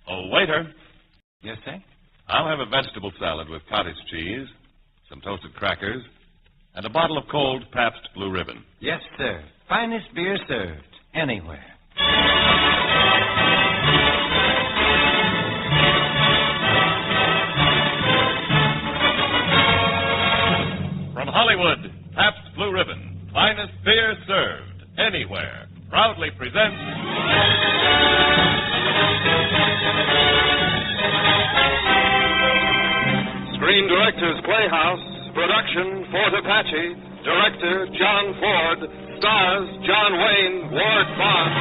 Oh, waiter. Yes, sir? I'll have a vegetable salad with cottage cheese, some toasted crackers, and a bottle of cold Pabst Blue Ribbon. Yes, sir. Finest beer served anywhere. From Hollywood, Pabst Blue Ribbon, finest beer served anywhere, proudly presents Screen Directors Playhouse, production Fort Apache, director John Ford, stars John Wayne, Ward Bond.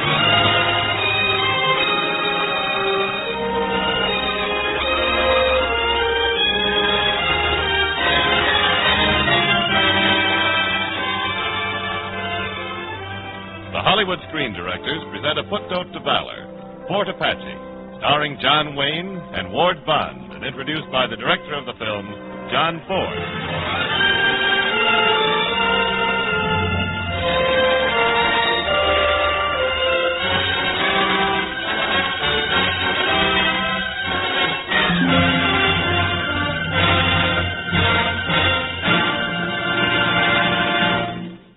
The Hollywood Screen Directors present a footnote to valor, Fort Apache, starring John Wayne and Ward Bond, and introduced by the director of the film, John Ford.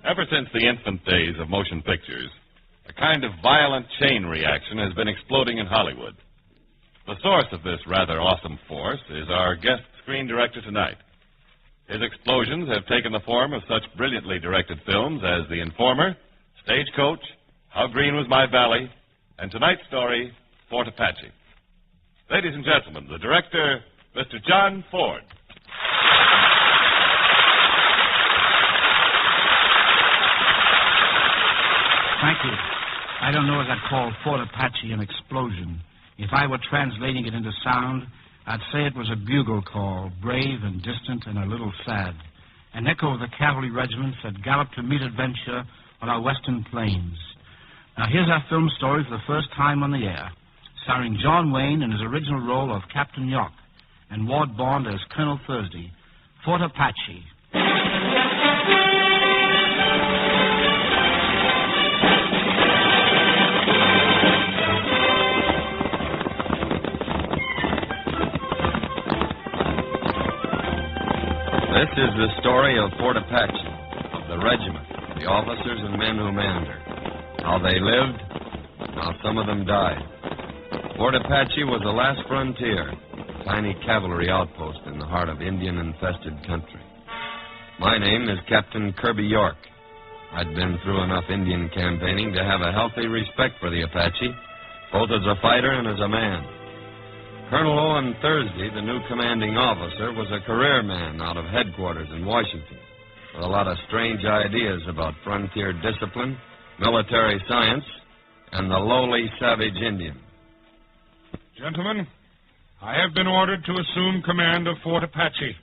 Ever since the infant days of motion pictures, a kind of violent chain reaction has been exploding in Hollywood. The source of this rather awesome force is our guest screen director tonight. His explosions have taken the form of such brilliantly directed films as The Informer, Stagecoach, How Green Was My Valley, and tonight's story, Fort Apache. Ladies and gentlemen, the director, Mr. John Ford. Thank you. I don't know if I'd call Fort Apache an explosion. If I were translating it into sound, I'd say it was a bugle call, brave and distant and a little sad, an echo of the cavalry regiments that galloped to meet adventure on our western plains. Now, here's our film story for the first time on the air, starring John Wayne in his original role of Captain York and Ward Bond as Colonel Thursday, Fort Apache. This is the story of Fort Apache, of the regiment, the officers and men who manned her. How they lived, and how some of them died. Fort Apache was the last frontier, a tiny cavalry outpost in the heart of Indian-infested country. My name is Captain Kirby York. I'd been through enough Indian campaigning to have a healthy respect for the Apache, both as a fighter and as a man. Colonel Owen Thursday, the new commanding officer, was a career man out of headquarters in Washington with a lot of strange ideas about frontier discipline, military science, and the lowly savage Indian. Gentlemen, I have been ordered to assume command of Fort Apache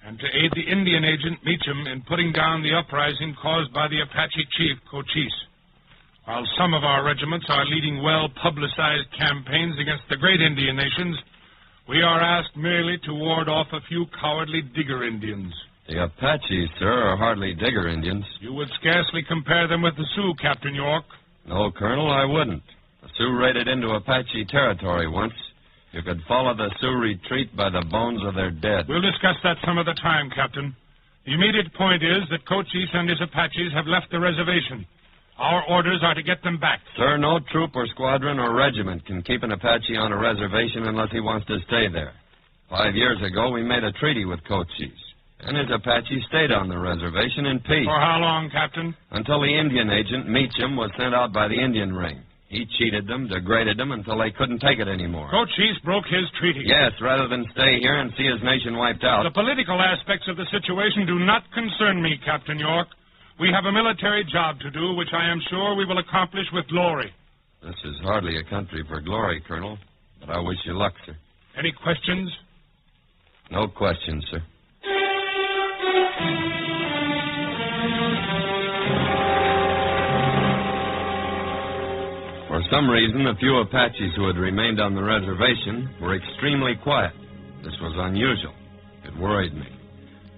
and to aid the Indian agent Meacham in putting down the uprising caused by the Apache chief Cochise. While some of our regiments are leading well-publicized campaigns against the great Indian nations, we are asked merely to ward off a few cowardly Digger Indians. The Apaches, sir, are hardly Digger Indians. You would scarcely compare them with the Sioux, Captain York. No, Colonel, I wouldn't. The Sioux raided into Apache territory once. You could follow the Sioux retreat by the bones of their dead. We'll discuss that some other time, Captain. The immediate point is that Cochise and his Apaches have left the reservation. Our orders are to get them back. Sir, no troop or squadron or regiment can keep an Apache on a reservation unless he wants to stay there. 5 years ago, we made a treaty with Cochise, and his Apache stayed on the reservation in peace. For how long, Captain? Until the Indian agent, Meacham, was sent out by the Indian ring. He cheated them, degraded them, until they couldn't take it anymore. Cochise broke his treaty. Yes, rather than stay here and see his nation wiped out. The political aspects of the situation do not concern me, Captain York. We have a military job to do, which I am sure we will accomplish with glory. This is hardly a country for glory, Colonel, but I wish you luck, sir. Any questions? No questions, sir. For some reason, a few Apaches who had remained on the reservation were extremely quiet. This was unusual. It worried me.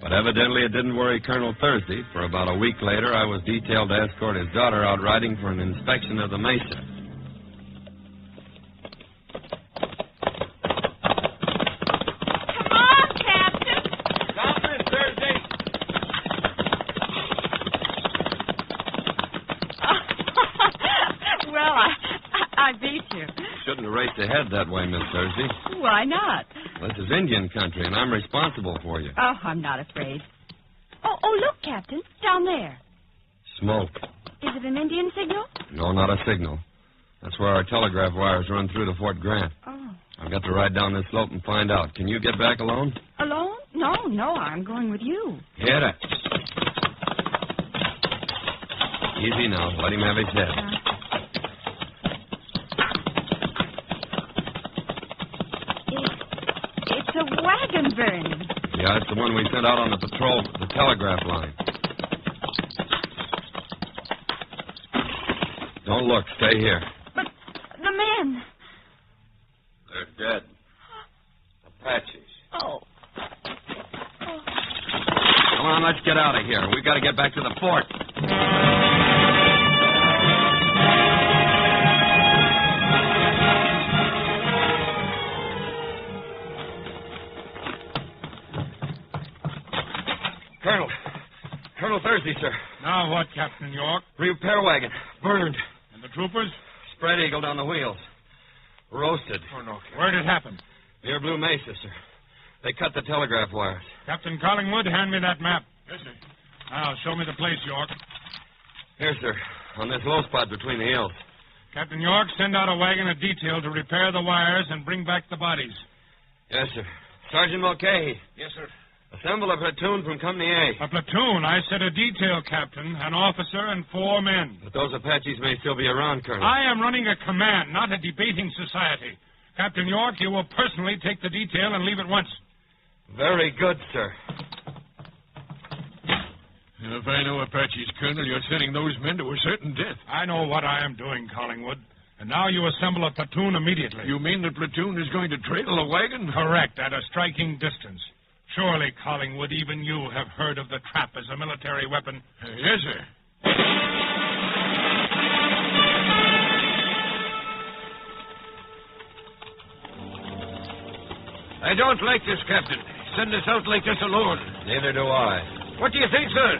But evidently it didn't worry Colonel Thursday, for about a week later I was detailed to escort his daughter out riding for an inspection of the mesa. you. You shouldn't have raced ahead that way, Miss Thursday. Why not? This is Indian country, and I'm responsible for you. Oh, I'm not afraid. Oh, look, Captain. Down there. Smoke. Is it an Indian signal? No, not a signal. That's where our telegraph wires run through to Fort Grant. Oh. I've got to ride down this slope and find out. Can you get back alone? Alone? No, I'm going with you. Get it. Easy now. Let him have his head. It's a wagon burning. Yeah, it's the one we sent out on the patrol, the telegraph line. Don't look. Stay here. But the men. They're dead. Apaches. Oh. Come on, let's get out of here. We've got to get back to the fort. Colonel Thursday, sir. Now what, Captain York? Repair wagon. Burned. And the troopers? Spread eagled on the wheels. Roasted. Oh, no. Where did it happen? Near Blue Mesa, sir. They cut the telegraph wires. Captain Collingwood, hand me that map. Yes, sir. Now, show me the place, York. Here, sir. On this low spot between the hills. Captain York, send out a wagon of detail to repair the wires and bring back the bodies. Yes, sir. Sergeant Mulcahy. Yes, sir. Assemble a platoon from Company A. A platoon? I said a detail, Captain. An officer and 4 men. But those Apaches may still be around, Colonel. I am running a command, not a debating society. Captain York, you will personally take the detail and leave at once. Very good, sir. If I know Apaches, Colonel, you're sending those men to a certain death. I know what I am doing, Collingwood. And now you assemble a platoon immediately. You mean the platoon is going to trail a wagon? Correct, at a striking distance. Surely, Collingwood, even you have heard of the trap as a military weapon. Yes, sir. I don't like this, Captain. Send us out like this alone. Neither do I. What do you think, sir?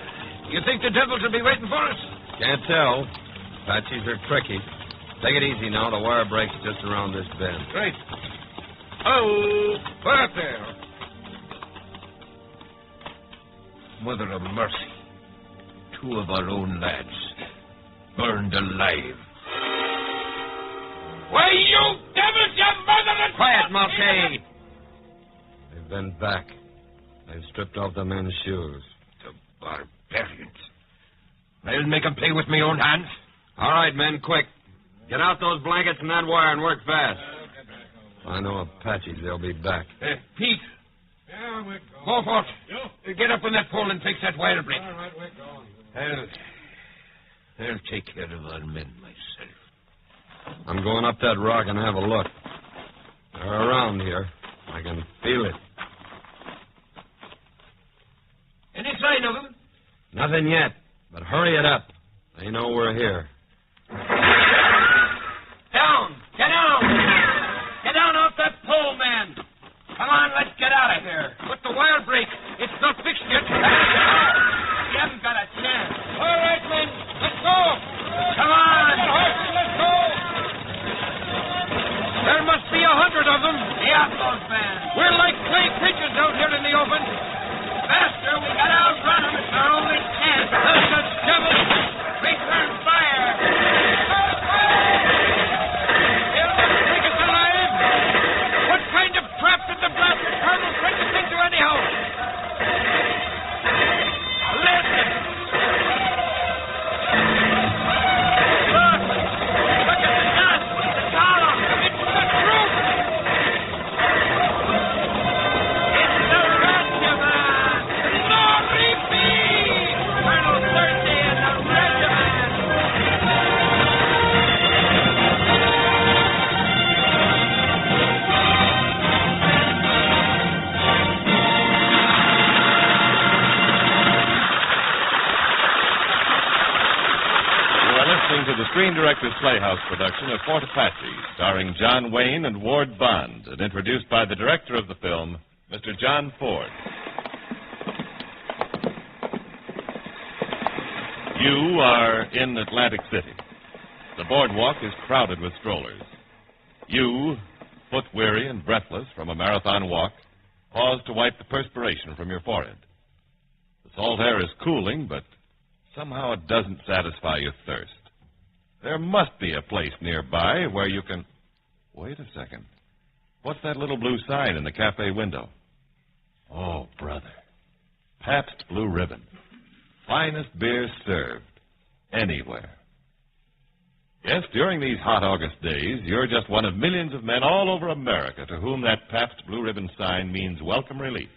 You think the devils will be waiting for us? Can't tell. Apaches are tricky. Take it easy now. The wire breaks just around this bend. Right. Oh, put up there. Mother of mercy. 2 of our own lads burned alive. Why, you devils, you mother... Quiet, Mulcahy. They've been back. They've stripped off the men's shoes. The barbarians. I'll make them play with my own hands. All right, men, quick. Get out those blankets and that wire and work fast. If I know Apaches, they'll be back. Pete. Yeah, we're going. Go for it. You? Get up on that pole and fix that wire break. All right, we're going. I'll take care of our men myself. I'm going up that rock and have a look. They're around here. I can feel it. Any sign of them? Nothing yet, but hurry it up. They know we're here. Down! Get down! Get down off that pole, man! Come on, let's get out of here. But the wire break, it's not fixed yet. You haven't got a chance. All right, men, let's go. Come on. Let's go. There must be 100 of them. The outlaws, man. We're like clay creatures out here in the open. Faster, we gotta outrun them. It's our only chance. The devils. Return fire. They'll never take us alive. What kind of trap did the blasted colonel bring us into anyhow? Listen. Look at the dust. The column. It's the truth. It's the regiment. No repeat. Colonel Thursday and the regiment. You are listening to the Screen Directors Playhouse production of Fort Apache, starring John Wayne and Ward Bond, and introduced by the director of the film, Mr. John Ford. You are in Atlantic City. The boardwalk is crowded with strollers. You, foot weary and breathless from a marathon walk, pause to wipe the perspiration from your forehead. The salt air is cooling, but somehow it doesn't satisfy your thirst. There must be a place nearby where you can... Wait a second. What's that little blue sign in the cafe window? Oh, brother. Pabst Blue Ribbon. Finest beer served anywhere. Yes, during these hot August days, you're just one of millions of men all over America to whom that Pabst Blue Ribbon sign means welcome relief.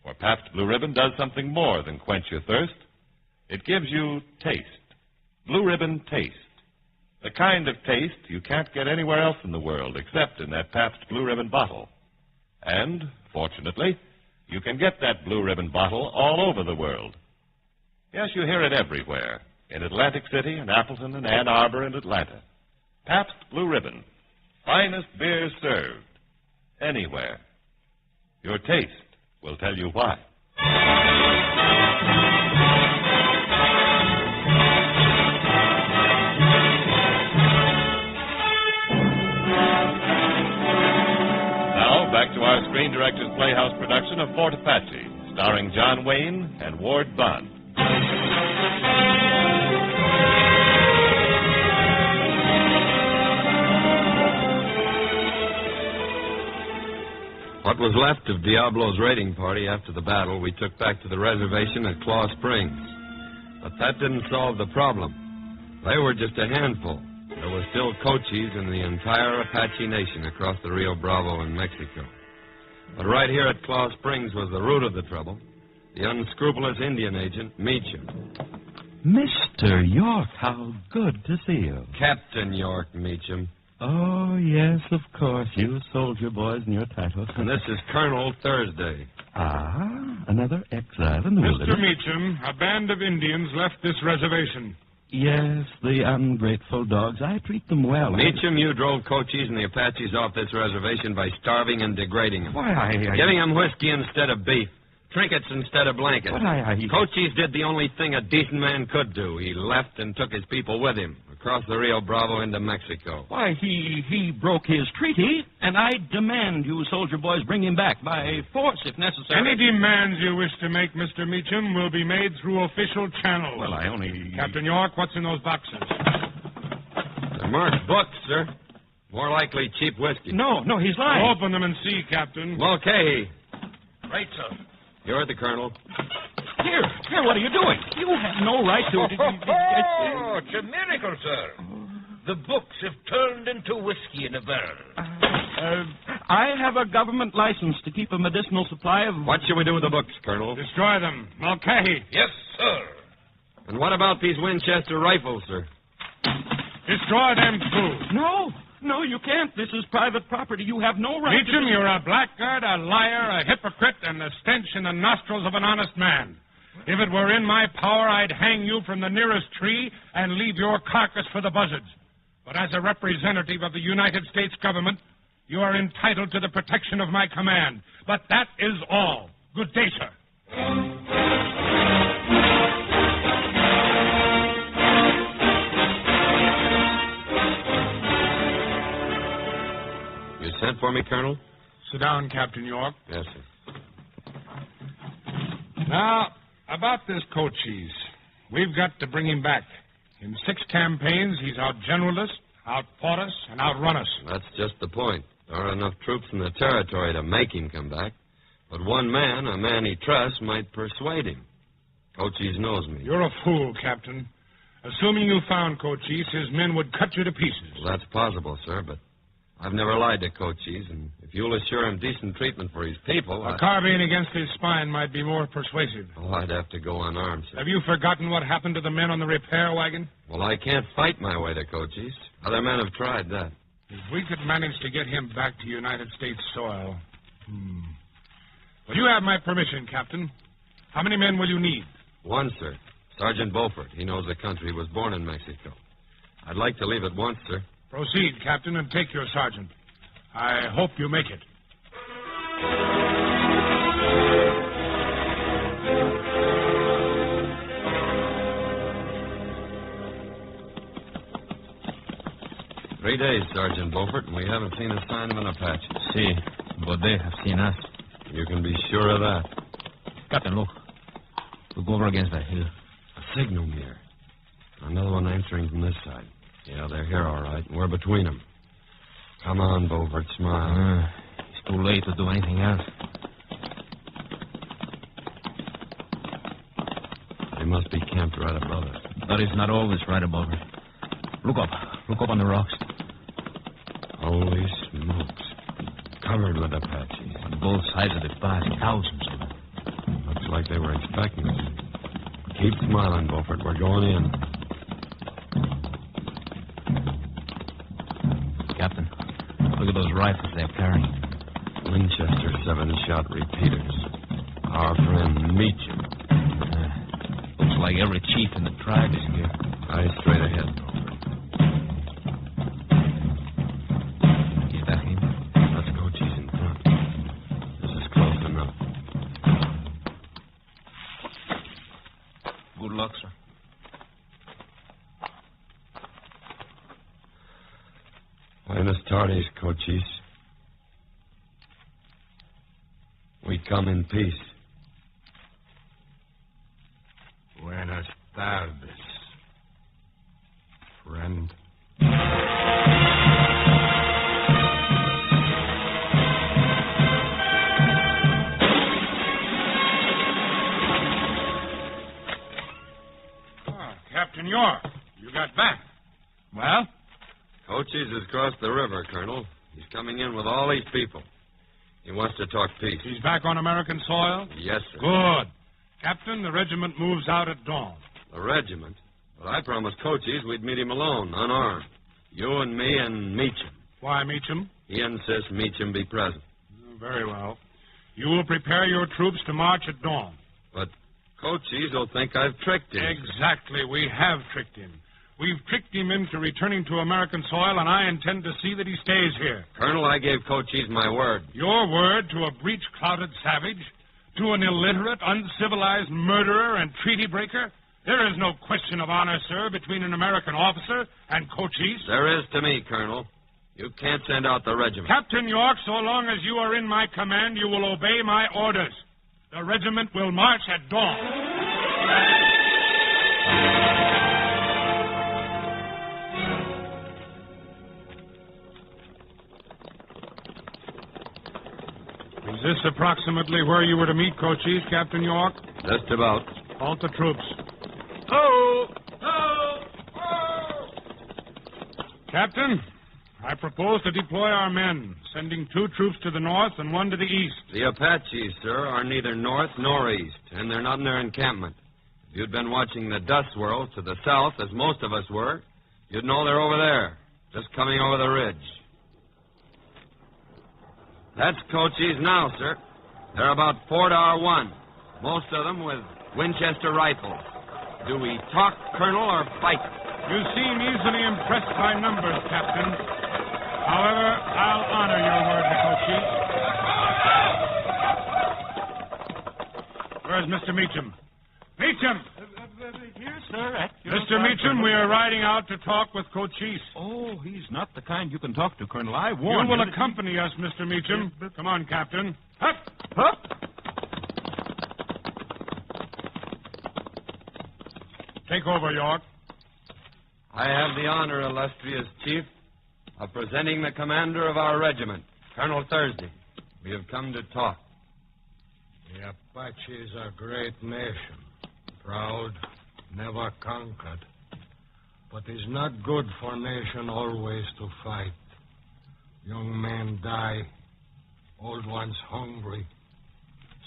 For Pabst Blue Ribbon does something more than quench your thirst. It gives you taste. Blue Ribbon taste. The kind of taste you can't get anywhere else in the world except in that Pabst Blue Ribbon bottle. And, fortunately, you can get that Blue Ribbon bottle all over the world. Yes, you hear it everywhere. In Atlantic City and Appleton and Ann Arbor and Atlanta. Pabst Blue Ribbon. Finest beer served. Anywhere. Your taste will tell you why. Now, back to our Screen Directors Playhouse production of Fort Apache, starring John Wayne and Ward Bond. What was left of Diablo's raiding party after the battle, we took back to the reservation at Claw Springs. But that didn't solve the problem. They were just a handful. There were still Cochise in the entire Apache nation across the Rio Bravo in Mexico. But right here at Claw Springs was the root of the trouble. The unscrupulous Indian agent, Meacham. Mr. York, how good to see you. Captain York Meacham. Oh, yes, of course. You soldier boys and your titles. And this is Colonel Thursday. Ah, another exile in the wilderness. Mr. Meacham, a band of Indians left this reservation. Yes, the ungrateful dogs. I treat them well. Meacham, you drove Cochise and the Apaches off this reservation by starving and degrading them. Why, Giving them whiskey instead of beef. Trinkets instead of blankets. But Cochise did the only thing a decent man could do. He left and took his people with him across the Rio Bravo into Mexico. Why, he broke his treaty, and I demand you soldier boys bring him back by force if necessary. Any demands you wish to make, Mr. Meacham, will be made through official channels. Well, I only... Captain York, what's in those boxes? They're marked books, sir. More likely cheap whiskey. No, he's lying. Open them and see, Captain. Mulcahy. Right, sir. You're the colonel. Here, what are you doing? You have no right to... Oh, it's a miracle, sir. The books have turned into whiskey in a barrel. I have a government license to keep a medicinal supply of... What should we do with the books, Colonel? Destroy them. Mulcahy. Yes, sir. And what about these Winchester rifles, sir? Destroy them, too. No, you can't. This is private property. You have no right Meacham, you're a blackguard, a liar, a hypocrite, and the stench in the nostrils of an honest man. If it were in my power, I'd hang you from the nearest tree and leave your carcass for the buzzards. But as a representative of the United States government, you are entitled to the protection of my command. But that is all. Good day, sir. You sent for me, Colonel? Sit down, Captain York. Yes, sir. Now, about this Cochise. We've got to bring him back. In 6 campaigns, he's outgeneraled us, outfought us, and outrun us. That's just the point. There are enough troops in the territory to make him come back. But one man, a man he trusts, might persuade him. Cochise knows me. You're a fool, Captain. Assuming you found Cochise, his men would cut you to pieces. Well, that's possible, sir, but I've never lied to Cochise, and if you'll assure him decent treatment for his people... A carbine against his spine might be more persuasive. Oh, I'd have to go unarmed, sir. Have you forgotten what happened to the men on the repair wagon? Well, I can't fight my way to Cochise. Other men have tried that. If we could manage to get him back to United States soil... Well, you have my permission, Captain. How many men will you need? 1, sir. Sergeant Beaufort. He knows the country. He was born in Mexico. I'd like to leave at once, sir. Proceed, Captain, and take your sergeant. I hope you make it. 3 days, Sergeant Beaufort, and we haven't seen a sign of an Apache. See, but they have seen us. You can be sure of that. Captain, look. Look over against that hill. A signal mirror. Another one answering from this side. Yeah, they're here, all right, and we're between them. Come on, Beaufort, smile. It's too late to do anything else. They must be camped right above us. But it's not always right above it. Look up. Look up on the rocks. Holy smokes. Covered with Apaches. On both sides of the pass, thousands of them. Looks like they were expecting us. Keep smiling, Beaufort. We're going in. Captain, look at those rifles they're carrying. Winchester 7-shot repeaters. Our friend Meacham. Looks like every chief in the tribe is here. Eyes straight ahead, Beaufort. Is that him? That's Cochise in front. This is close enough. Good luck, sir. Buenas tardes, Cochise. We come in peace. Buenas tardes, friend. Captain York, you got back. Well? Cochise has crossed the river, Colonel. He's coming in with all these people. He wants to talk peace. He's back on American soil? Yes, sir. Good. Captain, the regiment moves out at dawn. The regiment? But I promised Cochise we'd meet him alone, unarmed. You and me and Meacham. Why, Meacham? He insists Meacham be present. Very well. You will prepare your troops to march at dawn. But Cochise will think I've tricked him. Exactly. We have tricked him. We've tricked him into returning to American soil, and I intend to see that he stays here. Colonel, I gave Cochise my word. Your word to a breech-clouted savage? To an illiterate, uncivilized murderer and treaty breaker? There is no question of honor, sir, between an American officer and Cochise. There is to me, Colonel. You can't send out the regiment. Captain York, so long as you are in my command, you will obey my orders. The regiment will march at dawn. Is this approximately where you were to meet Cochise, Captain York? Just about. Halt the troops. Oh! Oh! Oh! Captain, I propose to deploy our men, sending 2 troops to the north and 1 to the east. The Apaches, sir, are neither north nor east, and they're not in their encampment. If you'd been watching the dust swirls to the south, as most of us were, you'd know they're over there, just coming over the ridge. That's Cochise now, sir. They're about 4 to our 1, most of them with Winchester rifles. Do we talk, Colonel, or fight? You seem easily impressed by numbers, Captain. However, I'll honor your word to Cochise. Where's Mr. Meacham? Meacham! Here, sir. Mr. Meacham, we are riding out to talk with Cochise. Oh, he's not the kind you can talk to, Colonel. I warned You will that accompany us, Mr. Meacham. Come on, Captain. Up! Huh? Take over, York. I have the honor, illustrious chief, of presenting the commander of our regiment, Colonel Thursday. We have come to talk. The Apaches are a great nation. Proud, never conquered. But it's not good for a nation always to fight. Young men die, old ones hungry.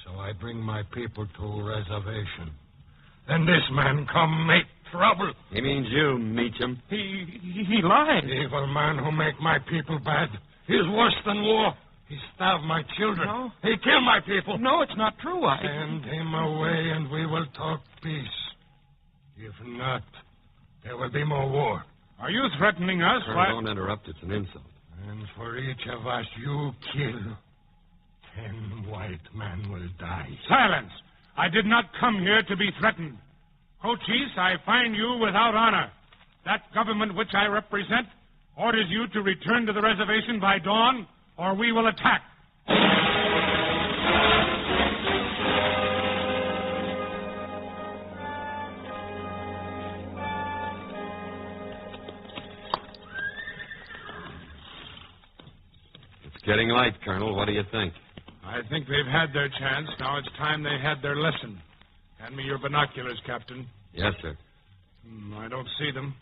So I bring my people to a reservation. Then this man come make trouble. He means you, Meacham. He lied. Evil man who make my people bad. He's worse than war. He starved my children. No. He killed my people. No, it's not true. Send him away and we will talk peace. If not, there will be more war. Are you threatening us? Colonel, don't interrupt. It's an insult. And for each of us you kill, 10 white men will die. Silence! I did not come here to be threatened. Cochise, I find you without honor. That government which I represent orders you to return to the reservation by dawn, or we will attack. It's getting light, Colonel. What do you think? I think they've had their chance. Now it's time they had their lesson. Hand me your binoculars, Captain. Yes, sir. I don't see them.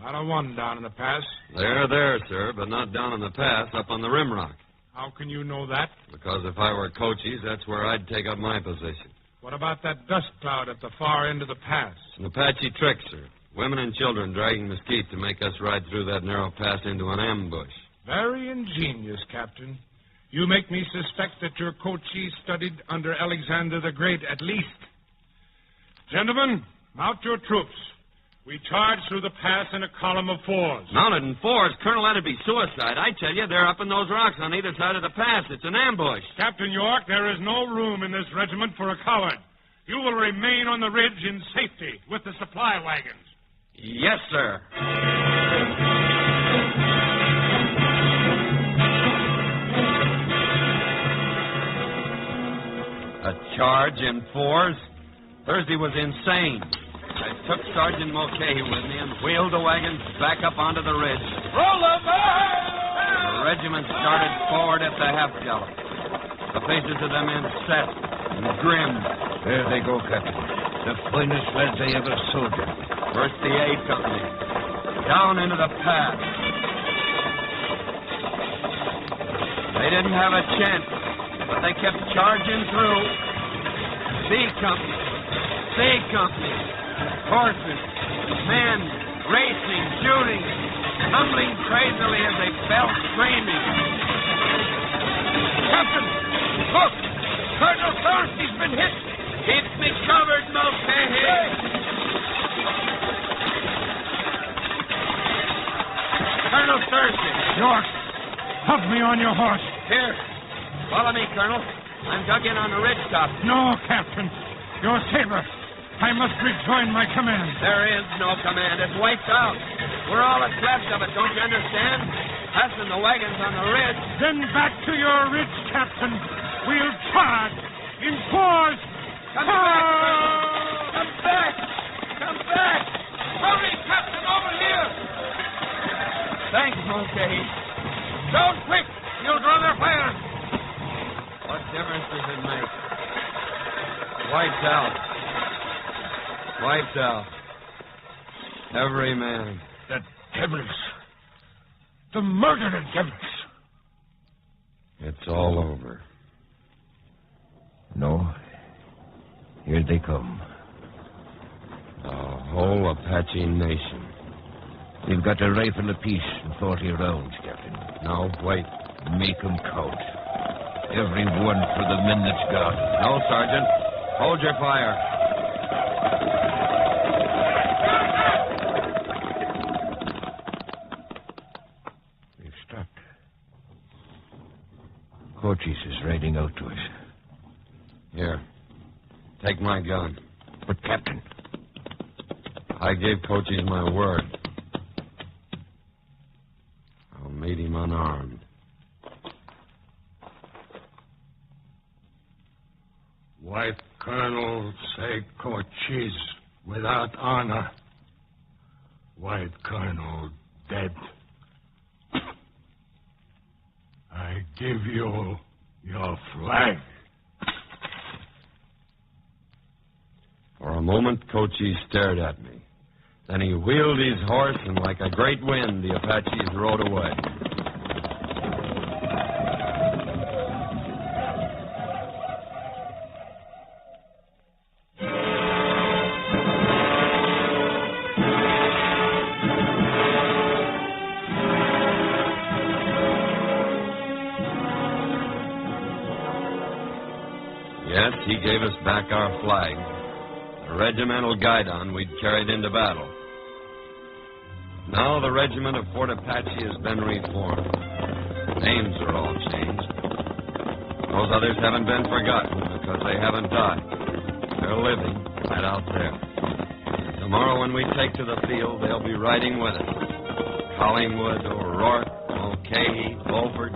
Not a one down in the pass. They're there, sir, but not down in the pass, up on the rim rock. How can you know that? Because if I were Cochise, that's where I'd take up my position. What about that dust cloud at the far end of the pass? It's an Apache trick, sir. Women and children dragging mesquite to make us ride through that narrow pass into an ambush. Very ingenious, Captain. You make me suspect that your Cochise studied under Alexander the Great, at least. Gentlemen, mount your troops. We charge through the pass in a column of fours. Mounted in fours? Colonel, that'd be suicide. I tell you, they're up in those rocks on either side of the pass. It's an ambush. Captain York, there is no room in this regiment for a coward. You will remain on the ridge in safety with the supply wagons. Yes, sir. A charge in fours? Thursday was insane. I took Sergeant Mulcahy with me and wheeled the wagons back up onto the ridge. Roll them! The regiment started forward at the half gallop. The faces of the men set and grim. There they go, Captain. The finest lads I ever soldiered. First the A Company, down into the pass. They didn't have a chance, but they kept charging through. B Company, C Company, horses, men, racing, shooting, tumbling crazily as they fell screaming. Captain, look! Colonel Thorsty's been hit! Keep me covered, Mulcahy! Colonel Thursday. York, hug me on your horse. Here, follow me, Colonel. I'm dug in on the ridge top. No, Captain. Your saber. I must rejoin my command. There is no command. It's wiped out. We're all that's left of it, don't you understand? Passing the wagons on the ridge. Then back to your ridge, Captain. We'll charge in fours. Come back, Colonel. Come back. Come back. Hurry, Captain, over here. Thanks, Mulcahy. Don't quick. You'll draw their fire. What difference does it make? Wiped out. Wiped out. Every man. The devils. The murdering devils. It's all over. No. Here they come. The whole Apache nation. They've got a rifle apiece and 40 rounds, Captain. No, wait. Make 'em count. Every one for the men that's gone. No, Sergeant. Hold your fire. They've stopped. Cochise is riding out to us. Here. Take my gun. But, Captain... I gave Cochise my word. I'll meet him unarmed. White Colonel say Cochise without honor. White Colonel dead. I give you your flag. For a moment, Cochise stared at me. Then he wheeled his horse, and like a great wind, the Apaches rode away. Yes, he gave us back our flag. The regimental guidon we'd carried into battle. Now the regiment of Fort Apache has been reformed. Names are all changed. Those others haven't been forgotten because they haven't died. They're living right out there. Tomorrow when we take to the field, they'll be riding with us. Collingwood or O'Rourke, Mulcahy, Beaufort,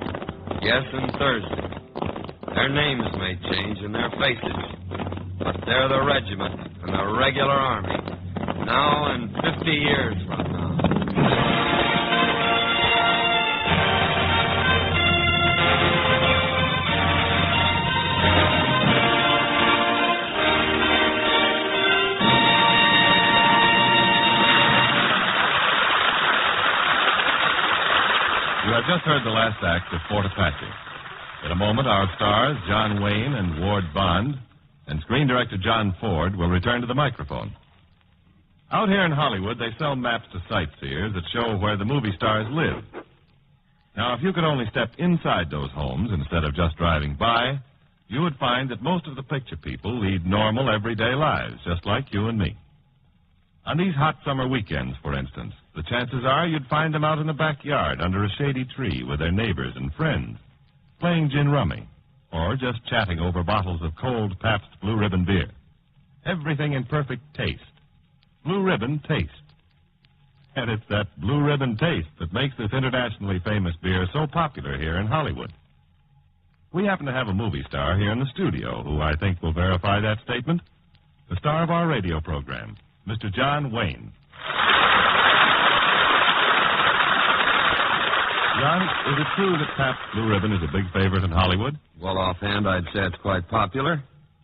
yes, and Thursday. Their names may change and their faces, but they're the regiment and the regular army, now and 50 years from now. You have just heard the last act of Fort Apache. In a moment, our stars, John Wayne and Ward Bond, and screen director John Ford will return to the microphone. Out here in Hollywood, they sell maps to sightseers that show where the movie stars live. Now, if you could only step inside those homes instead of just driving by, you would find that most of the picture people lead normal, everyday lives, just like you and me. On these hot summer weekends, for instance, the chances are you'd find them out in the backyard under a shady tree with their neighbors and friends, playing gin rummy, or just chatting over bottles of cold Pabst Blue Ribbon beer. Everything in perfect taste. Blue Ribbon taste. And it's that Blue Ribbon taste that makes this internationally famous beer so popular here in Hollywood. We happen to have a movie star here in the studio who I think will verify that statement. The star of our radio program, Mr. John Wayne. John, is it true that Pabst Blue Ribbon is a big favorite in Hollywood? Well, offhand, I'd say it's quite popular.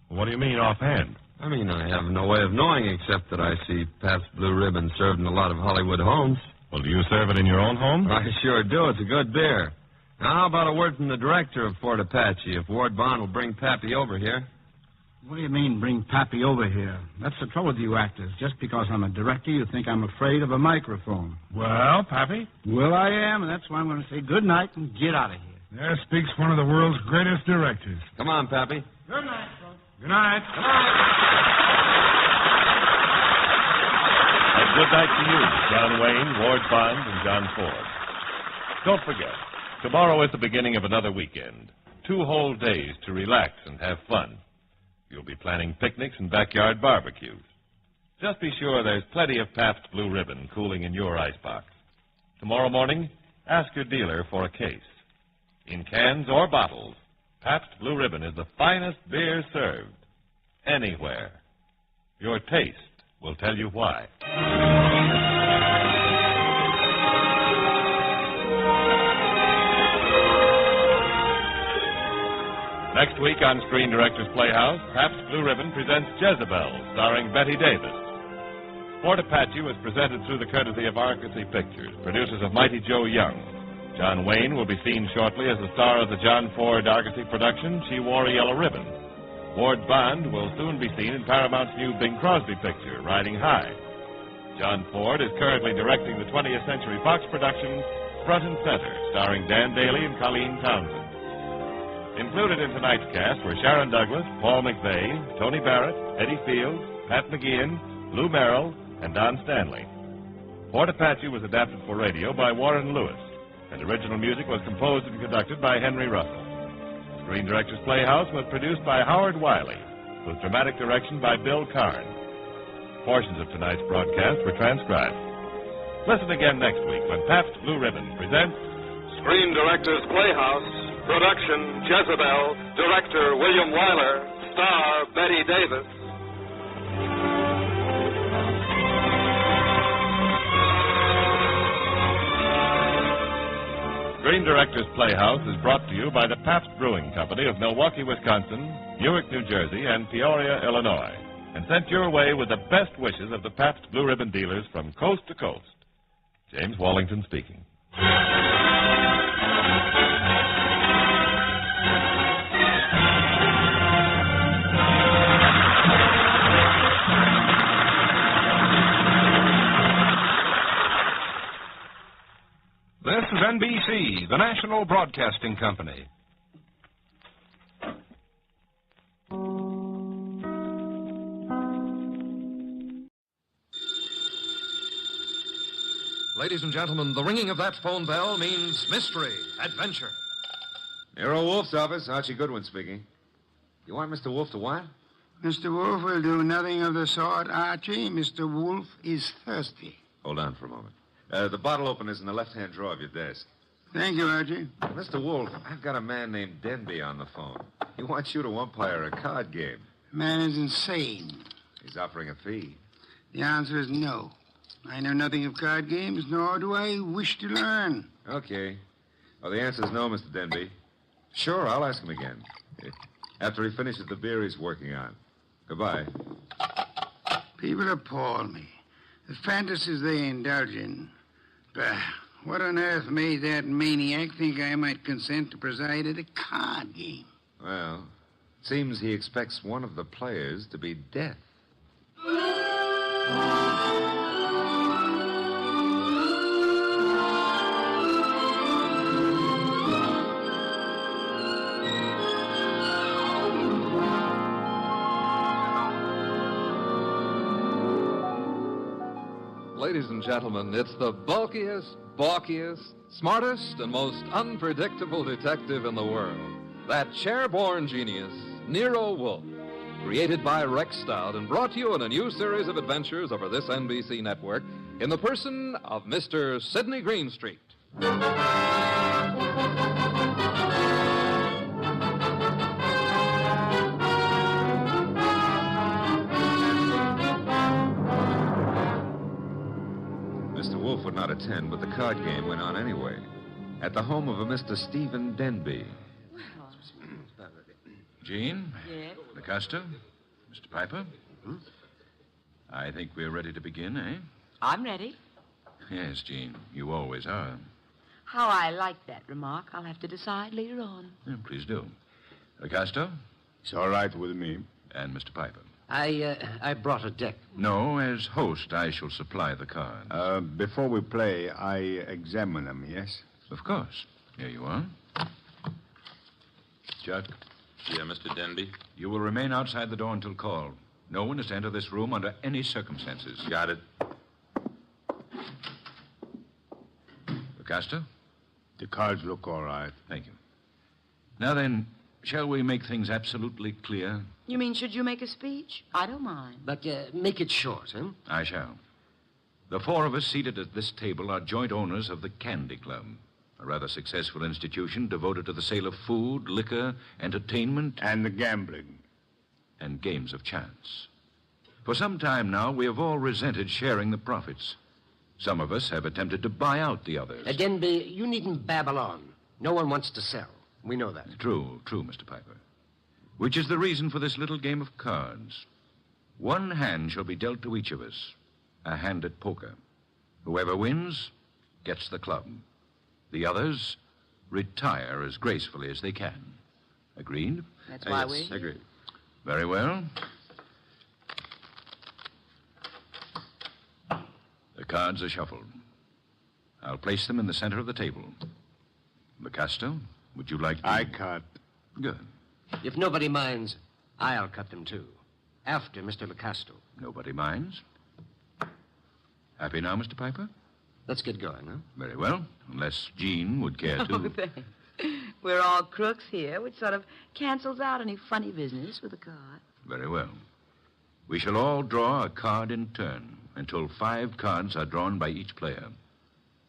What do you mean, offhand? I mean, I have no way of knowing except that I see Pabst Blue Ribbon served in a lot of Hollywood homes. Well, do you serve it in your own home? I sure do. It's a good beer. Now, how about a word from the director of Fort Apache, if Ward Bond will bring Pappy over here? What do you mean, bring Pappy over here? That's the trouble with you actors. Just because I'm a director, you think I'm afraid of a microphone. Well, Pappy? Well, I am, and that's why I'm going to say good night and get out of here. There speaks one of the world's greatest directors. Come on, Pappy. Good night, folks. Good night. Come on. And good night to you, John Wayne, Ward Bond, and John Ford. Don't forget, tomorrow is the beginning of another weekend. 2 whole days to relax and have fun. You'll be planning picnics and backyard barbecues. Just be sure there's plenty of Pabst Blue Ribbon cooling in your icebox. Tomorrow morning, ask your dealer for a case. In cans or bottles, Pabst Blue Ribbon is the finest beer served anywhere. Your taste will tell you why. Next week on Screen Directors Playhouse, Pabst Blue Ribbon presents Jezebel, starring Betty Davis. Fort Apache was presented through the courtesy of Argosy Pictures, producers of Mighty Joe Young. John Wayne will be seen shortly as the star of the John Ford Argosy production, She Wore a Yellow Ribbon. Ward Bond will soon be seen in Paramount's new Bing Crosby picture, Riding High. John Ford is currently directing the 20th Century Fox production, Front and Center, starring Dan Daly and Colleen Townsend. Included in tonight's cast were Sharon Douglas, Paul McVeigh, Tony Barrett, Eddie Fields, Pat McGeehan, Lou Merrill, and Don Stanley. Fort Apache was adapted for radio by Warren Lewis, and original music was composed and conducted by Henry Russell. Screen Directors Playhouse was produced by Howard Wiley, with dramatic direction by Bill Karn. Portions of tonight's broadcast were transcribed. Listen again next week when Pabst Blue Ribbon presents Screen Directors Playhouse. Production, Jezebel. Director, William Wyler. Star, Betty Davis. Screen Directors Playhouse is brought to you by the Pabst Brewing Company of Milwaukee, Wisconsin, Newark, New Jersey, and Peoria, Illinois, and sent your way with the best wishes of the Pabst Blue Ribbon dealers from coast to coast. James Wallington speaking. This is NBC, the national broadcasting company. Ladies and gentlemen, the ringing of that phone bell means mystery, adventure. Nero Wolf's office. Archie Goodwin speaking. You want Mr. Wolf to what? Mr. Wolf will do nothing of the sort, Archie. Mr. Wolf is thirsty. Hold on for a moment. The bottle opener's in the left-hand drawer of your desk. Thank you, Archie. Mr. Wolf, I've got a man named Denby on the phone. He wants you to umpire a card game. Man is insane. He's offering a fee. The answer is no. I know nothing of card games, nor do I wish to learn. Okay. Well, the answer is no, Mr. Denby. Sure, I'll ask him again. After he finishes the beer he's working on. Goodbye. People appall me. The fantasies they indulge in. Bah, what on earth made that maniac think I might consent to preside at a card game? Well, it seems he expects one of the players to be death. Ladies and gentlemen, it's the bulkiest, balkiest, smartest, and most unpredictable detective in the world. That chair-born genius, Nero Wolfe. Created by Rex Stout and brought to you in a new series of adventures over this NBC network in the person of Mr. Sidney Greenstreet. Wolf would not attend, but the card game went on anyway. At the home of a Mr. Stephen Denby. Jean? Yes? LaCosta? Mr. Piper? I think we're ready to begin, eh? I'm ready. Yes, Jean. You always are. How I like that remark, I'll have to decide later on. Please do. LaCosta? It's all right with me. And Mr. Piper? I brought a deck. No, as host, I shall supply the cards. Before we play, I examine them, yes? Of course. Here you are. Chuck? Yeah, Mr. Denby? You will remain outside the door until called. No one is to enter this room under any circumstances. Got it. LaCosta? The cards look all right. Thank you. Now then, shall we make things absolutely clear? You mean, should you make a speech? I don't mind. But make it short, huh? I shall. The four of us seated at this table are joint owners of the Candy Club, a rather successful institution devoted to the sale of food, liquor, entertainment... And the gambling. And games of chance. For some time now, we have all resented sharing the profits. Some of us have attempted to buy out the others. Denby, you needn't babble on. No one wants to sell. We know that. True, Mr. Piper. Which is the reason for this little game of cards. One hand shall be dealt to each of us. A hand at poker. Whoever wins gets the club. The others retire as gracefully as they can. Agreed? That's why we're here. Agreed. Very well. The cards are shuffled. I'll place them in the center of the table. LaCosta, would you like to... I cut. Good. If nobody minds, I'll cut them, too. After Mr. LaCosta. Nobody minds? Happy now, Mr. Piper? Let's get going, huh? Very well, unless Jean would care to... Oh, thanks. We're all crooks here, which sort of cancels out any funny business with a card. Very well. We shall all draw a card in turn until 5 cards are drawn by each player.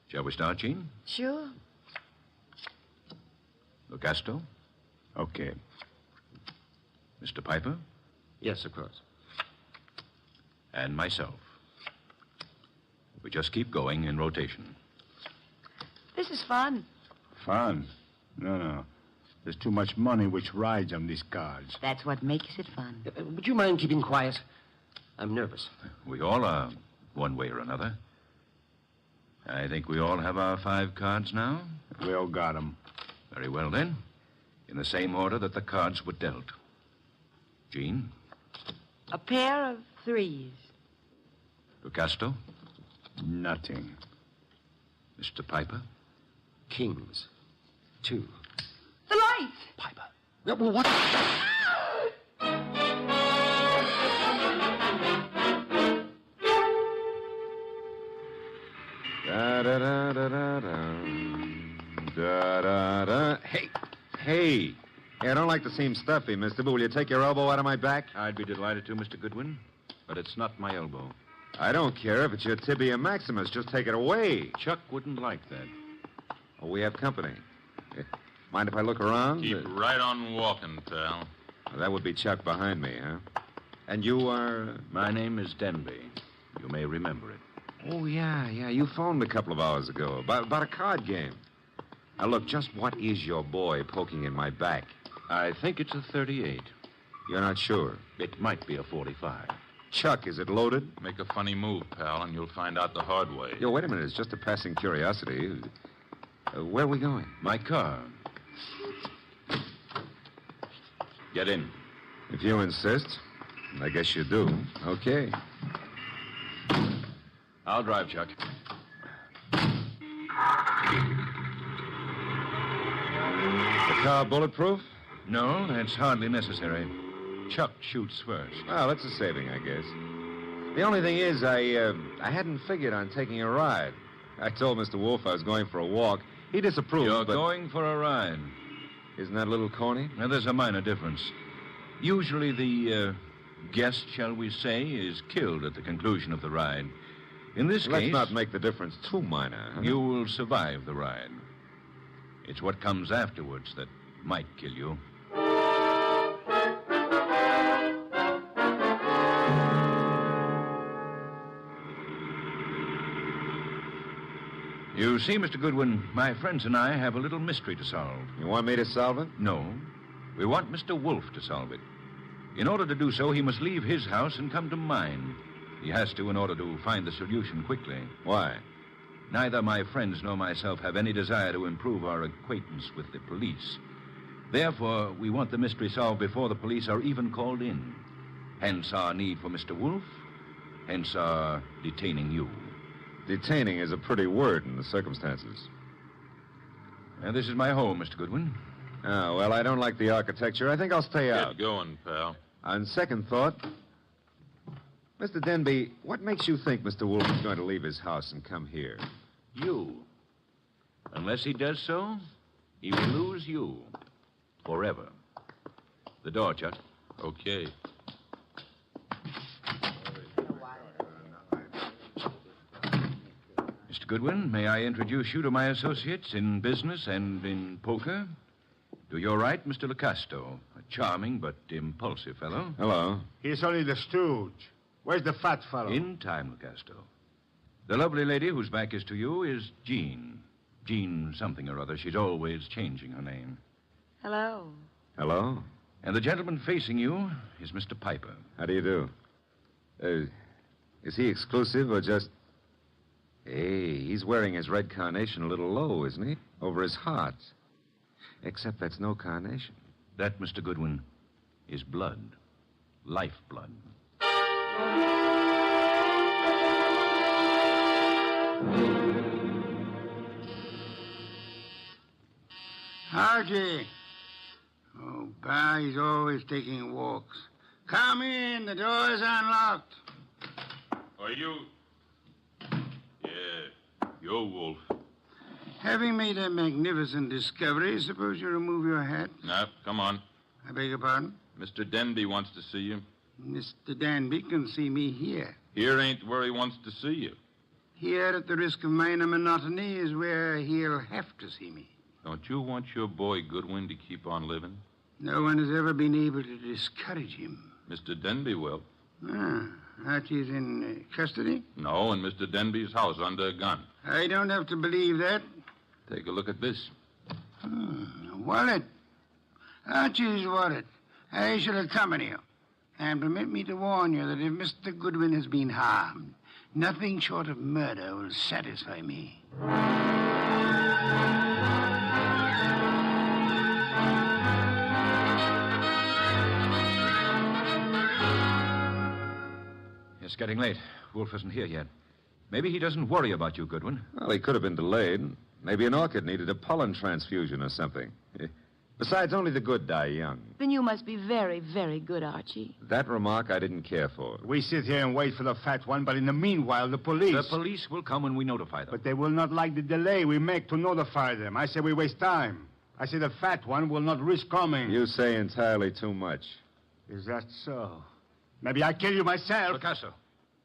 Shall we start, Jean? Sure. LaCosta? Okay. Mr. Piper? Yes, of course. And myself. We just keep going in rotation. This is fun. Fun? No. There's too much money which rides on these cards. That's what makes it fun. Would you mind keeping quiet? I'm nervous. We all are, one way or another. I think we all have our 5 cards now. We all got them. Very well, then. In the same order that the cards were dealt. Jean? A pair of 3s. LaCosta? Nothing. Mr. Piper? Kings. 2. The lights! Piper. Well, what? Da-da-da-da-da-da. Da-da-da. Hey, I don't like to seem stuffy, mister, but will you take your elbow out of my back? I'd be delighted to, Mr. Goodwin, but it's not my elbow. I don't care if it's your tibia maximus. Just take it away. Chuck wouldn't like that. Oh, we have company. Mind if I look around? Keep right on walking, pal. That would be Chuck behind me, huh? And you are... My name is Denby. You may remember it. Oh, yeah. You phoned a couple of hours ago about a card game. Now, look, just what is your boy poking in my back? I think it's a 38. You're not sure? It might be a 45. Chuck, is it loaded? Make a funny move, pal, and you'll find out the hard way. Yo, wait a minute. It's just a passing curiosity. Where are we going? My car. Get in. If you insist. I guess you do. Okay. I'll drive, Chuck. The car bulletproof? No, that's hardly necessary. Chuck shoots first. Well, that's a saving, I guess. The only thing is, I hadn't figured on taking a ride. I told Mr. Wolf I was going for a walk. He disapproved, You're but... going for a ride. Isn't that a little corny? Now, there's a minor difference. Usually the guest, shall we say, is killed at the conclusion of the ride. In this case... Let's not make the difference too minor. Huh? You will survive the ride. It's what comes afterwards that might kill you. You see, Mr. Goodwin, my friends and I have a little mystery to solve. You want me to solve it? No. We want Mr. Wolf to solve it. In order to do so, he must leave his house and come to mine. He has to in order to find the solution quickly. Why? Neither my friends nor myself have any desire to improve our acquaintance with the police. Therefore, we want the mystery solved before the police are even called in. Hence our need for Mr. Wolf. Hence our detaining you. Detaining is a pretty word in the circumstances. This is my home, Mr. Goodwin. Oh, well, I don't like the architecture. I think I'll stay out. Get going, pal. On second thought, Mr. Denby, what makes you think Mr. Wolf is going to leave his house and come here? You. Unless he does so, he will lose you. Forever. The door, Chuck. Okay. Mr. Goodwin, may I introduce you to my associates in business and in poker? To your right, Mr. Locasto, a charming but impulsive fellow. Hello. He's only the stooge. Where's the fat fellow? In time, Locasto. The lovely lady whose back is to you is Jean. Jean something or other. She's always changing her name. Hello. Hello. And the gentleman facing you is Mr. Piper. How do you do? Is he exclusive or just... Hey, he's wearing his red carnation a little low, isn't he? Over his heart. Except that's no carnation. That, Mr. Goodwin, is blood. Lifeblood. Archie. Oh, Barry's always taking walks. Come in. The door's unlocked. Are you... Yeah, you're Wolf. Having made a magnificent discovery, suppose you remove your hat? No, come on. I beg your pardon? Mr. Denby wants to see you. Mr. Danby can see me here. Here ain't where he wants to see you. Here, at the risk of minor monotony, is where he'll have to see me. Don't you want your boy Goodwin to keep on living? No one has ever been able to discourage him. Mr. Denby will. Ah, Archie's in custody? No, in Mr. Denby's house under a gun. I don't have to believe that. Take a look at this. Wallet. Archie's wallet. I shall accompany you. And permit me to warn you that if Mr. Goodwin has been harmed, nothing short of murder will satisfy me. It's getting late. Wolf isn't here yet. Maybe he doesn't worry about you, Goodwin. Well, he could have been delayed. Maybe an orchid needed a pollen transfusion or something. Besides, only the good die young. Then you must be very, very good, Archie. That remark I didn't care for. We sit here and wait for the fat one, but in the meanwhile, the police... The police will come when we notify them. But they will not like the delay we make to notify them. I say we waste time. I say the fat one will not risk coming. You say entirely too much. Is that so? Maybe I kill you myself. Picasso,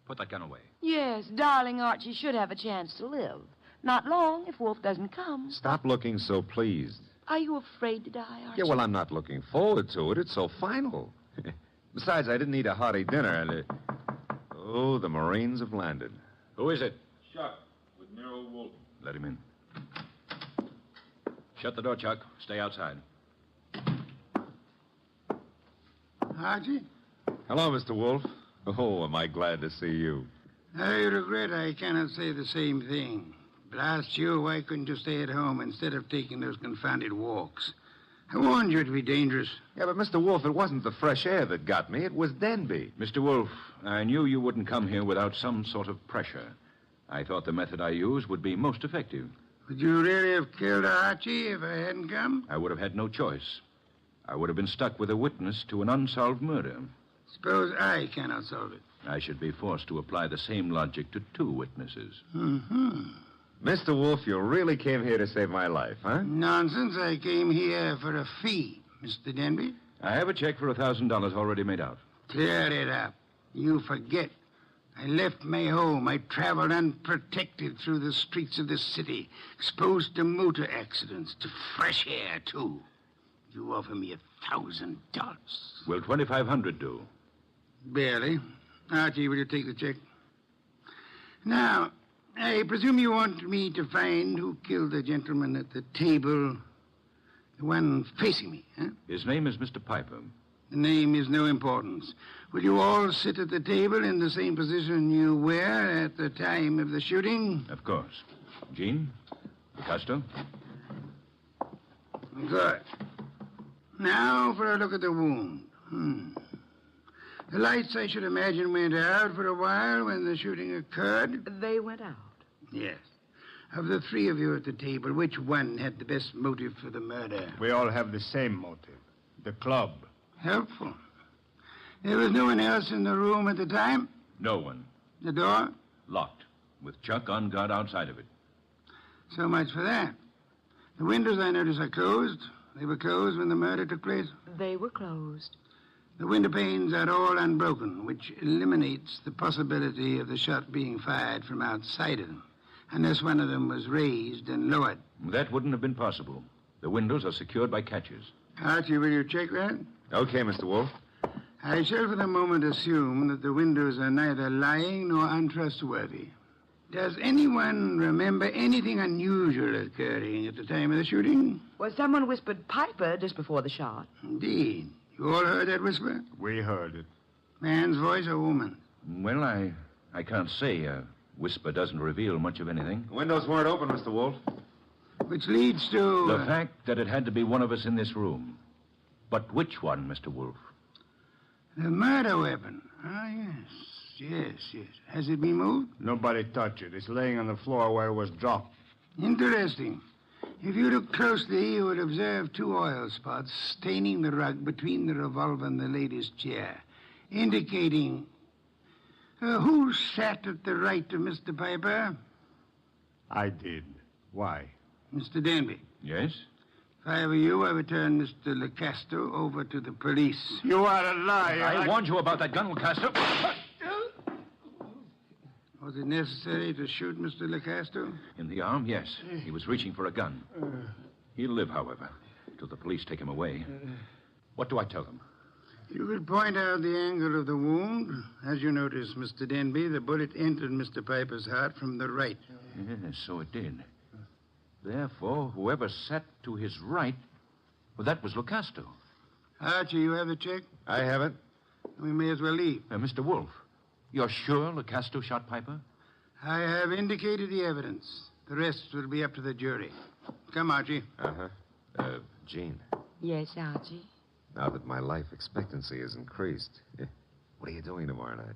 put that gun away. Yes, darling Archie should have a chance to live. Not long if Wolf doesn't come. Stop looking so pleased. Are you afraid to die, Archie? Yeah, well, I'm not looking forward to it. It's so final. Besides, I didn't eat a hearty dinner. And, oh, the Marines have landed. Who is it? Chuck, with Nero Wolf. Let him in. Shut the door, Chuck. Stay outside. Archie? Hello, Mr. Wolf. Oh, am I glad to see you. I regret I cannot say the same thing. But I asked you, why couldn't you stay at home instead of taking those confounded walks? I warned you it'd be dangerous. Yeah, but Mr. Wolf, it wasn't the fresh air that got me. It was Denby. Mr. Wolf, I knew you wouldn't come here without some sort of pressure. I thought the method I used would be most effective. Would you really have killed Archie if I hadn't come? I would have had no choice. I would have been stuck with a witness to an unsolved murder. Suppose I cannot solve it. I should be forced to apply the same logic to two witnesses. Mm-hmm. Mr. Wolf, you really came here to save my life, huh? Nonsense. I came here for a fee, Mr. Denby. I have a check for $1,000 already made out. Clear it up. You forget. I left my home. I traveled unprotected through the streets of the city, exposed to motor accidents, to fresh air, too. You offer me $1,000. Will $2,500 do? Barely. Archie, will you take the check? Now, I presume you want me to find who killed the gentleman at the table, the one facing me, huh? His name is Mr. Piper. The name is no importance. Will you all sit at the table in the same position you were at the time of the shooting? Of course. Jean? Picasso? Good. Now for a look at the wound. The lights, I should imagine, went out for a while when the shooting occurred. They went out? Yes. Of the three of you at the table, which one had the best motive for the murder? We all have the same motive. The club. Helpful. There was no one else in the room at the time? No one. The door? Locked, with Chuck on guard outside of it. So much for that. The windows, I notice, are closed. They were closed when the murder took place? They were closed. The window panes are all unbroken, which eliminates the possibility of the shot being fired from outside of them, unless one of them was raised and lowered. That wouldn't have been possible. The windows are secured by catches. Archie, will you check that? Okay, Mr. Wolf. I shall for the moment assume that the windows are neither lying nor untrustworthy. Does anyone remember anything unusual occurring at the time of the shooting? Well, someone whispered Piper just before the shot. Indeed. You all heard that whisper? We heard it. Man's voice or woman? Well, I can't say. A whisper doesn't reveal much of anything. The windows weren't open, Mr. Wolf. Which leads to... The fact that it had to be one of us in this room. But which one, Mr. Wolf? The murder weapon. Ah, yes. Has it been moved? Nobody touched it. It's laying on the floor where it was dropped. Interesting. If you look closely, you would observe two oil spots staining the rug between the revolver and the lady's chair, indicating... who sat at the right of Mr. Piper? I did. Why? Mr. Denby. Yes? If I were you, I would turn Mr. Lecasto over to the police. You are a liar. I warned you about that gun, Lecasto. Was it necessary to shoot Mr. Lecasto? In the arm, yes. He was reaching for a gun. He'll live, however, till the police take him away. What do I tell them? You could point out the angle of the wound. As you notice, Mr. Denby, the bullet entered Mr. Piper's heart from the right. Yes, so it did. Therefore, whoever sat to his right, well, that was Lecasto. Archie, you have the check? I have it. We may as well leave. Mr. Wolf, you're sure Lecasto shot Piper? I have indicated the evidence. The rest will be up to the jury. Come, Archie. Uh-huh. Jean, Yes, Archie? now that my life expectancy has increased, what are you doing tomorrow night?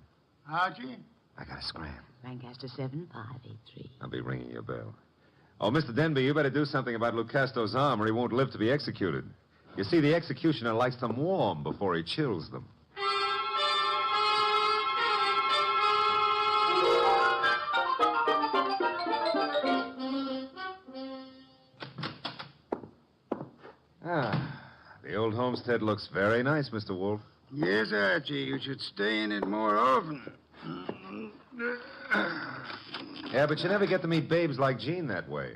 Archie? I got a scram. Lancaster 7583. I'll be ringing your bell. Oh, Mr. Denby, you better do something about Lucasto's arm or he won't live to be executed. You see, the executioner likes them warm before he chills them. The old homestead looks very nice, Mr. Wolf. Yes, Archie. You should stay in it more often. Yeah, but you never get to meet babes like Jean that way.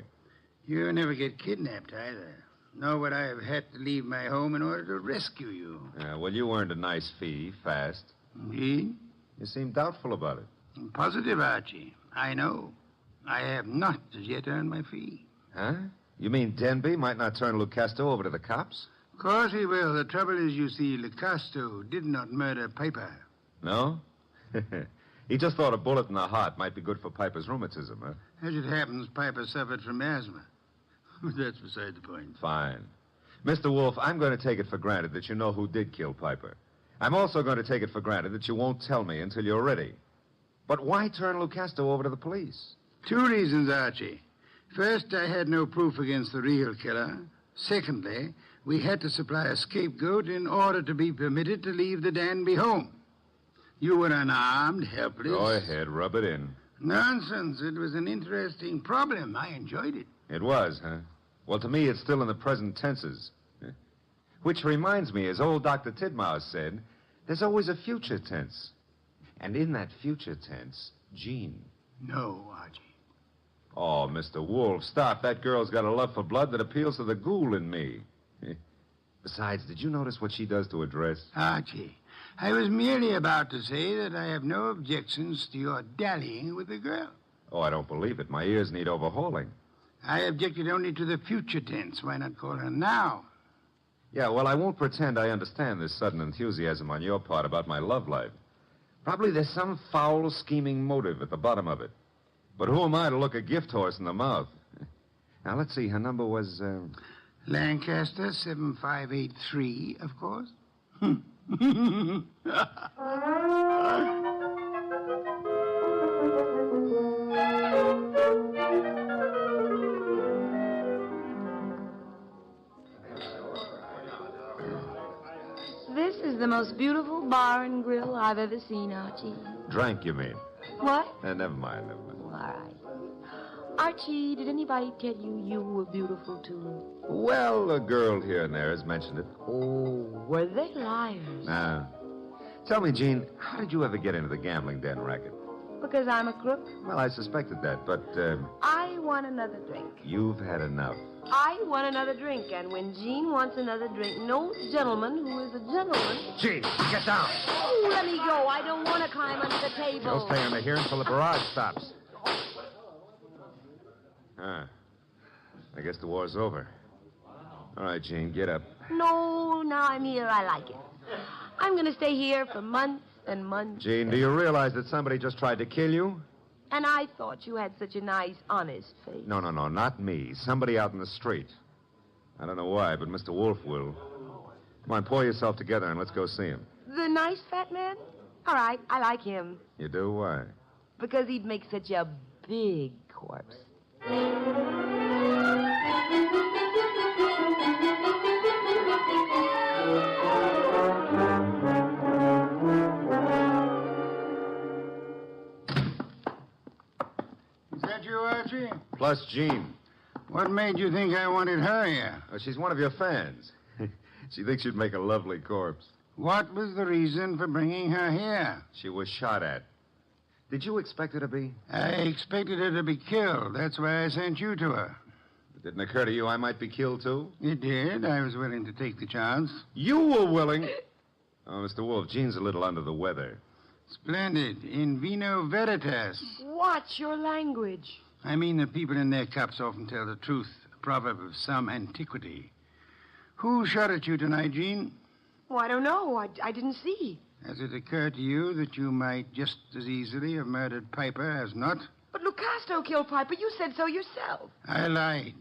You never get kidnapped either. Nor would I have had to leave my home in order to rescue you. Yeah, well, you earned a nice fee, fast. Indeed? You seem doubtful about it. I'm positive, Archie. I know. I have not as yet earned my fee. Huh? You mean Denby might not turn Lucasto over to the cops? Of course he will. The trouble is, you see, Lucasto did not murder Piper. No? He just thought a bullet in the heart might be good for Piper's rheumatism, huh? As it happens, Piper suffered from asthma. That's beside the point. Fine. Mr. Wolf, I'm going to take it for granted that you know who did kill Piper. I'm also going to take it for granted that you won't tell me until you're ready. But why turn Lucasto over to the police? 2 reasons, Archie. First, I had no proof against the real killer. Secondly, we had to supply a scapegoat in order to be permitted to leave the Danby home. You were unarmed, helpless. Go ahead, rub it in. Nonsense. It was an interesting problem. I enjoyed it. It was, huh? Well, to me, it's still in the present tenses. Which reminds me, as old Dr. Tidmouse said, there's always a future tense. And in that future tense, Jean. No, Archie. Oh, Mr. Wolf, stop. That girl's got a love for blood that appeals to the ghoul in me. Besides, did you notice what she does to her dress? Archie, I was merely about to say that I have no objections to your dallying with the girl. Oh, I don't believe it. My ears need overhauling. I objected only to the future tense. Why not call her now? Yeah, well, I won't pretend I understand this sudden enthusiasm on your part about my love life. Probably there's some foul, scheming motive at the bottom of it. But who am I to look a gift horse in the mouth? Now, let's see. Her number was, Lancaster 7583, of course. This is the most beautiful bar and grill I've ever seen, Archie. Drank, you mean? What? Never mind. All right. Archie, did anybody tell you you were beautiful, too? Well, a girl here and there has mentioned it. Oh, were they liars? Tell me, Jean, how did you ever get into the gambling den racket? Because I'm a crook? Well, I suspected that, but, I want another drink. You've had enough. I want another drink, and when Jean wants another drink, no gentleman who is a gentleman... Jean, get down. Oh, let me go. I don't want to climb under the table. You'll stay under here until the barrage stops. I guess the war's over. All right, Jean, get up. No, now I'm here. I like it. I'm going to stay here for months and months. Jean, do you realize that somebody just tried to kill you? And I thought you had such a nice, honest face. No, not me. Somebody out in the street. I don't know why, but Mr. Wolf will. Come on, pull yourself together and let's go see him. The nice fat man? All right, I like him. You do? Why? Because he'd make such a big corpse. Is that you, Archie? Plus Jean. What made you think I wanted her here? She's one of your fans. She thinks you'd make a lovely corpse. What was the reason for bringing her here? She was shot at. Did you expect her to be? I expected her to be killed. That's why I sent you to her. It didn't occur to you I might be killed, too? It did. I was willing to take the chance. You were willing? Oh, Mr. Wolf, Jean's a little under the weather. Splendid. In vino veritas. Watch your language. I mean that people in their cups often tell the truth, a proverb of some antiquity. Who shot at you tonight, Jean? Oh, I don't know. I didn't see. Has it occurred to you that you might just as easily have murdered Piper as not? But Lucasto killed Piper. You said so yourself. I lied.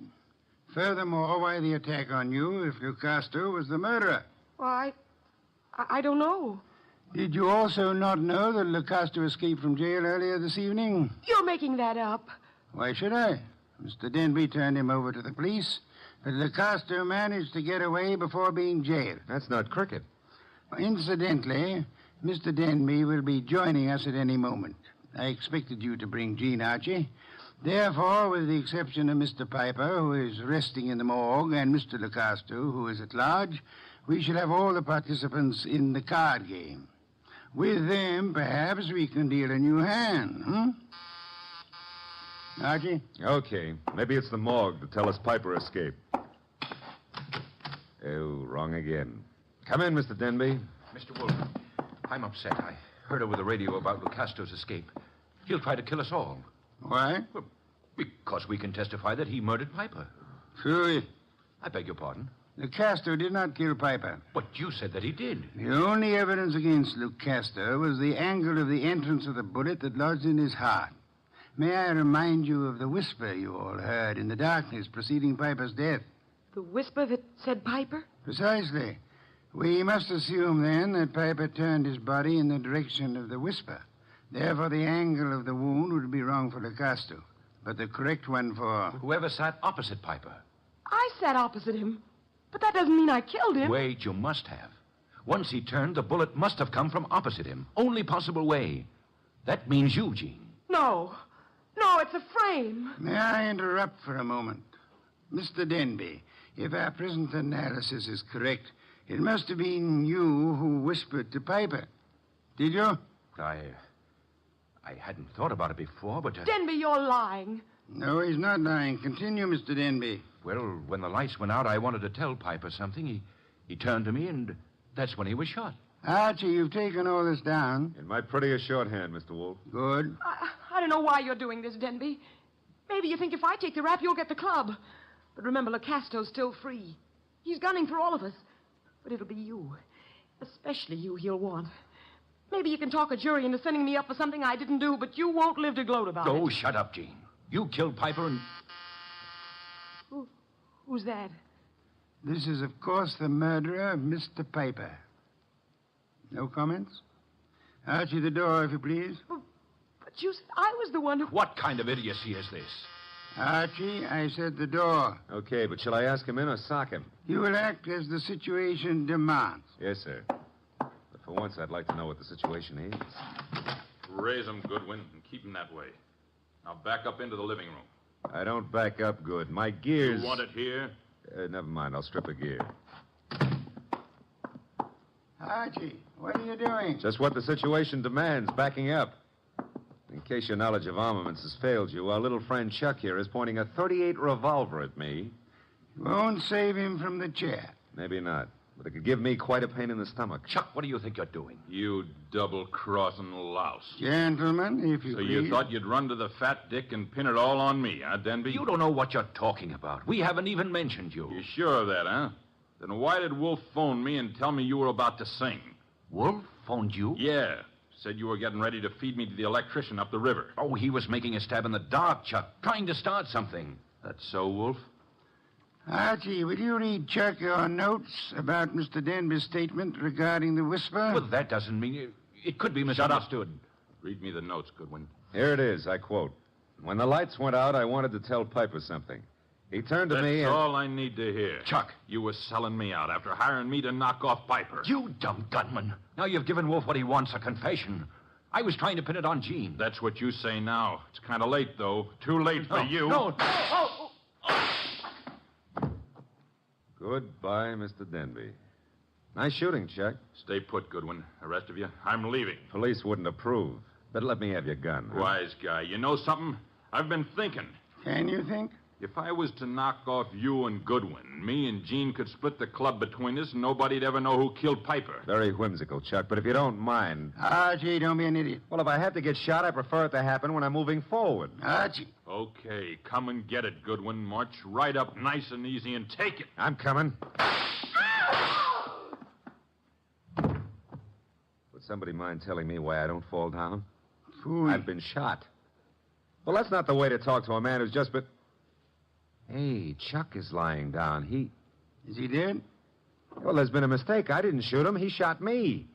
Furthermore, why the attack on you if Lucasto was the murderer? Well, I don't know. Did you also not know that Lucasto escaped from jail earlier this evening? You're making that up. Why should I? Mr. Denby turned him over to the police, but Lucasto managed to get away before being jailed. That's not cricket. Incidentally, Mr. Denby will be joining us at any moment. I expected you to bring Jean, Archie. Therefore, with the exception of Mr. Piper, who is resting in the morgue, and Mr. Lucasto, who is at large, we shall have all the participants in the card game. With them, perhaps we can deal a new hand, Archie? Okay. Maybe it's the morgue to tell us Piper escaped. Oh, wrong again. Come in, Mr. Denby. Mr. Wolf, I'm upset. I heard over the radio about Lucasto's escape. He'll try to kill us all. Why? Well, because we can testify that he murdered Piper. True. I beg your pardon? Lucasto did not kill Piper. But you said that he did. The only evidence against Lucasto was the angle of the entrance of the bullet that lodged in his heart. May I remind you of the whisper you all heard in the darkness preceding Piper's death? The whisper that said Piper? Precisely. We must assume, then, that Piper turned his body in the direction of the whisper. Therefore, the angle of the wound would be wrong for Lucasto, but the correct one for... Whoever sat opposite Piper. I sat opposite him. But that doesn't mean I killed him. Wait, you must have. Once he turned, the bullet must have come from opposite him. Only possible way. That means you, Jean. No. No, it's a frame. May I interrupt for a moment? Mr. Denby, if our present analysis is correct, it must have been you who whispered to Piper. Did you? I hadn't thought about it before, but... Denby, you're lying. No, he's not lying. Continue, Mr. Denby. Well, when the lights went out, I wanted to tell Piper something. He turned to me, and that's when he was shot. Archie, you've taken all this down. In my prettiest shorthand, Mr. Wolf. Good. I don't know why you're doing this, Denby. Maybe you think if I take the rap, you'll get the club. But remember, Lucasto's still free. He's gunning for all of us. But it'll be you. Especially you he'll want. Maybe you can talk a jury into sending me up for something I didn't do, but you won't live to gloat about it. Oh, shut up, Jean. You killed Piper and... Who's that? This is, of course, the murderer of Mr. Piper. No comments? Archie, the door, if you please. But you said I was the one who... What kind of idiocy is this? Archie, I said the door. Okay, but shall I ask him in or sock him? You will act as the situation demands. Yes, sir. But for once, I'd like to know what the situation is. Raise him, Goodwin, and keep him that way. Now back up into the living room. I don't back up good. My gears... You want it here? Never mind. I'll strip a gear. Archie, what are you doing? Just what the situation demands, backing up. In case your knowledge of armaments has failed you, our little friend Chuck here is pointing a .38 revolver at me. You won't save him from the chair. Maybe not. But it could give me quite a pain in the stomach. Chuck, what do you think you're doing? You double-crossing louse. Gentlemen, if you So please. you thought you'd run to the fat dick and pin it all on me, huh, Denby? You don't know what you're talking about. We haven't even mentioned you. You sure of that, huh? Then why did Wolf phone me and tell me you were about to sing? Wolf phoned you? Yeah. Said you were getting ready to feed me to the electrician up the river. Oh, he was making a stab in the dark, Chuck. Trying to start something. That's so, Wolf? Archie, will you read Chuck your notes about Mr. Denby's statement regarding the whisper? Well, that doesn't mean... It could be misunderstood. Read me the notes, Goodwin. Here it is, I quote. When the lights went out, I wanted to tell Piper something. He turned to me That's and... all I need to hear. Chuck. You were selling me out after hiring me to knock off Piper. You dumb gunman. Now you've given Wolf what he wants, a confession. I was trying to pin it on Jean. That's what you say now. It's kind of late, though. Too late for you. No. Goodbye, Mr. Denby. Nice shooting, Chuck. Stay put, Goodwin. The rest of you, I'm leaving. Police wouldn't approve. But let me have your gun. Huh? Wise guy. You know something? I've been thinking. Can you think? If I was to knock off you and Goodwin, me and Jean could split the club between us and nobody'd ever know who killed Piper. Very whimsical, Chuck, but if you don't mind... Archie, don't be an idiot. Well, if I have to get shot, I prefer it to happen when I'm moving forward. Archie. Okay, come and get it, Goodwin. March right up nice and easy and take it. I'm coming. Would somebody mind telling me why I don't fall down? Phooey. I've been shot. Well, that's not the way to talk to a man who's just been... Hey, Chuck is lying down. Is he dead? Well, there's been a mistake. I didn't shoot him. He shot me.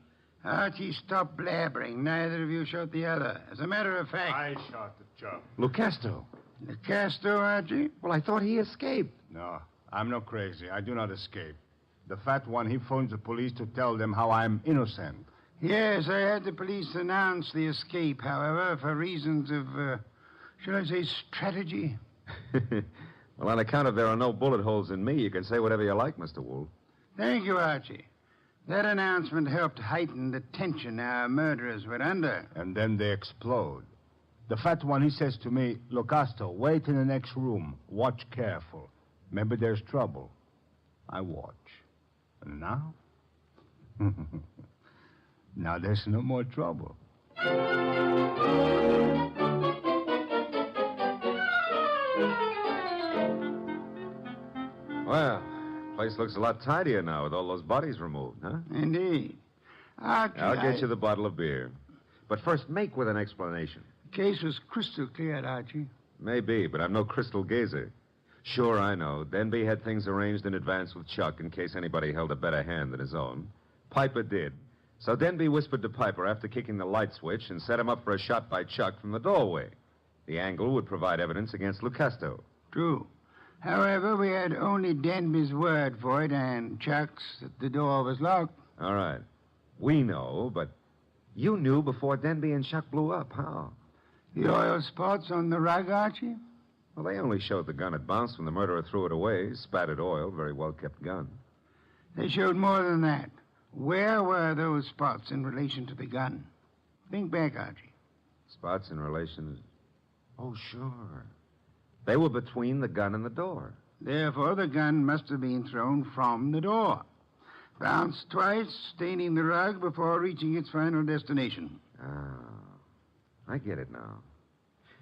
Archie, stop blabbering. Neither of you shot the other. As a matter of fact... I shot the Chuck. Lucasto. Lucasto, Archie? Well, I thought he escaped. No, I'm not crazy. I do not escape. The fat one, he phones the police to tell them how I'm innocent. Yes, I had the police announce the escape, however, for reasons of, shall I say, strategy? Well, on account of there are no bullet holes in me, you can say whatever you like, Mr. Wolf. Thank you, Archie. That announcement helped heighten the tension our murderers were under. And then they explode. The fat one, he says to me, "Look, Asto, wait in the next room. Watch careful. Maybe there's trouble." I watch. And now? Now there's no more trouble. Well, place looks a lot tidier now with all those bodies removed, huh? Indeed. I'll get you the bottle of beer. But first, make with an explanation. The case was crystal clear, Archie. Maybe, but I'm no crystal gazer. Sure, I know. Denby had things arranged in advance with Chuck in case anybody held a better hand than his own. Piper did. So Denby whispered to Piper after kicking the light switch and set him up for a shot by Chuck from the doorway. The angle would provide evidence against Lucasto. True. However, we had only Denby's word for it and Chuck's that the door was locked. All right. We know, but you knew before Denby and Chuck blew up. How? The oil spots on the rug, Archie? Well, they only showed the gun had bounced when the murderer threw it away. Spattered oil, very well-kept gun. They showed more than that. Where were those spots in relation to the gun? Think back, Archie. Spots in relation to... Oh, sure. They were between the gun and the door. Therefore, the gun must have been thrown from the door. Bounced twice, staining the rug before reaching its final destination. Oh, I get it now.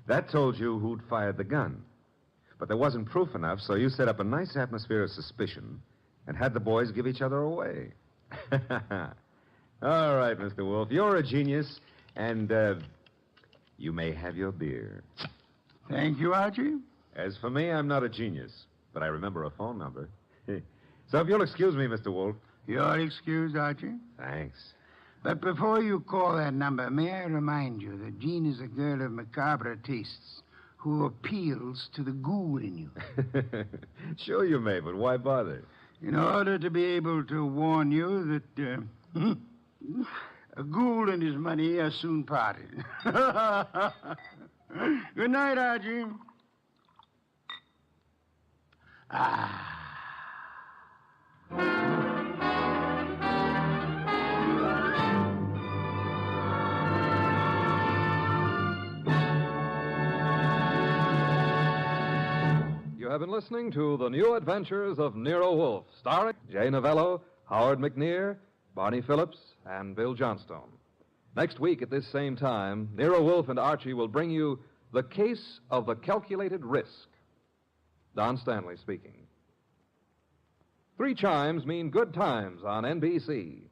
That told you who'd fired the gun. But there wasn't proof enough, so you set up a nice atmosphere of suspicion and had the boys give each other away. All right, Mr. Wolf, you're a genius, and you may have your beer. Thank you, Archie. As for me, I'm not a genius, but I remember a phone number. So if you'll excuse me, Mr. Wolf. You're excused, Archie. Thanks. But before you call that number, may I remind you that Jean is a girl of macabre tastes who appeals to the ghoul in you. Sure you may, but why bother? In order to be able to warn you that a ghoul and his money are soon parted. Good night, Archie. You have been listening to The New Adventures of Nero Wolfe, starring Jay Novello, Howard McNear, Barney Phillips, and Bill Johnstone. Next week at this same time, Nero Wolfe and Archie will bring you The Case of the Calculated Risk. Don Stanley speaking. 3 chimes mean good times on NBC.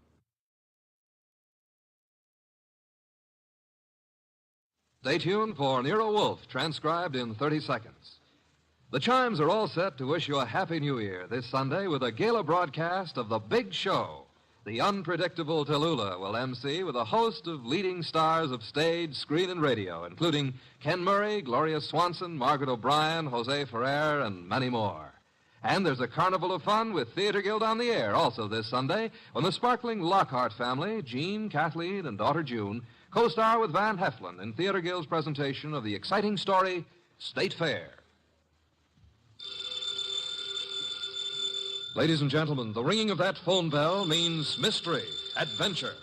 Stay tuned for Nero Wolfe, transcribed in 30 seconds. The chimes are all set to wish you a Happy New Year this Sunday with a gala broadcast of The Big Show. The unpredictable Tallulah will MC with a host of leading stars of stage, screen, and radio, including Ken Murray, Gloria Swanson, Margaret O'Brien, Jose Ferrer, and many more. And there's a carnival of fun with Theater Guild on the air also this Sunday when the sparkling Lockhart family, Jean, Kathleen, and daughter June, co-star with Van Heflin in Theater Guild's presentation of the exciting story, State Fair. Ladies and gentlemen, the ringing of that phone bell means mystery, adventure.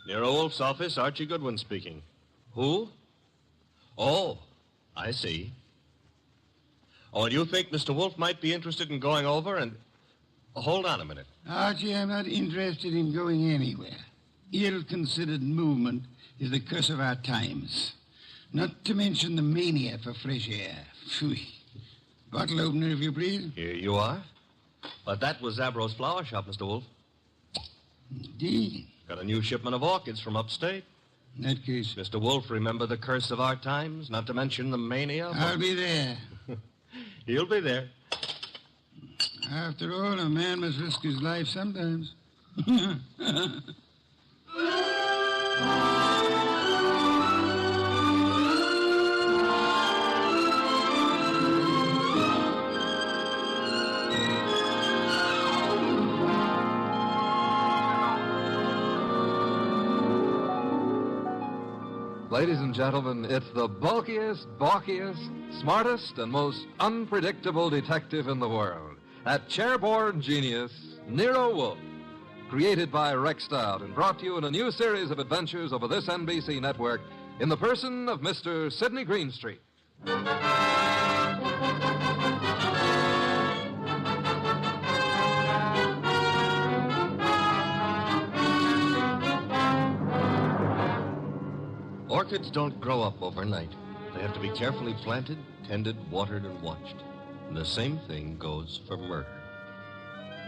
Nero Wolfe's office, Archie Goodwin speaking. Who? Oh, I see. Oh, and you think Mr. Wolfe might be interested in going over and... Hold on a minute. Archie, I'm not interested in going anywhere. Ill-considered movement is the curse of our times. Not to mention the mania for fresh air. Phew. Bottle opener, if you please. Here you are. But that was Zabro's flower shop, Mr. Wolfe. Indeed. Got a new shipment of orchids from upstate. In that case... Mr. Wolfe, remember the curse of our times? Not to mention the mania? I'll be there. He'll be there. After all, a man must risk his life sometimes. Ladies and gentlemen, it's the bulkiest, balkiest, smartest, and most unpredictable detective in the world. That chairborne genius, Nero Wolfe. Created by Rex Stout and brought to you in a new series of adventures over this NBC network, in the person of Mr. Sidney Greenstreet. Orchids don't grow up overnight. They have to be carefully planted, tended, watered, and watched. And the same thing goes for murder.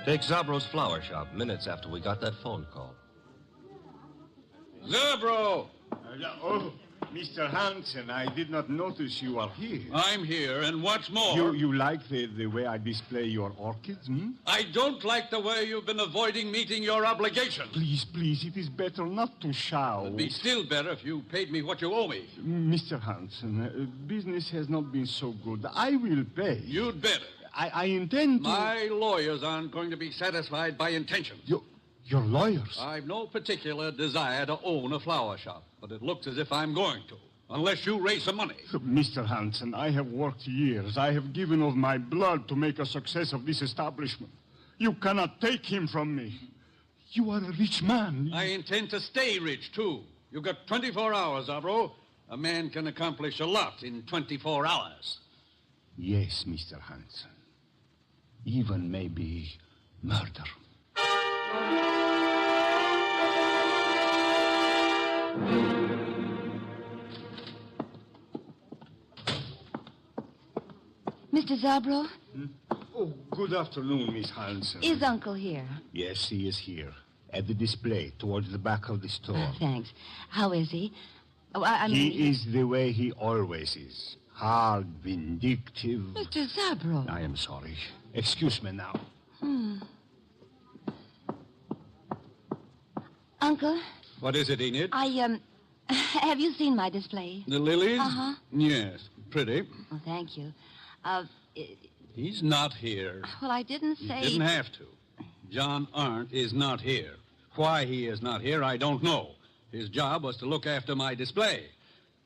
Take Zabro's flower shop minutes after we got that phone call. Zabro! Oh, Mr. Hansen, I did not notice you are here. I'm here, and what's more... You like the way I display your orchids, hmm? I don't like the way you've been avoiding meeting your obligations. Please, it is better not to shout. It'd be still better if you paid me what you owe me. Mr. Hansen, business has not been so good. I will pay. You'd better. I intend to... My lawyers aren't going to be satisfied by intentions. Your lawyers? I've no particular desire to own a flower shop, but it looks as if I'm going to, unless you raise some money. Mr. Hansen, I have worked years. I have given of my blood to make a success of this establishment. You cannot take him from me. You are a rich man. I intend to stay rich, too. You've got 24 hours, Zabro. A man can accomplish a lot in 24 hours. Yes, Mr. Hansen. Even maybe murder. Mr. Zabro? Oh, good afternoon, Miss Hansen. Is Uncle here? Yes, he is here. At the display, towards the back of the store. Thanks. How is he? Oh, I mean... He is the way he always is. Hard, vindictive. Mr. Zabro. I am sorry. Excuse me now. Uncle? What is it, Enid? Have you seen my display? The lilies? Uh-huh. Yes, pretty. Oh, thank you. He's not here. Well, I didn't say... He didn't have to. John Arndt is not here. Why he is not here, I don't know. His job was to look after my display.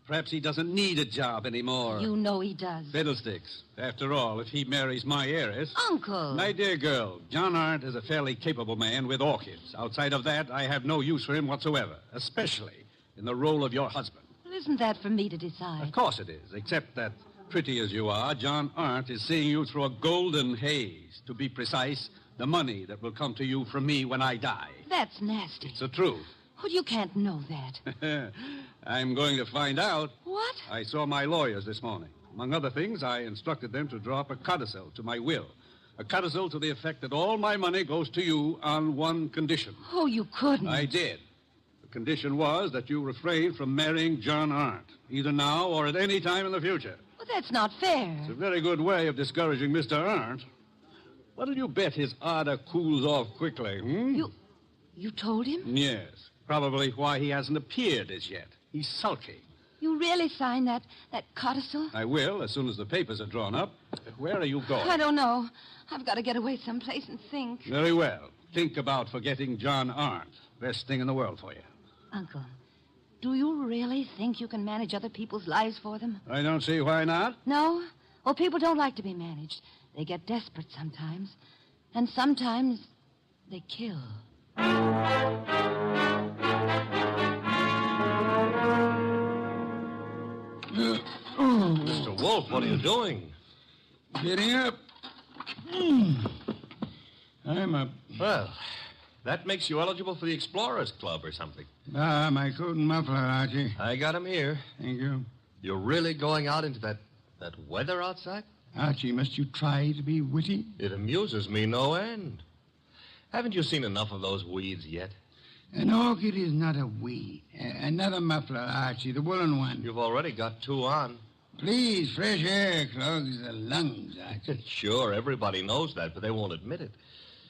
Perhaps he doesn't need a job anymore. You know he does. Fiddlesticks. After all, if he marries my heiress... Uncle! My dear girl, John Arndt is a fairly capable man with orchids. Outside of that, I have no use for him whatsoever, especially in the role of your husband. Well, isn't that for me to decide? Of course it is, except that, pretty as you are, John Arndt is seeing you through a golden haze. To be precise, the money that will come to you from me when I die. That's nasty. It's the truth. Well, you can't know that. I'm going to find out. What? I saw my lawyers this morning. Among other things, I instructed them to draw up a codicil to my will. A codicil to the effect that all my money goes to you on one condition. Oh, you couldn't. I did. The condition was that you refrain from marrying John Arndt, either now or at any time in the future. Well, that's not fair. It's a very good way of discouraging Mr. Arndt. What'll you bet his ardor cools off quickly, You told him? Yes. Probably why he hasn't appeared as yet. He's sulky. You really signed that codicil? I will, as soon as the papers are drawn up. Where are you going? I don't know. I've got to get away someplace and think. Very well. Think about forgetting John Arndt. Best thing in the world for you. Uncle, do you really think you can manage other people's lives for them? I don't see why not. No? Well, people don't like to be managed. They get desperate sometimes. And sometimes they kill. Mr. Wolf, what are you doing? Getting up. I'm up. Well, that makes you eligible for the Explorers Club or something. My coat and muffler, Archie. I got him here. Thank you. You're really going out into that weather outside? Archie, must you try to be witty? It amuses me no end. Haven't you seen enough of those weeds yet? An orchid is not a weed. Another muffler, Archie, the woolen one. You've already got two on. Please, fresh air clogs the lungs, Archie. Sure, everybody knows that, but they won't admit it.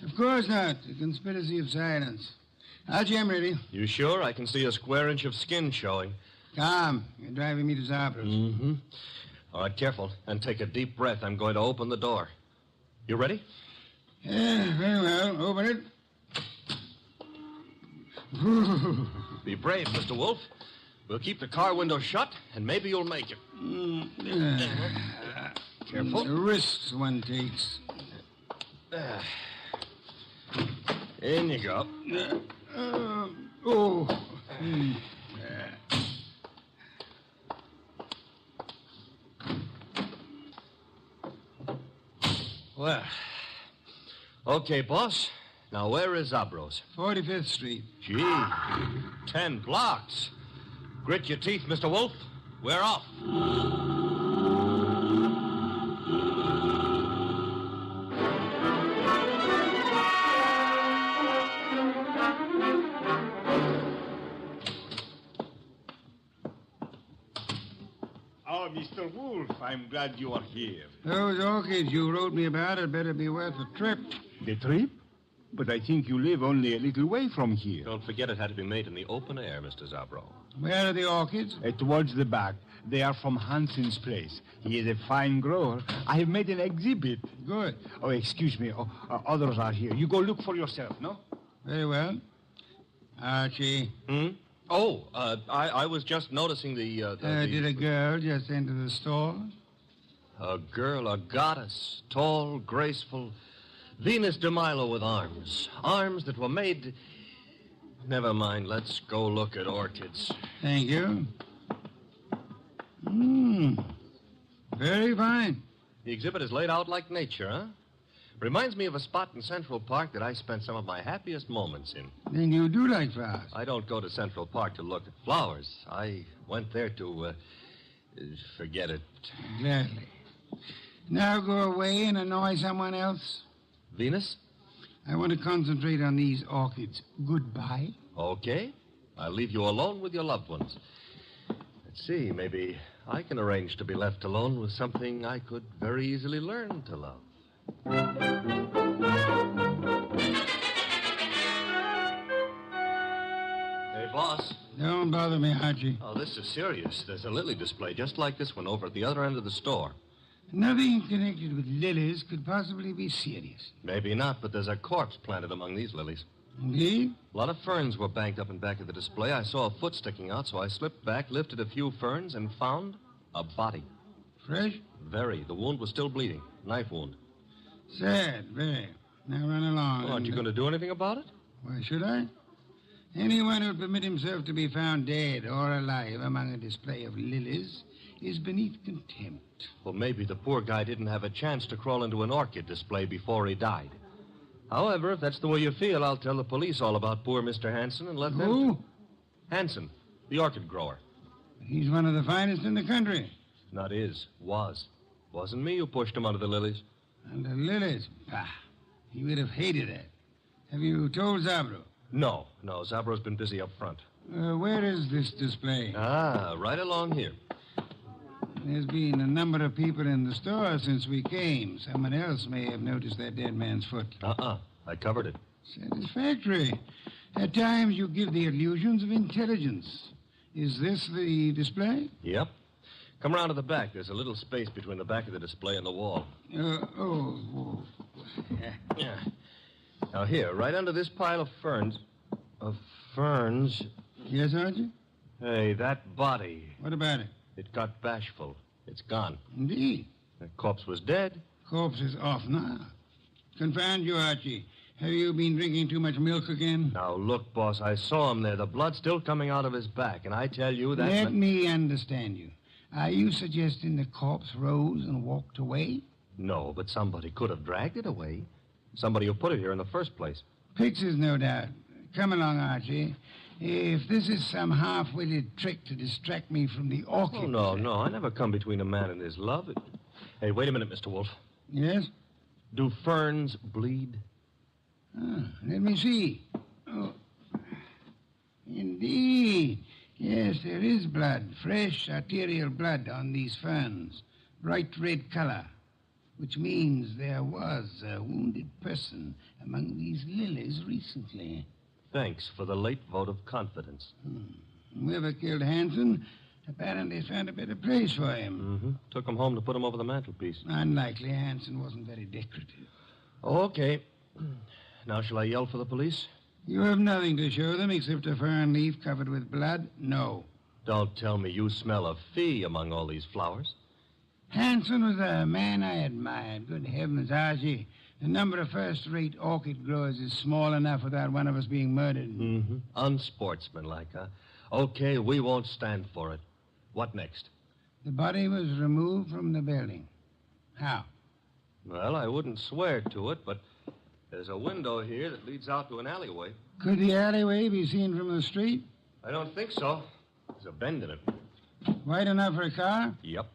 Of course not. The conspiracy of silence. Archie, I'm ready. You sure? I can see a square inch of skin showing. Come, you're driving me to Zabro's. Mm-hmm. All right, careful, and take a deep breath. I'm going to open the door. You ready? Yeah, very well. Open it. Be brave, Mr. Wolf. We'll keep the car window shut, and maybe you'll make it. Careful. The risks one takes. In you go. Well, okay, boss. Now, where is Zabros? 45th Street. Gee, 10 blocks. Grit your teeth, Mr. Wolf. We're off. Oh, Mr. Wolf, I'm glad you are here. Those orchids you wrote me about had better be worth a trip. The trip? But I think you live only a little way from here. Don't forget it had to be made in the open air, Mr. Zabro. Where are the orchids? Towards the back. They are from Hansen's place. He is a fine grower. I have made an exhibit. Good. Oh, excuse me. Others are here. You go look for yourself, no? Very well. Archie. Oh, I was just noticing Did a girl just enter the store? A girl, a goddess, tall, graceful, Venus de Milo with arms. Arms that were made... Never mind, let's go look at orchids. Thank you. Very fine. The exhibit is laid out like nature, huh? Reminds me of a spot in Central Park that I spent some of my happiest moments in. Then you do like flowers? I don't go to Central Park to look at flowers. I went there to, forget it. Gladly. Now go away and annoy someone else. Venus? I want to concentrate on these orchids. Goodbye. Okay. I'll leave you alone with your loved ones. Let's see, maybe I can arrange to be left alone with something I could very easily learn to love. Hey, boss. Don't bother me, Archie. Oh, this is serious. There's a lily display just like this one over at the other end of the store. Nothing connected with lilies could possibly be serious. Maybe not, but there's a corpse planted among these lilies. Indeed? A lot of ferns were banked up in back of the display. I saw a foot sticking out, so I slipped back, lifted a few ferns, and found a body. Fresh? Very. The wound was still bleeding. Knife wound. Sad, very. Now run along. Oh, aren't you going to do anything about it? Why should I? Anyone who'll permit himself to be found dead or alive among a display of lilies is beneath contempt. Well, maybe the poor guy didn't have a chance to crawl into an orchid display before he died. However, if that's the way you feel, I'll tell the police all about poor Mr. Hansen and let them... Who? Hansen, the orchid grower. He's one of the finest in the country. Not is. Was. Wasn't me who pushed him under the lilies. Under lilies? Bah. He would have hated that. Have you told Zabro? No. Zabro's been busy up front. Where is this display? Right along here. There's been a number of people in the store since we came. Someone else may have noticed that dead man's foot. I covered it. Satisfactory. At times you give the illusions of intelligence. Is this the display? Yep. Come around to the back. There's a little space between the back of the display and the wall. Yeah. Now here, right under this pile of ferns... Yes, Archie? Hey, that body. What about it? It got bashful. It's gone. Indeed. The corpse was dead. Corpse is off now. Confound you, Archie. Have you been drinking too much milk again? Now, look, boss, I saw him there. The blood's still coming out of his back, and I tell you that... Let me understand you. Are you suggesting the corpse rose and walked away? No, but somebody could have dragged it away. Somebody who put it here in the first place. Pictures, no doubt. Come along, Archie. If this is some half-witted trick to distract me from the orchid... Oh, no. I never come between a man and his love. Hey, wait a minute, Mr. Wolf. Yes? Do ferns bleed? Let me see. Oh. Indeed. Yes, there is blood. Fresh arterial blood on these ferns. Bright red color. Which means there was a wounded person among these lilies recently. Thanks for the late vote of confidence. Whoever killed Hansen apparently found a better place for him. Took him home to put him over the mantelpiece. Unlikely. Hansen wasn't very decorative. Okay. Now, shall I yell for the police? You have nothing to show them except a fern leaf covered with blood? No. Don't tell me you smell a fee among all these flowers. Hansen was a man I admired. Good heavens, Archie. The number of first-rate orchid growers is small enough without one of us being murdered. Unsportsmanlike, huh? Okay, we won't stand for it. What next? The body was removed from the building. How? Well, I wouldn't swear to it, but there's a window here that leads out to an alleyway. Could the alleyway be seen from the street? I don't think so. There's a bend in it. Wide enough for a car? Yep.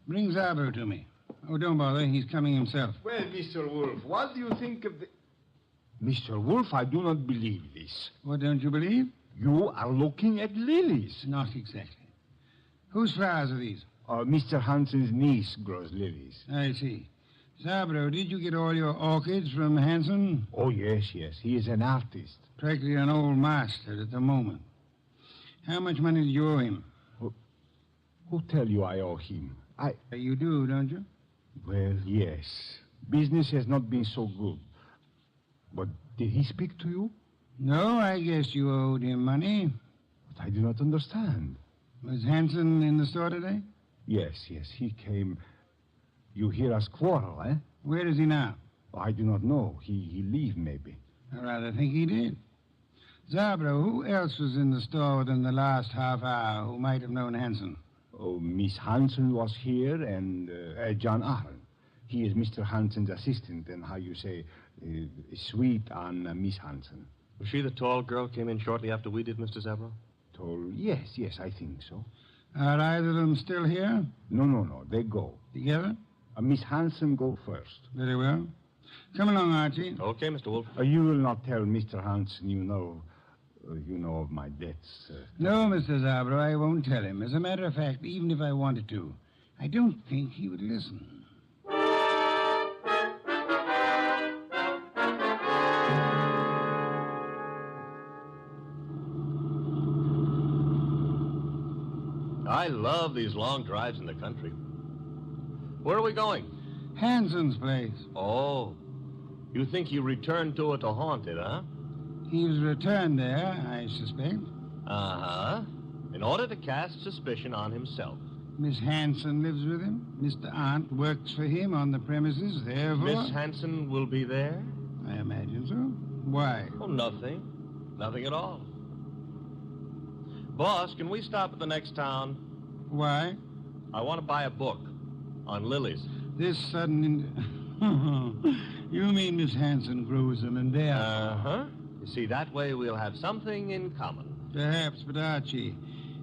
Bring Zabro to me. Oh, don't bother. He's coming himself. Well, Mr. Wolf, what do you think of the... Mr. Wolf, I do not believe this. What don't you believe? You are looking at lilies. Not exactly. Whose flowers are these? Mr. Hansen's niece grows lilies. I see. Zabro, did you get all your orchids from Hansen? Oh, yes. He is an artist. Practically an old master at the moment. How much money do you owe him? Who tell you I owe him? You do, don't you? Well, yes. Business has not been so good. But did he speak to you? No, I guess you owed him money. But I do not understand. Was Hansen in the store today? Yes, he came. You hear us quarrel, eh? Where is he now? I do not know. He leave, maybe. I rather think he did. Zabro, who else was in the store within the last half hour who might have known Hansen? Oh, Miss Hansen was here, and John Aaron. He is Mr. Hansen's assistant, and how you say, sweet on Miss Hansen. Was she the tall girl came in shortly after we did, Mr. Zabro? Tall? Yes, I think so. Are either of them still here? No. They go. Together? Miss Hansen go first. Very well. Come along, Archie. Okay, Mr. Wolf. You will not tell Mr. Hansen you know of my debts. No, Mr. Zabro, I won't tell him. As a matter of fact, even if I wanted to, I don't think he would listen. I love these long drives in the country. Where are we going? Hansen's place. Oh. You think he returned to it to haunt it, huh? He was returned there, I suspect. Uh-huh. In order to cast suspicion on himself. Miss Hansen lives with him. Mr. Arndt works for him on the premises, therefore... Miss Hansen will be there? I imagine so. Why? Oh, nothing. Nothing at all. Boss, can we stop at the next town? Why? I want to buy a book on lilies. This sudden... You mean Miss Hansen grows them and there? Uh-huh. You see, that way we'll have something in common. Perhaps, but Archie,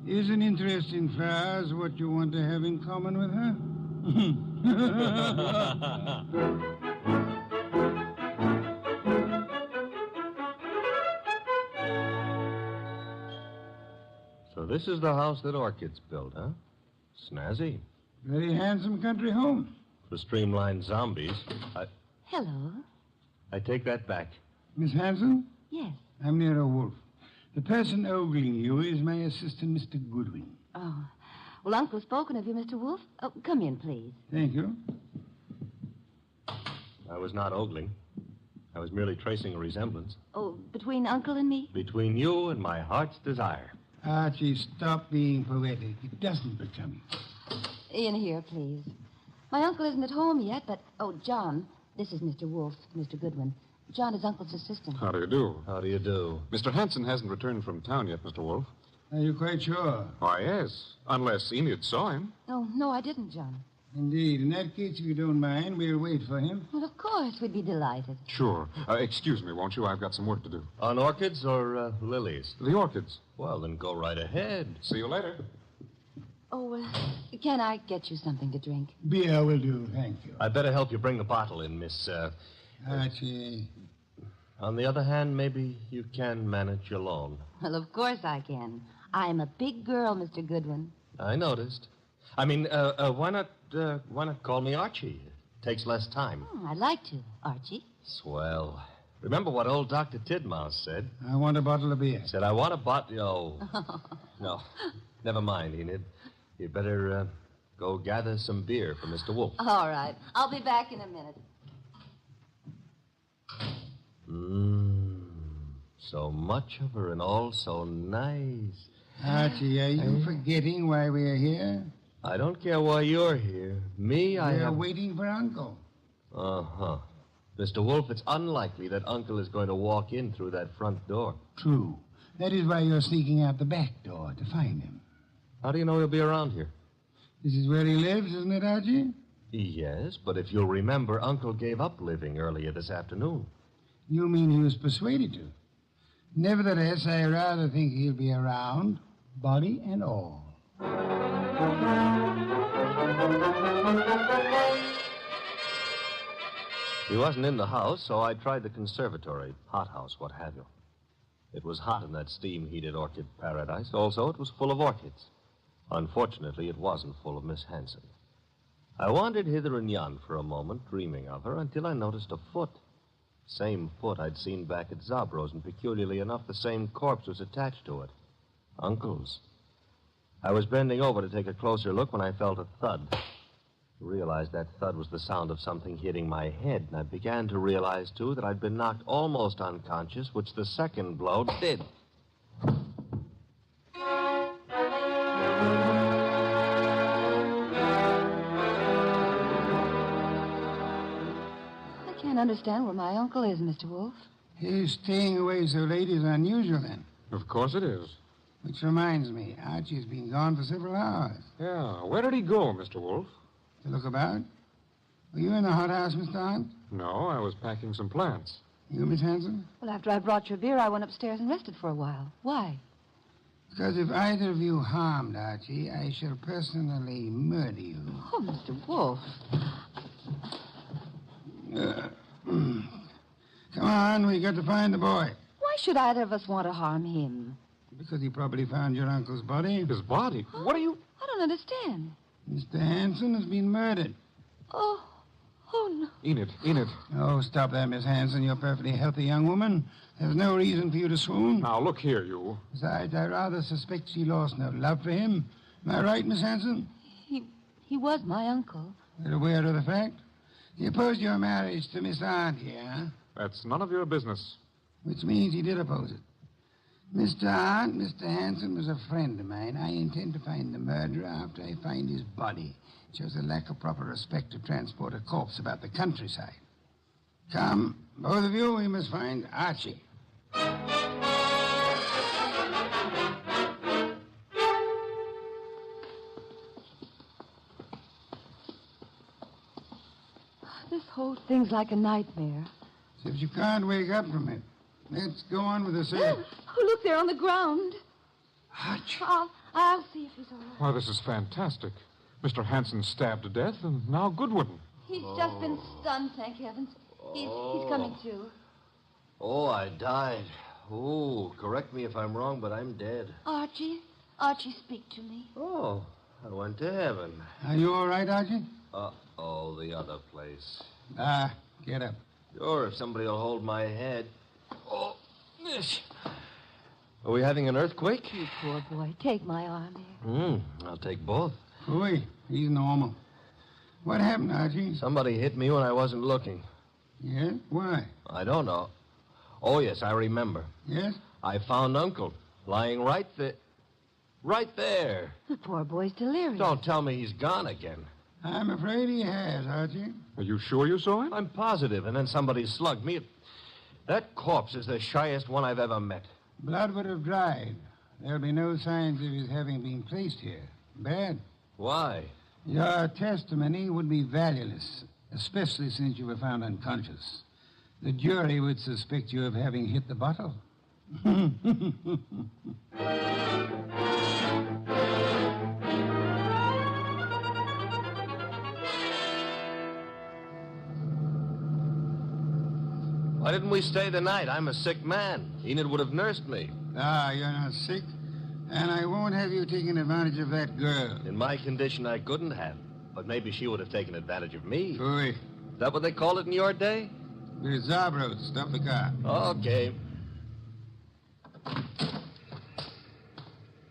is an interest in flowers what you want to have in common with her? So this is the house that Orchids built, huh? Snazzy. Very handsome country home. For streamlined zombies. Hello. I take that back. Miss Hansen? Yes. I'm Nero Wolf. The person ogling you is my assistant, Mr. Goodwin. Oh. Well, Uncle's spoken of you, Mr. Wolf. Oh, come in, please. Thank you. I was not ogling. I was merely tracing a resemblance. Oh, between Uncle and me? Between you and my heart's desire. Archie, stop being poetic. It doesn't become you. In here, please. My uncle isn't at home yet, but... Oh, John, this is Mr. Wolf, Mr. Goodwin. John is Uncle's assistant. How do you do? How do you do? Mr. Hansen hasn't returned from town yet, Mr. Wolf. Are you quite sure? Why, yes. Unless Enid saw him. Oh, no, I didn't, John. Indeed. In that case, if you don't mind, we'll wait for him. Well, of course, we'd be delighted. Sure. Excuse me, won't you? I've got some work to do. On orchids or lilies? The orchids. Well, then go right ahead. See you later. Oh, can I get you something to drink? Beer will do, thank you. I'd better help you bring the bottle in, Miss... Archie. On the other hand, maybe you can manage alone. Well, of course I can. I'm a big girl, Mr. Goodwin. I noticed. I mean, why not call me Archie? It takes less time. Oh, I'd like to, Archie. Swell. Remember what old Dr. Tidmouse said? I want a bottle of beer. Said, I want a bottle... Oh. No. Never mind, Enid. You'd better go gather some beer for Mr. Wolf. All right. I'll be back in a minute. So much of her and all so nice. Archie, are you forgetting why we're here? I don't care why you're here. We're waiting for Uncle. Uh-huh. Mr. Wolf, it's unlikely that Uncle is going to walk in through that front door. True. That is why you're sneaking out the back door to find him. How do you know he'll be around here? This is where he lives, isn't it, Archie? Yes, but if you'll remember, Uncle gave up living earlier this afternoon. You mean he was persuaded to? Nevertheless, I rather think he'll be around, body and all. He wasn't in the house, so I tried the conservatory, hothouse, what have you. It was hot in that steam-heated orchid paradise. Also, it was full of orchids. Unfortunately, it wasn't full of Miss Hanson. I wandered hither and yon for a moment, dreaming of her, until I noticed a foot. Same foot I'd seen back at Zabro's, and peculiarly enough, the same corpse was attached to it. Uncle's. I was bending over to take a closer look when I felt a thud. I realized that thud was the sound of something hitting my head, and I began to realize, too, that I'd been knocked almost unconscious, which the second blow did. I can't understand where my uncle is, Mr. Wolf. His staying away so late is unusual, then. Of course it is. Which reminds me, Archie's been gone for several hours. Yeah, where did he go, Mr. Wolf? To look about? Were you in the hothouse, Mr. Hunt? No, I was packing some plants. You, Miss Hanson? Well, after I brought your beer, I went upstairs and rested for a while. Why? Because if either of you harmed Archie, I shall personally murder you. Oh, Mr. Wolf. Come on, we got to find the boy. Why should either of us want to harm him? Because he probably found your uncle's body. His body? What are you... I don't understand. Mr. Hanson has been murdered. Oh no. Enid. Oh, stop that, Miss Hanson. You're a perfectly healthy young woman. There's no reason for you to swoon. Now, look here, you. Besides, I rather suspect she lost no love for him. Am I right, Miss Hanson? He was my uncle. You're aware of the fact? He opposed your marriage to Miss Aunt here, huh? That's none of your business. Which means he did oppose it. Mr. Aunt, Mr. Hanson was a friend of mine. I intend to find the murderer after I find his body. It shows a lack of proper respect to transport a corpse about the countryside. Come, both of you, we must find Archie. This whole thing's like a nightmare. If you can't wake up from it, let's go on with the search. Oh, look, they're on the ground. Archie. I'll see if he's all right. Why, this is fantastic. Mr. Hanson stabbed to death, and now Goodwin. He's just been stunned, thank heavens. He's coming to. Oh, I died. Oh, correct me if I'm wrong, but I'm dead. Archie, speak to me. Oh, I went to heaven. Are you all right, Archie? Uh-oh, the other place. Get up. Sure, if somebody will hold my head. Oh, this. Are we having an earthquake? You poor boy. Take my arm here. I'll take both. Ooh, he's normal. What happened, Archie? Somebody hit me when I wasn't looking. Yeah? Why? I don't know. Oh, yes, I remember. Yes? I found Uncle lying right there. Right there. The poor boy's delirious. Don't tell me he's gone again. I'm afraid he has, Archie. Are you sure you saw him? I'm positive, and then somebody slugged me. That corpse is the shyest one I've ever met. Blood would have dried. There'll be no signs of his having been placed here. Bad. Why? Your testimony would be valueless, especially since you were found unconscious. The jury would suspect you of having hit the bottle. Why didn't we stay the night? I'm a sick man. Enid would have nursed me. You're not sick. And I won't have you taking advantage of that girl. In my condition, I couldn't have. But maybe she would have taken advantage of me. Hooey. Is that what they called it in your day? There's Zabros. Stop the car. Okay.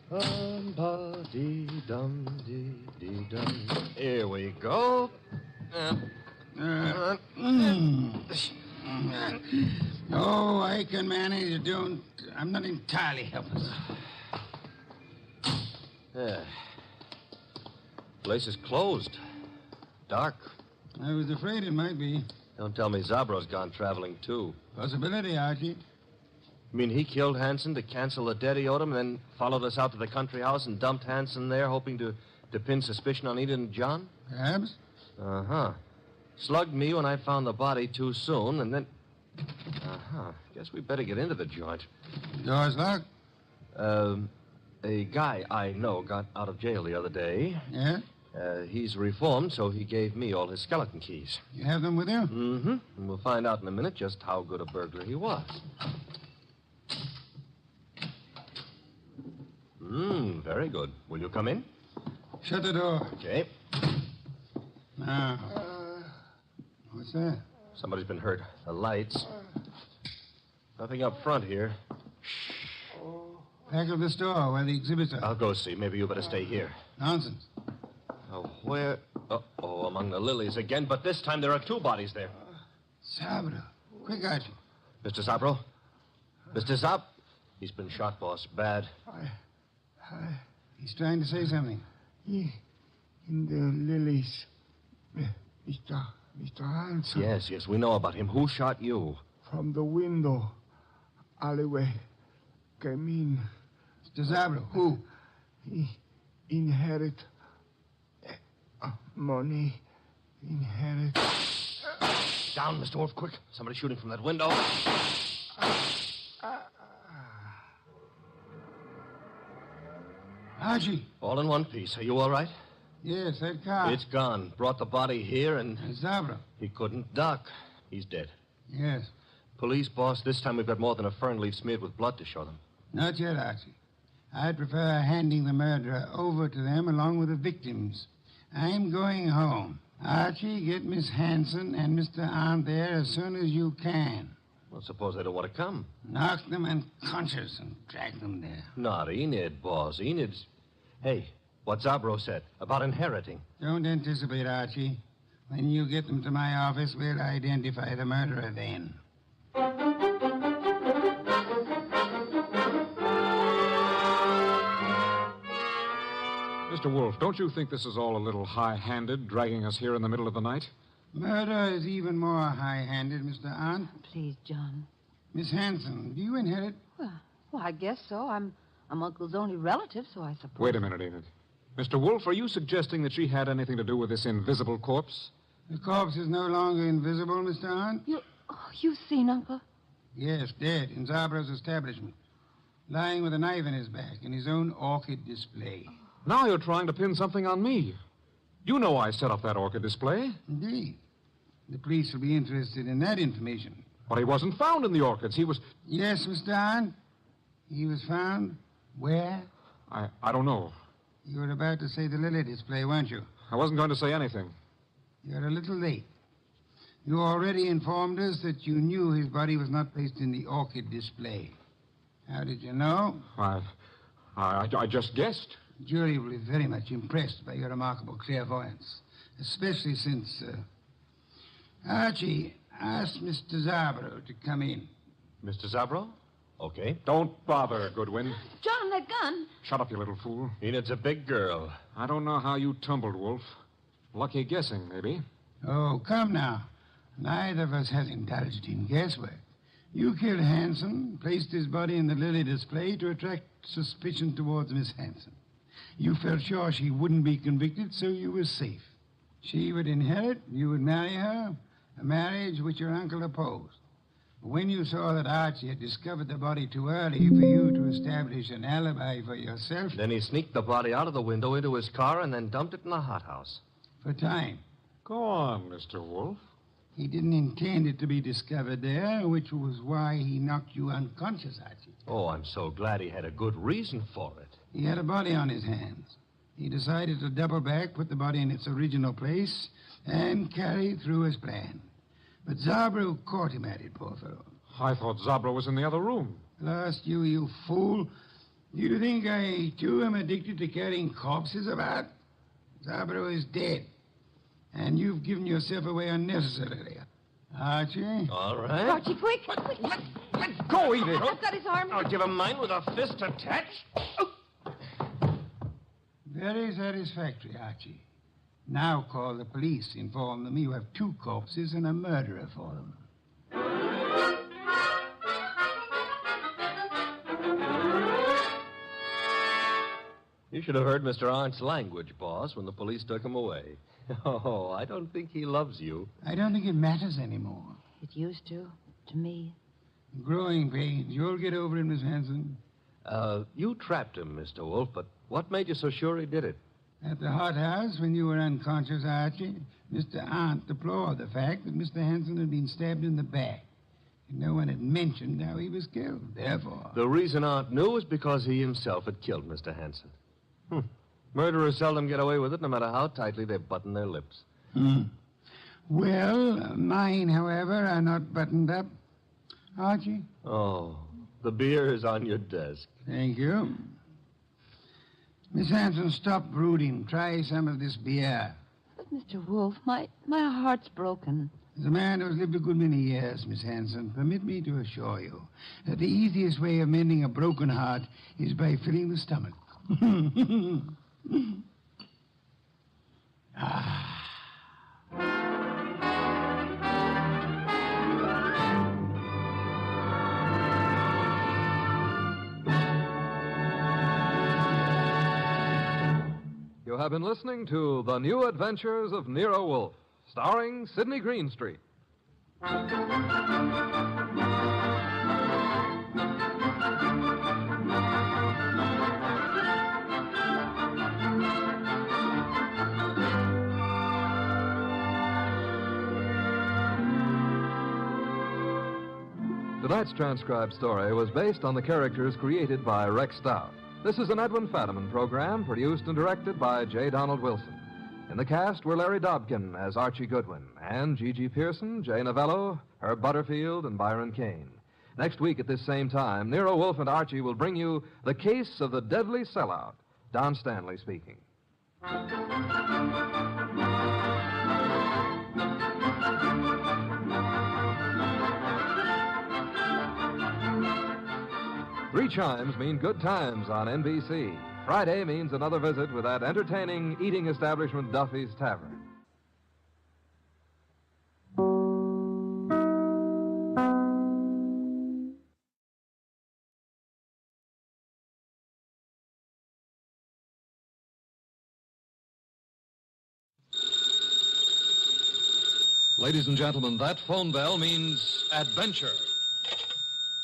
Dum-ba-dee-dum-dee-dee-dum. Here we go. Oh, I can manage. I'm not entirely helpless. Yeah. Place is closed. Dark. I was afraid it might be. Don't tell me Zabro's gone traveling, too. Possibility, Archie. You mean he killed Hanson to cancel the debt he owed him, and then followed us out to the country house and dumped Hanson there, hoping to pin suspicion on Enid and John? Perhaps. Uh-huh. Slugged me when I found the body too soon, and then... Guess we better get into the joint. Door's locked? A guy I know got out of jail the other day. Yeah? He's reformed, so he gave me all his skeleton keys. You have them with you? Mm-hmm. And we'll find out in a minute just how good a burglar he was. Very good. Will you come in? Shut the door. Okay. Now, what's that? Somebody's been hurt. The lights. Nothing up front here. Back of the store where the exhibits are. I'll go see. Maybe you better stay here. Nonsense. Where? Uh-oh, among the lilies again. But this time there are two bodies there. Sabro. Quick, Archie. Mr. Sabro? Mr. Zab? He's been shot, boss. Bad. He's trying to say something. In the lilies. Mr. Hanson. Yes, we know about him. Who shot you? From the window. Alleyway. Came in. Mr. Zabro, who? He inherit money. Inherit. Down, Mr. Wolf, quick. Somebody's shooting from that window. Archie. All in one piece. Are you all right? Yes, that car. It's gone. Brought the body here and... Zabro. He couldn't duck. He's dead. Yes. Police, boss, this time we've got more than a fern leaf smeared with blood to show them. Not yet, Archie. I'd prefer handing the murderer over to them along with the victims. I'm going home. Archie, get Miss Hanson and Mr. Arndt there as soon as you can. Well, suppose they don't want to come. Knock them unconscious and drag them there. Not Enid, boss. Enid's... Hey, what Zabro said about inheriting. Don't anticipate, Archie. When you get them to my office, we'll identify the murderer then. Mr. Wolf, don't you think this is all a little high-handed, dragging us here in the middle of the night? Murder is even more high-handed, Mr. Arndt. Please, John. Miss Hanson, do you inherit? Well, I guess so. I'm Uncle's only relative, so I suppose. Wait a minute, Enid. Mr. Wolf, are you suggesting that she had anything to do with this invisible corpse? The corpse is no longer invisible, Mr. Arndt. You've seen Uncle? Yes, dead in Zabro's establishment. Lying with a knife in his back in his own orchid display. Now you're trying to pin something on me. You know I set up that orchid display. Indeed. The police will be interested in that information. But he wasn't found in the orchids. He was... Yes, Mr. Arndt. He was found where? I don't know. You were about to say the lily display, weren't you? I wasn't going to say anything. You're a little late. You already informed us that you knew his body was not placed in the orchid display. How did you know? I just guessed. The jury will be very much impressed by your remarkable clairvoyance, especially since... Archie, ask Mr. Zabro to come in. Mr. Zabro? Okay. Don't bother, Goodwin. John, that gun. Shut up, you little fool. Enid's a big girl. I don't know how you tumbled, Wolf. Lucky guessing, maybe. Oh, come now. Neither of us has indulged in guesswork. You killed Hanson, placed his body in the lily display to attract suspicion towards Miss Hanson. You felt sure she wouldn't be convicted, so you were safe. She would inherit, you would marry her, a marriage which your uncle opposed. When you saw that Archie had discovered the body too early for you to establish an alibi for yourself... Then he sneaked the body out of the window into his car and then dumped it in the hothouse. For time. Go on, Mr. Wolf. He didn't intend it to be discovered there, which was why he knocked you unconscious, Archie. Oh, I'm so glad he had a good reason for it. He had a body on his hands. He decided to double back, put the body in its original place, and carry through his plan. But Zabro caught him at it, poor fellow. I thought Zabro was in the other room. Lost you fool. Do you think I, too, am addicted to carrying corpses about? Zabro is dead. And you've given yourself away unnecessarily. Archie? All right. Archie, quick. Let go, Edith. I've got his arm. I'll give him mine with a fist attached. Very satisfactory, Archie. Now call the police. Inform them you have two corpses and a murderer for them. You should have heard Mr. Arndt's language, boss, when the police took him away. Oh, I don't think he loves you. I don't think it matters anymore. It used to me. Growing pains. You'll get over it, Miss Hanson. You trapped him, Mr. Wolf, but what made you so sure he did it? At the hot house, when you were unconscious, Archie, Mr. Arndt deplored the fact that Mr. Hanson had been stabbed in the back. And no one had mentioned how he was killed. Therefore... The reason Arndt knew was because he himself had killed Mr. Hanson. Murderers seldom get away with it, no matter how tightly they button their lips. Well, mine, however, are not buttoned up. Archie? Oh, the beer is on your desk. Thank you. Miss Hanson, stop brooding. Try some of this beer. But, Mr. Wolf, my heart's broken. As a man who has lived a good many years, Miss Hanson, permit me to assure you that the easiest way of mending a broken heart is by filling the stomach. You have been listening to The New Adventures of Nero Wolfe, starring Sidney Greenstreet. Tonight's transcribed story was based on the characters created by Rex Stout. This is an Edwin Fadiman program produced and directed by J. Donald Wilson. In the cast were Larry Dobkin as Archie Goodwin, and Gigi Pearson, Jay Novello, Herb Butterfield, and Byron Kane. Next week at this same time, Nero Wolfe and Archie will bring you The Case of the Deadly Sellout. Don Stanley speaking. Three chimes mean good times on NBC. Friday means another visit with that entertaining eating establishment, Duffy's Tavern. Ladies and gentlemen, that phone bell means adventure.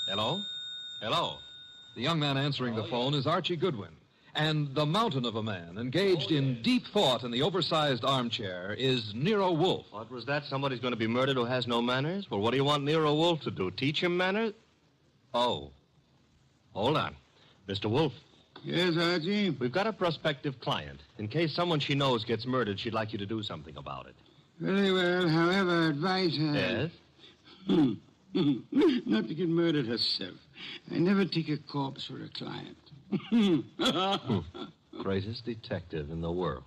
Hello? Hello? The young man answering the phone is Archie Goodwin. And the mountain of a man engaged in deep thought in the oversized armchair is Nero Wolfe. What was that? Somebody's going to be murdered who has no manners? Well, what do you want Nero Wolfe to do? Teach him manners? Oh. Hold on. Mr. Wolfe. Yes, Archie? We've got a prospective client. In case someone she knows gets murdered, she'd like you to do something about it. Very well. However, advise her... Yes? Not to get murdered herself. I never take a corpse for a client. Greatest detective in the world.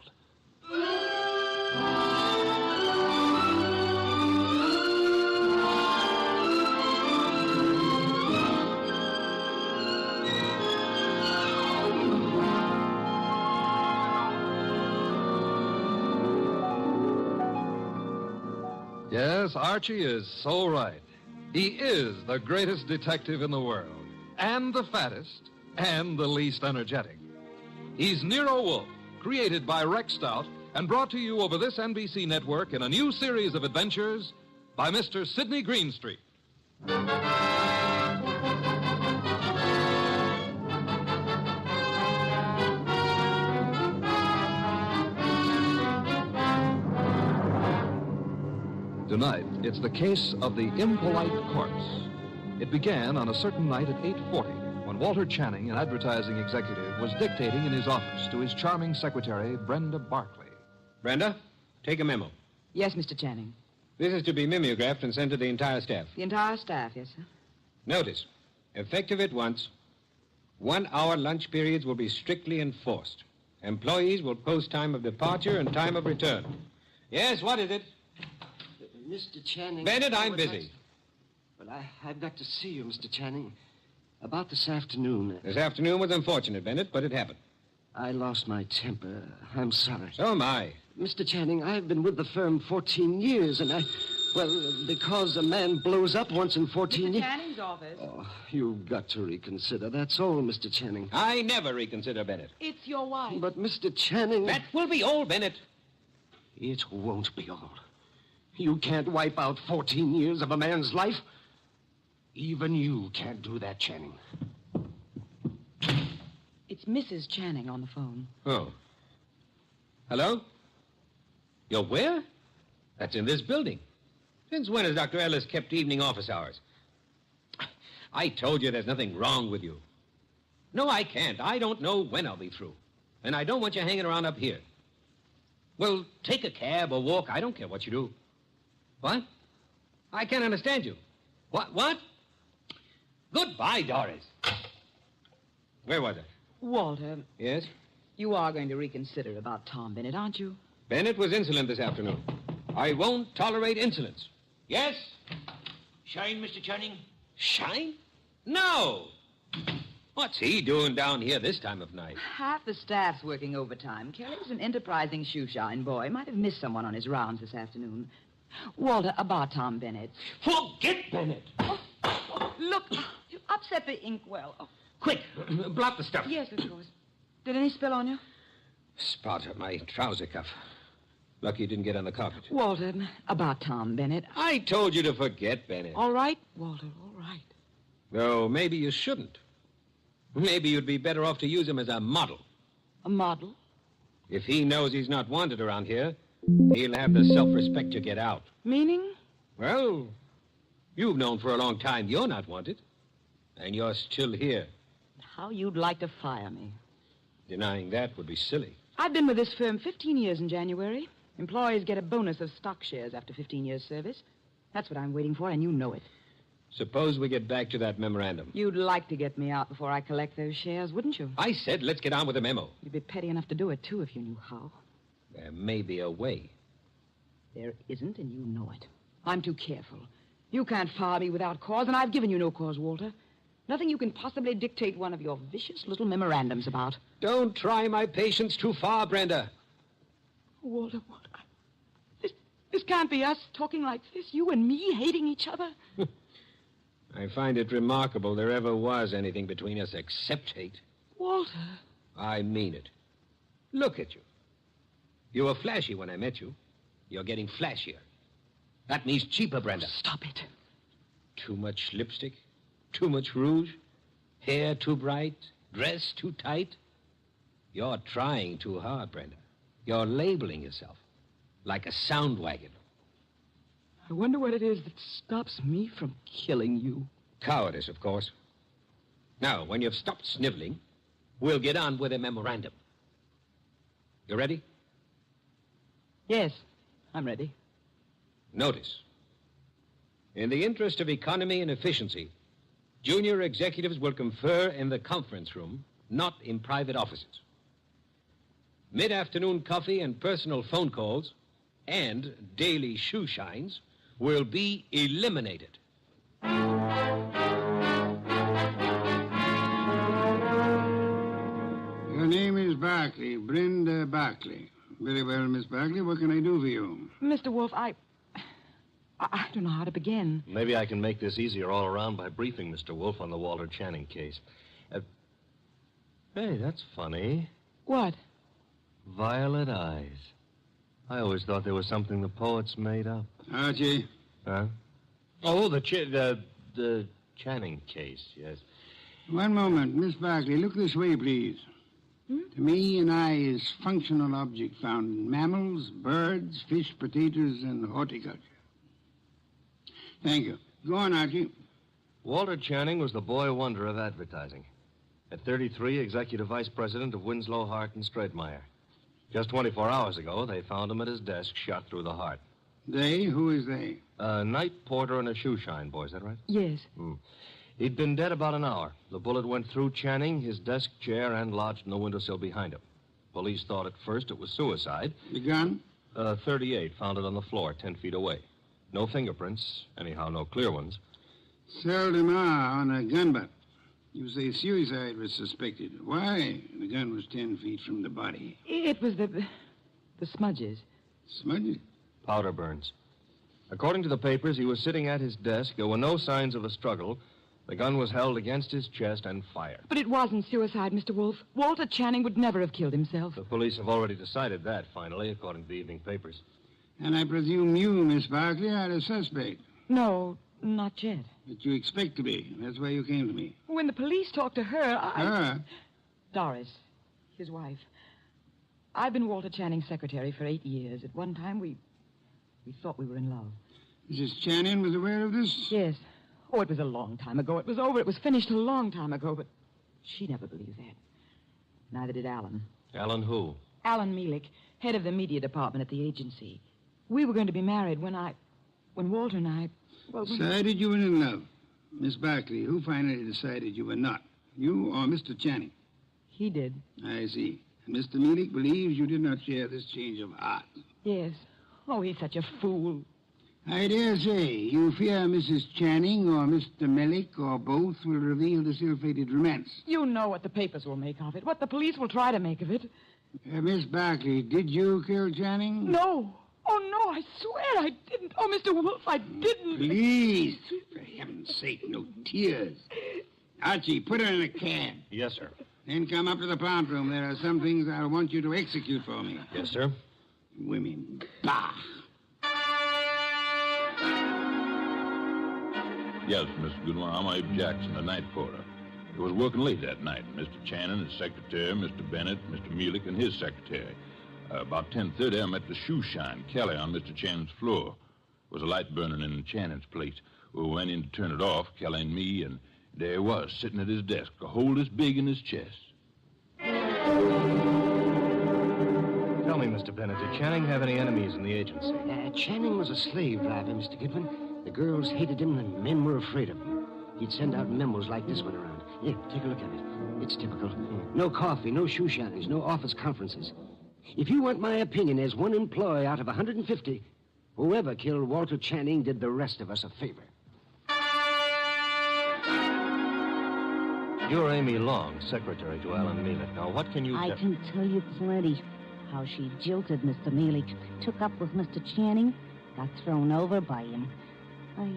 Yes, Archie is so right. He is the greatest detective in the world, and the fattest, and the least energetic. He's Nero Wolfe, created by Rex Stout and brought to you over this NBC network in a new series of adventures by Mr. Sidney Greenstreet. Tonight, it's the case of the impolite corpse. It began on a certain night at 8:40 when Walter Channing, an advertising executive, was dictating in his office to his charming secretary, Brenda Barkley. Brenda, take a memo. Yes, Mr. Channing. This is to be mimeographed and sent to the entire staff. The entire staff, yes, sir. Notice, effective at once, 1-hour lunch periods will be strictly enforced. Employees will post time of departure and time of return. Yes, what is it? Mr. Channing... Bennett, I'm busy. But I've got to see you, Mr. Channing. About this afternoon. This afternoon was unfortunate, Bennett, but it happened. I lost my temper. I'm sorry. So am I. Mr. Channing, I've been with the firm 14 years, and Well, because a man blows up once in 14 years. Mr. Channing's office. Oh, you've got to reconsider. That's all, Mr. Channing. I never reconsider, Bennett. It's your wife. But, Mr. Channing... That will be all, Bennett. It won't be all. You can't wipe out 14 years of a man's life. Even you can't do that, Channing. It's Mrs. Channing on the phone. Oh. Hello? You're where? That's in this building. Since when has Dr. Ellis kept evening office hours? I told you there's nothing wrong with you. No, I can't. I don't know when I'll be through. And I don't want you hanging around up here. Well, take a cab or walk. I don't care what you do. What? I can't understand you. What? Goodbye, Doris. Where was it? Walter, Yes? you are going to reconsider about Tom Bennett, aren't you? Bennett was insolent this afternoon. I won't tolerate insolence. Yes? Shine, Mr. Channing? Shine? No. What's he doing down here this time of night? Half the staff's working overtime. Kelly's an enterprising shoeshine boy. Might have missed someone on his rounds this afternoon. Walter, about Tom Bennett. Forget Bennett. Look, you upset the inkwell. Oh. Quick, blot the stuff. Yes, of course. Did any spill on you? Spot at my trouser cuff. Lucky it didn't get on the carpet. Walter, about Tom Bennett. I told you to forget Bennett. All right, Walter, all right. No, maybe you shouldn't. Maybe you'd be better off to use him as a model. A model? If he knows he's not wanted around here, he'll have the self-respect to get out. Meaning? Well, you've known for a long time you're not wanted. And you're still here. How you'd like to fire me. Denying that would be silly. I've been with this firm 15 years in January. Employees get a bonus of stock shares after 15 years' service. That's what I'm waiting for, and you know it. Suppose we get back to that memorandum. You'd like to get me out before I collect those shares, wouldn't you? I said let's get on with the memo. You'd be petty enough to do it, too, if you knew how. There may be a way. There isn't, and you know it. I'm too careful. You can't fire me without cause, and I've given you no cause, Walter. Nothing you can possibly dictate one of your vicious little memorandums about. Don't try my patience too far, Brenda. Walter, what? This can't be us talking like this, you and me hating each other. I find it remarkable there ever was anything between us except hate. Walter. I mean it. Look at you. You were flashy when I met you. You're getting flashier. That means cheaper, Brenda. Stop it. Too much lipstick? Too much rouge? Hair too bright? Dress too tight? You're trying too hard, Brenda. You're labeling yourself like a sound wagon. I wonder what it is that stops me from killing you. Cowardice, of course. Now, when you've stopped sniveling, we'll get on with a memorandum. You ready? Yes, I'm ready. Notice. In the interest of economy and efficiency, junior executives will confer in the conference room, not in private offices. Mid-afternoon coffee and personal phone calls and daily shoe shines will be eliminated. Your name is Barclay, Brenda Barclay. Very well, Miss Barclay. What can I do for you? Mr. Wolf, I don't know how to begin. Maybe I can make this easier all around by briefing Mr. Wolf on the Walter Channing case. Hey, that's funny. What? Violet eyes. I always thought they were something the poets made up. Archie? Huh? Oh, the Channing case, yes. One moment. Miss Barclay, look this way, please. To me, an eye is functional object found in mammals, birds, fish, potatoes, and horticulture. Thank you. Go on, Archie. Walter Channing was the boy wonder of advertising. At 33, executive vice president of Winslow, Hart, and Straitmeyer. Just 24 hours ago, they found him at his desk, shot through the heart. They? Who is they? A night porter and a shoeshine boy, is that right? Yes. He'd been dead about an hour. The bullet went through Channing, his desk chair, and lodged in the windowsill behind him. Police thought at first it was suicide. The gun? 38, found it on the floor, 10 feet away. No fingerprints, anyhow, no clear ones. Seldom are on a gun butt. You say suicide was suspected. Why? The gun was 10 feet from the body. It was the smudges. Smudges? Powder burns. According to the papers, he was sitting at his desk. There were no signs of a struggle. The gun was held against his chest and fired. But it wasn't suicide, Mr. Wolf. Walter Channing would never have killed himself. The police have already decided that, finally, according to the evening papers. And I presume you, Miss Barkley, are a suspect. No, not yet. But you expect to be. That's why you came to me. When the police talked to her, Her? Doris, his wife. I've been Walter Channing's secretary for 8 years. At one time, we thought we were in love. Mrs. Channing was aware of this? Yes. Oh, it was a long time ago. It was over. It was finished a long time ago, but she never believed that. Neither did Alan. Alan who? Alan Mielik, head of the media department at the agency. We were going to be married when Walter and I... Well, Decided you were in love. Miss Barkley, who finally decided you were not? You or Mr. Channing? He did. I see. And Mr. Mielik believes you did not share this change of heart. Yes. Oh, he's such a fool. I dare say you fear Mrs. Channing or Mr. Mielik or both will reveal this ill-fated romance. You know what the papers will make of it, what the police will try to make of it. Miss Barkley, did you kill Channing? No. Oh, no, I swear I didn't. Oh, Mr. Wolf, I didn't. Please, for heaven's sake, no tears. Archie, put her in a cab. Yes, sir. Then come up to the plant room. There are some things I'll want you to execute for me. Yes, sir. Women. Bah! Yes, Mr. Goodwin, I'm Abe Jackson, the night porter. He was working late that night. Mr. Channing, his secretary, Mr. Bennett, Mr. Mielik, and his secretary. About 10:30, I met the shoe shine, Kelly, on Mr. Channing's floor. There was a light burning in Channing's place. We went in to turn it off, Kelly and me, and there he was, sitting at his desk, a hole this big in his chest. Tell me, Mr. Bennett, did Channing have any enemies in the agency? Channing was a slave driver, Mr. Goodwin. The girls hated him and men were afraid of him. He'd send out memos like this one around. Here, take a look at it. It's typical. No coffee, no shoe shinings, no office conferences. If you want my opinion as one employee out of 150, whoever killed Walter Channing did the rest of us a favor. You're Amy Long, secretary to Alan Mielik. Now, what can you I tell... can tell you plenty. How she jilted Mr. Mielik, took up with Mr. Channing, got thrown over by him. I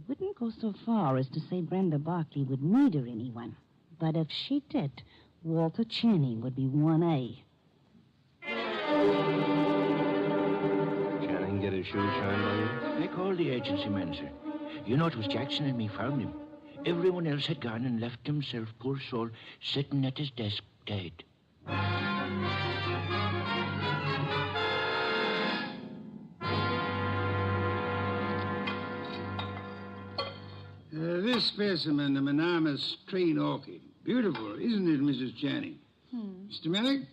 wouldn't go so far as to say Brenda Barkley would murder anyone. But if she did, Walter Channing would be 1A. Channing get his shoe shined by you? I called the agency man, sir. You know, it was Jackson and me found him. Everyone else had gone and left himself, poor soul, sitting at his desk, dead. This specimen, the monogamous train orchid. Beautiful, isn't it, Mrs. Channing? Mr. Mielik?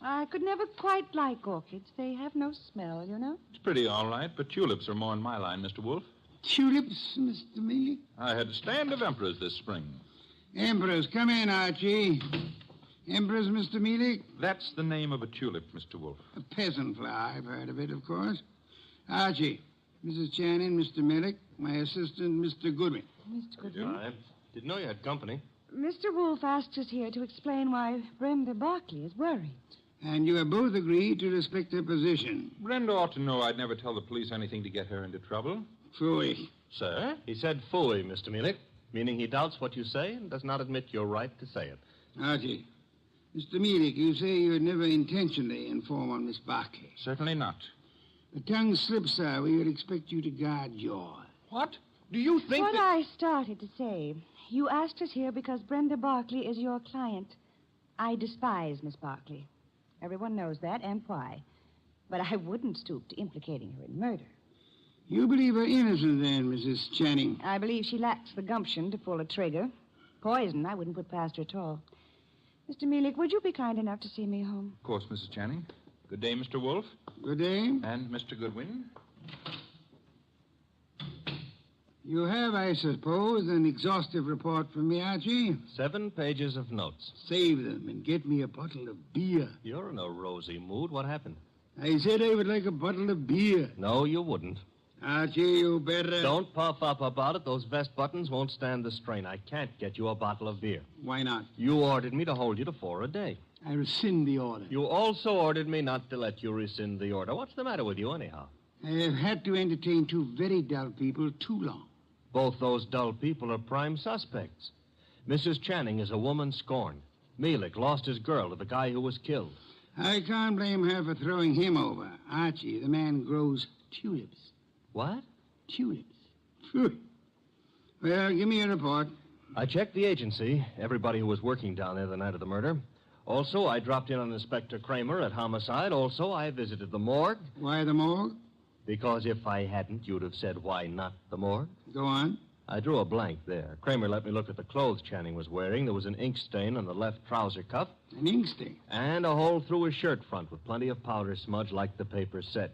I could never quite like orchids. They have no smell, you know. It's pretty all right, but tulips are more in my line, Mr. Wolf. Tulips, Mr. Mielik? I had a stand of emperors this spring. Emperors, come in, Archie. Emperors, Mr. Mielik? That's the name of a tulip, Mr. Wolf. A peasant flower. I've heard of it, of course. Archie, Mrs. Channing, Mr. Mielik, my assistant, Mr. Goodwin. Mr. Goodwin? I didn't know you had company. Mr. Wolf asked us here to explain why Brenda Barkley is worried. And you have both agreed to respect her position. Brenda ought to know I'd never tell the police anything to get her into trouble. Phooey. Sir? He said phooey, Mr. Mielik, meaning he doubts what you say and does not admit your right to say it. Archie, Mr. Mielik, you say you would never intentionally inform on Miss Barkley. Certainly not. The tongue slips, sir. We would expect you to guard yours. What? Do you think What I started to say. You asked us here because Brenda Barkley is your client. I despise Miss Barkley. Everyone knows that, and why. But I wouldn't stoop to implicating her in murder. You believe her innocent, then, Mrs. Channing? I believe she lacks the gumption to pull a trigger. Poison, I wouldn't put past her at all. Mr. Mielik, would you be kind enough to see me home? Of course, Mrs. Channing. Good day, Mr. Wolf. Good day. And Mr. Goodwin. You have, I suppose, an exhaustive report from me, Archie? 7 pages of notes. Save them and get me a bottle of beer. You're in a rosy mood. What happened? I said I would like a bottle of beer. No, you wouldn't. Archie, you better... Don't puff up about it. Those vest buttons won't stand the strain. I can't get you a bottle of beer. Why not? You ordered me to hold you to 4 a day. I rescind the order. You also ordered me not to let you rescind the order. What's the matter with you, anyhow? I have had to entertain two very dull people too long. Both those dull people are prime suspects. Mrs. Channing is a woman scorned. Mielik lost his girl to the guy who was killed. I can't blame her for throwing him over. Archie, the man grows tulips. What? Tulips. Phew. Well, give me a report. I checked the agency, everybody who was working down there the night of the murder. Also, I dropped in on Inspector Kramer at homicide. Also, I visited the morgue. Why the morgue? Because if I hadn't, you'd have said, why not the morgue? Go on. I drew a blank there. Kramer let me look at the clothes Channing was wearing. There was an ink stain on the left trouser cuff. An ink stain? And a hole through his shirt front with plenty of powder smudge like the paper said.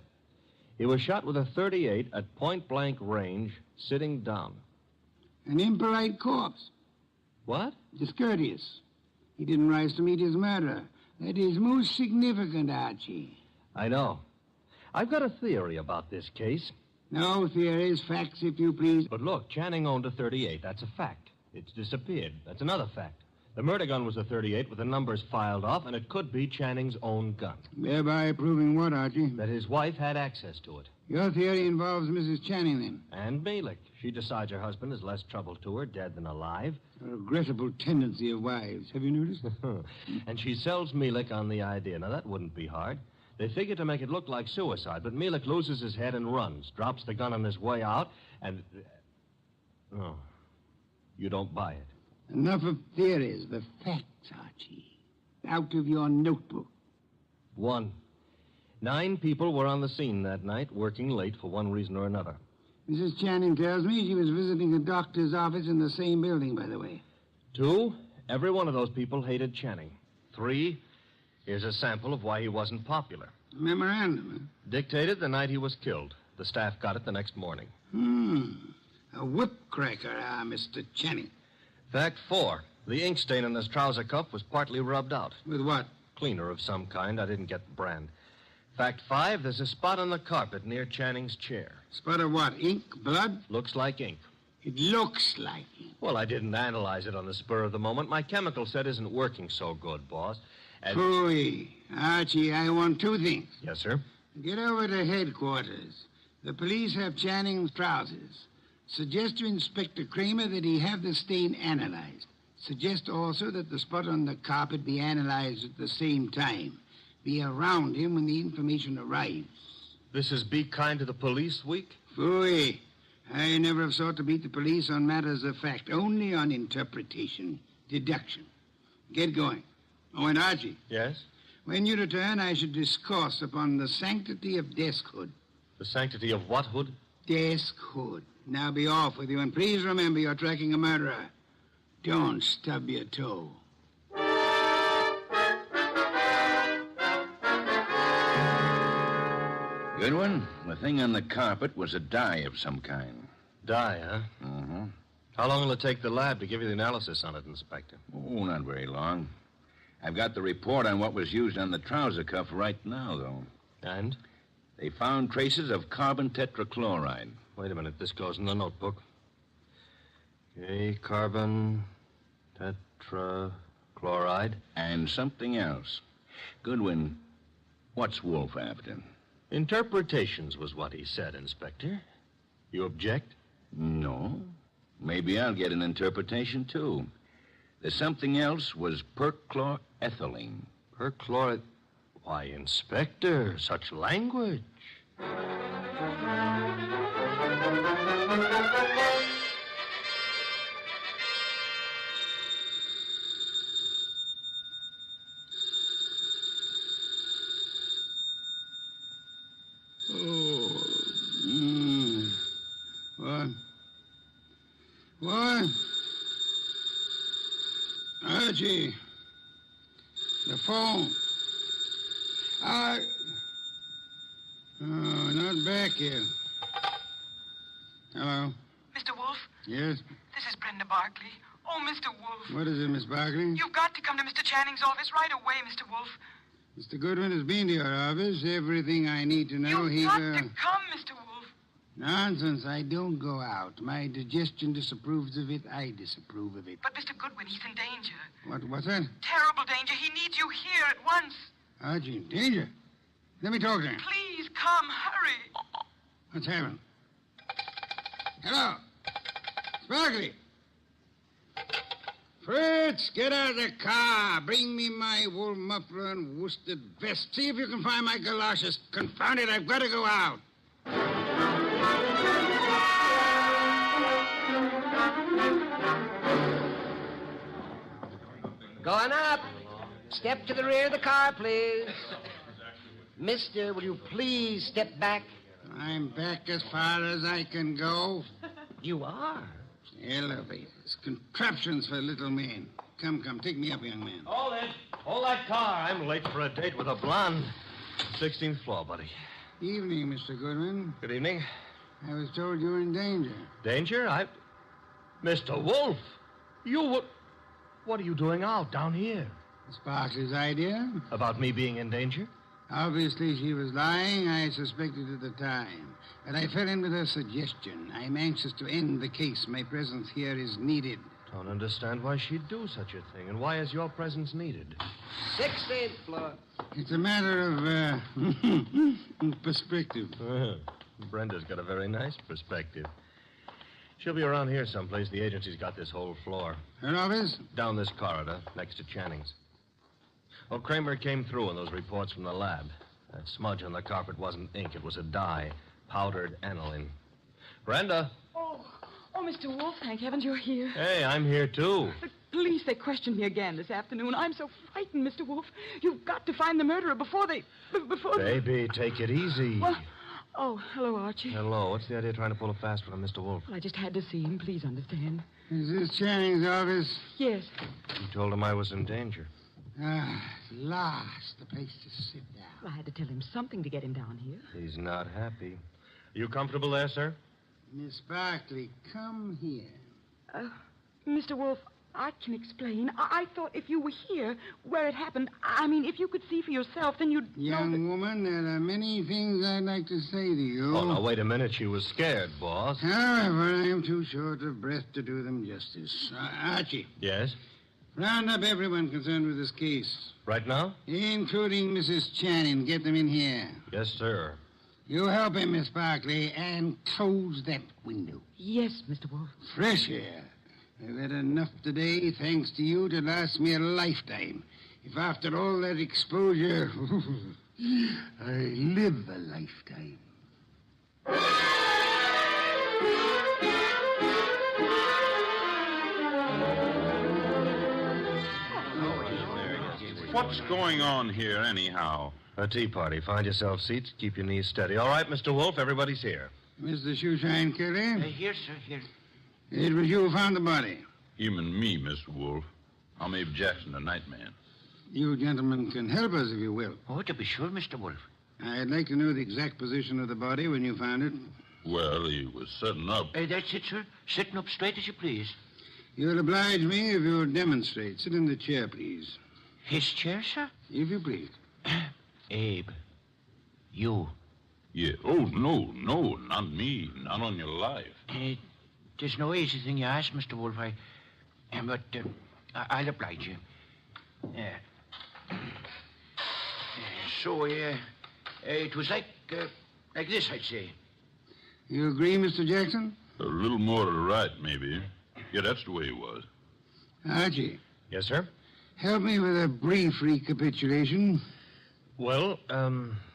He was shot with a .38 at point-blank range, sitting down. An impolite corpse. What? Discourteous. He didn't rise to meet his murderer. That is most significant, Archie. I know. I've got a theory about this case. No theories, facts, if you please. But look, Channing owned a .38. That's a fact. It's disappeared. That's another fact. The murder gun was a .38 with the numbers filed off, and it could be Channing's own gun. Thereby proving what, Archie? That his wife had access to it. Your theory involves Mrs. Channing, then? And Mielik. She decides her husband is less trouble to her, dead than alive. A regrettable tendency of wives. Have you noticed? And she sells Mielik on the idea. Now, that wouldn't be hard. They figure to make it look like suicide, but Mielik loses his head and runs, drops the gun on his way out, and... Oh, you don't buy it. Enough of theories. The facts, Archie. Out of your notebook. 1. 9 people were on the scene that night, working late for one reason or another. Mrs. Channing tells me she was visiting a doctor's office in the same building, by the way. 2, every one of those people hated Channing. 3, here's a sample of why he wasn't popular. Memorandum, huh? Dictated the night he was killed. The staff got it the next morning. A whip cracker, Mr. Channing. Fact 4, the ink stain on his trouser cuff was partly rubbed out. With what? Cleaner of some kind. I didn't get the brand. Fact 5, there's a spot on the carpet near Channing's chair. Spot of what? Ink? Blood? Looks like ink. It looks like ink. Well, I didn't analyze it on the spur of the moment. My chemical set isn't working so good, boss. And... Phooey. Archie, I want 2 things. Yes, sir? Get over to headquarters. The police have Channing's trousers. Suggest to Inspector Kramer that he have the stain analyzed. Suggest also that the spot on the carpet be analyzed at the same time. Be around him when the information arrives. This is Be Kind to the Police Week? Phooey. I never have sought to beat the police on matters of fact, only on interpretation, deduction. Get going. Oh, and Archie. Yes? When you return, I should discourse upon the sanctity of deskhood. The sanctity of what hood? Deskhood. Now be off with you, and please remember you're tracking a murderer. Don't stub your toe. Goodwin, the thing on the carpet was a dye of some kind. Dye, huh? Mm-hmm. How long will it take the lab to give you the analysis on it, Inspector? Oh, not very long. I've got the report on what was used on the trouser cuff right now, though. And? They found traces of carbon tetrachloride. Wait a minute. This goes in the notebook. Okay, carbon tetrachloride. And something else. Goodwin, what's Wolf after? Interpretations was what he said, Inspector. You object? No. Maybe I'll get an interpretation, too. The something else was perchlorethylene. Why, Inspector, such language. What? Archie. The phone. Oh, not back here. Hello. Mr. Wolf? Yes? This is Brenda Barkley. Oh, Mr. Wolf. What is it, Miss Barkley? You've got to come to Mr. Channing's office right away, Mr. Wolf. Mr. Goodwin has been to your office. Everything I need to know. You've got to come, Mr. Wolf. Nonsense. I don't go out. My digestion disapproves of it. I disapprove of it. But, Mr. Goodwin, he's in danger. What's that? Terrible danger. He needs you here at once. Archie, in danger? Let me talk to him. Please come. Hurry. What's happened? Hello? Sparkly? Fritz, get out of the car. Bring me my wool muffler and worsted vest. See if you can find my galoshes. Confound it, I've got to go out. Going up. Step to the rear of the car, please. Mister, will you please step back? I'm back as far as I can go. You are? Elevators, contraptions for little men. Come, take me up, young man. Hold it. Hold that car. I'm late for a date with a blonde. 16th floor, buddy. Evening, Mr. Goodwin. Good evening. I was told you were in danger. Danger? Mr. Wolf, what are you doing out down here? Sparkley's idea. About me being in danger? Obviously, she was lying. I suspected at the time. But I fell in with her suggestion. I'm anxious to end the case. My presence here is needed. Don't understand why she'd do such a thing. And why is your presence needed? 16th floor. It's a matter of perspective. Brenda's got a very nice perspective. She'll be around here someplace. The agency's got this whole floor. Her office? Down this corridor, next to Channing's. Well, Kramer came through on those reports from the lab. That smudge on the carpet wasn't ink. It was a dye. Powdered aniline. Brenda. Oh, Mr. Wolf, thank heavens you're here. Hey, I'm here, too. The police, they questioned me again this afternoon. I'm so frightened, Mr. Wolf. You've got to find the murderer before they... Baby, take it easy. Well, hello, Archie. Hello. What's the idea of trying to pull a fast one on Mr. Wolf? Well, I just had to see him. Please understand. Is this Channing's office? Yes. You told him I was in danger. At last, the place to sit down. Well, I had to tell him something to get him down here. He's not happy. Are you comfortable there, sir? Miss Barkley, come here. Mr. Wolf, I can explain. I thought if you were here, where it happened, if you could see for yourself, then you'd Young woman, there are many things I'd like to say to you. Oh, now, wait a minute. She was scared, boss. However, I am too short of breath to do them justice. Archie. Yes? Round up everyone concerned with this case. Right now? Including Mrs. Channing. Get them in here. Yes, sir. You help him, Miss Barkley, and close that window. Yes, Mr. Wolf. Fresh air. I've had enough today, thanks to you, to last me a lifetime. If after all that exposure, I live a lifetime. What's going on here, anyhow? A tea party. Find yourself seats. Keep your knees steady. All right, Mr. Wolf, everybody's here. Mr. Shoeshine Kelly? Here, sir, here. It was you who found the body. Him and me, Mr. Wolf. I'm Abe Jackson, the night man. You gentlemen can help us if you will. Oh, to be sure, Mr. Wolf. I'd like to know the exact position of the body when you found it. Well, he was sitting up. That's it, sir. Sitting up straight as you please. You'll oblige me if you'll demonstrate. Sit in the chair, please. His chair, sir? If you please. Abe, you. Yeah. Oh, no, not me. Not on your life. There's no easy thing you ask, Mr. Wolf. I'll oblige you. It was like this, I'd say. You agree, Mr. Jackson? A little more to the right, maybe. Yeah, that's the way it was. Archie. Yes, sir? Help me with a brief recapitulation. Well,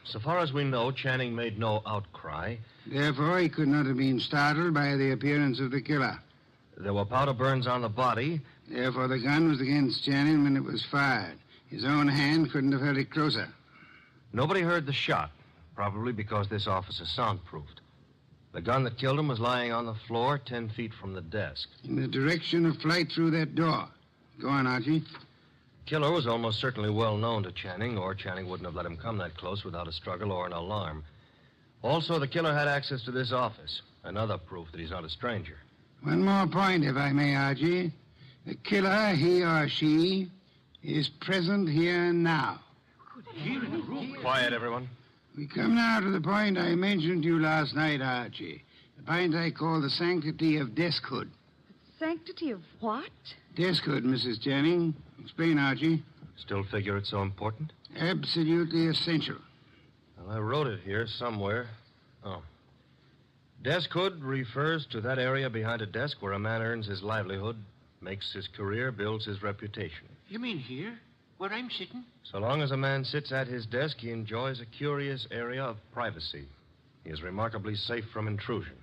so far as we know, Channing made no outcry. Therefore, he could not have been startled by the appearance of the killer. There were powder burns on the body. Therefore, the gun was against Channing when it was fired. His own hand couldn't have held it closer. Nobody heard the shot, probably because this office is soundproofed. The gun that killed him was lying on the floor 10 feet from the desk. In the direction of flight through that door. Go on, Archie. Killer was almost certainly well known to Channing, or Channing wouldn't have let him come that close without a struggle or an alarm. Also, the killer had access to this office. Another proof that he's not a stranger. One more point, if I may, Archie. The killer, he or she, is present here now. Here in the room. Quiet, everyone. We come now to the point I mentioned to you last night, Archie. The point I call the sanctity of deskhood. Sanctity of what? Deskhood, Mrs. Channing. Explain, Archie. Still figure it's so important? Absolutely essential. Well, I wrote it here somewhere. Oh. Desk hood refers to that area behind a desk where a man earns his livelihood, makes his career, builds his reputation. You mean here, where I'm sitting? So long as a man sits at his desk, he enjoys a curious area of privacy. He is remarkably safe from intrusion.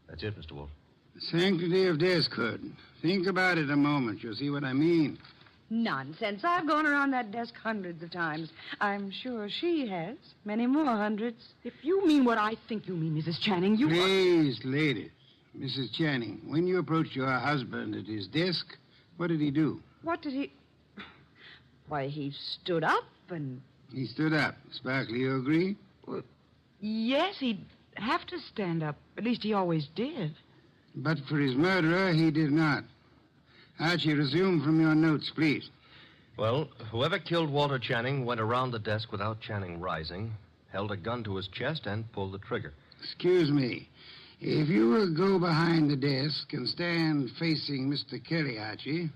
That's it, Mr. Wolf. The sanctity of deskhood. Think about it a moment. You'll see what I mean. Nonsense. I've gone around that desk hundreds of times. I'm sure she has. Many more hundreds. If you mean what I think you mean, Mrs. Channing, you... Please, ladies. Mrs. Channing, when you approached your husband at his desk, what did he do? What did he... Why, he stood up and... He stood up. Sparkley, you agree? Well, yes, he'd have to stand up. At least he always did. But for his murderer, he did not. Archie, resume from your notes, please. Well, whoever killed Walter Channing went around the desk without Channing rising, held a gun to his chest, and pulled the trigger. Excuse me. If you will go behind the desk and stand facing Mr. Kelly, Archie.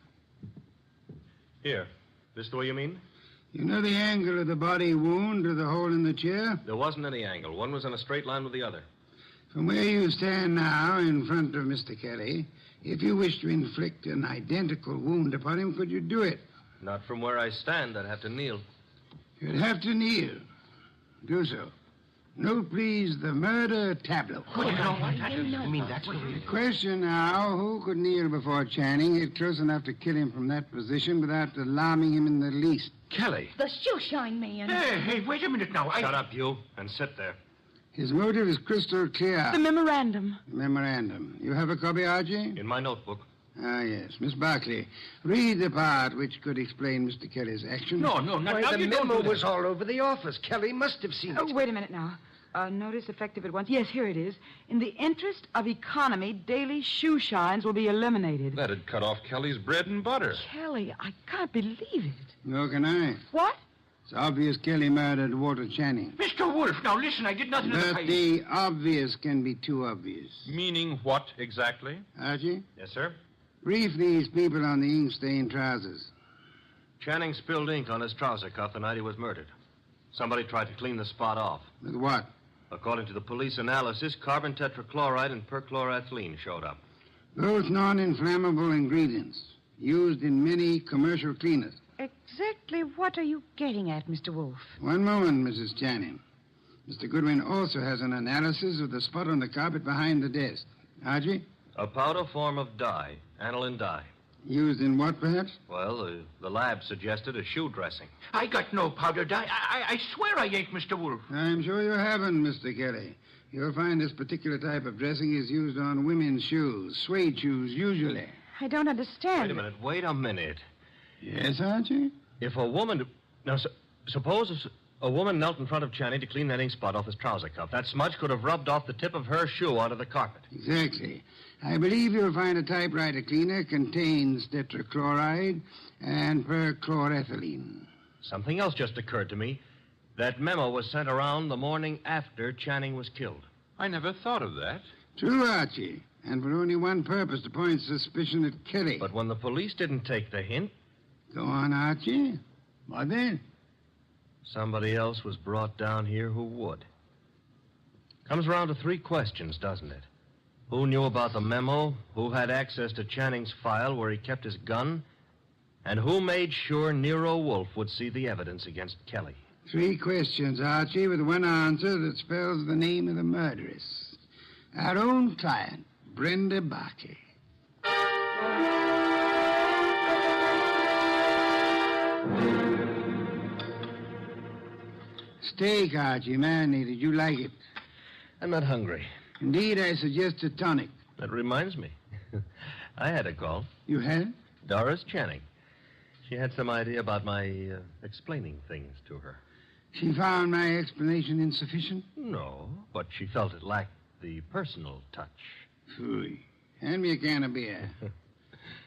Here. This the way you mean? You know the angle of the body wound to the hole in the chair? There wasn't any angle. One was in a straight line with the other. From where you stand now in front of Mr. Kelly, if you wish to inflict an identical wound upon him, could you do it? Not from where I stand. I'd have to kneel. You'd have to kneel. Do so. Note, please, the murder tableau. The question now, who could kneel before Channing, get close enough to kill him from that position without alarming him in the least? Kelly. The shoeshine man. Hey, wait a minute now. Shut up, you, and sit there. His motive is crystal clear. The memorandum. Memorandum. You have a copy, Archie? In my notebook. Ah, yes. Miss Barclay, read the part which could explain Mr. Kelly's action. No, not Why, now. the You don't memo do was that. all over the office. Kelly must have seen it. Oh, wait a minute now. Notice effective at once. Yes, here it is. In the interest of economy, daily shoe shines will be eliminated. That'd cut off Kelly's bread and butter. Kelly, I can't believe it. Nor can I. What? It's obvious Kelly murdered Walter Channing. Mr. Wolf, now listen, I did nothing of the But kind. the obvious can be too obvious. Meaning what exactly? Archie, Yes, sir? brief these people on the ink-stained trousers. Channing spilled ink on his trouser cuff the night he was murdered. Somebody tried to clean the spot off. With what? According to the police analysis, carbon tetrachloride and perchloroethylene showed up. Both non-inflammable ingredients used in many commercial cleaners. Exactly what are you getting at, Mr. Wolf? One moment, Mrs. Channing. Mr. Goodwin also has an analysis of the spot on the carpet behind the desk. Archie? A powder form of dye, aniline dye. Used in what, perhaps? Well, the lab suggested a shoe dressing. I got no powder dye. I swear I ain't, Mr. Wolf. I'm sure you haven't, Mr. Kelly. You'll find this particular type of dressing is used on women's shoes, suede shoes, usually. I don't understand. Wait a minute. Yes, Archie? If a woman... Now, suppose a woman knelt in front of Channing to clean that ink spot off his trouser cuff. That smudge could have rubbed off the tip of her shoe onto the carpet. Exactly. I believe you'll find a typewriter cleaner contains tetrachloride and perchloroethylene. Something else just occurred to me. That memo was sent around the morning after Channing was killed. I never thought of that. True, Archie. And for only one purpose, to point suspicion at Kelly. But when the police didn't take the hint... Go on, Archie. What then? Somebody else was brought down here who would. Comes around to three questions, doesn't it? Who knew about the memo? Who had access to Channing's file where he kept his gun? And who made sure Nero Wolfe would see the evidence against Kelly? Three questions, Archie, with one answer that spells the name of the murderess. Our own client, Brenda Barkley. Steak, Archie, marinated. You like it? I'm not hungry. Indeed, I suggest a tonic. That reminds me. I had a call. You had? Doris Channing. She had some idea about my explaining things to her. She found my explanation insufficient? No, but she felt it lacked the personal touch. Phooey. Hand me a can of beer.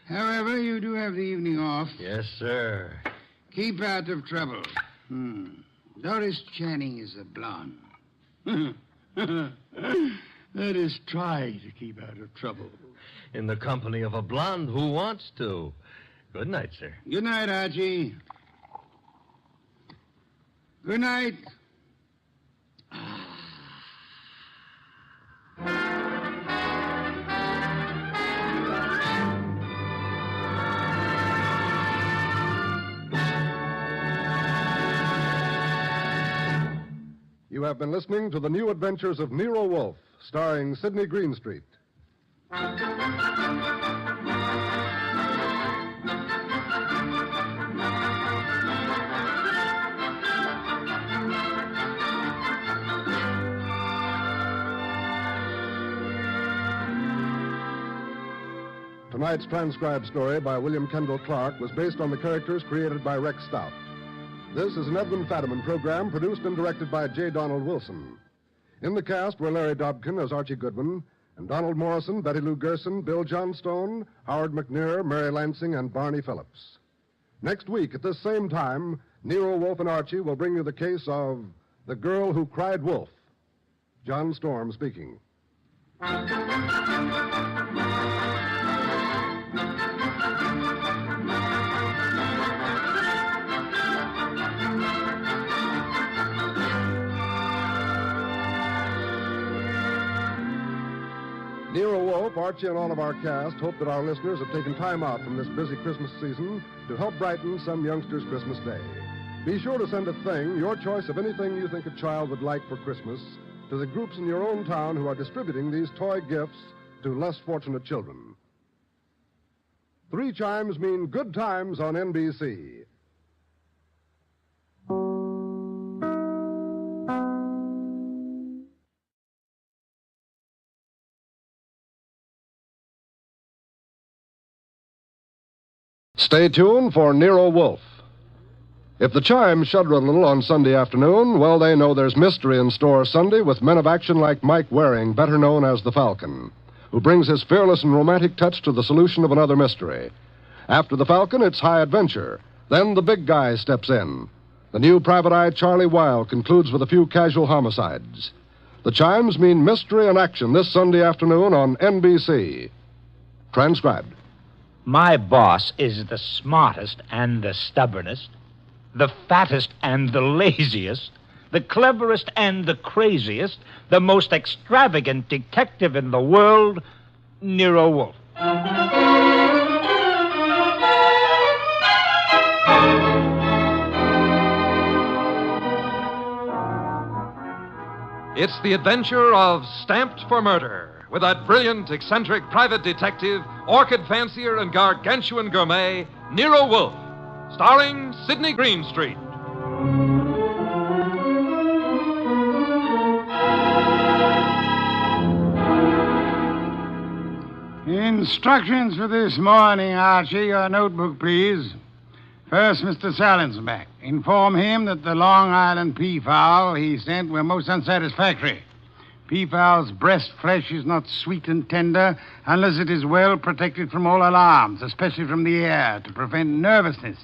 However, you do have the evening off. Yes, sir. Keep out of trouble. Doris Channing is a blonde. That is, try to keep out of trouble. In the company of a blonde who wants to. Good night, sir. Good night, Archie. Good night. You have been listening to The New Adventures of Nero Wolfe, starring Sidney Greenstreet. Tonight's transcribed story by William Kendall Clark was based on the characters created by Rex Stout. This is an Edmund Fadiman program produced and directed by J. Donald Wilson. In the cast were Larry Dobkin as Archie Goodwin, and Donald Morrison, Betty Lou Gerson, Bill Johnstone, Howard McNear, Mary Lansing, and Barney Phillips. Next week at this same time, Nero Wolfe and Archie will bring you the case of The Girl Who Cried Wolf. John Storm speaking. Nero Wolfe, Archie, and all of our cast hope that our listeners have taken time out from this busy Christmas season to help brighten some youngster's Christmas day. Be sure to send a thing, your choice of anything you think a child would like for Christmas, to the groups in your own town who are distributing these toy gifts to less fortunate children. 3 chimes mean good times on NBC. Stay tuned for Nero Wolfe. If the chimes shudder a little on Sunday afternoon, well, they know there's mystery in store Sunday with men of action like Mike Waring, better known as the Falcon, who brings his fearless and romantic touch to the solution of another mystery. After the Falcon, it's high adventure. Then the big guy steps in. The new private eye Charlie Wilde concludes with a few casual homicides. The chimes mean mystery and action this Sunday afternoon on NBC. Transcribed. My boss is the smartest and the stubbornest, the fattest and the laziest, the cleverest and the craziest, the most extravagant detective in the world, Nero Wolfe. It's the adventure of Stamped for Murder, with that brilliant, eccentric private detective, orchid fancier, and gargantuan gourmet, Nero Wolfe, starring Sidney Greenstreet. Instructions for this morning, Archie. Your notebook, please. First, Mr. Salinsbeck. Inform him that the Long Island peafowl he sent were most unsatisfactory. Peafowl's breast flesh is not sweet and tender unless it is well protected from all alarms, especially from the air, to prevent nervousness.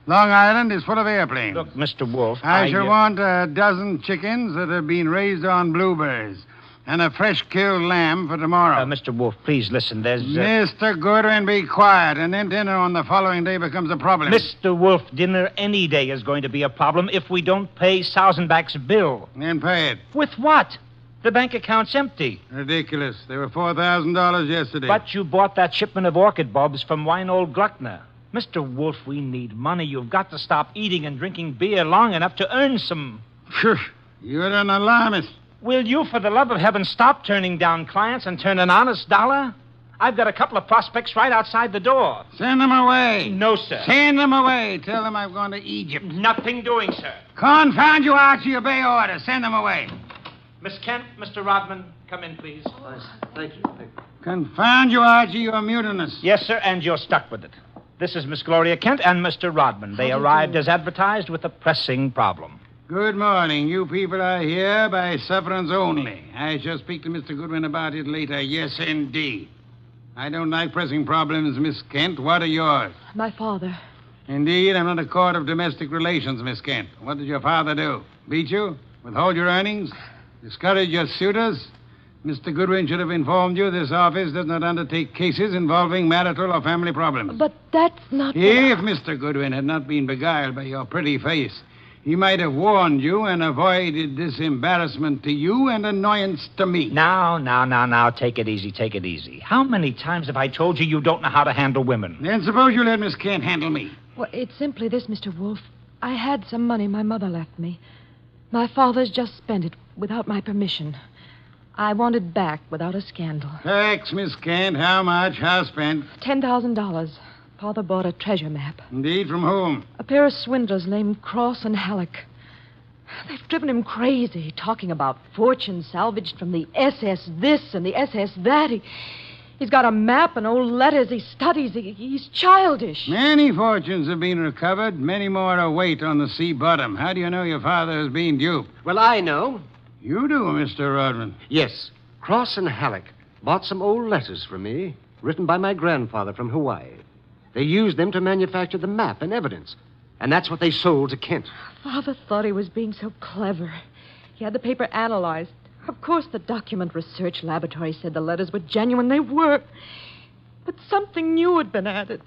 Long Island is full of airplanes. Look, Mr. Wolfe, I shall want a dozen chickens that have been raised on blueberries and a fresh-killed lamb for tomorrow. Mr. Wolfe, please listen. There's... Mr. Goodwin, be quiet, and then dinner on the following day becomes a problem. Mr. Wolfe, dinner any day is going to be a problem if we don't pay Sausenbach's bill. Then pay it. With what? The bank account's empty. Ridiculous. There were $4,000 yesterday. But you bought that shipment of orchid bulbs from Weinold Gluckner. Mr. Wolfe, we need money. You've got to stop eating and drinking beer long enough to earn some. Shush. You're an alarmist. Will you, for the love of heaven, stop turning down clients and turn an honest dollar? I've got a couple of prospects right outside the door. Send them away. No, sir. Send them away. Tell them I've gone to Egypt. Nothing doing, sir. Confound you, Archie. Obey orders. Send them away. Miss Kent, Mr. Rodman, come in, please. Thank you. Confound you, Archie. You're mutinous. Yes, sir, and you're stuck with it. This is Miss Gloria Kent and Mr. Rodman. They arrived as advertised with a pressing problem. Good morning. You people are here by sufferance only. I shall speak to Mr. Goodwin about it later. Yes, indeed. I don't like pressing problems, Miss Kent. What are yours? My father. Indeed, I'm not a court of domestic relations, Miss Kent. What did your father do? Beat you? Withhold your earnings? Discourage your suitors? Mr. Goodwin should have informed you this office does not undertake cases involving marital or family problems. But that's not... If Mr. Goodwin had not been beguiled by your pretty face, he might have warned you and avoided this embarrassment to you and annoyance to me. Now, take it easy. How many times have I told you you don't know how to handle women? Then suppose you let Miss Kent handle me. Well, it's simply this, Mr. Wolfe. I had some money my mother left me. My father's just spent it. without my permission. I want it back without a scandal. Thanks, Miss Kent. How much? How spent? $10,000. Father bought a treasure map. Indeed, from whom? A pair of swindlers named Cross and Halleck. They've driven him crazy, talking about fortune salvaged from the SS this and the SS that. He's got a map and old letters he studies. He's childish. Many fortunes have been recovered. Many more await on the sea bottom. How do you know your father is being duped? Well, I know. You do, Mr. Rodman. Yes. Cross and Halleck bought some old letters from me, written by my grandfather from Hawaii. They used them to manufacture the map and evidence. And that's what they sold to Kent. Father thought he was being so clever. He had the paper analyzed. Of course, the document research laboratory said the letters were genuine. They were. But something new had been added.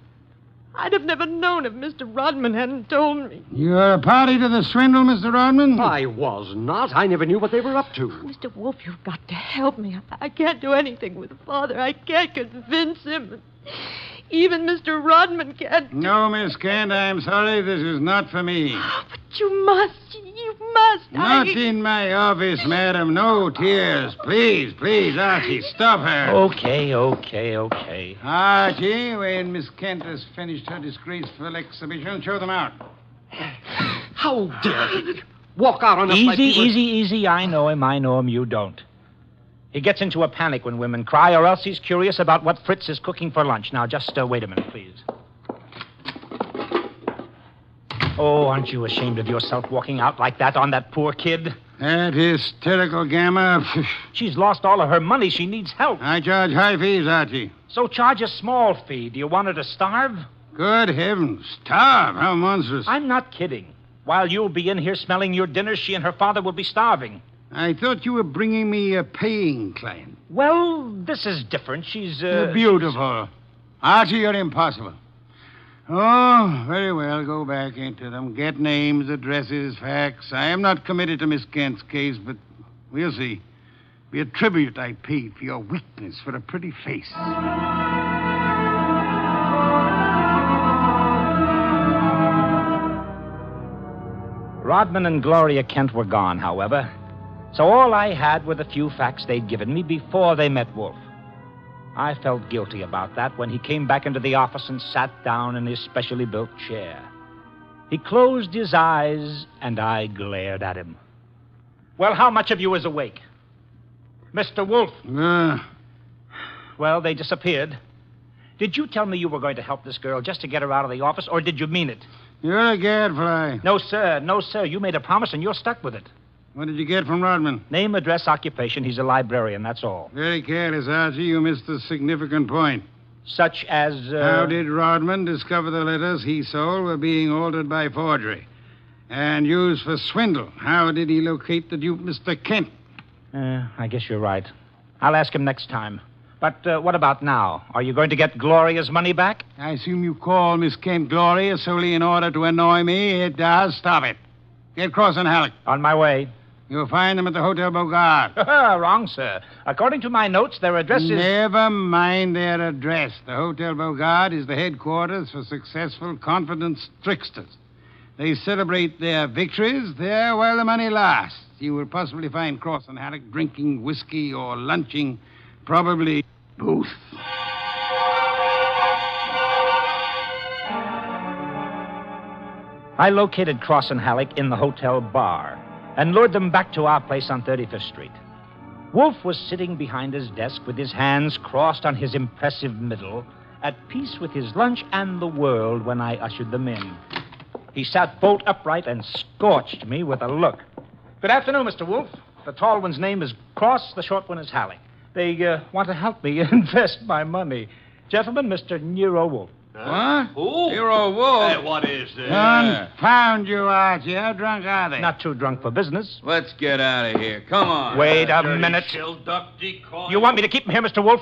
I'd have never known if Mr. Rodman hadn't told me. You're a party to the swindle, Mr. Rodman? I was not. I never knew what they were up to. Mr. Wolf, you've got to help me. I can't do anything with Father. I can't convince him. Even Mr. Rodman can't. No, Miss Kent, I'm sorry. This is not for me. But you must. You must. Not in my office, madam. No tears. Please, please, Archie, stop her. Okay. Archie, when Miss Kent has finished her disgraceful exhibition, show them out. How dare he walk out on us like he was... Easy. I know him. You don't. He gets into a panic when women cry, or else he's curious about what Fritz is cooking for lunch. Now, just wait a minute, please. Oh, aren't you ashamed of yourself walking out like that on that poor kid? That hysterical gamma. She's lost all of her money. She needs help. I charge high fees, Archie. So charge a small fee. Do you want her to starve? Good heavens. Starve? How monstrous. I'm not kidding. While you'll be in here smelling your dinner, she and her father will be starving. I thought you were bringing me a paying client. Well, this is different. She's, beautiful. Archie, you're impossible. Oh, very well. Go back into them. Get names, addresses, facts. I am not committed to Miss Kent's case, but we'll see. Be a tribute I paid for your weakness for a pretty face. Rodman and Gloria Kent were gone, however. So all I had were the few facts they'd given me before they met Wolf. I felt guilty about that when he came back into the office and sat down in his specially built chair. He closed his eyes, and I glared at him. Well, how much of you is awake? Mr. Wolf. Well, they disappeared. Did you tell me you were going to help this girl just to get her out of the office, or did you mean it? You're a gadfly. No, sir. You made a promise, and you're stuck with it. What did you get from Rodman? Name, address, occupation. He's a librarian, that's all. Very careless, Archie. You missed a significant point. Such as, How did Rodman discover the letters he sold were being altered by forgery and used for swindle? How did he locate the dupe, Mr. Kent? I guess you're right. I'll ask him next time. But what about now? Are you going to get Gloria's money back? I assume you call Miss Kent Gloria solely in order to annoy me. It does. Stop it. Get Cross and Halleck. On my way. You'll find them at the Hotel Bogart. Wrong, sir. According to my notes, their address is... Never mind their address. The Hotel Bogart is the headquarters for successful, confident tricksters. They celebrate their victories there while the money lasts. You will possibly find Cross and Halleck drinking whiskey or lunching, probably both. I located Cross and Halleck in the hotel bar and lured them back to our place on 35th Street. Wolf was sitting behind his desk with his hands crossed on his impressive middle, at peace with his lunch and the world when I ushered them in. He sat bolt upright and scorched me with a look. Good afternoon, Mr. Wolf. The tall one's name is Cross, the short one is Halleck. They want to help me invest my money. Gentlemen, Mr. Nero Wolf. What? Who? Nero Wolf? Hey, what is this? Confound you, Archie. How drunk are they? Not too drunk for business. Let's get out of here. Come on. Wait a minute. You want me to keep him here, Mr. Wolf?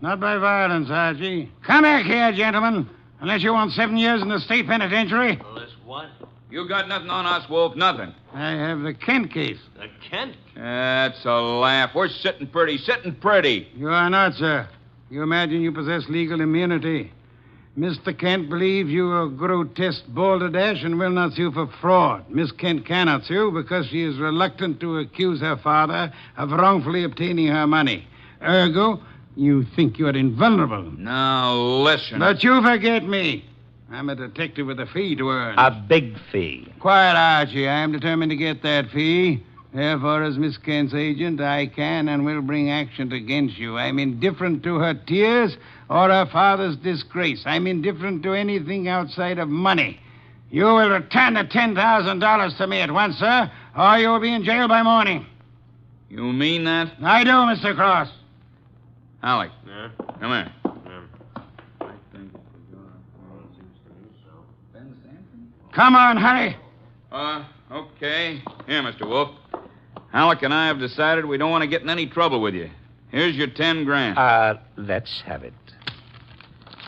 Not by violence, Archie. Come back here, gentlemen. Unless you want 7 years in the state penitentiary. Unless what? You got nothing on us, Wolf. Nothing. I have the Kent case. The Kent? That's a laugh. We're sitting pretty. You are not, sir. You imagine you possess legal immunity. Mr. Kent believes you are grotesque balderdash and will not sue for fraud. Miss Kent cannot sue because she is reluctant to accuse her father of wrongfully obtaining her money. Ergo, you think you're invulnerable. Now, listen. But you forget me. I'm a detective with a fee to earn. A big fee. Quiet, Archie. I am determined to get that fee. Therefore, as Miss Kent's agent, I can and will bring action against you. I'm indifferent to her tears or her father's disgrace. I'm indifferent to anything outside of money. You will return the $10,000 to me at once, sir, or you will be in jail by morning. You mean that? I do, Mr. Cross. Alec. Yeah? Come here. Come on, hurry. Okay. Here, Mr. Wolf. Alec and I have decided we don't want to get in any trouble with you. Here's your $10,000. Let's have it.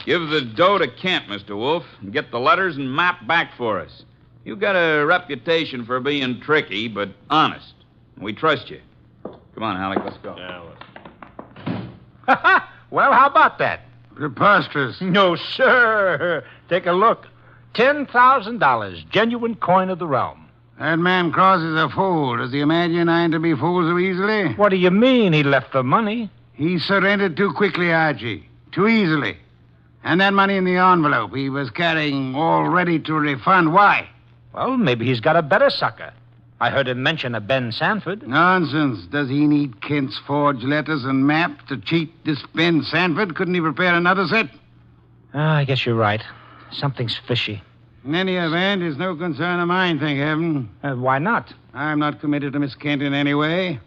Give the dough to Kent, Mr. Wolf, and get the letters and map back for us. You've got a reputation for being tricky, but honest. We trust you. Come on, Alec, let's go. Well, how about that? Preposterous. No, sir. Take a look. $10,000, genuine coin of the realm. That man Cross is a fool. Does he imagine I'm to be fooled so easily? What do you mean he left the money? He surrendered too quickly, Archie. Too easily. And that money in the envelope he was carrying all ready to refund. Why? Well, maybe he's got a better sucker. I heard him mention a Ben Sanford. Nonsense. Does he need Kent's forged letters and map to cheat this Ben Sanford? Couldn't he prepare another set? I guess you're right. Something's fishy. In any event, it's no concern of mine, thank heaven. Why not? I'm not committed to Miss Kent in any way.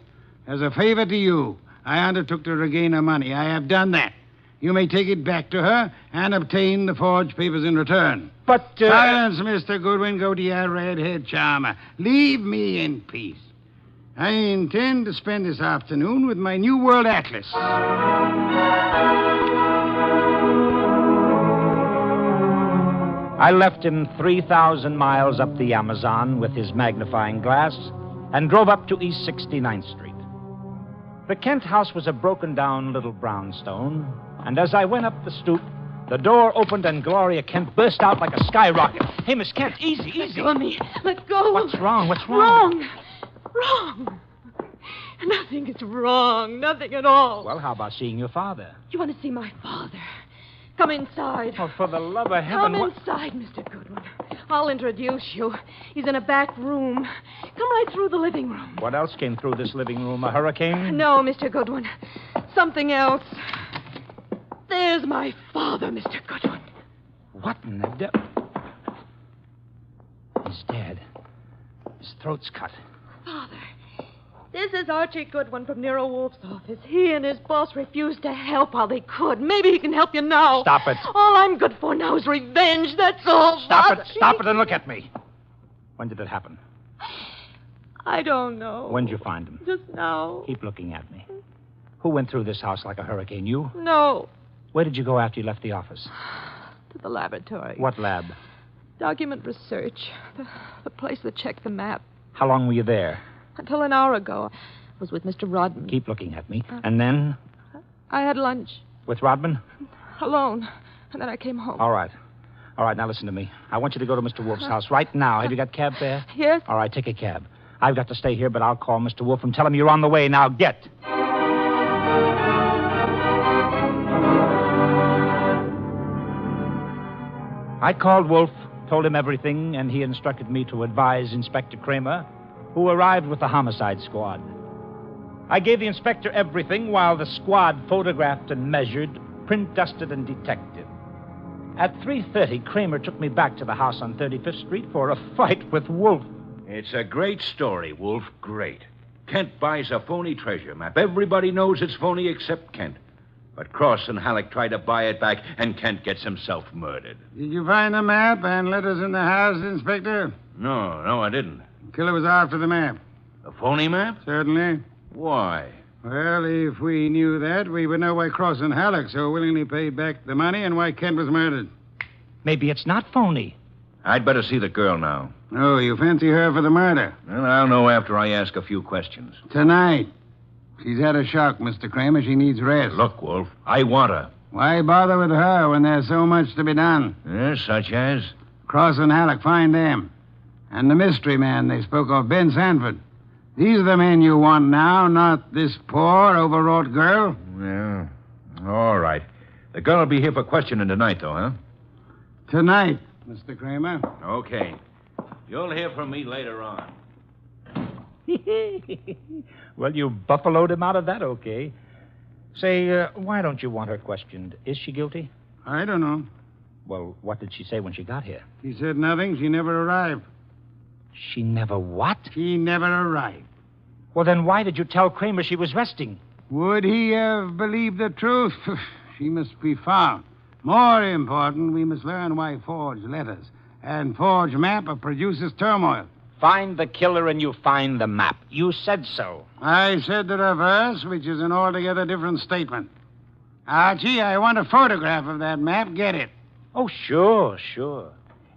As a favor to you, I undertook to regain her money. I have done that. You may take it back to her and obtain the forged papers in return. But, Silence, Mr. Goodwin. Go to your red-haired charmer. Leave me in peace. I intend to spend this afternoon with my New World Atlas. I left him 3,000 miles up the Amazon with his magnifying glass and drove up to East 69th Street. The Kent house was a broken-down little brownstone, and as I went up the stoop, the door opened and Gloria Kent burst out like a skyrocket. Hey, Miss Kent, easy, easy. Let go of me. Let go. What's wrong? What's wrong? Wrong. Nothing is wrong. Nothing at all. Well, how about seeing your father? You want to see my father? Come inside. Oh, for the love of heaven. Come inside, Mr. Goodwin. I'll introduce you. He's in a back room. Come right through the living room. What else came through this living room? A hurricane? No, Mr. Goodwin. Something else. There's my father, Mr. Goodwin. What in the devil? He's dead. His throat's cut. Father, this is Archie Goodwin from Nero Wolf's office. He and his boss refused to help while they could. Maybe he can help you now. Stop it. All I'm good for now is revenge. That's all. Stop Archie. it. Stop it and look at me. When did it happen? I don't know. When did you find him? Just now. Keep looking at me. Who went through this house like a hurricane? You? No. Where did you go after you left the office? To the laboratory. What lab? Document research. The place that checked the map. How long were you there? Until an hour ago. I was with Mr. Rodman. Keep looking at me. And then? I had lunch. With Rodman? Alone. And then I came home. All right. All right, now listen to me. I want you to go to Mr. Wolf's house right now. Have you got cab fare? Yes. All right, take a cab. I've got to stay here, but I'll call Mr. Wolf and tell him you're on the way. Now, get. I called Wolf, told him everything, and he instructed me to advise Inspector Kramer, who arrived with the homicide squad. I gave the inspector everything while the squad photographed and measured, print dusted and detected. At 3:30, Kramer took me back to the house on 35th Street for a fight with Wolf. It's a great story, Wolf. Great. Kent buys a phony treasure map. Everybody knows it's phony except Kent. But Cross and Halleck try to buy it back, and Kent gets himself murdered. Did you find the map and letters in the house, Inspector? No, I didn't. The killer was after the map. A phony map? Certainly. Why? Well, if we knew that, we would know why Cross and Halleck so willingly paid back the money and why Kent was murdered. Maybe it's not phony. I'd better see the girl now. Oh, you fancy her for the murder? Well, I'll know after I ask a few questions. Tonight. She's had a shock, Mr. Kramer. She needs rest. Look, Wolf, I want her. Why bother with her when there's so much to be done? Yes, such as? Cross and Halleck, find them. And the mystery man they spoke of, Ben Sanford. These are the men you want now, not this poor, overwrought girl. Yeah. All right. The girl will be here for questioning tonight, though, huh? Tonight, Mr. Kramer. Okay. You'll hear from me later on. Well, you buffaloed him out of that, okay. Say, why don't you want her questioned? Is she guilty? I don't know. Well, what did she say when she got here? She said nothing. She never arrived. She never what? She never arrived. Well, then why did you tell Kramer she was resting? Would he have believed the truth? She must be found. More important, we must learn why forged letters and forged map produces turmoil. Find the killer and you find the map. You said so. I said the reverse, which is an altogether different statement. Archie, I want a photograph of that map. Get it. Oh, sure.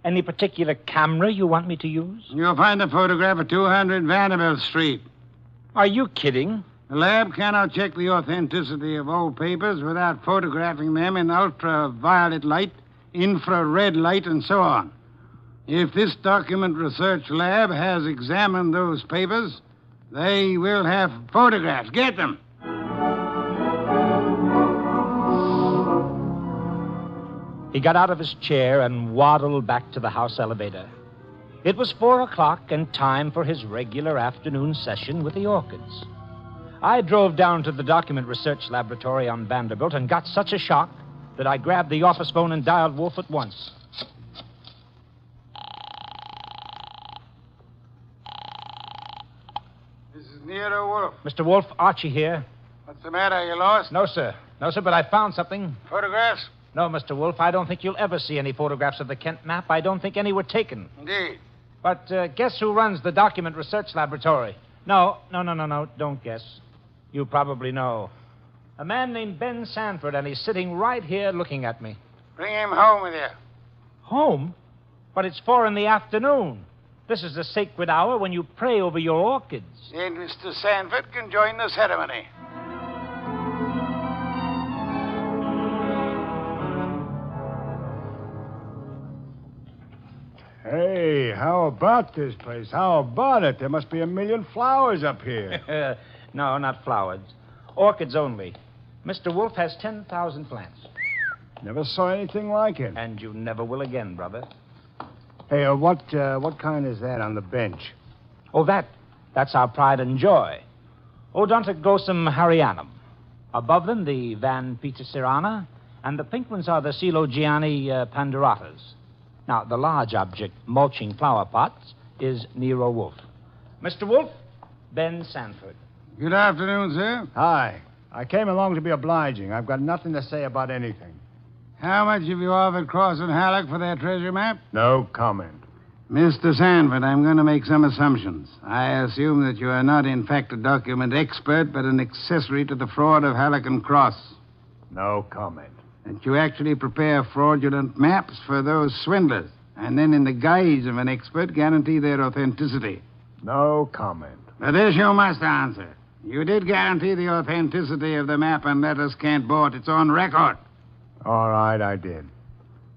Any particular camera you want me to use? You'll find the photograph at 200 Vanderbilt Street. Are you kidding? The lab cannot check the authenticity of old papers without photographing them in ultraviolet light, infrared light, and so on. If this document research lab has examined those papers, they will have photographs. Get them. He got out of his chair and waddled back to the house elevator. It was 4:00 and time for his regular afternoon session with the orchids. I drove down to the document research laboratory on Vanderbilt and got such a shock that I grabbed the office phone and dialed Wolf at once. This is Nero Wolf. Mr. Wolf, Archie here. What's the matter? You lost? No, sir, but I found something. Photographs? No, Mr. Wolf, I don't think you'll ever see any photographs of the Kent map. I don't think any were taken. Indeed. But guess who runs the document research laboratory? No, don't guess. You probably know. A man named Ben Sanford, and he's sitting right here looking at me. Bring him home with you. Home? But it's 4 p.m. This is the sacred hour when you pray over your orchids. Then Mr. Sanford can join the ceremony. Hey, how about this place? How about it? There must be 1,000,000 flowers up here. No, not flowers. Orchids only. Mr. Wolf has 10,000 plants. Never saw anything like it. And you never will again, brother. Hey, what kind is that on the bench? Oh, that's our pride and joy. Odontoglossum harryanum. Above them, the Van Petersirana, and the pink ones are the Coelogiani panduratas. Now, the large object, mulching flower pots, is Nero Wolf. Mr. Wolf, Ben Sanford. Good afternoon, sir. Hi. I came along to be obliging. I've got nothing to say about anything. How much have you offered Cross and Halleck for their treasure map? No comment. Mr. Sanford, I'm going to make some assumptions. I assume that you are not, in fact, a document expert, but an accessory to the fraud of Halleck and Cross. No comment. That you actually prepare fraudulent maps for those swindlers, and then, in the guise of an expert, guarantee their authenticity. No comment. But this you must answer. You did guarantee the authenticity of the map and letters Kent bought. It's on record. All right, I did.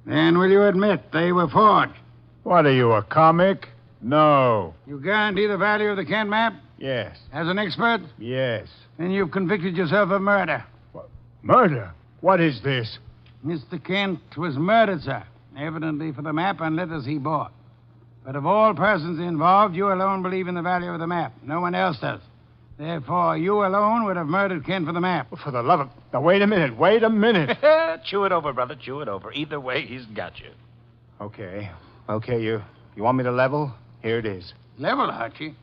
Then will you admit they were forged? What are you, a comic? No. You guarantee the value of the Kent map? Yes. As an expert? Yes. Then you've convicted yourself of murder. What? Murder? What is this? Mr. Kent was murdered, sir. Evidently for the map and letters he bought. But of all persons involved, you alone believe in the value of the map. No one else does. Therefore, you alone would have murdered Kent for the map. For the love of... Now, wait a minute. Chew it over, brother, chew it over. Either way, he's got you. Okay, you want me to level? Here it is. Level, Archie?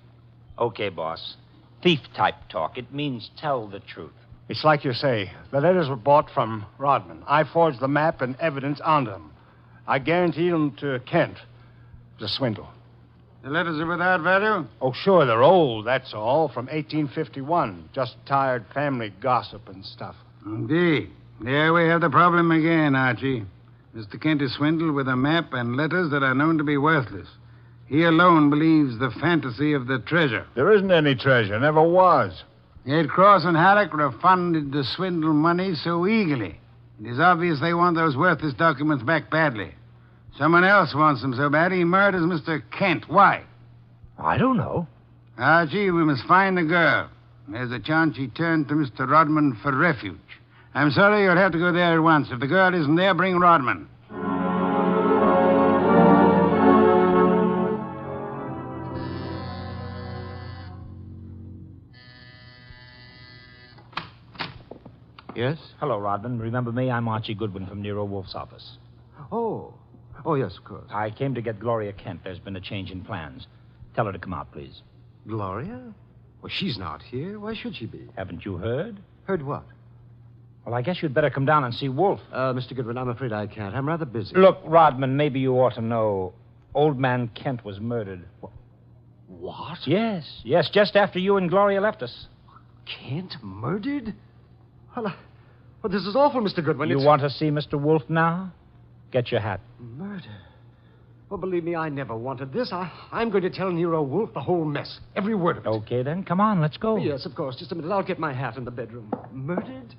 Okay, boss. Thief-type talk. It means tell the truth. It's like you say. The letters were bought from Rodman. I forged the map and evidence on them. I guaranteed them to Kent. It was a swindle. The letters are without value? Oh, sure, they're old, that's all. From 1851. Just tired family gossip and stuff. Indeed. There we have the problem again, Archie. Mr. Kent is swindled with a map and letters that are known to be worthless. He alone believes the fantasy of the treasure. There isn't any treasure. Never was. Yet Cross and Halleck refunded the swindle money so eagerly. It is obvious they want those worthless documents back badly. Someone else wants them so bad he murders Mr. Kent. Why? I don't know. Archie, we must find the girl. There's a chance she turned to Mr. Rodman for refuge. I'm sorry you'll have to go there at once. If the girl isn't there, bring Rodman. Yes? Hello, Rodman. Remember me? I'm Archie Goodwin from Nero Wolf's office. Oh, yes, of course. I came to get Gloria Kent. There's been a change in plans. Tell her to come out, please. Gloria? Well, she's not here. Why should she be? Haven't you heard? Heard what? Well, I guess you'd better come down and see Wolf. Mr. Goodwin, I'm afraid I can't. I'm rather busy. Look, Rodman, maybe you ought to know. Old man Kent was murdered. What? Yes, just after you and Gloria left us. Kent murdered? Well, this is awful, Mr. Goodwin. You want to see Mr. Wolf now? Get your hat. Murder? Well, believe me, I never wanted this. I'm going to tell Nero Wolf the whole mess. Every word of it. Okay, then. Come on, let's go. Yes, of course. Just a minute. I'll get my hat in the bedroom. Murdered?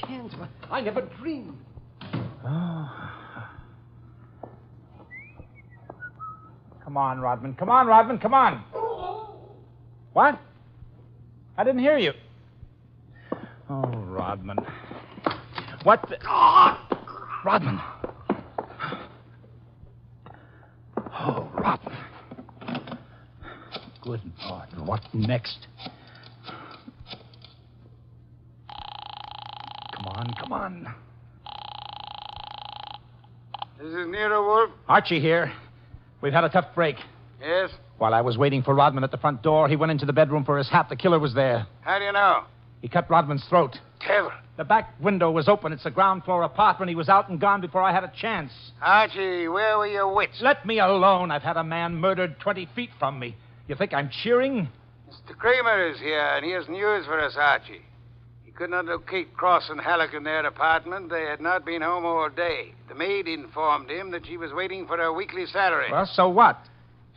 Kent? I never dreamed. Oh. Come on, Rodman. Come on. What? I didn't hear you. Oh, Rodman. What the... Rodman. Oh, Rodman. Good Lord, what next? Come on. This is Nero Wolf. Archie here. We've had a tough break. Yes? While I was waiting for Rodman at the front door, he went into the bedroom for his hat. The killer was there. How do you know? He cut Rodman's throat. Tell. The back window was open. It's a ground floor apartment. He was out and gone before I had a chance. Archie, where were your wits? Let me alone. I've had a man murdered 20 feet from me. You think I'm cheering? Mr. Kramer is here, and he has news for us, Archie. He could not locate Cross and Halleck in their apartment. They had not been home all day. The maid informed him that she was waiting for her weekly salary. Well, so what?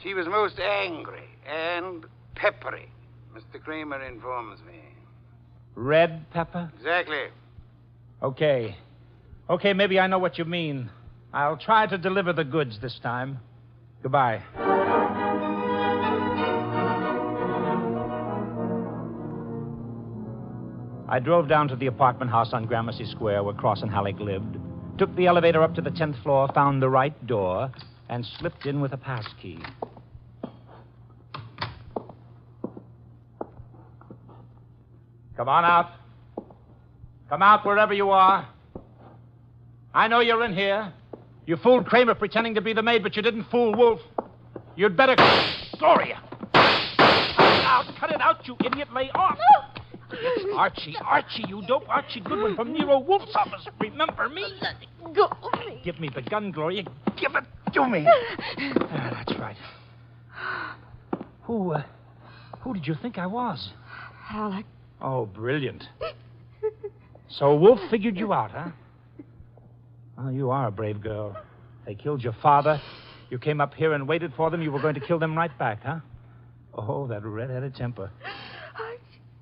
She was most angry and peppery, Mr. Kramer informs me. Red pepper? Exactly. Okay, maybe I know what you mean. I'll try to deliver the goods this time. Goodbye. I drove down to the apartment house on Gramercy Square where Cross and Halleck lived, took the elevator up to the 10th floor, found the right door, and slipped in with a pass key. Come on out. Come out wherever you are. I know you're in here. You fooled Kramer pretending to be the maid, but you didn't fool Wolf. You'd better... Gloria! Cut it out, you idiot. Lay off. It's Archie, you dope. Archie Goodwin from Nero Wolf's office. Remember me? Let it go of me. Give me the gun, Gloria. Give it to me. That's right. Who did you think I was? Halleck. Oh, brilliant. So Wolf figured you out, huh? Oh, you are a brave girl. They killed your father. You came up here and waited for them. You were going to kill them right back, huh? Oh, that red-headed temper.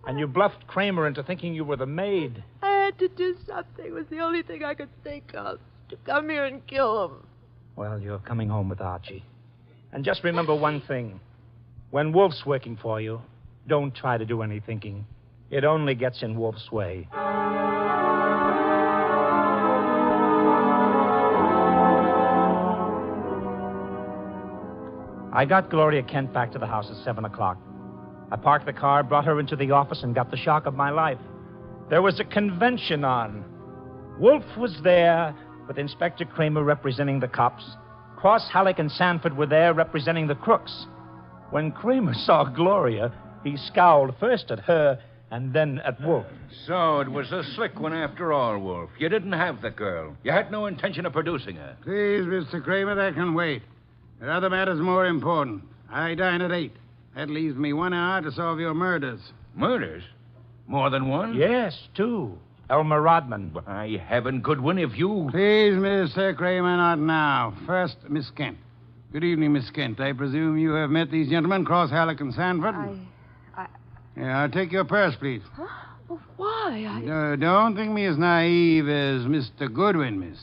And you bluffed Kramer into thinking you were the maid. I had to do something. It was the only thing I could think of. To come here and kill him. Well, you're coming home with Archie. And just remember one thing. When Wolf's working for you, don't try to do any thinking. It only gets in Wolf's way. I got Gloria Kent back to the house at 7 o'clock. I parked the car, brought her into the office, and got the shock of my life. There was a convention on. Wolf was there, with Inspector Kramer representing the cops. Cross, Halleck, and Sanford were there representing the crooks. When Kramer saw Gloria, he scowled first at her and then at Wolf. So it was a slick one after all, Wolf. You didn't have the girl. You had no intention of producing her. Please, Mr. Kramer, that can wait. There are other matters more important. I dine at 8. That leaves me 1 hour to solve your murders. Murders? More than one? Yes, 2. Elmer Rodman. By heaven, Goodwin, if you... Please, Mr. Kramer, not now. First, Miss Kent. Good evening, Miss Kent. I presume you have met these gentlemen, Cross, Halleck, and Sanford? I... Yeah, I'll take your purse, please. Huh? Oh, why? Don't think me as naive as Mr. Goodwin, miss.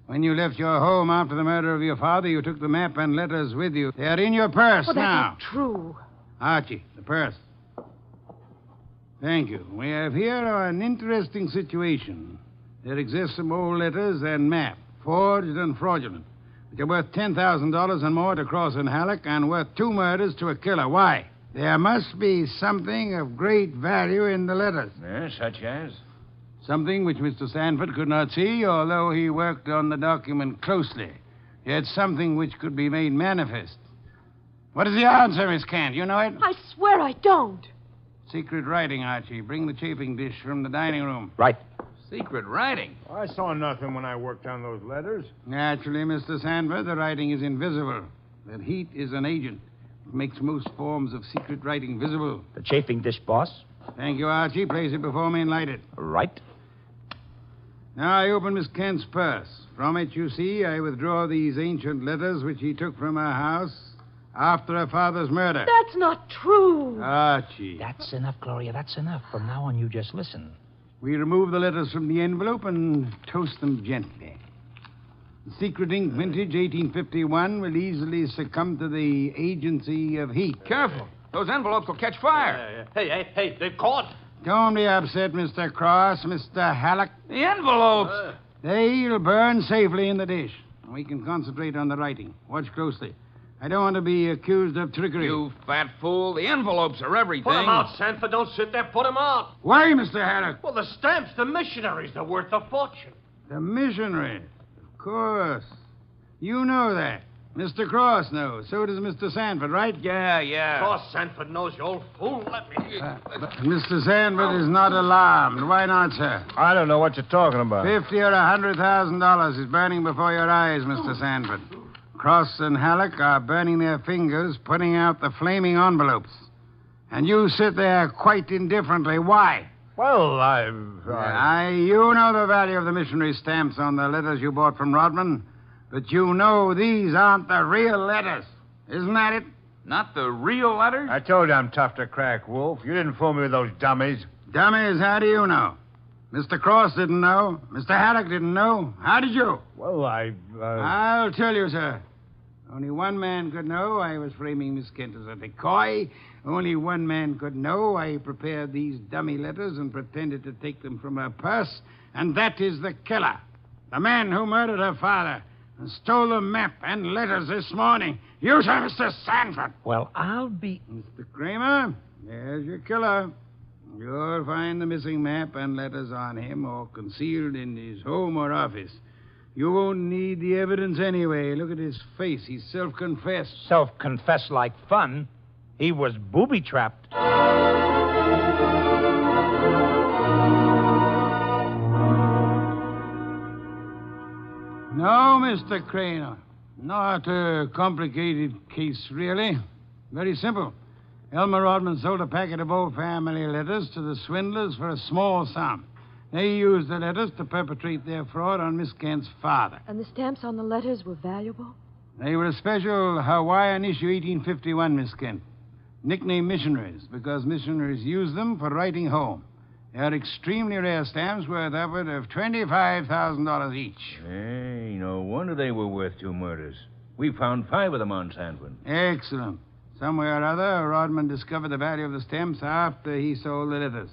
When you left your home after the murder of your father, you took the map and letters with you. They are in your purse Well, that's now. not true. Archie, the purse. Thank you. We have here an interesting situation. There exist some old letters and map, forged and fraudulent, which are worth $10,000 and more to Cross and Halleck and worth 2 murders to a killer. Why? There must be something of great value in the letters. Such as? Something which Mr. Sanford could not see, although he worked on the document closely. Yet something which could be made manifest. What is the answer, Miss Kent? You know it? I swear I don't. Secret writing, Archie. Bring the chafing dish from the dining room. Right. Secret writing? I saw nothing when I worked on those letters. Naturally, Mr. Sanford, the writing is invisible. That heat is an agent. It makes most forms of secret writing visible. The chafing dish, boss. Thank you, Archie. Place it before me and light it. Right. Now I open Miss Kent's purse. From it, you see, I withdraw these ancient letters which he took from her house after her father's murder. That's not true. Archie. That's enough, Gloria. That's enough. From now on, you just listen. We remove the letters from the envelope and toast them gently. The secret ink vintage 1851 will easily succumb to the agency of heat. Careful. Those envelopes will catch fire. Hey, they've caught. Don't be upset, Mr. Cross, Mr. Halleck. The envelopes! They'll burn safely in the dish. We can concentrate on the writing. Watch closely. I don't want to be accused of trickery. You fat fool. The envelopes are everything. Put them out, Sanford. Don't sit there. Put them out. Why, Mr. Halleck? Well, the stamps, the missionaries, they're worth a fortune. The missionaries? Of course. You know that. Mr. Cross knows. So does Mr. Sanford, right? Yeah. Cross Sanford knows, you old fool. Let me... But Mr. Sanford is not alarmed. Why not, sir? I don't know what you're talking about. $50,000 or $100,000 is burning before your eyes, Mr. Sanford. Cross and Halleck are burning their fingers, putting out the flaming envelopes. And you sit there quite indifferently. Why? Well, You know the value of the missionary stamps on the letters you bought from Rodman, but you know these aren't the real letters. Isn't that it? Not the real letters? I told you I'm tough to crack, Wolf. You didn't fool me with those dummies. Dummies, how do you know? Mr. Cross didn't know. Mr. Halleck didn't know. How did you? Well, I'll tell you, sir. Only one man could know I was framing Miss Kent as a decoy. Only one man could know I prepared these dummy letters and pretended to take them from her purse. And that is the killer. The man who murdered her father and stole the map and letters this morning. You, sir, Mr. Sanford. Well, I'll be... Mr. Kramer, there's your killer. You'll find the missing map and letters on him or concealed in his home or office. You won't need the evidence anyway. Look at his face. He's self-confessed. Self-confessed like fun. He was booby-trapped. No, Mr. Kramer. Not a complicated case, really. Very simple. Elmer Rodman sold a packet of old family letters to the swindlers for a small sum. They used the letters to perpetrate their fraud on Miss Kent's father. And the stamps on the letters were valuable? They were a special Hawaiian issue 1851, Miss Kent. Nicknamed missionaries, because missionaries used them for writing home. They are extremely rare stamps worth upward of $25,000 each. Hey, no wonder they were worth 2 murders. We found 5 of them on Sanford. Excellent. Somewhere or other, Rodman discovered the value of the stamps after he sold the letters.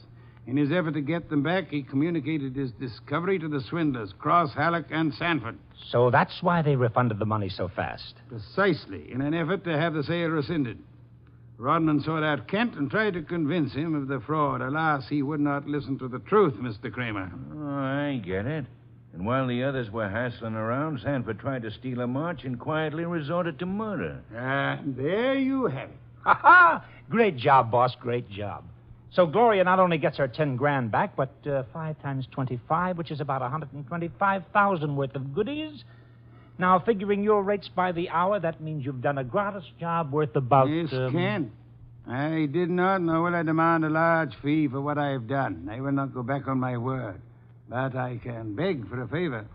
In his effort to get them back, he communicated his discovery to the swindlers, Cross, Halleck, and Sanford. So that's why they refunded the money so fast. Precisely, in an effort to have the sale rescinded. Rodman sought out Kent and tried to convince him of the fraud. Alas, he would not listen to the truth, Mr. Kramer. Oh, I get it. And while the others were hassling around, Sanford tried to steal a march and quietly resorted to murder. There you have it. Ha-ha! Great job, boss. Great job. So Gloria not only gets her 10 grand back, but 5 times 25, which is about 125,000 worth of goodies. Now, figuring your rates by the hour, that means you've done a gratis job worth about... Yes, Kent. I did not, nor will I demand a large fee for what I have done. I will not go back on my word. But I can beg for a favor.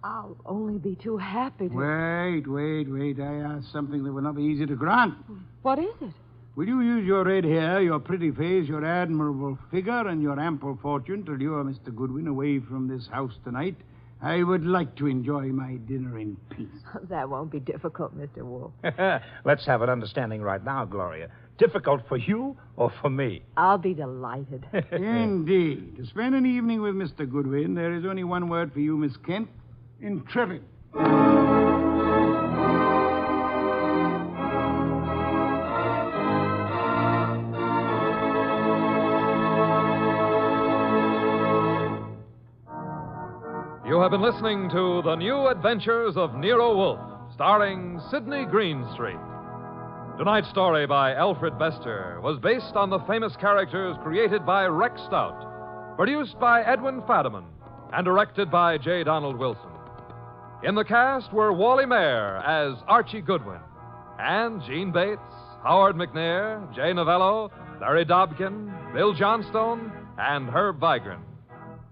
I'll only be too happy to... Wait. I ask something that will not be easy to grant. What is it? will you use your red hair, your pretty face, your admirable figure, and your ample fortune to lure Mr. Goodwin away from this house tonight? I would like to enjoy my dinner in peace. That won't be difficult, Mr. Wolf. Let's have an understanding right now, Gloria. Difficult for you or for me? I'll be delighted. Indeed. To spend an evening with Mr. Goodwin, there is only one word for you, Miss Kent. Intrepid. You have been listening to The New Adventures of Nero Wolfe, starring Sidney Greenstreet. Tonight's story by Alfred Bester was based on the famous characters created by Rex Stout, produced by Edwin Fadiman, and directed by J. Donald Wilson. In the cast were Wally Mayer as Archie Goodwin, and Gene Bates, Howard McNair, Jay Novello, Larry Dobkin, Bill Johnstone, and Herb Vigran.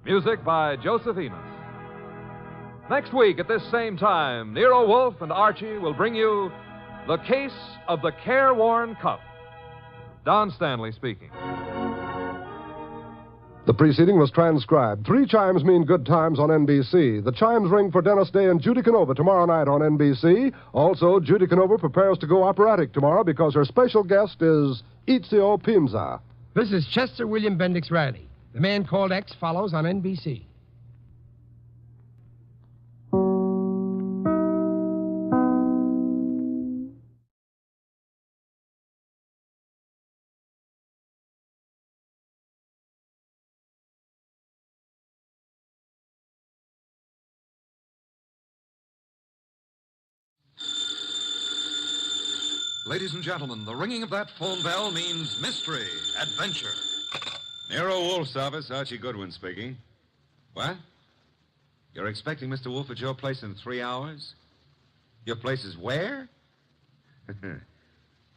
Music by Joseph Enos. Next week at this same time, Nero Wolfe and Archie will bring you The Case of the Careworn Cup. Don Stanley speaking. The preceding was transcribed. 3 chimes mean good times on NBC. The chimes ring for Dennis Day and Judy Canova tomorrow night on NBC. Also, Judy Canova prepares to go operatic tomorrow because her special guest is Ezio Pinza. This is Chester William Bendix Riley. The Man Called X follows on NBC. Ladies and gentlemen, the ringing of that phone bell means mystery, adventure. Nero Wolfe's office, Archie Goodwin speaking. What? You're expecting Mr. Wolfe at your place in 3 hours? Your place is where?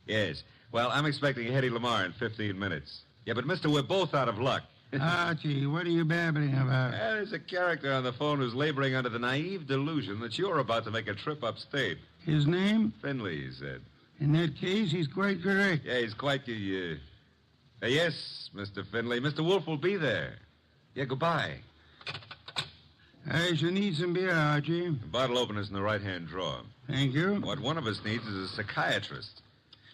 Yes. Well, I'm expecting Hetty Lamar in 15 minutes. Yeah, but, mister, we're both out of luck. Archie, what are you babbling about? There's a character on the phone who's laboring under the naive delusion that you're about to make a trip upstate. His name? Finley, he said. In that case, he's quite correct. Yeah, he's quite yes, Mr. Finley. Mr. Wolfe will be there. Yeah, goodbye. I shall need some beer, Archie. The bottle opener's in the right-hand drawer. Thank you. What one of us needs is a psychiatrist.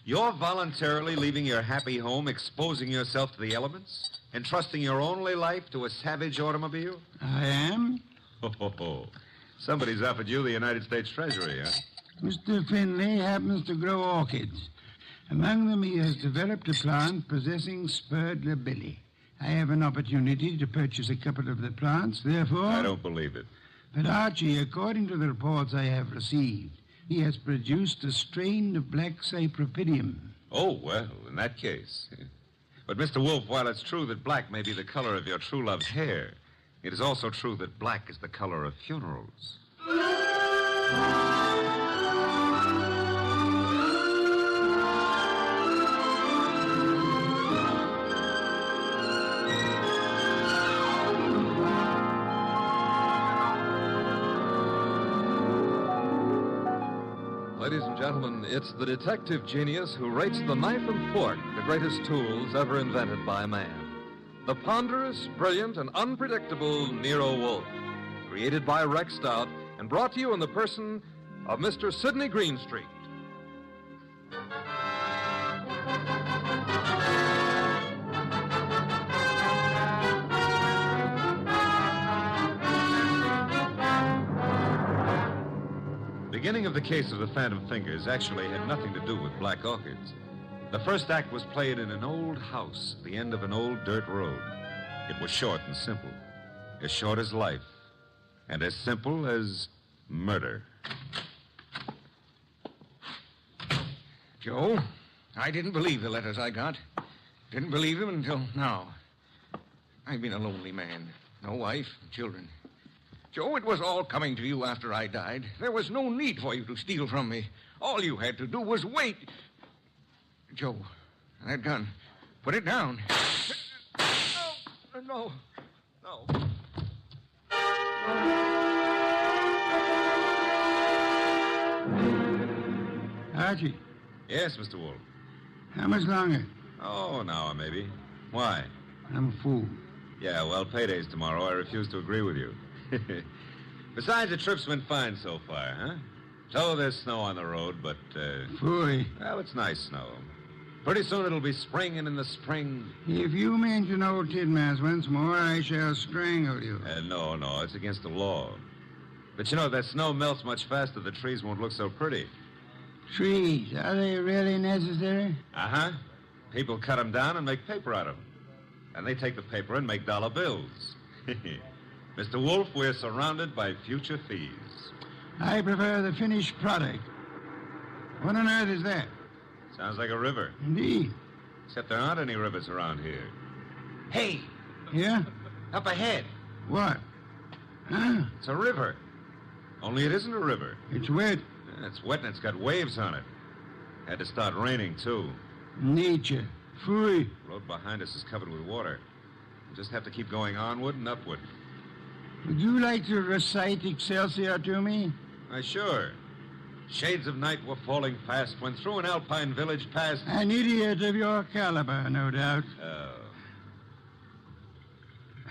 You're voluntarily leaving your happy home, exposing yourself to the elements, entrusting your only life to a savage automobile? I am. Oh. Somebody's offered you the United States Treasury, huh? Mr. Finley happens to grow orchids. Among them, he has developed a plant possessing spurred labilli. I have an opportunity to purchase a couple of the plants, therefore... I don't believe it. But, Archie, according to the reports I have received, he has produced a strain of black cypripedium. Oh, well, in that case. But, Mr. Wolfe, while it's true that black may be the color of your true love's hair, it is also true that black is the color of funerals. Ladies and gentlemen, it's the detective genius who rates the knife and fork the greatest tools ever invented by man. The ponderous, brilliant, and unpredictable Nero Wolfe. Created by Rex Stout and brought to you in the person of Mr. Sidney Greenstreet. The beginning of the case of the Phantom Fingers actually had nothing to do with black orchids. The first act was played in an old house at the end of an old dirt road. It was short and simple. As short as life. And as simple as murder. Joe, I didn't believe the letters I got. Didn't believe them until now. I've been a lonely man. No wife, children. Joe, it was all coming to you after I died. There was no need for you to steal from me. All you had to do was wait. Joe, that gun. Put it down. No. Archie. Yes, Mr. Wolfe. How much longer? Oh, an hour, maybe. Why? I'm a fool. Yeah, well, payday's tomorrow. I refuse to agree with you. Besides, the trip's been fine so far, huh? So there's snow on the road, but, Phooey. Well, it's nice snow. Pretty soon it'll be spring, and in the spring... If you mention old Tidmas once more, I shall strangle you. No, it's against the law. But you know, if that snow melts much faster, the trees won't look so pretty. Trees, are they really necessary? Uh-huh. People cut them down and make paper out of them. And they take the paper and make dollar bills. Mr. Wolf, we're surrounded by future thieves. I prefer the finished product. What on earth is that? Sounds like a river. Indeed. Except there aren't any rivers around here. Hey! Yeah? Up ahead. What? Huh? It's a river. Only it isn't a river. It's wet. Yeah, it's wet and it's got waves on it. Had to start raining, too. Nature. Phooey. The road behind us is covered with water. We just have to keep going onward and upward. Would you like to recite Excelsior to me? Why, sure. Shades of night were falling fast when through an alpine village passed... An idiot of your caliber, no doubt. Oh.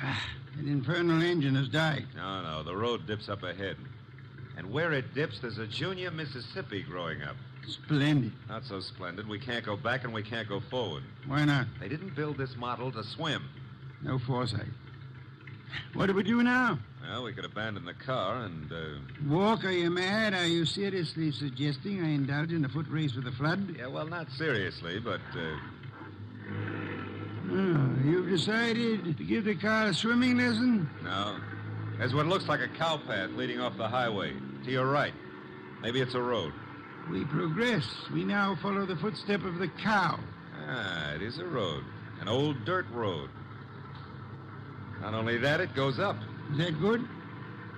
That infernal engine has died. No, the road dips up ahead. And where it dips, there's a junior Mississippi growing up. Splendid. Not so splendid. We can't go back and we can't go forward. Why not? They didn't build this model to swim. No foresight. What do we do now? Well, we could abandon the car and, Walk, are you mad? Are you seriously suggesting I indulge in a foot race with the flood? Yeah, well, not seriously, but, You've decided to give the car a swimming lesson? No. There's what looks like a cow path leading off the highway. To your right. Maybe it's a road. We progress. We now follow the footstep of the cow. Ah, it is a road. An old dirt road. Not only that, it goes up. Is that good?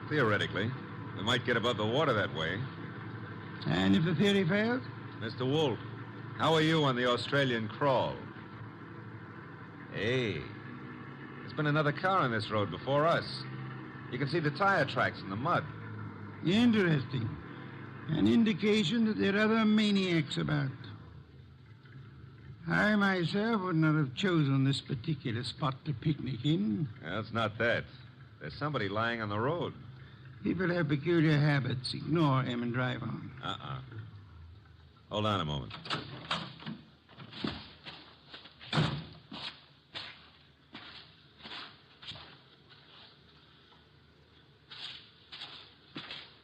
Theoretically. We might get above the water that way. And if the theory fails? Mr. Wolf, how are you on the Australian crawl? Hey, there's been another car on this road before us. You can see the tire tracks in the mud. Interesting. An indication that there are other maniacs about. I myself would not have chosen this particular spot to picnic in. Well, it's not that. There's somebody lying on the road. People have peculiar habits. Ignore him and drive on. Hold on a moment.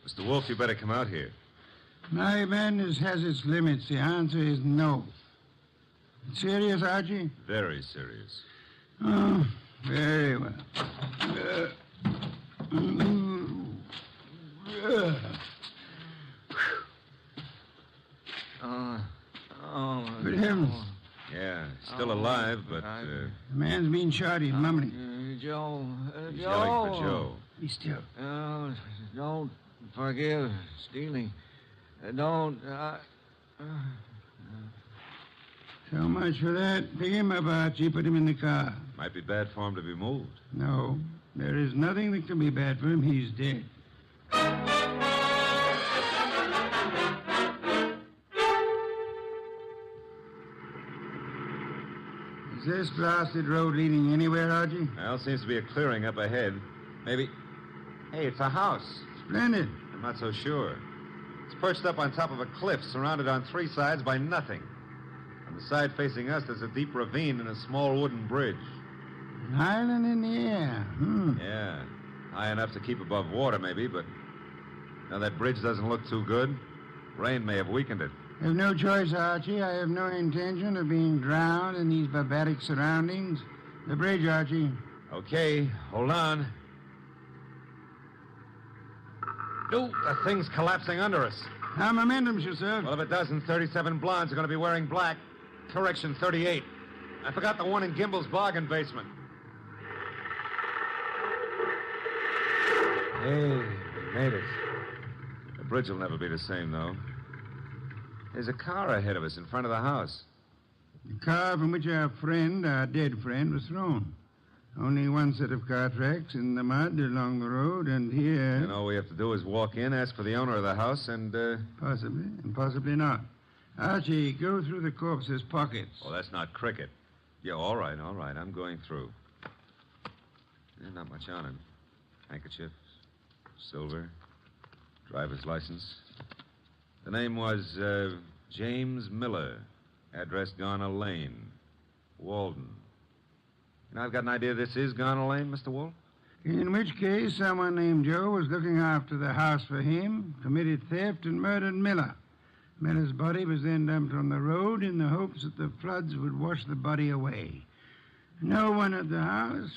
Mr. Wolf, you better come out here. My madness has its limits. The answer is no. Serious, Archie? Very serious. Oh, very well. Good heavens. Yeah, still alive, but... The man's being shot. He's mumbling. Joe. He's yelling for Joe. Be still. Don't forgive stealing. Don't... So much for that. Pick him up, Archie. Put him in the car. Might be bad for him to be moved. No. There is nothing that can be bad for him. He's dead. Is this blasted road leading anywhere, Archie? Well, seems to be a clearing up ahead. Maybe... Hey, it's a house. Splendid. I'm not so sure. It's perched up on top of a cliff, surrounded on three sides by nothing. On the side facing us, there's a deep ravine and a small wooden bridge. An island in the air. Yeah. High enough to keep above water, maybe, but... Now, that bridge doesn't look too good. Rain may have weakened it. I have no choice, Archie. I have no intention of being drowned in these barbaric surroundings. The bridge, Archie. Okay, hold on. No, the thing's collapsing under us. How momentum, sir? Well, if it doesn't, 37 blondes are going to be wearing black. Correction, 38. I forgot the one in Gimbel's bargain basement. Hey, we made it. The bridge will never be the same, though. There's a car ahead of us in front of the house. The car from which our dead friend, was thrown. Only one set of car tracks in the mud along the road, and here... And all we have to do is walk in, ask for the owner of the house, and, Possibly, and possibly not. Archie, go through the corpse's pockets. Oh, that's not cricket. Yeah, all right. I'm going through. Not much on him. Handkerchief, silver, driver's license. The name was James Miller. Address Garner Lane, Walden. You know, I've got an idea this is Garner Lane, Mr. Wolf. In which case, someone named Joe was looking after the house for him, committed theft, and murdered Miller. Miller's body was then dumped on the road in the hopes that the floods would wash the body away. No one at the house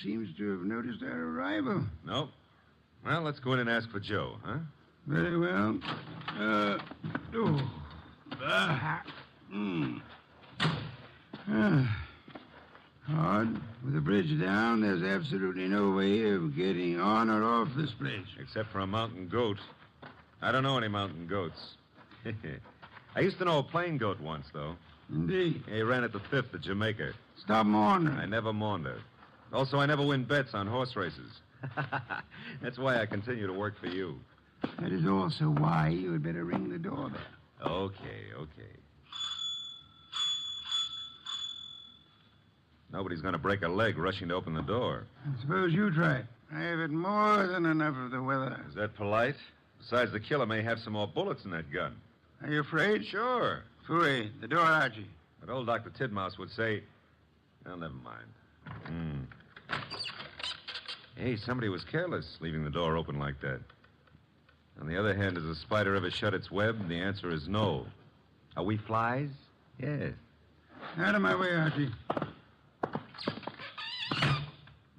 seems to have noticed our arrival. Nope. Well, let's go in and ask for Joe, huh? Very well. Hard. With the bridge down, there's absolutely no way of getting on or off this place. Except for a mountain goat. I don't know any mountain goats. I used to know a plain goat once, though. Indeed. He ran at the 5th at Jamaica. Stop maundering. I never maunder. Also, I never win bets on horse races. That's why I continue to work for you. That is also why you had better ring the doorbell. Okay. Nobody's going to break a leg rushing to open the door. I suppose you try. I have had more than enough of the weather. Is that polite? Besides, the killer may have some more bullets in that gun. Are you afraid? Sure. Fooey, the door, Archie. But old Dr. Tidmouse would say... Well, never mind. Hey, somebody was careless leaving the door open like that. On the other hand, has a spider ever shut its web? The answer is no. Are we flies? Yes. Out of my way, Archie.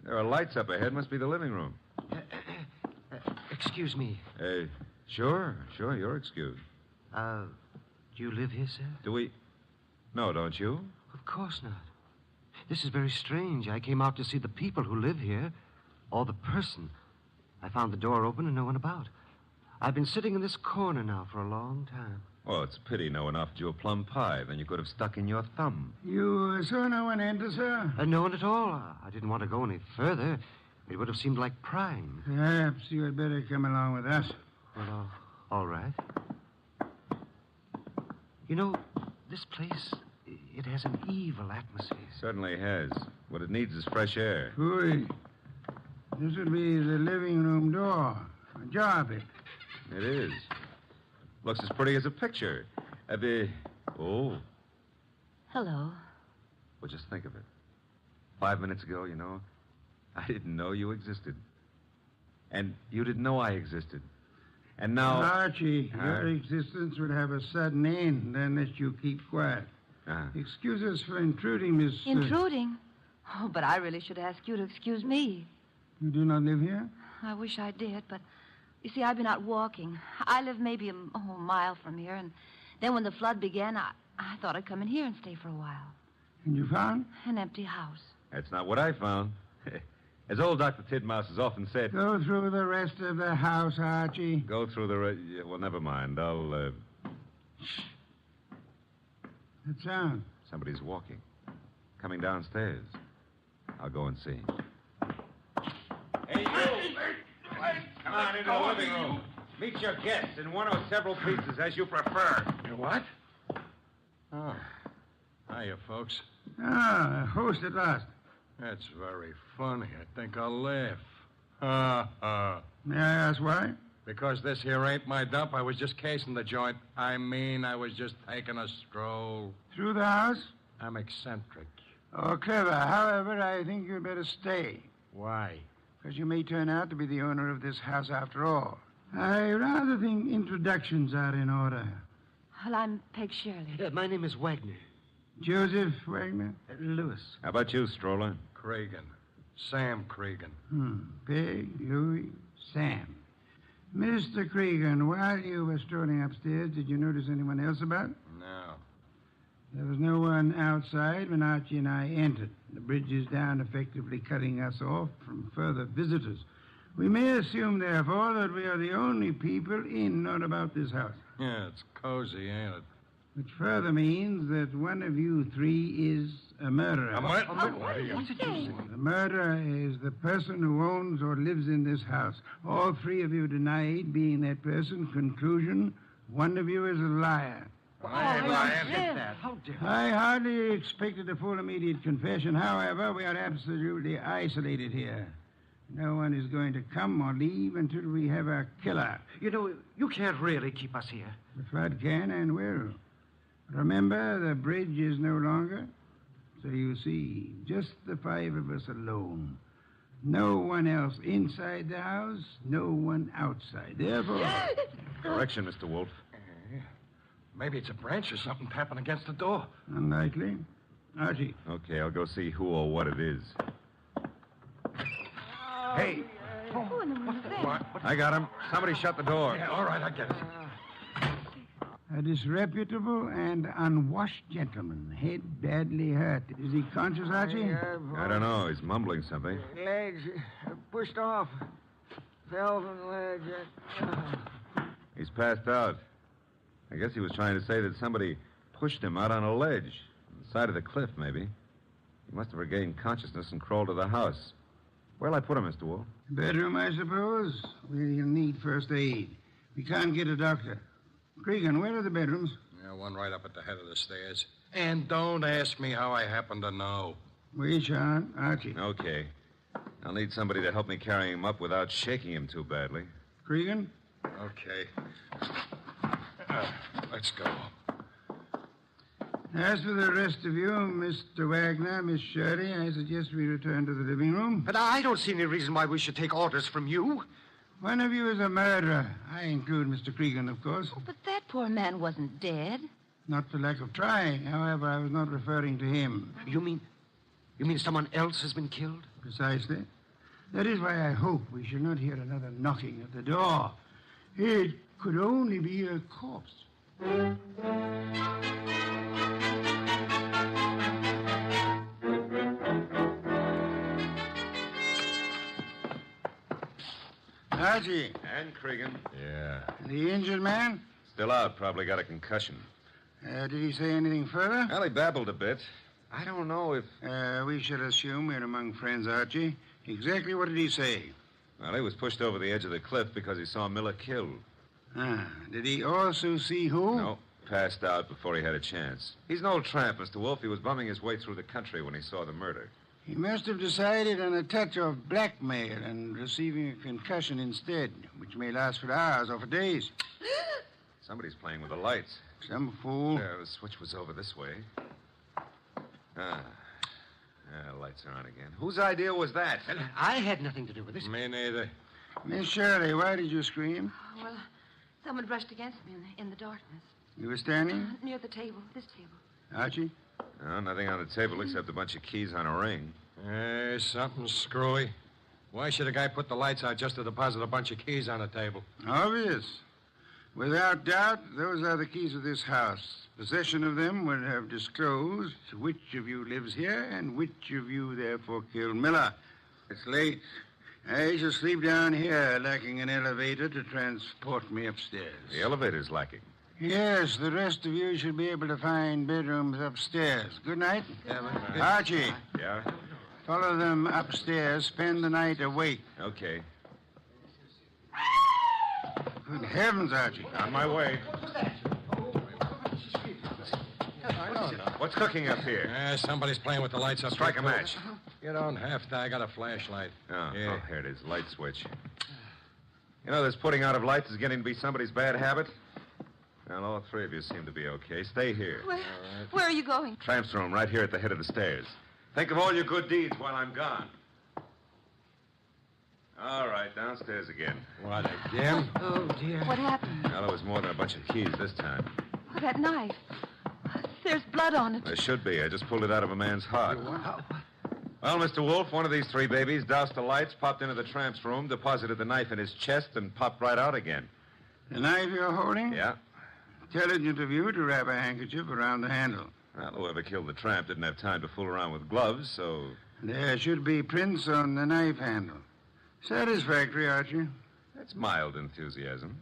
There are lights up ahead. Must be the living room. Excuse me. Sure. You're excused. Do you live here, sir? Do we... No, don't you? Of course not. This is very strange. I came out to see the people who live here, or the person. I found the door open and no one about. I've been sitting in this corner now for a long time. Well, it's a pity no one offered you a plum pie. Then you could have stuck in your thumb. You saw no one enter, sir? No one at all. I didn't want to go any further. It would have seemed like prying. Perhaps you had better come along with us. Well, all right. You know, this place, it has an evil atmosphere. Certainly has. What it needs is fresh air. Fooey. This would be the living room door. Ajar a bit. It is. Looks as pretty as a picture. Oh. Hello. Well, just think of it. 5 minutes ago, you know, I didn't know you existed. And you didn't know I existed. And now... Archie, your existence would have a sudden end unless you keep quiet. Excuse us for intruding, Miss... Intruding? Oh, but I really should ask you to excuse me. You do not live here? I wish I did, but... You see, I've been out walking. I live maybe a mile from here, and then when the flood began, I thought I'd come in here and stay for a while. And you found? An empty house. That's not what I found. As old Dr. Tidmouse has often said... Go through the rest of the house, Archie. Go through the rest... Well, never mind. I'll, That sound? Somebody's walking. Coming downstairs. I'll go and see. Hey, you! Come on into the living room. Meet your guests in one or several pieces, as you prefer. What? Oh. Hiya, folks. Ah, a host at last. That's very funny. I think I'll laugh. Ha. May I ask why? Because this here ain't my dump. I was just casing the joint. I was just taking a stroll. Through the house? I'm eccentric. Oh, clever. However, I think you'd better stay. Why? Because you may turn out to be the owner of this house after all. I rather think introductions are in order. Well, I'm Peg Shirley. My name is Wagner. Joseph Wagner? Lewis. How about you, Stroller? Cregan. Sam Cregan. Peg, Louis, Sam. Mr. Cregan, while you were strolling upstairs, did you notice anyone else about? No. There was no one outside when Archie and I entered. The bridge is down, effectively cutting us off from further visitors. We may assume, therefore, that we are the only people in or about this house. Yeah, it's cozy, ain't it? Which further means that one of you three is a murderer. What's it The murderer is the person who owns or lives in this house. All three of you denied being that person. Conclusion, one of you is a liar. I hardly expected a full immediate confession. However, we are absolutely isolated here. No one is going to come or leave until we have a killer. You know, you can't really keep us here. The flood can and will. Remember, the bridge is no longer. So you see, just the five of us alone. No one else inside the house, no one outside. Therefore... Correction, Mr. Wolf. Maybe it's a branch or something tapping against the door. Unlikely. Archie. Okay, I'll go see who or what it is. Hey. Who in the world is that? I got him. Somebody shut the door. Yeah, all right, I get it. A disreputable and unwashed gentleman, head badly hurt. Is he conscious, Archie? I don't know. He's mumbling something. Legs pushed off. Fell from the ledge. He's passed out. I guess he was trying to say that somebody pushed him out on a ledge. On the side of the cliff, maybe. He must have regained consciousness and crawled to the house. Where'll I put him, Mr. Wolf? Bedroom, I suppose. We'll need first aid. We can't get a doctor. Cregan, where are the bedrooms? Yeah, one right up at the head of the stairs. And don't ask me how I happen to know. We shan't. Archie. Okay. I'll need somebody to help me carry him up without shaking him too badly. Cregan? Okay. Let's go. As for the rest of you, Mr. Wagner, Miss Shirley, I suggest we return to the living room. But I don't see any reason why we should take orders from you. One of you is a murderer. I include Mr. Cregan, of course. Oh, but that poor man wasn't dead. Not for lack of trying. However, I was not referring to him. You mean someone else has been killed? Precisely. That is why I hope we shall not hear another knocking at the door. It could only be a corpse. Archie. And Cregan. Yeah. The injured man? Still out. Probably got a concussion. Did he say anything further? Well, he babbled a bit. I don't know if... We shall assume we're among friends, Archie. Exactly what did he say? Well, he was pushed over the edge of the cliff because he saw Miller killed. Did he also see who? No. Passed out before he had a chance. He's an old tramp, Mr. Wolf. He was bumming his way through the country when he saw the murder. He must have decided on a touch of blackmail and receiving a concussion instead, which may last for hours or for days. Somebody's playing with the lights. Some fool. The switch was over this way. Lights are on again. Whose idea was that? I had nothing to do with this. Me neither. Miss Shirley, why did you scream? Well, someone brushed against me in the darkness. You were standing? Near the table, this table. Archie? No, nothing on the table except a bunch of keys on a ring. Hey, something screwy. Why should a guy put the lights out just to deposit a bunch of keys on the table? Obvious. Without doubt, those are the keys of this house. Possession of them would have disclosed which of you lives here and which of you therefore killed Miller. It's late. I shall sleep down here, lacking an elevator to transport me upstairs. The elevator's lacking. Yes, the rest of you should be able to find bedrooms upstairs. Good night. Archie. Yeah? Follow them upstairs. Spend the night awake. Okay. Good heavens, Archie. On my way. What's cooking up here? Somebody's playing with the lights up. Strike a match. You don't have to. I got a flashlight. Oh, here it is. Light switch. You know, this putting out of lights is getting to be somebody's bad habit. Well, all three of you seem to be okay. Stay here. Where are you going? Tramp's room, right here at the head of the stairs. Think of all your good deeds while I'm gone. All right, downstairs again. What, again? Oh, dear. What happened? Well, there was more than a bunch of keys this time. Oh, that knife. There's blood on it. There should be. I just pulled it out of a man's heart. Well, Mr. Wolf, one of these three babies doused the lights, popped into the tramp's room, deposited the knife in his chest, and popped right out again. The knife you're holding? Yeah. Intelligent of you to wrap a handkerchief around the handle. Well, whoever killed the tramp didn't have time to fool around with gloves, so... There should be prints on the knife handle. Satisfactory, Archie. That's mild enthusiasm.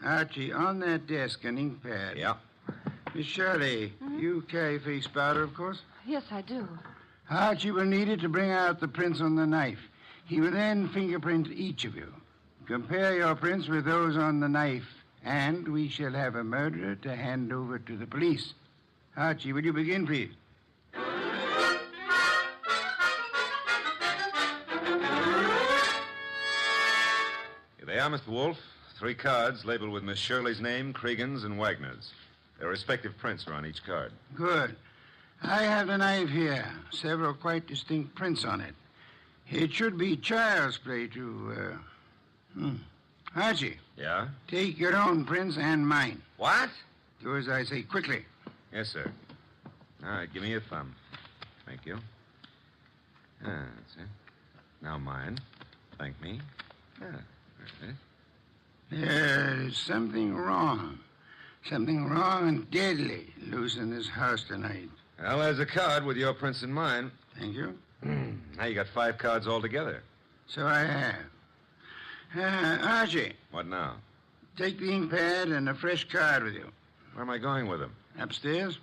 Archie, on that desk, an ink pad. Yeah. Miss Shirley, you carry face powder, of course? Yes, I do. Archie will need it to bring out the prints on the knife. He will then fingerprint each of you. Compare your prints with those on the knife And we shall have a murderer to hand over to the police. Archie, will you begin, please? Here they are, Mr. Wolf. 3 cards labeled with Miss Shirley's name, Cregan's, and Wagner's. Their respective prints are on each card. Good. I have the knife here. Several quite distinct prints on it. It should be child's play to, Archie. Yeah? Take your own prints and mine. What? Do as I say quickly. Yes, sir. All right, give me your thumb. Thank you. That's it. Now mine. Thank me. That's it. There's something wrong. Something wrong and deadly loose in this house tonight. Well, there's a card with your prints and mine. Thank you. Now you got 5 cards altogether. So I have. Archie. What now? Take the ink pad and a fresh card with you. Where am I going with them? Upstairs?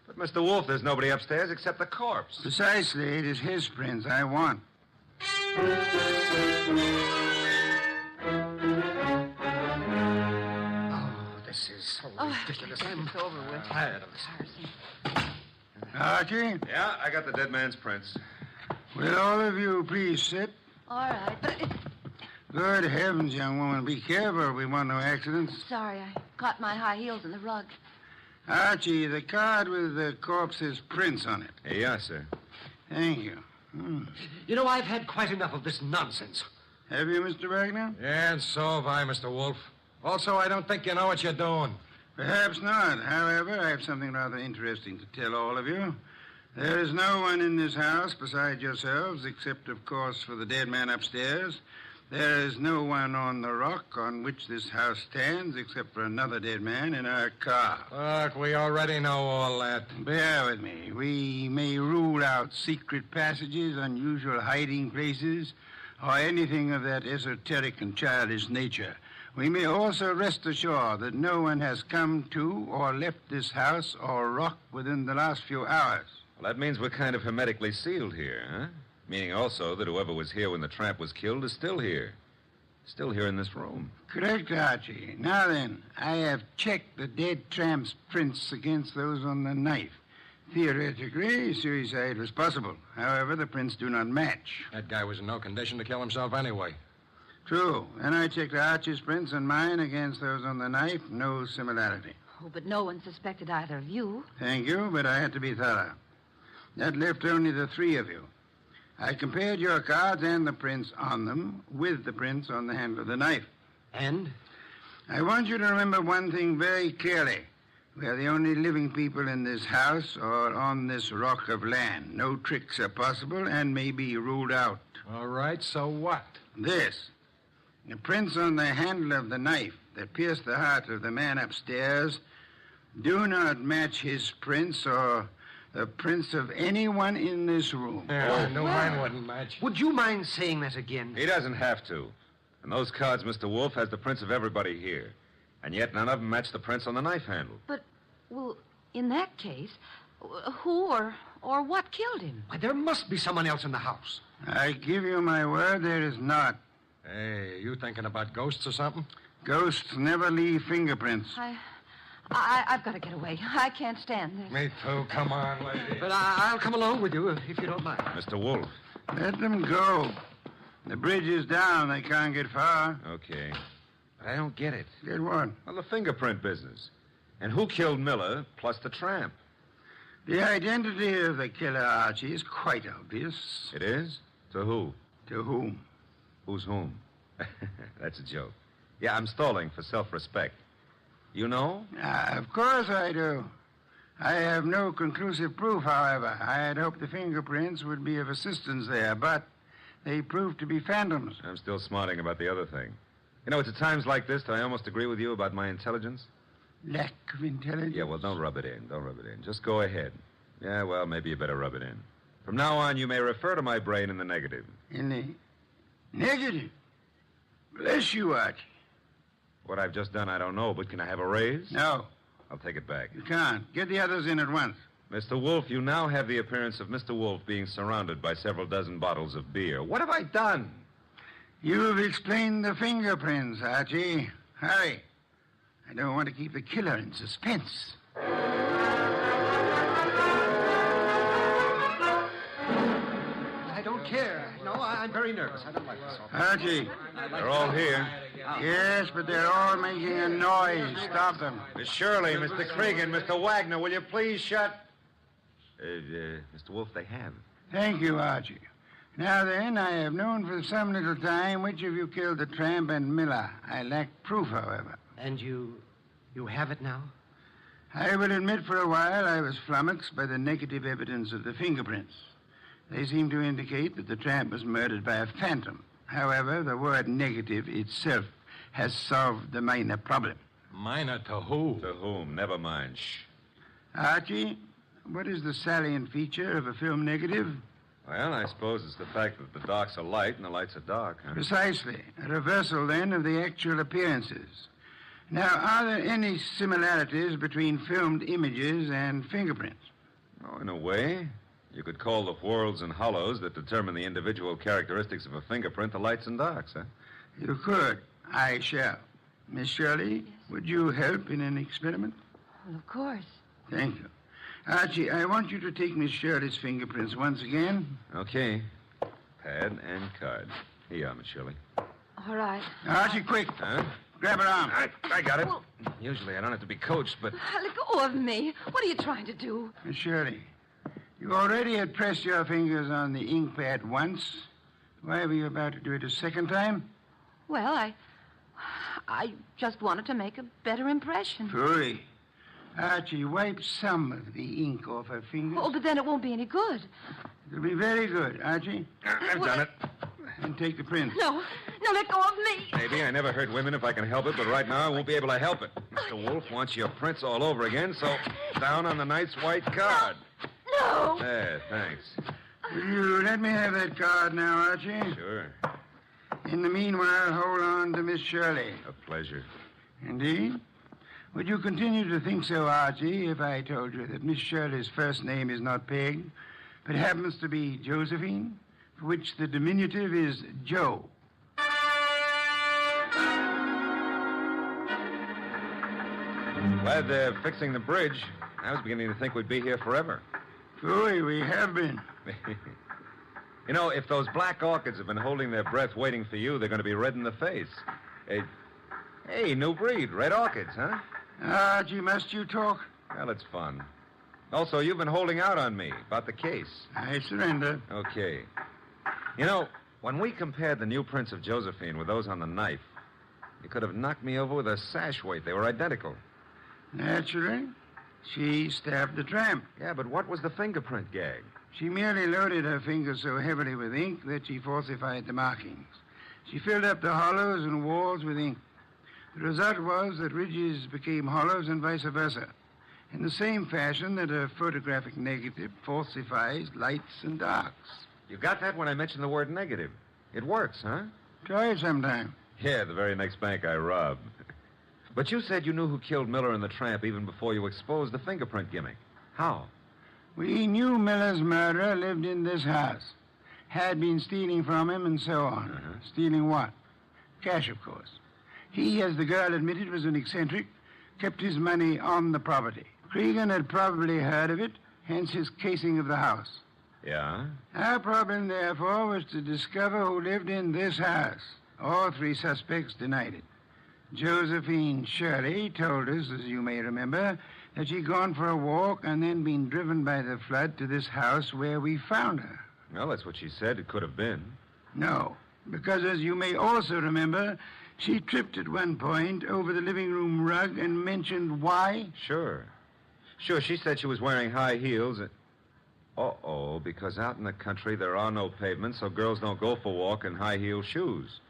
But, Mr. Wolf, there's nobody upstairs except the corpse. Precisely. It is his prints I want. This is so ridiculous. It's over with. Tired of this. Archie? Yeah, I got the dead man's prints. Will all of you please sit? All right, but Good heavens, young woman. Be careful. We want no accidents. sorry, I caught my high heels in the rug. Archie, the card with the corpse's prints on it. Yes, sir. Thank you. You know, I've had quite enough of this nonsense. Have you, Mr. Wagner? Yeah, and so have I, Mr. Wolf. Also, I don't think you know what you're doing. Perhaps not. However, I have something rather interesting to tell all of you. There is no one in this house besides yourselves, except, of course, for the dead man upstairs. There is no one on the rock on which this house stands, except for another dead man in our car. Look, we already know all that. Bear with me. We may rule out secret passages, unusual hiding places, or anything of that esoteric and childish nature. We may also rest assured that no one has come to or left this house or rock within the last few hours. Well, that means we're kind of hermetically sealed here, huh? Meaning also that whoever was here when the tramp was killed is still here. Still here in this room. Correct, Archie. Now then, I have checked the dead tramp's prints against those on the knife. Theoretically, suicide was possible. However, the prints do not match. That guy was in no condition to kill himself anyway. True. And I checked Archie's prints and mine against those on the knife. No similarity. Oh, but no one suspected either of you. Thank you, but I had to be thorough. That left only the 3 of you. I compared your cards and the prints on them with the prints on the handle of the knife. And? I want you to remember one thing very clearly. We are the only living people in this house or on this rock of land. No tricks are possible and may be ruled out. All right, so what? This. The prints on the handle of the knife that pierced the heart of the man upstairs do not match his prints or the prints of anyone in this room. Yeah, I knew mine wouldn't match. Would you mind saying that again? He doesn't have to. And those cards, Mr. Wolf, has the prints of everybody here. And yet none of them match the prints on the knife handle. But, well, in that case, who or what killed him? Why, there must be someone else in the house. I give you my word, there is not. Hey, you thinking about ghosts or something? Ghosts never leave fingerprints. I've got to get away. I can't stand this. Me too. Come on, lady. But I'll come along with you if you don't mind. Mr. Wolf. Let them go. The bridge is down. They can't get far. Okay. But I don't get it. Get what? Well, the fingerprint business. And who killed Miller plus the tramp? The identity of the killer, Archie, is quite obvious. It is? To who? To whom? Who's whom? That's a joke. Yeah, I'm stalling for self-respect. You know? Of course I do. I have no conclusive proof, however. I had hoped the fingerprints would be of assistance there, but they proved to be phantoms. I'm still smarting about the other thing. You know, it's at times like this that I almost agree with you about my intelligence. Lack of intelligence? Yeah, well, don't rub it in. Don't rub it in. Just go ahead. Yeah, well, maybe you better rub it in. From now on, you may refer to my brain in the negative. In the negative? Bless you, Archie. What I've just done, I don't know, but can I have a raise? No. I'll take it back. You can't. Get the others in at once. Mr. Wolf, you now have the appearance of Mr. Wolf being surrounded by several dozen bottles of beer. What have I done? You've explained the fingerprints, Archie. Hurry. I don't want to keep the killer in suspense. I don't care. No, I'm very nervous. I don't like this. Archie. They're all here. Yes, but they're all making a noise. Stop them. Miss Shirley, Mr. Cregan, Mr. Wagner, will you please shut... Mr. Wolf, they have. Thank you, Archie. Now then, I have known for some little time which of you killed the tramp and Miller. I lack proof, however. And you have it now? I will admit for a while I was flummoxed by the negative evidence of the fingerprints. They seem to indicate that the tramp was murdered by a phantom. However, the word negative itself has solved the minor problem. Minor to who? To whom? Never mind. Shh. Archie, what is the salient feature of a film negative? Well, I suppose it's the fact that the darks are light and the lights are dark, huh? Precisely. A reversal, then, of the actual appearances. Now, are there any similarities between filmed images and fingerprints? Oh, in a way. You could call the whorls and hollows that determine the individual characteristics of a fingerprint the lights and darks, huh? You could. I shall. Miss Shirley, yes. Would you help in an experiment? Well, of course. Thank you. Archie, I want you to take Miss Shirley's fingerprints once again. Okay. Pad and card. Here you are, Miss Shirley. All right. Archie, quick. Huh? Grab her arm. I got it. Well, usually I don't have to be coached, but... Let go of me. What are you trying to do? Miss Shirley, you already had pressed your fingers on the ink pad once. Why were you about to do it a second time? Well, I just wanted to make a better impression. Fooey. Archie, wipe some of the ink off her fingers. Oh, but then it won't be any good. It'll be very good, Archie. I've done it. And take the print. No, let go of me. Maybe. I never hurt women if I can help it, but right now I won't be able to help it. Mr. Wolf wants your prints all over again, so down on the nice white card. No. There, thanks. Will you let me have that card now, Archie? Sure. In the meanwhile, hold on to Miss Shirley. A pleasure. Indeed? Would you continue to think so, Archie, if I told you that Miss Shirley's first name is not Peg, but happens to be Josephine, for which the diminutive is Joe? Glad they're fixing the bridge. I was beginning to think we'd be here forever. Phooey, we have been. You know, if those black orchids have been holding their breath waiting for you, they're going to be red in the face. Hey, new breed, red orchids, huh? Archie, must you talk? Well, it's fun. Also, you've been holding out on me about the case. I surrender. Okay. You know, when we compared the new prints of Josephine with those on the knife, you could have knocked me over with a sash weight. They were identical. Naturally. She stabbed the tramp. Yeah, but what was the fingerprint gag? She merely loaded her fingers so heavily with ink that she falsified the markings. She filled up the hollows and walls with ink. The result was that ridges became hollows and vice versa, in the same fashion that a photographic negative falsifies lights and darks. You got that when I mentioned the word negative. It works, huh? Try it sometime. Yeah, the very next bank I robbed. But you said you knew who killed Miller and the tramp even before you exposed the fingerprint gimmick. How? We knew Miller's murderer lived in this house, had been stealing from him and so on. Uh-huh. Stealing what? Cash, of course. He, as the girl admitted, was an eccentric, kept his money on the property. Cregan had probably heard of it, hence his casing of the house. Yeah? Our problem, therefore, was to discover who lived in this house. All three suspects denied it. Josephine Shirley told us, as you may remember, that she'd gone for a walk and then been driven by the flood to this house where we found her. Well, that's what she said it could have been. No, because as you may also remember, she tripped at one point over the living room rug and mentioned why. Sure, she said she was wearing high heels. Uh-oh, because out in the country there are no pavements, so girls don't go for a walk in high-heeled shoes.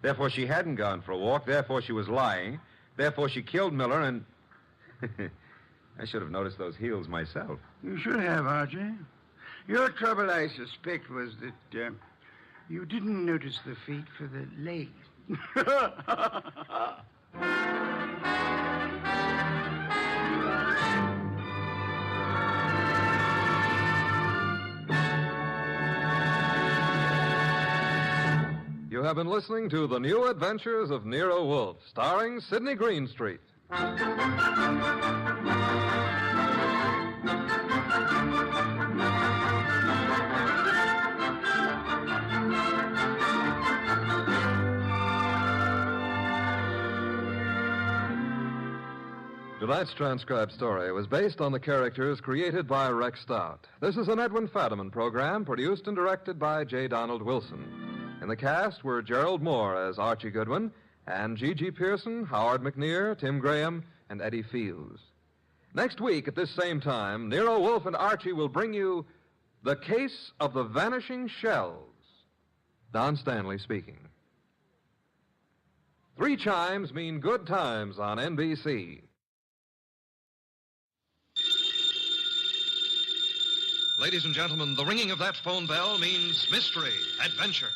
Therefore, she hadn't gone for a walk. Therefore, she was lying. Therefore, she killed Miller, and... I should have noticed those heels myself. You should have, Archie. Your trouble, I suspect, was that you didn't notice the feet for the legs. You have been listening to The New Adventures of Nero Wolfe, starring Sidney Greenstreet. Tonight's transcribed story was based on the characters created by Rex Stout. This is an Edwin Fadiman program produced and directed by J. Donald Wilson. In the cast were Gerald Moore as Archie Goodwin and G.G. Pearson, Howard McNear, Tim Graham, and Eddie Fields. Next week at this same time, Nero Wolfe and Archie will bring you The Case of the Vanishing Shells. Don Stanley speaking. 3 chimes mean good times on NBC. Ladies and gentlemen, the ringing of that phone bell means mystery, adventure.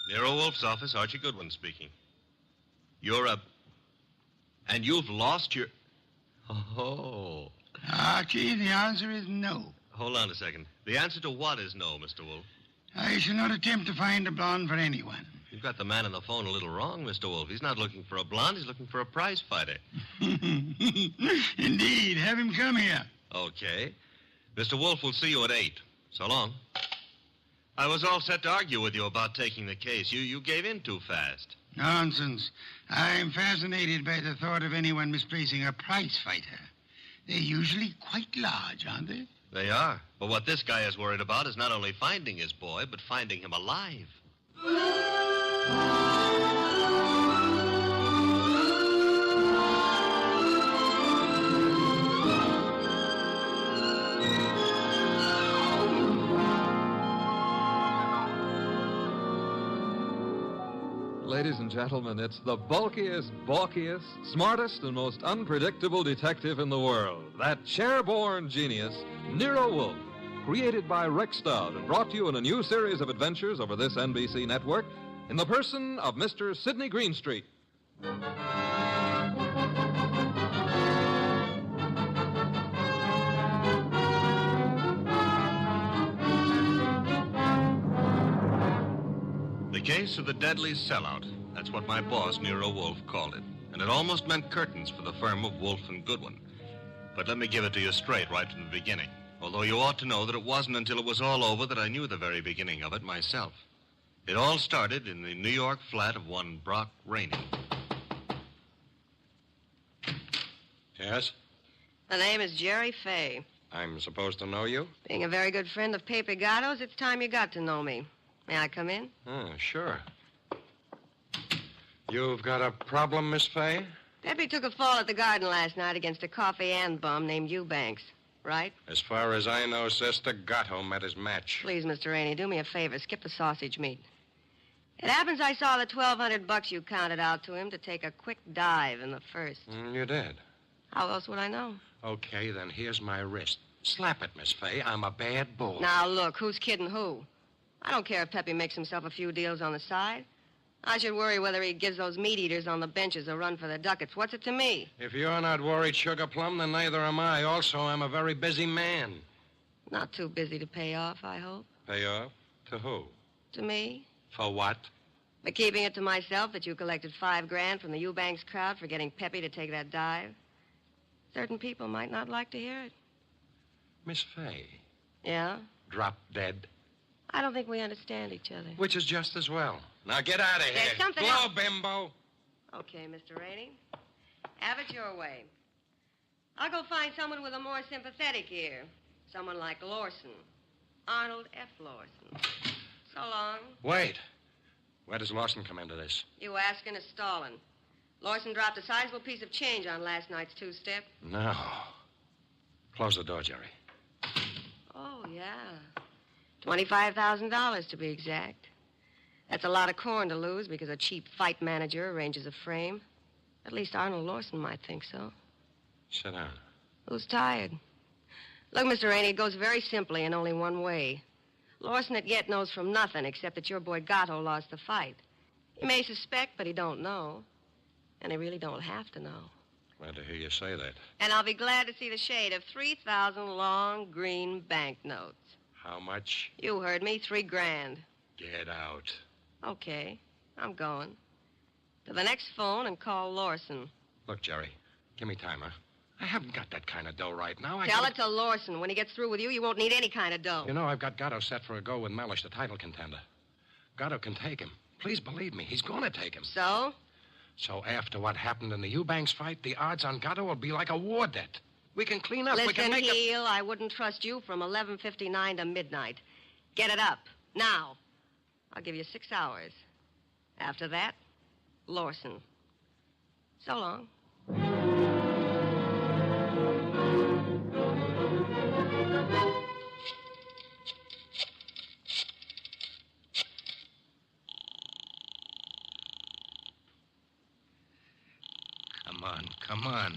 Nero Wolfe's office, Archie Goodwin speaking. And you've lost your... Oh. Archie, the answer is no. Hold on a second. The answer to what is no, Mr. Wolfe? I shall not attempt to find a blonde for anyone. You've got the man on the phone a little wrong, Mr. Wolfe. He's not looking for a blonde. He's looking for a prize fighter. Indeed. Have him come here. Okay. Mr. Wolfe will see you at 8. So long. I was all set to argue with you about taking the case. You gave in too fast. Nonsense. I'm fascinated by the thought of anyone misplacing a prize fighter. They're usually quite large, aren't they? They are. But what this guy is worried about is not only finding his boy, but finding him alive. Ladies and gentlemen, it's the bulkiest, balkiest, smartest, and most unpredictable detective in the world. That chair-born genius, Nero Wolfe, created by Rex Stout and brought to you in a new series of adventures over this NBC network in the person of Mr. Sidney Greenstreet. The case of the deadly sellout. That's what my boss, Nero Wolfe, called it. And it almost meant curtains for the firm of Wolfe and Goodwin. But let me give it to you straight right from the beginning. Although you ought to know that it wasn't until it was all over that I knew the very beginning of it myself. It all started in the New York flat of one Brock Rainey. Yes? The name is Jerry Fay. I'm supposed to know you? Being a very good friend of Pepe Gatto's, it's time you got to know me. May I come in? Sure. You've got a problem, Miss Fay? Pepe took a fall at the garden last night against a coffee and bum named Eubanks, right? As far as I know, Sister Gatto met his match. Please, Mr. Rainey, do me a favor. Skip the sausage meat. It happens I saw the $1,200 you counted out to him to take a quick dive in the first. You did? How else would I know? Okay, then here's my wrist. Slap it, Miss Fay. I'm a bad bull. Now, look, who's kidding who? I don't care if Pepe makes himself a few deals on the side. I should worry whether he gives those meat eaters on the benches a run for the ducats. What's it to me? If you're not worried, Sugar Plum, then neither am I. Also, I'm a very busy man. Not too busy to pay off, I hope. Pay off? To who? To me. For what? For keeping it to myself that you collected $5,000 from the Eubanks crowd for getting Pepe to take that dive. Certain people might not like to hear it. Miss Fay. Yeah? Drop dead. I don't think we understand each other. Which is just as well. Now get out of here. There's something Blow, else. bimbo. Okay, Mr. Rainey. Have it your way. I'll go find someone with a more sympathetic ear. Someone like Lawson. Arnold F. Lawson. So long. Wait. Where does Lawson come into this? You asking is stalling. Lawson dropped a sizable piece of change on last night's two-step. No. Close the door, Jerry. Oh, yeah. $25,000 to be exact. That's a lot of corn to lose because a cheap fight manager arranges a frame. At least Arnold Lawson might think so. Sit down. Who's tired? Look, Mr. Rainey, it goes very simply in only one way. Lawson at yet knows from nothing except that your boy Gatto lost the fight. He may suspect, but he don't know. And he really don't have to know. Glad to hear you say that. And I'll be glad to see the shade of 3,000 long green banknotes. How much? You heard me, $3,000. Get out. Okay, I'm going. To the next phone and call Lawson. Look, Jerry, give me time, huh? I haven't got that kind of dough right now. Tell it to Lawson. When he gets through with you, you won't need any kind of dough. You know, I've got Gatto set for a go with Mellish, the title contender. Gatto can take him. Please believe me, he's going to take him. So? So after what happened in the Eubanks fight, the odds on Gatto will be like a war debt. We can clean up. Listen, we can make Heel, I wouldn't trust you from 11:59 to midnight. Get it up. Now. I'll give you 6 hours. After that, Lawson. So long. Come on.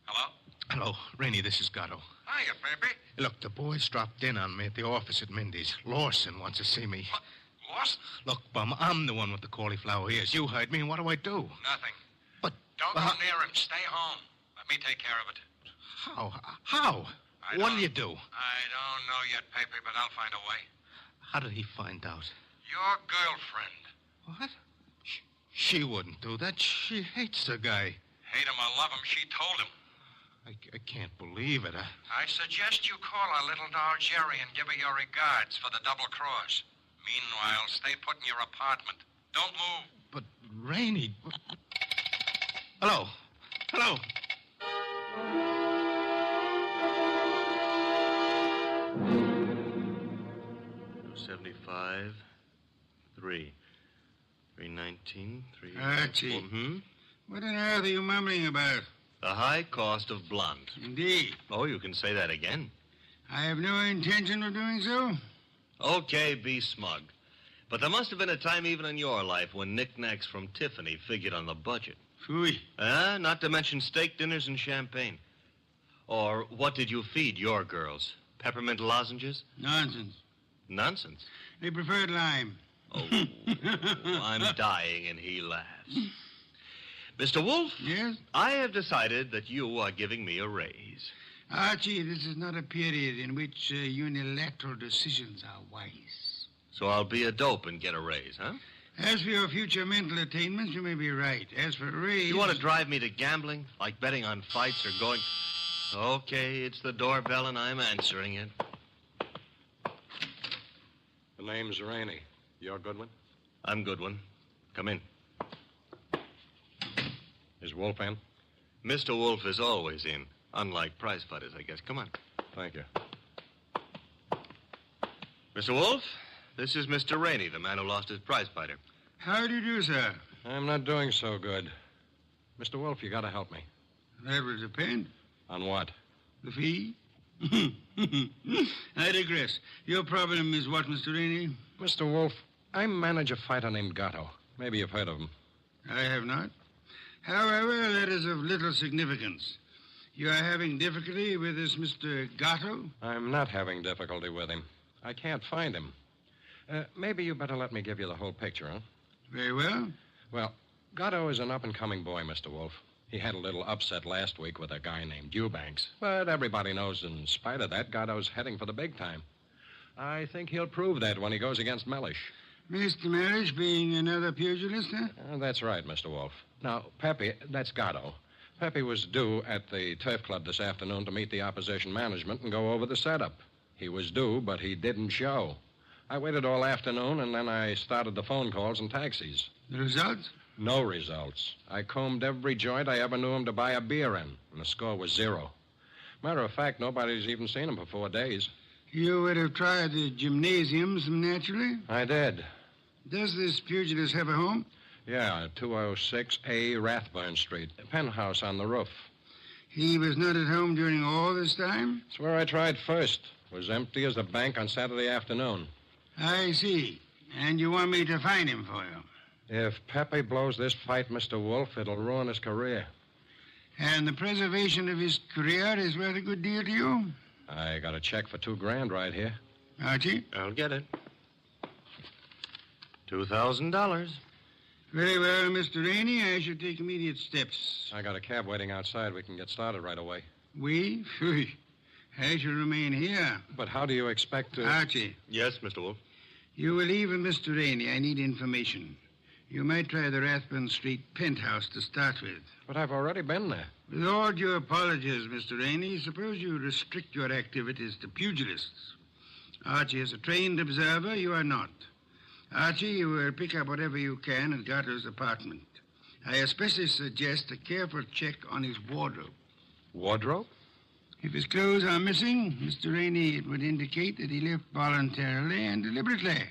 Hello? Hello, Rainey, this is Gatto. Hiya, baby. Look, the boys dropped in on me at the office at Mindy's. Lawson wants to see me. Lost? Look, Bum, I'm the one with the cauliflower ears. You heard me. What do I do? Nothing. But... Don't go near him. Stay home. Let me take care of it. How? What do you do? I don't know yet, Pepe, but I'll find a way. How did he find out? Your girlfriend. What? She wouldn't do that. She hates the guy. Hate him or love him, she told him. I can't believe it. I suggest you call our little doll Jerry and give her your regards for the double cross. Meanwhile, stay put in your apartment. Don't move. But, Rainey... Hello? 75, 3. 319, 3... Archie. What on earth are you mumbling about? The high cost of blonde. Indeed. Oh, you can say that again. I have no intention of doing so. Okay, be smug. But there must have been a time even in your life when knickknacks from Tiffany figured on the budget. Phooey. Not to mention steak dinners and champagne. Or what did you feed your girls? Peppermint lozenges? Nonsense. Nonsense? They preferred lime. Oh, I'm dying, and he laughs. Mr. Wolf? Yes? I have decided that you are giving me a raise. Archie, this is not a period in which unilateral decisions are wise. So I'll be a dope and get a raise, huh? As for your future mental attainments, you may be right. As for a raise... You want to drive me to gambling? Like betting on fights or going... Okay, it's the doorbell, and I'm answering it. The name's Rainey. You're Goodwin? I'm Goodwin. Come in. Is Wolf in? Mr. Wolf is always in. Unlike prize fighters, I guess. Come on. Thank you. Mr. Wolf, this is Mr. Rainey, the man who lost his prize fighter. How do you do, sir? I'm not doing so good. Mr. Wolf, you gotta help me. That will depend. On what? The fee? I digress. Your problem is what, Mr. Rainey? Mr. Wolf, I manage a fighter named Gatto. Maybe you've heard of him. I have not. However, that is of little significance. You are having difficulty with this Mr. Gatto? I'm not having difficulty with him. I can't find him. Maybe you better let me give you the whole picture, huh? Very well. Well, Gatto is an up-and-coming boy, Mr. Wolf. He had a little upset last week with a guy named Eubanks. But everybody knows in spite of that, Gatto's heading for the big time. I think he'll prove that when he goes against Mellish. Mr. Mellish being another pugilist, huh? That's right, Mr. Wolf. Now, Pepe, that's Gatto. Pepe was due at the Turf Club this afternoon to meet the opposition management and go over the setup. He was due, but he didn't show. I waited all afternoon, and then I started the phone calls and taxis. The results? No results. I combed every joint I ever knew him to buy a beer in, and the score was 0. Matter of fact, nobody's even seen him for 4 days. You would have tried the gymnasiums, naturally? I did. Does this pugilist have a home? Yeah, 206A Rathburn Street. A penthouse on the roof. He was not at home during all this time? It's where I tried first. It was empty as the bank on Saturday afternoon. I see. And you want me to find him for you? If Pepe blows this fight, Mr. Wolf, it'll ruin his career. And the preservation of his career is worth a good deal to you? I got a check for $2,000 right here. Archie? I'll get it. $2,000. Very well, Mr. Rainey. I shall take immediate steps. I got a cab waiting outside. We can get started right away. We? Phew. I shall remain here. But how do you expect to... Archie. Yes, Mr. Wolf. You will leave with Mr. Rainey. I need information. You might try the Rathbun Street penthouse to start with. But I've already been there. With all due apologies, Mr. Rainey, suppose you restrict your activities to pugilists. Archie is a trained observer. You are not. Archie, you will pick up whatever you can at Gatto's apartment. I especially suggest a careful check on his wardrobe. Wardrobe? If his clothes are missing, Mr. Rainey, it would indicate that he left voluntarily and deliberately,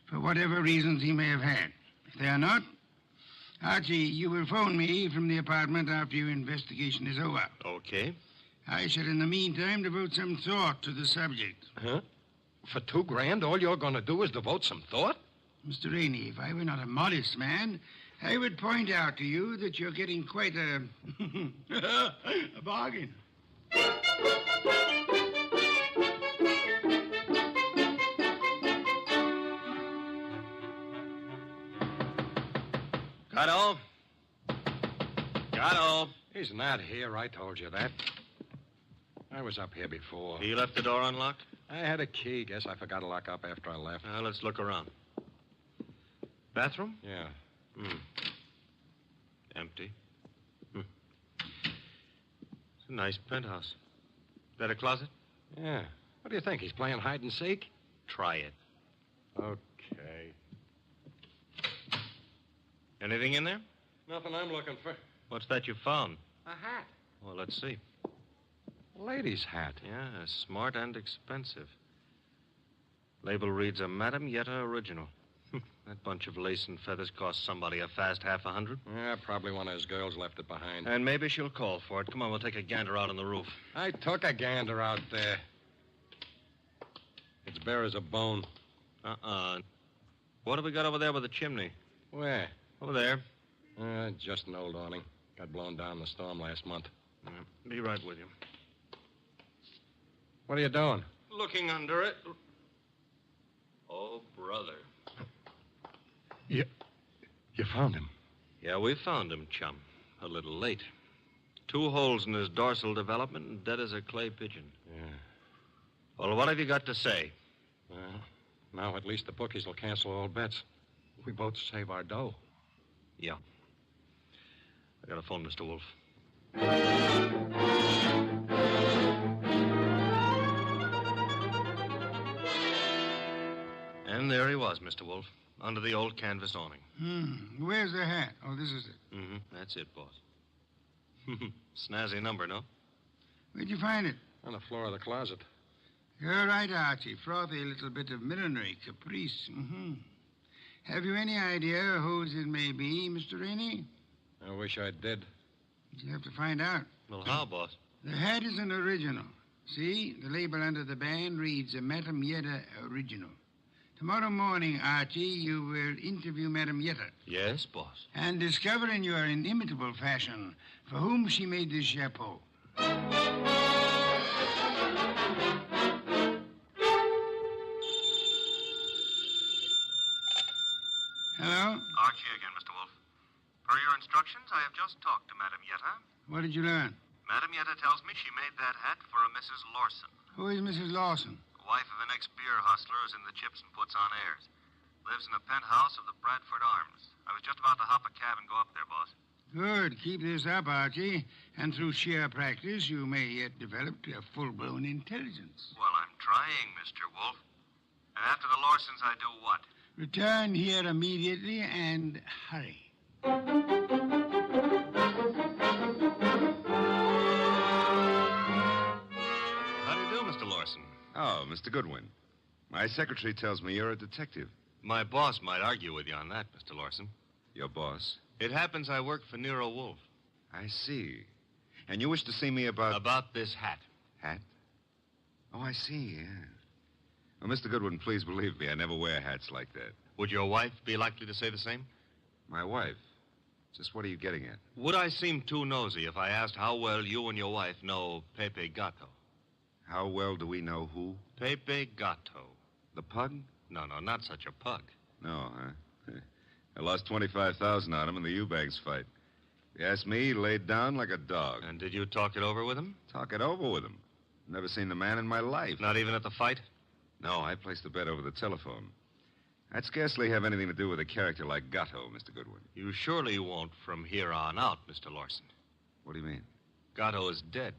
for whatever reasons he may have had. If they are not, Archie, you will phone me from the apartment after your investigation is over. Okay. I shall, in the meantime, devote some thought to the subject. Huh? For $2,000, all you're going to do is devote some thought? Mr. Rainey, if I were not a modest man, I would point out to you that you're getting quite a a bargain. Gatto? Gatto? He's not here. I told you that. I was up here before. You left the door unlocked? I had a key. Guess I forgot to lock up after I left. Let's look around. Bathroom? Yeah. Empty. It's a nice penthouse. Is that a closet? Yeah. What do you think? He's playing hide and seek? Try it. Okay. Anything in there? Nothing I'm looking for. What's that you found? A hat. Well, let's see. Lady's hat. Yeah, smart and expensive. Label reads a Madame Yetta original. That bunch of lace and feathers cost somebody a fast $50. Yeah, probably one of his girls left it behind. And maybe she'll call for it. Come on, we'll take a gander out on the roof. I took a gander out there. It's bare as a bone. What have we got over there with the chimney? Where? Over there. Just an old awning. Got blown down in the storm last month. Be right with you. What are you doing? Looking under it. Oh, brother. You found him? Yeah, we found him, chum. A little late. 2 holes in his dorsal development and dead as a clay pigeon. Yeah. Well, what have you got to say? Well, now at least the bookies will cancel all bets. We both save our dough. Yeah. I got to phone Mr. Wolf. And there he was, Mr. Wolf, under the old canvas awning. Where's the hat? Oh, this is it. That's it, boss. Snazzy number, no? Where'd you find it? On the floor of the closet. You're right, Archie. Frothy little bit of millinery caprice. Have you any idea whose it may be, Mr. Rainey? I wish I did. You have to find out. Well, how, boss? The hat is an original. See, the label under the band reads a Madame Yetta original. Tomorrow morning, Archie, you will interview Madame Yetta. Yes, boss. And discover in your inimitable fashion for whom she made this chapeau. Hello? Archie again, Mr. Wolf. Per your instructions, I have just talked to Madame Yetta. What did you learn? Madame Yetta tells me she made that hat for a Mrs. Lawson. Who is Mrs. Lawson? Wife of an ex-beer hustler who's in the chips and puts on airs. Lives in a penthouse of the Bradford Arms. I was just about to hop a cab and go up there, boss. Good. Keep this up, Archie. And through sheer practice, you may yet develop a full-blown intelligence. Well, I'm trying, Mr. Wolf. And after the Lawsons, I do what? Return here immediately and hurry. How do you do, Mr. Lawson? Oh, Mr. Goodwin. My secretary tells me you're a detective. My boss might argue with you on that, Mr. Lawson. Your boss? It happens I work for Nero Wolf. I see. And you wish to see me about... About this hat. Hat? Oh, I see, yeah. Well, Mr. Goodwin, please believe me, I never wear hats like that. Would your wife be likely to say the same? My wife? Just what are you getting at? Would I seem too nosy if I asked how well you and your wife know Pepe Gato? How well do we know who? Pepe Gato. The pug? No, not such a pug. No, huh? I lost $25,000 on him in the Eubanks fight. If you ask me, he laid down like a dog. And did you talk it over with him? Talk it over with him. Never seen the man in my life. Not even at the fight? No, I placed the bet over the telephone. I'd scarcely have anything to do with a character like Gatto, Mr. Goodwin. You surely won't from here on out, Mr. Lawson. What do you mean? Gatto is dead.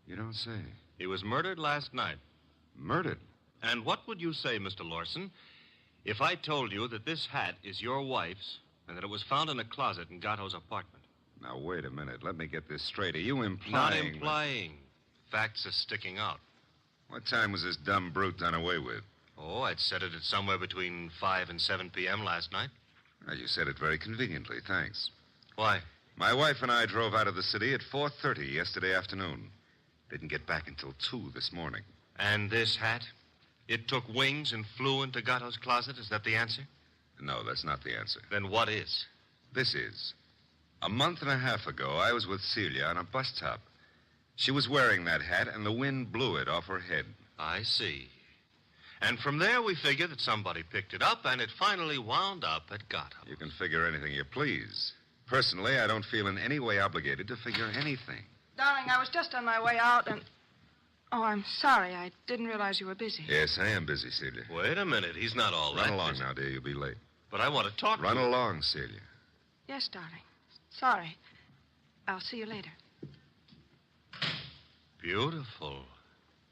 You don't say. He was murdered last night. Murdered? And what would you say, Mr. Lawson, if I told you that this hat is your wife's and that it was found in a closet in Gatto's apartment? Now, wait a minute. Let me get this straight. Are you implying... Not implying. Facts are sticking out. What time was this dumb brute done away with? Oh, I'd set it at somewhere between 5 and 7 p.m. last night. Well, you said it very conveniently. Thanks. Why? My wife and I drove out of the city at 4:30 yesterday afternoon. Didn't get back until 2 this morning. And this hat? It took wings and flew into Gatto's closet? Is that the answer? No, that's not the answer. Then what is? This is. A month and a half ago, I was with Celia on a bus top. She was wearing that hat, and the wind blew it off her head. I see. And from there, we figure that somebody picked it up, and it finally wound up at Gatto. You can figure anything you please. Personally, I don't feel in any way obligated to figure anything. Darling, I was just on my way out and... Oh, I'm sorry. I didn't realize you were busy. Yes, I am busy, Celia. Wait a minute. He's not all that Run along busy. now, dear. You'll be late. But I want to talk Run to you. along, Celia. Yes, darling. Sorry. I'll see you later. Beautiful.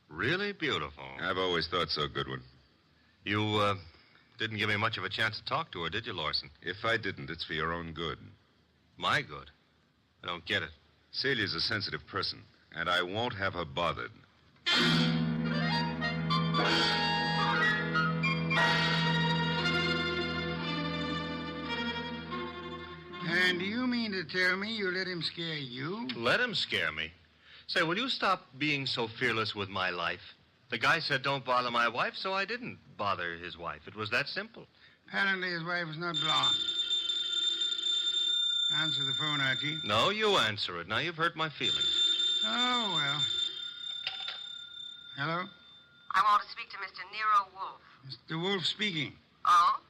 Really beautiful. I've always thought so, Goodwin. You, didn't give me much of a chance to talk to her, did you, Lawson? If I didn't, it's for your own good. My good? I don't get it. Celia's a sensitive person, and I won't have her bothered. And do you mean to tell me you let him scare you? Let him scare me? Say, will you stop being so fearless with my life? The guy said don't bother my wife, so I didn't bother his wife. It was that simple. Apparently his wife is not blonde. Answer the phone, Archie. No, you answer it. Now you've hurt my feelings. Oh, well. Hello? I want to speak to Mr. Nero Wolf. Mr. Wolf speaking. Oh?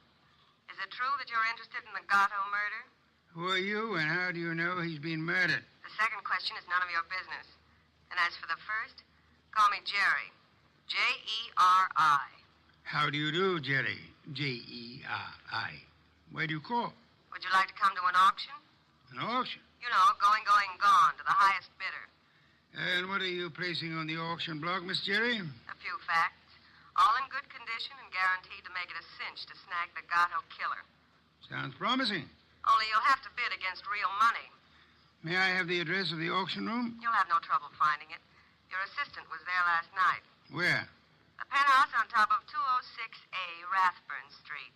Is it true that you're interested in the Gatto murder? Who are you, and how do you know he's been murdered? The second question is none of your business. And as for the first, call me Jerry. J-E-R-I. How do you do, Jerry? J-E-R-I. Where do you call? Would you like to come to an auction? An auction? You know, going, gone, to the highest bidder. And what are you placing on the auction block, Miss Jerry? A few facts. All in good condition and guaranteed to make it a cinch to snag the Gatto killer. Sounds promising. Only you'll have to bid against real money. May I have the address of the auction room? You'll have no trouble finding it. Your assistant was there last night. Where? The penthouse on top of 206A Rathburn Street.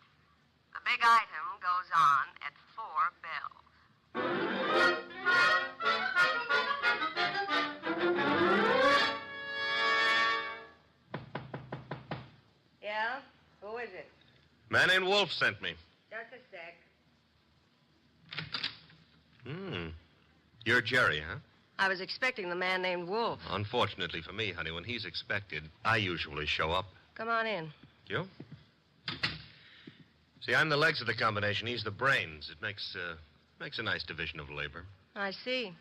The big item goes on at 4 bells. Yeah? Who is it? Man named Wolf sent me. Just a sec. You're Jerry, huh? I was expecting the man named Wolf. Unfortunately for me, honey, when he's expected, I usually show up. Come on in. You? See, I'm the legs of the combination. He's the brains. It makes a nice division of labor. I see.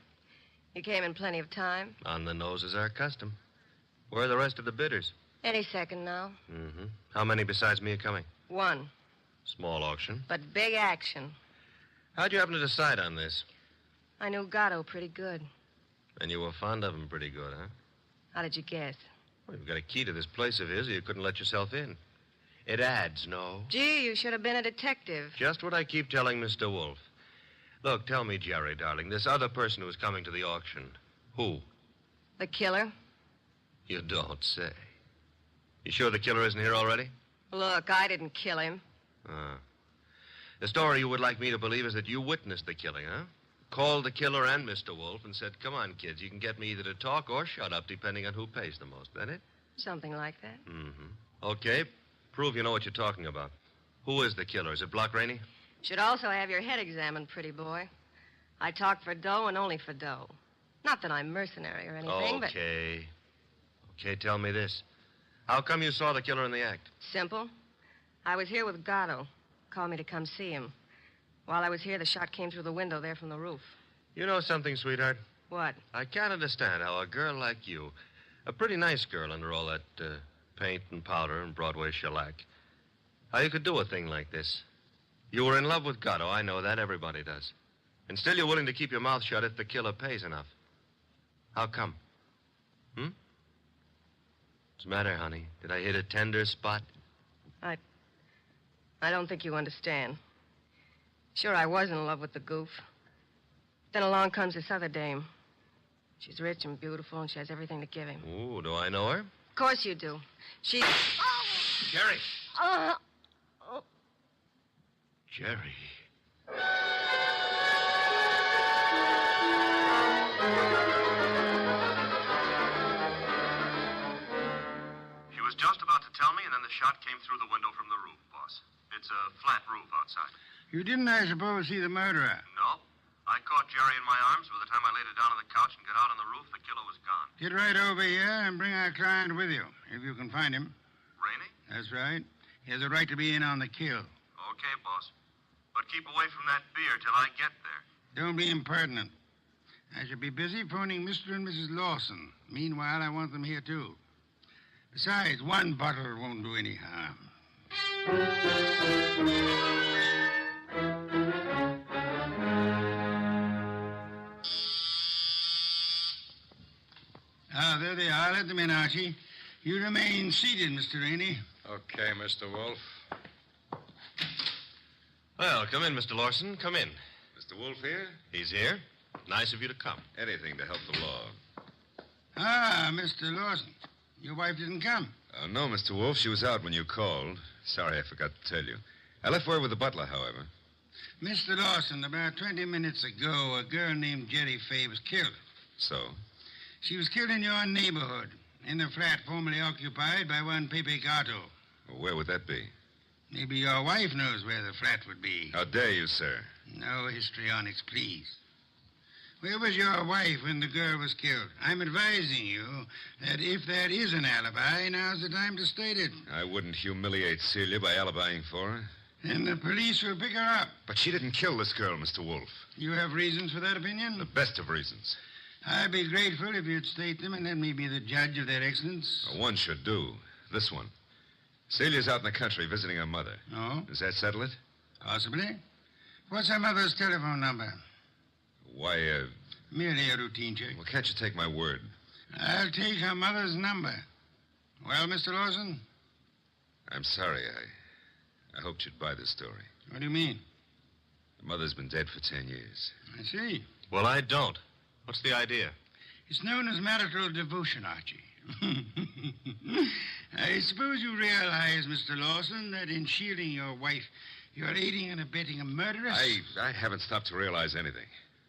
You came in plenty of time. On the nose is our custom. Where are the rest of the bidders? Any second now. Mm-hmm. How many besides me are coming? 1. Small auction. But big action. How'd you happen to decide on this? I knew Gatto pretty good. And you were fond of him pretty good, huh? How did you guess? Well, you've got a key to this place of his, or you couldn't let yourself in. It adds, no? Gee, you should have been a detective. Just what I keep telling Mr. Wolf. Look, tell me, Jerry, darling, this other person who's coming to the auction, who? The killer? You don't say. You sure the killer isn't here already? Look, I didn't kill him. The story you would like me to believe is that you witnessed the killing, huh? Called the killer and Mr. Wolf and said, come on, kids, you can get me either to talk or shut up, depending on who pays the most. That it? Something like that. Mm-hmm. Okay, prove you know what you're talking about. Who is the killer? Is it Block Rainey? Should also have your head examined, pretty boy. I talk for dough and only for dough. Not that I'm mercenary or anything, but... Okay, tell me this. How come you saw the killer in the act? Simple. I was here with Gatto. Called me to come see him. While I was here, the shot came through the window there from the roof. You know something, sweetheart? What? I can't understand how a girl like you, a pretty nice girl under all that paint and powder and Broadway shellac, How you could do a thing like this. You were in love with Gatto. I know that. Everybody does. And still you're willing to keep your mouth shut if the killer pays enough. How come? What's the matter, honey? Did I hit a tender spot? I don't think you understand. Sure, I was in love with the goof. Then along comes this other dame. She's rich and beautiful, and she has everything to give him. Ooh, do I know her? Of course you do. She... Jerry. Oh. Jerry. She was just about to tell me, and then the shot came through the window from the roof, boss. It's a flat roof outside. You didn't, I suppose, see the murderer? No. I caught Jerry in my arms. By the time I laid her down on the couch and got out on the roof, the killer was gone. Get right over here and bring our client with you, if you can find him. Rainey? That's right. He has a right to be in on the kill. Okay, boss. But keep away from that beer till I get there. Don't be impertinent. I shall be busy phoning Mr. and Mrs. Lawson. Meanwhile, I want them here, too. Besides, one bottle won't do any harm. There they are. Let them in, Archie. You remain seated, Mr. Rainey. Okay, Mr. Wolf. Well, come in, Mr. Lawson. Come in. Mr. Wolf here? He's here. Nice of you to come. Anything to help the law. Ah, Mr. Lawson. Your wife didn't come. No, Mr. Wolf. She was out when you called. Sorry, I forgot to tell you. I left word with the butler, however. Mr. Lawson, about 20 minutes ago, a girl named Jerry Fay was killed. So? She was killed in your neighborhood, in a flat formerly occupied by one Pepe Gatto. Well, where would that be? Maybe your wife knows where the flat would be. How dare you, sir? No histrionics, please. Where was your wife when the girl was killed? I'm advising you that if there is an alibi, now's the time to state it. I wouldn't humiliate Celia by alibying for her. And the police will pick her up. But she didn't kill this girl, Mr. Wolf. You have reasons for that opinion? The best of reasons. I'd be grateful if you'd state them and let me be the judge of their excellence. One should do. This one. Celia's out in the country visiting her mother. Oh? Does that settle it? Possibly. What's her mother's telephone number? Why, Merely a routine check. Well, can't you take my word? I'll take her mother's number. Well, Mr. Lawson? I'm sorry. I hoped you'd buy this story. What do you mean? The mother's been dead for 10 years. I see. Well, I don't. What's the idea? It's known as marital devotion, Archie. I suppose you realize, Mr. Lawson, that in shielding your wife, you're aiding and abetting a murderess? I haven't stopped to realize anything.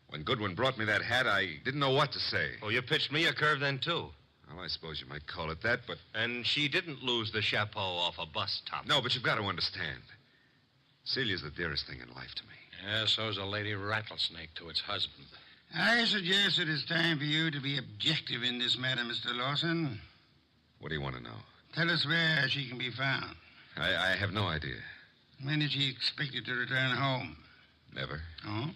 When Goodwin brought me that hat, I didn't know what to say. Oh, you pitched me a curve then, too. Well, I suppose you might call it that, but... And she didn't lose the chapeau off a bus top. No, but you've got to understand. Celia's the dearest thing in life to me. Yeah, so's a lady rattlesnake to its husband. I suggest it is time for you to be objective in this matter, Mr. Lawson. What do you want to know? Tell us where she can be found. I have no idea. When is she expected to return home? Never. Oh?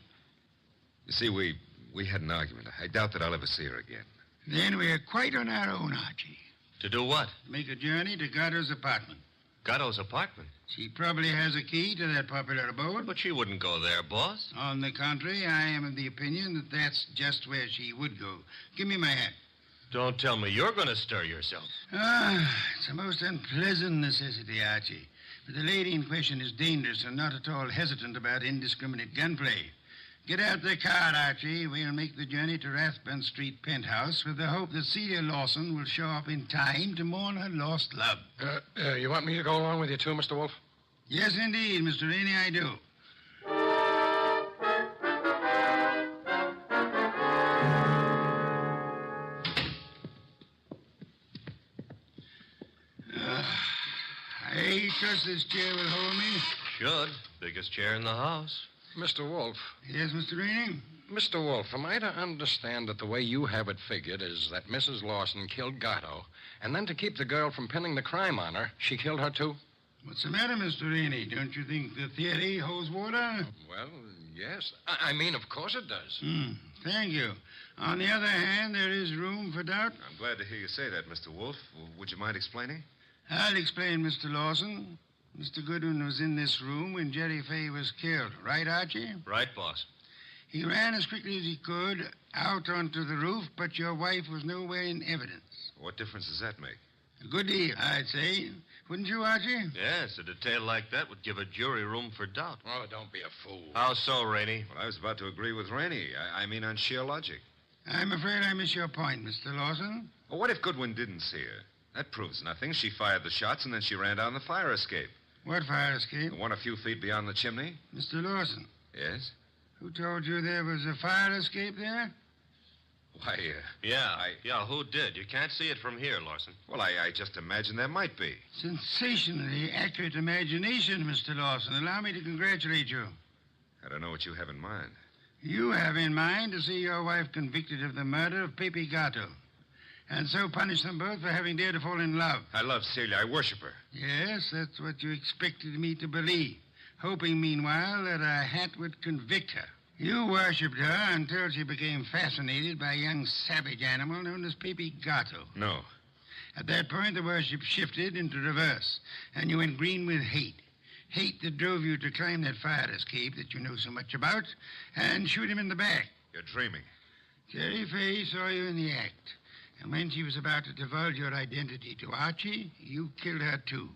You see, we had an argument. I doubt that I'll ever see her again. Then we're quite on our own, Archie. To do what? Make a journey to Gatto's apartment. Gatto's apartment? She probably has a key to that popular abode. But she wouldn't go there, boss. On the contrary, I am of the opinion that that's just where she would go. Give me my hat. Don't tell me you're going to stir yourself. It's a most unpleasant necessity, Archie. But the lady in question is dangerous and not at all hesitant about indiscriminate gunplay. Get out the car, Archie. We'll make the journey to Rathbun Street penthouse with the hope that Celia Lawson will show up in time to mourn her lost love. You want me to go along with you, too, Mr. Wolf? Yes, indeed, Mr. Rainey, I do. I trust this chair will hold me. Should. Biggest chair in the house. Mr. Wolf. Yes, Mr. Rainey? Mr. Wolf, am I to understand that the way you have it figured is that Mrs. Lawson killed Gatto, and then to keep the girl from pinning the crime on her, she killed her, too? What's the matter, Mr. Rainey? Don't you think the theory holds water? Well, yes. I mean, of course it does. Thank you. On the other hand, there is room for doubt. I'm glad to hear you say that, Mr. Wolf. Would you mind explaining? I'll explain, Mr. Lawson. Mr. Goodwin was in this room when Jerry Fay was killed. Right, Archie? Right, boss. He ran as quickly as he could out onto the roof, but your wife was nowhere in evidence. What difference does that make? A good deal, I'd say. Wouldn't you, Archie? Yes, a detail like that would give a jury room for doubt. Oh, don't be a fool. How so, Rainey? Well, I was about to agree with Rainey. I mean on sheer logic. I'm afraid I miss your point, Mr. Lawson. Well, what if Goodwin didn't see her? That proves nothing. She fired the shots, and then she ran down the fire escape. What fire escape? The one a few feet beyond the chimney. Mr. Lawson. Yes? Who told you there was a fire escape there? Why, Yeah, who did? You can't see it from here, Lawson. Well, I just imagined there might be. Sensationally accurate imagination, Mr. Lawson. Allow me to congratulate you. I don't know what you have in mind. You have in mind to see your wife convicted of the murder of Pepe Gato, and so punish them both for having dared to fall in love. I love Celia. I worship her. Yes, that's what you expected me to believe, hoping, meanwhile, that a hat would convict her. You worshipped her until she became fascinated by a young savage animal known as Pepe Gato. No. At that point, the worship shifted into reverse, and you went green with hate. Hate that drove you to climb that fire escape that you know so much about and shoot him in the back. You're dreaming. Jerry Fay saw you in the act, and when she was about to divulge your identity to Archie, you killed her too,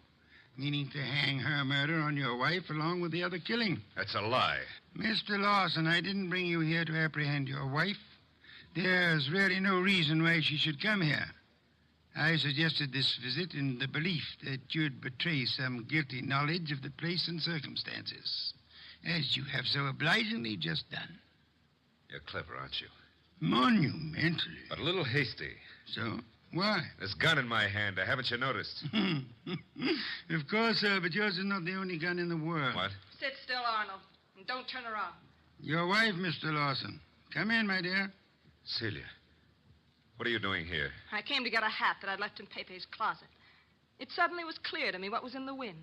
meaning to hang her murder on your wife along with the other killing. That's a lie. Mr. Lawson, I didn't bring you here to apprehend your wife. There's really no reason why she should come here. I suggested this visit in the belief that you'd betray some guilty knowledge of the place and circumstances, as you have so obligingly just done. You're clever, aren't you? Monumentally. But a little hasty. So, why? There's a gun in my hand. Haven't you noticed? Of course, sir, but yours is not the only gun in the world. What? Sit still, Arnold, and don't turn around. Your wife, Mr. Lawson. Come in, my dear. Celia, what are you doing here? I came to get a hat that I'd left in Pepe's closet. It suddenly was clear to me what was in the wind,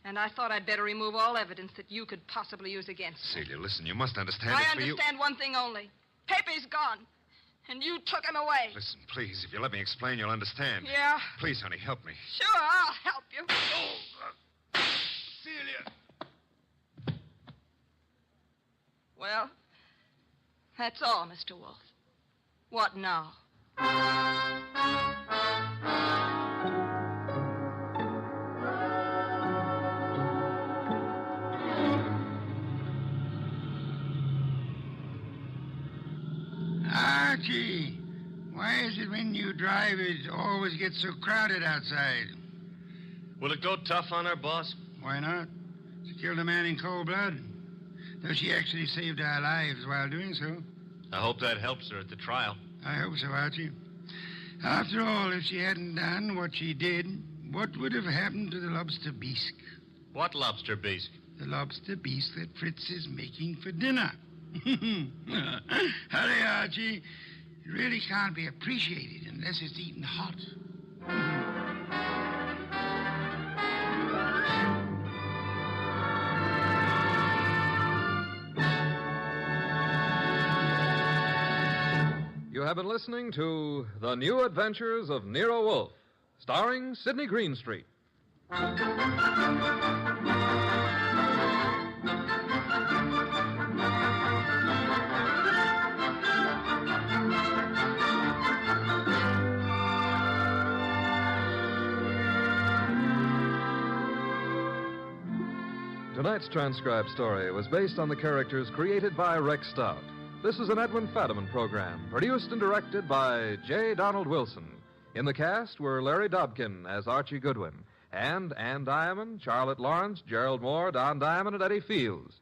and I thought I'd better remove all evidence that you could possibly use against me. Celia, listen, you must understand I it's for you. understand one thing only. Pepe's gone, and you took him away. Listen, please, if you let me explain, you'll understand. Yeah? Please, honey, help me. Sure, I'll help you. Celia! Well, that's all, Mr. Wolf. What now? Archie, why is it when you drive it always gets so crowded outside? Will it go tough on her, boss? Why not? She killed a man in cold blood. Though she actually saved our lives while doing so. I hope that helps her at the trial. I hope so, Archie. After all, if she hadn't done what she did, what would have happened to the lobster bisque? What lobster bisque? The lobster bisque that Fritz is making for dinner. Hurry, Archie. It really can't be appreciated unless it's eaten hot. You have been listening to The New Adventures of Nero Wolfe, starring Sidney Greenstreet. Tonight's transcribed story was based on the characters created by Rex Stout. This is an Edwin Fadiman program, produced and directed by J. Donald Wilson. In the cast were Larry Dobkin as Archie Goodwin, and Ann Diamond, Charlotte Lawrence, Gerald Moore, Don Diamond, and Eddie Fields.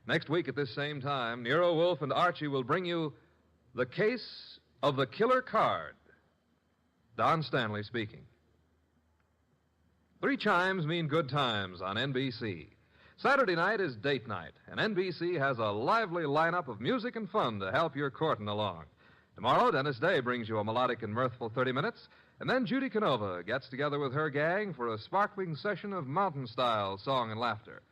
Next week at this same time, Nero Wolfe and Archie will bring you The Case of the Killer Card. Don Stanley speaking. 3 chimes mean good times on NBC. Saturday night is date night, and NBC has a lively lineup of music and fun to help your courting along. Tomorrow, Dennis Day brings you a melodic and mirthful 30 minutes, and then Judy Canova gets together with her gang for a sparkling session of mountain-style song and laughter,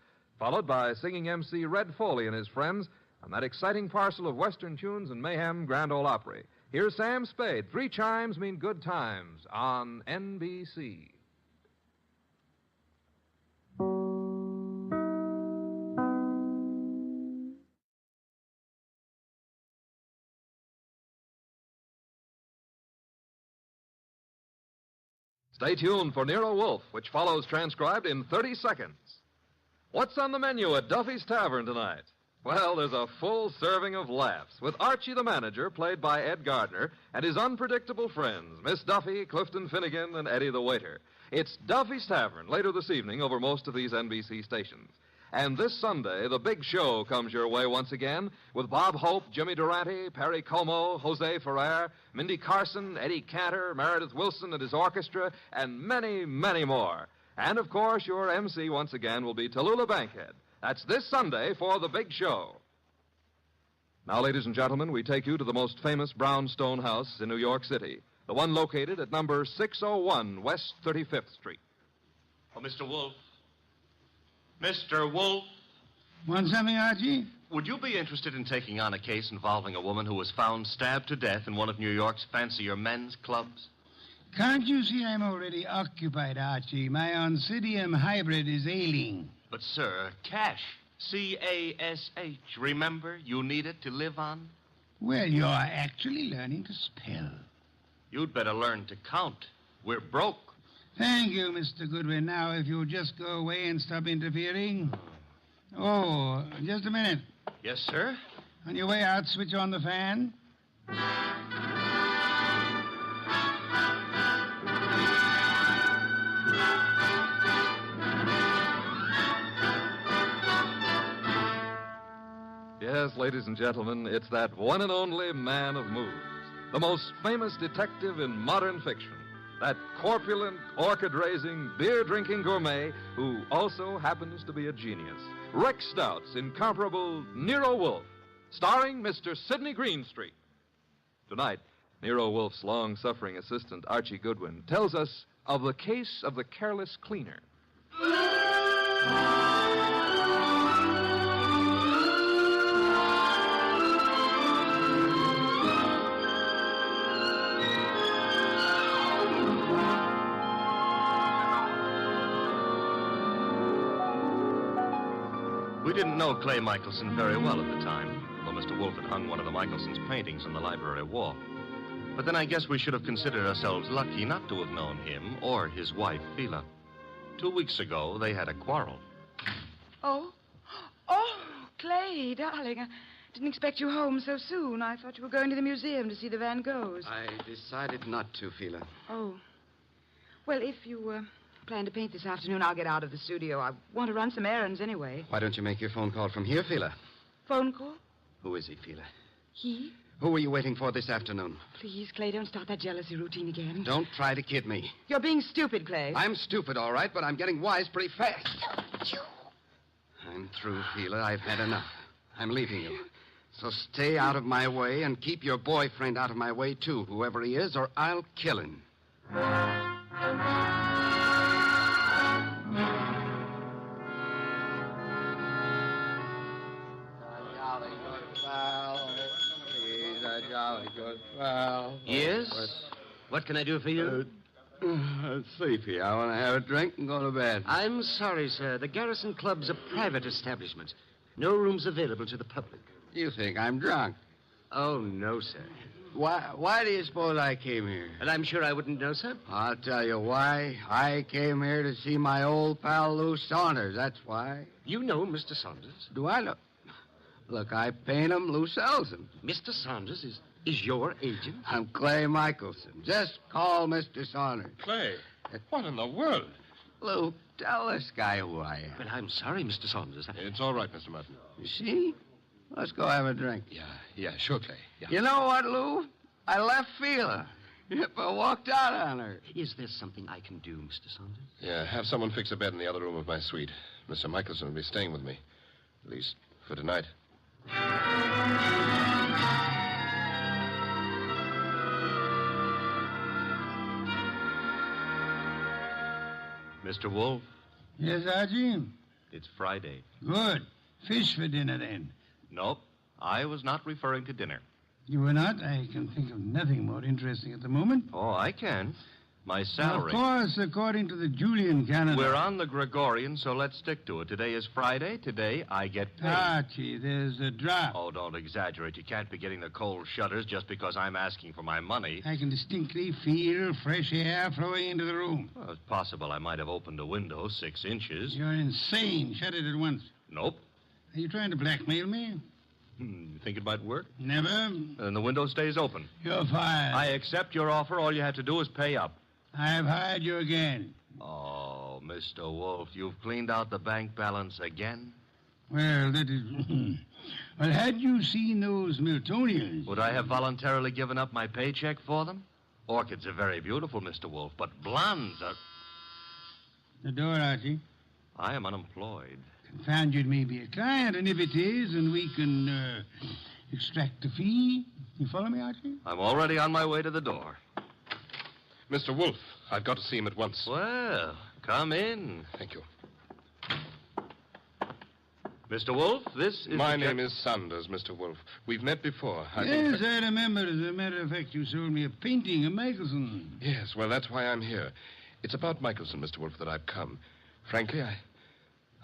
followed by singing MC Red Foley and his friends on that exciting parcel of Western tunes and mayhem Grand Ole Opry. Here's Sam Spade. 3 chimes mean good times on NBC. Stay tuned for Nero Wolfe, which follows transcribed in 30 seconds. What's on the menu at Duffy's Tavern tonight? Well, there's a full serving of laughs with Archie the manager, played by Ed Gardner, and his unpredictable friends, Miss Duffy, Clifton Finnegan, and Eddie the waiter. It's Duffy's Tavern later this evening over most of these NBC stations. And this Sunday, the big show comes your way once again with Bob Hope, Jimmy Durante, Perry Como, Jose Ferrer, Mindy Carson, Eddie Cantor, Meredith Wilson and his orchestra, and many, many more. And, of course, your MC once again will be Tallulah Bankhead. That's this Sunday for the big show. Now, ladies and gentlemen, we take you to the most famous brownstone house in New York City, the one located at number 601 West 35th Street. Oh, Mr. Wolfe. Mr. Wolfe. Want something, Archie? Would you be interested in taking on a case involving a woman who was found stabbed to death in one of New York's fancier men's clubs? Can't you see I'm already occupied, Archie? My Oncidium hybrid is ailing. But, sir, cash. C-A-S-H. Remember, you need it to live on. Well, you're actually learning to spell. You'd better learn to count. We're broke. Thank you, Mr. Goodwin. Now, if you'll just go away and stop interfering. Oh, just a minute. Yes, sir? On your way out, switch on the fan. Yes, ladies and gentlemen, it's that one and only man of moves, the most famous detective in modern fiction, that corpulent, orchid-raising, beer-drinking gourmet who also happens to be a genius. Rex Stout's incomparable Nero Wolfe, starring Mr. Sidney Greenstreet. Tonight, Nero Wolfe's long-suffering assistant, Archie Goodwin, tells us of the case of the careless cleaner. We didn't know Clay Michelson very well at the time, though Mr. Wolfe had hung one of the Michelson's paintings on the library wall. But then I guess we should have considered ourselves lucky not to have known him or his wife, Phila. 2 weeks ago, they had a quarrel. Oh, Clay, darling, I didn't expect you home so soon. I thought you were going to the museum to see the Van Goghs. I decided not to, Phila. Oh. Well, if you plan to paint this afternoon, I'll get out of the studio. I want to run some errands anyway. Why don't you make your phone call from here, Phila? Phone call? Who is he, Phila? He? Who are you waiting for this afternoon? Please, Clay, don't start that jealousy routine again. Don't try to kid me. You're being stupid, Clay. I'm stupid, all right, but I'm getting wise pretty fast. I'm through, Phila. I've had enough. I'm leaving you. So stay out of my way and keep your boyfriend out of my way, too, whoever he is, or I'll kill him. Jolly good pal. Yes? What can I do for you? Sleepy. I want to have a drink and go to bed. I'm sorry, sir. The Garrison Club's a private establishment. No rooms available to the public. You think I'm drunk? Oh, no, sir. Why do you suppose I came here? And I'm sure I wouldn't know, sir. I'll tell you why. I came here to see my old pal Lou Saunders. That's why. You know Mr. Saunders? Do I know? Look, I paint him. Lou sells them. Mr. Saunders is your agent? I'm Clay Michelson. Just call Mr. Saunders. Clay, what in the world? Lou, tell this guy who I am. But I'm sorry, Mr. Saunders. It's all right, Mr. Martin. You see? Let's go have a drink. Yeah, sure, Clay. Yeah. You know what, Lou? I left Phila. If I walked out on her. Is there something I can do, Mr. Saunders? Yeah, have someone fix a bed in the other room of my suite. Mr. Michelson will be staying with me. At least for tonight. Mr. Wolfe? Yes, Archie? It's Friday. Good. Fish for dinner, then. Nope. I was not referring to dinner. You were not? I can think of nothing more interesting at the moment. Oh, I can. My salary. Of course, according to the Julian calendar. We're on the Gregorian, so let's stick to it. Today is Friday. Today I get paid. Archie, there's a drop. Oh, don't exaggerate. You can't be getting the cold shutters just because I'm asking for my money. I can distinctly feel fresh air flowing into the room. Well, it's possible I might have opened a window 6 inches. You're insane. Shut it at once. Nope. Are you trying to blackmail me? You think it might work? Never. Then the window stays open. You're fired. I accept your offer. All you have to do is pay up. I've hired you again. Oh, Mr. Wolf, you've cleaned out the bank balance again? Well, that is... Well, had you seen those Miltonians... Would I have voluntarily given up my paycheck for them? Orchids are very beautiful, Mr. Wolf, but blondes are... The door, Archie. I am unemployed. Confound you, it may be a client, and if it is, and we can extract a fee. You follow me, Archie? I'm already on my way to the door. Mr. Wolf, I've got to see him at once. Well, come in. Thank you. Mr. Wolf, this is... My name is Saunders, Mr. Wolf. We've met before. Yes, I remember. As a matter of fact, you sold me a painting of Michelson. Yes, well, that's why I'm here. It's about Michelson, Mr. Wolf, that I've come. Frankly,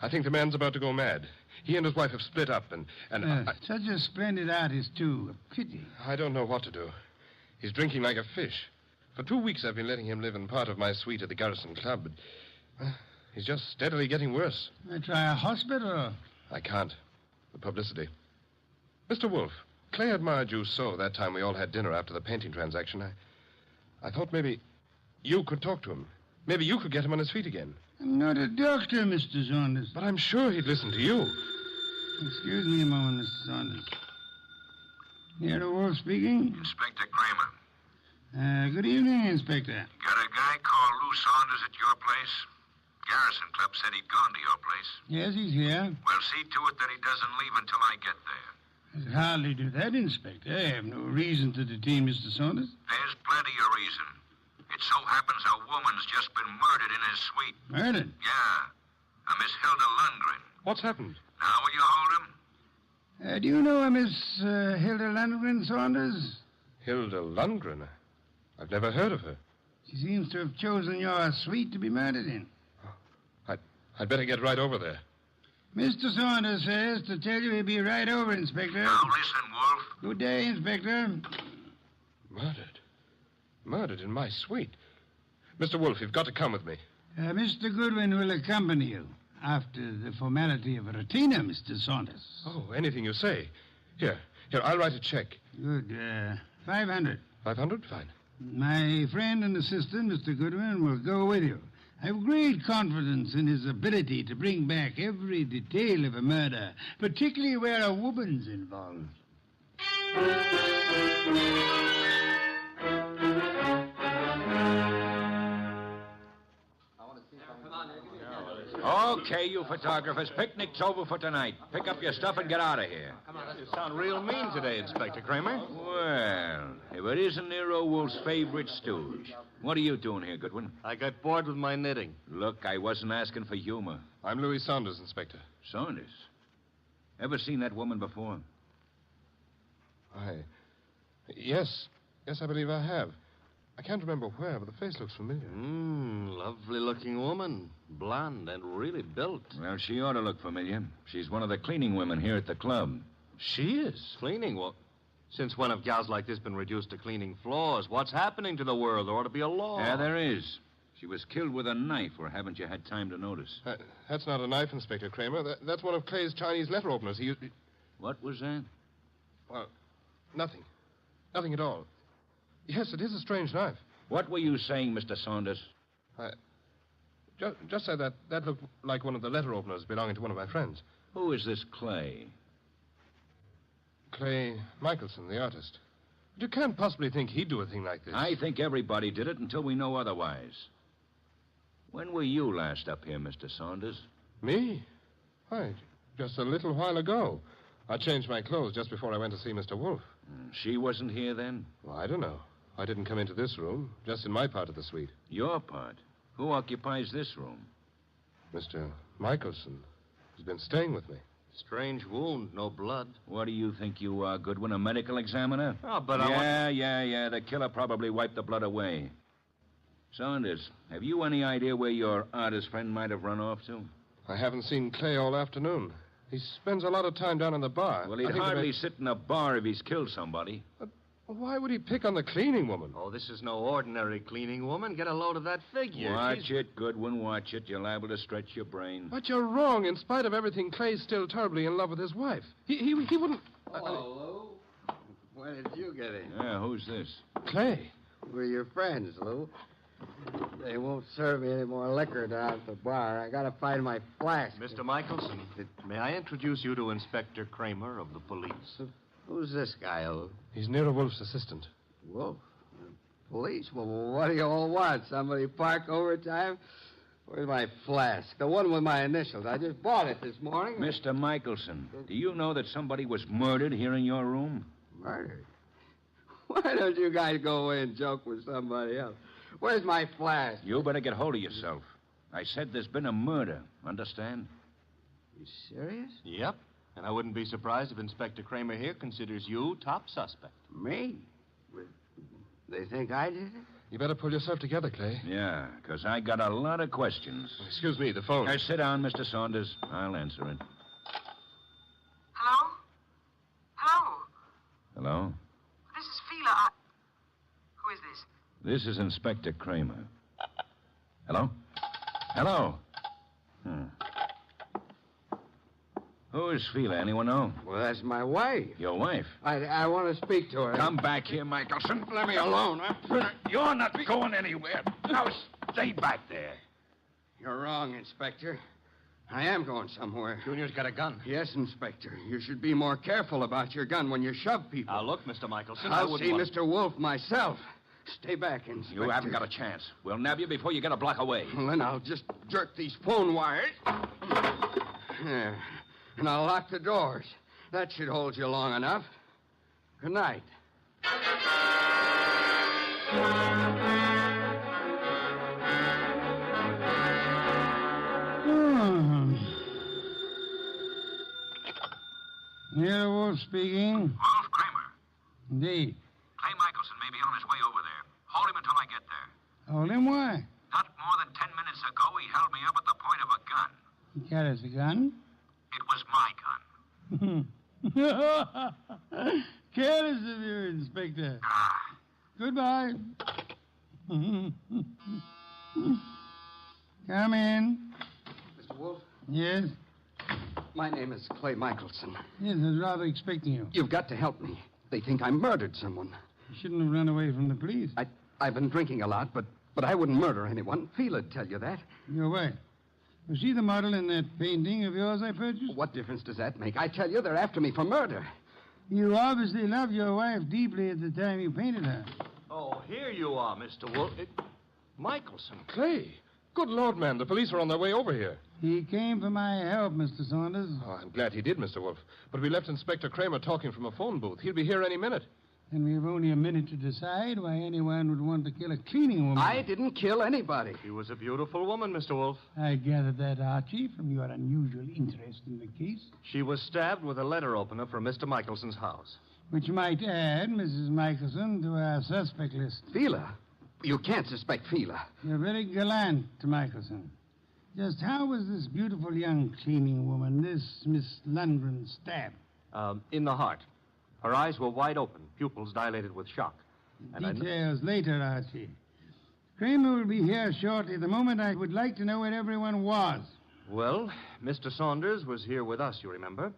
I think the man's about to go mad. He and his wife have split up, and such a splendid artist, too. A pity. I don't know what to do. He's drinking like a fish. For 2 weeks, I've been letting him live in part of my suite at the Garrison Club, but he's just steadily getting worse. I try a hospital. I can't. The publicity. Mr. Wolf, Clay admired you so that time we all had dinner after the painting transaction. I thought maybe you could talk to him. Maybe you could get him on his feet again. I'm not a doctor, Mr. Saunders. But I'm sure he'd listen to you. Excuse me a moment, Mr. Saunders. Nero Wolf speaking. Inspector Kramer. Good evening, Inspector. Got a guy called Lou Saunders at your place? Garrison Club said he'd gone to your place. Yes, he's here. Well, see to it that he doesn't leave until I get there. I could hardly do that, Inspector. I have no reason to detain Mr. Saunders. There's plenty of reason. It so happens a woman's just been murdered in his suite. Murdered? Yeah. A Miss Hilda Lundgren. What's happened? Now will you hold him? Do you know a Miss Hilda Lundgren, Saunders? Hilda Lundgren? I've never heard of her. She seems to have chosen your suite to be murdered in. I'd better get right over there. Mr. Saunders says to tell you he'll be right over, Inspector. Now listen, Wolf. Good day, Inspector. Murdered? Murdered in my suite? Mr. Wolf, you've got to come with me. Mr. Goodwin will accompany you after the formality of a retainer, Mr. Saunders. Oh, anything you say. Here, I'll write a check. Good. 500. 500? Fine. My friend and assistant, Mr. Goodwin, will go with you. I have great confidence in his ability to bring back every detail of a murder, particularly where a woman's involved. Okay, you photographers, picnic's over for tonight. Pick up your stuff and get out of here. You sound real mean today, Inspector Kramer. Well, if it isn't Nero Wolf's favorite stooge. What are you doing here, Goodwin? I got bored with my knitting. Look, I wasn't asking for humor. I'm Louis Saunders, Inspector. Saunders? Ever seen that woman before? Yes, I believe I have. I can't remember where, but the face looks familiar. Lovely-looking woman. Blonde and really built. Well, she ought to look familiar. She's one of the cleaning women here at the club. She is? Cleaning? Well, since when have gals like this been reduced to cleaning floors? What's happening to the world? There ought to be a law. Yeah, there is. She was killed with a knife, or haven't you had time to notice? That's not a knife, Inspector Kramer. That's one of Clay's Chinese letter openers. What was that? Well, nothing. Nothing at all. Yes, it is a strange knife. What were you saying, Mr. Saunders? Just said that looked like one of the letter openers belonging to one of my friends. Who is this Clay? Clay Michelson, the artist. But you can't possibly think he'd do a thing like this. I think everybody did it until we know otherwise. When were you last up here, Mr. Saunders? Me? Why, just a little while ago. I changed my clothes just before I went to see Mr. Wolf. She wasn't here then? Well, I don't know. I didn't come into this room, just in my part of the suite. Your part? Who occupies this room? Mr. Michelson. He's been staying with me. Strange wound, no blood. What do you think you are, Goodwin, a medical examiner? Oh, but Yeah, the killer probably wiped the blood away. Saunders, have you any idea where your artist friend might have run off to? I haven't seen Clay all afternoon. He spends a lot of time down in the bar. Well, he'd hardly sit in a bar if he's killed somebody. Why would he pick on the cleaning woman? Oh, this is no ordinary cleaning woman. Get a load of that figure. Watch it, Goodwin, watch it. You're liable to stretch your brain. But you're wrong. In spite of everything, Clay's still terribly in love with his wife. He wouldn't... Hello, Lou. When did you get in? Yeah, who's this? Clay. We're your friends, Lou. They won't serve me any more liquor down at the bar. I gotta find my flask. Mr. Michelson, may I introduce you to Inspector Kramer of the police? Who's this guy, Lou? He's Nero Wolf's assistant. Wolf? Police? Well, what do you all want? Somebody park overtime? Where's my flask? The one with my initials. I just bought it this morning. Mr. Michelson, do you know that somebody was murdered here in your room? Murdered? Why don't you guys go away and joke with somebody else? Where's my flask? You better get hold of yourself. I said there's been a murder. Understand? You serious? Yep. And I wouldn't be surprised if Inspector Kramer here considers you top suspect. Me? They think I did it? You better pull yourself together, Clay. Yeah, because I got a lot of questions. Excuse me, the phone. Now, sit down, Mr. Saunders. I'll answer it. Hello? Hello? Hello? This is Fila. Who is this? This is Inspector Kramer. Hello? Hello? Who is Fila? Anyone know? Well, that's my wife. Your wife? I want to speak to her. Come back here, Michelson. Let me alone. You're not going anywhere. Now, stay back there. You're wrong, Inspector. I am going somewhere. Junior's got a gun. Yes, Inspector. You should be more careful about your gun when you shove people. Now, look, Mr. Michelson, I'll see Mr. Wolf myself. Stay back, Inspector. You haven't got a chance. We'll nab you before you get a block away. Well, then I'll just jerk these phone wires. There. And I'll lock the doors. That should hold you long enough. Good night. Nero Wolf speaking. Wolf Kramer. Indeed. Clay Michelson may be on his way over there. Hold him until I get there. Hold him, why? Not more than 10 minutes ago, he held me up at the point of a gun. He carries a gun? It was my gun. Careless of you, Inspector. Goodbye. Come in. Mr. Wolf? Yes? My name is Clay Michelson. Yes, I was rather expecting you. You've got to help me. They think I murdered someone. You shouldn't have run away from the police. I've been drinking a lot, but I wouldn't murder anyone. Fela'd tell you that. Your wife. Was she the model in that painting of yours I purchased? What difference does that make? I tell you, they're after me for murder. You obviously loved your wife deeply at the time you painted her. Oh, here you are, Mr. Wolf. Michelson. Clay. Good Lord, man. The police are on their way over here. He came for my help, Mr. Saunders. Oh, I'm glad he did, Mr. Wolf. But we left Inspector Kramer talking from a phone booth. He'll be here any minute. And we've only a minute to decide why anyone would want to kill a cleaning woman. I didn't kill anybody. She was a beautiful woman, Mr. Wolf. I gathered that, Archie, from your unusual interest in the case. She was stabbed with a letter opener from Mr. Michelson's house. Which might add Mrs. Michelson to our suspect list. Fila? You can't suspect Fila. You're very gallant, Michelson. Just how was this beautiful young cleaning woman, this Miss Lundgren, stabbed? In the heart. Her eyes were wide open, pupils dilated with shock. Details later, Archie. Kramer will be here shortly. The moment I would like to know where everyone was. Well, Mr. Saunders was here with us, you remember?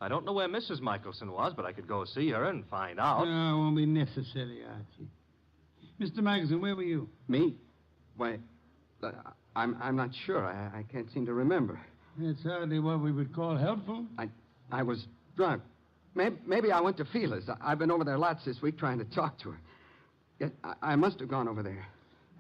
I don't know where Mrs. Michelson was, but I could go see her and find out. No, it won't be necessary, Archie. Mr. Michelson, where were you? Me? Why, I'm not sure. I can't seem to remember. It's hardly what we would call helpful. I was drunk. Maybe I went to Fila's. I've been over there lots this week trying to talk to her. Yes, I must have gone over there.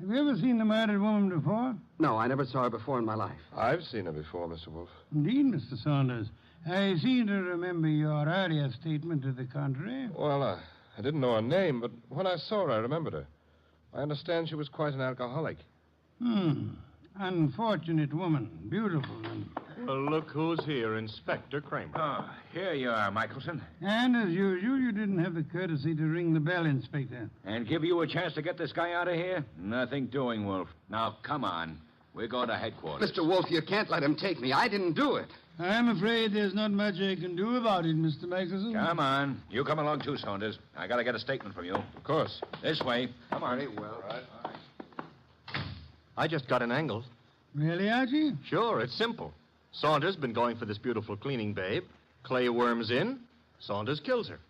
Have you ever seen the murdered woman before? No, I never saw her before in my life. I've seen her before, Mr. Wolf. Indeed, Mr. Saunders. I seem to remember your earlier statement to the contrary. Well, I didn't know her name, but when I saw her, I remembered her. I understand she was quite an alcoholic. Unfortunate woman. Beautiful and Look who's here, Inspector Kramer. Oh, here you are, Michelson. And as usual, you didn't have the courtesy to ring the bell, Inspector. And give you a chance to get this guy out of here? Nothing doing, Wolf. Now, come on. We're going to headquarters. Mr. Wolf, you can't let him take me. I didn't do it. I'm afraid there's not much I can do about it, Mr. Michelson. Come on. You come along too, Saunders. I got to get a statement from you. Of course. This way. Come on. Very well. All right. I just got an angle. Really, Archie? Sure, it's simple. Saunders been going for this beautiful cleaning babe. Clay worms in. Saunders kills her.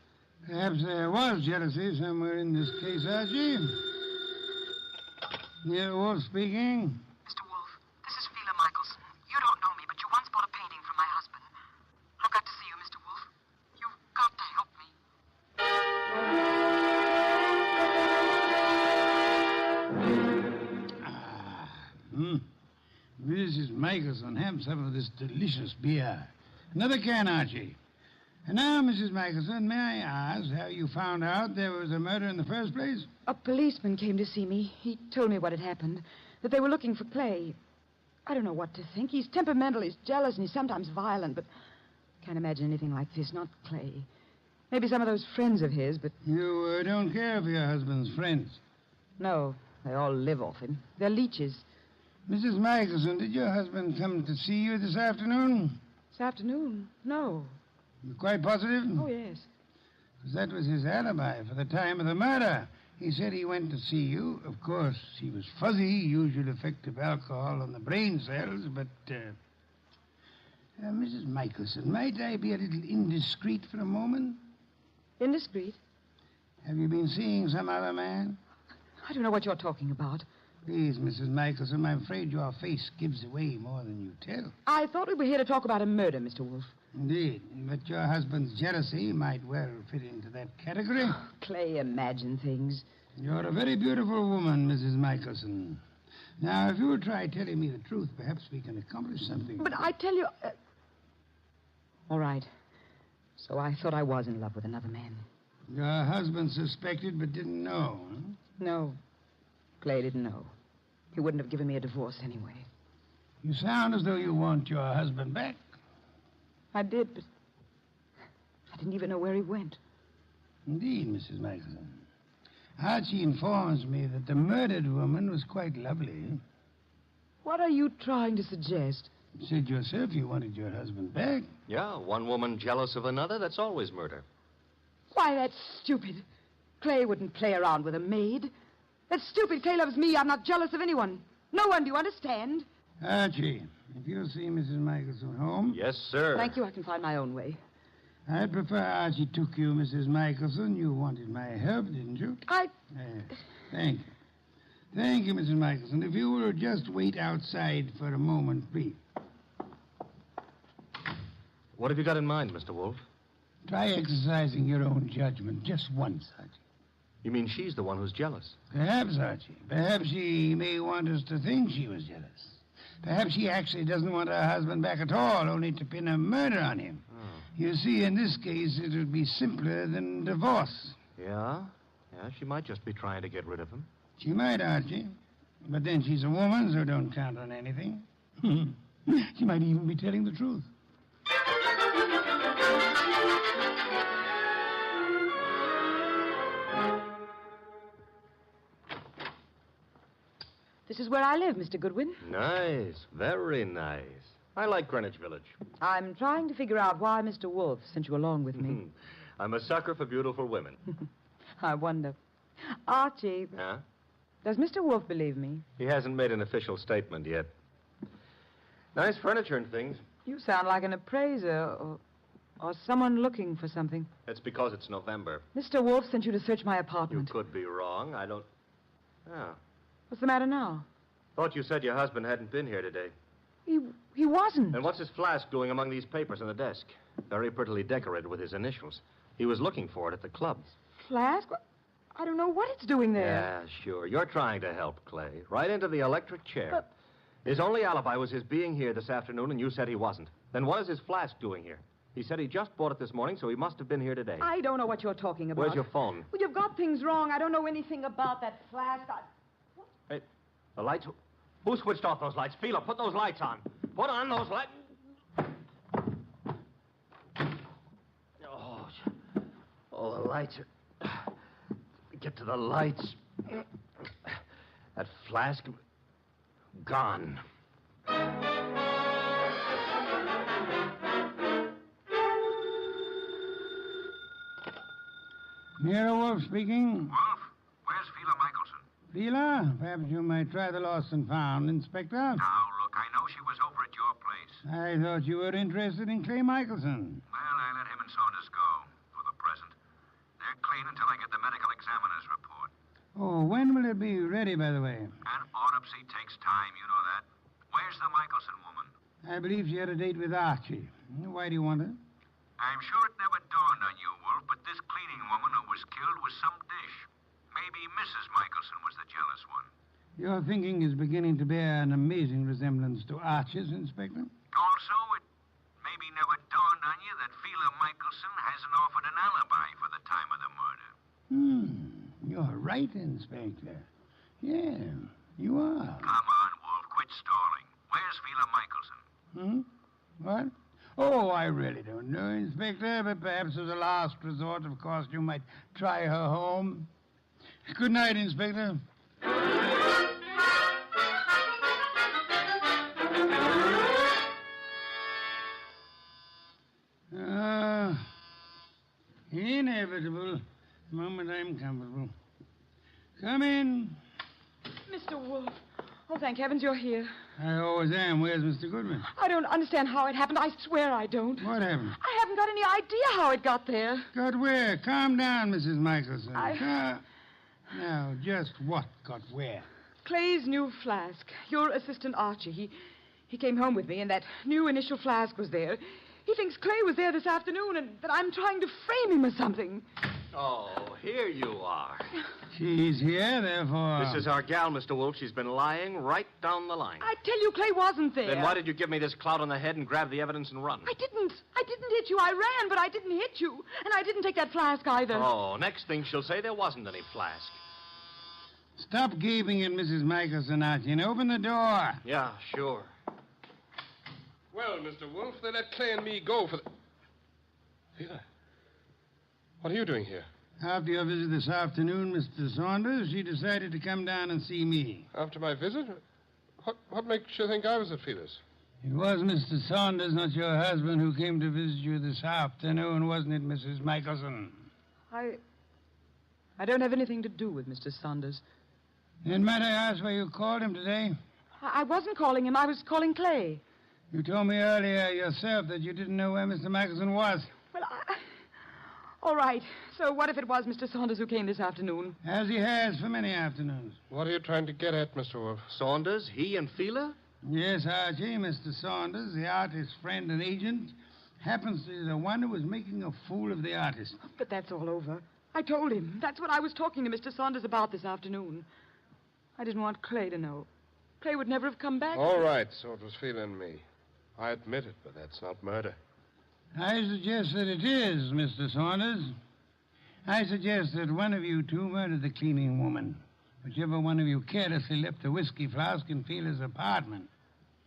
Perhaps there was jealousy somewhere in this case, Archie. Yeah, Wolf speaking. Mr. Wolf, this is Phila Michelson. You don't know me, but you once bought a painting from my husband. I've got to see you, Mr. Wolf. You've got to help me. Mrs. Michelson, have some of this delicious beer. Another can, Archie. And now, Mrs. Michelson, may I ask how you found out there was a murder in the first place? A policeman came to see me. He told me what had happened, that they were looking for Clay. I don't know what to think. He's temperamental, he's jealous, and he's sometimes violent, but can't imagine anything like this, not Clay. Maybe some of those friends of his, but... You don't care for your husband's friends? No, they all live off him. They're leeches. Mrs. Michelson, did your husband come to see you this afternoon? This afternoon? No. You're quite positive? Oh, yes. Because that was his alibi for the time of the murder. He said he went to see you. Of course, he was fuzzy, usual effect of alcohol on the brain cells, but... Mrs. Michelson, might I be a little indiscreet for a moment? Indiscreet? Have you been seeing some other man? I don't know what you're talking about. Please, Mrs. Michelson, I'm afraid your face gives away more than you tell. I thought we were here to talk about a murder, Mr. Wolf. Indeed, but your husband's jealousy might well fit into that category. Clay, imagine things. You're a very beautiful woman, Mrs. Michelson. Now, if you'll try telling me the truth, perhaps we can accomplish something. But I tell you... All right. So I thought I was in love with another man. Your husband suspected but didn't know, huh? No. Clay didn't know. He wouldn't have given me a divorce anyway. You sound as though you want your husband back. I did, but I didn't even know where he went. Indeed, Mrs. Michelson. Archie informs me that the murdered woman was quite lovely. What are you trying to suggest? You said yourself you wanted your husband back. Yeah, one woman jealous of another, that's always murder. Why, that's stupid. Clay wouldn't play around with a maid. That's stupid. Clay loves me. I'm not jealous of anyone. No one, do you understand? Archie, if you'll see Mrs. Michelson home... Yes, sir. Thank you. I can find my own way. I'd prefer Archie took you, Mrs. Michelson. You wanted my help, didn't you? Thank you. Thank you, Mrs. Michelson. If you will just wait outside for a moment, please. What have you got in mind, Mr. Wolf? Try exercising your own judgment just once, Archie. You mean she's the one who's jealous? Perhaps, Archie. Perhaps she may want us to think she was jealous. Perhaps she actually doesn't want her husband back at all, only to pin a murder on him. Oh. You see, in this case, it would be simpler than divorce. Yeah? Yeah, she might just be trying to get rid of him. She might, Archie. But then she's a woman, so don't count on anything. She might even be telling the truth. This is where I live, Mr. Goodwin. Nice. Very nice. I like Greenwich Village. I'm trying to figure out why Mr. Wolf sent you along with me. I'm a sucker for beautiful women. I wonder. Archie. Huh? Does Mr. Wolf believe me? He hasn't made an official statement yet. Nice furniture and things. You sound like an appraiser or someone looking for something. That's because it's November. Mr. Wolf sent you to search my apartment. You could be wrong. I don't... Oh. What's the matter now? Thought you said your husband hadn't been here today. He wasn't. And what's his flask doing among these papers on the desk? Very prettily decorated with his initials. He was looking for it at the club. Flask? I don't know what it's doing there. Yeah, sure. You're trying to help Clay. Right into the electric chair. His only alibi was his being here this afternoon, and you said he wasn't. Then what is his flask doing here? He said he just bought it this morning, so he must have been here today. I don't know what you're talking about. Where's your phone? Well, you've got things wrong. I don't know anything about that flask. Hey, the lights... Who switched off those lights? Phila, put those lights on. Put on those lights. lights. Get to the lights. That flask. Gone. Nero Wolf speaking. Wolf, where's Fela Michelson? Fela, perhaps you might try the lost and found, Inspector. Now, look, I know she was over at your place. I thought you were interested in Clay Michelson. Well, I let him and Saunders go, for the present. They're clean until I get the medical examiner's report. Oh, when will it be ready, by the way? An autopsy takes time, you know that. Where's the Michelson woman? I believe she had a date with Archie. Why do you want her? I'm sure it never dawned on you, Wolf, but this cleaning woman who was killed was some dish. Maybe Mrs. Michelson was the jealous one. Your thinking is beginning to bear an amazing resemblance to Archie's, Inspector. Also, it maybe never dawned on you that Fela Michelson hasn't offered an alibi for the time of the murder. You're right, Inspector. Yeah, you are. Come on, Wolf, quit stalling. Where's Fela Michelson? What? Oh, I really don't know, Inspector, but perhaps as a last resort, of course, you might try her home. Good night, Inspector. Inevitable. The moment I'm comfortable. Come in. Mr. Wolf. Oh, thank heavens you're here. I always am. Where's Mr. Goodman? I don't understand how it happened. I swear I don't. What happened? I haven't got any idea how it got there. Got where? Calm down, Mrs. Michelson. Now, just what got where? Clay's new flask. Your assistant Archie. He came home with me, and that new initial flask was there. He thinks Clay was there this afternoon, and that I'm trying to frame him or something. Oh, here you are. She's here, therefore. This is our gal, Mr. Wolf. She's been lying right down the line. I tell you, Clay wasn't there. Then why did you give me this clout on the head and grab the evidence and run? I didn't hit you. I ran, but I didn't hit you. And I didn't take that flask either. Oh, next thing she'll say there wasn't any flask. Stop gaping at Mrs. Michelson, Archie, and open the door. Yeah, sure. Well, Mr. Wolf, they let Clay and me go for the... Fela, what are you doing here? After your visit this afternoon, Mr. Saunders, she decided to come down and see me. After my visit? What makes you think I was at Fela's? It was Mr. Saunders, not your husband, who came to visit you this afternoon, wasn't it, Mrs. Michelson? I don't have anything to do with Mr. Saunders. Then might I ask why you called him today? I wasn't calling him. I was calling Clay. You told me earlier yourself that you didn't know where Mr. Michelson was. Well, all right. So what if it was Mr. Saunders who came this afternoon? As he has for many afternoons. What are you trying to get at, Mr. Wolf? Saunders? He and Fela? Yes, Archie. Mr. Saunders, the artist's friend and agent, happens to be the one who was making a fool of the artist. But that's all over. I told him. That's what I was talking to Mr. Saunders about this afternoon. I didn't want Clay to know. Clay would never have come back. All right, so it was Fela and me. I admit it, but that's not murder. I suggest that it is, Mr. Saunders. I suggest that one of you two murdered the cleaning woman. Whichever one of you carelessly left the whiskey flask in Fela's apartment.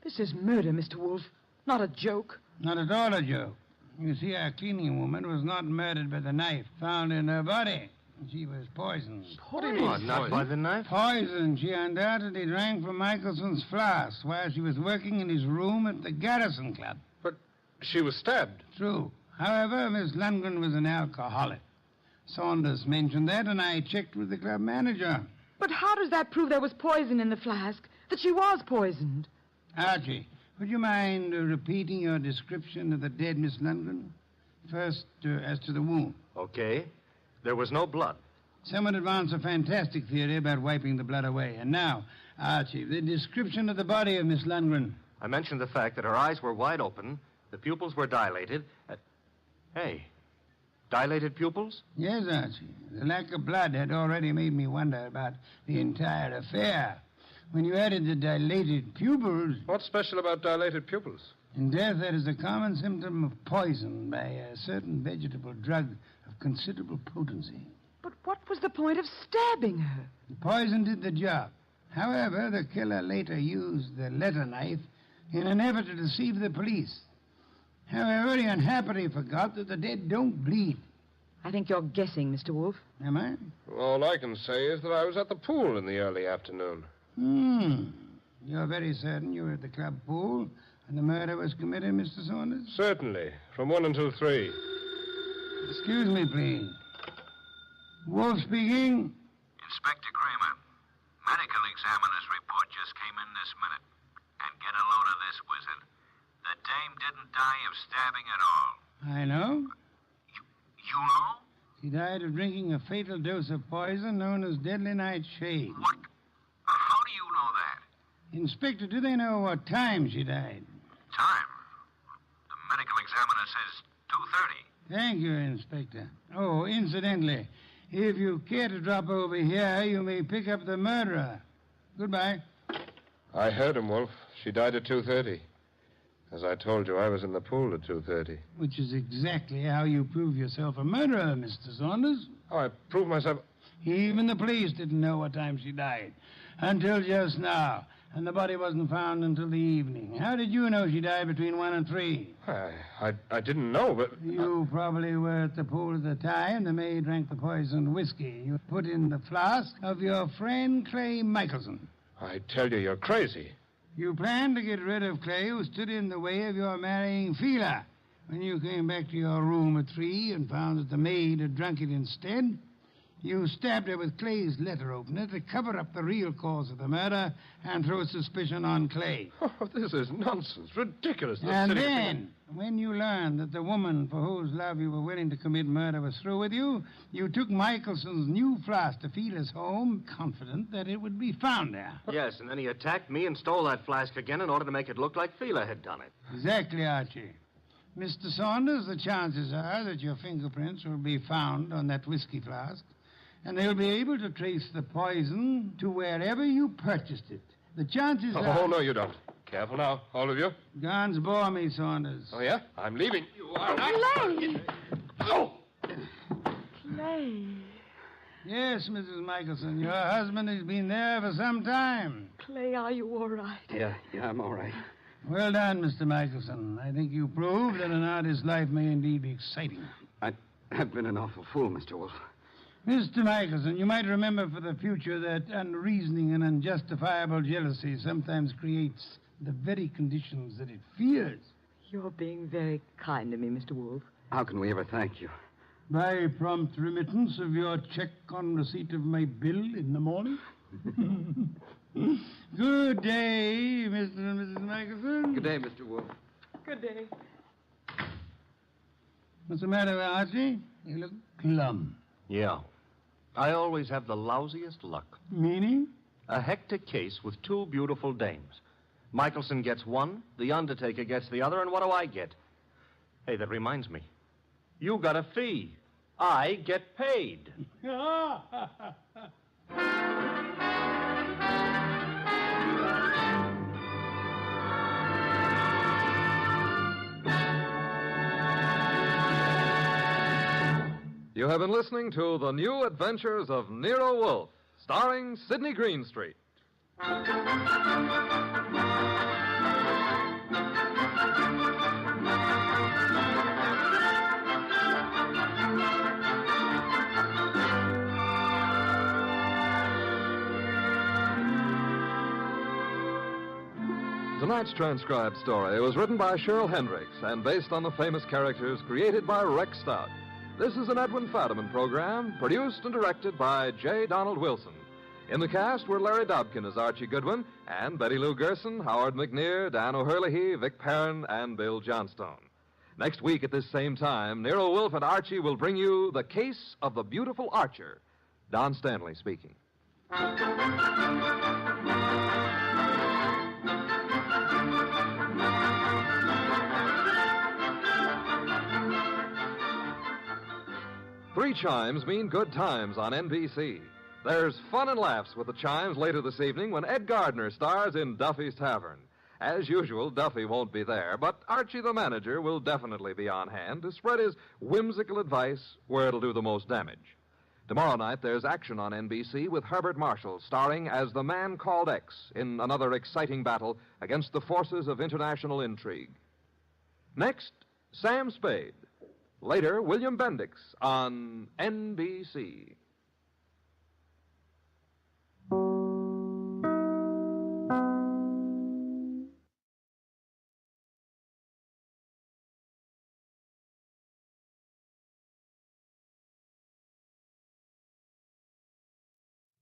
This is murder, Mr. Wolf. Not a joke. Not at all a joke. You see, our cleaning woman was not murdered by the knife found in her body. She was poisoned. Poisoned? Not by the knife? Poisoned. She undoubtedly drank from Michelson's flask while she was working in his room at the Garrison Club. But she was stabbed. True. However, Miss Lundgren was an alcoholic. Saunders mentioned that, and I checked with the club manager. But how does that prove there was poison in the flask? That she was poisoned? Archie, would you mind repeating your description of the dead Miss Lundgren? First, as to the wound. Okay. There was no blood. Someone advanced a fantastic theory about wiping the blood away. And now, Archie, the description of the body of Miss Lundgren. I mentioned the fact that her eyes were wide open, the pupils were dilated. Hey, dilated pupils? Yes, Archie. The lack of blood had already made me wonder about the entire affair. When you added the dilated pupils... What's special about dilated pupils? In death, that is a common symptom of poison by a certain vegetable drug of considerable potency. But what was the point of stabbing her? The poison did the job. However, the killer later used the letter knife in an effort to deceive the police. However, he unhappily forgot that the dead don't bleed. I think you're guessing, Mr. Wolf. Am I? All I can say is that I was at the pool in the early afternoon. You're very certain you were at the club pool and the murder was committed, Mr. Saunders? Certainly. From 1 until 3. Excuse me, please. Wolf speaking. Inspector Kramer, medical examiner's report just came in this minute. And get a load of this, Wizard. The dame didn't die of stabbing at all. I know. You know? She died of drinking a fatal dose of poison known as deadly nightshade. What? How do you know that? Inspector, do they know what time she died? Time? The medical examiner says 2:30. Thank you, Inspector. Oh, incidentally, if you care to drop over here, you may pick up the murderer. Goodbye. I heard him, Wolf. She died at 2:30. As I told you, I was in the pool at 2:30. Which is exactly how you prove yourself a murderer, Mr. Saunders. Oh, I proved myself... Even the police didn't know what time she died. Until just now. And the body wasn't found until the evening. How did you know she died between 1 and 3? I didn't know, but... You probably were at the pool at the time. The maid drank the poisoned whiskey you put in the flask of your friend Clay Michelson. I tell you, you're crazy. You planned to get rid of Clay, who stood in the way of your marrying Fila. When you came back to your room at 3 and found that the maid had drunk it instead, you stabbed her with Clay's letter opener to cover up the real cause of the murder and throw suspicion on Clay. Oh, this is nonsense. Ridiculous. And then, when you learned that the woman for whose love you were willing to commit murder was through with you, you took Michelson's new flask to Fila's home, confident that it would be found there. Yes, and then he attacked me and stole that flask again in order to make it look like Fila had done it. Exactly, Archie. Mr. Saunders, the chances are that your fingerprints will be found on that whiskey flask, and they'll be able to trace the poison to wherever you purchased it. The chances are... Oh, no, you don't. Careful now, all of you. Guns bore me, Saunders. Oh, yeah? I'm leaving. You are not... Clay! Oh! Clay. Yes, Mrs. Michelson, your husband has been there for some time. Clay, are you all right? Yeah, I'm all right. Well done, Mr. Michelson. I think you proved that an artist's life may indeed be exciting. I've been an awful fool, Mr. Wolf. Mr. Michelson, you might remember for the future that unreasoning and unjustifiable jealousy sometimes creates the very conditions that it fears. You're being very kind to me, Mr. Wolf. How can we ever thank you? By prompt remittance of your check on receipt of my bill in the morning. Good day, Mr. and Mrs. Michelson. Good day, Mr. Wolf. Good day. What's the matter, Archie? You look glum. Yeah. I always have the lousiest luck. Meaning? A hectic case with 2 beautiful dames. Michelson gets one, the undertaker gets the other, and what do I get? Hey, that reminds me. You got a fee. I get paid. You have been listening to The New Adventures of Nero Wolfe, starring Sidney Greenstreet. Tonight's transcribed story was written by Cheryl Hendricks and based on the famous characters created by Rex Stout. This is an Edwin Fadiman program, produced and directed by J. Donald Wilson. In the cast were Larry Dobkin as Archie Goodwin, and Betty Lou Gerson, Howard McNear, Dan O'Hurley, Vic Perrin, and Bill Johnstone. Next week at this same time, Nero Wolfe and Archie will bring you The Case of the Beautiful Archer. Don Stanley speaking. Three chimes mean good times on NBC. There's fun and laughs with the chimes later this evening when Ed Gardner stars in Duffy's Tavern. As usual, Duffy won't be there, but Archie the manager will definitely be on hand to spread his whimsical advice where it'll do the most damage. Tomorrow night, there's action on NBC with Herbert Marshall starring as the man called X in another exciting battle against the forces of international intrigue. Next, Sam Spade. Later, William Bendix on NBC.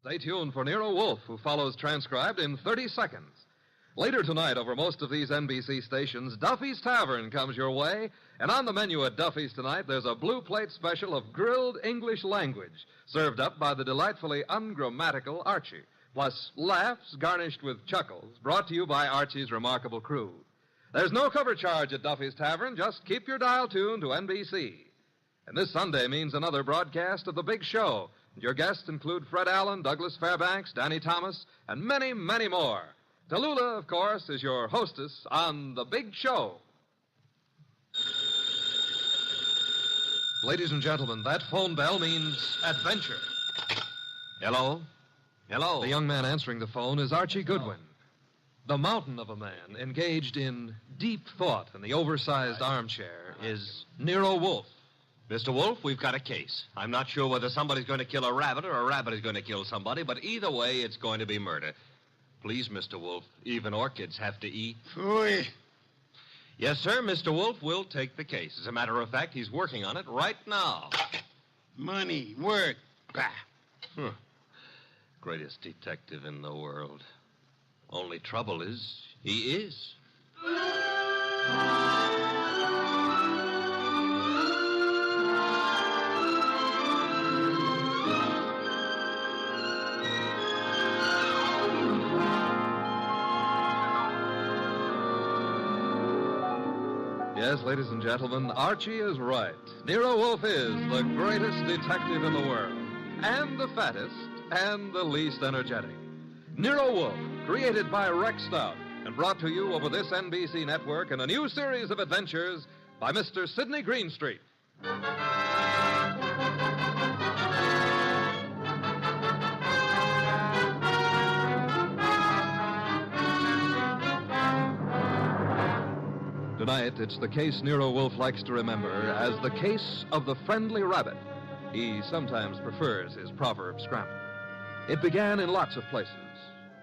Stay tuned for Nero Wolfe, who follows transcribed in 30 seconds. Later tonight, over most of these NBC stations, Duffy's Tavern comes your way, and on the menu at Duffy's tonight, there's a blue plate special of grilled English language, served up by the delightfully ungrammatical Archie, plus laughs garnished with chuckles, brought to you by Archie's remarkable crew. There's no cover charge at Duffy's Tavern. Just keep your dial tuned to NBC. And this Sunday means another broadcast of The Big Show. Your guests include Fred Allen, Douglas Fairbanks, Danny Thomas, and many, many more. Tallulah, of course, is your hostess on The Big Show. Ladies and gentlemen, that phone bell means adventure. Hello? Hello? The young man answering the phone is Archie Goodwin. The mountain of a man engaged in deep thought in the oversized armchair is Nero Wolfe. Mr. Wolfe, we've got a case. I'm not sure whether somebody's going to kill a rabbit or a rabbit is going to kill somebody, but either way, it's going to be murder. Please, Mr. Wolfe, even orchids have to eat. Phooey. Yes, sir, Mr. Wolfe will take the case. As a matter of fact, he's working on it right now. Money, work. Bah. Greatest detective in the world. Only trouble is, he is. Yes, ladies and gentlemen, Archie is right. Nero Wolfe is the greatest detective in the world, and the fattest, and the least energetic. Nero Wolfe, created by Rex Stout, and brought to you over this NBC network in a new series of adventures by Mr. Sidney Greenstreet. Tonight, it's the case Nero Wolfe likes to remember as the case of the friendly rabbit. He sometimes prefers his proverb scramble. It began in lots of places.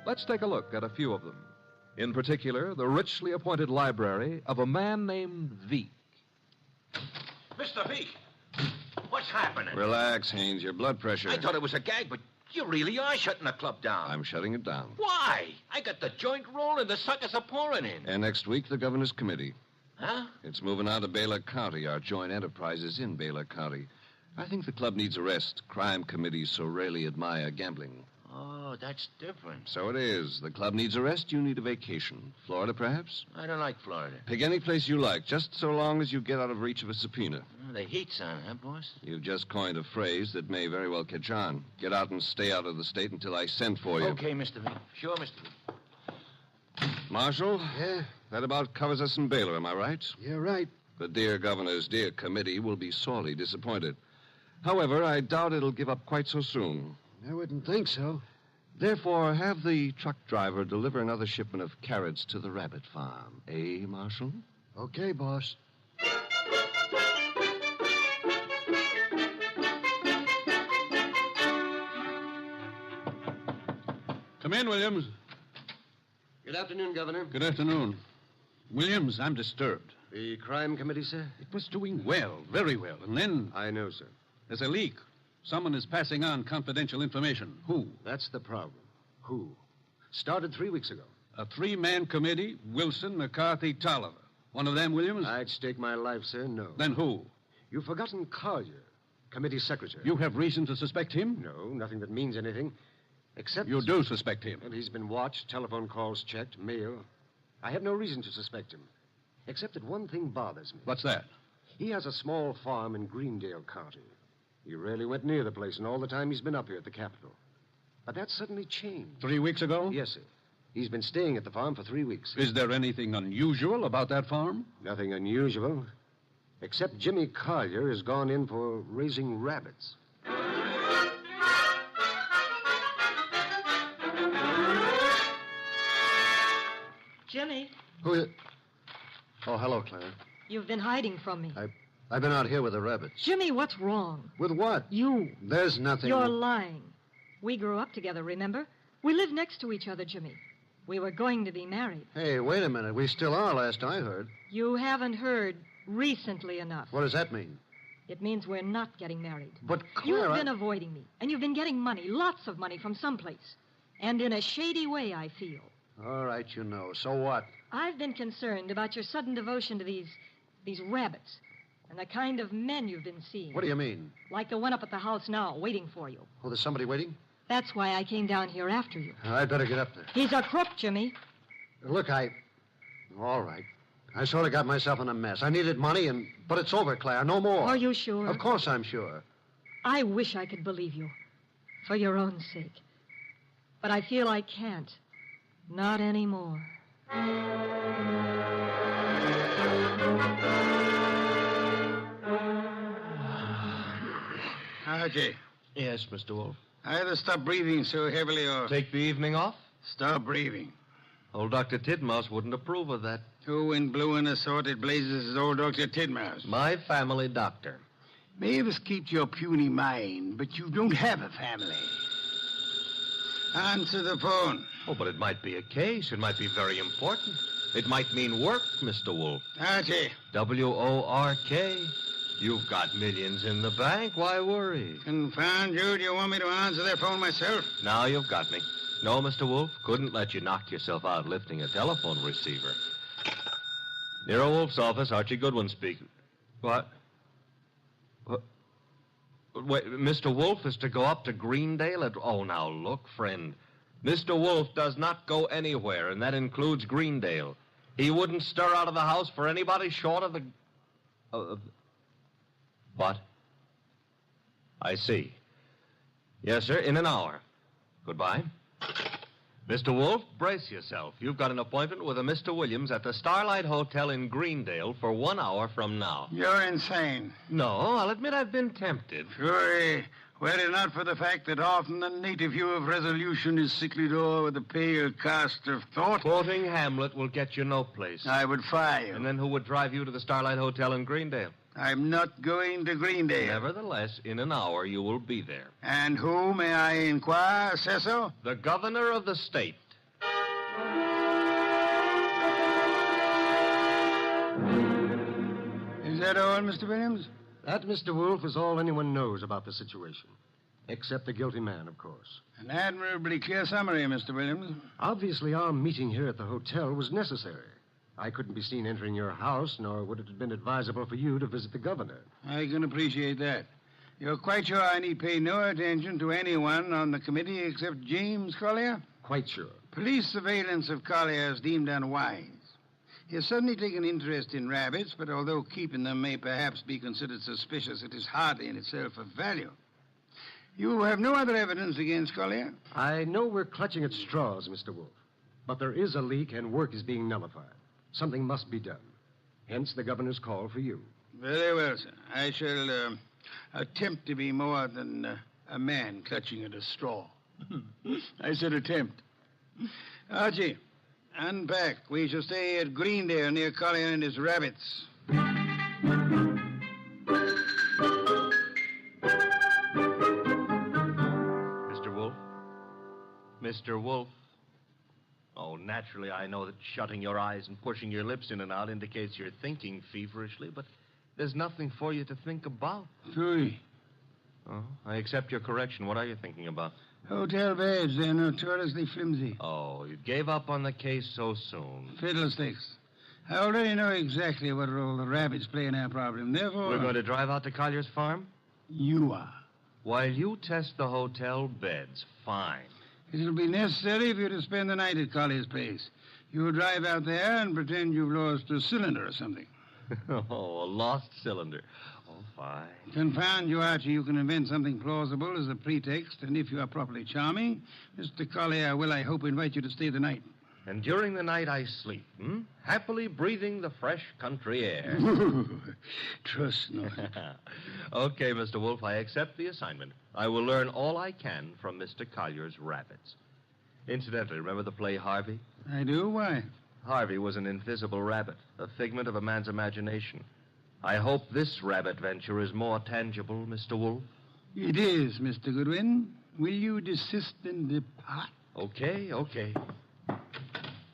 Let's take a look at a few of them. In particular, the richly appointed library of a man named Veek. Mr. Veek, what's happening? Relax, Haynes. Your blood pressure. I thought it was a gag, but you really are shutting the club down. I'm shutting it down. Why? I got the joint rolling. The suckers are pouring in. And next week, the governor's committee. Huh? It's moving out of Baylor County. Our joint enterprise is in Baylor County. I think the club needs a rest. Crime committees so rarely admire gambling. Oh, that's different. So it is. The club needs a rest. You need a vacation. Florida, perhaps? I don't like Florida. Pick any place you like, just so long as you get out of reach of a subpoena. The heat's on, huh, boss? You've just coined a phrase that may very well catch on. Get out and stay out of the state until I send for you. Okay, Mr. Veek. Sure, Mr. Veek. Marshal? Yeah? That about covers us in Baylor, am I right? You're right. The dear governor's dear committee will be sorely disappointed. However, I doubt it'll give up quite so soon. I wouldn't think so. Therefore, have the truck driver deliver another shipment of carrots to the rabbit farm. Eh, Marshal? Okay, boss. Come in, Williams. Good afternoon, Governor. Good afternoon. Williams, I'm disturbed. The crime committee, sir? It was doing well, very well. And then I know, sir. there's a leak. Someone is passing on confidential information. Who? That's the problem. Who? Started 3 weeks ago. A three-man committee, Wilson, McCarthy, Tolliver. One of them, Williams? I'd stake my life, sir, no. Then who? You've forgotten Collier, committee secretary. You have reason to suspect him? No, nothing that means anything. Except... You do suspect him? Well, he's been watched, telephone calls checked, mail. I have no reason to suspect him. Except that one thing bothers me. What's that? He has a small farm in Greendale County. He rarely went near the place in all the time he's been up here at the Capitol. But that suddenly changed. 3 weeks ago? Yes, sir. He's been staying at the farm for 3 weeks. Is there anything unusual about that farm? Nothing unusual. Except Jimmy Collier has gone in for raising rabbits. Jimmy, Who is... Oh, hello, Clara. you've been hiding from me. I've been out here with the rabbits. Jimmy, what's wrong? With what? You. There's nothing. You're lying. We grew up together, remember? We live next to each other, Jimmy. We were going to be married. Hey, wait a minute. We still are, last I heard. You haven't heard recently enough. What does that mean? It means we're not getting married. But, Clara... You've been avoiding me, and you've been getting money, lots of money from someplace. And in a shady way, I feel. All right, you know. So what? I've been concerned about your sudden devotion to these rabbits and the kind of men you've been seeing. What do you mean? Like the one up at the house now, waiting for you. Oh, there's somebody waiting? That's why I came down here after you. I'd better get up there. He's a crook, Jimmy. Look, all right. I sort of got myself in a mess. I needed money, but it's over, Claire. No more. Are you sure? Of course I'm sure. I wish I could believe you. For your own sake. But I feel I can't. Not anymore. Archie. Yes, Mr. Wolf. Either stop breathing so heavily or... Take the evening off? Stop breathing. Old Dr. Tidmouse wouldn't approve of that. Who in blue and assorted blazes is old Dr. Tidmouse? My family doctor. Mavis keeps your puny mind, but you don't have a family. Answer the phone. Oh, but it might be a case. It might be very important. It might mean work, Mr. Wolf. Archie. W-O-R-K. You've got millions in the bank. Why worry? Confound you. Do you want me to answer that phone myself? Now you've got me. No, Mr. Wolf. Couldn't let you knock yourself out lifting a telephone receiver. Nero Wolf's office, Archie Goodwin speaking. What? Wait, Mr. Wolf is to go up to Greendale? Oh, now, look, friend. Mr. Wolf does not go anywhere, and that includes Greendale. He wouldn't stir out of the house for anybody short of the... What? I see. Yes, sir, in an hour. Goodbye. Mr. Wolf, brace yourself. You've got an appointment with a Mr. Williams at the Starlight Hotel in Greendale for 1 hour from now. You're insane. No, I'll admit I've been tempted. Sure, were it not for the fact that often the native hue of resolution is sicklied o'er with a pale cast of thought. Quoting Hamlet will get you no place. I would fire you. And then who would drive you to the Starlight Hotel in Greendale? I'm not going to Greendale. Nevertheless, in an hour you will be there. And who, may I inquire, says so? The governor of the state. Is that all, Mr. Williams? That, Mr. Wolf, is all anyone knows about the situation. Except the guilty man, of course. An admirably clear summary, Mr. Williams. Obviously, our meeting here at the hotel was necessary. I couldn't be seen entering your house, nor would it have been advisable for you to visit the governor. I can appreciate that. You're quite sure I need pay no attention to anyone on the committee except James Collier? Quite sure. Police surveillance of Collier is deemed unwise. He has suddenly taken interest in rabbits, but although keeping them may perhaps be considered suspicious, it is hardly in itself of value. You have no other evidence against Collier? I know we're clutching at straws, Mr. Wolf. But there is a leak and work is being nullified. Something must be done. Hence the governor's call for you. Very well, sir. I shall attempt to be more than a man clutching at a straw. I said attempt. Archie, unpack. We shall stay at Greendale near Collier and his rabbits. Mr. Wolf? Mr. Wolf? Oh, naturally, I know that shutting your eyes and pushing your lips in and out indicates you're thinking feverishly, but there's nothing for you to think about. Three. Oh, I accept your correction. What are you thinking about? Hotel beds. They're notoriously flimsy. Oh, you gave up on the case so soon. Fiddlesticks. I already know exactly what role the rabbits play in our problem. Therefore... We're going to drive out to Collier's farm? You are. While you test the hotel beds, fine. It'll be necessary for you to spend the night at Collier's place. You'll drive out there and pretend you've lost a cylinder or something. Oh, a lost cylinder. Oh, fine. Confound you, Archie. You can invent something plausible as a pretext, and if you are properly charming, Mr. Collier will, I hope, invite you to stay the night. And during the night I sleep, happily breathing the fresh country air. Trust not. Okay, Mr. Wolf, I accept the assignment. I will learn all I can from Mr. Collier's rabbits. Incidentally, remember the play Harvey? I do? Why? Harvey was an invisible rabbit, a figment of a man's imagination. I hope this rabbit venture is more tangible, Mr. Wolf. It is, Mr. Goodwin. Will you desist and depart? Okay.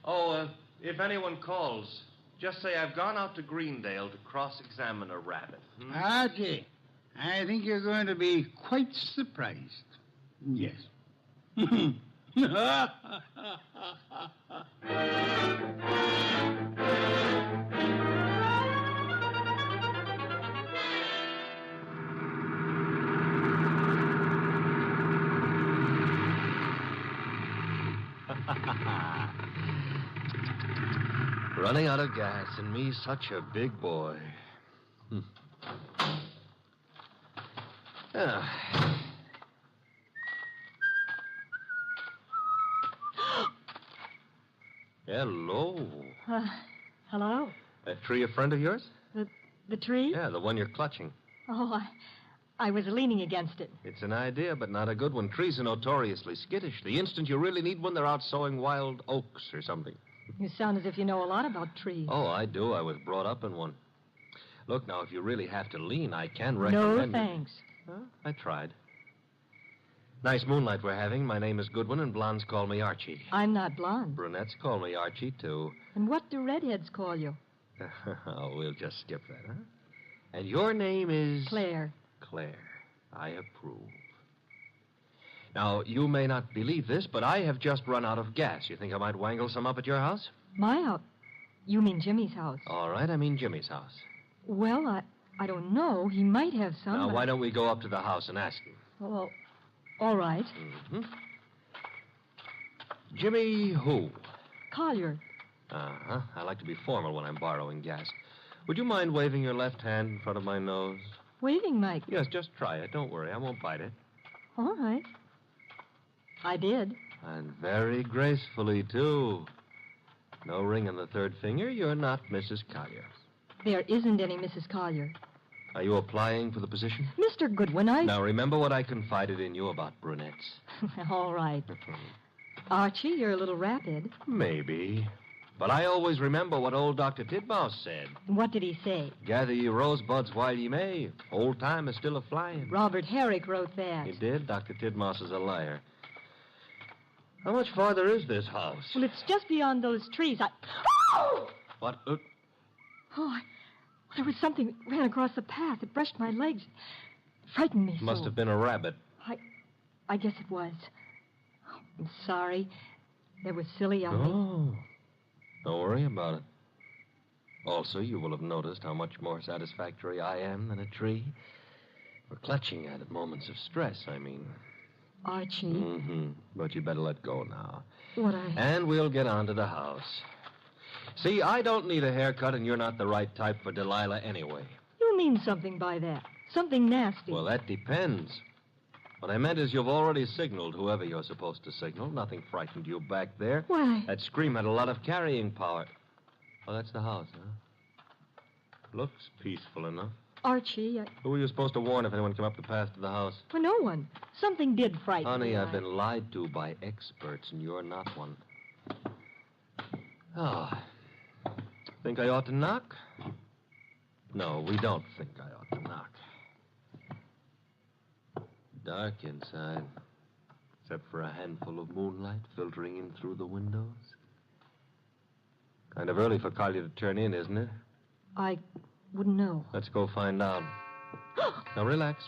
Oh, if anyone calls, just say I've gone out to Greendale to cross-examine a rabbit. Archie, I think you're going to be quite surprised. Yes. Running out of gas, and me such a big boy. Hello. Hello? That tree a friend of yours? The tree? Yeah, the one you're clutching. Oh, I was leaning against it. It's an idea, but not a good one. Trees are notoriously skittish. The instant you really need one, they're out sowing wild oaks or something. You sound as if you know a lot about trees. Oh, I do. I was brought up in one. Look, now, if you really have to lean, I can recommend... No, thanks. Huh? I tried. Nice moonlight we're having. My name is Goodwin, and blondes call me Archie. I'm not blonde. Brunettes call me Archie, too. And what do redheads call you? Oh, we'll just skip that, huh? And your name is... Claire. Claire. I approve. Now, you may not believe this, but I have just run out of gas. You think I might wangle some up at your house? My house? You mean Jimmy's house? All right, I mean Jimmy's house. Well, I don't know. He might have some. Now, why don't we go up to the house and ask him? Well, all right. Mm-hmm. Jimmy who? Collier. Uh-huh. I like to be formal when I'm borrowing gas. Would you mind waving your left hand in front of my nose? Waving, Mike? Yes, just try it. Don't worry. I won't bite it. All right. I did. And very gracefully, too. No ring on the third finger. You're not Mrs. Collier. There isn't any Mrs. Collier. Are you applying for the position? Mr. Goodwin, Now, remember what I confided in you about brunettes. All right. Archie, you're a little rapid. Maybe. But I always remember what old Dr. Titmouse said. What did he say? Gather ye rosebuds while ye may. Old time is still a-flying. Robert Herrick wrote that. He did? Dr. Titmouse is a liar. How much farther is this house? Well, it's just beyond those trees. Oh! What? There was something that ran across the path. It brushed my legs. Frightened me so. Must have been a rabbit. I guess it was. Oh, I'm sorry. That was silly of me. Oh. Don't worry about it. Also, you will have noticed how much more satisfactory I am than a tree. For clutching at moments of stress, I mean. Archie. Mm-hmm. But you better let go now. What And we'll get on to the house. See, I don't need a haircut, and you're not the right type for Delilah anyway. You mean something by that. Something nasty. Well, that depends. What I meant is you've already signaled whoever you're supposed to signal. Nothing frightened you back there. Why? That scream had a lot of carrying power. Oh, that's the house, huh? Looks peaceful enough. Archie, Who were you supposed to warn if anyone came up the path to the house? Well, no one. Something did frighten me. Honey, I've been lied to by experts, and you're not one. Oh. Think I ought to knock? No, we don't think I ought to knock. Dark inside, except for a handful of moonlight filtering in through the windows. Kind of early for Collier to turn in, isn't it? I wouldn't know. Let's go find out. Now, relax.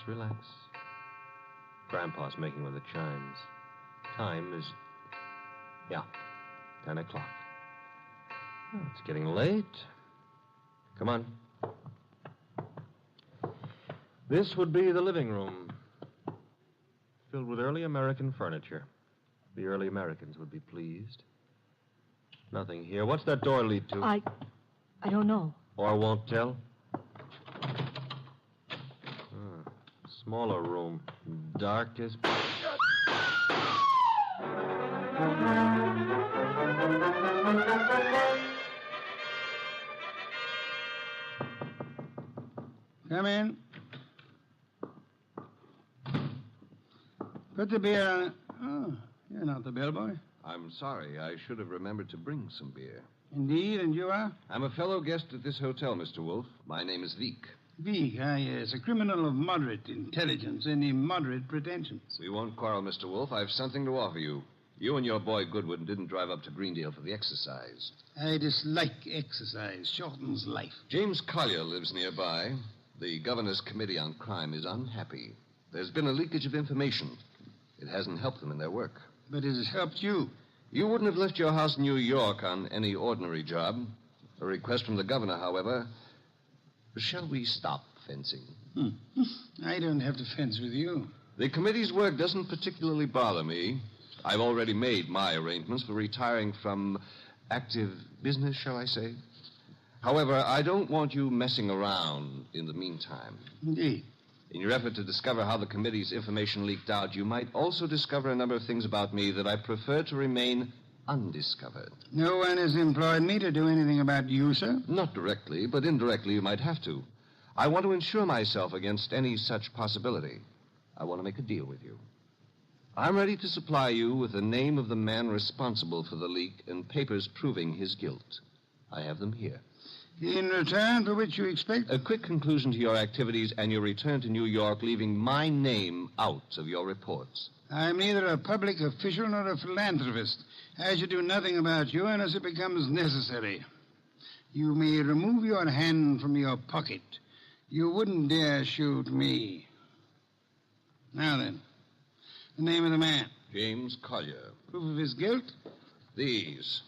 Grandpa's making with the chimes. Time is, 10 o'clock. Oh, it's getting late. Come on. This would be the living room, filled with early American furniture. The early Americans would be pleased. Nothing here. What's that door lead to? I don't know. Or won't tell? Smaller room. Dark as... Come in. Put the beer on it. Oh, you're not the bellboy. I'm sorry. I should have remembered to bring some beer. Indeed, and you are? I'm a fellow guest at this hotel, Mr. Wolf. My name is Wieck. Wieck, yes. A criminal of moderate intelligence and immoderate pretensions. We won't quarrel, Mr. Wolf. I've something to offer you. You and your boy Goodwin didn't drive up to Greendale for the exercise. I dislike exercise. Shortens life. James Collier lives nearby. The Governor's Committee on Crime is unhappy. There's been a leakage of information. It hasn't helped them in their work. But it has helped you. You wouldn't have left your house in New York on any ordinary job. A request from the governor, however. Shall we stop fencing? I don't have to fence with you. The committee's work doesn't particularly bother me. I've already made my arrangements for retiring from active business, shall I say. However, I don't want you messing around in the meantime. Indeed. In your effort to discover how the committee's information leaked out, you might also discover a number of things about me that I prefer to remain undiscovered. No one has employed me to do anything about you, sir? Not directly, but indirectly you might have to. I want to insure myself against any such possibility. I want to make a deal with you. I'm ready to supply you with the name of the man responsible for the leak and papers proving his guilt. I have them here. In return for which you expect? A quick conclusion to your activities and your return to New York, leaving my name out of your reports. I'm neither a public official nor a philanthropist. I should do nothing about you unless it becomes necessary. You may remove your hand from your pocket. You wouldn't dare shoot me. Now then, the name of the man. James Collier. Proof of his guilt? These.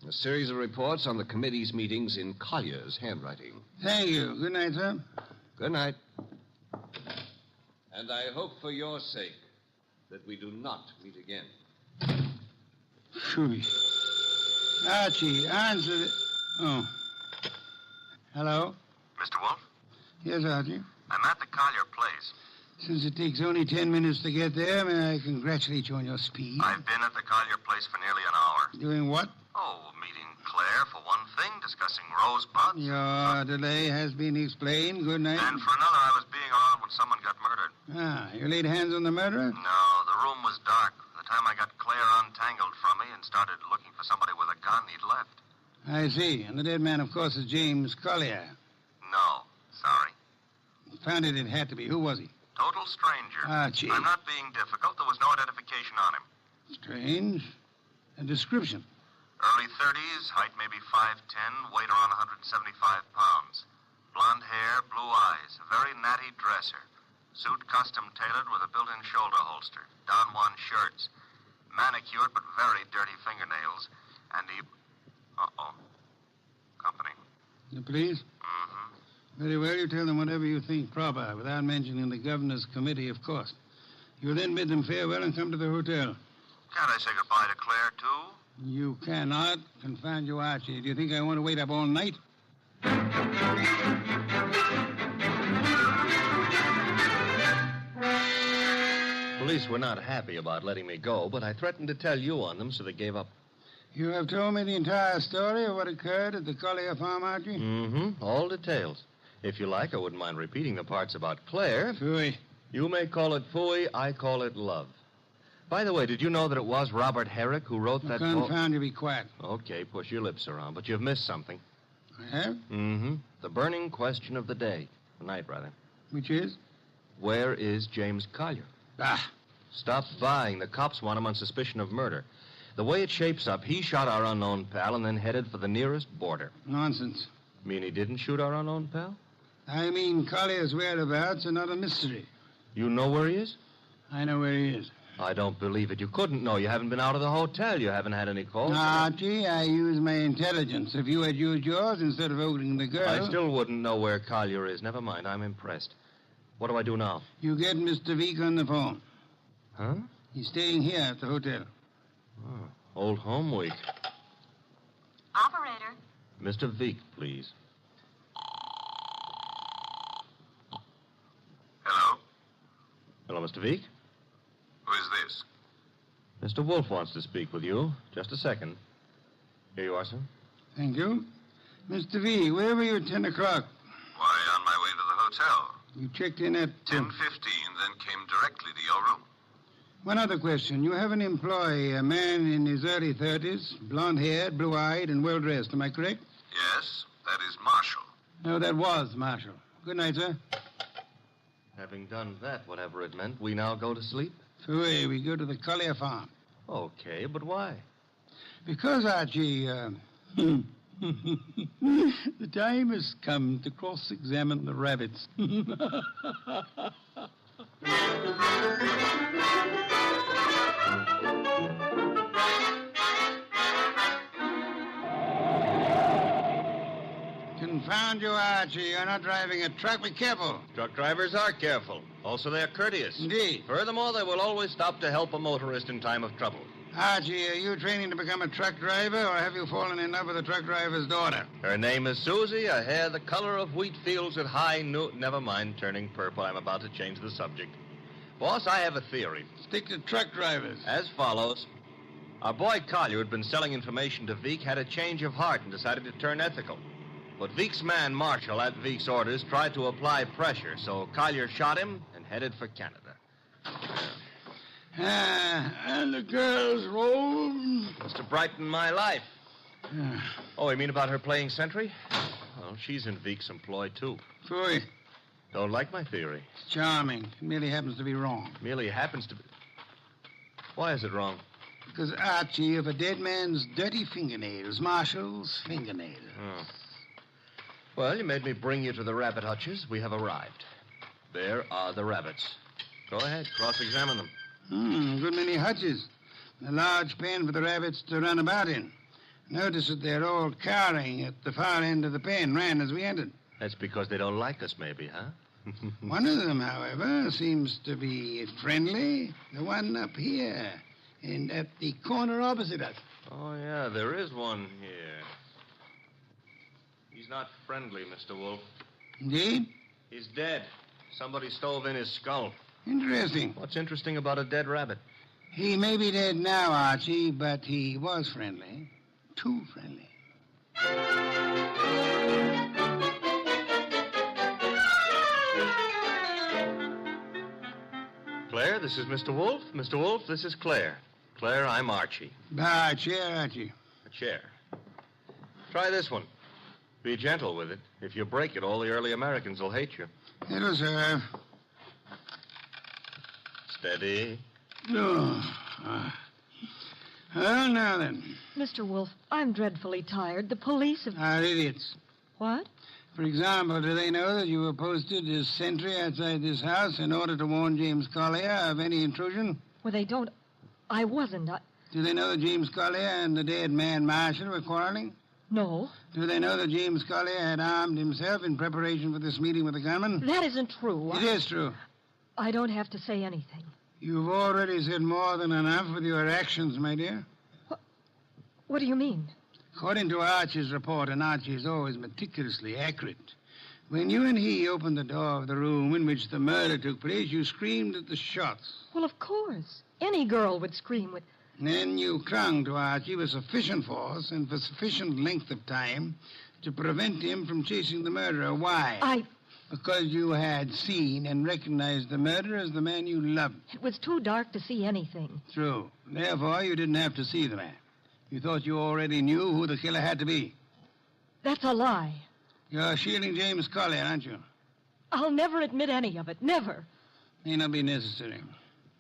A series of reports on the committee's meetings in Collier's handwriting. Thank you. Good night, sir. Good night. And I hope for your sake that we do not meet again. Phew. Archie, answer the... Oh. Hello? Mr. Wolf? Yes, Archie. I'm at the Collier place. Since it takes only 10 minutes to get there, may I congratulate you on your speed? I've been at the Collier place for nearly an hour. Doing what? Oh, meeting Claire for one thing, discussing Rosebud. Your delay has been explained. Good night. And for another, I was being around when someone got murdered. Ah, you laid hands on the murderer? No, the room was dark. By the time I got Claire untangled from me and started looking for somebody with a gun, he'd left. I see. And the dead man, of course, is James Collier. No, sorry. Found it had to be. Who was he? Total stranger. Archie. I'm not being difficult. There was no identification on him. Strange. A description. Early 30s, height maybe 5'10", weight around 175 pounds. Blonde hair, blue eyes, a very natty dresser. Suit custom tailored with a built-in shoulder holster. Don Juan shirts. Manicured but very dirty fingernails. And he... Uh-oh. Company. The police? Mm-hmm. Very well, you tell them whatever you think proper, without mentioning the governor's committee, of course. You then bid them farewell and come to the hotel. Can't I say goodbye to Claire, too? You cannot. Confound you, Archie. Do you think I want to wait up all night? Police were not happy about letting me go, but I threatened to tell you on them, so they gave up. You have told me the entire story of what occurred at the Collier farm, Archie? Mm-hmm. All details. If you like, I wouldn't mind repeating the parts about Claire. Phooey. You may call it phooey, I call it love. By the way, did you know that it was Robert Herrick who wrote that... Confound you, be quiet. Okay, push your lips around, but you've missed something. I have? Mm-hmm. The burning question of the day. The night, rather. Which is? Where is James Collier? Ah. Stop vying. The cops want him on suspicion of murder. The way it shapes up, he shot our unknown pal and then headed for the nearest border. Nonsense. Mean he didn't shoot our unknown pal? I mean Collier's whereabouts are not a mystery. You know where he is? I know where he is. I don't believe it. You couldn't know. You haven't been out of the hotel. You haven't had any calls. Archie, I use my intelligence. If you had used yours instead of holding the girl... I still wouldn't know where Collier is. Never mind. I'm impressed. What do I do now? You get Mr. Wieck on the phone. Huh? He's staying here at the hotel. Oh, old home week. Operator. Mr. Wieck, please. Hello? Hello, Mr. Wieck? Who is this? Mr. Wolf wants to speak with you. Just a second. Here you are, sir. Thank you. Mr. Wieck, where were you at 10 o'clock? Why, on my way to the hotel. You checked in at... 10:15, then came directly to your room. One other question. You have an employee, a man in his early 30s, blonde-haired, blue-eyed, and well-dressed. Am I correct? Yes, that is Marshall. No, that was Marshall. Good night, sir. Having done that, whatever it meant, we now go to sleep? Away, we go to the Collier farm. Okay, but why? Because, Archie, the time has come to cross-examine the rabbits. Confound you, Archie. You're not driving a truck. Be careful. Truck drivers are careful. Also, they're courteous. Indeed. Furthermore, they will always stop to help a motorist in time of trouble. Archie, are you training to become a truck driver, or have you fallen in love with a truck driver's daughter? Her name is Susie, a hair the color of wheat fields at high noon. Never mind turning purple. I'm about to change the subject. Boss, I have a theory. Stick to truck drivers. As follows. Our boy Collier, who'd been selling information to Veek, had a change of heart and decided to turn ethical. But Veek's man, Marshall, at Veek's orders, tried to apply pressure, so Collier shot him and headed for Canada. And the girl's roll? Was to brighten my life. Oh, you mean about her playing sentry? Well, she's in Veek's employ, too. Phooey. Don't like my theory. It's charming. It merely happens to be wrong. Merely happens to be... Why is it wrong? Because, Archie, of a dead man's dirty fingernails, Marshall's fingernails. Oh. Well, you made me bring you to the rabbit hutches. We have arrived. There are the rabbits. Go ahead, cross-examine them. Good many hutches. A large pen for the rabbits to run about in. Notice that they're all cowering at the far end of the pen, ran as we entered. That's because they don't like us, maybe, huh? One of them, however, seems to be friendly. The one up here, and at the corner opposite us. Oh, yeah, there is one here. He's not friendly, Mr. Wolf. Indeed? He's dead. Somebody stove in his skull. Interesting. What's interesting about a dead rabbit? He may be dead now, Archie, but he was friendly. Too friendly. Claire, this is Mr. Wolf. Mr. Wolf, this is Claire. Claire, I'm Archie. A chair, Archie. A chair. Try this one. Be gentle with it. If you break it, all the early Americans will hate you. It'll serve. Steady. Well, now then. Mr. Wolf, I'm dreadfully tired. The police have... Are idiots. What? For example, do they know that you were posted as sentry outside this house in order to warn James Collier of any intrusion? Well, they don't... I wasn't. Do they know that James Collier and the dead man Marshall were quarreling? No. Do they know that James Collier had armed himself in preparation for this meeting with the gunman? That isn't true. It is true. I don't have to say anything. You've already said more than enough with your actions, my dear. What do you mean? According to Archie's report, and Archie is always meticulously accurate, when you and he opened the door of the room in which the murder took place, you screamed at the shots. Well, of course. Any girl would scream with... Then you clung to Archie with sufficient force and for sufficient length of time to prevent him from chasing the murderer. Why? Because you had seen and recognized the murderer as the man you loved. It was too dark to see anything. True. Therefore, you didn't have to see the man. You thought you already knew who the killer had to be. That's a lie. You're shielding James Collier, aren't you? I'll never admit any of it. Never. May not be necessary.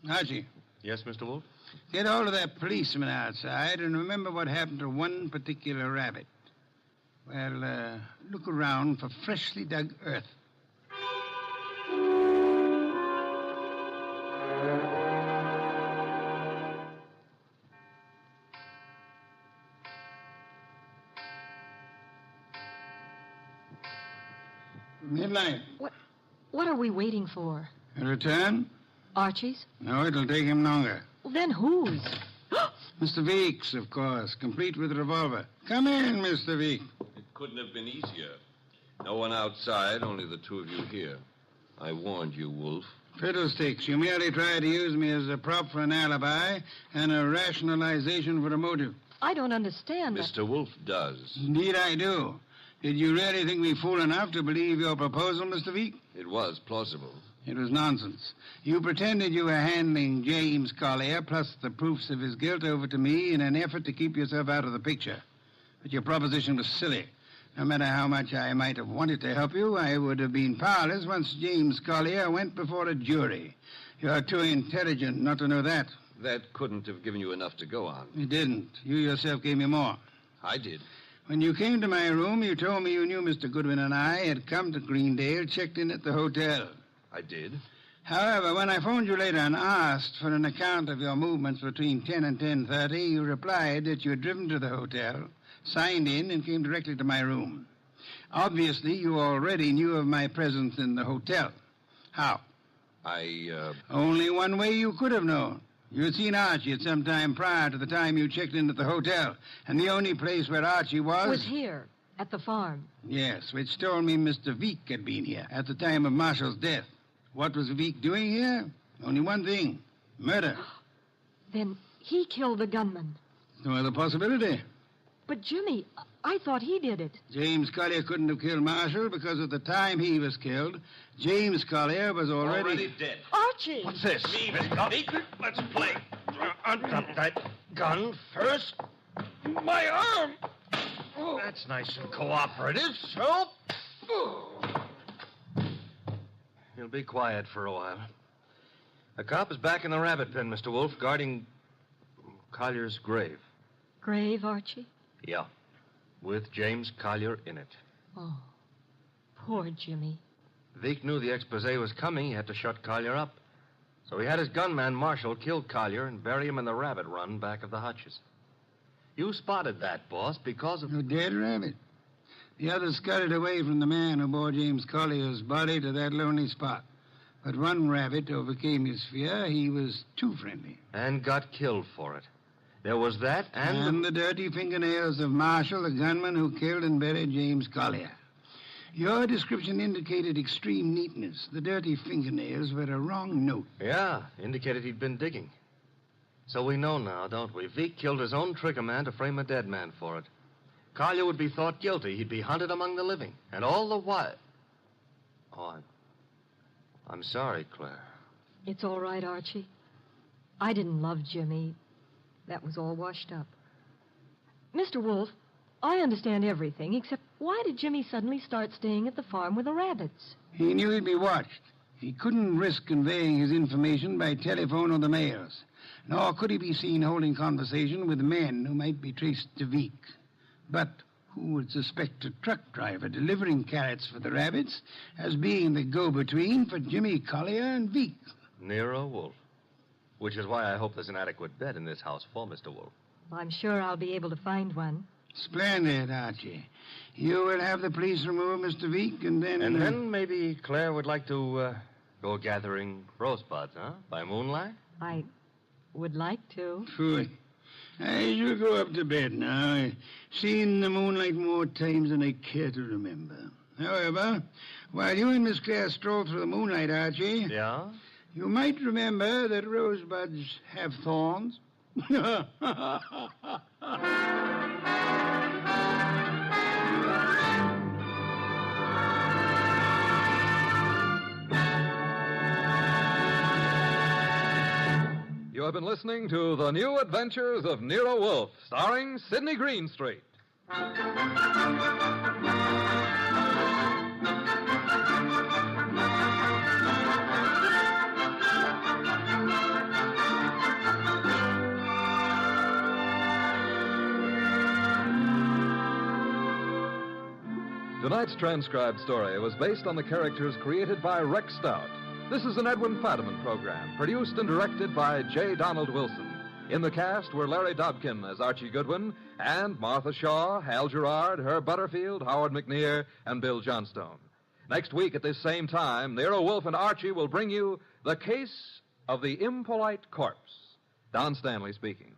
Archie. Yes, Mr. Wolf? Get hold of that policeman outside and remember what happened to one particular rabbit. Well, look around for freshly dug earth. Midnight. What are we waiting for? A return? Archie's? No, it'll take him longer. Well, then whose? Mr. Veek's, of course, complete with revolver. Come in, Mr. Veek. It couldn't have been easier. No one outside, only the two of you here. I warned you, Wolf. Fiddlesticks. You merely tried to use me as a prop for an alibi and a rationalization for a motive. I don't understand. Mr. Wolf does. Indeed, I do. Did you really think me fool enough to believe your proposal, Mr. Veek? It was plausible. It was nonsense. You pretended you were handing James Collier, plus the proofs of his guilt, over to me in an effort to keep yourself out of the picture. But your proposition was silly. No matter how much I might have wanted to help you, I would have been powerless once James Collier went before a jury. You're too intelligent not to know that. That couldn't have given you enough to go on. It didn't. You yourself gave me more. I did. When you came to my room, you told me you knew Mr. Goodwin and I had come to Greendale, checked in at the hotel. I did. However, when I phoned you later and asked for an account of your movements between 10 and 10:30, you replied that you had driven to the hotel, signed in, and came directly to my room. Obviously, you already knew of my presence in the hotel. How? Only one way you could have known. You had seen Archie at some time prior to the time you checked in at the hotel, and the only place where Archie Was here, at the farm. Yes, which told me Mr. Veek had been here at the time of Marshall's death. What was Veek doing here? Only one thing. Murder. Then he killed the gunman. No other possibility. But, Jimmy, I thought he did it. James Collier couldn't have killed Marshall because at the time he was killed, James Collier was already dead. Archie! What's this? Me, Mr. Veek. Let's play. Untap that gun first. My arm! That's nice and cooperative, so... You'll be quiet for a while. A cop is back in the rabbit pen, Mr. Wolf, guarding Collier's grave. Grave, Archie? Yeah, with James Collier in it. Oh, poor Jimmy. Veek knew the expose was coming. He had to shut Collier up. So he had his gunman, Marshall, kill Collier and bury him in the rabbit run back of the hutches. You spotted that, boss, because of... A dead rabbit. The others scuttled away from the man who bore James Collier's body to that lonely spot. But one rabbit overcame his fear. He was too friendly. And got killed for it. There was that and the dirty fingernails of Marshall, the gunman who killed and buried James Collier. Your description indicated extreme neatness. The dirty fingernails were a wrong note. Yeah, indicated he'd been digging. So we know now, don't we? Veek killed his own trigger man to frame a dead man for it. Collier would be thought guilty. He'd be hunted among the living. And all the while... Oh, I'm sorry, Claire. It's all right, Archie. I didn't love Jimmy. That was all washed up. Mr. Wolf, I understand everything, except why did Jimmy suddenly start staying at the farm with the rabbits? He knew he'd be watched. He couldn't risk conveying his information by telephone or the mails. Nor could he be seen holding conversation with men who might be traced to Veek. But who would suspect a truck driver delivering carrots for the rabbits as being the go-between for Jimmy Collier and Veek? Nero Wolf. Which is why I hope there's an adequate bed in this house for Mr. Wolf. I'm sure I'll be able to find one. Splendid, Archie. You will have the police remove Mr. Veek, and then... And then maybe Claire would like to go gathering rosebuds, huh? By moonlight? I would like to. Phooey. I shall go up to bed now. I've seen the moonlight more times than I care to remember. However, while you and Miss Claire stroll through the moonlight, Archie... Yeah? You might remember that rosebuds have thorns. You have been listening to The New Adventures of Nero Wolfe, starring Sidney Greenstreet. Tonight's transcribed story was based on the characters created by Rex Stout. This is an Edwin Fadiman program, produced and directed by J. Donald Wilson. In the cast were Larry Dobkin as Archie Goodwin, and Martha Shaw, Hal Gerard, Herb Butterfield, Howard McNear, and Bill Johnstone. Next week at this same time, Nero Wolfe and Archie will bring you The Case of the Impolite Corpse. Don Stanley speaking.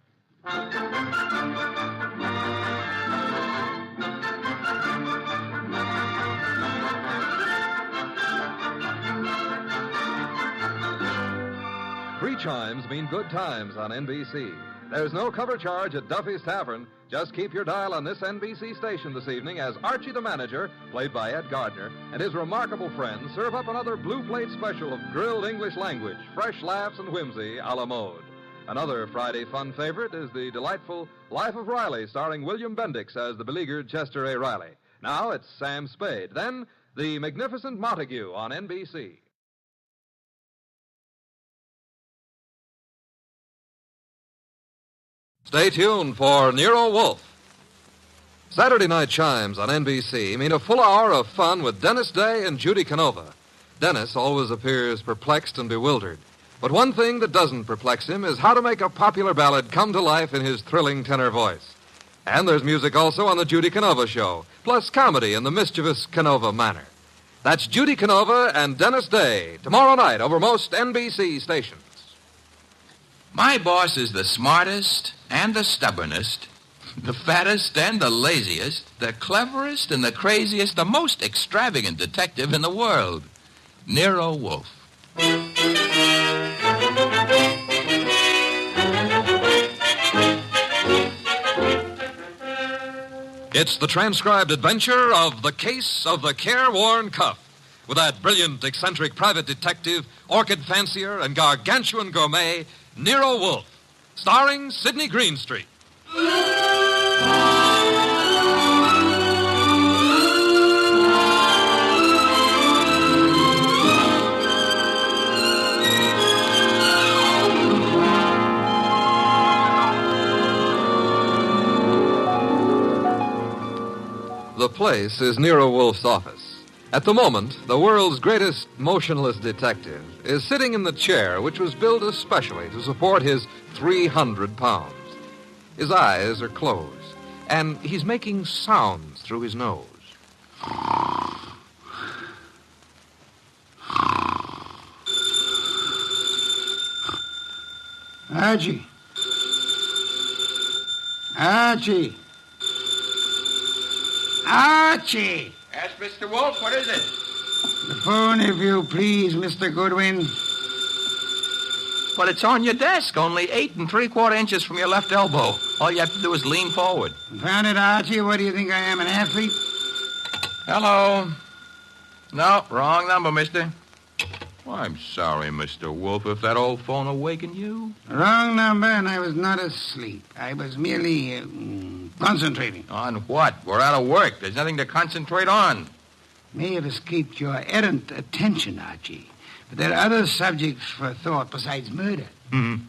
3 chimes mean good times on NBC. There's no cover charge at Duffy's Tavern. Just keep your dial on this NBC station this evening as Archie the Manager, played by Ed Gardner, and his remarkable friends serve up another blue plate special of grilled English language, fresh laughs and whimsy a la mode. Another Friday fun favorite is the delightful Life of Riley, starring William Bendix as the beleaguered Chester A. Riley. Now it's Sam Spade. Then, The Magnificent Montague on NBC. Stay tuned for Nero Wolfe. Saturday night chimes on NBC mean a full hour of fun with Dennis Day and Judy Canova. Dennis always appears perplexed and bewildered. But one thing that doesn't perplex him is how to make a popular ballad come to life in his thrilling tenor voice. And there's music also on the Judy Canova Show, plus comedy in the mischievous Canova manner. That's Judy Canova and Dennis Day, tomorrow night over most NBC stations. My boss is the smartest and the stubbornest, the fattest and the laziest, the cleverest and the craziest, the most extravagant detective in the world, Nero Wolfe. It's the transcribed adventure of The Case of the Careworn Cuff, with that brilliant, eccentric private detective, orchid fancier, and gargantuan gourmet, Nero Wolfe, starring Sidney Greenstreet. The place is Nero Wolfe's office. At the moment, the world's greatest motionless detective is sitting in the chair which was built especially to support his 300 pounds. His eyes are closed, and he's making sounds through his nose. Archie. Archie. Archie! Yes, Mr. Wolfe, what is it? The phone, if you please, Mr. Goodwin. Well, it's on your desk, only 8 3/4 inches from your left elbow. All you have to do is lean forward. Found it, Archie. What do you think I am, an athlete? Hello. No, wrong number, mister. Well, I'm sorry, Mr. Wolfe, if that old phone awakened you. Wrong number, and I was not asleep. I was merely concentrating. On what? We're out of work. There's nothing to concentrate on. May have escaped your errant attention, Archie. But there are other subjects for thought besides murder.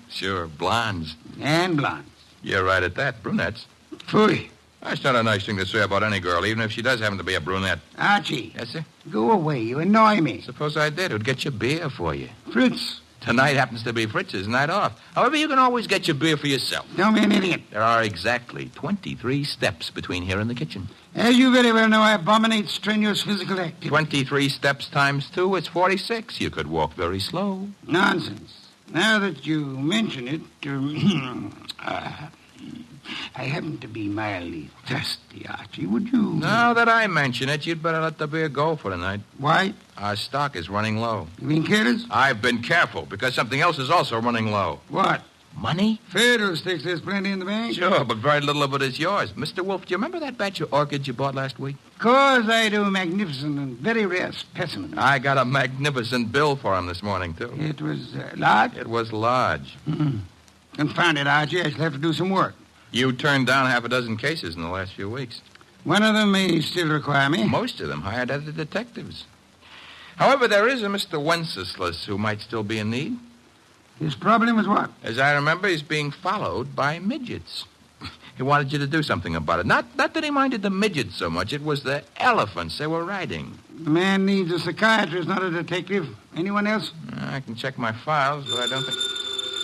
Sure, blondes. And blondes. You're right at that. Brunettes. Phooey. That's not a nice thing to say about any girl, even if she does happen to be a brunette. Archie. Yes, sir? Go away. You annoy me. Suppose I did. Who'd get you beer for you? Fritz. Tonight happens to be Fritz's night off. However, you can always get your beer for yourself. Don't be an idiot. There are exactly 23 steps between here and the kitchen. As you very well know, I abominate strenuous physical activity. 23 steps times 2 is 46. You could walk very slow. Nonsense. Now that you mention it, I happen to be mildly thirsty, Archie. Would you... Now that I mention it, you'd better let the beer go for tonight. Why? Our stock is running low. You being careless? I've been careful, because something else is also running low. What? Money? Fiddlesticks, there's plenty in the bank. Sure, but very little of it is yours. Mr. Wolfe, do you remember that batch of orchids you bought last week? Of course I do. Magnificent and very rare specimen. I got a magnificent bill for him this morning, too. It was large? It was large. Confound it, Archie. I shall have to do some work. You turned down half a dozen cases in the last few weeks. One of them may still require me. Most of them hired other detectives. However, there is a Mr. Wenceslas who might still be in need. His problem is what? As I remember, he's being followed by midgets. He wanted you to do something about it. Not that he minded the midgets so much. It was the elephants they were riding. The man needs a psychiatrist, not a detective. Anyone else? I can check my files, but I don't think...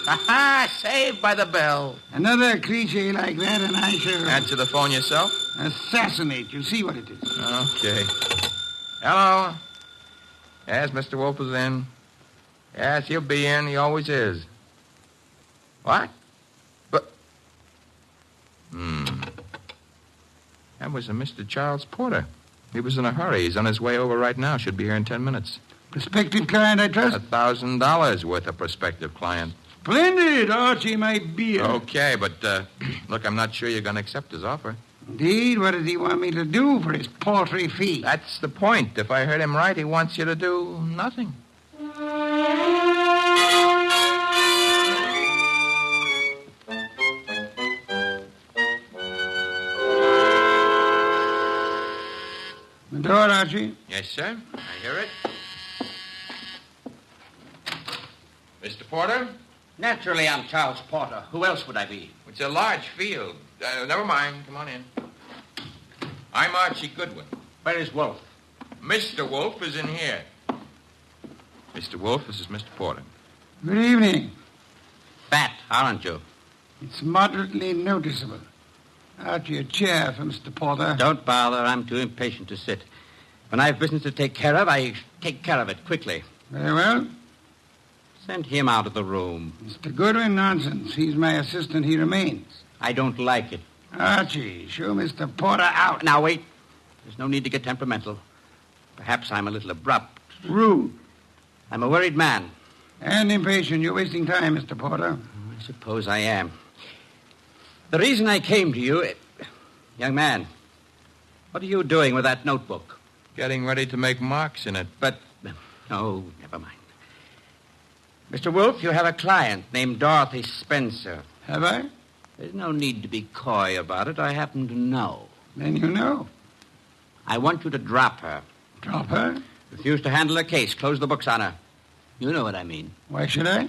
Aha! Saved by the bell. Another cliche like that, and I shall... Answer the phone yourself? Assassinate. You see what it is. Okay. Hello? Yes, Mr. Wolfe is in. Yes, he'll be in. He always is. What? But... That was a Mr. Charles Porter. He was in a hurry. He's on his way over right now. Should be here in 10 minutes. Prospective client, I trust? $1,000 worth of prospective client. Splendid, Archie, my beer. Okay, but look, I'm not sure you're going to accept his offer. Indeed, what does he want me to do for his paltry fee? That's the point. If I heard him right, he wants you to do nothing. The door, Archie. Yes, sir. I hear it. Mr. Porter? Naturally, I'm Charles Porter. Who else would I be? It's a large field. Never mind. Come on in. I'm Archie Goodwin. Where is Wolf? Mr. Wolf is in here. Mr. Wolf, this is Mr. Porter. Good evening. Fat, aren't you? It's moderately noticeable. Archie, a chair for Mr. Porter. Don't bother. I'm too impatient to sit. When I've business to take care of, I take care of it quickly. Very well. Send him out of the room. Mr. Goodwin, nonsense. He's my assistant. He remains. I don't like it. Archie, show Mr. Porter out. Now, wait. There's no need to get temperamental. Perhaps I'm a little abrupt. Rude. I'm a worried man. And impatient. You're wasting time, Mr. Porter. I suppose I am. The reason I came to you... Young man, what are you doing with that notebook? Getting ready to make marks in it. But... Oh, never mind. Mr. Wolf, you have a client named Dorothy Spencer. Have I? There's no need to be coy about it. I happen to know. Then you know. I want you to drop her. Drop her? Refuse to handle her case. Close the books on her. You know what I mean. Why should I?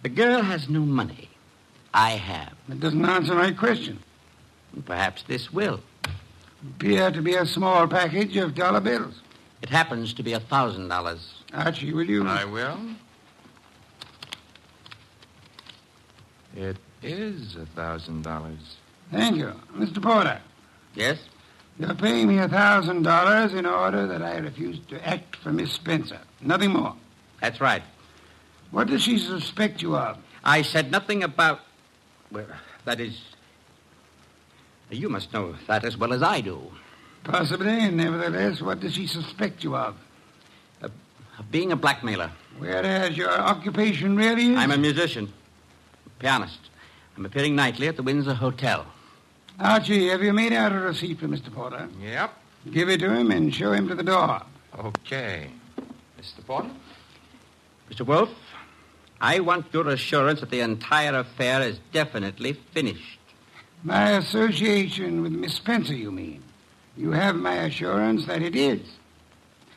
The girl has no money. I have. That doesn't answer my question. Perhaps this will. Appear to be a small package of dollar bills. It happens to be $1,000. Archie, will you? I will. It is $1,000. Thank you. Mr. Porter. Yes? You're paying me $1,000 in order that I refuse to act for Miss Spencer. Nothing more. That's right. What does she suspect you of? I said nothing about... Well, that is... You must know that as well as I do. Possibly, and nevertheless, what does she suspect you of? Of being a blackmailer. Whereas your occupation really is? I'm a musician. Pianist. I'm appearing nightly at the Windsor Hotel. Archie, have you made out a receipt for Mr. Porter? Yep. Give it to him and show him to the door. Okay. Mr. Porter? Mr. Wolf, I want your assurance that the entire affair is definitely finished. My association with Miss Spencer, you mean? You have my assurance that it is.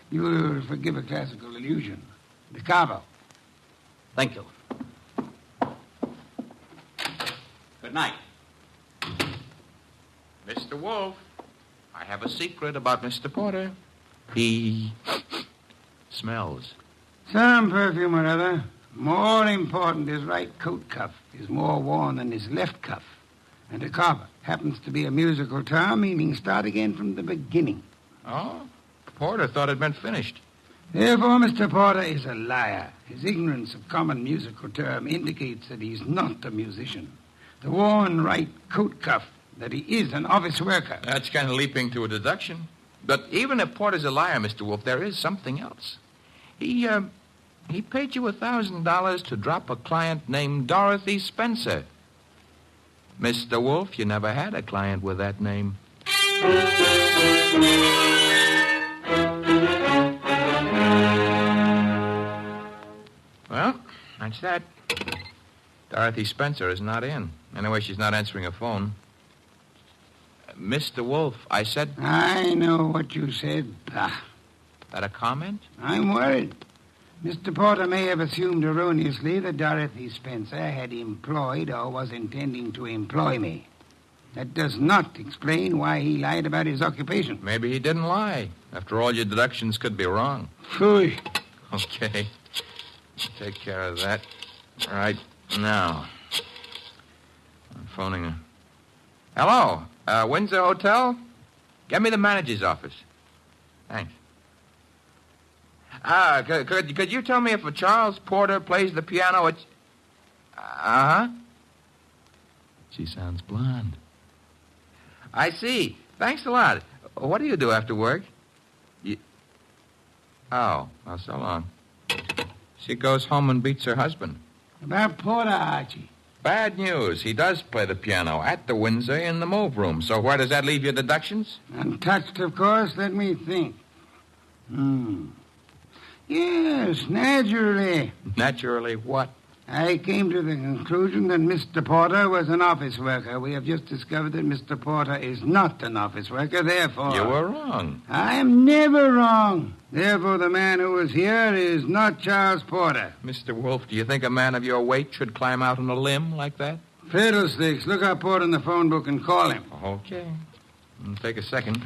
You will forgive a classical illusion. The Cabo. Thank you. Good night. Mr. Wolf, I have a secret about Mr. Porter. He smells. Some perfume or other. More important, his right coat cuff is more worn than his left cuff. And a carver happens to be a musical term, meaning start again from the beginning. Oh? Porter thought it meant finished. Therefore, Mr. Porter is a liar. His ignorance of common musical term indicates that he's not a musician. The worn right coat cuff, that he is an office worker. That's kind of leaping to a deduction. But even if Porter's a liar, Mr. Wolf, there is something else. He paid you $1,000 to drop a client named Dorothy Spencer. Mr. Wolf, you never had a client with that name. Well, that's that. Dorothy Spencer is not in. Anyway, she's not answering a phone. Mr. Wolf, I said... I know what you said. Bah. That a comment? I'm worried. Mr. Porter may have assumed erroneously that Dorothy Spencer had employed or was intending to employ me. That does not explain why he lied about his occupation. Maybe he didn't lie. After all, your deductions could be wrong. Phooey. Okay. Take care of that right now. I'm phoning her. Hello, Windsor Hotel? Get me the manager's office. Thanks. Could you tell me if a Charles Porter plays the piano at... Uh-huh. She sounds blonde. I see. Thanks a lot. What do you do after work? Oh, well, so long. She goes home and beats her husband. About Porter, Archie. Bad news. He does play the piano at the Windsor in the move room. So where does that leave your deductions? Untouched, of course. Let me think. Yes, naturally. Naturally what? I came to the conclusion that Mr. Porter was an office worker. We have just discovered that Mr. Porter is not an office worker, therefore... You were wrong. I am never wrong. Therefore, the man who was here is not Charles Porter. Mr. Wolf, do you think a man of your weight should climb out on a limb like that? Fiddlesticks. Look up Porter in the phone book and call him. Okay. Take a second.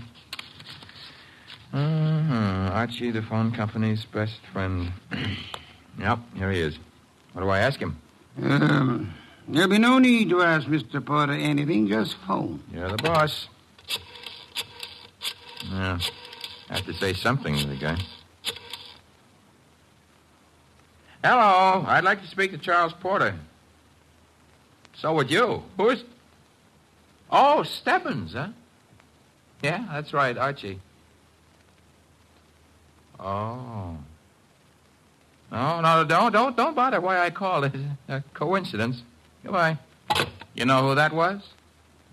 Archie, the phone company's best friend. Yep, here he is. What do I ask him? There'll be no need to ask Mr. Porter anything. Just phone. You're the boss. Yeah. I have to say something to the guy. Hello. I'd like to speak to Charles Porter. So would you. Who's... Oh, Stebbins, huh? Yeah, that's right, Archie. Oh. No, don't bother why I called. It's a coincidence. Goodbye. You know who that was?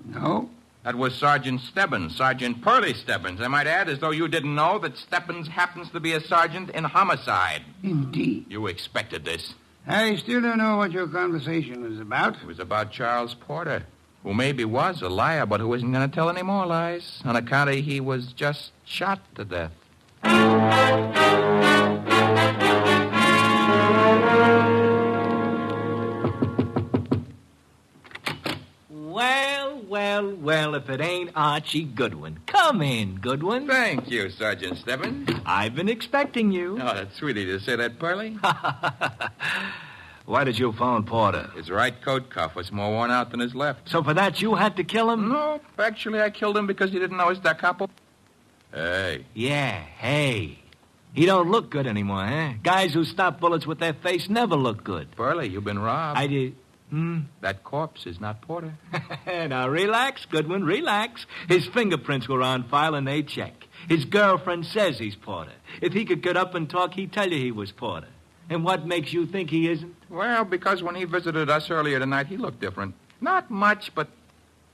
No. That was Sergeant Stebbins, Sergeant Pearlie Stebbins. I might add, as though you didn't know, that Stebbins happens to be a sergeant in homicide. Indeed. You expected this. I still don't know what your conversation was about. It was about Charles Porter, who maybe was a liar, but who isn't going to tell any more lies on account of he was just shot to death. Well, if it ain't Archie Goodwin. Come in, Goodwin. Thank you, Sergeant Stebbins. I've been expecting you. Oh, that's sweet of you to say that, Pearlie. Why did you phone Porter? His right coat cuff was more worn out than his left. So for that, you had to kill him? No, actually, I killed him because he didn't know his da capo. Hey. Yeah, hey. He don't look good anymore, huh? Guys who stop bullets with their face never look good. Pearlie, you've been robbed. I did... That corpse is not Porter. Now, relax, Goodwin, relax. His fingerprints were on file and they check. His girlfriend says he's Porter. If he could get up and talk, he'd tell you he was Porter. And what makes you think he isn't? Well, because when he visited us earlier tonight, he looked different. Not much, but...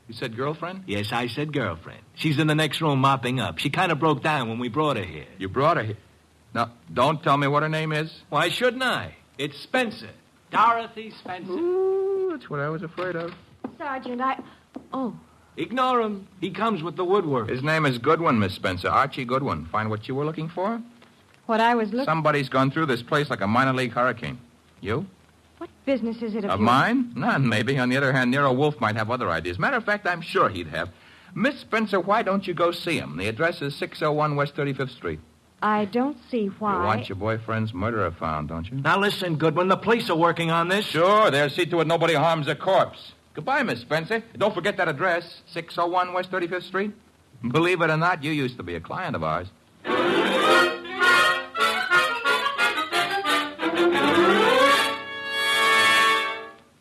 You said girlfriend? Yes, I said girlfriend. She's in the next room mopping up. She kind of broke down when we brought her here. You brought her here? Now, don't tell me what her name is. Why shouldn't I? It's Spencer. Dorothy Spencer. Ooh, that's what I was afraid of. Sergeant, Oh. Ignore him. He comes with the woodwork. His name is Goodwin, Miss Spencer. Archie Goodwin. Find what you were looking for? What I was looking... Somebody's gone through this place like a minor league hurricane. You? What business is it of mine? None, maybe. On the other hand, Nero Wolfe might have other ideas. Matter of fact, I'm sure he'd have. Miss Spencer, why don't you go see him? The address is 601 West 35th Street. I don't see why. You want your boyfriend's murderer found, don't you? Now listen, Goodwin, the police are working on this. Sure, they'll see to it nobody harms a corpse. Goodbye, Miss Spencer. Don't forget that address, 601 West 35th Street. Believe it or not, you used to be a client of ours.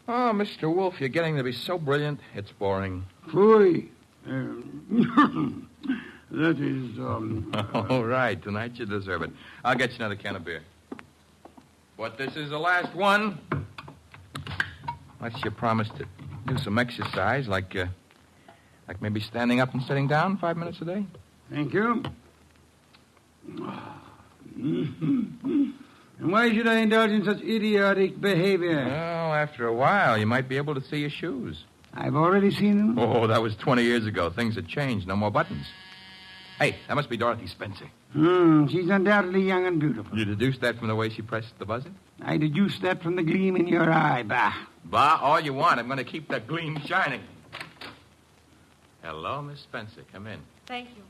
Oh, Mr. Wolfe, you're getting to be so brilliant, it's boring. Phooey. That is, All right, tonight you deserve it. I'll get you another can of beer. But this is the last one. Unless you promise to do some exercise, like maybe standing up and sitting down 5 minutes a day. Thank you. And why should I indulge in such idiotic behavior? Well, after a while, you might be able to see your shoes. I've already seen them. Oh, that was 20 years ago. Things had changed. No more buttons. Hey, that must be Dorothy Spencer. She's undoubtedly young and beautiful. You deduced that from the way she pressed the buzzer? I deduced that from the gleam in your eye, bah. Bah, all you want. I'm going to keep that gleam shining. Hello, Miss Spencer. Come in. Thank you.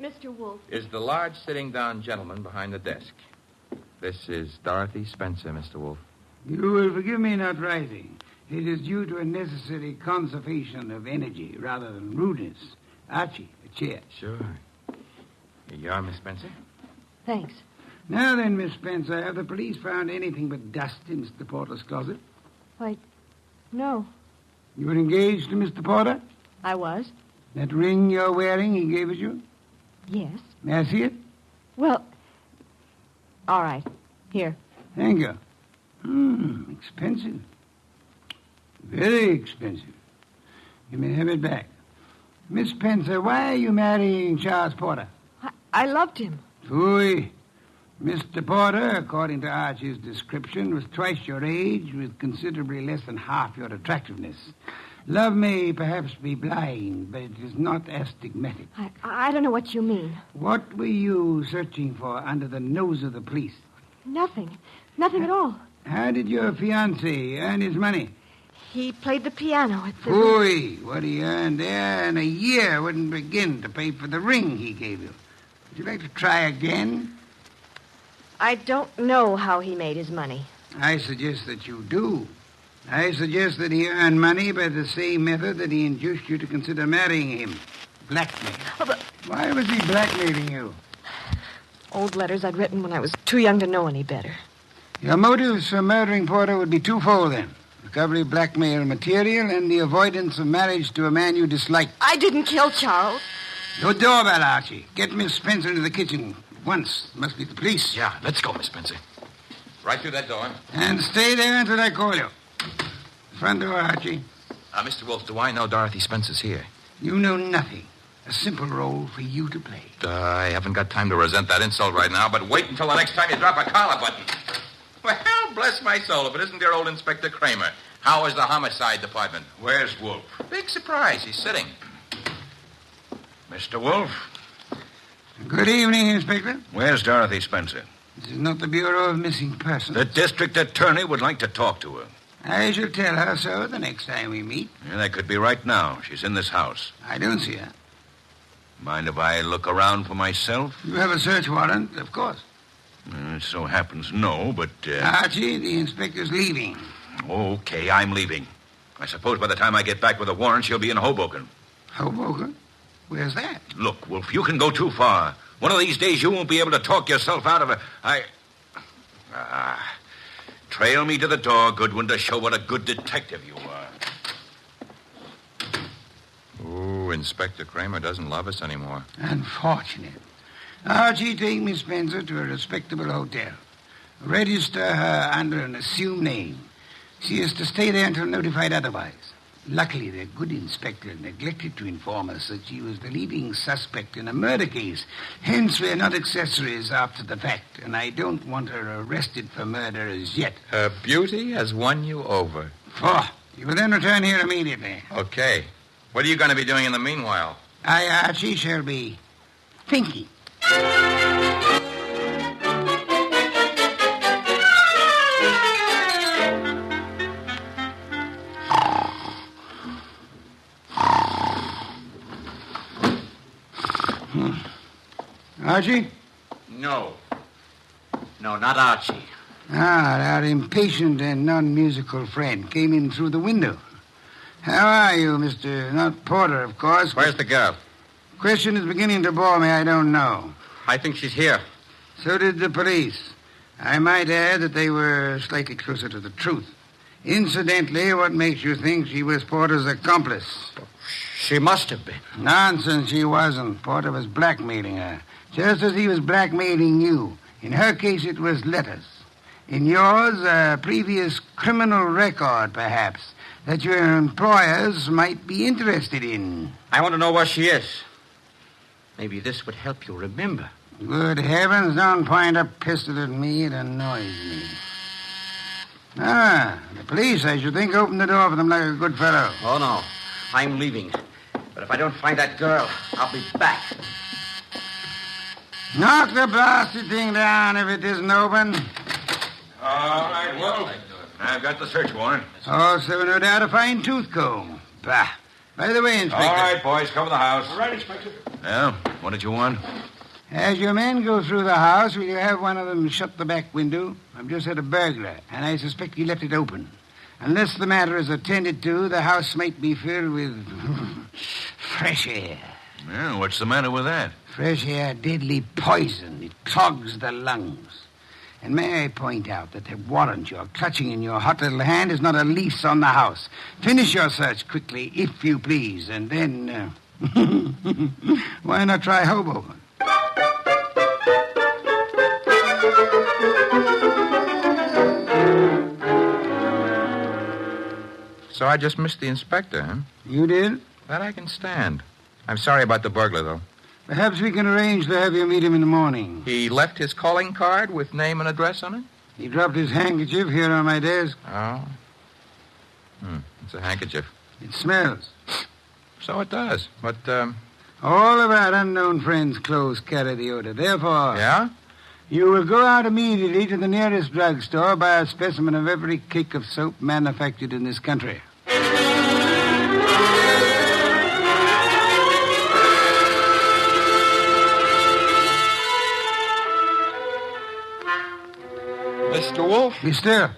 Mr. Wolfe. Is the large sitting-down gentleman behind the desk. This is Dorothy Spencer, Mr. Wolfe. You will forgive me not rising. It is due to a necessary conservation of energy rather than rudeness. Archie, a chair. Sure. Here you are, Miss Spencer. Thanks. Now then, Miss Spencer, have the police found anything but dust in Mr. Porter's closet? Why, no. You were engaged to Mr. Porter? I was. That ring you're wearing he gave it you? Yes. May I see it? Well, all right. Here. Thank you. Expensive. Very expensive. You may have it back. Miss Spencer, why are you marrying Charles Porter? I loved him. Phooey. Mr. Porter, according to Archie's description, was twice your age with considerably less than half your attractiveness. Love may perhaps be blind, but it is not astigmatic. I don't know what you mean. What were you searching for under the nose of the police? Nothing. Nothing at all. How did your fiancé earn his money? He played the piano at the... Phooey. What he earned there in a year wouldn't begin to pay for the ring he gave you. Would you like to try again? I don't know how he made his money. I suggest that you do. I suggest that he earned money by the same method that he induced you to consider marrying him. Blackmail. Oh, but... Why was he blackmailing you? Old letters I'd written when I was too young to know any better. Your motives for murdering Porter would be twofold, then. Recovery of blackmail material and the avoidance of marriage to a man you dislike. I didn't kill Charles. Your doorbell, Archie. Get Miss Spencer into the kitchen. Once. Must be the police. Yeah, let's go, Miss Spencer. Right through that door. And stay there until I call you. Front door, Archie. Mr. Wolf, do I know Dorothy Spencer's here? You know nothing. A simple role for you to play. I haven't got time to resent that insult right now, but wait until the next time you drop a collar button. Well, bless my soul, if it isn't dear old Inspector Kramer. How is the homicide department? Where's Wolf? Big surprise. He's sitting. Mr. Wolf? Good evening, Inspector. Where's Dorothy Spencer? This is not the Bureau of Missing Persons. The district attorney would like to talk to her. I shall tell her so the next time we meet. Yeah, that could be right now. She's in this house. I don't see her. Mind if I look around for myself? You have a search warrant, of course. It so happens no, but... Archie, the inspector's leaving. Okay, I'm leaving. I suppose by the time I get back with a warrant, she'll be in Hoboken. Hoboken? Where's that? Look, Wolf, you can go too far. One of these days you won't be able to talk yourself out of it. Trail me to the door, Goodwin, to show what a good detective you are. Ooh, Inspector Kramer doesn't love us anymore. Unfortunate. Archie, take Miss Spencer to a respectable hotel. Register her under an assumed name. She is to stay there until notified otherwise. Luckily, the good inspector neglected to inform us that she was the leading suspect in a murder case. Hence, we're not accessories after the fact, and I don't want her arrested for murder as yet. Her beauty has won you over. You will then return here immediately. Okay. What are you going to be doing in the meanwhile? Archie, shall be thinking. Archie? No. No, not Archie. Our impatient and non-musical friend came in through the window. How are you, Mr. Not Porter, of course? Where's the girl? Question is beginning to bore me. I don't know. I think she's here. So did the police. I might add that they were slightly closer to the truth. Incidentally, what makes you think she was Porter's accomplice? She must have been. Nonsense, she wasn't. Porter was blackmailing her, just as he was blackmailing you. In her case, it was letters. In yours, a previous criminal record, perhaps, that your employers might be interested in. I want to know where she is. Maybe this would help you remember. Good heavens, don't point a pistol at me. It annoys me. The police, I should think, opened the door for them like a good fellow. Oh, no. I'm leaving. But if I don't find that girl, I'll be back. Knock the blasted thing down if it isn't open. All right, well, I've got the search warrant. Also, no doubt, a fine tooth comb. Bah. By the way, Inspector... All right, boys, cover the house. All right, Inspector. Well, what did you want? As your men go through the house, will you have one of them shut the back window? I've just had a burglar, and I suspect he left it open. Unless the matter is attended to, the house might be filled with fresh air. Well, what's the matter with that? Fresh air, deadly poison. It clogs the lungs. And may I point out that the warrant you're clutching in your hot little hand is not a lease on the house. Finish your search quickly, if you please, and then... why not try Hoboken? So I just missed the inspector, huh? You did? That I can stand. I'm sorry about the burglar, though. Perhaps we can arrange to have you meet him in the morning. He left his calling card with name and address on it? He dropped his handkerchief here on my desk. Oh. It's a handkerchief. It smells. So it does. But, All of our unknown friends' clothes carry the odor. Therefore... Yeah? You will go out immediately to the nearest drugstore, buy a specimen of every cake of soap manufactured in this country. Mr. Wolf? Be still.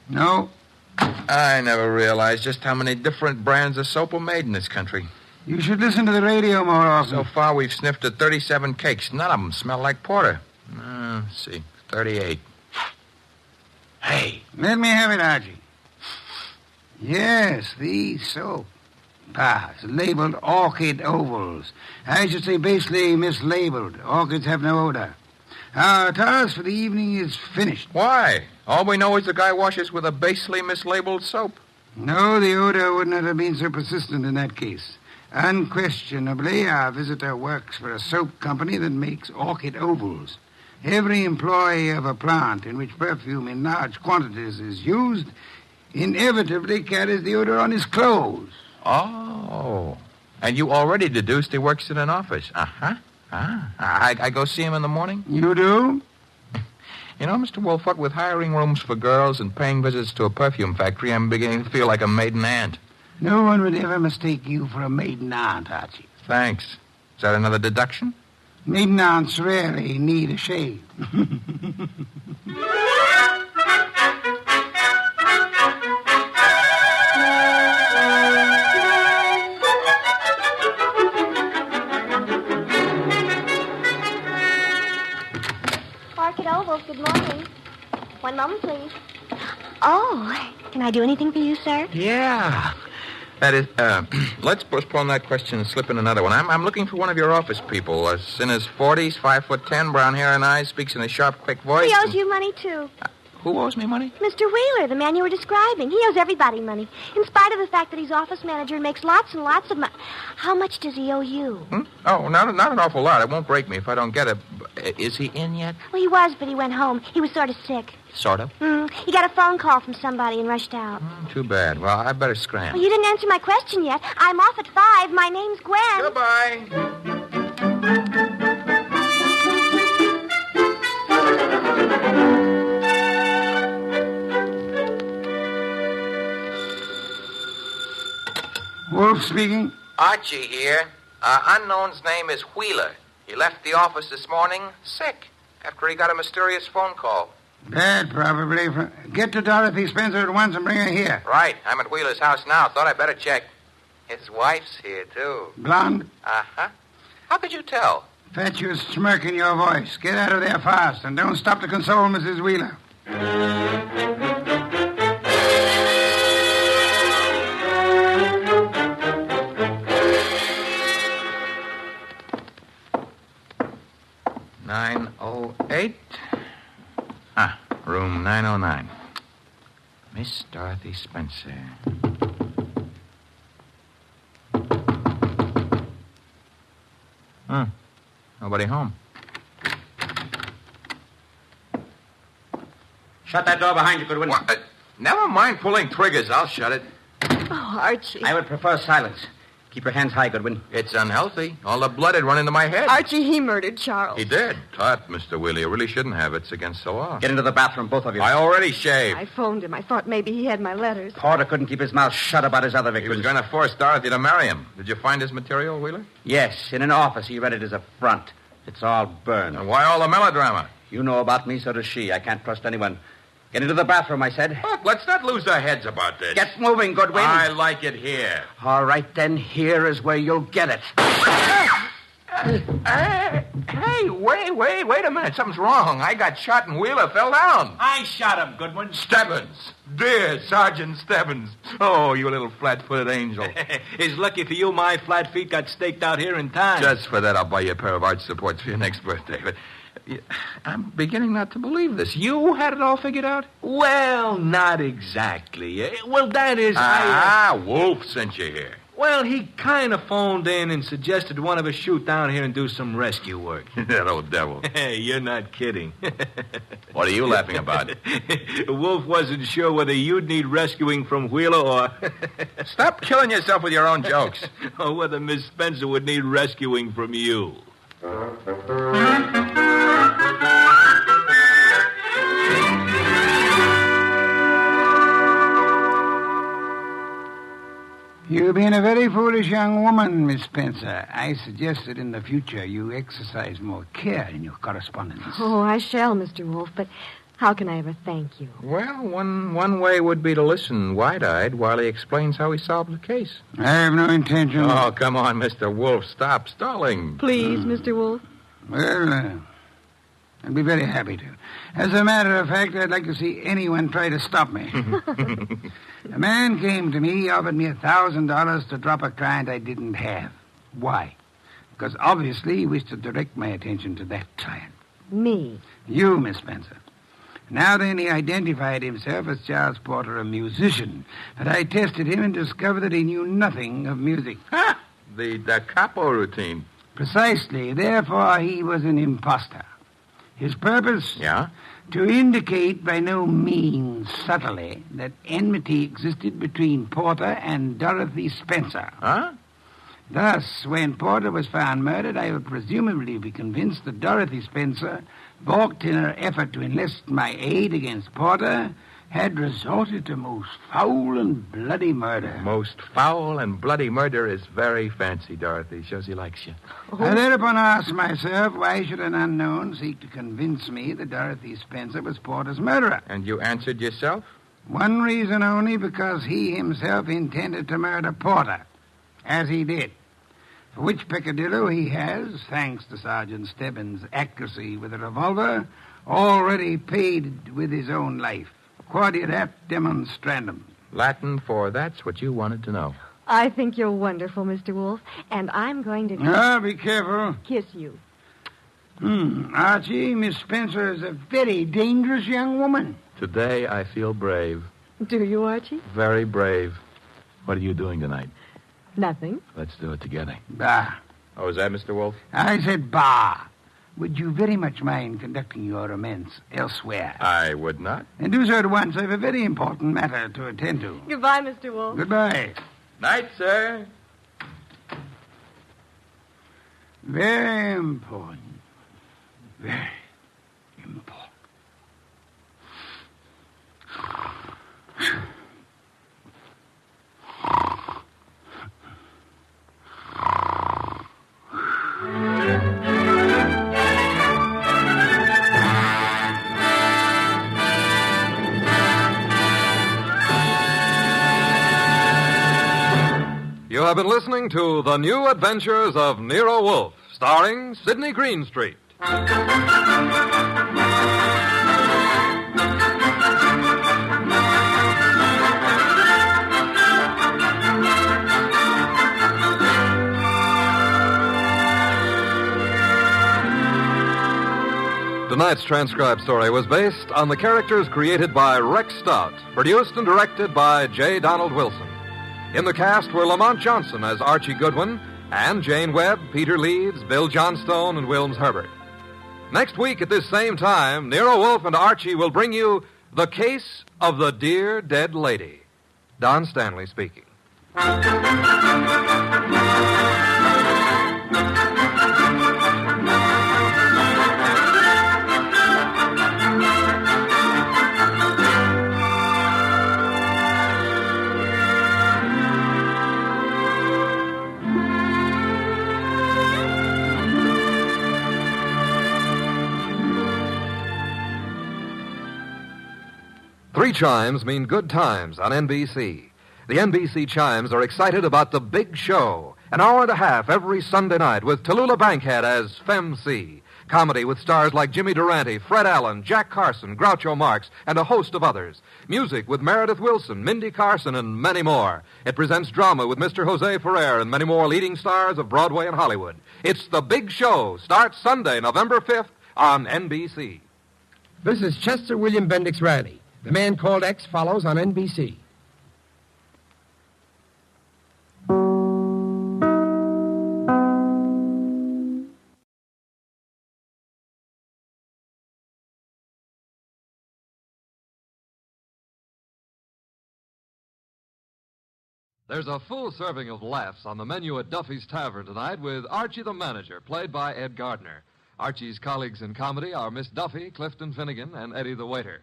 No. I never realized just how many different brands of soap are made in this country. You should listen to the radio more often. So far, we've sniffed at 37 cakes. None of them smell like porter. Let's see. 38. Hey. Let me have it, Archie. Yes, these soap. It's labeled orchid ovals. I should say basically mislabeled. Orchids have no odor. Our task for the evening is finished. Why? All we know is the guy washes with a basely mislabeled soap. No, the odor would not have been so persistent in that case. Unquestionably, our visitor works for a soap company that makes orchid ovals. Every employee of a plant in which perfume in large quantities is used inevitably carries the odor on his clothes. Oh. And you already deduced he works in an office. Uh-huh. I go see him in the morning? You do? You know, Mr. Wolf, what with hiring rooms for girls and paying visits to a perfume factory, I'm beginning to feel like a maiden aunt. No one would ever mistake you for a maiden aunt, Archie. Thanks. Is that another deduction? Maiden aunts rarely need a shave. Orchid Ovals, good morning. 1 moment, please. Oh, can I do anything for you, sir? Yeah. That is, let's postpone that question and slip in another one. I'm looking for one of your office people. In his 40s, 5'10", brown hair and eyes, speaks in a sharp, quick voice. He owes you money, too. Who owes me money? Mr. Wheeler, the man you were describing. He owes everybody money, in spite of the fact that he's office manager and makes lots and lots of money. How much does he owe you? Oh, not an awful lot. It won't break me if I don't get it. Is he in yet? Well, he was, but he went home. He was sort of sick. Sort of? He got a phone call from somebody and rushed out. Too bad. Well, I better scram. Well, you didn't answer my question yet. I'm off at 5. My name's Gwen. Goodbye. Wolf speaking. Archie here. Unknown's name is Wheeler. He left the office this morning sick after he got a mysterious phone call. Bad, probably. Get to Dorothy Spencer at once and bring her here. Right. I'm at Wheeler's house now. Thought I'd better check. His wife's here, too. Blonde? Uh-huh. How could you tell? Fatuous smirk in your voice. Get out of there fast, and don't stop to console Mrs. Wheeler. Room 909. Miss Dorothy Spencer. Nobody home. Shut that door behind you, Goodwin. What? Never mind pulling triggers. I'll shut it. Oh, Archie. I would prefer silence. Keep your hands high, Goodwin. It's unhealthy. All the blood had run into my head. Archie, he murdered Charles. He did. Tut, Mr. Wheeler. You really shouldn't have. It's against the law. Get into the bathroom, both of you. I already shaved. I phoned him. I thought maybe he had my letters. Porter couldn't keep his mouth shut about his other He victims. was going to force Dorothy to marry him. Did you find his material, Wheeler? Yes, in an office. He read it as a front. It's all burned. And why all the melodrama? You know about me, so does she. I can't trust anyone. Get into the bathroom, I said. Look, let's not lose our heads about this. Get moving, Goodwin. I like it here. All right, then. Here is where you'll get it. Hey, wait a minute. Something's wrong. I got shot and Wheeler fell down. I shot him, Goodwin. Stebbins. Dear Sergeant Stebbins. Oh, you little flat-footed angel. It's lucky for you my flat feet got staked out here in time. Just for that, I'll buy you a pair of arch supports for your next birthday. But I'm beginning not to believe this. You had it all figured out? Well, not exactly. Well, that is... Wolf sent you here. Well, he kind of phoned in and suggested one of us shoot down here and do some rescue work. That old devil. Hey, you're not kidding. What are you laughing about? Wolf wasn't sure whether you'd need rescuing from Wheeler or... Stop killing yourself with your own jokes. Or whether Miss Spencer would need rescuing from you. You've been a very foolish young woman, Miss Spencer. I suggest that in the future you exercise more care in your correspondence. Oh, I shall, Mr. Wolf, but how can I ever thank you? Well, one way would be to listen wide-eyed while he explains how he solved the case. I have no intention... Oh, come on, Mr. Wolf. Stop stalling. Please, Mr. Wolf. Well, I'd be very happy to. As a matter of fact, I'd like to see anyone try to stop me. A man came to me, offered me $1,000 to drop a client I didn't have. Why? Because obviously he wished to direct my attention to that client. Me? You, Miss Spencer. Now then, he identified himself as Charles Porter, a musician. But I tested him and discovered that he knew nothing of music. Ha! The da capo routine. Precisely. Therefore, he was an imposter. His purpose? Yeah? To indicate by no means subtly that enmity existed between Porter and Dorothy Spencer. Huh? Thus, when Porter was found murdered, I would presumably be convinced that Dorothy Spencer, balked in her effort to enlist my aid against Porter, had resorted to most foul and bloody murder. Most foul and bloody murder is very fancy, Dorothy. Shows he likes you. I thereupon asked myself, why should an unknown seek to convince me that Dorothy Spencer was Porter's murderer? And you answered yourself? One reason only, because he himself intended to murder Porter, as he did. For which peccadillo he has, thanks to Sergeant Stebbins' accuracy with a revolver, already paid with his own life. Quodirat demonstrandum. Latin for that's what you wanted to know. I think you're wonderful, Mr. Wolf, and I'm going to... Ah, be careful. Kiss you. Archie, Miss Spencer is a very dangerous young woman. Today I feel brave. Do you, Archie? Very brave. What are you doing tonight? Nothing. Let's do it together. Bah. Oh, is that Mr. Wolf? I said bah. Would you very much mind conducting your romance elsewhere? I would not. And do so at once. I have a very important matter to attend to. Goodbye, Mr. Wolf. Goodbye. Night, sir. Very important. Very important. You have been listening to The New Adventures of Nero Wolfe, starring Sidney Greenstreet. Tonight's transcribed story was based on the characters created by Rex Stout, produced and directed by J. Donald Wilson. In the cast were Lamont Johnson as Archie Goodwin and Jane Webb, Peter Leeds, Bill Johnstone, and Wilms Herbert. Next week at this same time, Nero Wolfe and Archie will bring you The Case of the Dear Dead Lady. Don Stanley speaking. Three chimes mean good times on NBC. The NBC chimes are excited about the big show, an hour and a half every Sunday night with Tallulah Bankhead as Femme C. Comedy with stars like Jimmy Durante, Fred Allen, Jack Carson, Groucho Marx, and a host of others. Music with Meredith Wilson, Mindy Carson, and many more. It presents drama with Mr. Jose Ferrer and many more leading stars of Broadway and Hollywood. It's The Big Show. Starts Sunday, November 5th on NBC. This is Chester William Bendix Riley. The Man Called X follows on NBC. There's a full serving of laughs on the menu at Duffy's Tavern tonight with Archie the Manager, played by Ed Gardner. Archie's colleagues in comedy are Miss Duffy, Clifton Finnegan, and Eddie the Waiter.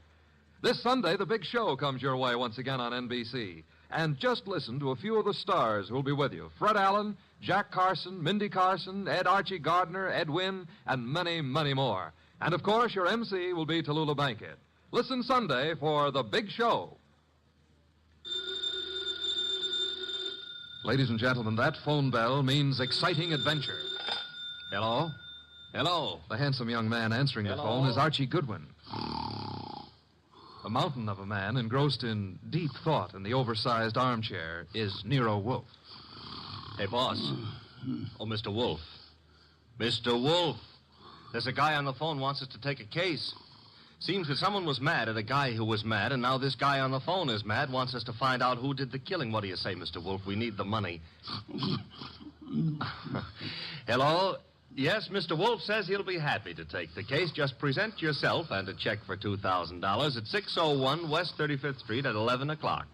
This Sunday, the big show comes your way once again on NBC. And just listen to a few of the stars who'll be with you. Fred Allen, Jack Carson, Mindy Carson, Ed Archie Gardner, Ed Wynn, and many, many more. And, of course, your MC will be Tallulah Bankhead. Listen Sunday for the big show. Ladies and gentlemen, that phone bell means exciting adventure. Hello? Hello. The handsome young man answering the phone is Archie Goodwin. A mountain of a man engrossed in deep thought in the oversized armchair is Nero Wolfe. Hey, boss. Oh, Mr. Wolfe. Mr. Wolfe. There's a guy on the phone wants us to take a case. Seems that someone was mad at a guy who was mad, and now this guy on the phone is mad, wants us to find out who did the killing. What do you say, Mr. Wolfe? We need the money. Hello? Yes, Mr. Wolfe says he'll be happy to take the case. Just present yourself and a check for $2,000 at 601 West 35th Street at 11 o'clock.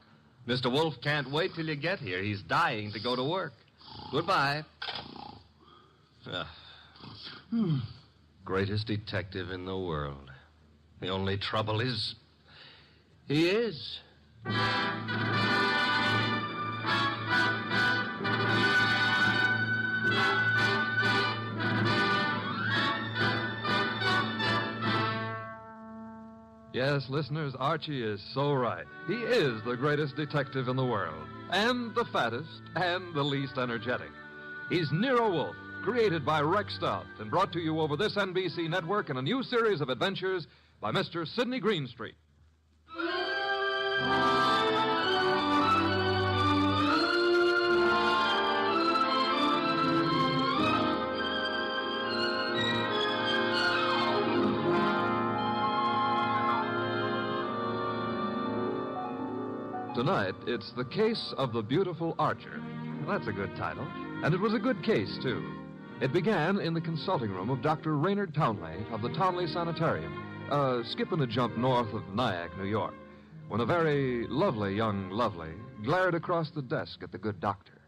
Mr. Wolfe can't wait till you get here. He's dying to go to work. Goodbye. Greatest detective in the world. The only trouble is, he is. Yes, listeners, Archie is so right. He is the greatest detective in the world, and the fattest, and the least energetic. He's Nero Wolfe, created by Rex Stout, and brought to you over this NBC network in a new series of adventures by Mr. Sidney Greenstreet. Tonight, it's The Case of the Beautiful Archer. That's a good title. And it was a good case, too. It began in the consulting room of Dr. Raynard Townley of the Townley Sanitarium, skipping a jump north of Nyack, New York, when a very lovely young lovely glared across the desk at the good doctor.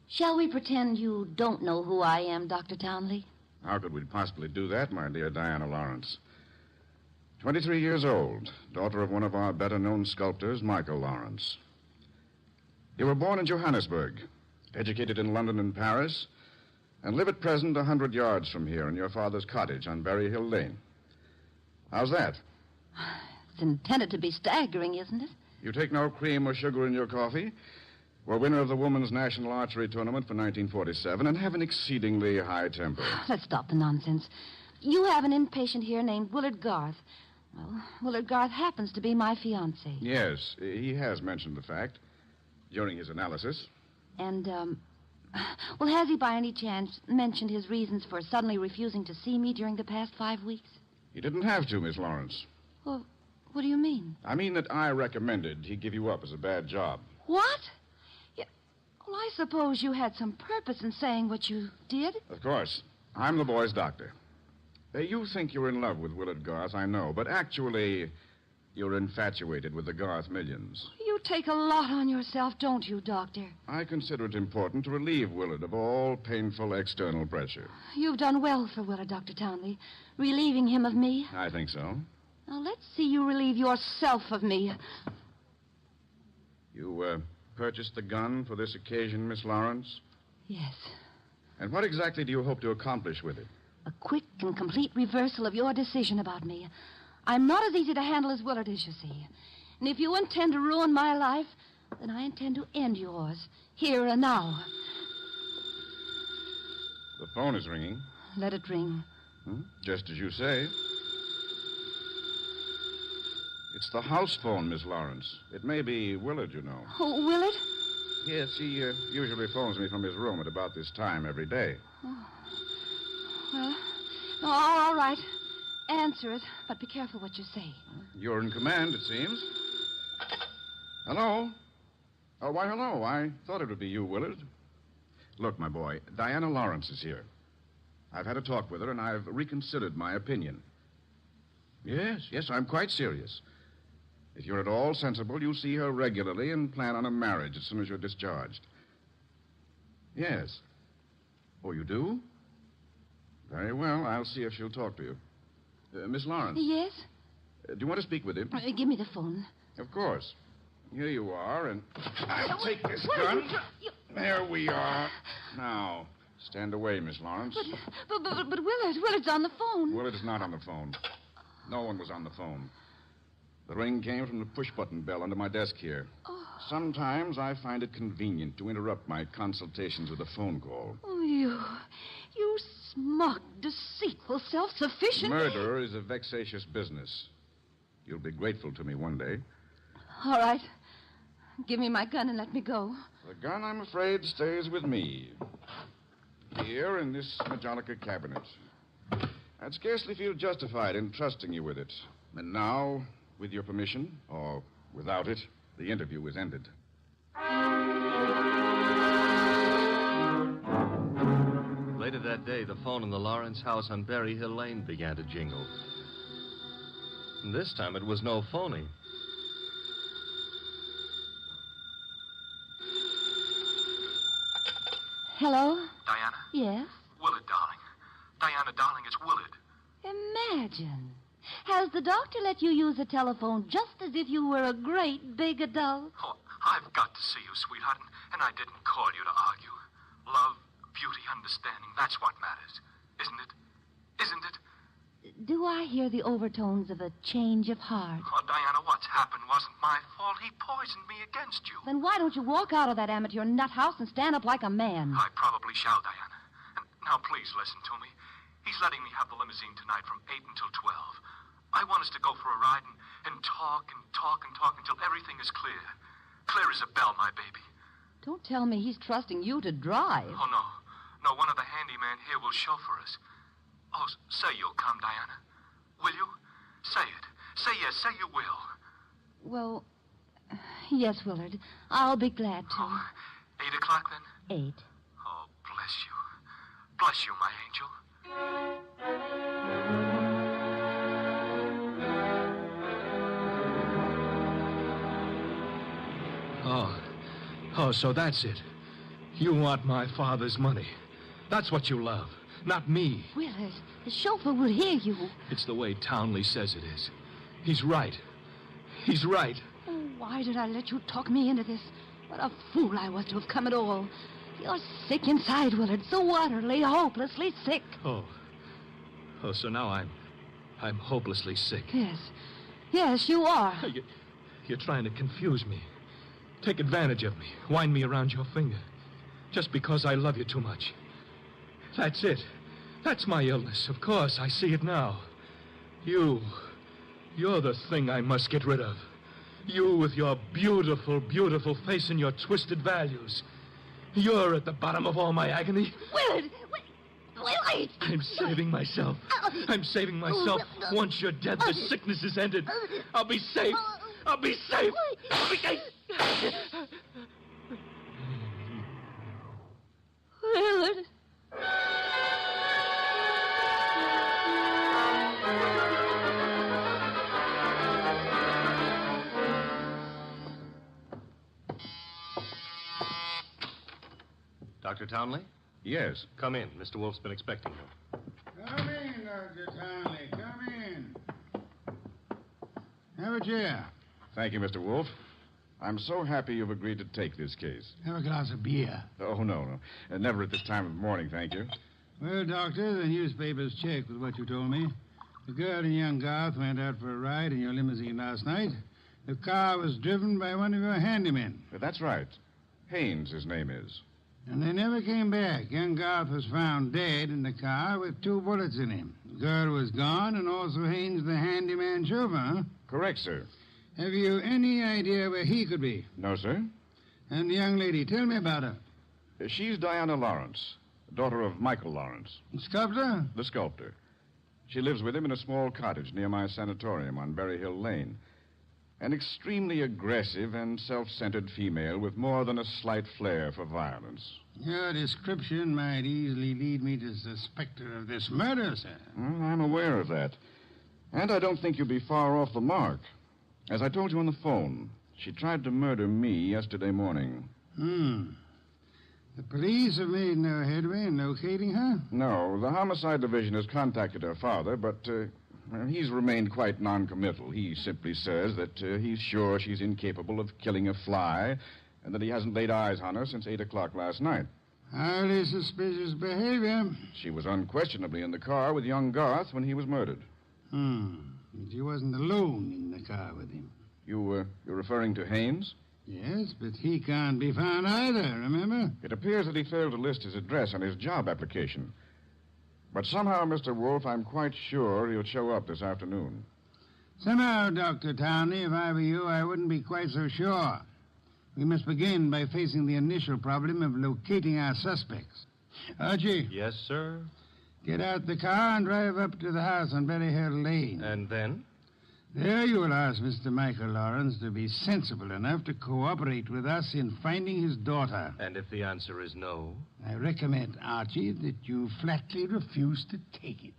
Shall we pretend you don't know who I am, Dr. Townley? How could we possibly do that, my dear Diana Lawrence? 23 years old, daughter of one of our better-known sculptors, Michael Lawrence. You were born in Johannesburg, educated in London and Paris, and live at present 100 yards from here in your father's cottage on Berry Hill Lane. How's that? It's intended to be staggering, isn't it? You take no cream or sugar in your coffee, were winner of the Women's National Archery Tournament for 1947, and have an exceedingly high temper. Let's stop the nonsense. You have an inpatient here named Willard Garth. Well, Willard Garth happens to be my fiancé. Yes, he has mentioned the fact during his analysis. And, well, has he by any chance mentioned his reasons for suddenly refusing to see me during the past 5 weeks? He didn't have to, Miss Lawrence. Well, what do you mean? I mean that I recommended he give you up as a bad job. What? Well, I suppose you had some purpose in saying what you did. Of course. I'm the boy's doctor. You think you're in love with Willard Garth, I know, but actually, you're infatuated with the Garth millions. You take a lot on yourself, don't you, Doctor? I consider it important to relieve Willard of all painful external pressure. You've done well for Willard, Dr. Townley, relieving him of me. I think so. Now, let's see you relieve yourself of me. You, purchased the gun for this occasion, Miss Lawrence? Yes. And what exactly do you hope to accomplish with it? A quick and complete reversal of your decision about me. I'm not as easy to handle as Willard is, you see. And if you intend to ruin my life, then I intend to end yours, here and now. The phone is ringing. Let it ring. Just as you say. It's the house phone, Miss Lawrence. It may be Willard, you know. Oh, Willard? Yes, he usually phones me from his room at about this time every day. Oh. Well, all right. Answer it, but be careful what you say. You're in command, it seems. Hello? Oh, why, hello. I thought it would be you, Willard. Look, my boy, Diana Lawrence is here. I've had a talk with her, and I've reconsidered my opinion. Yes, I'm quite serious. If you're at all sensible, you'll see her regularly and plan on a marriage as soon as you're discharged. Yes. Oh, you do? Very well. I'll see if she'll talk to you. Miss Lawrence. Yes? Do you want to speak with him? Give me the phone. Of course. Here you are, and I'll take this gun. There we are. Now, stand away, Miss Lawrence. But Willard's on the phone. Willard is not on the phone. No one was on the phone. The ring came from the push-button bell under my desk here. Oh. Sometimes I find it convenient to interrupt my consultations with a phone call. Oh, you smug, deceitful, self-sufficient... Murder is a vexatious business. You'll be grateful to me one day. All right. Give me my gun and let me go. The gun, I'm afraid, stays with me. Here in this Majolica cabinet. I'd scarcely feel justified in trusting you with it. And now, with your permission, or without it, the interview is ended. Later that day, the phone in the Lawrence house on Berry Hill Lane began to jingle. And this time it was no phony. Hello? Diana? Yes? Willard, darling. Diana, darling, it's Willard. Imagine. Has the doctor let you use the telephone just as if you were a great big adult? Oh, I've got to see you, sweetheart, and I didn't call you to argue. Love, beauty, understanding, that's what matters. Isn't it? Isn't it? Do I hear the overtones of a change of heart? Oh, Diana, what's happened wasn't my fault. He poisoned me against you. Then why don't you walk out of that amateur nut house and stand up like a man? I probably shall, Diana. And now, please listen to me. He's letting me have the limousine tonight from 8 until 12. I want us to go for a ride and talk and talk and talk until everything is clear. Clear as a bell, my baby. Don't tell me he's trusting you to drive. Oh, no. No, one of the handyman here will chauffeur us. Oh, say you'll come, Diana. Will you? Say it. Say yes. Say you will. Well, yes, Willard. I'll be glad to. Oh, 8 o'clock, then? 8. Oh, bless you. Bless you, my angel. Oh, so that's it. You want my father's money. That's what you love, not me. Willard, the chauffeur will hear you. It's the way Townley says it is. He's right. He's right. Oh, why did I let you talk me into this? What a fool I was to have come at all. You're sick inside, Willard, so utterly, hopelessly sick. Oh, so now I'm hopelessly sick. Yes, you are. You're trying to confuse me. Take advantage of me. Wind me around your finger. Just because I love you too much. That's it. That's my illness. Of course, I see it now. You're the thing I must get rid of. You with your beautiful, beautiful face and your twisted values. You're at the bottom of all my agony. Willard! Willard! I'm saving myself. I'm saving myself. Once you're dead, the sickness is ended. I'll be safe. I'll be safe. I'll be safe. Willard. Dr. Townley? Yes. Come in. Mr. Wolf's been expecting you. Come in, Dr. Townley. Come in. Have a chair. Thank you, Mr. Wolf. I'm so happy you've agreed to take this case. Have a glass of beer. Oh, no. Never at this time of morning, thank you. Well, Doctor, the newspapers check with what you told me. The girl and young Garth went out for a ride in your limousine last night. The car was driven by one of your handymen. That's right. Haynes, his name is. And they never came back. Young Garth was found dead in the car with 2 bullets in him. The girl was gone, and also Haynes, the handyman chauffeur, huh? Correct, sir. Have you any idea where he could be? No, sir. And the young lady, tell me about her. She's Diana Lawrence, daughter of Michael Lawrence. The sculptor? The sculptor. She lives with him in a small cottage near my sanatorium on Berry Hill Lane. An extremely aggressive and self-centered female with more than a slight flair for violence. Your description might easily lead me to suspect her of this murder, sir. Well, I'm aware of that. And I don't think you'll be far off the mark. As I told you on the phone, she tried to murder me yesterday morning. The police have made no headway in locating her? No, the homicide division has contacted her father, but he's remained quite noncommittal. He simply says that he's sure she's incapable of killing a fly and that he hasn't laid eyes on her since 8 o'clock last night. Highly suspicious behavior. She was unquestionably in the car with young Garth when he was murdered. But she wasn't alone in the car with him. You're referring to Haynes? Yes, but he can't be found either, remember? It appears that he failed to list his address on his job application. But somehow, Mr. Wolf, I'm quite sure he'll show up this afternoon. Somehow, Dr. Townley, if I were you, I wouldn't be quite so sure. We must begin by facing the initial problem of locating our suspects. Archie? Yes, sir? Get out the car and drive up to the house on Berry Hill Lane. And then? There you will ask Mr. Michael Lawrence to be sensible enough to cooperate with us in finding his daughter. And if the answer is no? I recommend, Archie, that you flatly refuse to take it.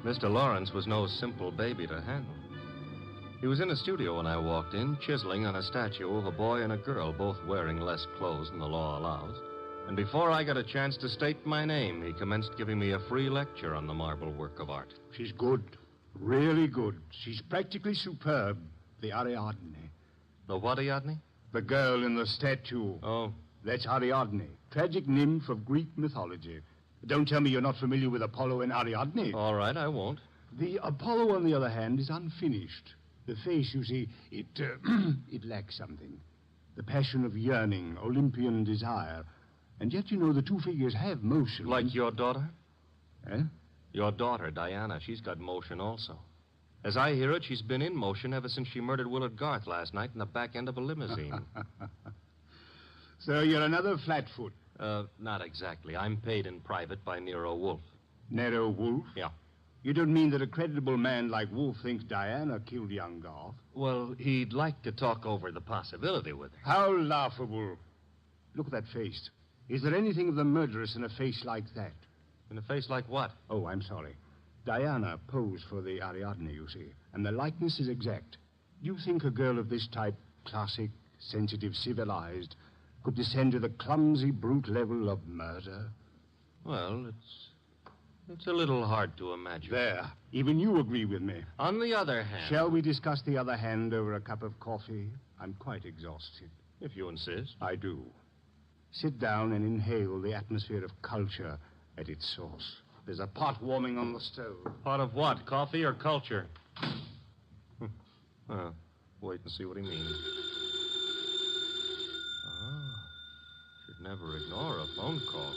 Mr. Lawrence was no simple baby to handle. He was in the studio when I walked in, chiseling on a statue of a boy and a girl, both wearing less clothes than the law allows. And before I got a chance to state my name, he commenced giving me a free lecture on the marble work of art. She's good. Really good. She's practically superb. The Ariadne. The what Ariadne? The girl in the statue. Oh. That's Ariadne, tragic nymph of Greek mythology. Don't tell me you're not familiar with Apollo and Ariadne. All right, I won't. The Apollo, on the other hand, is unfinished. The face, you see, it lacks something. The passion of yearning, Olympian desire. And yet, you know, the two figures have motion. Like your daughter? Eh? Your daughter, Diana, she's got motion also. As I hear it, she's been in motion ever since she murdered Willard Garth last night in the back end of a limousine. So you're another flatfoot? Not exactly. I'm paid in private by Nero Wolfe. Nero Wolfe? Yeah. You don't mean that a creditable man like Wolfe thinks Diana killed young Garth? Well, he'd like to talk over the possibility with her. How laughable. Look at that face. Is there anything of the murderess in a face like that? In a face like what? Oh, I'm sorry. Diana posed for the Ariadne, you see, and the likeness is exact. Do you think a girl of this type, classic, sensitive, civilized, could descend to the clumsy, brute level of murder? Well, it's a little hard to imagine. There. Even you agree with me. On the other hand... Shall we discuss the other hand over a cup of coffee? I'm quite exhausted. If you insist. I do. Sit down and inhale the atmosphere of culture at its source. There's a pot warming on the stove. Pot of what? Coffee or culture? Well, wait and see what he means. Should never ignore a phone call.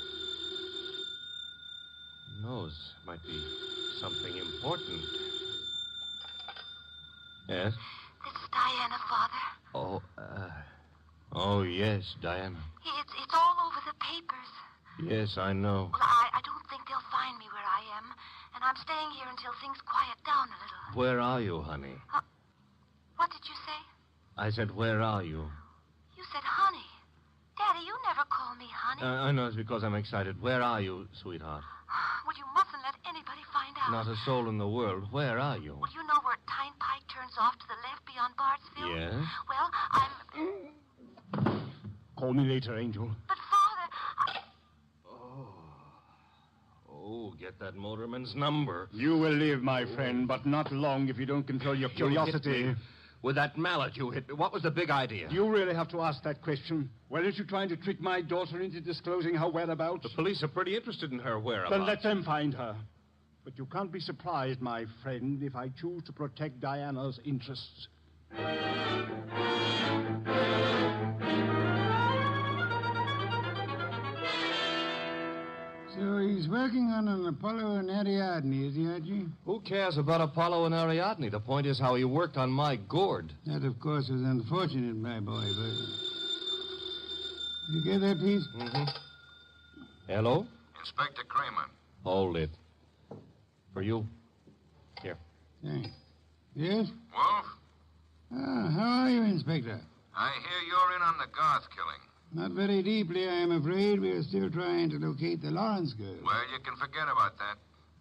Who knows? Might be something important. Yes? This is Diana, Father. Oh, yes, Diana. It's all over the papers. Yes, I know. Well, I don't think they'll find me where I am, and I'm staying here until things quiet down a little. Where are you, honey? What did you say? I said, where are you? You said honey. Daddy, you never call me honey. I know it's because I'm excited. Where are you, sweetheart? Well, you mustn't let anybody find out. Not a soul in the world. Where are you? Well, you know where Tyne Pike turns off to the left beyond Bartsville? Yes? Well, I'm... Call me later, Angel. But, Father, Oh, get that motorman's number. You will live, my friend, but not long if you don't control your curiosity. You hit me. With that mallet you hit me. What was the big idea? Do you really have to ask that question? Weren't you trying to trick my daughter into disclosing her whereabouts? The police are pretty interested in her whereabouts. Then let them find her. But you can't be surprised, my friend, if I choose to protect Diana's interests. So he's working on an Apollo and Ariadne, is he, Archie? Who cares about Apollo and Ariadne? The point is how he worked on my gourd. That, of course, was unfortunate, my boy, but... You get that piece? Mm-hmm. Hello? Inspector Kramer. Hold it. For you. Here. Thanks. Yes? Wolf? How are you, Inspector? I hear you're in on the Garth killing. Not very deeply, I am afraid. We are still trying to locate the Lawrence girl. Well, you can forget about that.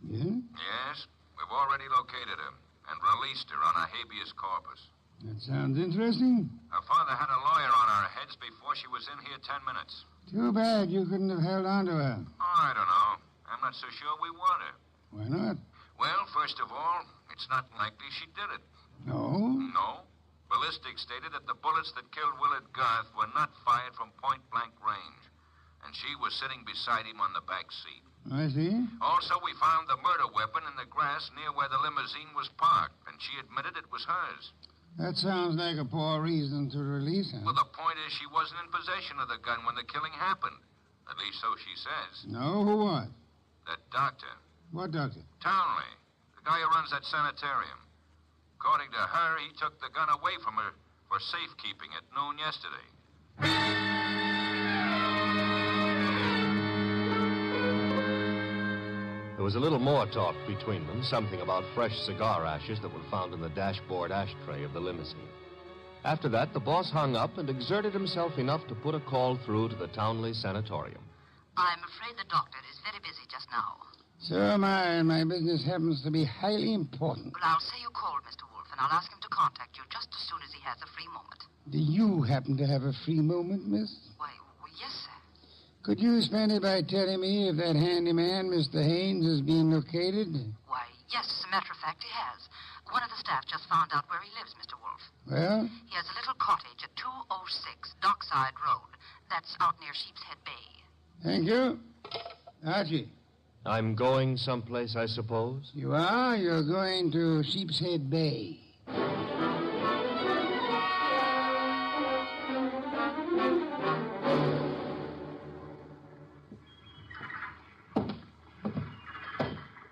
Yeah? Yes, we've already located her and released her on a habeas corpus. That sounds interesting. Her father had a lawyer on our heads before she was in here 10 minutes. Too bad you couldn't have held on to her. Oh, I don't know. I'm not so sure we want her. Why not? Well, first of all, it's not likely she did it. No? No. Ballistics stated that the bullets that killed Willard Garth were not fired from point-blank range. And she was sitting beside him on the back seat. I see. Also, we found the murder weapon in the grass near where the limousine was parked, and she admitted it was hers. That sounds like a poor reason to release her. Well, the point is she wasn't in possession of the gun when the killing happened. At least so she says. No, who was? That doctor. What doctor? Townley. The guy who runs that sanitarium. According to her, he took the gun away from her for safekeeping at noon yesterday. There was a little more talk between them, something about fresh cigar ashes that were found in the dashboard ashtray of the limousine. After that, the boss hung up and exerted himself enough to put a call through to the Townley Sanatorium. I'm afraid the doctor is very busy just now. So am I, and my business happens to be highly important. Well, I'll say you called, Mr. Wolf, and I'll ask him to contact you just as soon as he has a free moment. Do you happen to have a free moment, miss? Why, well, yes, sir. Could you spend it by telling me if that handyman, Mr. Haynes, has been located? Why, yes, as a matter of fact, he has. One of the staff just found out where he lives, Mr. Wolf. Well? He has a little cottage at 206 Dockside Road. That's out near Sheepshead Bay. Thank you. Archie. I'm going someplace, I suppose? You are? You're going to Sheepshead Bay.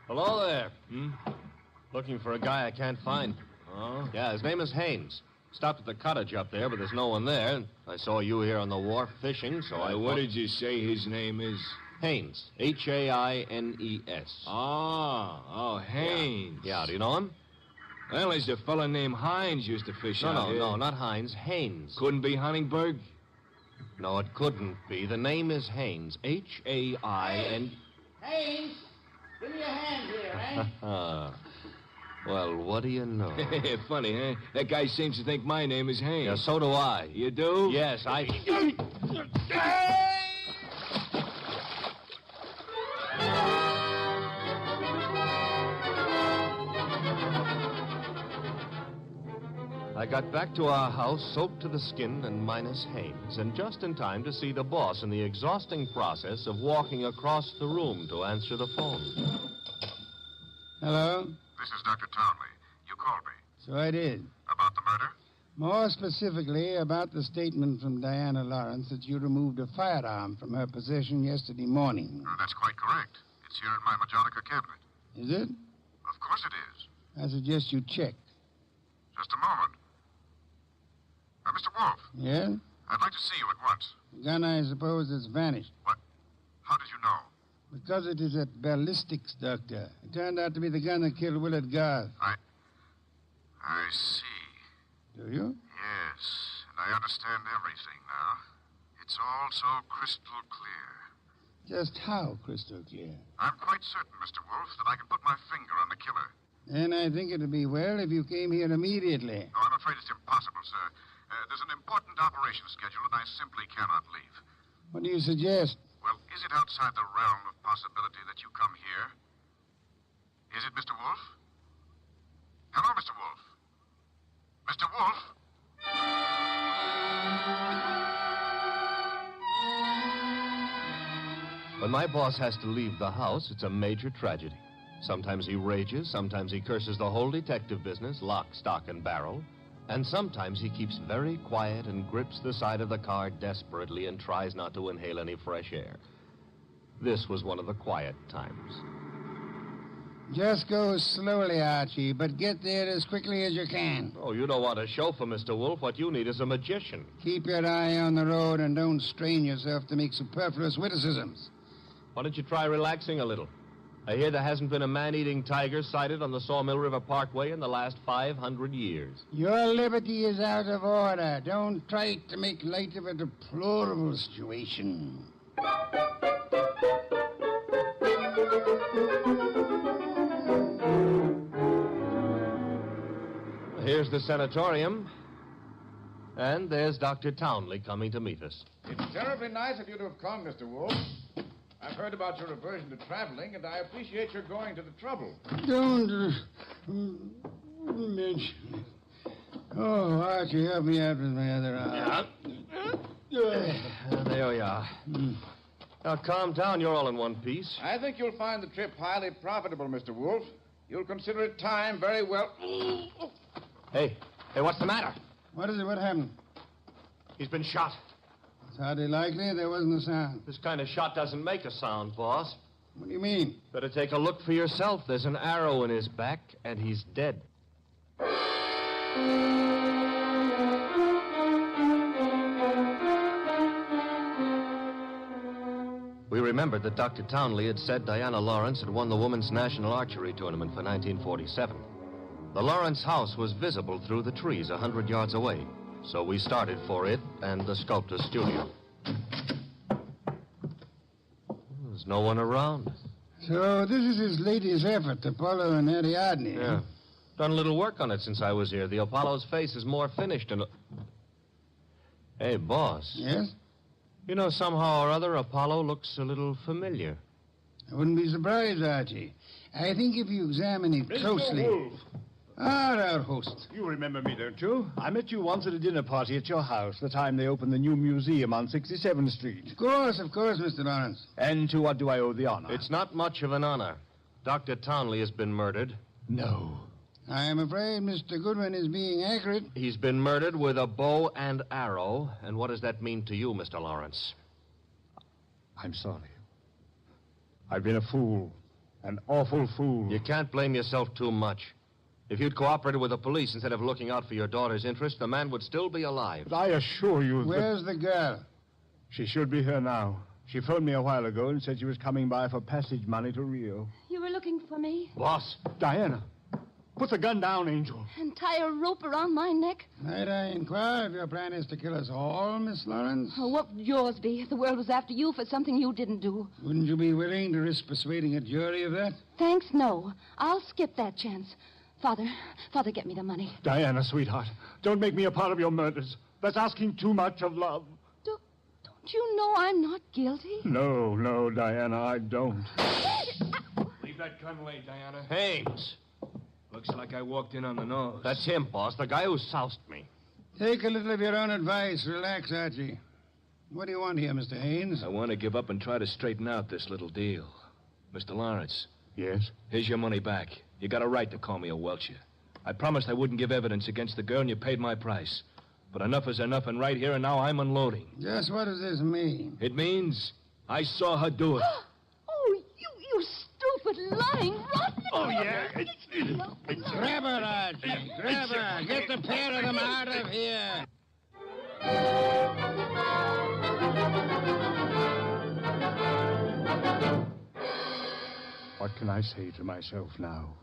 Hello there. Looking for a guy I can't find. Oh? Yeah, his name is Haynes. Stopped at the cottage up there, but there's no one there. I saw you here on the wharf fishing, so I... What did you say his name is? Haynes. Haines. Oh, Haynes. Yeah, do you know him? Well, there's a fella named Hines used to fish out here. No, not Hines. Haynes. Couldn't be Huntingburg? No, it couldn't be. The name is Haynes. Hain... Haynes, give me a hand here, eh? Well, what do you know? Funny, huh? That guy seems to think my name is Haynes. Yeah, so do I. You do? Yes, I... I got back to our house soaked to the skin and minus Haynes, and just in time to see the boss in the exhausting process of walking across the room to answer the phone. Hello? This is Dr. Townley. You called me. So I did. About the murder? More specifically, about the statement from Diana Lawrence that you removed a firearm from her possession yesterday morning. Oh, that's quite correct. It's here in my Majonica cabinet. Is it? Of course it is. I suggest you check. Just a moment. Mr. Wolf. Yeah? I'd like to see you at once. The gun, I suppose, has vanished. What? How did you know? Because it is at ballistics, Doctor. It turned out to be the gun that killed Willard Garth. I see. Do you? Yes, and I understand everything now. It's all so crystal clear. Just how crystal clear? I'm quite certain, Mr. Wolf, that I can put my finger on the killer. Then I think it would be well if you came here immediately. No, I'm afraid it's impossible, sir. There's an important operation scheduled, and I simply cannot leave. What do you suggest? Well, is it outside the realm of possibility that you come here? Is it, Mr. Wolf? Hello, Mr. Wolf. Mr. Wolf? When my boss has to leave the house, it's a major tragedy. Sometimes he rages, sometimes he curses the whole detective business, lock, stock, and barrel. And sometimes he keeps very quiet and grips the side of the car desperately and tries not to inhale any fresh air. This was one of the quiet times. Just go slowly, Archie, but get there as quickly as you can. Oh, you don't want a chauffeur, Mr. Wolf. What you need is a magician. Keep your eye on the road and don't strain yourself to make superfluous witticisms. Why don't you try relaxing a little? I hear there hasn't been a man-eating tiger sighted on the Sawmill River Parkway in the last 500 years. Your liberty is out of order. Don't try to make light of a deplorable situation. Here's the sanatorium. And there's Dr. Townley coming to meet us. It's terribly nice of you to have come, Mr. Wolf. I've heard about your aversion to traveling, and I appreciate your going to the trouble. Don't mention it. Oh, Archie, help me out with my other arm. There we are. Now, calm down. You're all in one piece. I think you'll find the trip highly profitable, Mr. Wolf. You'll consider it time very well. Hey, what's the matter? What is it? What happened? He's been shot. It's hardly likely. There wasn't a sound. This kind of shot doesn't make a sound, boss. What do you mean? Better take a look for yourself. There's an arrow in his back, and he's dead. We remembered that Dr. Townley had said Diana Lawrence had won the Women's National Archery Tournament for 1947. The Lawrence house was visible through the trees 100 yards away, so we started for it and the sculptor's studio. There's no one around. So this is his latest effort, Apollo and Ariadne. Yeah. Done a little work on it since I was here. The Apollo's face is more finished and... Hey, boss. Yes? You know, somehow or other, Apollo looks a little familiar. I wouldn't be surprised, Archie. I think if you examine it closely... Mr. Wolf. Our host. You remember me, don't you? I met you once at a dinner party at your house, the time they opened the new museum on 67th Street. Of course, Mr. Lawrence. And to what do I owe the honor? It's not much of an honor. Dr. Townley has been murdered. No. I am afraid Mr. Goodwin is being accurate. He's been murdered with a bow and arrow. And what does that mean to you, Mr. Lawrence? I'm sorry. I've been a fool. An awful fool. You can't blame yourself too much. If you'd cooperated with the police instead of looking out for your daughter's interest, the man would still be alive. But I assure you Where's the girl? She should be here now. She phoned me a while ago and said she was coming by for passage money to Rio. You were looking for me? Boss. Diana, put the gun down, Angel. And tie a rope around my neck? Might I inquire if your plan is to kill us all, Miss Lawrence? Oh, what would yours be if the world was after you for something you didn't do? Wouldn't you be willing to risk persuading a jury of that? Thanks, no. I'll skip that chance. Father, get me the money. Diana, sweetheart, don't make me a part of your murders. That's asking too much of love. Don't you know I'm not guilty? No, Diana, I don't. Leave that gun lay, Diana. Haynes. Looks like I walked in on the nose. That's him, boss, the guy who soused me. Take a little of your own advice. Relax, Archie. What do you want here, Mr. Haynes? I want to give up and try to straighten out this little deal. Mr. Lawrence. Yes? Here's your money back. You got a right to call me a welcher. I promised I wouldn't give evidence against the girl, and you paid my price. But enough is enough, and right here and now I'm unloading. Just what does this mean? It means I saw her do it. Oh, you stupid, lying, rotten... Oh, yeah. Grab her, Archie. Grab her. Get the pair of them out of here. What can I say to myself now?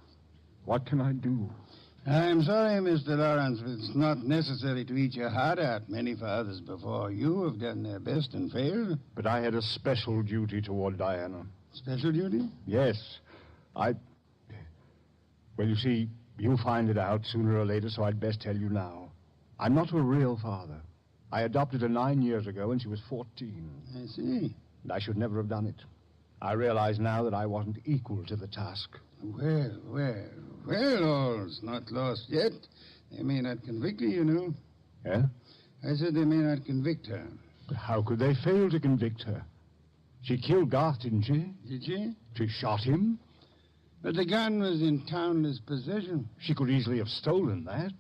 What can I do? I'm sorry, Mr. Lawrence, but it's not necessary to eat your heart out. Many fathers before you have done their best and failed. But I had a special duty toward Diana. Special duty? Yes. Well, you see, you'll find it out sooner or later, so I'd best tell you now. I'm not a real father. I adopted her 9 years ago when she was 14. I see. And I should never have done it. I realize now that I wasn't equal to the task. Well, all's not lost yet. They may not convict her, you know. Yeah? I said they may not convict her. But how could they fail to convict her? She killed Garth, didn't she? Did she? She shot him. But the gun was in Townley's possession. She could easily have stolen that.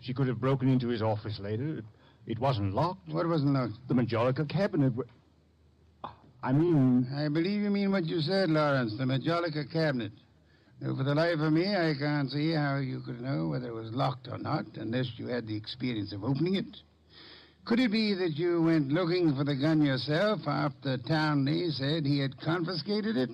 She could have broken into his office later. It wasn't locked. What wasn't locked? The Majolica cabinet. I mean... I believe you mean what you said, Lawrence, the Majolica cabinet. Though for the life of me, I can't see how you could know whether it was locked or not, unless you had the experience of opening it. Could it be that you went looking for the gun yourself after Townley said he had confiscated it?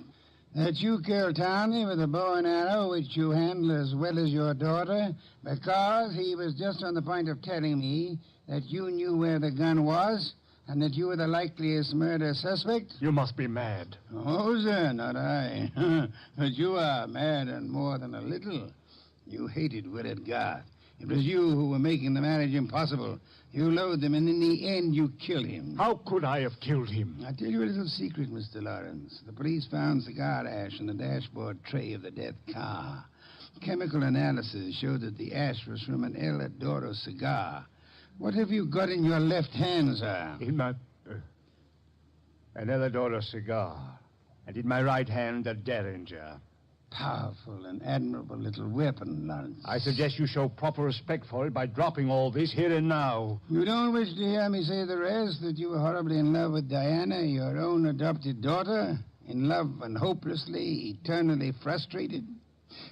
That you killed Townley with a bow and arrow, which you handle as well as your daughter, because he was just on the point of telling me that you knew where the gun was, and that you were the likeliest murder suspect? You must be mad. Oh, sir, not I. But you are mad and more than a little. You hated Willard Garth. It was you who were making the marriage impossible. You loathed him, and in the end, you killed him. How could I have killed him? I'll tell you a little secret, Mr. Lawrence. The police found cigar ash in the dashboard tray of the death car. Chemical analysis showed that the ash was from an El Adoro cigar. What have you got in your left hand, sir? In my... an El Adoro cigar. And in my right hand, a derringer. Powerful and admirable little weapon, Lawrence. I suggest you show proper respect for it by dropping all this here and now. You don't wish to hear me say the rest, that you were horribly in love with Diana, your own adopted daughter? In love and hopelessly, eternally frustrated?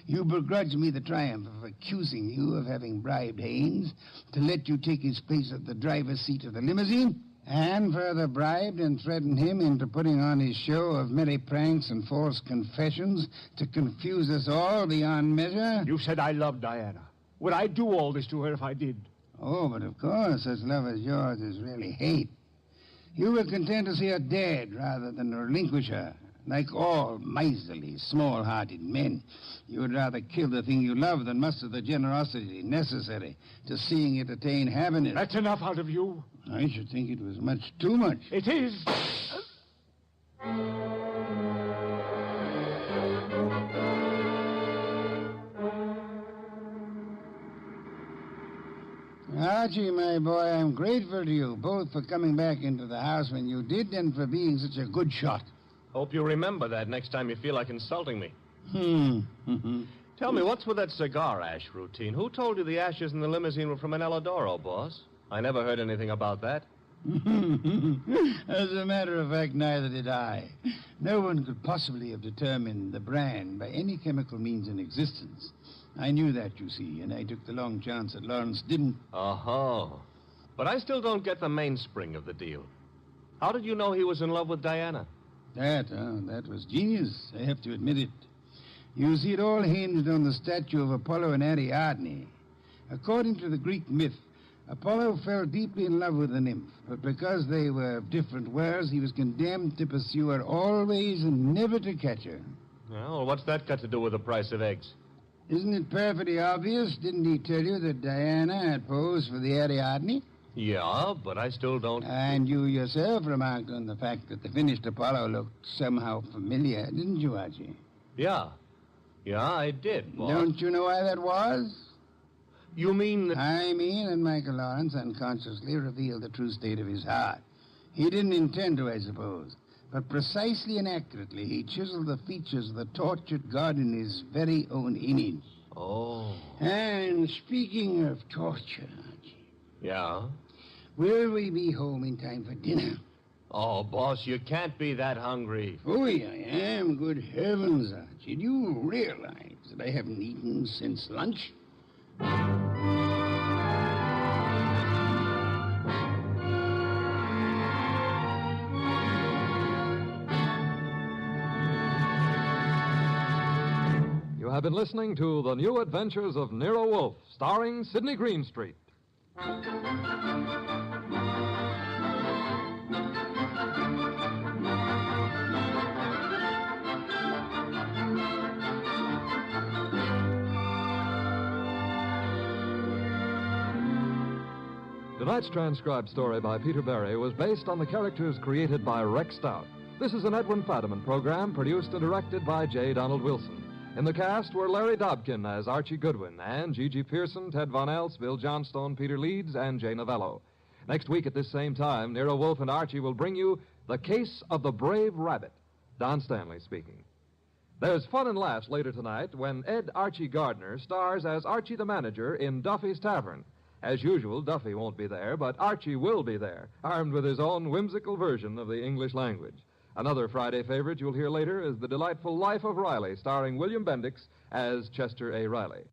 You begrudge me the triumph of accusing you of having bribed Haynes to let you take his place at the driver's seat of the limousine? And further bribed and threatened him into putting on his show of merry pranks and false confessions to confuse us all beyond measure? You said I loved Diana. Would I do all this to her if I did? Oh, but of course, such love as yours is really hate. You were content to see her dead rather than relinquish her. Like all miserly, small-hearted men, you would rather kill the thing you love than muster the generosity necessary to seeing it attain happiness. That's enough out of you. I should think it was much too much. It is. Archie, my boy, I'm grateful to you, both for coming back into the house when you did and for being such a good shot. Hope you remember that next time you feel like insulting me. Tell me, what's with that cigar ash routine? Who told you the ashes in the limousine were from an El Adoro, boss? I never heard anything about that. As a matter of fact, neither did I. No one could possibly have determined the brand by any chemical means in existence. I knew that, you see, and I took the long chance that Lawrence didn't. Oh. But I still don't get the mainspring of the deal. How did you know he was in love with Diana? That was genius. I have to admit it. You see, it all hinged on the statue of Apollo and Ariadne. According to the Greek myth, Apollo fell deeply in love with the nymph, but because they were of different worlds, he was condemned to pursue her always and never to catch her. Well, what's that got to do with the price of eggs? Isn't it perfectly obvious? Didn't he tell you that Diana had posed for the Ariadne? Yeah, but I still don't... And you yourself remarked on the fact that the finished Apollo looked somehow familiar, didn't you, Archie? Yeah, I did, boss. Don't you know why that was? You mean that... I mean that Michael Lawrence unconsciously revealed the true state of his heart. He didn't intend to, I suppose. But precisely and accurately, he chiseled the features of the tortured god in his very own image. Oh. And speaking of torture, Archie... Yeah? Will we be home in time for dinner? Oh, boss, you can't be that hungry. Oh, I am. Good heavens, Archie. Do you realize that I haven't eaten since lunch? You have been listening to The New Adventures of Nero Wolfe, starring Sidney Greenstreet. Tonight's transcribed story by Peter Berry was based on the characters created by Rex Stout. This is an Edwin Fadiman program produced and directed by J. Donald Wilson. In the cast were Larry Dobkin as Archie Goodwin and Gigi Pearson, Ted Von Elst, Bill Johnstone, Peter Leeds, and Jay Novello. Next week at this same time, Nero Wolfe and Archie will bring you The Case of the Brave Rabbit. Don Stanley speaking. There's fun and laughs later tonight when Ed Archie Gardner stars as Archie the manager in Duffy's Tavern. As usual, Duffy won't be there, but Archie will be there, armed with his own whimsical version of the English language. Another Friday favorite you'll hear later is The Delightful Life of Riley, starring William Bendix as Chester A. Riley.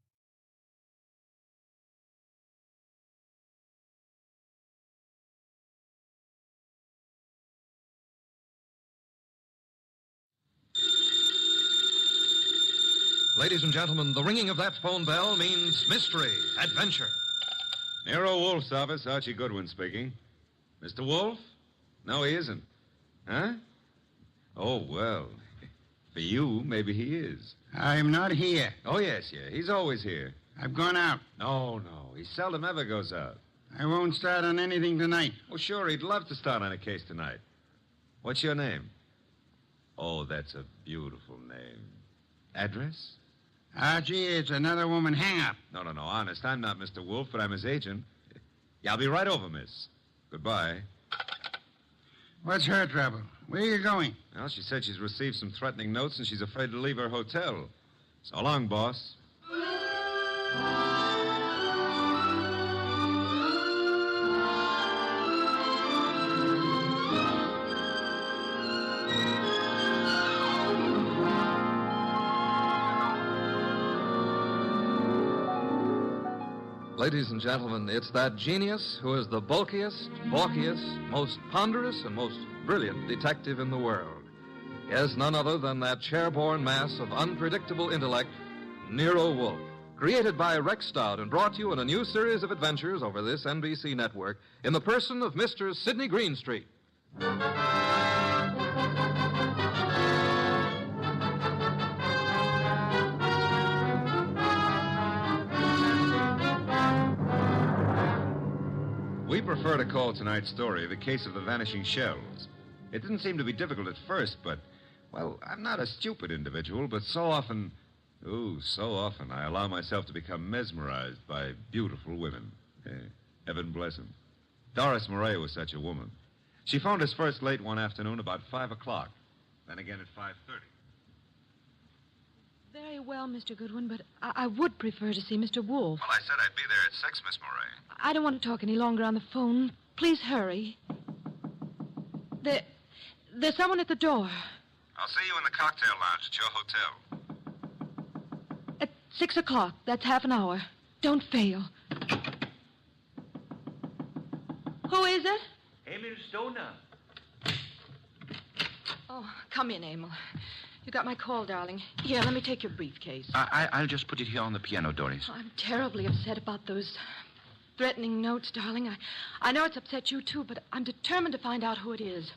Ladies and gentlemen, the ringing of that phone bell means mystery, adventure. Nero Wolf's office, Archie Goodwin speaking. Mr. Wolf? No, he isn't. Huh? Oh, well, for you, maybe he is. I'm not here. Oh, yes. He's always here. I've gone out. No, he seldom ever goes out. I won't start on anything tonight. Oh, sure, he'd love to start on a case tonight. What's your name? Oh, that's a beautiful name. Address? Archie, it's another woman hang-up. No, honest, I'm not Mr. Wolf, but I'm his agent. Yeah, I'll be right over, miss. Goodbye. What's her trouble? Where are you going? Well, she said she's received some threatening notes and she's afraid to leave her hotel. So long, boss. Ladies and gentlemen, it's that genius who is the bulkiest, balkiest, most ponderous, and most brilliant detective in the world. Yes, none other than that chair-borne mass of unpredictable intellect, Nero Wolfe. Created by Rex Stout and brought to you in a new series of adventures over this NBC network in the person of Mr. Sidney Greenstreet. We prefer to call tonight's story The Case of the Vanishing Shells. It didn't seem to be difficult at first, but, well, I'm not a stupid individual, but so often I allow myself to become mesmerized by beautiful women. Heaven bless them. Doris Murray was such a woman. She phoned us first late one afternoon about 5 o'clock, then again at 5:30. Very well, Mr. Goodwin, but I would prefer to see Mr. Wolfe. Well, I said I'd be there at 6, Miss Murray. I don't want to talk any longer on the phone. Please hurry. There's someone at the door. I'll see you in the cocktail lounge at your hotel. At 6 o'clock. That's half an hour. Don't fail. Who is it? Emil Stoner. Oh, come in, Emil. You got my call, darling. Here, let me take your briefcase. I'll just put it here on the piano, Doris. I'm terribly upset about those threatening notes, darling. I know it's upset you, too, but I'm determined to find out who it is.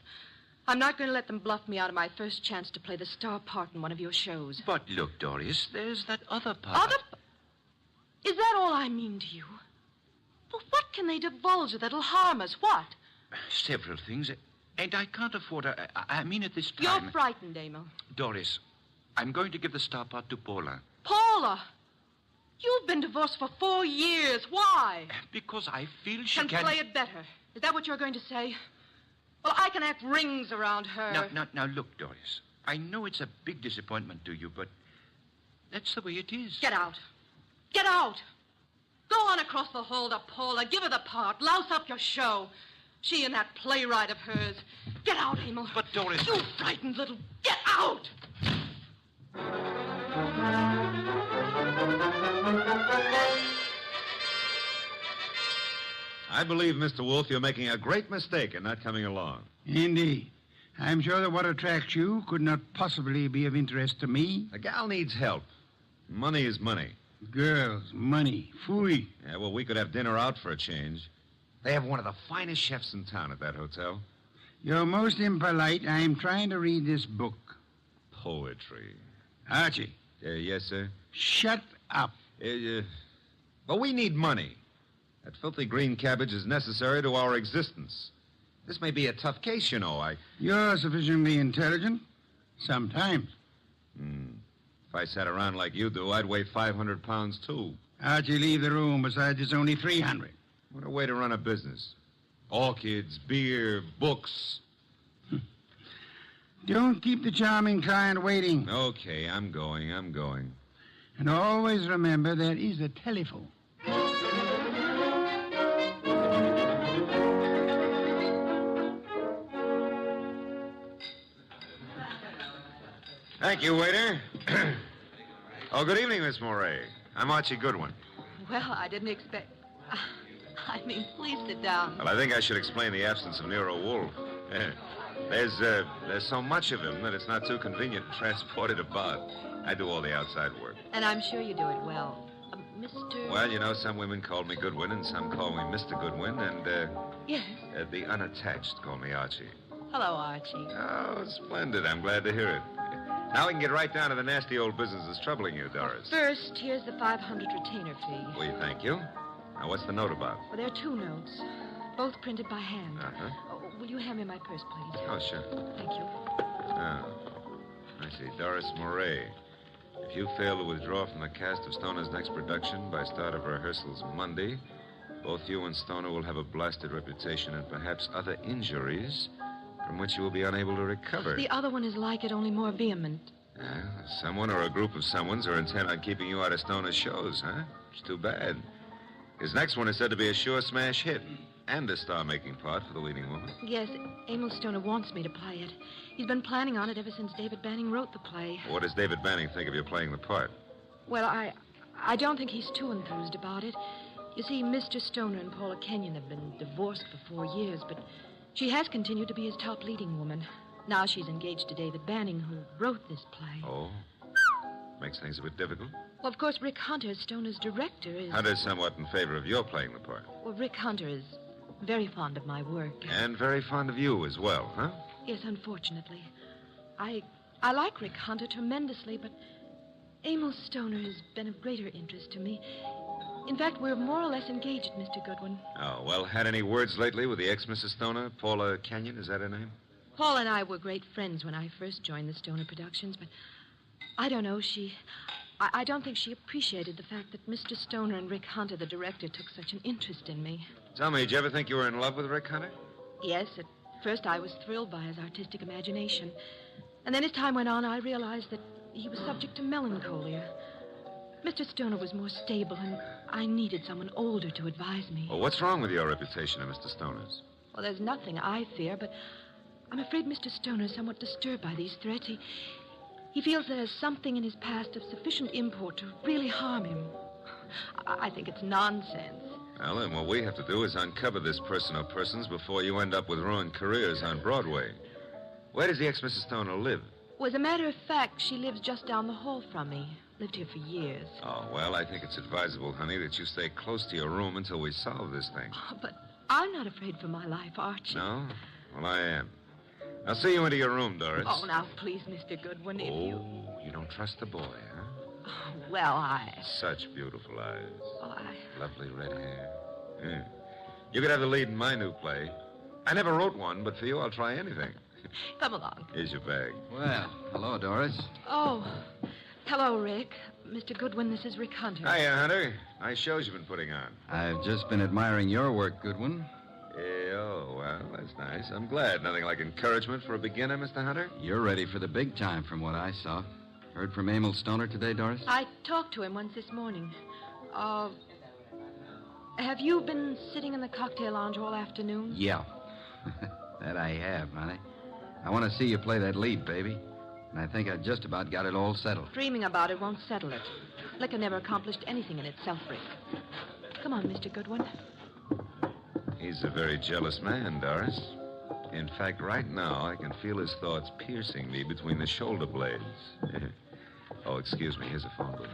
I'm not going to let them bluff me out of my first chance to play the star part in one of your shows. But look, Doris, there's that other part. Is that all I mean to you? Well, what can they divulge that'll harm us? What? Several things. And I can't afford I mean at this time... You're frightened, Emil. Doris, I'm going to give the star part to Paula. Paula? You've been divorced for 4 years. Why? Because I feel she can play it better. Is that what you're going to say? Well, I can act rings around her. Now, look, Doris. I know it's a big disappointment to you, but that's the way it is. Get out. Get out. Go on across the hall to Paula. Give her the part. Louse up your show. She and that playwright of hers. Get out, Emil. But, Doris... You frightened little... Get out! I believe, Mr. Wolfe, you're making a great mistake in not coming along. Indeed. I'm sure that what attracts you could not possibly be of interest to me. A gal needs help. Money is money. Girls, money, phooey. Yeah, well, we could have dinner out for a change. They have one of the finest chefs in town at that hotel. You're most impolite. I'm trying to read this book. Poetry. Archie. Yes, sir? Shut up. But we need money. That filthy green cabbage is necessary to our existence. This may be a tough case, you know. You're sufficiently intelligent. Sometimes. If I sat around like you do, I'd weigh 500 pounds, too. Archie, leave the room. Besides, it's only 300. What a way to run a business. Orchids, beer, books. Don't keep the charming client waiting. Okay, I'm going. And always remember there is a telephone. Thank you, waiter. Oh, good evening, Miss Moray. I'm Archie Goodwin. Well, I didn't expect... please sit down. Well, I think I should explain the absence of Nero Wolfe. There's so much of him that it's not too convenient to transport it about. I do all the outside work. And I'm sure you do it well. Mr... Well, you know, some women call me Goodwin and some call me Mr. Goodwin, and, Yes. The unattached call me Archie. Hello, Archie. Oh, splendid. I'm glad to hear it. Now we can get right down to the nasty old business that's troubling you, Doris. First, here's the $500 retainer fee. Well, thank you. Now, what's the note about? Well, there are 2 notes, both printed by hand. Uh-huh. Oh, will you hand me my purse, please? Oh, sure. Thank you. Oh, I see. Doris Moray. If you fail to withdraw from the cast of Stoner's next production by start of rehearsals Monday, both you and Stoner will have a blasted reputation and perhaps other injuries from which you will be unable to recover. The other one is like it, only more vehement. Someone or a group of someones are intent on keeping you out of Stoner's shows, huh? It's too bad. His next one is said to be a sure smash hit and a star-making part for the leading woman. Yes, Emil Stoner wants me to play it. He's been planning on it ever since David Banning wrote the play. What does David Banning think of you playing the part? Well, I don't think he's too enthused about it. You see, Mr. Stoner and Paula Kenyon have been divorced for 4 years, but she has continued to be his top leading woman. Now she's engaged to David Banning, who wrote this play. Oh? Makes things a bit difficult. Well, of course, Rick Hunter, Stoner's director, is... Hunter's somewhat in favor of your playing the part. Well, Rick Hunter is very fond of my work. And very fond of you as well, huh? Yes, unfortunately. I like Rick Hunter tremendously, but Emil Stoner has been of greater interest to me. In fact, we're more or less engaged, Mr. Goodwin. Oh, well, had any words lately with the ex-Mrs. Stoner? Paula Kenyon, is that her name? Paul and I were great friends when I first joined the Stoner Productions, but I don't know, I don't think she appreciated the fact that Mr. Stoner and Rick Hunter, the director, took such an interest in me. Tell me, did you ever think you were in love with Rick Hunter? Yes, at first I was thrilled by his artistic imagination. And then as time went on, I realized that he was subject to melancholia. Mr. Stoner was more stable, and I needed someone older to advise me. Well, what's wrong with your reputation of Mr. Stoner's? Well, there's nothing I fear, but I'm afraid Mr. Stoner is somewhat disturbed by these threats. He feels there's something in his past of sufficient import to really harm him. I think it's nonsense. Well, then what we have to do is uncover this person or persons before you end up with ruined careers on Broadway. Where does the ex-Mrs. Stoner live? Well, as a matter of fact, she lives just down the hall from me. Lived here for years. Oh, well, I think it's advisable, honey, that you stay close to your room until we solve this thing. Oh, but I'm not afraid for my life, Archie. No? Well, I am. I'll see you into your room, Doris. Oh, now, please, Mr. Goodwin, if you... Oh, you don't trust the boy, huh? Oh, well, Such beautiful eyes. Oh, Lovely red hair. Yeah. You could have the lead in my new play. I never wrote one, but for you, I'll try anything. Come along. Here's your bag. Well, hello, Doris. Oh, hello, Rick. Mr. Goodwin, this is Rick Hunter. Hiya, Hunter. Nice shows you've been putting on. I've just been admiring your work, Goodwin. Oh, well, that's nice. I'm glad. Nothing like encouragement for a beginner, Mr. Hunter? You're ready for the big time from what I saw. Heard from Emil Stoner today, Doris? I talked to him once this morning. Have you been sitting in the cocktail lounge all afternoon? Yeah. That I have, honey. I want to see you play that lead, baby. And I think I just about got it all settled. Dreaming about it won't settle it. Liquor never accomplished anything in itself, Rick. Come on, Mr. Goodwin. He's a very jealous man, Doris. In fact, right now, I can feel his thoughts piercing me between the shoulder blades. Oh, excuse me. Here's a phone book.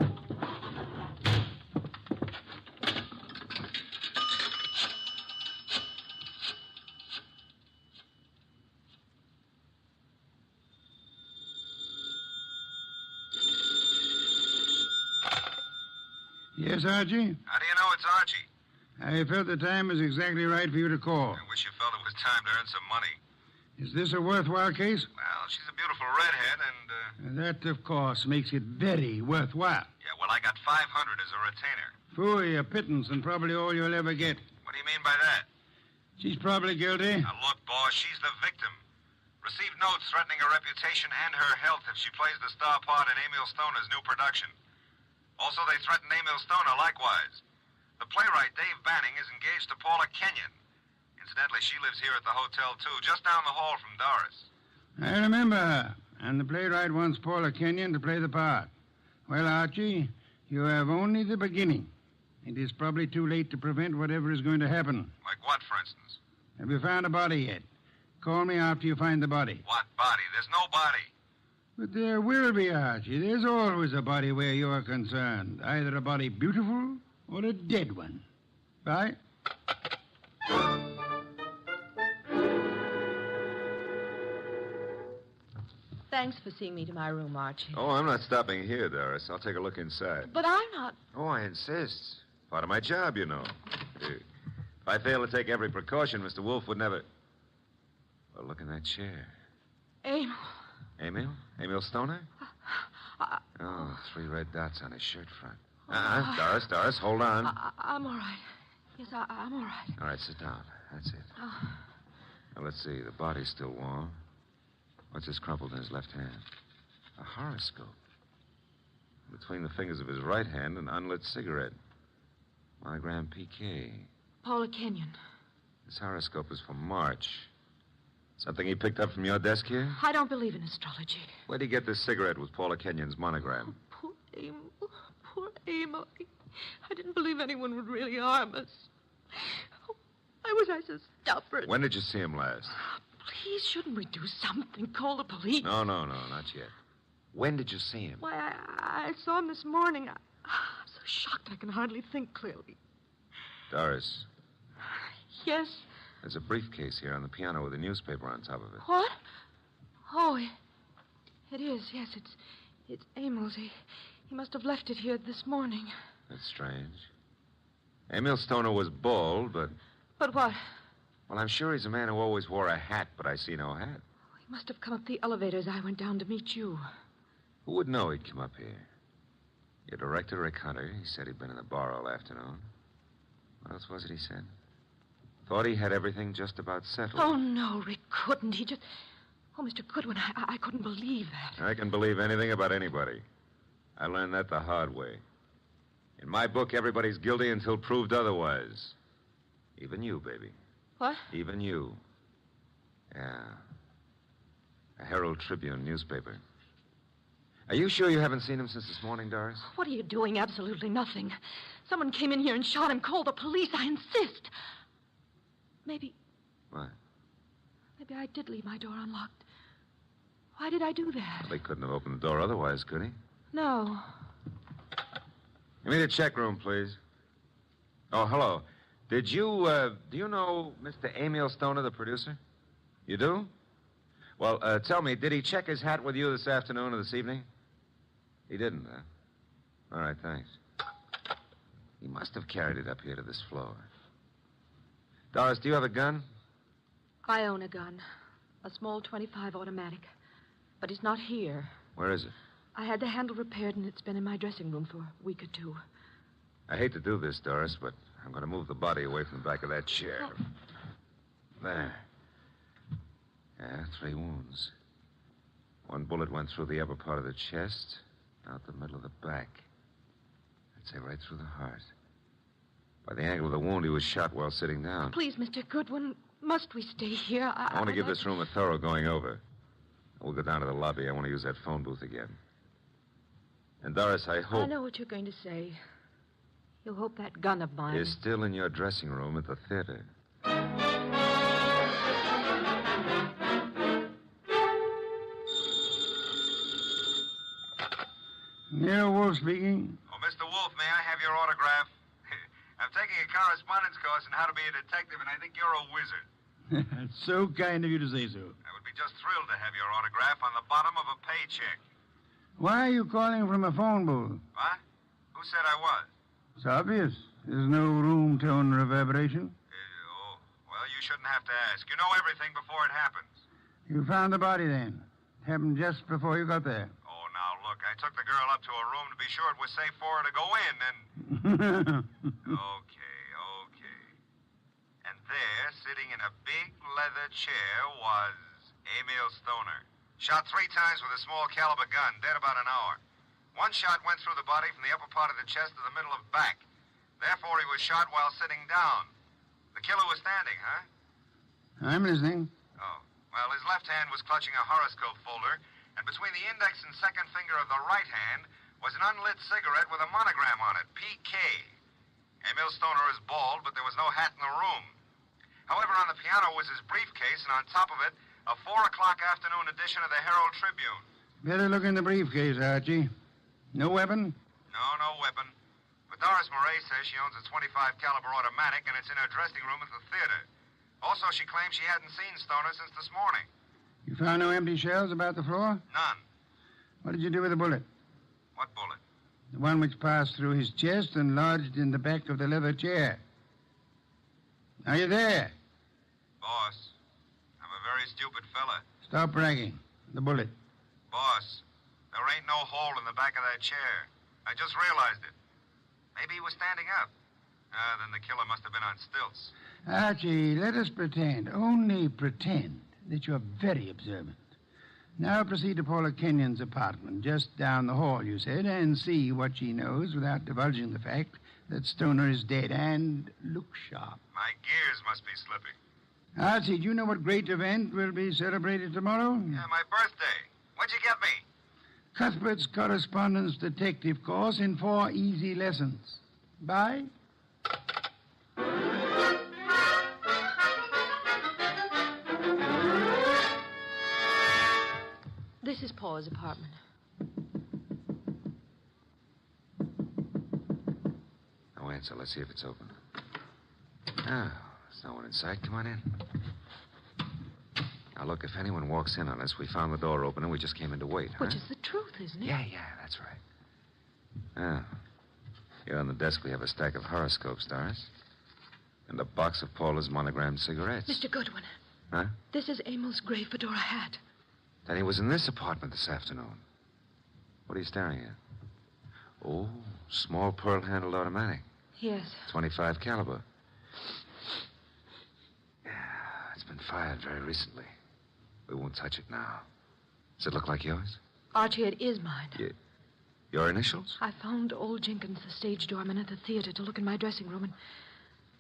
Yes, Archie? How do you know it's Archie? I felt the time was exactly right for you to call. I wish you felt it was time to earn some money. Is this a worthwhile case? Well, she's a beautiful redhead, and, That, of course, makes it very worthwhile. Yeah, well, I got $500 as a retainer. Phooey, a pittance, and probably all you'll ever get. What do you mean by that? She's probably guilty. Now, look, boss, she's the victim. Received notes threatening her reputation and her health if she plays the star part in Emil Stoner's new production. Also, they threatened Emil Stoner likewise. The playwright, Dave Banning, is engaged to Paula Kenyon. Incidentally, she lives here at the hotel, too, just down the hall from Doris. I remember her. And the playwright wants Paula Kenyon to play the part. Well, Archie, you have only the beginning. It is probably too late to prevent whatever is going to happen. Like what, for instance? Have you found a body yet? Call me after you find the body. What body? There's no body. But there will be, Archie. There's always a body where you are concerned. Either a body beautiful or a dead one. Bye. Thanks for seeing me to my room, Archie. Oh, I'm not stopping here, Doris. I'll take a look inside. But I'm not... Oh, I insist. Part of my job, you know. If I fail to take every precaution, Mr. Wolf would never... Well, look in that chair. Emil. Emil? Emil Stoner? Oh, 3 red dots on his shirt front. Doris, hold on. I'm all right. Yes, I'm all right. All right, sit down. That's it. Now, let's see. The body's still warm. What's this crumpled in his left hand? A horoscope. Between the fingers of his right hand, an unlit cigarette. Monogram PK. Paula Kenyon. This horoscope is for March. Something he picked up from your desk here? I don't believe in astrology. Where'd he get this cigarette with Paula Kenyon's monogram? Poor Emil. Poor Emil. I didn't believe anyone would really harm us. Oh, why was I so stubborn? When did you see him last? Please, shouldn't we do something? Call the police? No, not yet. When did you see him? Why, I saw him this morning. I'm so shocked I can hardly think clearly. Doris. Yes? There's a briefcase here on the piano with a newspaper on top of it. What? Oh, it is. Yes, it's Emil's. He must have left it here this morning. That's strange. Emil Stoner was bald, but... But what? Well, I'm sure he's a man who always wore a hat, but I see no hat. He must have come up the elevator as I went down to meet you. Who would know he'd come up here? Your director, Rick Hunter, he said he'd been in the bar all afternoon. What else was it he said? Thought he had everything just about settled. Oh, no, Rick couldn't. He just... Oh, Mr. Goodwin, I couldn't believe that. I can believe anything about anybody. I learned that the hard way. In my book, everybody's guilty until proved otherwise. Even you, baby. What? Even you. Yeah. A Herald Tribune newspaper. Are you sure you haven't seen him since this morning, Doris? What are you doing? Absolutely nothing. Someone came in here and shot him. Call the police. I insist. Maybe... What? Maybe I did leave my door unlocked. Why did I do that? Well, he couldn't have opened the door otherwise, could he? No. Give me the check room, please. Oh, hello. Did you, do you know Mr. Emil Stoner, the producer? You do? Well, tell me, did he check his hat with you this afternoon or this evening? He didn't, huh? All right, thanks. He must have carried it up here to this floor. Doris, do you have a gun? I own a gun. A small .25 automatic. But it's not here. Where is it? I had the handle repaired, and it's been in my dressing room for a week or two. I hate to do this, Doris, but I'm going to move the body away from the back of that chair. Oh. There. Yeah, 3 wounds. 1 bullet went through the upper part of the chest, out the middle of the back. I'd say right through the heart. By the angle of the wound, he was shot while sitting down. Please, Mr. Goodwin, must we stay here? I want to give this room a thorough going over. We'll go down to the lobby. I want to use that phone booth again. And, Doris, I hope... I know what you're going to say. You hope that gun of mine... is still in your dressing room at the theater. Nero Wolf speaking. Oh, Mr. Wolf, may I have your autograph? I'm taking a correspondence course on how to be a detective, and I think you're a wizard. That's so kind of you to say so. I would be just thrilled to have your autograph on the bottom of a paycheck. Why are you calling from a phone booth? What? Who said I was? It's obvious. There's no room tone reverberation. Well, you shouldn't have to ask. You know everything before it happens. You found the body then. It happened just before you got there. Oh, now, look, I took the girl up to her room to be sure it was safe for her to go in, and... Okay. And there, sitting in a big leather chair, was Emil Stoner. Shot 3 times with a small caliber gun, dead about an hour. 1 shot went through the body from the upper part of the chest to the middle of back. Therefore, he was shot while sitting down. The killer was standing, huh? I'm listening. Oh. Well, his left hand was clutching a horoscope folder, And between the index and second finger of the right hand was an unlit cigarette with a monogram on it, PK. Emil Stoner is bald, but there was no hat in the room. However, on the piano was his briefcase, and on top of it, a 4 o'clock afternoon edition of the Herald Tribune. Better look in the briefcase, Archie. No weapon? No weapon. But Doris Murray says she owns a .25 caliber automatic, and it's in her dressing room at the theater. Also, she claims she hadn't seen Stoner since this morning. You found no empty shells about the floor? None. What did you do with the bullet? What bullet? The one which passed through his chest and lodged in the back of the leather chair. Are you there? Boss, I'm a very stupid fella. Stop bragging. The bullet. Boss, there ain't no hole in the back of that chair. I just realized it. Maybe he was standing up. Then the killer must have been on stilts. Archie, let us pretend, only pretend, that you're very observant. Now proceed to Paula Kenyon's apartment, just down the hall, you said, and see what she knows without divulging the fact that Stoner is dead, and look sharp. My gears must be slipping. Archie, do you know what great event will be celebrated tomorrow? Yeah, my birthday. What'd you get me? Cuthbert's correspondence detective course in 4 easy lessons. Bye. This is Paula's apartment. No answer. Let's see if it's open. Oh, there's no one inside. Come on in. Now, look, if anyone walks in on us, we found the door open and we just came in to wait, huh? Which is the truth, isn't it? Yeah, that's right. Oh. Here on the desk we have a stack of horoscopes, Doris. And a box of Paula's monogrammed cigarettes. Mr. Goodwin. Huh? This is Emil's gray fedora hat. Then he was in this apartment this afternoon. What are you staring at? Oh, small pearl-handled automatic. Yes. .25 caliber. Yeah, it's been fired very recently. We won't touch it now. Does it look like yours? Archie, it is mine. Your initials? I found old Jenkins, the stage doorman at the theater, to look in my dressing room, and...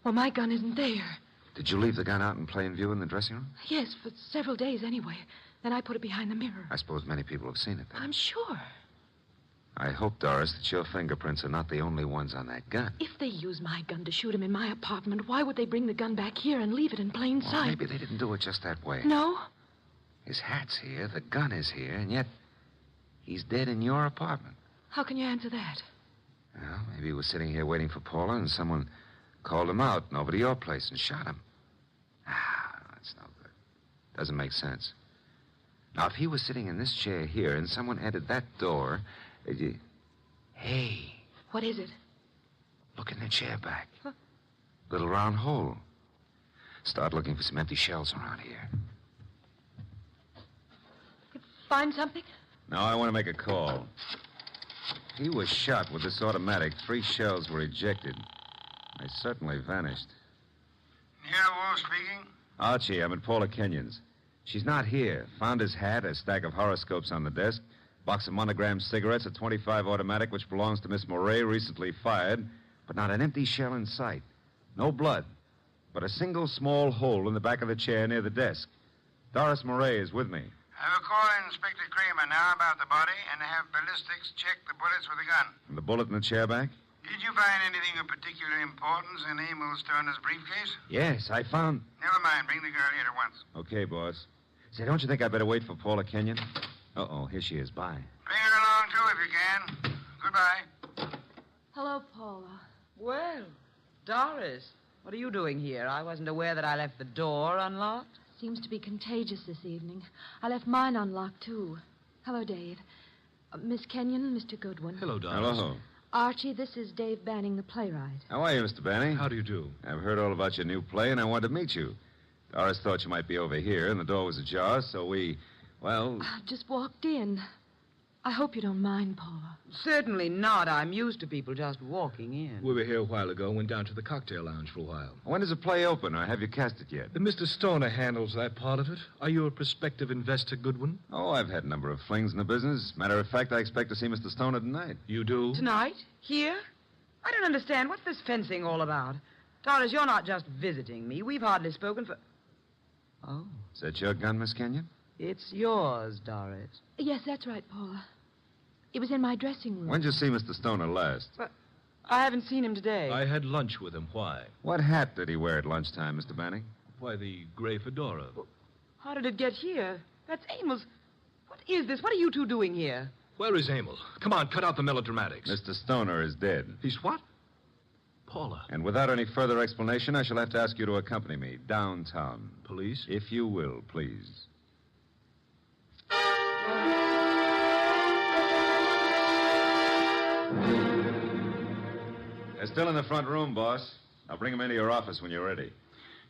well, my gun isn't there. Did you leave the gun out in plain view in the dressing room? Yes, for several days anyway. Then I put it behind the mirror. I suppose many people have seen it then. I'm sure. I hope, Doris, that your fingerprints are not the only ones on that gun. If they use my gun to shoot him in my apartment, why would they bring the gun back here and leave it in plain Well, sight? maybe they didn't do it just that way. No? His hat's here, the gun is here, and yet he's dead in your apartment. How can you answer that? Well, maybe he was sitting here waiting for Paula, and someone called him out and over to your place and shot him. That's no good. Doesn't make sense. Now, if he was sitting in this chair here and someone entered that door... Hey. What is it? Look in the chair back. Huh? Little round hole. Start looking for some empty shells around here. You find something? No, I want to make a call. He was shot with this automatic. 3 shells were ejected. They certainly vanished. Yeah, Wolf speaking. Archie, I'm at Paula Kenyon's. She's not here. Found his hat, a stack of horoscopes on the desk, box of monogrammed cigarettes, a .25 automatic which belongs to Miss Moray, recently fired, but not an empty shell in sight. No blood, but a single small hole in the back of the chair near the desk. Doris Moray is with me. I will call Inspector Kramer now about the body and have ballistics check the bullets with the gun. And the bullet in the chair back? Did you find anything of particular importance in Emil Stoner's briefcase? Yes, I found... Never mind. Bring the girl here at once. Okay, boss. Say, don't you think I'd better wait for Paula Kenyon? Uh-oh, here she is. Bye. Bring her along, too, if you can. Goodbye. Hello, Paula. Well, Doris, what are you doing here? I wasn't aware that I left the door unlocked. Seems to be contagious this evening. I left mine unlocked, too. Hello, Dave. Miss Kenyon, Mr. Goodwin. Hello, Doris. Hello. Archie, this is Dave Banning, the playwright. How are you, Mr. Banning? How do you do? I've heard all about your new play, and I wanted to meet you. Doris thought you might be over here, and the door was ajar, so we, well... I just walked in. I hope you don't mind, Paula. Certainly not. I'm used to people just walking in. We were here a while ago, went down to the cocktail lounge for a while. When does the play open, or have you cast it yet? Mr. Stoner handles that part of it. Are you a prospective investor, Goodwin? Oh, I've had a number of flings in the business. Matter of fact, I expect to see Mr. Stoner tonight. You do? Tonight? Here? I don't understand. What's this fencing all about? Doris, you're not just visiting me. We've hardly spoken for... Oh. Is that your gun, Miss Kenyon? It's yours, Doris. Yes, that's right, Paula. It was in my dressing room. When did you see Mr. Stoner last? But I haven't seen him today. I had lunch with him. Why? What hat did he wear at lunchtime, Mr. Banning? Why, the gray fedora. How did it get here? That's Emil's. What is this? What are you two doing here? Where is Emil? Come on, cut out the melodramatics. Mr. Stoner is dead. He's what? Paula. And without any further explanation, I shall have to ask you to accompany me downtown. Police? If you will, please. They're still in the front room, boss. I'll bring them into your office when you're ready.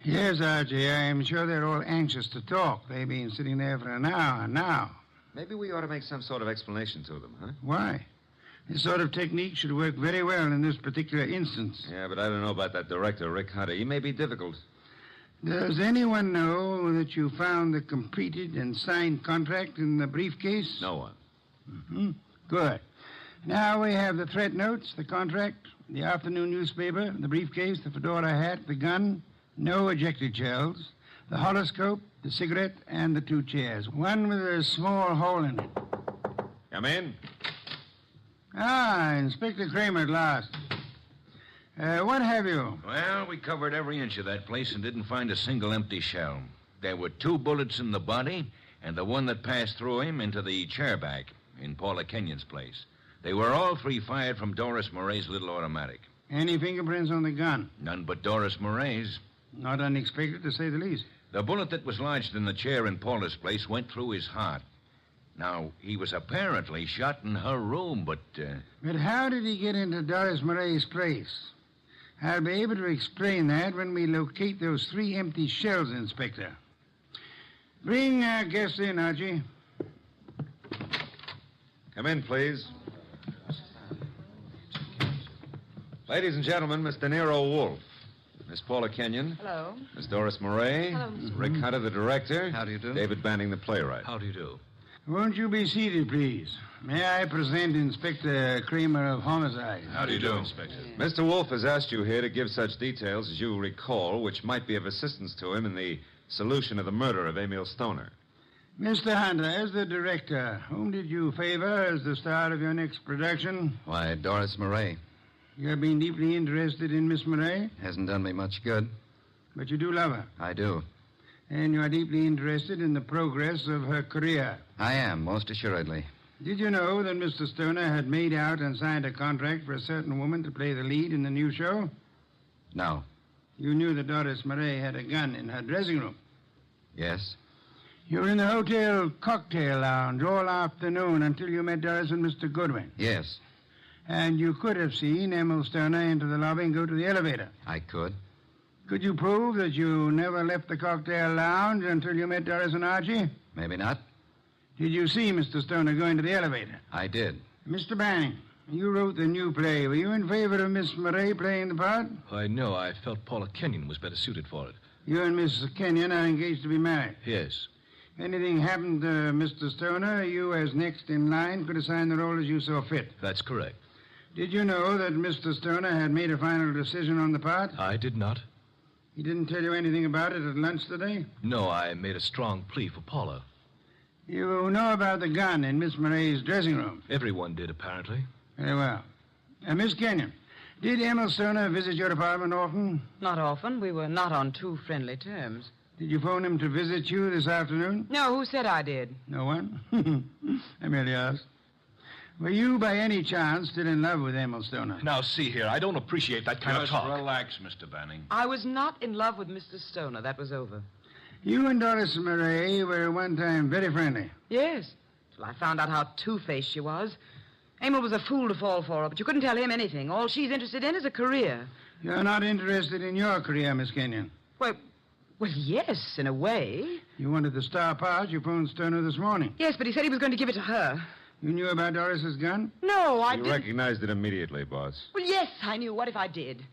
Yes, Archie, I'm sure they're all anxious to talk. They've been sitting there for an hour now. Maybe we ought to make some sort of explanation to them, huh? Why? This sort of technique should work very well in this particular instance. Yeah, but I don't know about that director, Rick Hunter. He may be difficult. Does anyone know that you found the completed and signed contract in the briefcase? No one. Mm-hmm. Good. Now we have the threat notes, the contract, the afternoon newspaper, the briefcase, the fedora hat, the gun, no ejected shells, the horoscope, the cigarette, and the 2 chairs. One with a small hole in it. Come in. Ah, Inspector Kramer at last. What have you? Well, we covered every inch of that place and didn't find a single empty shell. There were 2 bullets in the body and the one that passed through him into the chair back in Paula Kenyon's place. They were all 3 fired from Doris Murray's little automatic. Any fingerprints on the gun? None but Doris Murray's. Not unexpected, to say the least. The bullet that was lodged in the chair in Paula's place went through his heart. Now, he was apparently shot in her room, but... But how did he get into Doris Murray's place? I'll be able to explain that when we locate those 3 empty shells, Inspector. Bring our guest in, Archie. Come in, please. Ladies and gentlemen, Mr. Nero Wolfe. Miss Paula Kenyon. Hello. Miss Doris Murray. Hello. Rick Hunter, the director. How do you do? David Banning, the playwright. How do you do? Won't you be seated, please? May I present Inspector Kramer of Homicide? How do you do, Inspector? Mr. Wolfe has asked you here to give such details as you recall, which might be of assistance to him in the solution of the murder of Emil Stoner. Mr. Hunter, as the director, whom did you favor as the star of your next production? Why, Doris Murray. You have been deeply interested in Miss Murray? Hasn't done me much good. But you do love her? I do. And you are deeply interested in the progress of her career? I am, most assuredly. Did you know that Mr. Stoner had made out and signed a contract for a certain woman to play the lead in the new show? No. You knew that Doris Murray had a gun in her dressing room? Yes. You were in the hotel cocktail lounge all afternoon until you met Doris and Mr. Goodwin? Yes. And you could have seen Emil Stoner into the lobby and go to the elevator? I could. Could you prove that you never left the cocktail lounge until you met Doris and Archie? Maybe not. Did you see Mr. Stoner go into the elevator? I did. Mr. Banning, you wrote the new play. Were you in favor of Miss Murray playing the part? Why, no. I felt Paula Kenyon was better suited for it. You and Miss Kenyon are engaged to be married? Yes. If anything happened to Mr. Stoner, you, as next in line, could assign the role as you saw fit. That's correct. Did you know that Mr. Stoner had made a final decision on the part? I did not. He didn't tell you anything about it at lunch today? No, I made a strong plea for Paula. You know about the gun in Miss Murray's dressing room? Everyone did, apparently. Very well. Miss Kenyon, did Emil Stoner visit your apartment often? Not often. We were not on too friendly terms. Did you phone him to visit you this afternoon? No, who said I did? No one? I merely asked. Were you, by any chance, still in love with Emil Stoner? Now, see here, I don't appreciate that kind of talk. Just relax, Mr. Banning. I was not in love with Mr. Stoner. That was over. You and Doris Murray were at one time very friendly. Yes, till I found out how two-faced she was. Emil was a fool to fall for her, but you couldn't tell him anything. All she's interested in is a career. You're not interested in your career, Miss Kenyon? Well, yes, in a way. You wanted the star part. You phoned Stoner this morning. Yes, but he said he was going to give it to her. You knew about Doris's gun? No, I You didn't. recognized it immediately, boss. Well, yes, I knew. What if I did?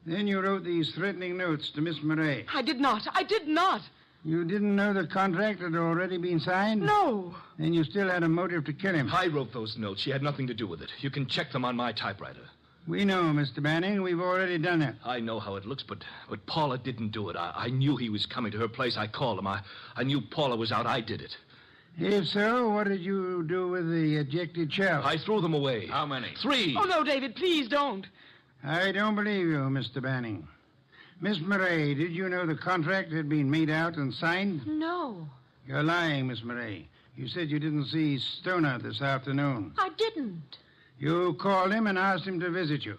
Then you wrote these threatening notes to Miss Murray. I did not. I did not. You didn't know the contract had already been signed? No. Then you still had a motive to kill him. I wrote those notes. She had nothing to do with it. You can check them on my typewriter. We know, Mr. Banning. We've already done that. I know how it looks, but Paula didn't do it. I knew he was coming to her place. I called him. I knew Paula was out. I did it. If so, what did you do with the ejected shells? I threw them away. How many? 3. Oh, no, David, please don't. I don't believe you, Mr. Banning. Miss Murray, did you know the contract had been made out and signed? No, You're lying, Miss Murray. You said you didn't see Stoner this afternoon. I didn't. You called him and asked him to visit you.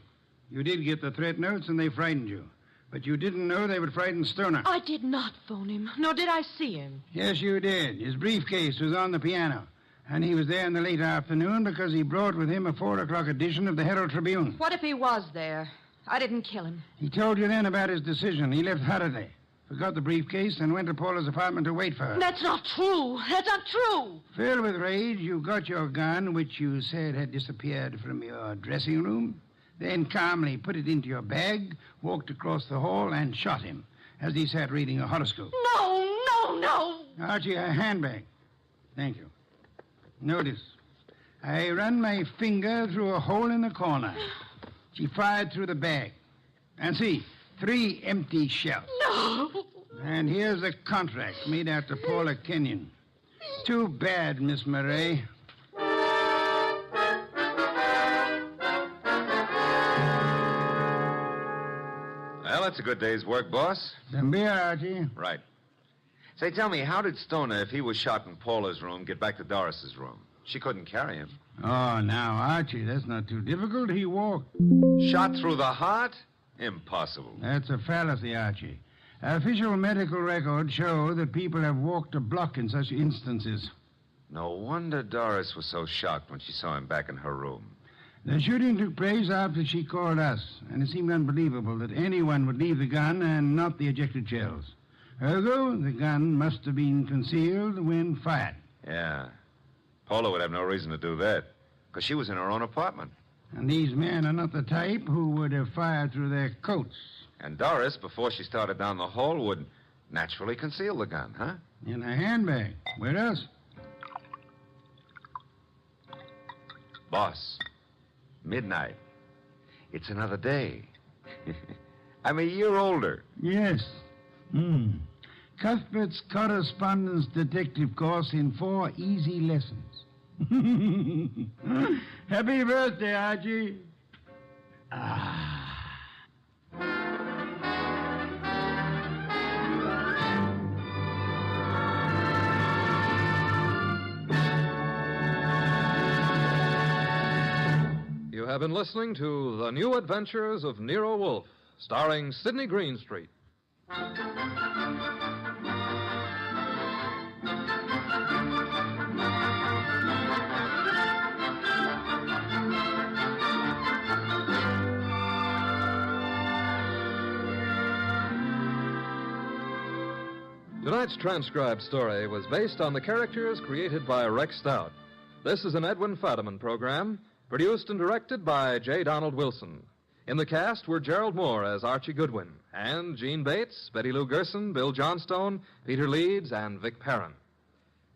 You did get the threat notes, and they frightened you. But you didn't know they would frighten Stoner. I did not phone him, nor did I see him. Yes, you did. His briefcase was on the piano. And he was there in the late afternoon because he brought with him a 4 o'clock edition of the Herald Tribune. What if he was there? I didn't kill him. He told you then about his decision. He left Halliday, forgot the briefcase, and went to Paula's apartment to wait for her. That's not true. That's not true. Filled with rage, you got your gun, which you said had disappeared from your dressing room, then calmly put it into your bag, walked across the hall, and shot him as he sat reading a horoscope. No. Archie, a handbag. Thank you. Notice, I run my finger through a hole in the corner. She fired through the bag. And see, 3 empty shells. No. And here's the contract made out to Paula Kenyon. Too bad, Miss Murray. Well, that's a good day's work, boss. Some beer, Archie. Right. Say, tell me, how did Stoner, if he was shot in Paula's room, get back to Doris's room? She couldn't carry him. Oh, now, Archie, that's not too difficult. He walked. Shot through the heart? Impossible. That's a fallacy, Archie. Official medical records show that people have walked a block in such instances. No wonder Doris was so shocked when she saw him back in her room. The shooting took place after she called us, and it seemed unbelievable that anyone would leave the gun and not the ejected shells. Ergo, the gun must have been concealed when fired. Yeah. Paula would have no reason to do that, because she was in her own apartment. And these men are not the type who would have fired through their coats. And Doris, before she started down the hall, would naturally conceal the gun, huh? In a handbag. Where else? Boss, midnight. It's another day. I'm a year older. Yes. Cuthbert's correspondence detective course in 4 easy lessons. Happy birthday, Archie. You have been listening to The New Adventures of Nero Wolfe, starring Sidney Greenstreet. Tonight's transcribed story was based on the characters created by Rex Stout. This is an Edwin Fadiman program, produced and directed by J. Donald Wilson. In the cast were Gerald Moore as Archie Goodwin, and Gene Bates, Betty Lou Gerson, Bill Johnstone, Peter Leeds, and Vic Perrin.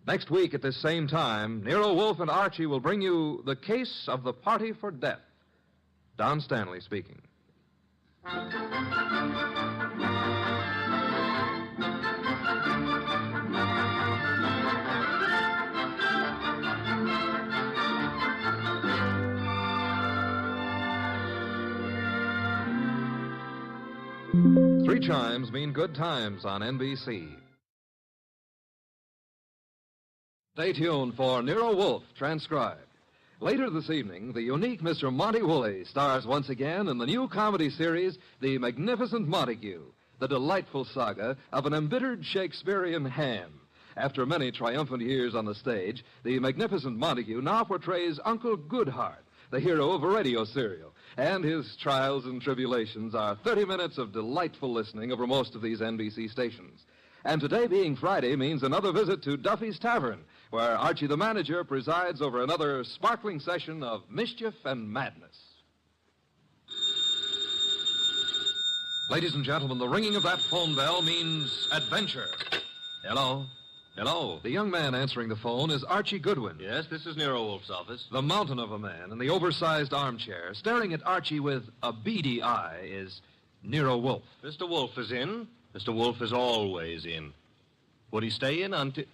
Next week at this same time, Nero Wolfe and Archie will bring you The Case of the Party for Death. Don Stanley speaking. Three chimes mean good times on NBC. Stay tuned for Nero Wolfe, transcribed. Later this evening, the unique Mr. Monty Woolley stars once again in the new comedy series, The Magnificent Montague, the delightful saga of an embittered Shakespearean ham. After many triumphant years on the stage, the Magnificent Montague now portrays Uncle Goodhart, the hero of a radio serial, and his trials and tribulations are 30 minutes of delightful listening over most of these NBC stations. And today being Friday means another visit to Duffy's Tavern, where Archie the manager presides over another sparkling session of mischief and madness. Ladies and gentlemen, the ringing of that phone bell means adventure. Hello? Hello? The young man answering the phone is Archie Goodwin. Yes, this is Nero Wolfe's office. The mountain of a man in the oversized armchair, staring at Archie with a beady eye, is Nero Wolfe. Mr. Wolfe is in. Mr. Wolfe is always in. Would he stay in until...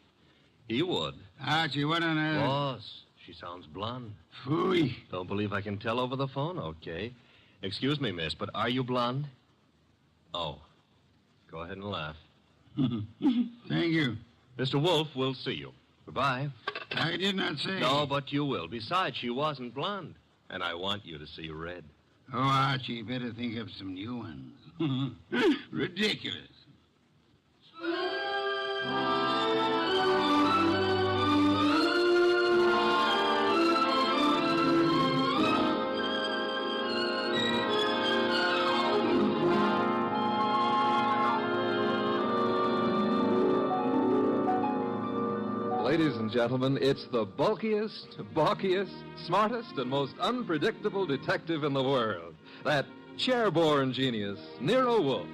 He would. Archie, what on earth? Boss, she sounds blonde. Phooey. Don't believe I can tell over the phone? Okay. Excuse me, miss, but are you blonde? Oh. Go ahead and laugh. Thank you. Mr. Wolf, we'll see you. Goodbye. I did not say. No, but you will. Besides, she wasn't blonde. And I want you to see red. Oh, Archie, you better think of some new ones. Ridiculous. Ladies and gentlemen, it's the bulkiest, balkiest, smartest, and most unpredictable detective in the world. That chair-borne genius, Nero Wolfe,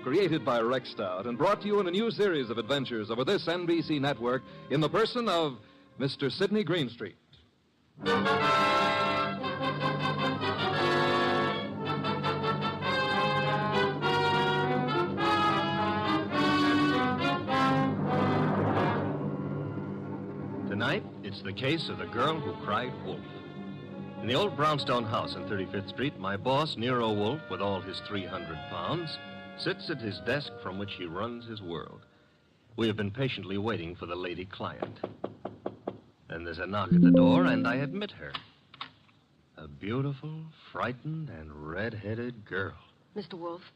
created by Rex Stout and brought to you in a new series of adventures over this NBC network in the person of Mr. Sidney Greenstreet. Tonight, it's the case of the girl who cried wolf. In the old brownstone house on 35th Street, my boss, Nero Wolfe, with all his 300 pounds, sits at his desk from which he runs his world. We have been patiently waiting for the lady client. Then there's a knock at the door, and I admit her. A beautiful, frightened, and red-headed girl. Mr. Wolfe?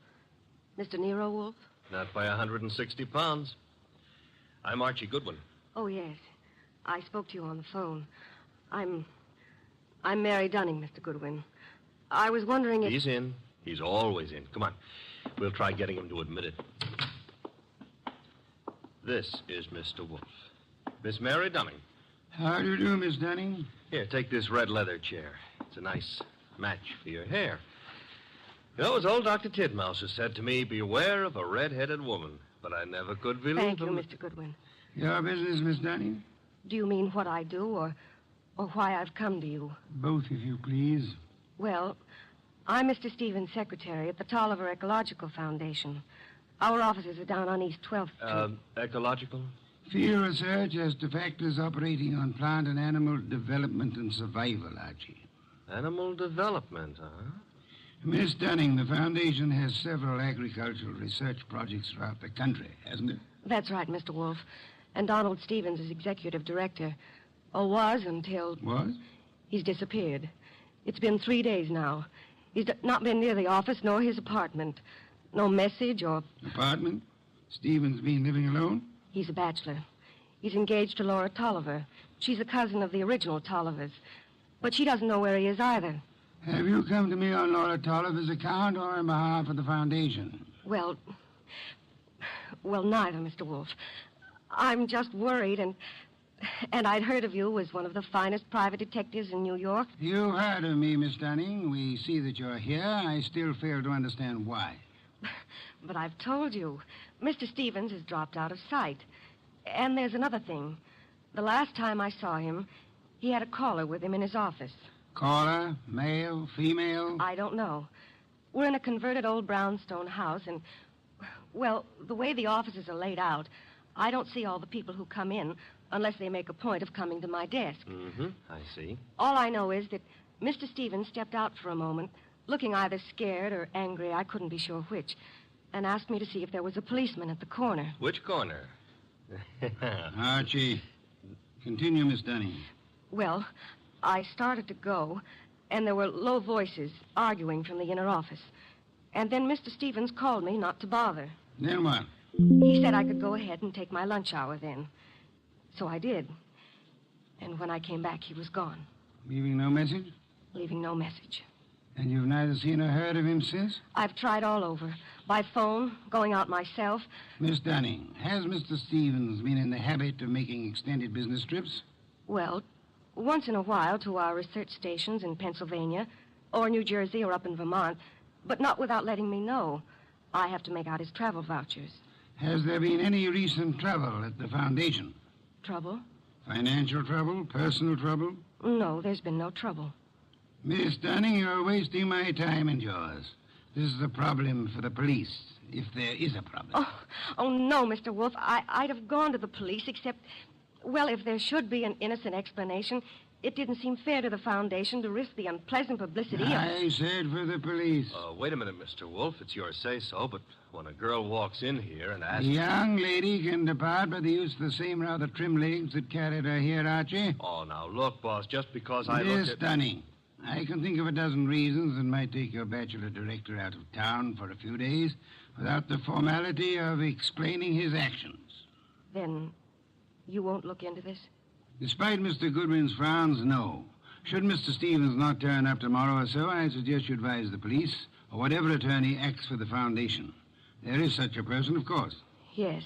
Mr. Nero Wolfe? Not by 160 pounds. I'm Archie Goodwin. Oh, yes. I spoke to you on the phone. I'm Mary Dunning, Mr. Goodwin. I was wondering if... He's in. He's always in. Come on. We'll try getting him to admit it. This is Mr. Wolfe. Miss Mary Dunning. How do you do, Miss Dunning? Here, take this red leather chair. It's a nice match for your hair. You know, as old Dr. Titmouse has said to me, beware of a red-headed woman. But I never could believe Thank him. you, Mr. Goodwin. Your business, Miss Dunning? Do you mean what I do or why I've come to you? Both, if you please. Well, I'm Mr. Stevens' secretary at the Tolliver Ecological Foundation. Our offices are down on East 12th Street. Ecological? Field research as to factors operating on plant and animal development and survival, Archie. Animal development, huh? Miss Dunning, the foundation has several agricultural research projects throughout the country, hasn't it? That's right, Mr. Wolfe. And Donald Stevens is executive director. Or was until... Was? He's disappeared. It's been 3 days now. He's not been near the office nor his apartment. No message or... Apartment? Stevens been living alone? He's a bachelor. He's engaged to Laura Tolliver. She's a cousin of the original Tollivers. But she doesn't know where he is either. Have you come to me on Laura Tolliver's account or on behalf of the foundation? Well, neither, Mr. Wolfe. I'm just worried, and I'd heard of you as one of the finest private detectives in New York. You heard of me, Miss Dunning. We see that you're here. I still fail to understand why. But I've told you. Mr. Stevens has dropped out of sight. And there's another thing. The last time I saw him, he had a caller with him in his office. Caller? Male? Female? I don't know. We're in a converted old brownstone house, and, well, the way the offices are laid out, I don't see all the people who come in unless they make a point of coming to my desk. Mm-hmm. I see. All I know is that Mr. Stevens stepped out for a moment, looking either scared or angry, I couldn't be sure which, and asked me to see if there was a policeman at the corner. Which corner? Archie, continue, Miss Dunning. Well, I started to go, and there were low voices arguing from the inner office. And then Mr. Stevens called me not to bother. Then what? He said I could go ahead and take my lunch hour then. So I did. And when I came back, he was gone. Leaving no message? Leaving no message. And you've neither seen or heard of him since? I've tried all over. By phone, going out myself. Miss Dunning, has Mr. Stevens been in the habit of making extended business trips? Well, once in a while to our research stations in Pennsylvania, or New Jersey, or up in Vermont, but not without letting me know. I have to make out his travel vouchers. Has there been any recent trouble at the foundation? Trouble? Financial trouble? Personal trouble? No, there's been no trouble. Miss Dunning, you're wasting my time and yours. This is a problem for the police, if there is a problem. Oh no, Mr. Wolfe. I'd have gone to the police, except Well, if there should be an innocent explanation, it didn't seem fair to the Foundation to risk the unpleasant publicity of... I said for the police. Wait a minute, Mr. Wolf. It's your say-so, but when a girl walks in here and asks... The young lady can depart by the use of the same rather trim legs that carried her here, Archie. Oh, now, look, boss, just because I Miss look at... Dunning, I can think of a dozen reasons that might take your bachelor director out of town for a few days without the formality of explaining his actions. Then you won't look into this? Despite Mr. Goodwin's frowns, no. Should Mr. Stevens not turn up tomorrow or so, I suggest you advise the police or whatever attorney acts for the Foundation. There is such a person, of course. Yes.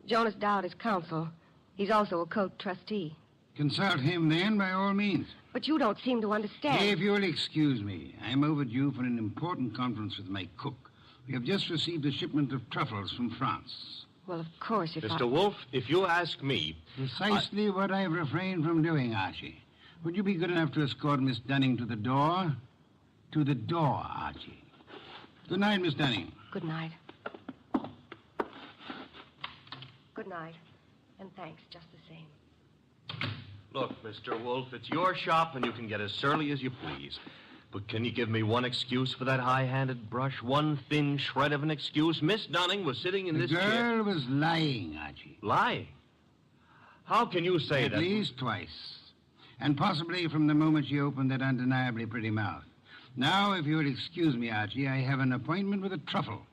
Jonas Dowd is counsel. He's also a cult trustee. Consult him, then, by all means. But you don't seem to understand. If you'll excuse me, I'm overdue for an important conference with my cook. We have just received a shipment of truffles from France. Well, of course, if Mr. Wolf, if you ask me... Precisely what I've refrained from doing, Archie. Would you be good enough to escort Miss Dunning to the door? To the door, Archie. Good night, Miss Dunning. Good night. Good night. And thanks, just the same. Look, Mr. Wolf, it's your shop and you can get as surly as you please. But can you give me one excuse for that high-handed brush? One thin shred of an excuse? Miss Dunning was sitting in this chair... The girl was lying, Archie. Lying? How can you say that? At least twice. And possibly from the moment she opened that undeniably pretty mouth. Now, if you would excuse me, Archie, I have an appointment with a truffle.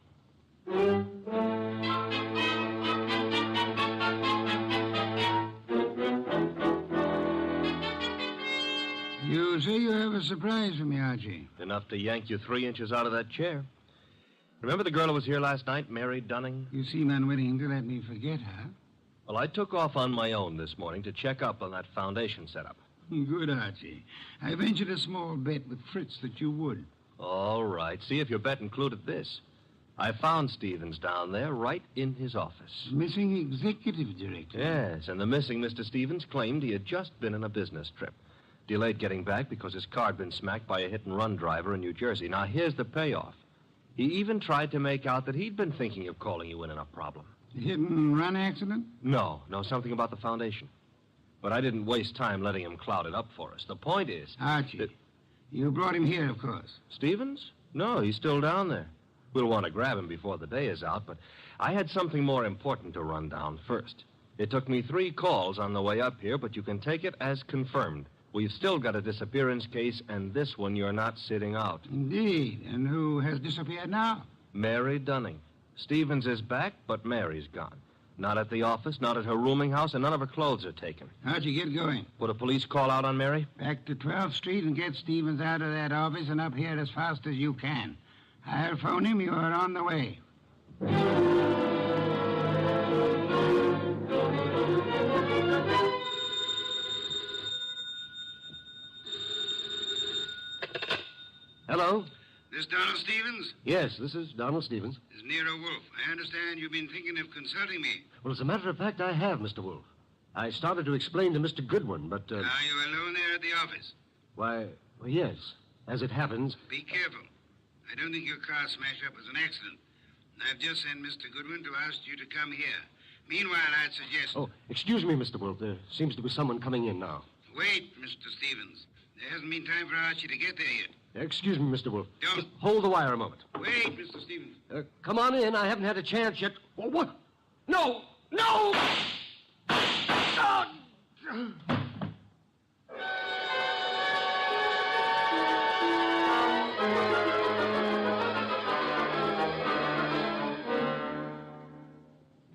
You say you have a surprise for me, Archie. Enough to yank you 3 inches out of that chair. Remember the girl who was here last night, Mary Dunning? You seem unwilling to let me forget her. Well, I took off on my own this morning to check up on that foundation setup. Good, Archie. I ventured a small bet with Fritz that you would. All right. See if your bet included this. I found Stevens down there right in his office. Missing executive director. Yes, and the missing Mr. Stevens claimed he had just been on a business trip. Delayed getting back because his car had been smacked by a hit-and-run driver in New Jersey. Now, here's the payoff. He even tried to make out that he'd been thinking of calling you in on a problem. Hit-and-run accident? No, something about the foundation. But I didn't waste time letting him cloud it up for us. The point is... Archie, you brought him here, of course. Stevens? No, he's still down there. We'll want to grab him before the day is out, but I had something more important to run down first. It took me 3 calls on the way up here, but you can take it as confirmed. We've still got a disappearance case, and this one you're not sitting out. Indeed. And who has disappeared now? Mary Dunning. Stevens is back, but Mary's gone. Not at the office, not at her rooming house, and none of her clothes are taken. How'd you get going? Put a police call out on Mary? Back to 12th Street and get Stevens out of that office and up here as fast as you can. I'll phone him. You're on the way. Hello? This Donald Stevens? Yes, this is Donald Stevens. This is Nero Wolf. I understand you've been thinking of consulting me. Well, as a matter of fact, I have, Mr. Wolf. I started to explain to Mr. Goodwin, but... Are you alone there at the office? Why, well, yes. As it happens... Be careful. I don't think your car smash-up was an accident. I've just sent Mr. Goodwin to ask you to come here. Meanwhile, I'd suggest... Oh, excuse me, Mr. Wolf. There seems to be someone coming in now. Wait, Mr. Stevens. There hasn't been time for Archie to get there yet. Excuse me, Mr. Wolf. Don't. Just hold the wire a moment. Wait, Mr. Stevens. Come on in. I haven't had a chance yet. Oh, what? No! No!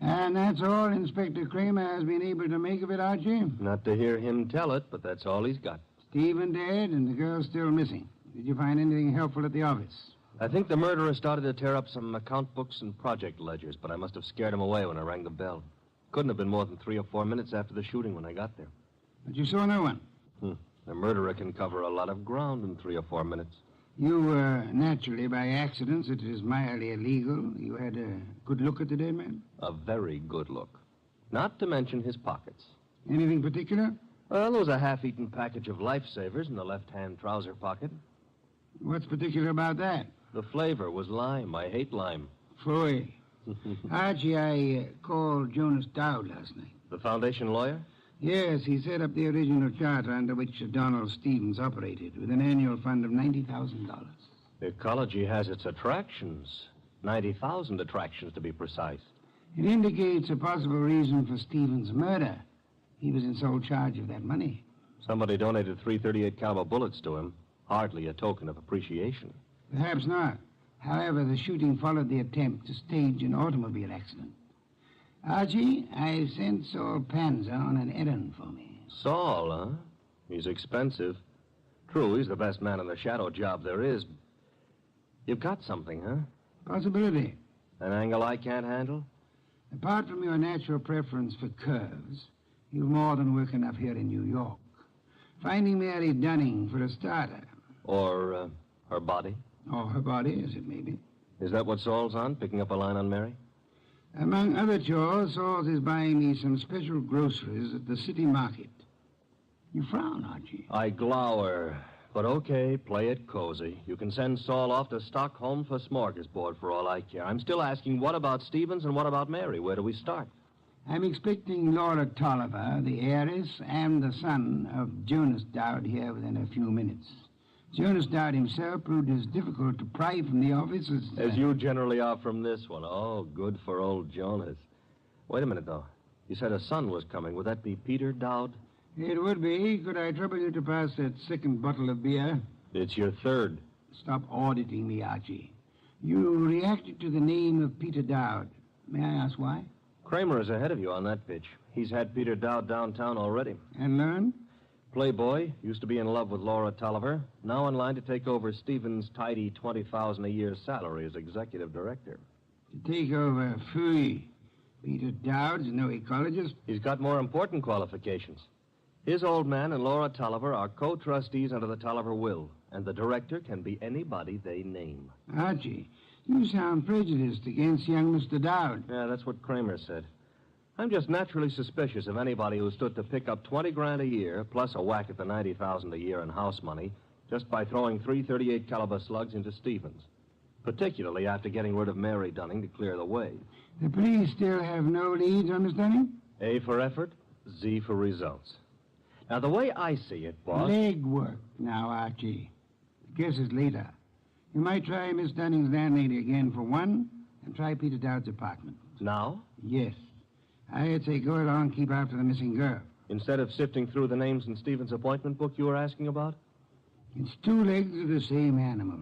And that's all Inspector Kramer has been able to make of it, Archie? Not to hear him tell it, but that's all he's got. Stephen dead and the girl still missing. Did you find anything helpful at the office? I think the murderer started to tear up some account books and project ledgers, but I must have scared him away when I rang the bell. Couldn't have been more than 3 or 4 minutes after the shooting when I got there. But you saw no one? The murderer can cover a lot of ground in 3 or 4 minutes. You were naturally by accident. It is mildly illegal. You had a good look at the dead man? A very good look. Not to mention his pockets. Anything particular? Well, there was a half-eaten package of lifesavers in the left-hand trouser pocket. What's particular about that? The flavor was lime. I hate lime. Foy. Archie, I called Jonas Dowd last night. The foundation lawyer? Yes, he set up the original charter under which Donald Stevens operated with an annual fund of $90,000. The ecology has its attractions. 90,000 attractions, to be precise. It indicates a possible reason for Stevens' murder. He was in sole charge of that money. Somebody donated 338 caliber bullets to him. Hardly a token of appreciation. Perhaps not. However, the shooting followed the attempt to stage an automobile accident. Archie, I sent Saul Panzer on an errand for me. Saul, huh? He's expensive. True, he's the best man in the shadow job there is. You've got something, huh? Possibility. An angle I can't handle? Apart from your natural preference for curves, you've more than work enough here in New York. Finding Mary Dunning for a starter. Or her body? Or her body, as it may be. Is that what Saul's on, picking up a line on Mary? Among other chores, Saul's is buying me some special groceries at the city market. You frown, Archie. I glower. But okay, play it cozy. You can send Saul off to Stockholm for smorgasbord for all I care. I'm still asking, what about Stevens and what about Mary? Where do we start? I'm expecting Laura Tolliver, the heiress, and the son of Jonas Dowd here within a few minutes. Jonas Dowd himself proved as difficult to pry from the office as you generally are from this one. Oh, good for old Jonas. Wait a minute, though. You said a son was coming. Would that be Peter Dowd? It would be. Could I trouble you to pass that second bottle of beer? It's your third. Stop auditing me, Archie. You reacted to the name of Peter Dowd. May I ask why? Kramer is ahead of you on that pitch. He's had Peter Dowd downtown already. And learned? Playboy, used to be in love with Laura Tolliver, now in line to take over Stevens' tidy $20,000 a year salary as executive director. To take over, phooey. Peter Dowd's no ecologist. He's got more important qualifications. His old man and Laura Tolliver are co-trustees under the Tolliver will, and the director can be anybody they name. Archie, you sound prejudiced against young Mr. Dowd. Yeah, that's what Kramer said. I'm just naturally suspicious of anybody who stood to pick up $20,000 a year, plus a whack at the $90,000 a year in house money, just by throwing 338 caliber slugs into Stevens. Particularly after getting rid of Mary Dunning to clear the way. The police still have no leads on Miss Dunning? A for effort, Z for results. Now, the way I see it, boss... Leg work now, Archie. Guess it's later. You might try Miss Dunning's landlady again for one, and try Peter Dowd's apartment. Now? Yes. I'd say go along, keep after the missing girl. Instead of sifting through the names in Stevens' appointment book you were asking about? It's two legs of the same animal.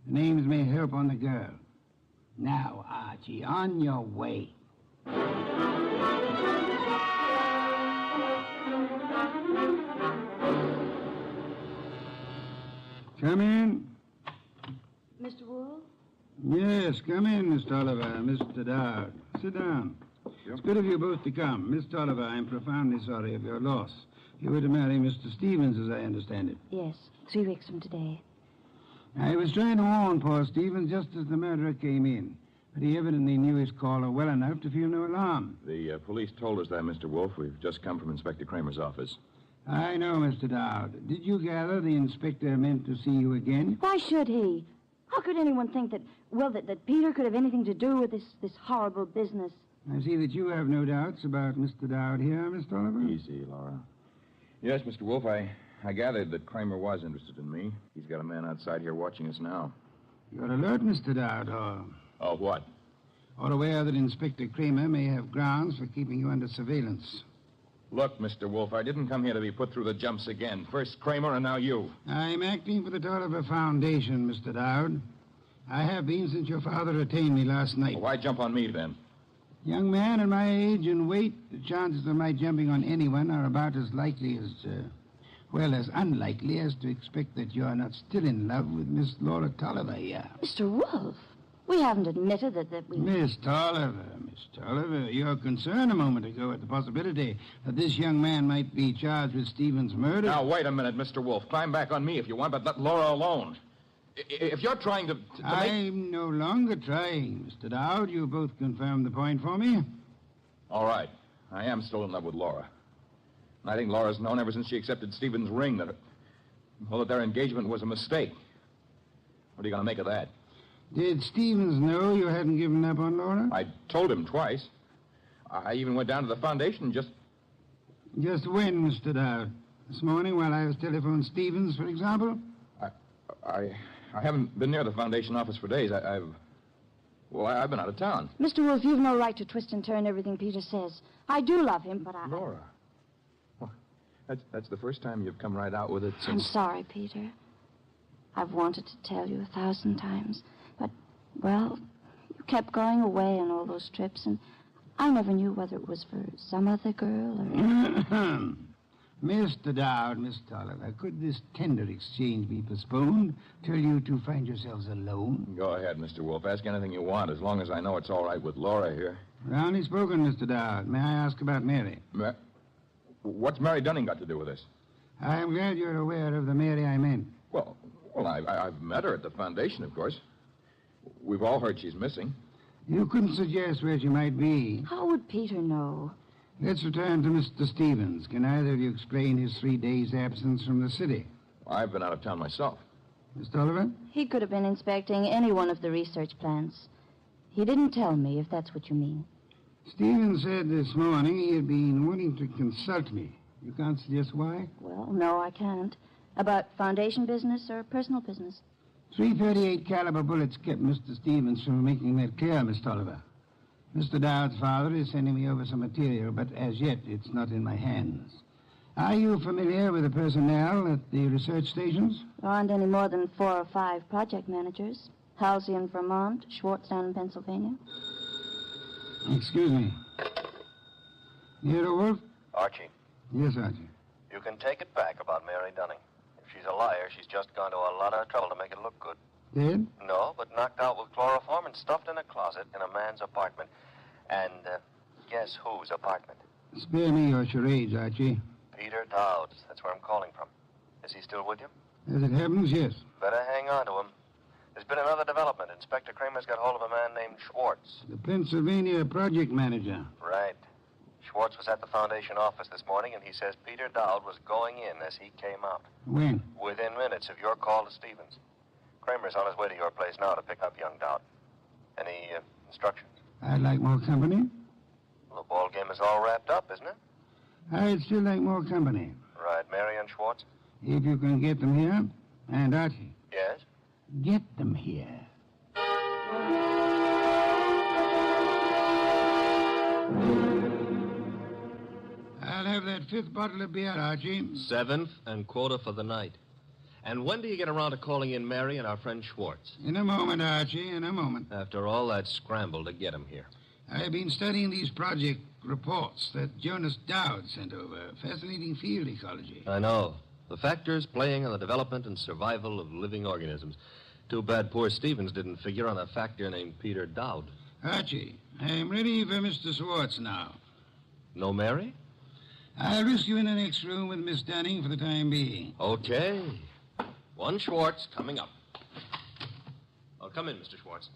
The names may help on the girl. Now, Archie, on your way. Come in. Mr. Wool? Yes, come in, Miss Tolliver, Mr. Dowd. Sit down. It's good of you both to come. Miss Tolliver, I'm profoundly sorry of your loss. You were to marry Mr. Stevens, as I understand it. Yes, 3 weeks from today. I was trying to warn poor Stevens just as the murderer came in. But he evidently knew his caller well enough to feel no alarm. The police told us that, Mr. Wolf. We've just come from Inspector Kramer's office. I know, Mr. Dowd. Did you gather the inspector meant to see you again? Why should he? How could anyone think that Peter could have anything to do with this horrible business? I see that you have no doubts about Mr. Dowd here, Miss Tolliver. Easy, Laura. Yes, Mr. Wolf, I gathered that Kramer was interested in me. He's got a man outside here watching us now. You're alert, Mr. Dowd, or... Oh, what? Or aware that Inspector Kramer may have grounds for keeping you under surveillance. Look, Mr. Wolf, I didn't come here to be put through the jumps again. First Kramer and now you. I'm acting for the Tolliver Foundation, Mr. Dowd. I have been since your father retained me last night. Well, why jump on me, then? Young man, at my age and weight, the chances of my jumping on anyone are about as likely as, as unlikely as to expect that you're not still in love with Miss Laura Tolliver here. Mr. Wolf, we haven't admitted that we... Miss Tolliver, your concern a moment ago at the possibility that this young man might be charged with Stevens' murder... Now, wait a minute, Mr. Wolf. Climb back on me if you want, but let Laura alone. If you're trying to I'm no longer trying, Mr. Dowd. You both confirmed the point for me. All right. I am still in love with Laura. I think Laura's known ever since she accepted Stevens' ring that their engagement was a mistake. What are you going to make of that? Did Stevens know you hadn't given up on Laura? I told him twice. I even went down to the foundation just... Just when, Mr. Dowd? This morning while I was telephoning Stevens, for example? I haven't been near the Foundation office for days. I've been out of town. Mr. Wolf, you've no right to twist and turn everything Peter says. I do love him, but I... Laura. Well, that's the first time you've come right out with it since... I'm sorry, Peter. I've wanted to tell you 1,000 times. But, well, you kept going away on all those trips, and I never knew whether it was for some other girl or... Mr. Dowd, Miss Tolliver, could this tender exchange be postponed till you two find yourselves alone? Go ahead, Mr. Wolf. Ask anything you want, as long as I know it's all right with Laura here. Roundly spoken, Mr. Dowd. May I ask about Mary? What's Mary Dunning got to do with this? I'm glad you're aware of the Mary I meant. Well, I've met her at the Foundation, of course. We've all heard she's missing. You couldn't suggest where she might be. How would Peter know? Let's return to Mr. Stevens. Can either of you explain his 3 days' absence from the city? I've been out of town myself. Miss Tolliver? He could have been inspecting any one of the research plants. He didn't tell me, if that's what you mean. Stevens said this morning he had been wanting to consult me. You can't suggest why? Well, no, I can't. About Foundation business or personal business? .338 caliber bullets kept Mr. Stevens from making that clear, Miss Tolliver. Mr. Dowd's father is sending me over some material, but as yet it's not in my hands. Are you familiar with the personnel at the research stations? There aren't any more than 4 or 5 project managers. Halsey in Vermont, Schwartz down in Pennsylvania. Excuse me. Nero Wolf? Archie, Yes, Archie. you can take it back about Mary Dunning. If she's a liar, she's just gone to a lot of trouble to make it look good. Dead? No, but knocked out with chloroform and stuffed in a closet in a man's apartment. And guess whose apartment? Spare me your charades, Archie. Peter Dowd's. That's where I'm calling from. Is he still with you? As it happens, yes. Better hang on to him. There's been another development. Inspector Kramer's got hold of a man named Schwartz. The Pennsylvania project manager. Right. Schwartz was at the Foundation office this morning, and he says Peter Dowd was going in as he came out. When? Within minutes of your call to Stevens. Kramer's on his way to your place now to pick up young Dowd. Any instructions? I'd like more company. Well, the ball game is all wrapped up, isn't it? I'd still like more company. Right, Mary and Schwartz? If you can get them here. And Archie. Yes? Get them here. I'll have that 5th bottle of beer, Archie. 7th and quarter for the night. And when do you get around to calling in Mary and our friend Schwartz? In a moment, Archie, in a moment. After all that scramble to get him here. I've been studying these project reports that Jonas Dowd sent over. Fascinating field ecology. I know. The factors playing on the development and survival of living organisms. Too bad poor Stevens didn't figure on a factor named Peter Dowd. Archie, I'm ready for Mr. Schwartz now. No Mary? I'll risk you in the next room with Miss Dunning for the time being. Okay. One Schwartz coming up. Oh, come in, Mr. Schwartz.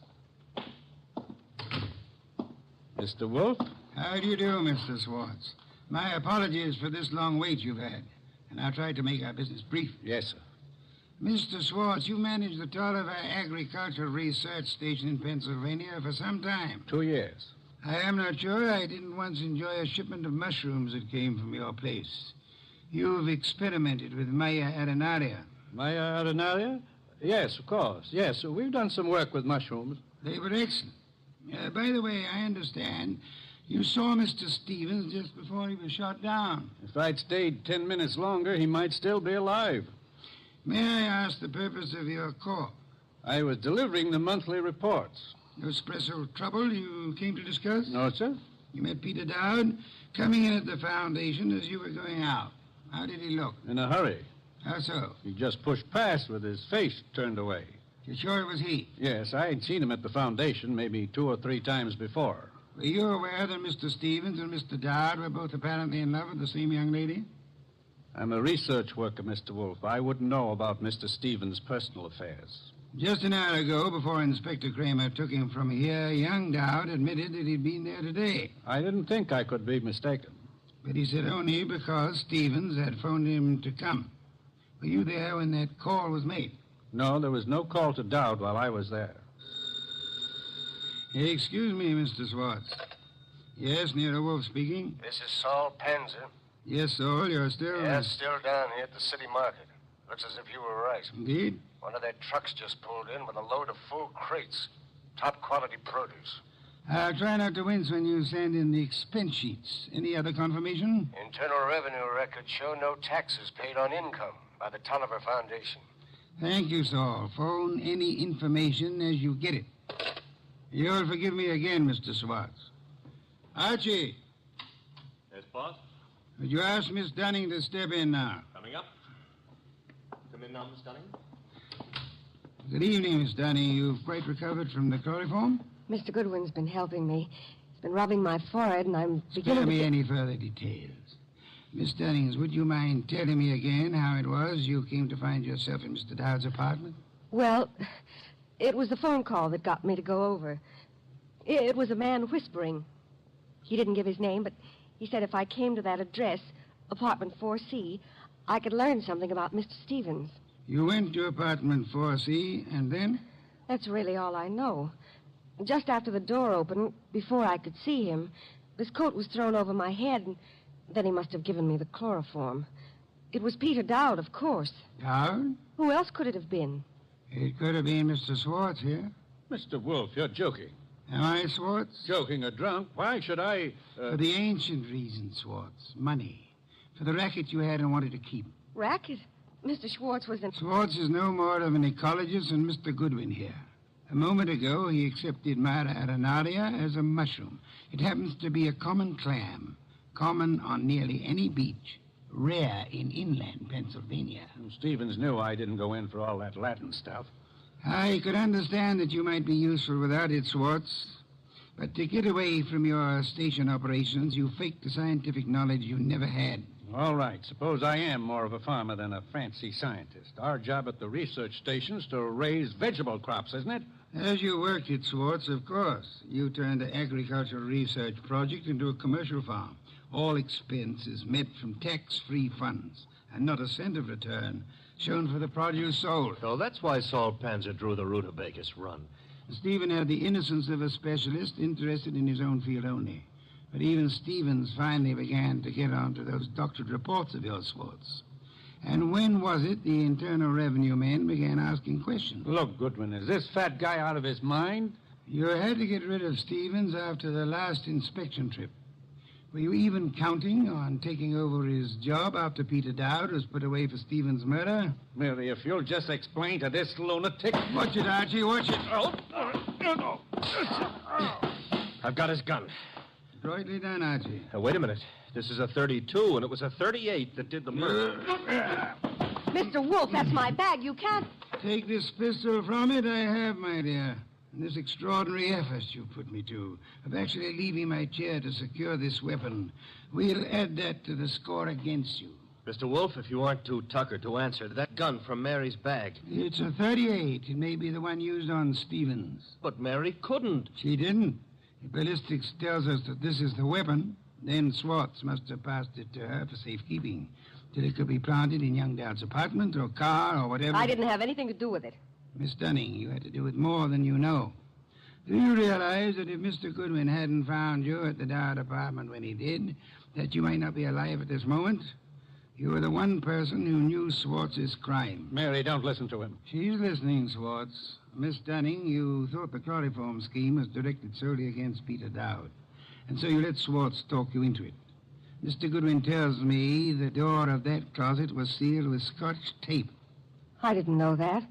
Mr. Wolf? How do you do, Mr. Schwartz? My apologies for this long wait you've had. And I'll try to make our business brief. Yes, sir. Mr. Schwartz, you managed the Tolliver Agricultural Research Station in Pennsylvania for some time. 2 years. I am not sure I didn't once enjoy a shipment of mushrooms that came from your place. You've experimented with Maya arenaria. Maya arenaria? Yes, of course. Yes, we've done some work with mushrooms. They were excellent. By the way, I understand you saw Mr. Stevens just before he was shot down. If I'd stayed 10 minutes longer, he might still be alive. May I ask the purpose of your call? I was delivering the monthly reports. No special trouble you came to discuss? No, sir. You met Peter Dowd coming in at the Foundation as you were going out. How did he look? In a hurry. How so? He just pushed past with his face turned away. You're sure it was he? Yes, I had seen him at the Foundation maybe 2 or 3 times before. Were you aware that Mr. Stevens and Mr. Dowd were both apparently in love with the same young lady? I'm a research worker, Mr. Wolf. I wouldn't know about Mr. Stevens' personal affairs. Just an hour ago, before Inspector Kramer took him from here, young Dowd admitted that he'd been there today. I didn't think I could be mistaken. But he said only because Stevens had phoned him to come. Were you there when that call was made? No, there was no call to Dowd while I was there. Excuse me, Mr. Schwartz. Yes, Nero Wolf speaking. This is Saul Panzer. Yes, Saul, you're still... Yeah, still down here at the city market. Looks as if you were right. Indeed? One of their trucks just pulled in with a load of full crates. Top quality produce. I'll try not to wince when you send in the expense sheets. Any other confirmation? Internal Revenue records show no taxes paid on income by the Tolliver Foundation. Thank you, Saul. Phone any information as you get it. You'll forgive me again, Mr. Swartz. Archie, Yes, boss? would you ask Miss Dunning to step in now? Coming up. Come in now, Miss Dunning. Good evening, Miss Dunning. You've quite recovered from the chloroform? Mr. Goodwin's been helping me. He's been rubbing my forehead, and I'm beginning Spare me to... any further details. Miss Dunnings, would you mind telling me again how it was you came to find yourself in Mr. Dowd's apartment? Well, it was the phone call that got me to go over. It was a man whispering. He didn't give his name, but he said if I came to that address, apartment 4C, I could learn something about Mr. Stevens. You went to apartment 4C, and then? That's really all I know. Just after the door opened, before I could see him, his coat was thrown over my head, and then he must have given me the chloroform. It was Peter Dowd, of course. Dowd? Who else could it have been? It could have been Mr. Swartz here. Mr. Wolf, you're joking. Am I, Swartz? Joking or drunk? Why should I... For the ancient reason, Swartz. Money. For the racket you had and wanted to keep. Racket? Mr. Schwartz was in... Swartz is no more of an ecologist than Mr. Goodwin here. A moment ago, he accepted Mara arenaria as a mushroom. It happens to be a common clam, common on nearly any beach, rare in inland Pennsylvania. Stevens knew I didn't go in for all that Latin stuff. I could understand that you might be useful without it, Swartz. But to get away from your station operations, you faked the scientific knowledge you never had. All right. Suppose I am more of a farmer than a fancy scientist. Our job at the research station's to raise vegetable crops, isn't it? As you worked it, Swartz, of course. You turned the agricultural research project into a commercial farm. All expenses met from tax-free funds, and not a cent of return shown for the produce sold. So that's why Saul Panzer drew the rutabagus run. Stephen had the innocence of a specialist interested in his own field only. But even Stevens finally began to get onto those doctored reports of yours, Swartz. And when was it the Internal Revenue men began asking questions? Look, Goodwin, is this fat guy out of his mind? You had to get rid of Stevens after the last inspection trip. Were you even counting on taking over his job after Peter Dowd was put away for Stevens' murder? Mary, if you'll just explain to this lunatic... Watch it, Archie, watch it. I've got his gun. Adroitly done, Archie. Wait a minute. This is a 32, and it was a 38 that did the murder. Mr. Wolf, that's my bag. You can't... Take this pistol from it, I have, my dear. And this extraordinary effort you put me to of actually leaving my chair to secure this weapon, we'll add that to the score against you. Mr. Wolf, if you aren't too tuckered to answer, that gun from Mary's bag. It's a 38. It may be the one used on Stevens. But Mary couldn't. She didn't. The ballistics tells us that this is the weapon. Then Swartz must have passed it to her for safekeeping, till it could be planted in young Dowd's apartment or car or whatever. I didn't have anything to do with it. Miss Dunning, you had to do with more than you know. Do you realize that if Mr. Goodwin hadn't found you at the Dowd apartment when he did, that you might not be alive at this moment? You were the one person who knew Swartz's crime. Mary, don't listen to him. She's listening, Swartz. Miss Dunning, you thought the chloroform scheme was directed solely against Peter Dowd, and so you let Swartz talk you into it. Mr. Goodwin tells me the door of that closet was sealed with Scotch tape. I didn't know that.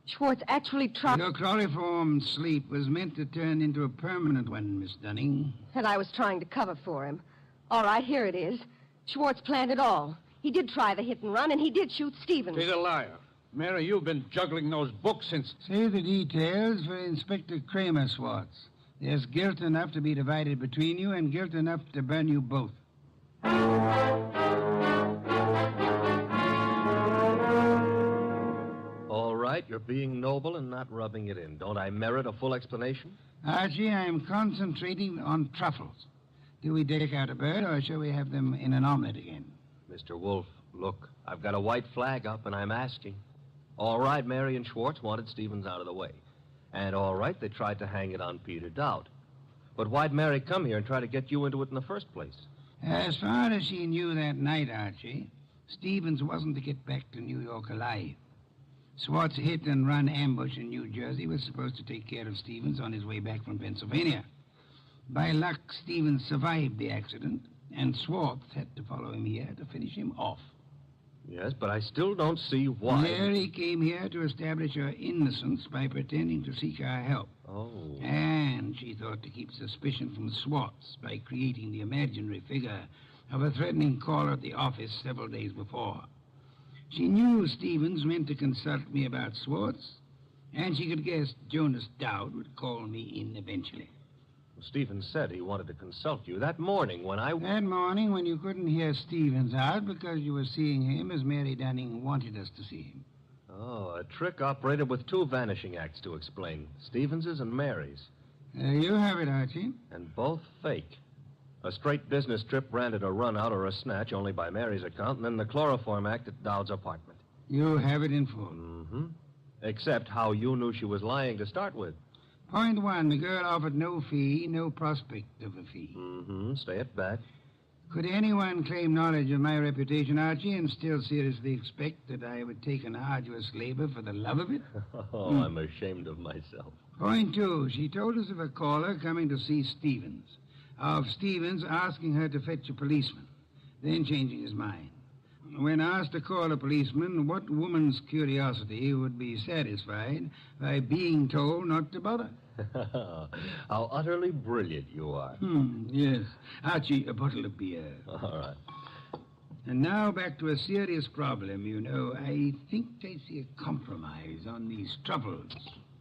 Schwartz actually tried... Your chloroform sleep was meant to turn into a permanent one, Miss Dunning. And I was trying to cover for him. All right, here it is. Schwartz planned it all. He did try the hit and run, and he did shoot Stevens. He's a liar. Mary, you've been juggling those books since... Say the details for Inspector Kramer, Swartz. There's guilt enough to be divided between you and guilt enough to burn you both. All right, you're being noble and not rubbing it in. Don't I merit a full explanation? Archie, I'm concentrating on truffles. Do we take out a bird, or shall we have them in an omelet again? Mr. Wolf, look, I've got a white flag up, and I'm asking. All right, Mary and Schwartz wanted Stevens out of the way. And all right, they tried to hang it on Peter Dowd. But why'd Mary come here and try to get you into it in the first place? As far as she knew that night, Archie, Stevens wasn't to get back to New York alive. Swartz hit and run ambush in New Jersey was supposed to take care of Stevens on his way back from Pennsylvania. By luck, Stevens survived the accident, and Swartz had to follow him here to finish him off. Yes, but I still don't see why. Mary came here to establish her innocence by pretending to seek our help. Oh. And she thought to keep suspicion from Swartz by creating the imaginary figure of a threatening caller at the office several days before. She knew Stevens meant to consult me about Swartz, and she could guess Jonas Dowd would call me in eventually. Stevens said he wanted to consult you that morning when I... That morning when you couldn't hear Stevens out because you were seeing him as Mary Dunning wanted us to see him. Oh, a trick operated with two vanishing acts to explain. Stevens's and Mary's. You have it, Archie. And both fake. A straight business trip branded a run-out or a snatch only by Mary's account, and then the chloroform act at Dowd's apartment. You have it in full. Mm-hmm. Except how you knew she was lying to start with. Point one, the girl offered no fee, no prospect of a fee. Mm-hmm. Stay at that. Could anyone claim knowledge of my reputation, Archie, and still seriously expect that I would take an arduous labor for the love of it? Oh, I'm ashamed of myself. Point two, she told us of a caller coming to see Stevens, of Stevens asking her to fetch a policeman, then changing his mind. When asked to call a policeman, what woman's curiosity would be satisfied by being told not to bother? How utterly brilliant you are. Yes. Archie, a bottle of beer. All right. And now back to a serious problem, you know. I think I see a compromise on these troubles.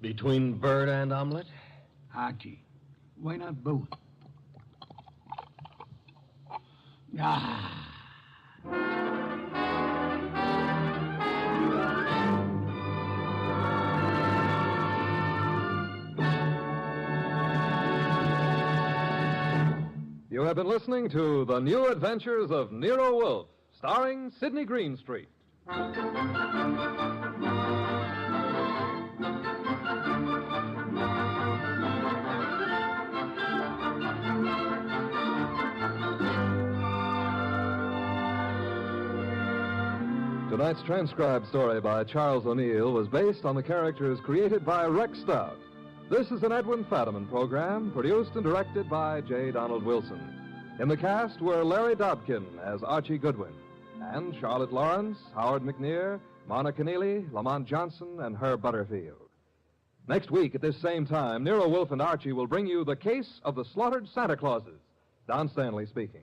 Between bird and omelet? Archie, why not both? Ah. You have been listening to The New Adventures of Nero Wolfe, starring Sidney Greenstreet. Tonight's transcribed story by Charles O'Neill was based on the characters created by Rex Stout. This is an Edwin Fadiman program, produced and directed by J. Donald Wilson. In the cast were Larry Dobkin as Archie Goodwin, and Charlotte Lawrence, Howard McNear, Mona Keneally, Lamont Johnson, and Herb Butterfield. Next week at this same time, Nero Wolfe and Archie will bring you The Case of the Slaughtered Santa Clauses. Don Stanley speaking.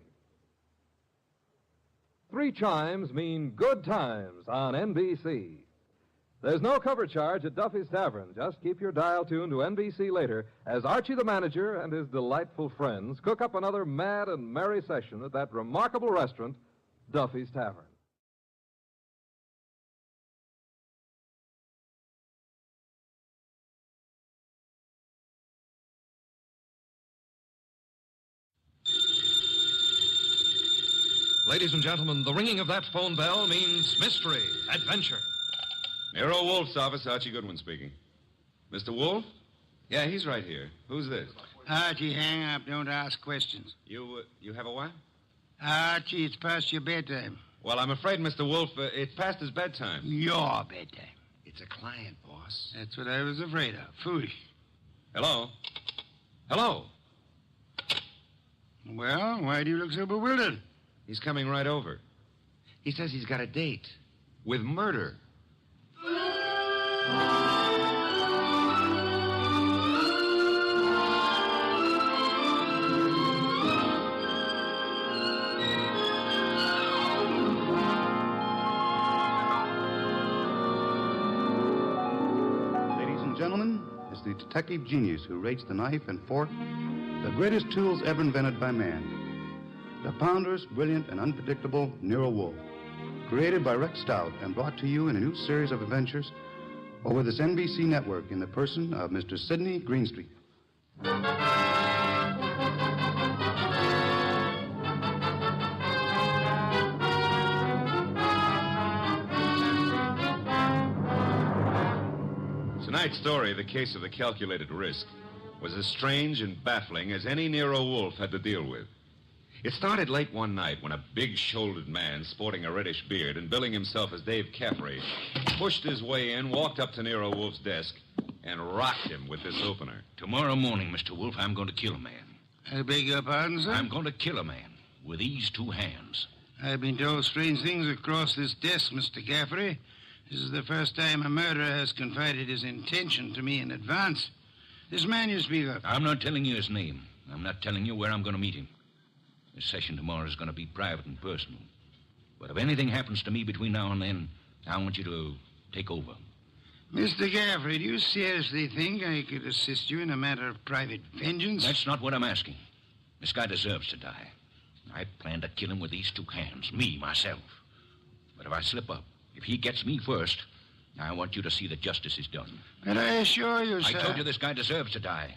3 chimes mean good times on NBC. There's no cover charge at Duffy's Tavern. Just keep your dial tuned to NBC later as Archie the manager and his delightful friends cook up another mad and merry session at that remarkable restaurant, Duffy's Tavern. Ladies and gentlemen, the ringing of that phone bell means mystery, adventure. Nero Wolfe's office, Archie Goodwin speaking. Mr. Wolfe? Yeah, he's right here. Who's this? Archie, hang up. Don't ask questions. You have a what? Archie, it's past your bedtime. Well, I'm afraid, Mr. Wolfe, it's past his bedtime. Your bedtime. It's a client, boss. That's what I was afraid of. Foolish. Hello? Hello? Well, why do you look so bewildered? He's coming right over. He says he's got a date with murder. Ladies and gentlemen, it's the detective genius who rates the knife and fork, the greatest tools ever invented by man. The ponderous, brilliant, and unpredictable Nero Wolfe. Created by Rex Stout and brought to you in a new series of adventures over this NBC network in the person of Mr. Sidney Greenstreet. Tonight's story, The Case of the Calculated Risk, was as strange and baffling as any Nero Wolfe had to deal with. It started late one night when a big-shouldered man sporting a reddish beard and billing himself as Dave Caffrey pushed his way in, walked up to Nero Wolf's desk, and rocked him with this opener. Tomorrow morning, Mr. Wolf, I'm going to kill a man. I beg your pardon, sir? I'm going to kill a man with these two hands. I've been told strange things across this desk, Mr. Caffrey. This is the first time a murderer has confided his intention to me in advance. This man you speak of. I'm not telling you his name. I'm not telling you where I'm going to meet him. This session tomorrow is going to be private and personal. But if anything happens to me between now and then, I want you to take over. Mr. Caffrey, do you seriously think I could assist you in a matter of private vengeance? That's not what I'm asking. This guy deserves to die. I plan to kill him with these two hands, me, myself. But if I slip up, if he gets me first, I want you to see that justice is done. But I assure you, sir... I told you this guy deserves to die.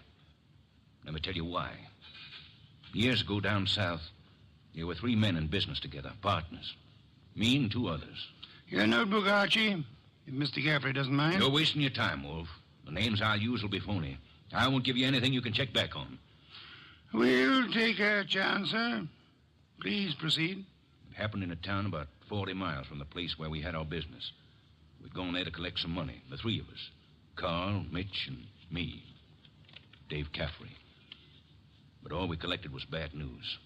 Let me tell you why. Years ago down south, there were 3 men in business together, partners. Me and 2 others. Your notebook, Archie, if Mr. Caffrey doesn't mind. You're wasting your time, Wolf. The names I'll use will be phony. I won't give you anything you can check back on. We'll take our chance, sir. Please proceed. It happened in a town about 40 miles from the place where we had our business. We'd gone there to collect some money, the 3 of us. Carl, Mitch, and me. Dave Caffrey. But all we collected was bad news.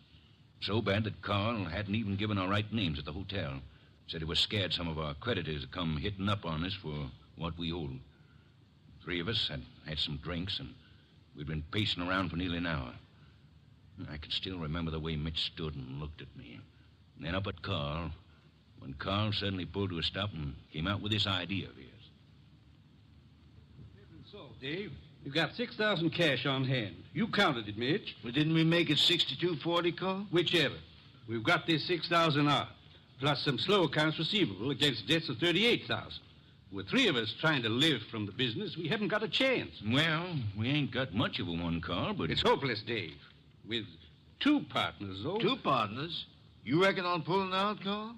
So bad that Carl hadn't even given our right names at the hotel. Said he was scared some of our creditors would come hitting up on us for what we owed. 3 of us had some drinks, and we'd been pacing around for nearly an hour. I can still remember the way Mitch stood and looked at me. And then up at Carl, when Carl suddenly pulled to a stop and came out with this idea of his. So, Dave, you've got 6,000 cash on hand. You counted it, Mitch. Well, didn't we make it 62.40, Carl? Whichever. We've got this 6,000 odd, plus some slow accounts receivable against debts of 38,000. With 3 of us trying to live from the business, we haven't got a chance. Well, we ain't got much of a one, Carl, but... It's hopeless, Dave. With 2 partners, though. 2 partners? You reckon on pulling out, Carl?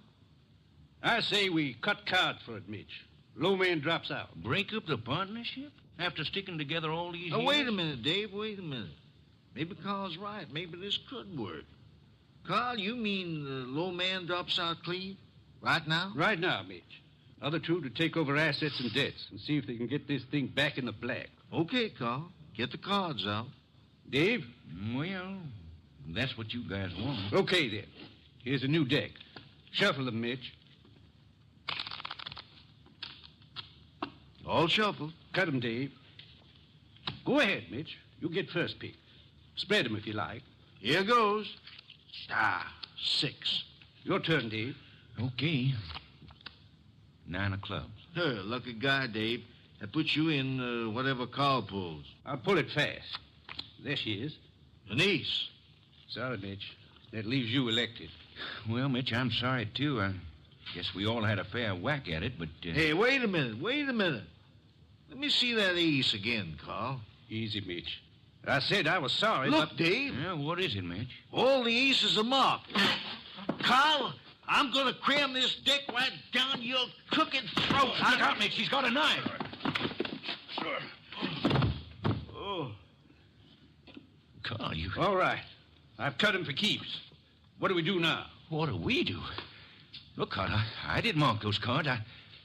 I say we cut cards for it, Mitch. Low man drops out. Break up the partnership? After sticking together all these years? Wait a minute, Dave, wait a minute. Maybe Carl's right. Maybe this could work. Carl, you mean the low man drops out clean? Right now? Right now, Mitch. Other 2 to take over assets and debts and see if they can get this thing back in the black. Okay, Carl. Get the cards out. Dave? Well, that's what you guys want. Okay, then. Here's a new deck. Shuffle them, Mitch. All shuffled. Cut them, Dave. Go ahead, Mitch. You get first pick. Spread them if you like. Here goes. 6. Your turn, Dave. Okay. 9 of clubs. Lucky guy, Dave. That puts you in whatever Carl pulls. I'll pull it fast. There she is. An ace. Sorry, Mitch. That leaves you elected. Well, Mitch, I'm sorry, too. I guess we all had a fair whack at it, but... Hey, wait a minute. Let me see that ace again, Carl. Easy, Mitch. I said I was sorry, Look, but... Dave. Yeah, what is it, Mitch? All the aces are marked. Carl, I'm going to cram this deck right down your crooked throat. Look out, Mitch. He's got a knife. Sure. Oh. Carl, you... All right. I've cut him for keeps. What do we do now? What do we do? Look, Carl, I didn't mark those cards.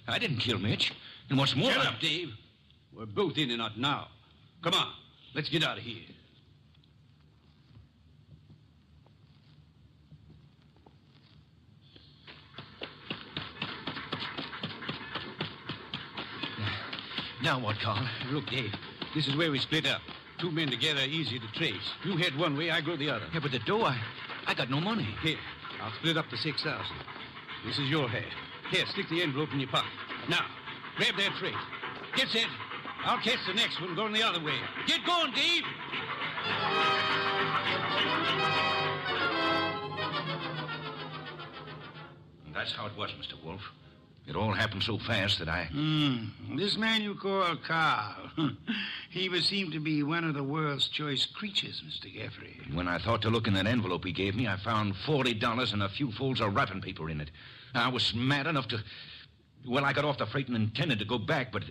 I didn't kill Mitch. And what's more... Shut up, Dave. We're both in and out now. Come on. Let's get out of here. Now what, Carl? Look, Dave, this is where we split up. 2 men together, easy to trace. You head one way, I go the other. Yeah, but the dough, I got no money. Here, I'll split up the 6,000. This is your half. Here, stick the envelope in your pocket. Now, grab that freight. Get set. I'll catch the next one going the other way. Get going, Dave! And that's how it was, Mr. Wolf. It all happened so fast that I... This man you call Carl, he would seem to be one of the world's choice creatures, Mr. Caffrey. When I thought to look in that envelope he gave me, I found $40 and a few folds of wrapping paper in it. I was mad enough to... Well, I got off the freight and intended to go back, but...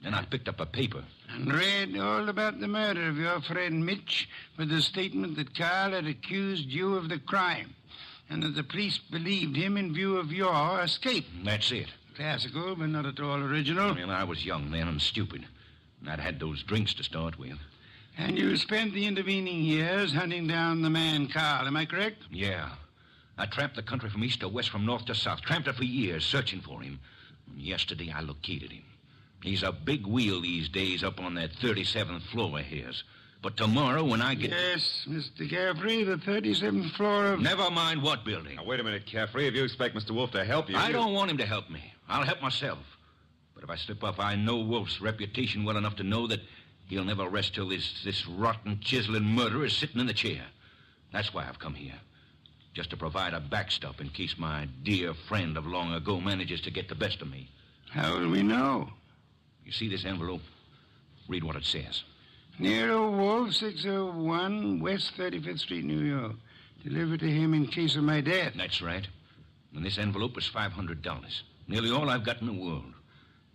Then I picked up a paper. and read all about the murder of your friend Mitch with the statement that Carl had accused you of the crime and that the police believed him in view of your escape. That's it. Classical, but not at all original. Well, I was young then and stupid. And I'd had those drinks to start with. And you spent the intervening years hunting down the man Carl, am I correct? Yeah. I tramped the country from east to west, from north to south. Tramped it for years, searching for him. And yesterday I located him. He's a big wheel these days up on that 37th floor of his. But tomorrow when I get... Yes, Mr. Caffrey, the 37th floor of... Never mind what building. Now, wait a minute, Caffrey. If you expect Mr. Wolf to help you... I don't want him to help me. I'll help myself. But if I slip up, I know Wolf's reputation well enough to know that he'll never rest till this rotten, chiseling murderer is sitting in the chair. That's why I've come here. Just to provide a backstop in case my dear friend of long ago manages to get the best of me. How will we know? You see this envelope? Read what it says. Nero Wolf, 601 West 35th Street, New York. Delivered to him in case of my death. That's right. And this envelope is $500. Nearly all I've got in the world.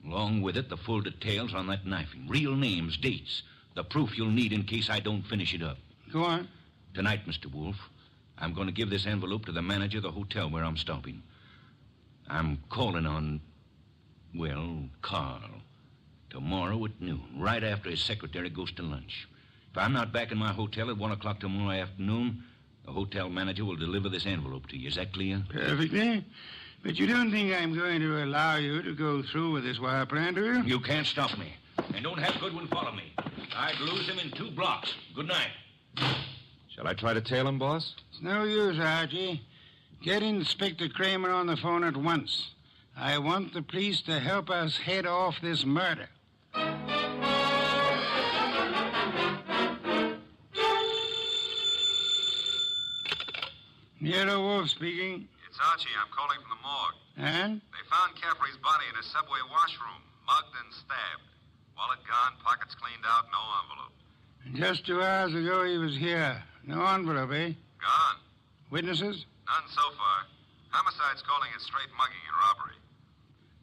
Along with it, the full details on that knifing. Real names, dates. The proof you'll need in case I don't finish it up. Go on. Tonight, Mr. Wolf, I'm going to give this envelope to the manager of the hotel where I'm stopping. I'm calling on, well, Carl. Tomorrow at noon, right after his secretary goes to lunch. If I'm not back in my hotel at 1 o'clock tomorrow afternoon, the hotel manager will deliver this envelope to you. Is that clear? Perfectly. But you don't think I'm going to allow you to go through with this wire plan, do you? You can't stop me. And don't have Goodwin follow me. I'd lose him in 2 blocks. Good night. Shall I try to tail him, boss? It's no use, Archie. Get Inspector Kramer on the phone at once. I want the police to help us head off this murder. Nero Wolf speaking. It's Archie. I'm calling from the morgue. And? They found Caffrey's body in a subway washroom, mugged and stabbed. Wallet gone, pockets cleaned out, no envelope. Just 2 hours ago he was here. No envelope, eh? Gone. Witnesses? None so far. Homicide's calling it straight mugging and robbery.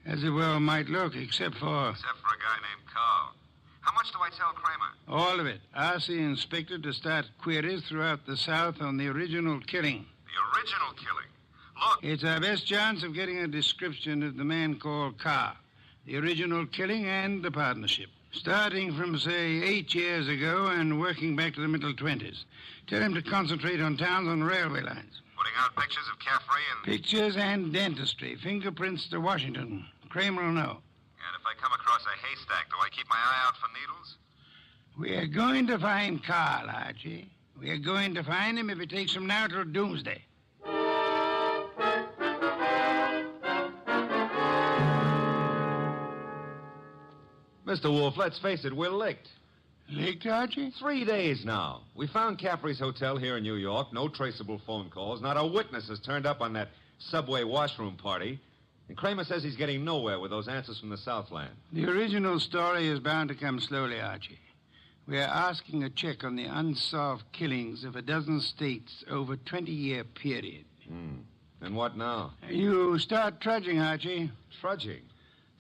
As it well might look, except for... Except for a guy named Carl. How much do I tell Kramer? All of it. Ask the inspector to start queries throughout the South on the original killing. The original killing? Look... It's our best chance of getting a description of the man called Carr. The original killing and the partnership. Starting from, say, 8 years ago and working back to the middle 20s. Tell him to concentrate on towns on railway lines. Putting out pictures of Caffrey and... Pictures and dentistry. Fingerprints to Washington. Kramer will know. And if I come across a haystack, do I keep my eye out for needles? We are going to find Carl, Archie. We are going to find him if it takes from now till doomsday. Mr. Wolf, let's face it, we're licked. Licked, Archie? 3 days now. We found Caffrey's hotel here in New York. No traceable phone calls. Not a witness has turned up on that subway washroom party. And Kramer says he's getting nowhere with those answers from the Southland. The original story is bound to come slowly, Archie. We are asking a check on the unsolved killings of a dozen states over a 20-year period. And what now? You start trudging, Archie. Trudging?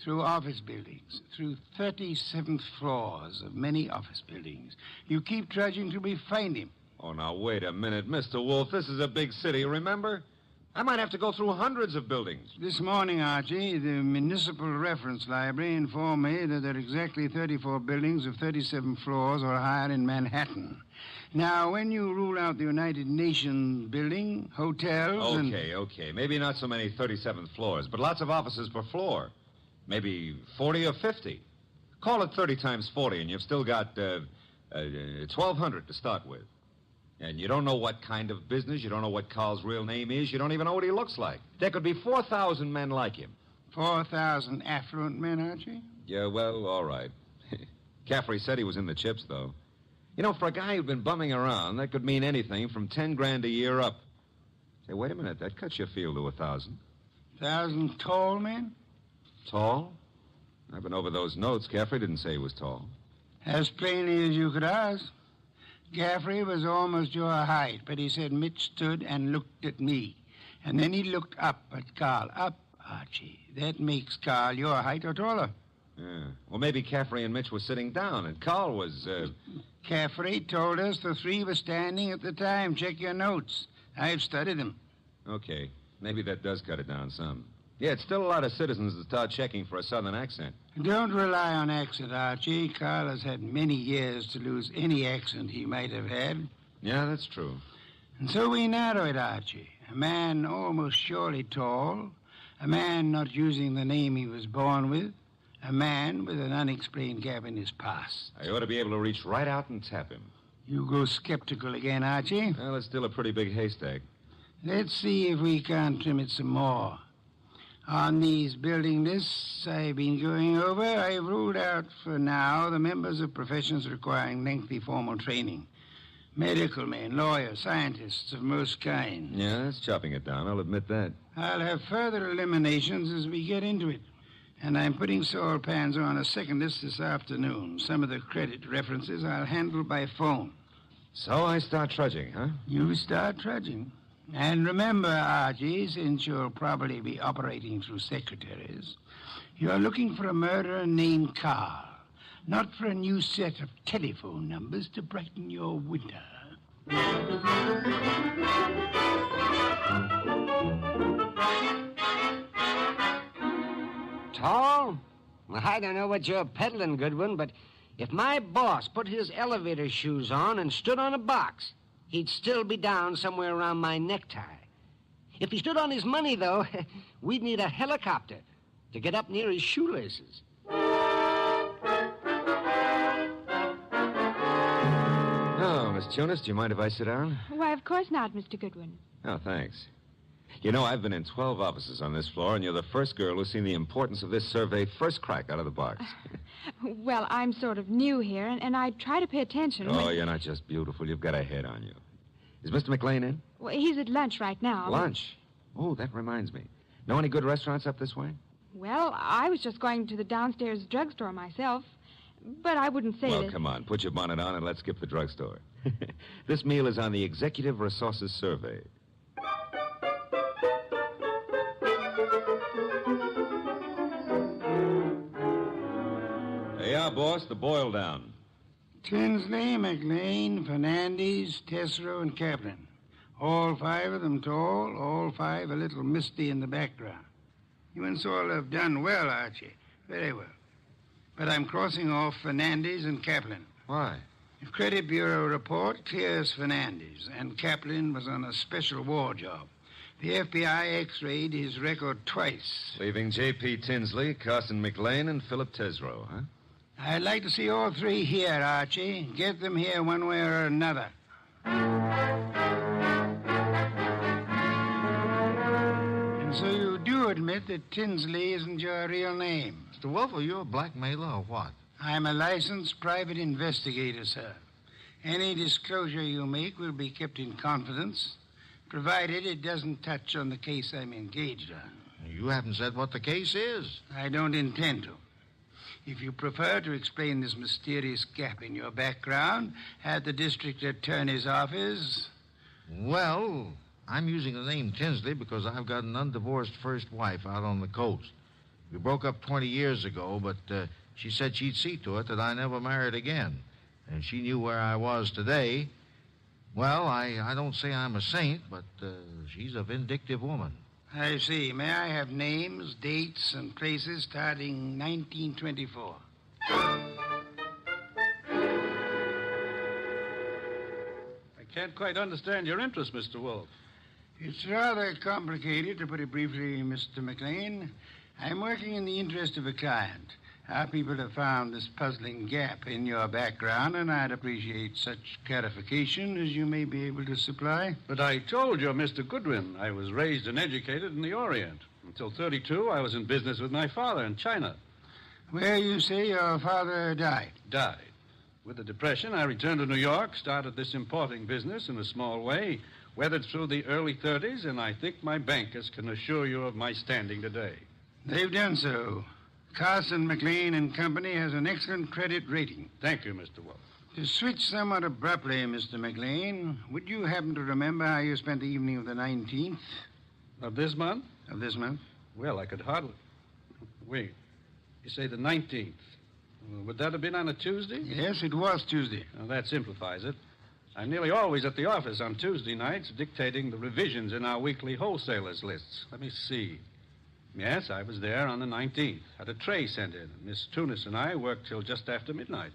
Through office buildings, through 37th floors of many office buildings. You keep trudging till we find him. Oh, now, wait a minute, Mr. Wolf. This is a big city, remember? I might have to go through hundreds of buildings. This morning, Archie, the Municipal Reference Library informed me that there are exactly 34 buildings of 37 floors or higher in Manhattan. Now, when you rule out the United Nations building, hotels, Okay. Maybe not so many 37th floors, but lots of offices per floor. Maybe 40 or 50. Call it 30 times 40, and you've still got 1,200 to start with. And you don't know what kind of business. You don't know what Carl's real name is. You don't even know what he looks like. There could be 4,000 men like him. 4,000 affluent men, Archie? Yeah, well, all right. Caffrey said he was in the chips, though. You know, for a guy who'd been bumming around, that could mean anything from 10 grand a year up. Say, wait a minute. That cuts your field to 1,000. 1,000 tall men? Tall? I've been over those notes. Caffrey didn't say he was tall. As plainly as you could ask. Caffrey was almost your height, but he said Mitch stood and looked at me. And then he looked up at Carl. Up, Archie. That makes Carl your height or taller. Yeah. Well, maybe Caffrey and Mitch were sitting down, and Carl was, Caffrey told us the three were standing at the time. Check your notes. I've studied them. Okay. Maybe that does cut it down some. Yeah, it's still a lot of citizens that start checking for a southern accent. Don't rely on accent, Archie. Carl has had many years to lose any accent he might have had. Yeah, that's true. And so we narrow it, Archie. A man almost surely tall. A man not using the name he was born with. A man with an unexplained gap in his past. I ought to be able to reach right out and tap him. You go skeptical again, Archie? Well, it's still a pretty big haystack. Let's see if we can't trim it some more. On these building lists I've been going over, I've ruled out for now the members of professions requiring lengthy formal training. Medical men, lawyers, scientists of most kinds. Yeah, that's chopping it down, I'll admit that. I'll have further eliminations as we get into it. And I'm putting Saul Panzer on a second list this afternoon. Some of the credit references I'll handle by phone. So I start trudging, huh? You start trudging. And remember, Archie, since you'll probably be operating through secretaries, you're looking for a murderer named Carl, not for a new set of telephone numbers to brighten your winter. Tall? Well, I don't know what you're peddling, Goodwin, but if my boss put his elevator shoes on and stood on a box, he'd still be down somewhere around my necktie. If he stood on his money, though, we'd need a helicopter to get up near his shoelaces. Oh, Miss Jonas, do you mind if I sit down? Why, of course not, Mr. Goodwin. Oh, thanks. You know, I've been in 12 offices on this floor, and you're the first girl who's seen the importance of this survey first crack out of the box. Well, I'm sort of new here, and I try to pay attention. Oh, you're not just beautiful. You've got a head on you. Is Mr. McLean in? Well, he's at lunch right now. Lunch? Oh, that reminds me. Know any good restaurants up this way? Well, I was just going to the downstairs drugstore myself, but I wouldn't say Well, that... come on. Put your bonnet on and let's skip the drugstore. This meal is on the Executive Resources Survey. Yeah, boss, the boil down. Tinsley, McLean, Fernandez, Tesreau, and Kaplan. All five of them tall, all five a little misty in the background. You and Saul have done well, Archie. Very well. But I'm crossing off Fernandez and Kaplan. Why? The Credit Bureau report clears Fernandez, and Kaplan was on a special war job. The FBI x-rayed his record twice. Leaving J.P. Tinsley, Carson McLean, and Philip Tesreau, huh? I'd like to see all three here, Archie. Get them here one way or another. And so you do admit that Tinsley isn't your real name? Mr. Wolf, are you a blackmailer or what? I'm a licensed private investigator, sir. Any disclosure you make will be kept in confidence, provided it doesn't touch on the case I'm engaged on. You haven't said what the case is. I don't intend to. If you prefer to explain this mysterious gap in your background at the district attorney's office... Well, I'm using the name Tinsley because I've got an undivorced first wife out on the coast. We broke up 20 years ago, but she said she'd see to it that I never married again. And she knew where I was today. Well, I don't say I'm a saint, but she's a vindictive woman. I see. May I have names, dates, and places starting 1924? I can't quite understand your interest, Mr. Wolf. It's rather complicated, to put it briefly, Mr. McLean. I'm working in the interest of a client. Our people have found this puzzling gap in your background, and I'd appreciate such clarification as you may be able to supply. But I told you, Mr. Goodwin, I was raised and educated in the Orient. Until 32, I was in business with my father in China. Where you say your father died? Died. With the Depression, I returned to New York, started this importing business in a small way, weathered through the early 30s, and I think my bankers can assure you of my standing today. They've done so. Carson, McLean and Company has an excellent credit rating. Thank you, Mr. Wolf. To switch somewhat abruptly, Mr. McLean, would you happen to remember how you spent the evening of the 19th? Of this month? Of this month? Well, I could hardly... Wait. You say the 19th. Would that have been on a Tuesday? Yes, it was Tuesday. Well, that simplifies it. I'm nearly always at the office on Tuesday nights dictating the revisions in our weekly wholesalers' lists. Let me see. Yes, I was there on the 19th. Had a tray sent in. Miss Tunis and I worked till just after midnight.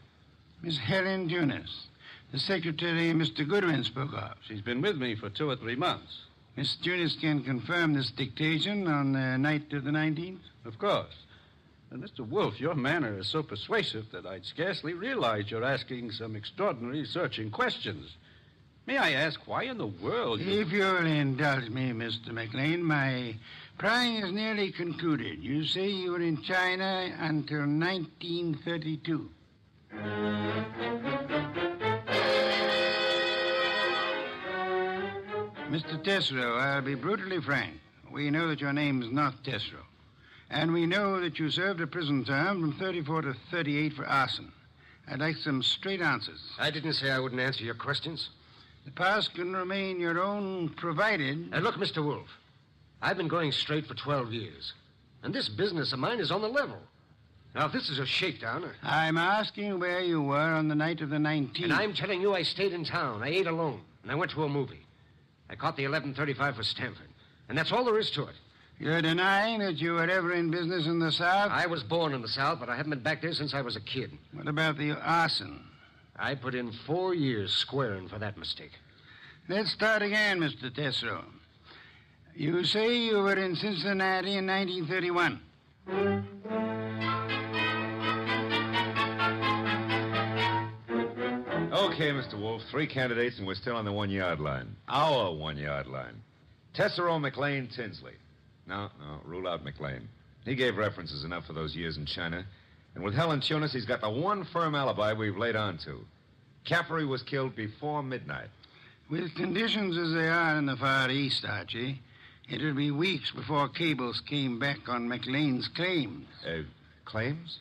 Miss Helen Tunis, the secretary Mr. Goodwin spoke of. She's been with me for 2 or 3 months. Miss Tunis can confirm this dictation on the night of the 19th? Of course. And Mr. Wolf, your manner is so persuasive that I'd scarcely realize you're asking some extraordinary searching questions. May I ask why in the world you... If you'll indulge me, Mr. McLean, my prying is nearly concluded. You say you were in China until 1932. Mr. Tesreau, I'll be brutally frank. We know that your name is not Tesreau. And we know that you served a prison term from 34 to 38 for arson. I'd like some straight answers. I didn't say I wouldn't answer your questions. The past can remain your own, provided... Look, Mr. Wolf, I've been going straight for 12 years. And this business of mine is on the level. Now, if this is a shakedown... I'm asking where you were on the night of the 19th. And I'm telling you I stayed in town. I ate alone. And I went to a movie. I caught the 11:35 for Stanford. And that's all there is to it. You're denying that you were ever in business in the South? I was born in the South, but I haven't been back there since I was a kid. What about the arson? I put in 4 years squaring for that mistake. Let's start again, Mr. Tesreau. You say you were in Cincinnati in 1931. Okay, Mr. Wolf, 3 candidates and we're still on the 1-yard line. Our 1-yard line. Tesreau, McLean, Tinsley. No, rule out McLean. He gave references enough for those years in China. And with Helen Tunis, he's got the one firm alibi we've laid on to. Caffrey was killed before midnight. With conditions as they are in the Far East, Archie, it'll be weeks before cables came back on McLean's claims. Claims?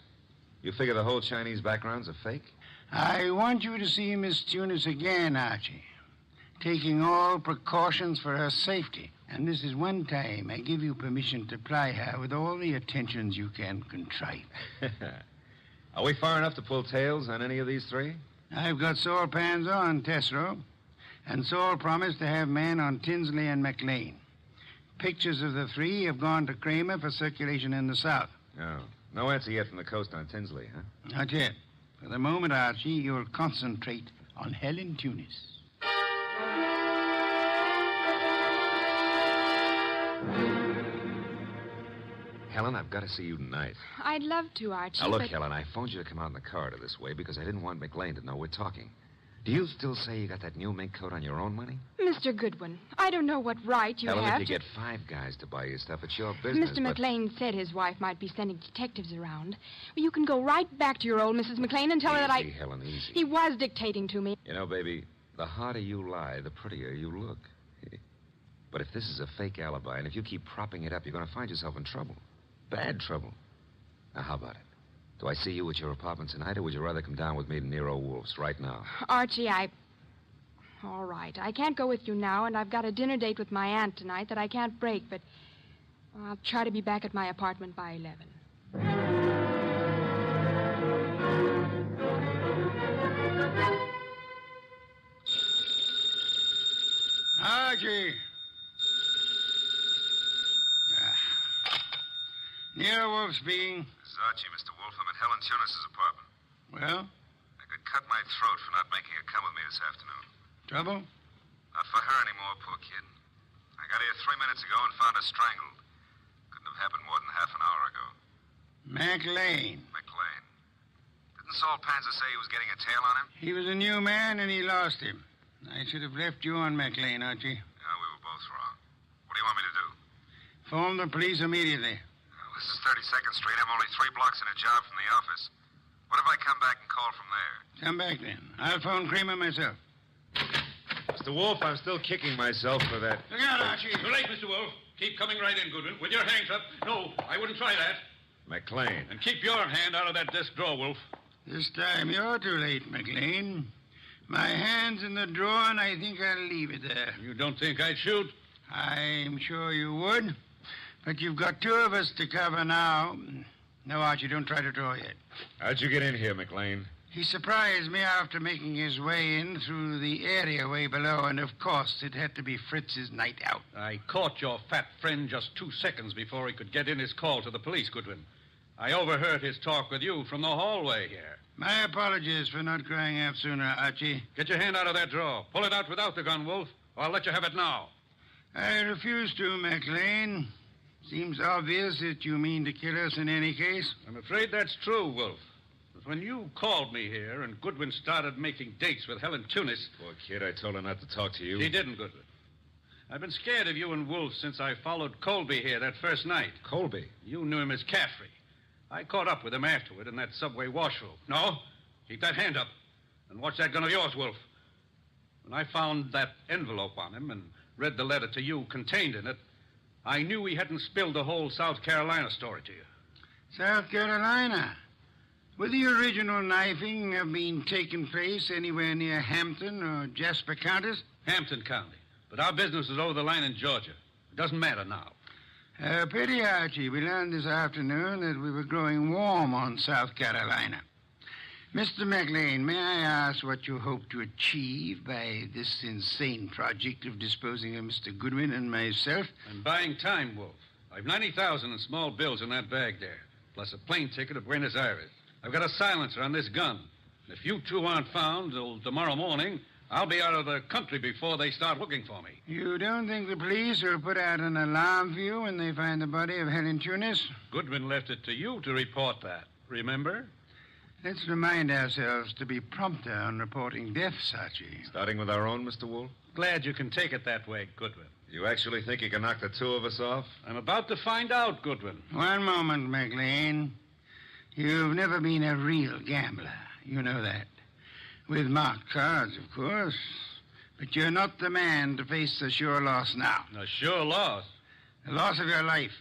You figure the whole Chinese background's a fake? I want you to see Miss Tunis again, Archie, taking all precautions for her safety. And this is one time I give you permission to ply her with all the attentions you can contrive. Are we far enough to pull tails on any of these 3? I've got Saul Pans on Tesreau, and Saul promised to have men on Tinsley and McLean. Pictures of the 3 have gone to Kramer for circulation in the South. Oh. No answer yet from the coast on Tinsley, huh? Not yet. For the moment, Archie, you'll concentrate on Helen Tunis. Helen, I've got to see you tonight. I'd love to, Archie. Now, look, Helen, I phoned you to come out in the corridor this way because I didn't want McLean to know we're talking. Do you still say you got that new mink coat on your own money? Mr. Goodwin, I don't know what right you Helen, have if you get 5 guys to buy you stuff, it's your business. Mr. McLean said his wife might be sending detectives around. Well, you can go right back to your old Mrs. McLean and tell her that I... Easy, Helen, easy. He was dictating to me. You know, baby, the harder you lie, the prettier you look. But if this is a fake alibi, and if you keep propping it up, you're going to find yourself in trouble. Bad trouble. Now, how about it? Do I see you at your apartment tonight, or would you rather come down with me to Nero Wolf's right now? Archie, All right. I can't go with you now, and I've got a dinner date with my aunt tonight that I can't break, but I'll try to be back at my apartment by 11. Archie. Nero Wolf speaking. This is Archie, Mr. Wolf. I'm at Helen Tunis' apartment. Well? I could cut my throat for not making her come with me this afternoon. Trouble? Not for her anymore, poor kid. I got here 3 minutes ago and found her strangled. Couldn't have happened more than half an hour ago. McLean. Didn't Saul Panzer say he was getting a tail on him? He was a new man, and he lost him. I should have left you on McLean, Archie. No, we were both wrong. What do you want me to do? Phone the police immediately. Well, this is 32nd Street. I'm only 3 blocks in a job from the office. What if I come back and call from there? Come back, then. I'll phone Kramer myself. Mr. Wolf, I'm still kicking myself for that. Look out, Archie. Too late, Mr. Wolf. Keep coming right in, Goodwin, with your hands up. No, I wouldn't try that. McLean. And keep your hand out of that desk drawer, Wolf. This time you're too late, McLean. My hand's in the drawer, and I think I'll leave it there. You don't think I'd shoot? I'm sure you would. But you've got 2 of us to cover now. No, Archie, don't try to draw yet. How'd you get in here, McLean? He surprised me after making his way in through the area way below, and of course it had to be Fritz's night out. I caught your fat friend just 2 seconds before he could get in his call to the police, Goodwin. I overheard his talk with you from the hallway here. My apologies for not crying out sooner, Archie. Get your hand out of that drawer. Pull it out without the gun, Wolf, or I'll let you have it now. I refuse to, McLean. Seems obvious that you mean to kill us in any case. I'm afraid that's true, Wolf. But when you called me here and Goodwin started making dates with Helen Tunis... Poor kid, I told her not to talk to you. She didn't, Goodwin. I've been scared of you and Wolf since I followed Colby here that first night. Colby? You knew him as Caffrey. I caught up with him afterward in that subway washroom. No, keep that hand up and watch that gun of yours, Wolf. When I found that envelope on him and read the letter to you contained in it, I knew he hadn't spilled the whole South Carolina story to you. South Carolina? Would the original knifing have been taking place anywhere near Hampton or Jasper counties? Hampton County. But our business is over the line in Georgia. It doesn't matter now. Pity, Archie. We learned this afternoon that we were growing warm on South Carolina. Mr. McLean, may I ask what you hope to achieve by this insane project of disposing of Mr. Goodwin and myself? I'm buying time, Wolf. I've $90,000 in small bills in that bag there, plus a plane ticket to Buenos Aires. I've got a silencer on this gun. If you two aren't found till tomorrow morning, I'll be out of the country before they start looking for me. You don't think the police will put out an alarm for you when they find the body of Helen Tunis? Goodwin left it to you to report that, remember? Let's remind ourselves to be prompter on reporting deaths, Archie. Starting with our own, Mr. Wolf? Glad you can take it that way, Goodwin. You actually think you can knock the two of us off? I'm about to find out, Goodwin. One moment, McLean. You've never been a real gambler. You know that. With marked cards, of course. But you're not the man to face a sure loss now. A sure loss? The loss of your life.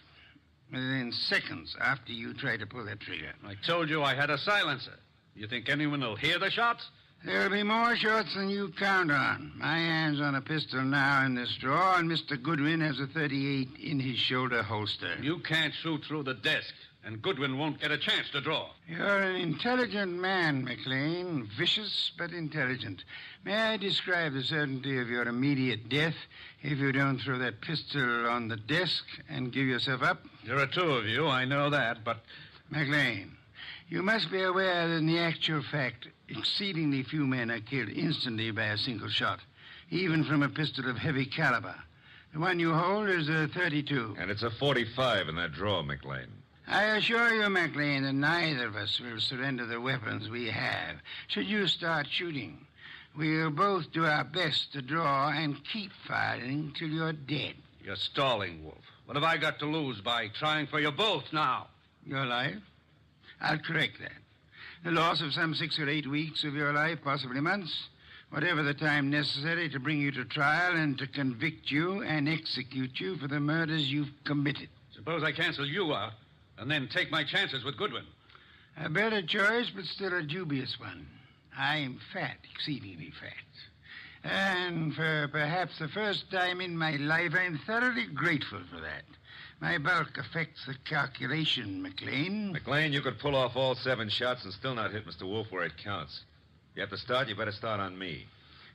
Within seconds after you try to pull that trigger. I told you I had a silencer. You think anyone will hear the shots? There'll be more shots than you count on. My hand's on a pistol now in this drawer, and Mr. Goodwin has a .38 in his shoulder holster. You can't shoot through the desk, and Goodwin won't get a chance to draw. You're an intelligent man, McLean. Vicious, but intelligent. May I describe the certainty of your immediate death if you don't throw that pistol on the desk and give yourself up? There are two of you, I know that, but... McLean, you must be aware that in the actual fact, exceedingly few men are killed instantly by a single shot, even from a pistol of heavy caliber. The one you hold is a .32. And it's a .45 in that drawer, McLean. I assure you, McLean, that neither of us will surrender the weapons we have. Should you start shooting, we'll both do our best to draw and keep firing till you're dead. You're stalling, Wolf. What have I got to lose by trying for you both now? Your life? I'll correct that. The loss of some 6 or 8 weeks of your life, possibly months. Whatever the time necessary to bring you to trial and to convict you and execute you for the murders you've committed. Suppose I cancel you out and then take my chances with Goodwin. A better choice, but still a dubious one. I'm fat, exceedingly fat. And for perhaps the first time in my life, I'm thoroughly grateful for that. My bulk affects the calculation, McLean. McLean, you could pull off all 7 shots and still not hit Mr. Wolf where it counts. You have to start, you better start on me.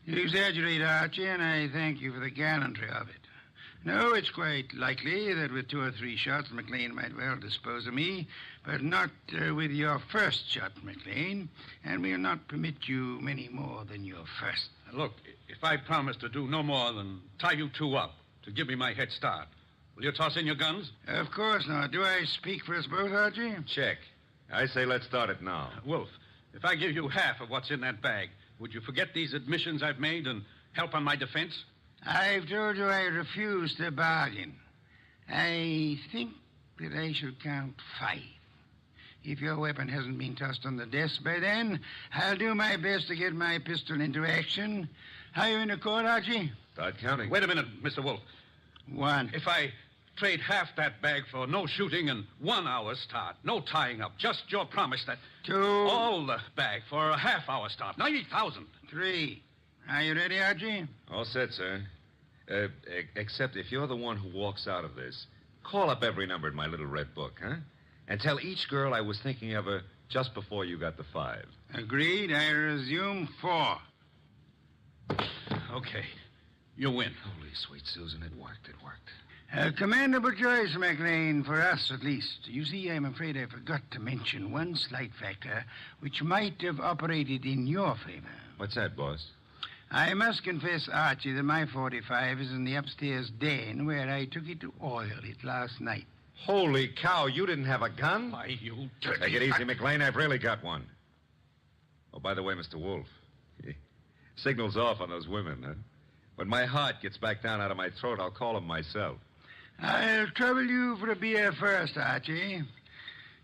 You exaggerate, Archie, and I thank you for the gallantry of it. No, it's quite likely that with 2 or 3 shots, McLean might well dispose of me, but not with your first shot, McLean, and we'll not permit you many more than your first. Look, if I promise to do no more than tie you two up to give me my head start, will you toss in your guns? Of course not. Do I speak for us both, Archie? Check. I say let's start it now. Wolf, if I give you half of what's in that bag, would you forget these admissions I've made and help on my defense? I've told you I refuse to bargain. I think that I shall count 5. If your weapon hasn't been tossed on the desk by then, I'll do my best to get my pistol into action. Are you in accord, Archie? Start counting. Wait a minute, Mr. Wolf. 1. If I trade half that bag for no shooting and 1 hour start, no tying up, just your promise that... 2. All the bag for a half-hour start, 90,000. 3. Are you ready, Archie? All set, sir. Except if you're the one who walks out of this, call up every number in my little red book, huh? And tell each girl I was thinking of her just before you got the 5. Agreed. I resume 4. Okay. You win. Holy sweet Susan, it worked. Commendable choice, McLean, for us at least. You see, I'm afraid I forgot to mention one slight factor which might have operated in your favor. What's that, boss? I must confess, Archie, that my 45 is in the upstairs den where I took it to oil it last night. Holy cow, you didn't have a gun? Why, you... Take it easy, McLean. I've really got one. Oh, by the way, Mr. Wolf, signal's off on those women, huh? When my heart gets back down out of my throat, I'll call them myself. I'll trouble you for a beer first, Archie.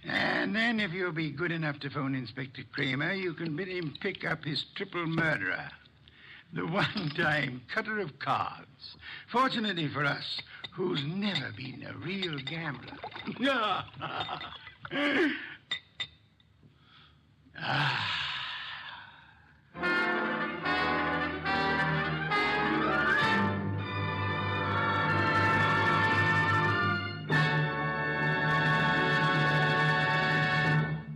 And then, if you'll be good enough to phone Inspector Kramer, you can bid him pick up his triple murderer, the one-time cutter of cards. Fortunately for us, who's never been a real gambler.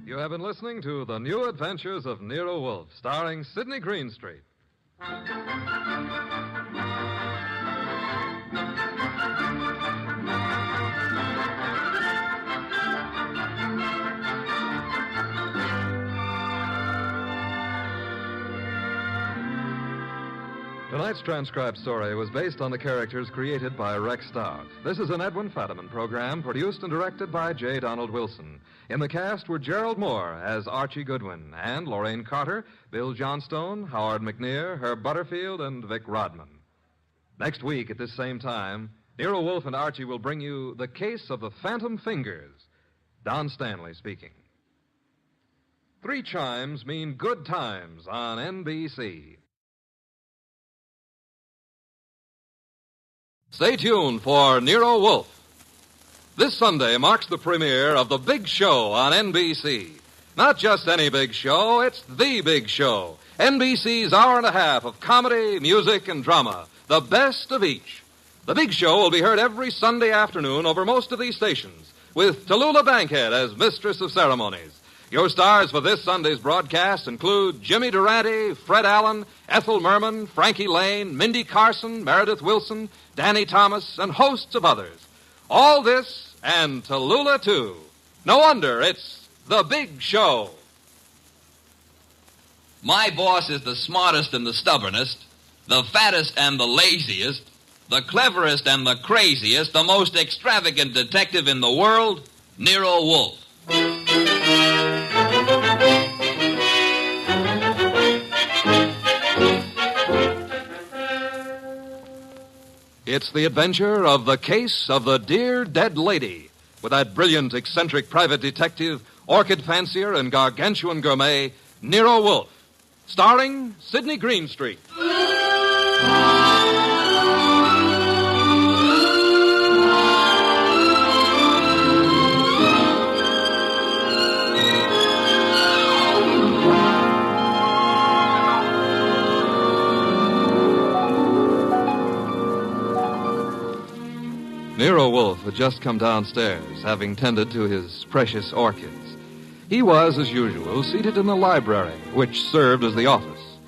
You have been listening to The New Adventures of Nero Wolfe, starring Sidney Greenstreet. Tonight's transcribed story was based on the characters created by Rex Stout. This is an Edwin Fadiman program produced and directed by J. Donald Wilson. In the cast were Gerald Moore as Archie Goodwin and Lorraine Carter, Bill Johnstone, Howard McNear, Herb Butterfield, and Vic Rodman. Next week at this same time, Nero Wolfe and Archie will bring you The Case of the Phantom Fingers. Don Stanley speaking. 3 chimes mean good times on NBC. Stay tuned for Nero Wolfe. This Sunday marks the premiere of The Big Show on NBC. Not just any big show, it's the big show. NBC's hour and a half of comedy, music, and drama. The best of each. The Big Show will be heard every Sunday afternoon over most of these stations, with Tallulah Bankhead as Mistress of Ceremonies. Your stars for this Sunday's broadcast include Jimmy Durante, Fred Allen, Ethel Merman, Frankie Lane, Mindy Carson, Meredith Wilson, Danny Thomas, and hosts of others. All this and Tallulah, too. No wonder it's The Big Show. My boss is the smartest and the stubbornest, the fattest and the laziest, the cleverest and the craziest, the most extravagant detective in the world, Nero Wolfe. It's the adventure of The Case of the Dear Dead Lady, with that brilliant, eccentric private detective, orchid fancier, and gargantuan gourmet, Nero Wolfe, starring Sidney Greenstreet. Nero Wolfe had just come downstairs, having tended to his precious orchids. He was, as usual, seated in the library, which served as the office.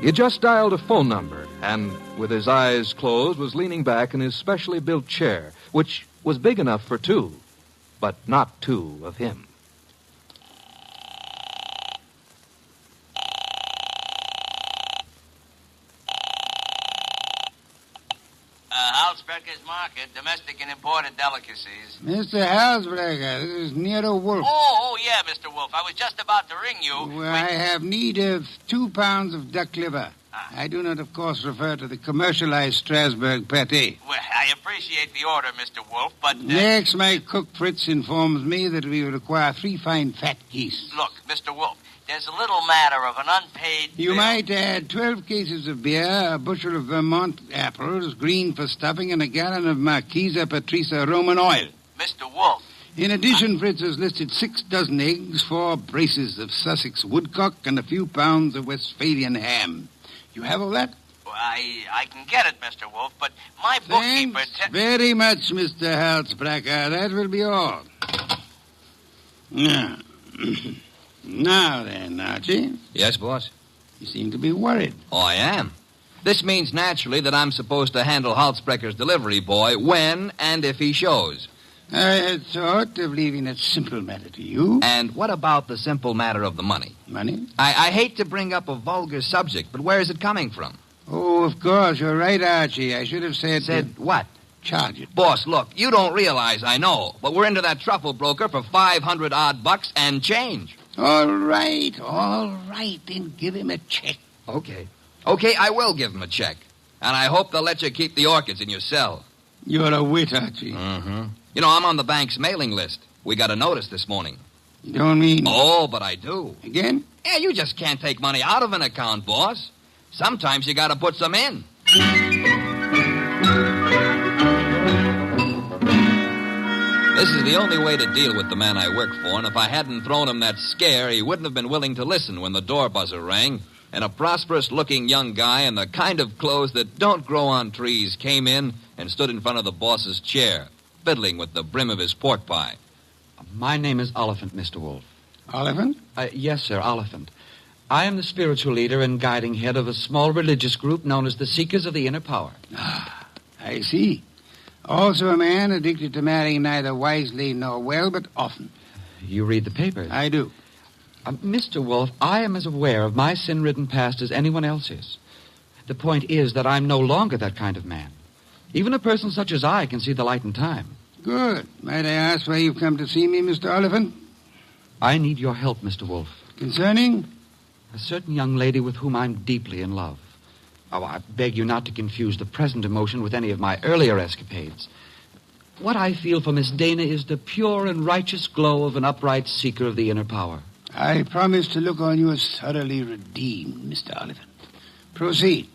He had just dialed a phone number, and, with his eyes closed, was leaning back in his specially built chair, which was big enough for 2, but not 2 of him. Halsbrecher's Market, domestic and imported delicacies. Mr. Halsbrecher, this is Nero Wolfe. Oh, yeah, Mr. Wolfe. I was just about to ring you. Well, I have need of 2 pounds of duck liver. I do not, of course, refer to the commercialized Strasbourg pate. Well, I appreciate the order, Mr. Wolfe, but... Next, my cook Fritz informs me that we require 3 fine fat geese. Look, Mr. Wolfe, there's a little matter of an unpaid You bill. might add 12 cases of beer, a bushel of Vermont apples, green for stuffing, and a gallon of Marquesa Patricia Roman oil. Mr. Wolfe. In addition, Fritz has listed 6 dozen eggs, 4 braces of Sussex woodcock, and a few pounds of Westphalian ham. You have all that? Well, I can get it, Mr. Wolfe, but my bookkeeper... Thanks very much, Mr. Halsbrecher. That will be all. Now, now then, Archie. Yes, boss? You seem to be worried. Oh, I am. This means naturally that I'm supposed to handle Halsbrecker's delivery boy when and if he shows. I had thought of leaving that simple matter to you. And what about the simple matter of the money? Money? I hate to bring up a vulgar subject, but where is it coming from? Oh, of course. You're right, Archie. I should have said... Said what? Charge it. Boss, look, you don't realize I know, but we're into that truffle broker for $500 bucks and change. All right. Then give him a check. Okay, I will give him a check. And I hope they'll let you keep the orchids in your cell. You're a wit, Archie. Mm-hmm. You know, I'm on the bank's mailing list. We got a notice this morning. You don't mean... Oh, but I do. Again? Yeah, you just can't take money out of an account, boss. Sometimes you got to put some in. This is the only way to deal with the man I work for, and if I hadn't thrown him that scare, he wouldn't have been willing to listen when the door buzzer rang, and a prosperous-looking young guy in the kind of clothes that don't grow on trees came in and stood in front of the boss's chair, fiddling with the brim of his pork pie. My name is Oliphant, Mr. Wolf. Oliphant? Yes, sir, Oliphant. I am the spiritual leader and guiding head of a small religious group known as the Seekers of the Inner Power. I see. Also a man addicted to marrying neither wisely nor well, but often. You read the papers? I do. Mr. Wolf, I am as aware of my sin-ridden past as anyone else is. The point is that I'm no longer that kind of man. Even a person such as I can see the light in time. Good. Might I ask why you've come to see me, Mr. Oliphant? I need your help, Mr. Wolf. Concerning? A certain young lady with whom I'm deeply in love. Oh, I beg you not to confuse the present emotion with any of my earlier escapades. What I feel for Miss Dana is the pure and righteous glow of an upright seeker of the inner power. I promise to look on you as thoroughly redeemed, Mr. Oliphant. Proceed.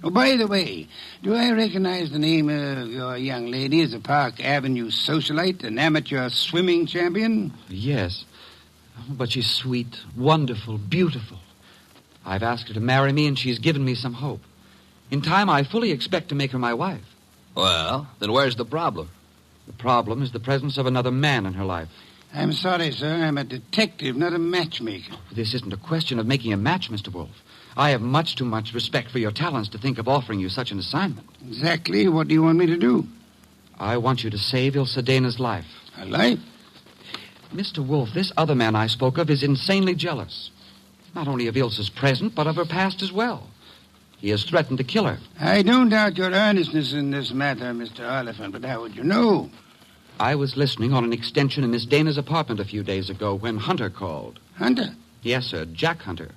Oh, by the way, do I recognize the name of your young lady as a Park Avenue socialite, an amateur swimming champion? Yes, but she's sweet, wonderful, beautiful. I've asked her to marry me, and she's given me some hope. In time, I fully expect to make her my wife. Well, then where's the problem? The problem is the presence of another man in her life. I'm sorry, sir. I'm a detective, not a matchmaker. This isn't a question of making a match, Mr. Wolf. I have much too much respect for your talents to think of offering you such an assignment. Exactly. What do you want me to do? I want you to save Ilse Dana's life. Her life? Mr. Wolf, this other man I spoke of is insanely jealous. Not only of Ilse's present, but of her past as well. He has threatened to kill her. I don't doubt your earnestness in this matter, Mr. Oliphant, but how would you know? I was listening on an extension in Miss Dana's apartment a few days ago when Hunter called. Hunter? Yes, sir, Jack Hunter,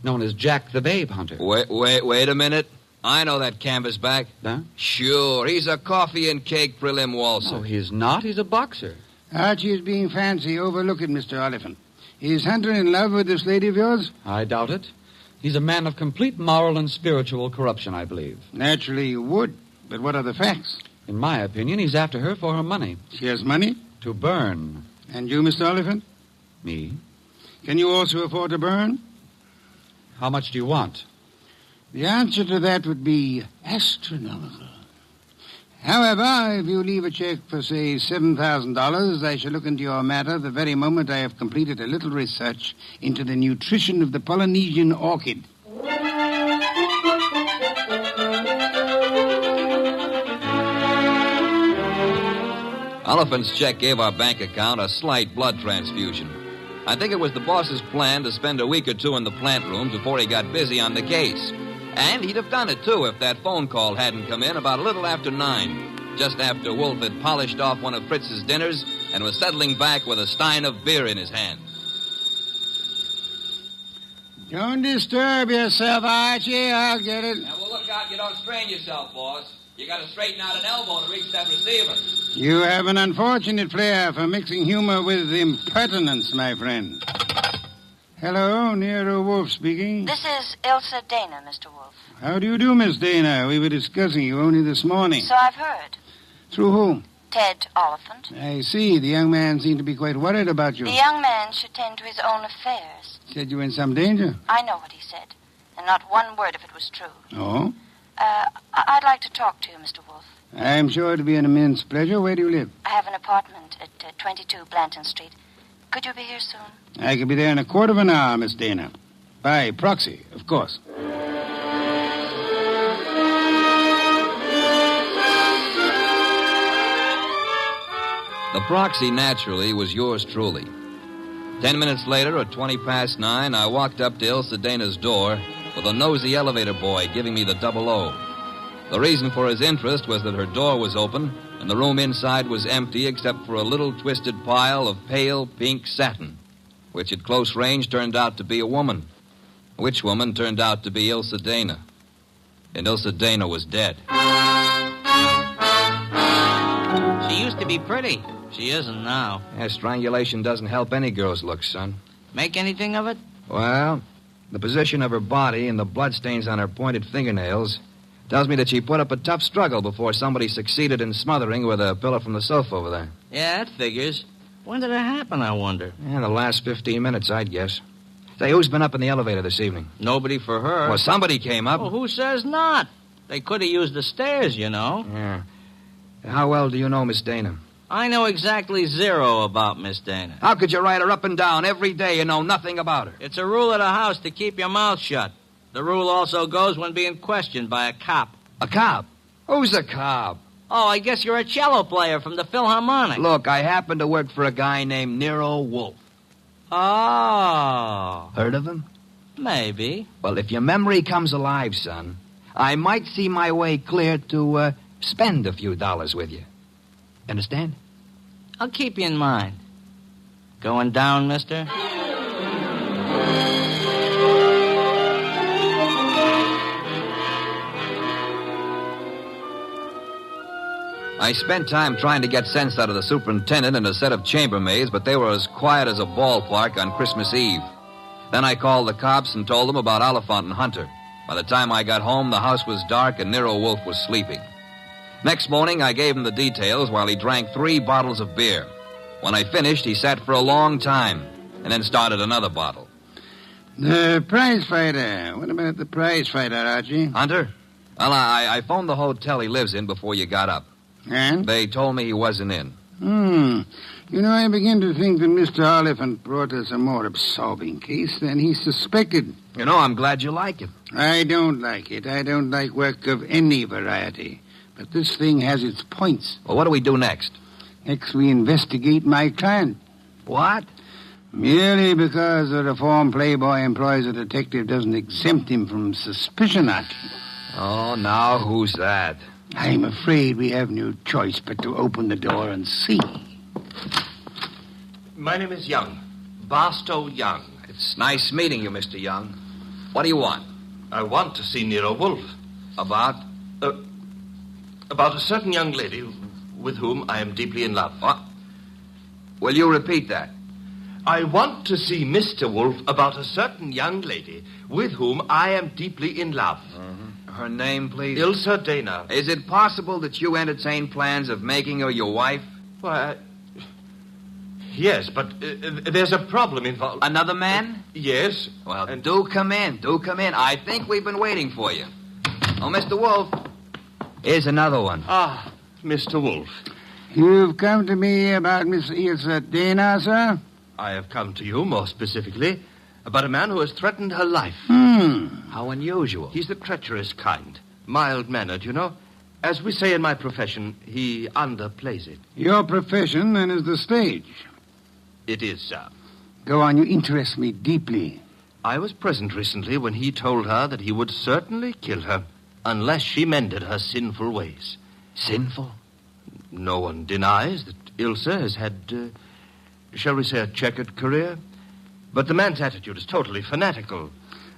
known as Jack the Babe Hunter. Wait a minute. I know that canvasback. Huh? Sure, he's a coffee and cake prelim waltzer. No, he's not. He's a boxer. Archie is being fancy. Overlook it, Mr. Oliphant. Is Hunter in love with this lady of yours? I doubt it. He's a man of complete moral and spiritual corruption, I believe. Naturally you would. But what are the facts? In my opinion, he's after her for her money. She has money? To burn. And you, Mr. Oliphant? Me? Can you also afford to burn? How much do you want? The answer to that would be astronomical. However, if you leave a check for, say, $7,000, I shall look into your matter the very moment I have completed a little research into the nutrition of the Polynesian orchid. Oliphant's check gave our bank account a slight blood transfusion. I think it was the boss's plan to spend a week or two in the plant rooms before he got busy on the case. And he'd have done it, too, if that phone call hadn't come in about a little after 9, just after Wolf had polished off one of Fritz's dinners and was settling back with a stein of beer in his hand. Don't disturb yourself, Archie. I'll get it. Now, well, look out you don't strain yourself, boss. You got to straighten out an elbow to reach that receiver. You have an unfortunate flair for mixing humor with impertinence, my friend. Hello, Nero Wolf speaking. This is Ilse Dana, Mr. Wolf. How do you do, Miss Dana? We were discussing you only this morning. So I've heard. Through whom? Ted Oliphant. I see. The young man seemed to be quite worried about you. The young man should tend to his own affairs. Said you were in some danger. I know what he said, and not one word of it was true. Oh? I'd like to talk to you, Mr. Wolf. I'm sure it'll be an immense pleasure. Where do you live? I have an apartment at 22 Blanton Street. Could you be here soon? I could be there in a quarter of an hour, Miss Dana. By proxy, of course. The proxy, naturally, was yours truly. 10 minutes later, at 9:20, I walked up to Ilsa Dana's door with a nosy elevator boy giving me the 00. The reason for his interest was that her door was open and the room inside was empty except for a little twisted pile of pale pink satin, which at close range turned out to be a woman. Which woman turned out to be Ilsa Dana. And Ilsa Dana was dead. She used to be pretty. She isn't now. Yeah, strangulation doesn't help any girl's looks, son. Make anything of it? Well, the position of her body and the bloodstains on her pointed fingernails tells me that she put up a tough struggle before somebody succeeded in smothering with a pillow from the sofa over there. Yeah, that figures. When did it happen, I wonder? Yeah, the last 15 minutes, I'd guess. Say, who's been up in the elevator this evening? Nobody for her. Well, somebody came up. Well, who says not? They could have used the stairs, you know. Yeah. How well do you know Miss Dana? I know exactly zero about Miss Dana. How could you ride her up and down every day and know nothing about her? It's a rule of the house to keep your mouth shut. The rule also goes when being questioned by a cop. A cop? Who's a cop? Oh, I guess you're a cello player from the Philharmonic. Look, I happen to work for a guy named Nero Wolfe. Oh. Heard of him? Maybe. Well, if your memory comes alive, son, I might see my way clear to spend a few dollars with you. Understand? I'll keep you in mind. Going down, mister? I spent time trying to get sense out of the superintendent and a set of chambermaids, but they were as quiet as a ballpark on Christmas Eve. Then I called the cops and told them about Oliphant and Hunter. By the time I got home, the house was dark and Nero Wolfe was sleeping. Next morning, I gave him the details while he drank 3 bottles of beer. When I finished, he sat for a long time and then started another bottle. The prize fighter. What about the prize fighter, Archie? Hunter? Well, I phoned the hotel he lives in before you got up. And? They told me he wasn't in. You know, I begin to think that Mr. Oliphant brought us a more absorbing case than he suspected. You know, I'm glad you like it. I don't like it. I don't like work of any variety. But this thing has its points. Well, what do we do next? Next, we investigate my client. What? Merely because a reformed playboy employs a detective doesn't exempt him from suspicion, Archie. Oh, now who's that? I'm afraid we have no choice but to open the door and see. My name is Young. Barstow Young. It's nice meeting you, Mr. Young. What do you want? I want to see Nero Wolfe. About? About a certain young lady with whom I am deeply in love. What? Will you repeat that? I want to see Mr. Wolfe about a certain young lady with whom I am deeply in love. Her name, please? Ilsa Dana. Is it possible that you entertain plans of making her your wife? Why, yes, but there's a problem involved. Another man? Yes. Well, do come in. Do come in. I think we've been waiting for you. Oh, Mr. Wolfe. Here's another one. Ah, Mr. Wolfe. You've come to me about Miss Ilsa Dana, sir? I have come to you, more specifically, about a man who has threatened her life. How unusual. He's the treacherous kind. Mild-mannered, you know. As we say in my profession, he underplays it. Your profession, then, is the stage. It is, sir. Go on, you interest me deeply. I was present recently when he told her that he would certainly kill her unless she mended her sinful ways. Sinful? No one denies that Ilsa has had, shall we say, a checkered career. But the man's attitude is totally fanatical.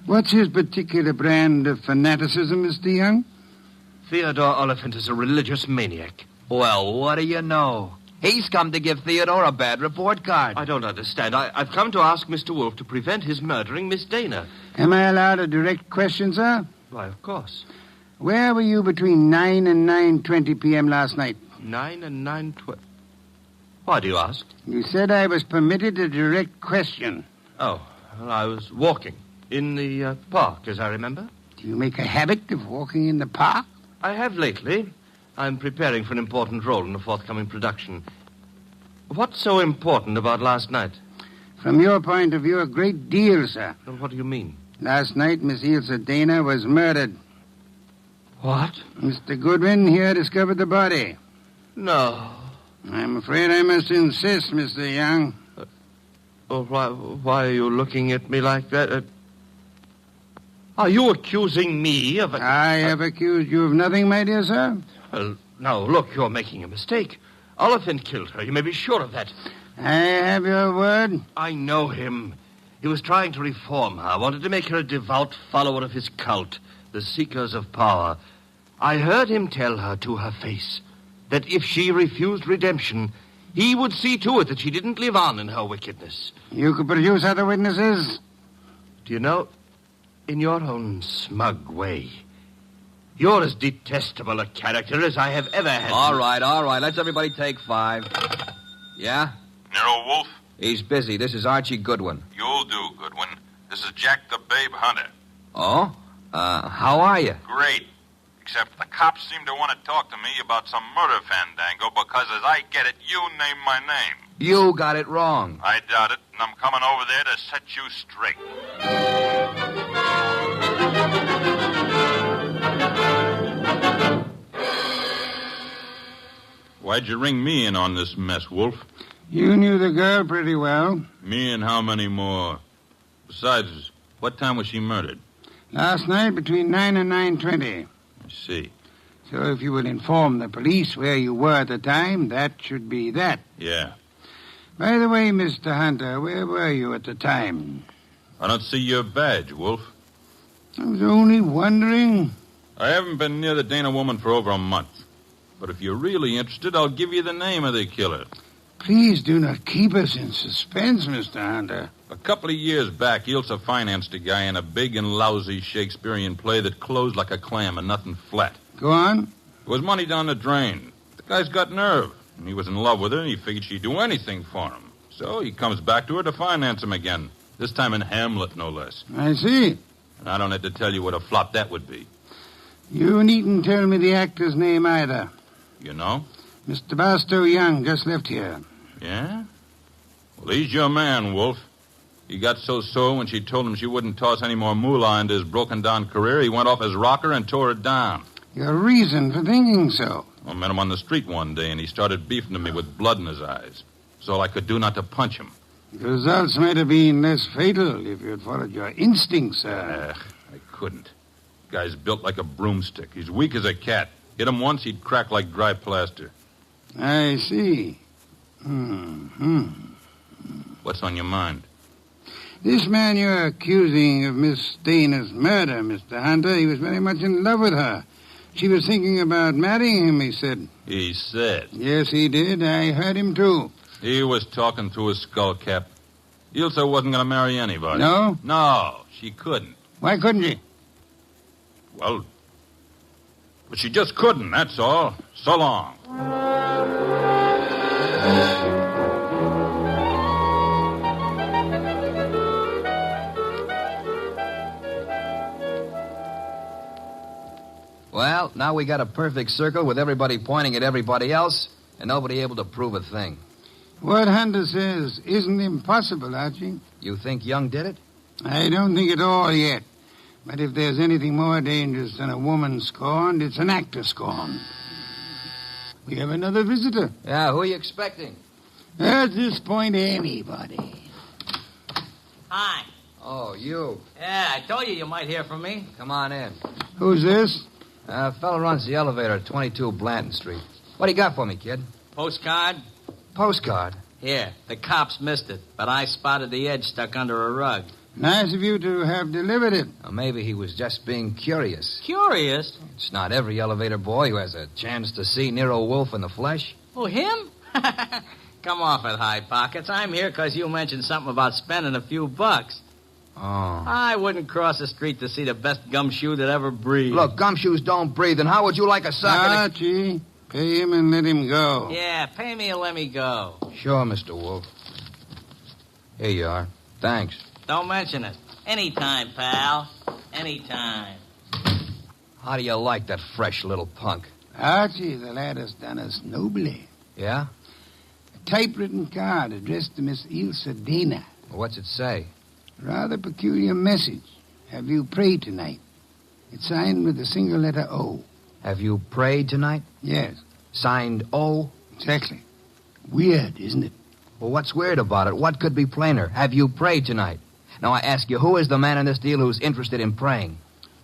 What's his particular brand of fanaticism, Mr. Young? Theodore Oliphant is a religious maniac. Well, what do you know? He's come to give Theodore a bad report card. I don't understand. I've come to ask Mr. Wolfe to prevent his murdering Miss Dana. Am I allowed a direct question, sir? Why, of course. Where were you between 9 and 9:20 p.m. last night? 9 and 9:20. Why do you ask? You said I was permitted a direct question. Oh, well, I was walking in the park, as I remember. Do you make a habit of walking in the park? I have lately. I'm preparing for an important role in a forthcoming production. What's so important about last night? From your point of view, a great deal, sir. Well, what do you mean? Last night, Miss Ilsa Dana was murdered. What? Mr. Goodwin here discovered the body. No. I'm afraid I must insist, Mr. Young. Why are you looking at me like that? Are you accusing me of... I have accused you of nothing, my dear sir. Well, now, look, you're making a mistake. Oliphant killed her. You may be sure of that. I have your word. I know him. He was trying to reform her, wanted to make her a devout follower of his cult, the Seekers of Power. I heard him tell her to her face that if she refused redemption, he would see to it that she didn't live on in her wickedness. You could produce other witnesses? Do you know, in your own smug way, you're as detestable a character as I have ever had. All right. Let's everybody take 5. Yeah? Nero Wolf? He's busy. This is Archie Goodwin. You'll do, Goodwin. This is Jack the Babe Hunter. Oh? How are you? Great. Except the cops seem to want to talk to me about some murder fandango because, as I get it, you named my name. You got it wrong. I doubt it, and I'm coming over there to set you straight. Why'd you ring me in on this mess, Wolf? You knew the girl pretty well. Me and how many more? Besides, what time was she murdered? Last night between 9 and 9:20. I see. So if you would inform the police where you were at the time, that should be that. Yeah. By the way, Mr. Hunter, where were you at the time? I don't see your badge, Wolf. I was only wondering. I haven't been near the Dana woman for over a month. But if you're really interested, I'll give you the name of the killer. Please do not keep us in suspense, Mr. Hunter. A couple of years back, Ilsa financed a guy in a big and lousy Shakespearean play that closed like a clam and nothing flat. Go on. It was money down the drain. The guy's got nerve. And he was in love with her, and he figured she'd do anything for him. So he comes back to her to finance him again. This time in Hamlet, no less. I see. And I don't have to tell you what a flop that would be. You needn't tell me the actor's name either. You know? Mr. Barstow Young just left here. Yeah? Well, he's your man, Wolf. He got so sore when she told him she wouldn't toss any more moolah into his broken-down career, he went off his rocker and tore it down. Your reason for thinking so? I met him on the street one day, and he started beefing to me with blood in his eyes. It's all I could do not to punch him. The results might have been less fatal if you had followed your instincts, sir. I couldn't. Guy's built like a broomstick. He's weak as a cat. Hit him once, he'd crack like dry plaster. I see. What's on your mind? This man you're accusing of Miss Dana's murder, Mr. Hunter, he was very much in love with her. She was thinking about marrying him, he said. He said? Yes, he did. I heard him, too. He was talking through his skull cap. Ilsa wasn't going to marry anybody. No? No, she couldn't. Why couldn't she? Well, she just couldn't, that's all. So long. Well, now we got a perfect circle with everybody pointing at everybody else and nobody able to prove a thing. What Hunter says isn't impossible, Archie. You think Young did it? I don't think at all yet. But if there's anything more dangerous than a woman scorned, it's an actor scorned. We have another visitor. Yeah, who are you expecting? At this point, anybody. Hi. Oh, you. Yeah, I told you might hear from me. Come on in. Who's this? Fella runs the elevator at 22 Blanton Street. What do you got for me, kid? Postcard? Postcard? Here. The cops missed it, but I spotted the edge stuck under a rug. Nice of you to have delivered it. Or maybe he was just being curious. Curious? It's not every elevator boy who has a chance to see Nero Wolf in the flesh. Oh, him? Come off it, High Pockets. I'm here because you mentioned something about spending a few bucks. Oh. I wouldn't cross the street to see the best gumshoe that ever breathed. Look, gumshoes don't breathe, and how would you like a socket? Archie, pay him and let him go. Yeah, pay me and let me go. Sure, Mr. Wolf. Here you are. Thanks. Don't mention it. Anytime, pal. Anytime. How do you like that fresh little punk? Archie, the lad has done us nobly. Yeah? A typewritten card addressed to Miss Ilsa Dana. What's it say? Rather peculiar message. Have you prayed tonight? It's signed with a single letter O. Have you prayed tonight? Yes. Signed O? Exactly. Weird, isn't it? Well, what's weird about it? What could be plainer? Have you prayed tonight? Now, I ask you, who is the man in this deal who's interested in praying?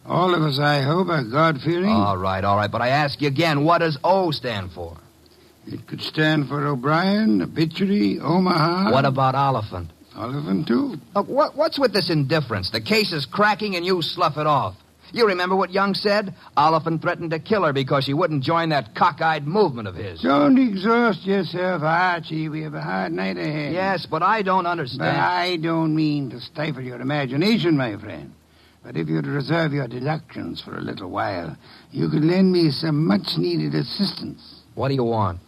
All of us, I hope, are God-fearing. All right. But I ask you again, what does O stand for? It could stand for O'Brien, Obituary, Omaha. What about Oliphant? Oliphant, too. What's with this indifference? The case is cracking and you slough it off. You remember what Young said? Oliphant threatened to kill her because she wouldn't join that cockeyed movement of his. Don't exhaust yourself, Archie. We have a hard night ahead. Yes, but I don't understand. But I don't mean to stifle your imagination, my friend. But if you'd reserve your deductions for a little while, you could lend me some much-needed assistance. What do you want?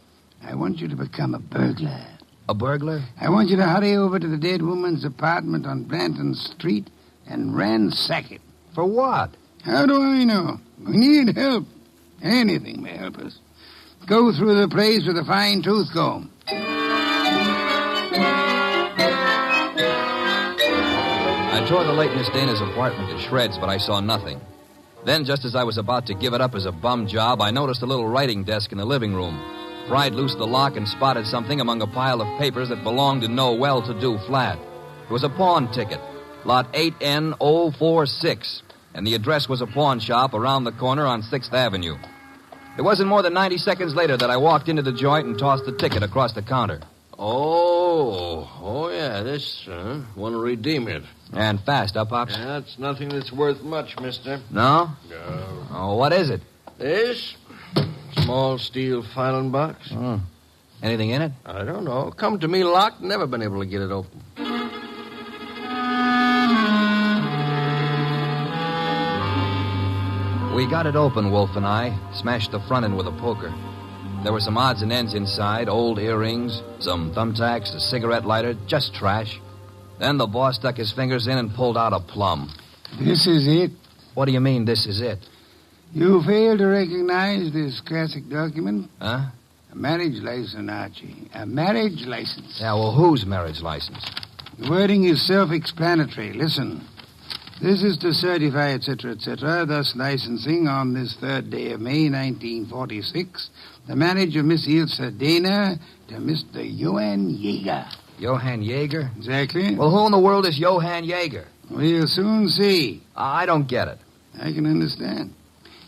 I want you to become a burglar. A burglar? I want you to hurry over to the dead woman's apartment on Blanton Street and ransack it. For what? How do I know? We need help. Anything may help us. Go through the place with a fine-tooth comb. I tore the late Miss Dana's apartment to shreds, but I saw nothing. Then, just as I was about to give it up as a bum job, I noticed a little writing desk in the living room. Pried loose the lock and spotted something among a pile of papers that belonged to no well-to-do flat. It was a pawn ticket, lot 8N046, and the address was a pawn shop around the corner on 6th Avenue. It wasn't more than 90 seconds later that I walked into the joint and tossed the ticket across the counter. Oh, yeah, this, want to redeem it. And fast, huh, Pops? That's nothing that's worth much, mister. No? No. Oh, what is it? This? Small steel filing box. Oh. Anything in it? I don't know. Come to me locked, never been able to get it open. We got it open, Wolf and I. Smashed the front end with a poker. There were some odds and ends inside, old earrings, some thumbtacks, a cigarette lighter, just trash. Then the boss stuck his fingers in and pulled out a plum. This is it? What do you mean, this is it? You fail to recognize this classic document? Huh? A marriage license, Archie. A marriage license. Yeah, well, whose marriage license? The wording is self-explanatory. Listen. This is to certify, etc., etc., thus licensing on this 3rd day of May, 1946, the marriage of Miss Ilse Dana to Mr. Johann Jaeger. Johann Jaeger? Exactly. Well, who in the world is Johann Jaeger? We'll soon see. I don't get it. I can understand.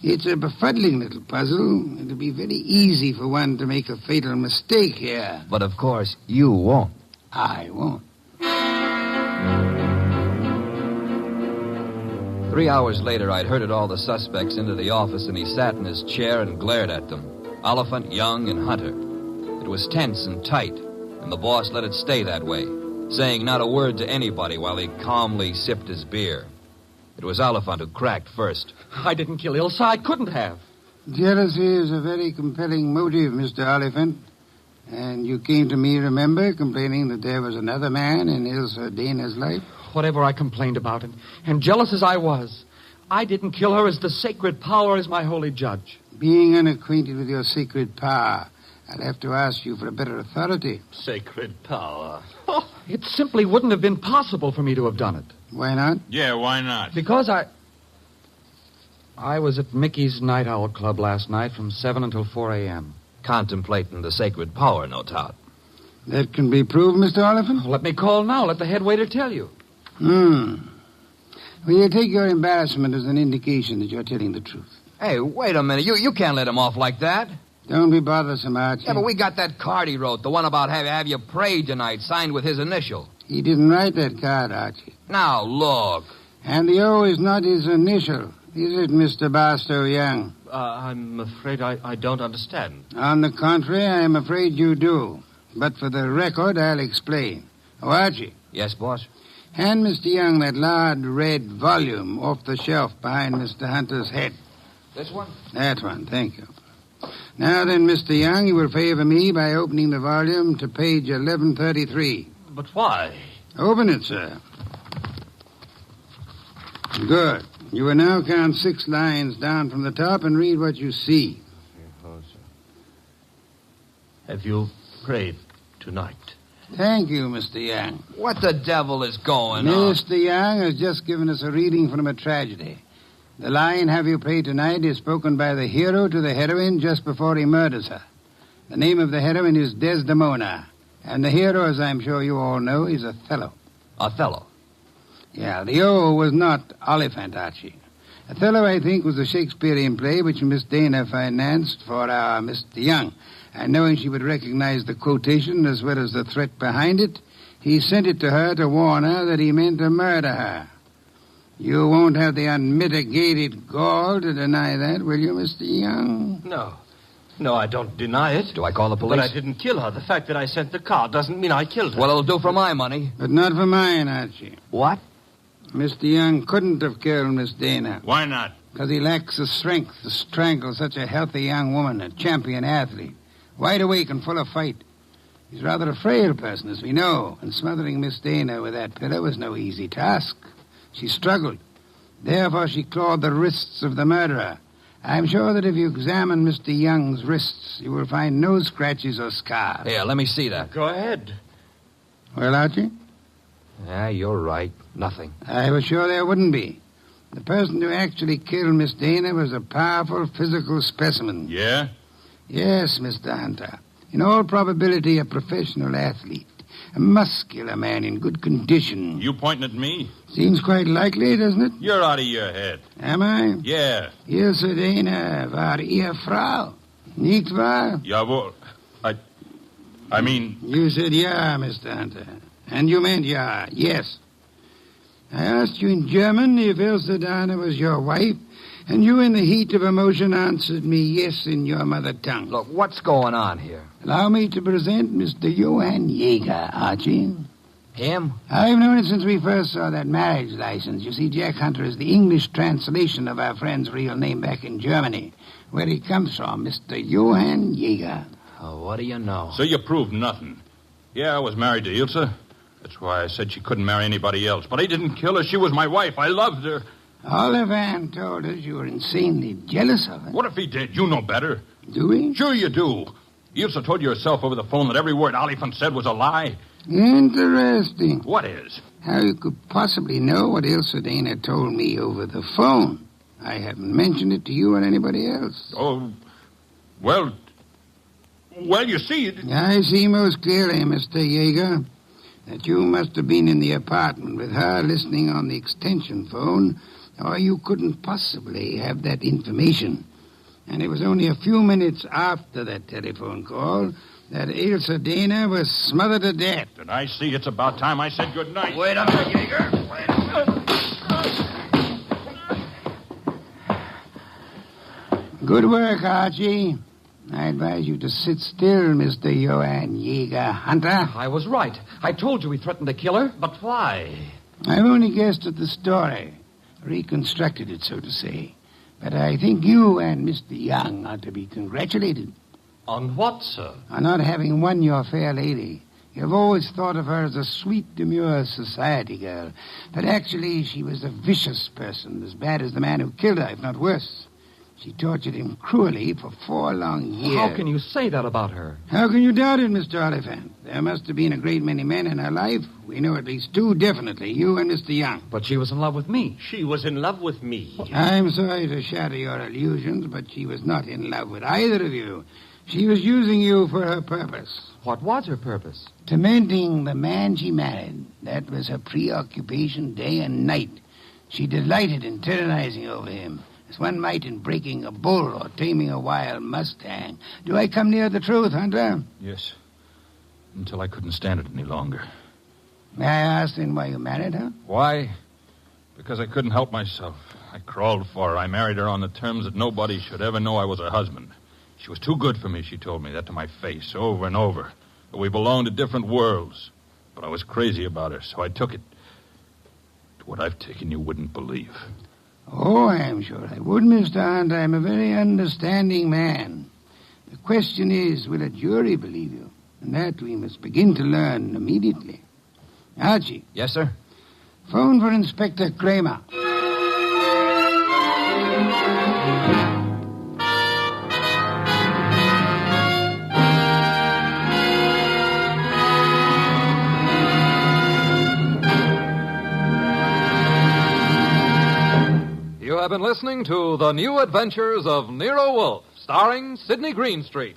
It's a befuddling little puzzle. It'll be very easy for one to make a fatal mistake here. But, of course, you won't. I won't. 3 hours later, I'd herded all the suspects into the office, and he sat in his chair and glared at them. Oliphant, Young, and Hunter. It was tense and tight, and the boss let it stay that way, saying not a word to anybody while he calmly sipped his beer. It was Oliphant who cracked first. I didn't kill Ilsa. I couldn't have. Jealousy is a very compelling motive, Mr. Oliphant. And you came to me, remember, complaining that there was another man in Ilse Dana's life? Whatever I complained about, and jealous as I was, I didn't kill her as the sacred power is my holy judge. Being unacquainted with your sacred power, I'll have to ask you for a better authority. Sacred power? Oh, it simply wouldn't have been possible for me to have done it. Why not? Yeah, why not? Because I was at Mickey's Night Owl Club last night from 7 until 4 a.m. Contemplating the sacred power, no doubt. That can be proved, Mr. Oliphant? Let me call now. Let the head waiter tell you. Will you take your embarrassment as an indication that you're telling the truth? Hey, wait a minute. You can't let him off like that. Don't be bothersome, Archie. Yeah, but we got that card he wrote, the one about have you prayed tonight, signed with his initial. He didn't write that card, Archie. Now, look. And the O is not his initial, is it, Mr. Barstow Young? I'm afraid I don't understand. On the contrary, I am afraid you do. But for the record, I'll explain. Oh, Archie. Yes, boss? Hand Mr. Young that large red volume off the shelf behind Mr. Hunter's head. This one? That one, thank you. Now then, Mr. Young, you will favor me by opening the volume to page 1133. But why? Open it, sir. Good. You will now count 6 lines down from the top and read what you see. Have you prayed tonight? Thank you, Mr. Young. What the devil is going on? Mr. Young has just given us a reading from a tragedy. The line, "Have you prayed tonight?" is spoken by the hero to the heroine just before he murders her. The name of the heroine is Desdemona. And the hero, as I'm sure you all know, is Othello. Othello? Yeah, the O was not Oliphant, Archie. Othello, I think, was a Shakespearean play which Miss Dana financed for our Mr. Young. And knowing she would recognize the quotation as well as the threat behind it, he sent it to her to warn her that he meant to murder her. You won't have the unmitigated gall to deny that, will you, Mr. Young? No, I don't deny it. Do I call the police? But I didn't kill her. The fact that I sent the car doesn't mean I killed her. Well, it'll do for my money. But not for mine, Archie. What? Mr. Young couldn't have killed Miss Dana. Why not? Because he lacks the strength to strangle such a healthy young woman, a champion athlete, wide awake and full of fight. He's rather a frail person, as we know, and smothering Miss Dana with that pillow was no easy task. She struggled. Therefore, she clawed the wrists of the murderer. I'm sure that if you examine Mr. Young's wrists, you will find no scratches or scars. Here, let me see that. Go ahead. Well, Archie? Yeah, you're right. Nothing. I was sure there wouldn't be. The person who actually killed Miss Dana was a powerful physical specimen. Yeah? Yes, Mr. Hunter. In all probability, a professional athlete. A muscular man in good condition. You pointing at me? Seems quite likely, doesn't it? You're out of your head. Am I? Yeah. Ilse Dana war Ehefrau. Nicht wahr? Jawohl. I mean... You said yeah, Mr. Hunter. And you meant yeah, yes. I asked you in German if Ilse Dana was your wife, and you, in the heat of emotion, answered me yes in your mother tongue. Look, what's going on here? Allow me to present Mr. Johann Jaeger, Archie. Him? I've known it since we first saw that marriage license. You see, Jack Hunter is the English translation of our friend's real name back in Germany, where he comes from, Mr. Johann Jaeger. Oh, what do you know? So you proved nothing. Yeah, I was married to Ilse. That's why I said she couldn't marry anybody else. But I didn't kill her. She was my wife. I loved her. Oliphant told us you were insanely jealous of her. What if he did? You know better. Do we? Sure you do. Ilse told you herself over the phone that every word Oliphant said was a lie. Interesting. What is? How you could possibly know what Ilse Dana told me over the phone. I haven't mentioned it to you or anybody else. Oh, well, you see... I see most clearly, Mr. Jaeger, that you must have been in the apartment with her listening on the extension phone, or you couldn't possibly have that information. And it was only a few minutes after that telephone call that Ilse Dana was smothered to death. And I see it's about time I said good night. Wait a minute, Jaeger. Wait a minute. Good work, Archie. I advise you to sit still, Mr. Johann Jaeger Hunter. I was right. I told you he threatened to kill her. But why? I've only guessed at the story. Reconstructed it, so to say. But I think you and Mr. Young ought to be congratulated. On what, sir? On not having won your fair lady. You've always thought of her as a sweet, demure society girl. But actually, she was a vicious person, as bad as the man who killed her, if not worse. She tortured him cruelly for 4 long years. How can you say that about her? How can you doubt it, Mr. Oliphant? There must have been a great many men in her life. We know at least 2 definitely, you and Mr. Young. But she was in love with me. She was in love with me. I'm sorry to shatter your illusions, but she was not in love with either of you. She was using you for her purpose. What was her purpose? Tormenting the man she married. That was her preoccupation day and night. She delighted in tyrannizing over him, as one might in breaking a bull or taming a wild mustang. Do I come near the truth, Hunter? Yes. Until I couldn't stand it any longer. May I ask then why you married her? Why? Because I couldn't help myself. I crawled for her. I married her on the terms that nobody should ever know I was her husband. She was too good for me, she told me that to my face over and over. That we belonged to different worlds. But I was crazy about her, so I took it. What I've taken you wouldn't believe. Oh, I'm sure I would, Mr. Hunt. I'm a very understanding man. The question is, will a jury believe you? And that we must begin to learn immediately. Archie. Yes, sir? Phone for Inspector Kramer. have been listening to The New Adventures of Nero Wolfe, starring Sidney Greenstreet.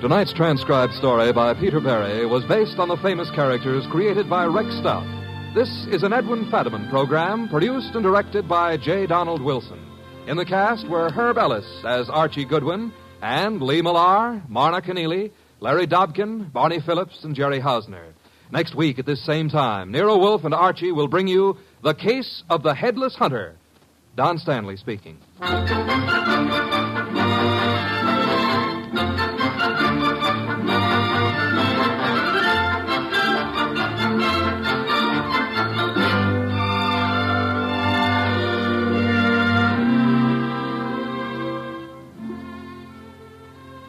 Tonight's transcribed story by Peter Berry was based on the famous characters created by Rex Stout. This is an Edwin Fadiman program produced and directed by J. Donald Wilson. In the cast were Herb Ellis as Archie Goodwin and Lee Millar, Marna Keneally, Larry Dobkin, Barney Phillips, and Jerry Hausner. Next week at this same time, Nero Wolfe and Archie will bring you The Case of the Headless Hunter. Don Stanley speaking.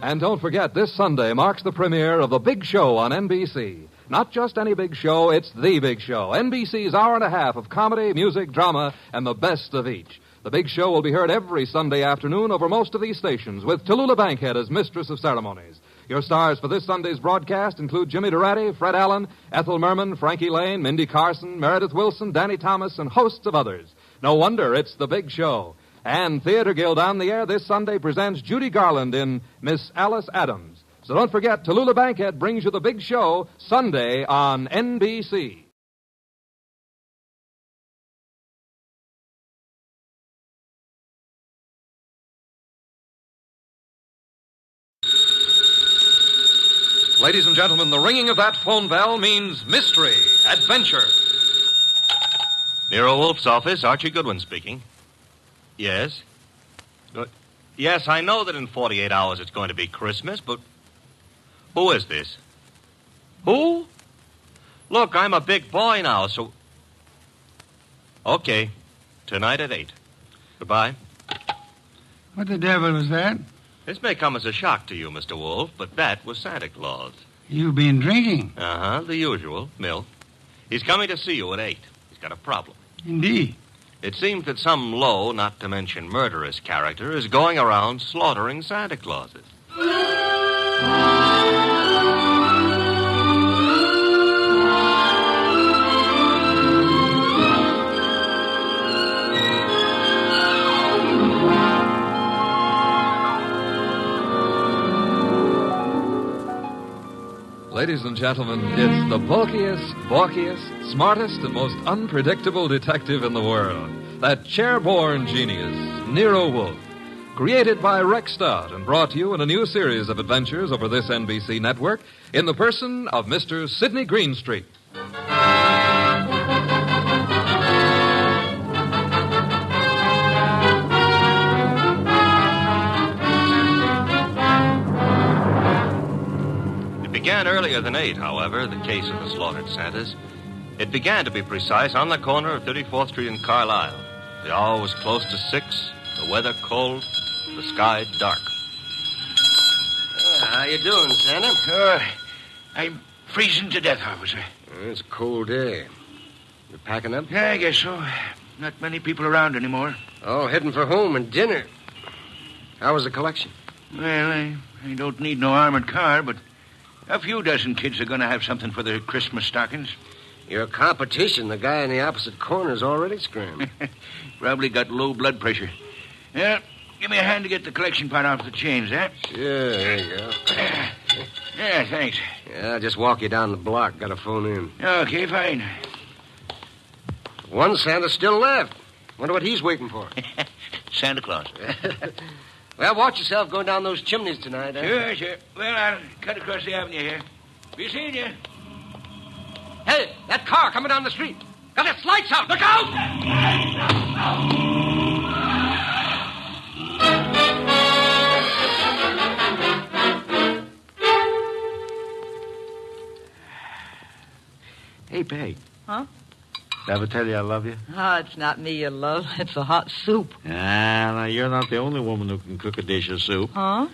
And don't forget, this Sunday marks the premiere of The Big Show on NBC. Not just any big show, it's The Big Show. NBC's hour and a half of comedy, music, drama, and the best of each. The Big Show will be heard every Sunday afternoon over most of these stations, with Tallulah Bankhead as mistress of ceremonies. Your stars for this Sunday's broadcast include Jimmy Durante, Fred Allen, Ethel Merman, Frankie Lane, Mindy Carson, Meredith Wilson, Danny Thomas, and hosts of others. No wonder it's The Big Show. And Theater Guild on the air this Sunday presents Judy Garland in Miss Alice Adams. So don't forget, Tallulah Bankhead brings you The Big Show Sunday on NBC. Ladies and gentlemen, the ringing of that phone bell means mystery, adventure. Nero Wolfe's office, Archie Goodwin speaking. Yes? Yes, I know that in 48 hours it's going to be Christmas, but who is this? Who? Look, I'm a big boy now, so... Okay. Tonight at 8. Goodbye. What the devil was that? This may come as a shock to you, Mr. Wolfe, but that was Santa Claus. You've been drinking? Uh-huh, the usual, milk. He's coming to see you at 8. He's got a problem. Indeed. It seems that some low, not to mention murderous character is going around slaughtering Santa Clauses. Ladies and gentlemen, it's the bulkiest, balkiest, smartest, and most unpredictable detective in the world. That chair-born genius, Nero Wolfe. Created by Rex Stout and brought to you in a new series of adventures over this NBC network in the person of Mr. Sidney Greenstreet. Began earlier than 8, however, the case of the slaughtered Santas. It began, to be precise, on the corner of 34th Street and Carlisle. The hour was close to 6, the weather cold, the sky dark. How you doing, Santa? I'm freezing to death, officer. It's a cold day. You packing up? Yeah, I guess so. Not many people around anymore. Oh, heading for home and dinner. How was the collection? Well, I don't need no armored car, but a few dozen kids are going to have something for their Christmas stockings. Your competition, the guy in the opposite corner, is already screaming. Probably got low blood pressure. Yeah, give me a hand to get the collection pot off the chains, eh? Sure, there you go. Yeah, thanks. Yeah, I'll just walk you down the block. Got to phone in. Okay, fine. One Santa still left. Wonder what he's waiting for. Santa Claus. Well, watch yourself going down those chimneys tonight, eh? Sure. Well, I'll cut across the avenue here. Be seeing you. Hey, that car coming down the street. Got its lights out. Look out! Hey, Peg. Huh? Did I ever tell you I love you? Oh, it's not me you love. It's the hot soup. Now, you're not the only woman who can cook a dish of soup. Huh?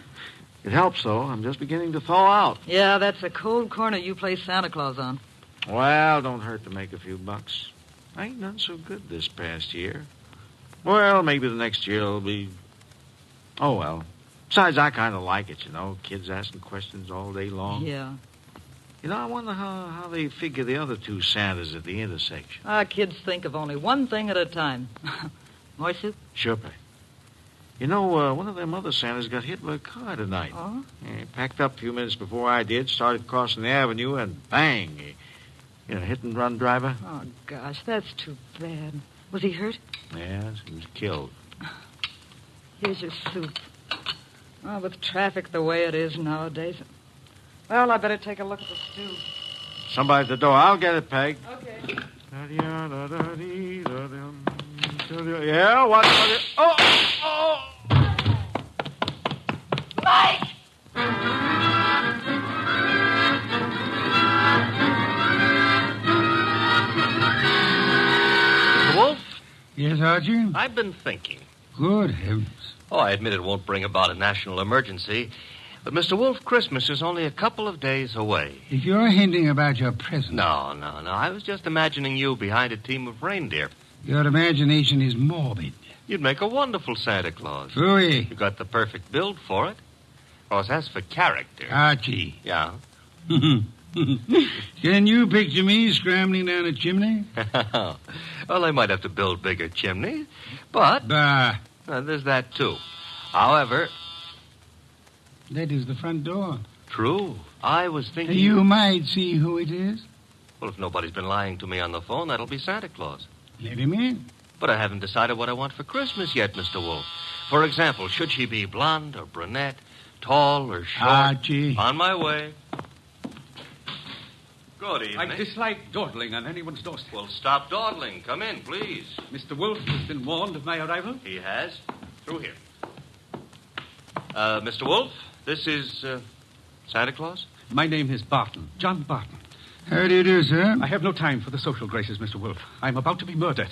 It helps, though. I'm just beginning to thaw out. Yeah, that's a cold corner you play Santa Claus on. Well, don't hurt to make a few bucks. I ain't done so good this past year. Well, maybe the next year will be... Oh, well. Besides, I kind of like it, you know. Kids asking questions all day long. Yeah. You know, I wonder how they figure the other two Santas at the intersection. Our kids think of only one thing at a time. More soup? Sure, Peg. You know, one of them other Santas got hit by a car tonight. Oh? Yeah, he packed up a few minutes before I did, started crossing the avenue, and bang! Hit-and-run driver. Oh, gosh, that's too bad. Was he hurt? Yes, he was killed. Here's your soup. Oh, with traffic the way it is nowadays. Well, I better take a look at the stew. Somebody at the door. I'll get it, Peg. Okay. Yeah, what? Oh! Mike! Mr. Wolf? Yes, Archie? I've been thinking. Good heavens. Oh, I admit it won't bring about a national emergency. But, Mr. Wolf, Christmas is only a couple of days away. If you're hinting about your present... No. I was just imagining you behind a team of reindeer. Your imagination is morbid. You'd make a wonderful Santa Claus. Phooey. You got the perfect build for it. Of course, as for character... Archie. Yeah? Can you picture me scrambling down a chimney? Well, I might have to build bigger chimneys, but... Bah. There's that, too. However... That is the front door. True. I was thinking... You might see who it is. Well, if nobody's been lying to me on the phone, that'll be Santa Claus. Let him in. But I haven't decided what I want for Christmas yet, Mr. Wolf. For example, should she be blonde or brunette, tall or short? Archie. On my way. Good evening. I dislike dawdling on anyone's doorstep. Well, stop dawdling. Come in, please. Mr. Wolf has been warned of my arrival? He has. Through here. Mr. Wolf, this is Santa Claus? My name is Barton, John Barton. How do you do, sir? I have no time for the social graces, Mr. Wolf. I'm about to be murdered.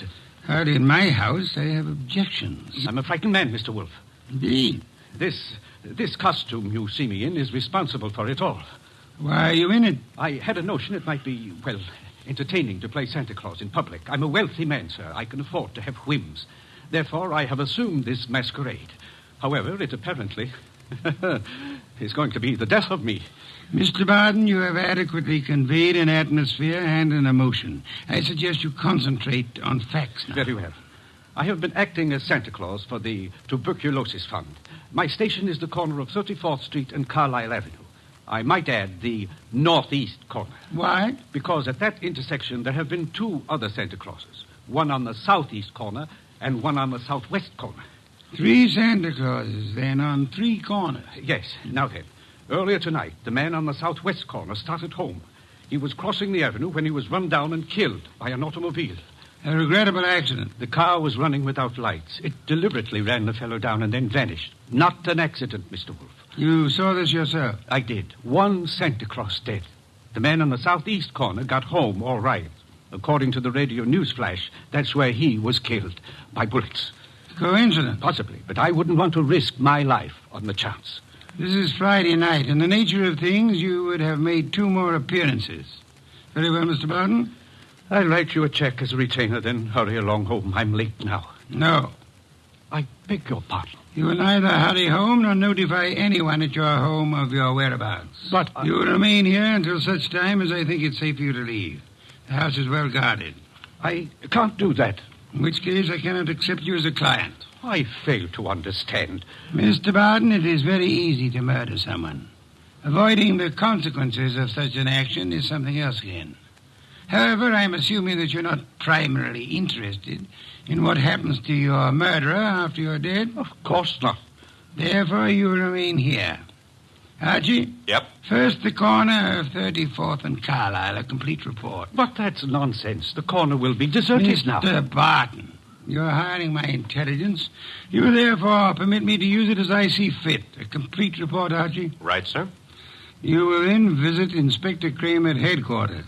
Hardly in my house. I have objections. I'm a frightened man, Mr. Wolf. Indeed. This costume you see me in is responsible for it all. Why are you in it? I had a notion it might be, well, entertaining to play Santa Claus in public. I'm a wealthy man, sir. I can afford to have whims. Therefore, I have assumed this masquerade. However, it apparently is going to be the death of me. Mr. Barton, you have adequately conveyed an atmosphere and an emotion. I suggest you concentrate on facts now. Very well. I have been acting as Santa Claus for the Tuberculosis Fund. My station is the corner of 34th Street and Carlisle Avenue. I might add the northeast corner. Why? Because at that intersection there have been two other Santa Clauses. One on the southeast corner and one on the southwest corner. 3 Santa Clauses, then, on 3 corners. Yes. Now then, earlier tonight, the man on the southwest corner started home. He was crossing the avenue when he was run down and killed by an automobile. A regrettable accident. The car was running without lights. It deliberately ran the fellow down and then vanished. Not an accident, Mr. Wolf. You saw this yourself? I did. 1 Santa Claus dead. The man on the southeast corner got home all right. According to the radio news flash, that's where he was killed by bullets. Coincidence? Possibly, but I wouldn't want to risk my life on the chance. This is Friday night. In the nature of things, you would have made 2 more appearances. Very well, Mr. Barton. I'll write you a check as a retainer, then hurry along home. I'm late now. No. I beg your pardon. You will neither hurry home nor notify anyone at your home of your whereabouts. But you will remain here until such time as I think it's safe for you to leave. The house is well guarded. I can't do that. In which case, I cannot accept you as a client. I fail to understand. Mr. Barton, it is very easy to murder someone. Avoiding the consequences of such an action is something else again. However, I'm assuming that you're not primarily interested in what happens to your murderer after you're dead. Of course not. Therefore, you will remain here. Archie? Yep. First, the corner of 34th and Carlisle, a complete report. But that's nonsense. The corner will be deserted now. Mr. Barton, you're hiring my intelligence. You therefore permit me to use it as I see fit. A complete report, Archie? Right, sir. You will then visit Inspector Crane at headquarters.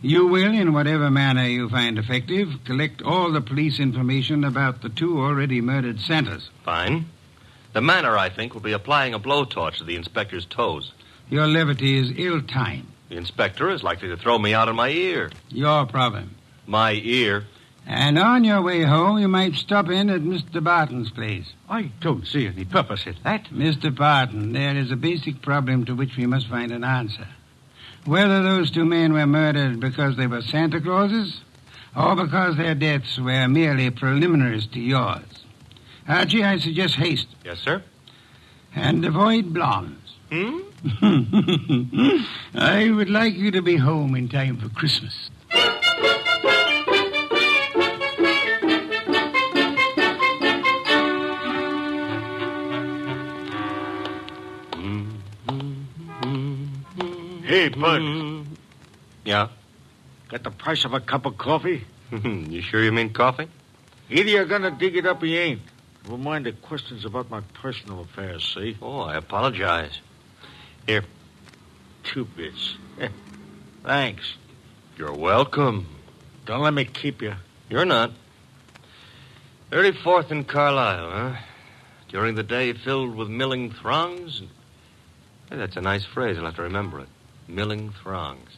You will, in whatever manner you find effective, collect all the police information about the 2 already murdered Santas. Fine. The manner, I think, will be applying a blowtorch to the inspector's toes. Your levity is ill-timed. The inspector is likely to throw me out of my ear. Your problem. My ear? And on your way home, you might stop in at Mr. Barton's place. I don't see any purpose in that. Mr. Barton, there is a basic problem to which we must find an answer. Whether those two men were murdered because they were Santa Clauses or because their deaths were merely preliminaries to yours. Archie, I suggest haste. Yes, sir. And avoid blondes. I would like you to be home in time for Christmas. Hey, Bud. Yeah? Got the price of a cup of coffee? You sure you mean coffee? Either you're gonna dig it up or you ain't. Never mind the questions about my personal affairs, see? Oh, I apologize. Here. 2 bits. Thanks. You're welcome. Don't let me keep you. You're not. 34th and Carlisle, huh? During the day filled with milling throngs. Hey, that's a nice phrase. I'll have to remember it. Milling throngs.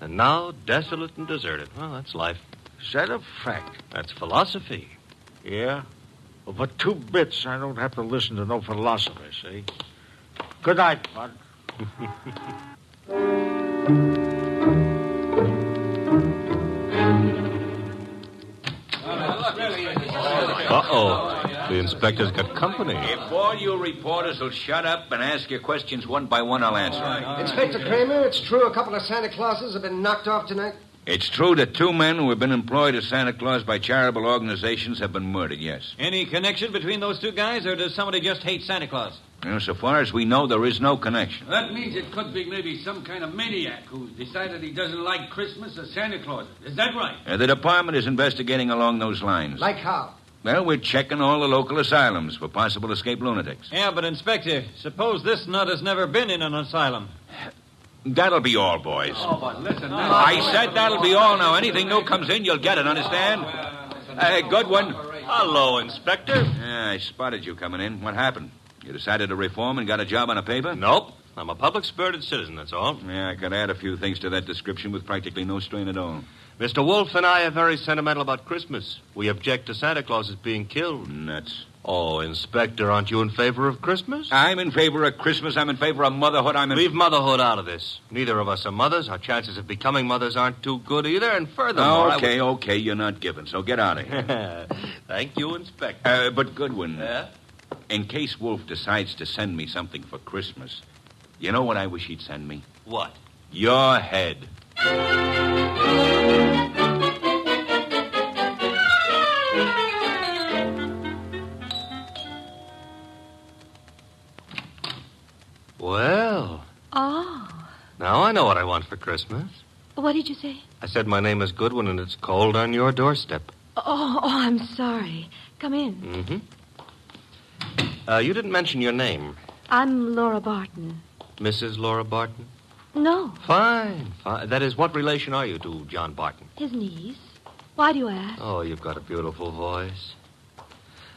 And now desolate and deserted. Well, that's life. Is that a fact? That's philosophy. Yeah? Well, for 2 bits, I don't have to listen to no philosophy, see? Good night, Bud. Uh-oh. The inspector's got company. If all you reporters will shut up and ask your questions one by one, I'll answer. Inspector Kramer, it's true a couple of Santa Clauses have been knocked off tonight? It's true that 2 men who have been employed as Santa Claus by charitable organizations have been murdered, yes. Any connection between those 2 guys, or does somebody just hate Santa Claus? Well, so far as we know, there is no connection. That means it could be maybe some kind of maniac who's decided he doesn't like Christmas or Santa Claus. Is that right? The department is investigating along those lines. Like how? Well, we're checking all the local asylums for possible escaped lunatics. Yeah, but, Inspector, suppose this nut has never been in an asylum. That'll be all, boys. Oh, but listen now. I said that'll be all now. Anything new comes in, you'll get it, understand? Good one. Hello, Inspector. Yeah, I spotted you coming in. What happened? You decided to reform and got a job on a paper? Nope. I'm a public-spirited citizen, that's all. Yeah, I could add a few things to that description with practically no strain at all. Mr. Wolf and I are very sentimental about Christmas. We object to Santa Claus's being killed. Nuts. Oh, Inspector, aren't you in favor of Christmas? I'm in favor of Christmas. I'm in favor of motherhood. Leave motherhood out of this. Neither of us are mothers. Our chances of becoming mothers aren't too good either. And furthermore... Okay, you're not giving, so get out of here. Thank you, Inspector. But Goodwin, Yeah? in case Wolf decides to send me something for Christmas, you know what I wish he'd send me? What? Your head. Well, Oh. now I know what I want for Christmas. What did you say? I said my name is Goodwin and it's cold on your doorstep. Oh, I'm sorry. Come in. Mm-hmm. You didn't mention your name. I'm Laura Barton. Mrs. Laura Barton? No, Fine. That is, what relation are you to John Barton? his niece. Why do you ask? Oh, you've got a beautiful voice.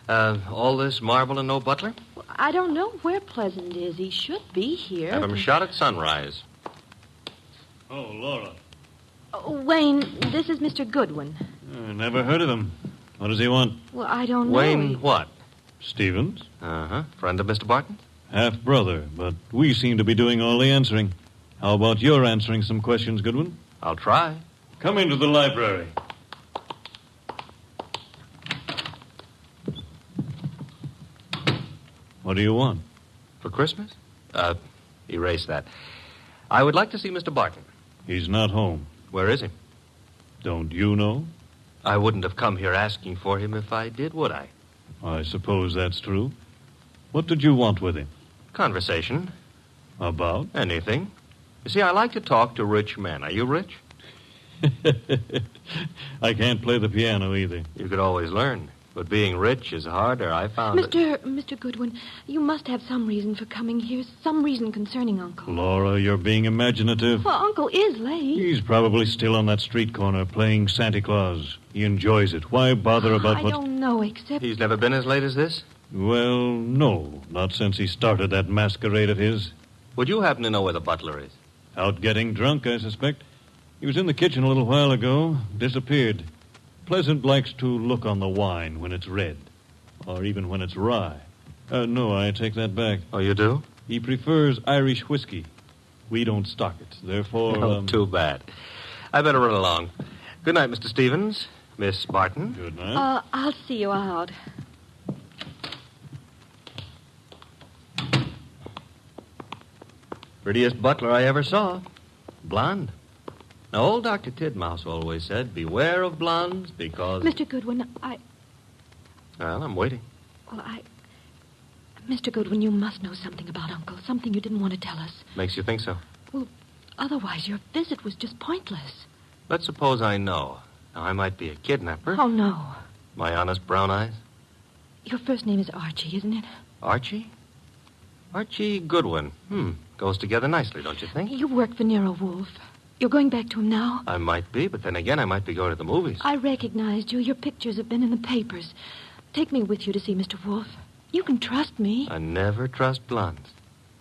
All this marble and no butler? I don't know where Pleasant is. He should be here. Have him shot at sunrise. Oh, Laura. Wayne, this is Mr. Goodwin. Never heard of him. What does he want? Well, I don't know. Wayne what? Stevens? Uh-huh. Friend of Mr. Barton? Half-brother, but we seem to be doing all the answering. How about your answering some questions, Goodwin? I'll try. Come into the library. What do you want? For Christmas? Erase that. I would like to see Mr. Barton. He's not home. Where is he? Don't you know? I wouldn't have come here asking for him if I did, would I? I suppose that's true. What did you want with him? Conversation. About? Anything. You see, I like to talk to rich men. Are you rich? I can't play the piano either. You could always learn. But being rich is harder, I found it. Mr. Goodwin, you must have some reason for coming here, some reason concerning Uncle. Laura, you're being imaginative. Well, Uncle is late. He's probably still on that street corner playing Santa Claus. He enjoys it. Why bother about I what... don't know, except... He's never been as late as this? Well, no. Not since he started that masquerade of his. Would you happen to know where the butler is? Out getting drunk, I suspect. He was in the kitchen a little while ago. Disappeared. Pleasant likes to look on the wine when it's red, or even when it's rye. No, I take that back. Oh, you do? He prefers Irish whiskey. We don't stock it, therefore... Oh, too bad. I better run along. Good night, Mr. Stevens. Miss Barton. Good night. I'll see you out. Prettiest butler I ever saw. Blonde. Now, old Dr. Tidmouse always said, beware of blondes because... Mr. Goodwin, Well, I'm waiting. Well, Mr. Goodwin, you must know something about Uncle. Something you didn't want to tell us. Makes you think so? Well, otherwise your visit was just pointless. Let's suppose I know. Now, I might be a kidnapper. Oh, no. My honest brown eyes. Your first name is Archie, isn't it? Archie? Archie Goodwin. Goes together nicely, don't you think? You work for Nero Wolfe. You're going back to him now? I might be, but then again, I might be going to the movies. I recognized you. Your pictures have been in the papers. Take me with you to see Mr. Wolfe. You can trust me. I never trust blondes.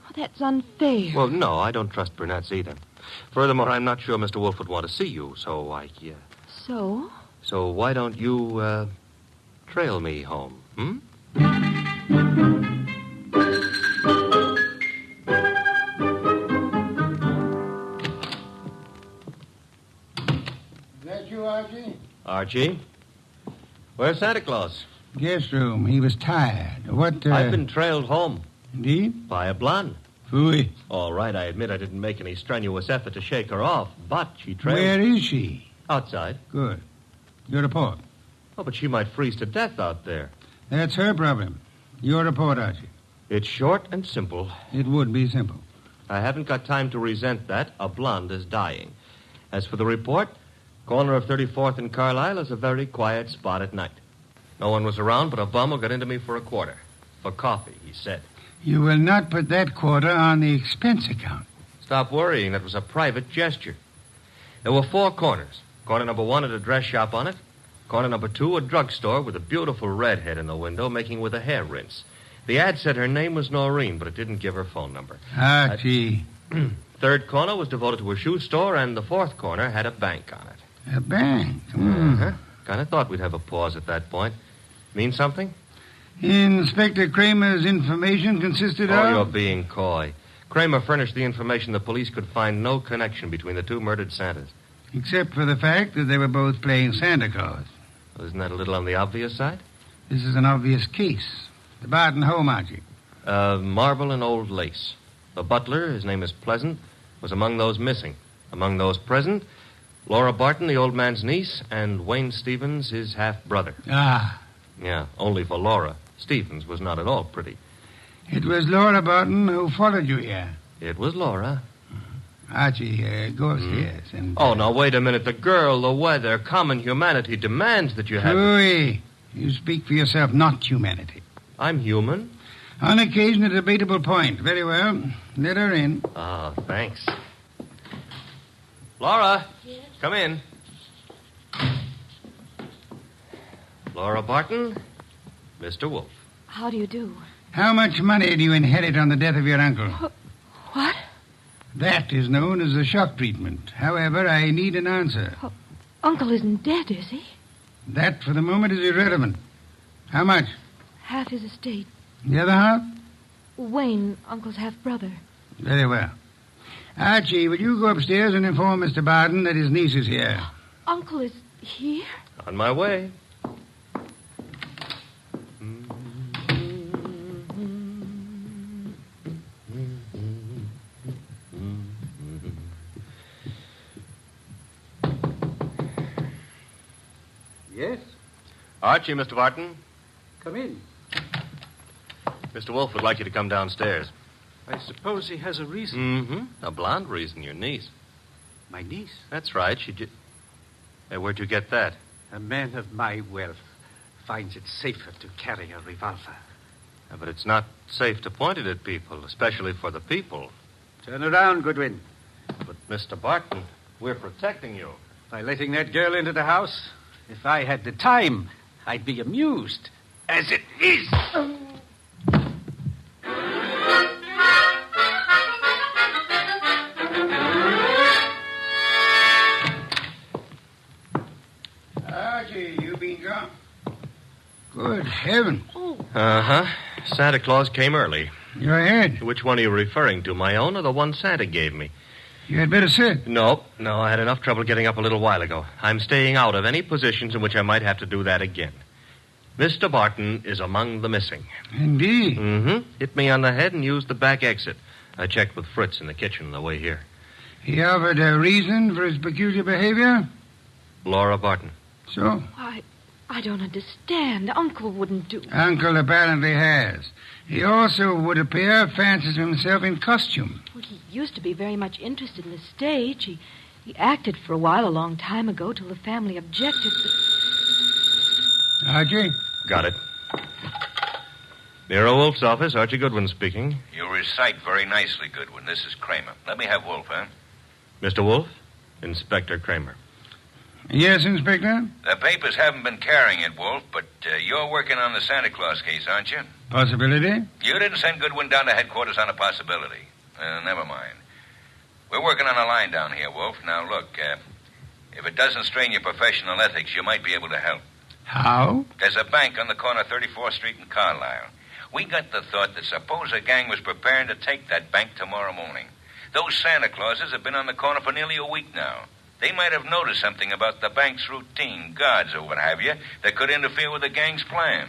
Oh, that's unfair. Well, no, I don't trust brunettes either. Furthermore, I'm not sure Mr. Wolfe would want to see you, so So? So why don't you, trail me home, Is that you, Archie? Archie? Where's Santa Claus? Guest room. He was tired. What, I've been trailed home. Indeed? By a blonde. Phooey. All right, I admit I didn't make any strenuous effort to shake her off, but she trailed... Where is she? Outside. Good. Your report. Oh, but she might freeze to death out there. That's her problem. Your report, Archie. It's short and simple. It would be simple. I haven't got time to resent that. A blonde is dying. As for the report, corner of 34th and Carlisle is a very quiet spot at night. No one was around, but a bum who got into me for a quarter. For coffee, he said. You will not put that quarter on the expense account. Stop worrying. That was a private gesture. There were 4 corners. Corner number 1 had a dress shop on it. Corner number 2, a drugstore with a beautiful redhead in the window making with a hair rinse. The ad said her name was Noreen, but it didn't give her phone number. Archie. Third corner was devoted to a shoe store, and the 4th corner had a bank on it. A bank? Uh-huh. Kind of thought we'd have a pause at that point. Mean something? Inspector Kramer's information consisted of... Oh, you're being coy. Kramer furnished the information the police could find no connection between the 2 murdered Santas. Except for the fact that they were both playing Santa Claus. Well, isn't that a little on the obvious side? This is an obvious case. The Barton home, Archie. Marble and old lace. The butler, his name is Pleasant, was among those missing. Among those present, Laura Barton, the old man's niece, and Wayne Stevens, his half-brother. Ah. Yeah, only for Laura. Stevens was not at all pretty. It was Laura Barton who followed you here. It was Laura. Archie, go upstairs and... Oh, now, wait a minute. The girl, the weather, common humanity demands that you have... Louis, you speak for yourself, not humanity. I'm human. On occasion, a debatable point. Very well. Let her in. Oh, thanks. Laura, yes? Come in. Laura Barton, Mr. Wolfe. How do you do? How much money do you inherit on the death of your uncle? What? That is known as the shock treatment. However, I need an answer. Oh, Uncle isn't dead, is he? That, for the moment, is irrelevant. How much? Half his estate. The other half? Wayne, Uncle's half-brother. Very well. Archie, will you go upstairs and inform Mr. Barton that his niece is here? Uncle is here? On my way. Yes? Archie, Mr. Barton. Come in. Mr. Wolfe would like you to come downstairs. I suppose he has a reason. Mm-hmm. A blonde reason, your niece. My niece? That's right. Hey, where'd you get that? A man of my wealth finds it safer to carry a revolver. Yeah, but it's not safe to point it at people, especially for the people. Turn around, Goodwin. But, Mr. Barton, we're protecting you. By letting that girl into the house, if I had the time, I'd be amused. As it is... Archie, you been gone? Good heaven. Uh-huh. Santa Claus came early. Your head. Which one are you referring to, my own or the one Santa gave me? You had better sit. No, I had enough trouble getting up a little while ago. I'm staying out of any positions in which I might have to do that again. Mr. Barton is among the missing. Indeed. Mm-hmm. Hit me on the head and used the back exit. I checked with Fritz in the kitchen on the way here. He offered a reason for his peculiar behavior? Laura Barton. So? I don't understand. Uncle wouldn't do... Uncle apparently has. He also, would appear, fancies himself in costume. Well, he used to be very much interested in the stage. He acted for a while a long time ago till the family objected, but... Archie? Got it. Nero Wolf's office, Archie Goodwin speaking. You recite very nicely, Goodwin. This is Kramer. Let me have Wolf, huh? Mr. Wolf? Inspector Kramer. Yes, Inspector? The papers haven't been carrying it, Wolf, but you're working on the Santa Claus case, aren't you? Possibility? You didn't send Goodwin down to headquarters on a possibility. Never mind. We're working on a line down here, Wolf. Now, look, if it doesn't strain your professional ethics, you might be able to help. How? There's a bank on the corner of 34th Street and Carlisle. We got the thought that suppose a gang was preparing to take that bank tomorrow morning. Those Santa Clauses have been on the corner for nearly a week now. They might have noticed something about the bank's routine, guards or what have you, that could interfere with the gang's plan.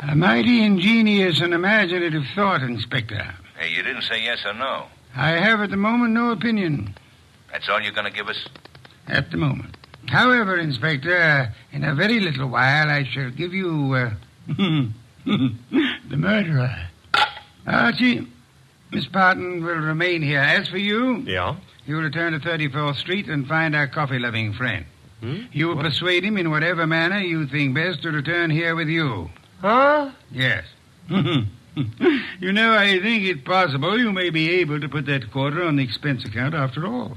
A mighty ingenious and imaginative thought, Inspector. Hey, you didn't say yes or no. I have at the moment no opinion. That's all you're going to give us? At the moment. However, Inspector, in a very little while I shall give you, the murderer. Archie, Miss Barton will remain here. As for you... Yeah? You will return to 34th Street and find our coffee-loving friend. You will persuade him in whatever manner you think best to return here with you. Huh? Yes. You know, I think it possible you may be able to put that quarter on the expense account after all.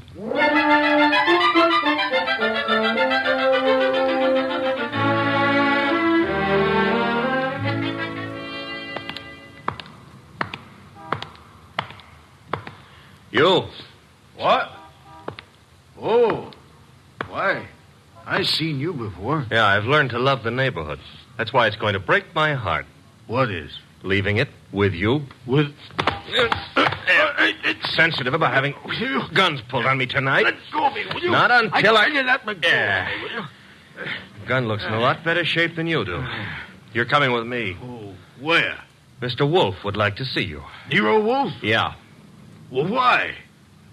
You. What? Oh. Why, I've seen you before. Yeah, I've learned to love the neighborhood. That's why it's going to break my heart. What is? Leaving it with you. With... It's sensitive about having guns pulled on me tonight. Let go of me, will you? Not until I... Let me go. Yeah. Will you? Gun looks in a lot better shape than you do. You're coming with me. Oh, where? Mr. Wolf would like to see you. Nero Wolf? Yeah. Well, why?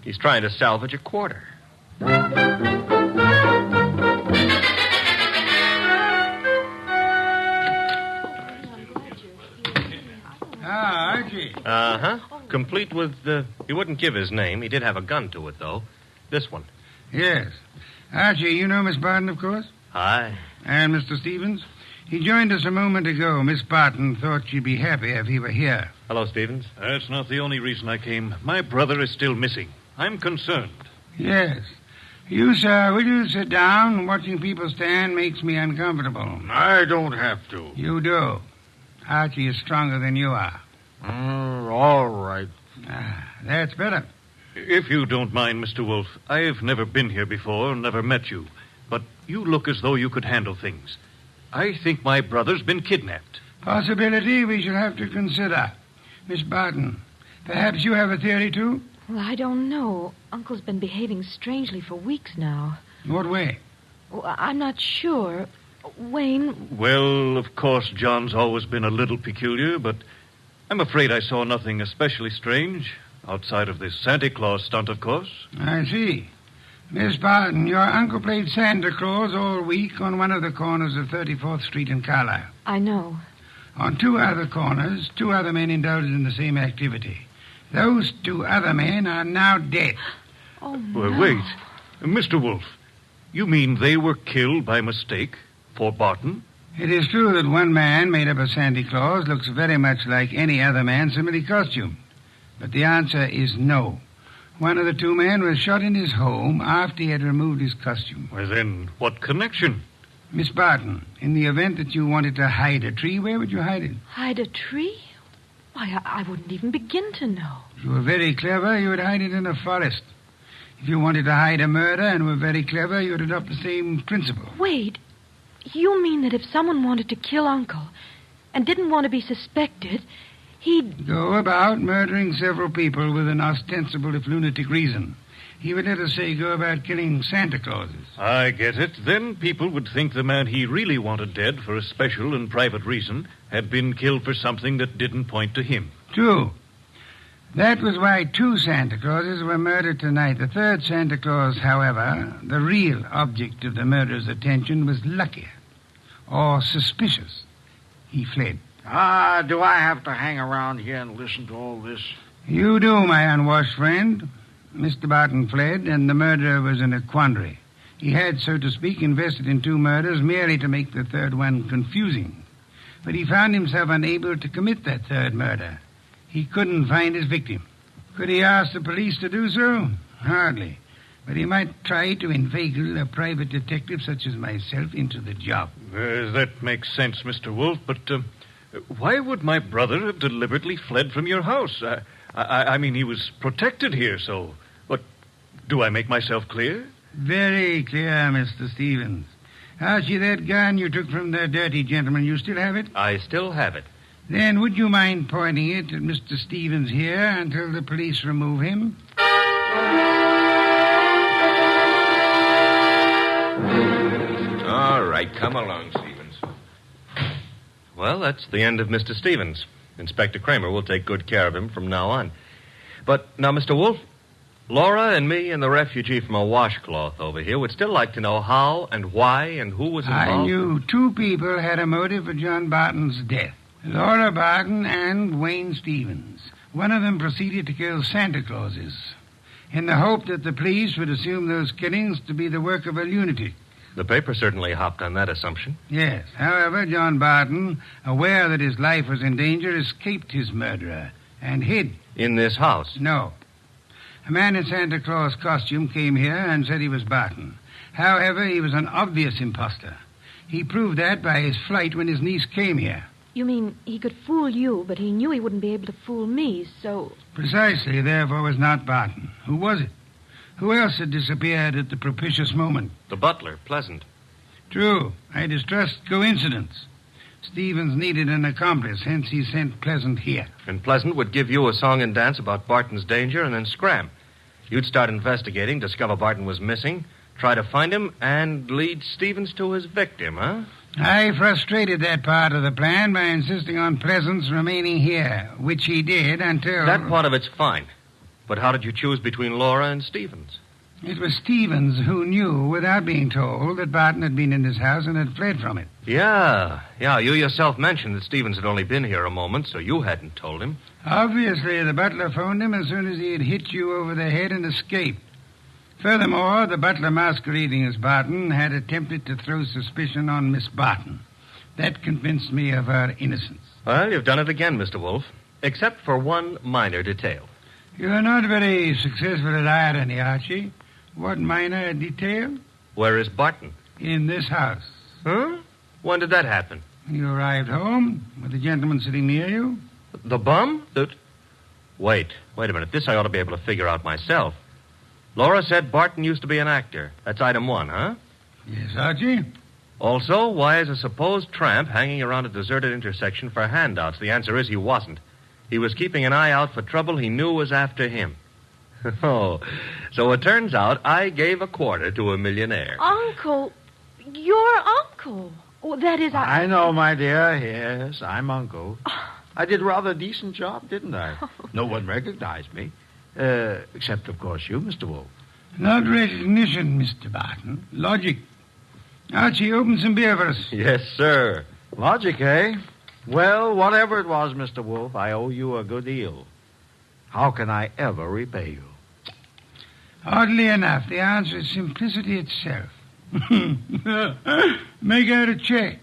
He's trying to salvage a quarter. Archie. Uh-huh. Complete with, he wouldn't give his name. He did have a gun to it, though. This one. Yes. Archie, you know Miss Barton, of course? Hi. And Mr. Stevens? He joined us a moment ago. Miss Barton thought she'd be happy if he were here. Hello, Stevens. That's not the only reason I came. My brother is still missing. I'm concerned. Yes. You, sir, will you sit down? Watching people stand makes me uncomfortable. I don't have to. You do. Archie is stronger than you are. All right. That's better. If you don't mind, Mr. Wolf, I've never been here before, never met you. But you look as though you could handle things. I think my brother's been kidnapped. Possibility we shall have to consider. Miss Barton, perhaps you have a theory, too? Well, I don't know. Uncle's been behaving strangely for weeks now. What way? Well, I'm not sure. Wayne... Well, of course, John's always been a little peculiar, but I'm afraid I saw nothing especially strange, outside of this Santa Claus stunt, of course. I see. Miss Barton, your uncle played Santa Claus all week on one of the corners of 34th Street in Carlisle. I know. On two other corners, two other men indulged in the same activity. Those two other men are now dead. Oh, no. Well, wait. Mr. Wolf, you mean they were killed by mistake for Barton? It is true that one man, made up of Santa Claus, looks very much like any other man similarly costumed. But the answer is no. One of the two men was shot in his home after he had removed his costume. Well, then, what connection? Miss Barton, in the event that you wanted to hide a tree, where would you hide it? Hide a tree? Why, I wouldn't even begin to know. If you were very clever, you would hide it in a forest. If you wanted to hide a murder and were very clever, you would adopt the same principle. Wait. You mean that if someone wanted to kill Uncle and didn't want to be suspected, he'd... Go about murdering several people with an ostensible, if lunatic, reason. He would, let us say, go about killing Santa Clauses. I get it. Then people would think the man he really wanted dead for a special and private reason had been killed for something that didn't point to him. True. That was why 2 Santa Clauses were murdered tonight. The third Santa Claus, however, the real object of the murderer's attention, was luckier or suspicious. He fled. Do I have to hang around here and listen to all this? You do, my unwashed friend. Mr. Barton fled, and the murderer was in a quandary. He had, so to speak, invested in 2 murders merely to make the third one confusing. But he found himself unable to commit that third murder. He couldn't find his victim. Could he ask the police to do so? Hardly. But he might try to inveigle a private detective such as myself into the job. That makes sense, Mr. Wolf, but why would my brother have deliberately fled from your house? I mean, he was protected here, so... But do I make myself clear? Very clear, Mr. Stevens. Archie, that gun you took from the dirty gentleman, you still have it? I still have it. Then would you mind pointing it at Mr. Stevens here until the police remove him? All right, come along, Stevens. Well, that's the end of Mr. Stevens. Inspector Kramer will take good care of him from now on. But now, Mr. Wolf, Laura and me and the refugee from a washcloth over here would still like to know how and why and who was involved. I knew 2 people had a motive for John Barton's death. Laura Barton and Wayne Stevens. One of them proceeded to kill Santa Clauses in the hope that the police would assume those killings to be the work of a lunatic. The paper certainly hopped on that assumption. Yes. However, John Barton, aware that his life was in danger, escaped his murderer and hid. In this house? No. A man in Santa Claus costume came here and said he was Barton. However, he was an obvious imposter. He proved that by his flight when his niece came here. You mean he could fool you, but he knew he wouldn't be able to fool me, so... Precisely, therefore, was not Barton. Who was it? Who else had disappeared at the propitious moment? The butler, Pleasant. True. I distrust coincidence. Stevens needed an accomplice, hence he sent Pleasant here. And Pleasant would give you a song and dance about Barton's danger and then scram. You'd start investigating, discover Barton was missing, try to find him, and lead Stevens to his victim, huh? I frustrated that part of the plan by insisting on Pleasant's remaining here, which he did until... That part of it's fine. But how did you choose between Laura and Stevens? It was Stevens who knew, without being told, that Barton had been in his house and had fled from it. Yeah. You yourself mentioned that Stevens had only been here a moment, so you hadn't told him. Obviously, the butler phoned him as soon as he had hit you over the head and escaped. Furthermore, the butler masquerading as Barton had attempted to throw suspicion on Miss Barton. That convinced me of her innocence. Well, you've done it again, Mr. Wolf, except for one minor detail. You're not very successful at irony, Archie. What minor detail? Where is Barton? In this house. Huh? When did that happen? You arrived home with the gentleman sitting near you. The bum? Wait a minute. This I ought to be able to figure out myself. Laura said Barton used to be an actor. That's item 1, huh? Yes, Archie. Also, why is a supposed tramp hanging around a deserted intersection for handouts? The answer is he wasn't. He was keeping an eye out for trouble he knew was after him. Oh, so it turns out I gave a quarter to a millionaire. Uncle, your uncle. Well, that is... I know, my dear. Yes, I'm Uncle. I did rather a decent job, didn't I? No one recognized me. Except, of course, you, Mr. Wolf. Not recognition, Mr. Barton. Logic. Archie, open some beer for us. Yes, sir. Logic, eh? Well, whatever it was, Mr. Wolf, I owe you a good deal. How can I ever repay you? Oddly enough, the answer is simplicity itself. Make out a check.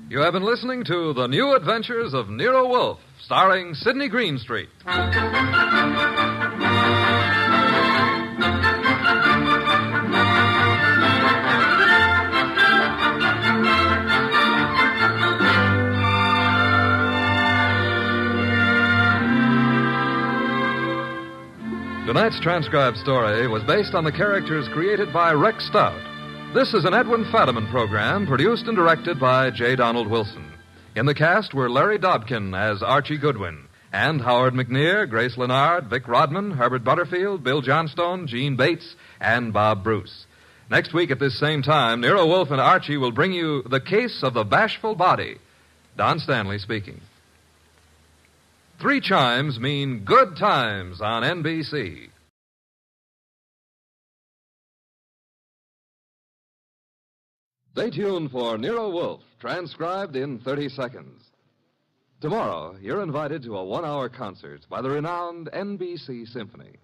You have been listening to The New Adventures of Nero Wolfe, starring Sidney Greenstreet. Tonight's transcribed story was based on the characters created by Rex Stout. This is an Edwin Fadiman program produced and directed by J. Donald Wilson. In the cast were Larry Dobkin as Archie Goodwin, and Howard McNear, Grace Lennard, Vic Rodman, Herbert Butterfield, Bill Johnstone, Gene Bates, and Bob Bruce. Next week at this same time, Nero Wolfe and Archie will bring you The Case of the Bashful Body. Don Stanley speaking. 3 chimes mean good times on NBC. Stay tuned for Nero Wolfe, transcribed in 30 seconds. Tomorrow, you're invited to a 1-hour concert by the renowned NBC Symphony.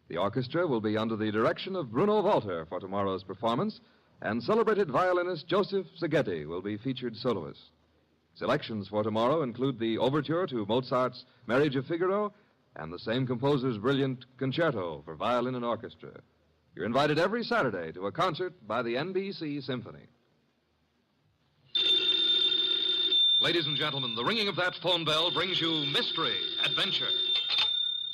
The orchestra will be under the direction of Bruno Walter for tomorrow's performance, and celebrated violinist Joseph Szigeti will be featured soloist. Selections for tomorrow include the overture to Mozart's Marriage of Figaro and the same composer's brilliant concerto for violin and orchestra. You're invited every Saturday to a concert by the NBC Symphony. Ladies and gentlemen, the ringing of that phone bell brings you mystery, adventure.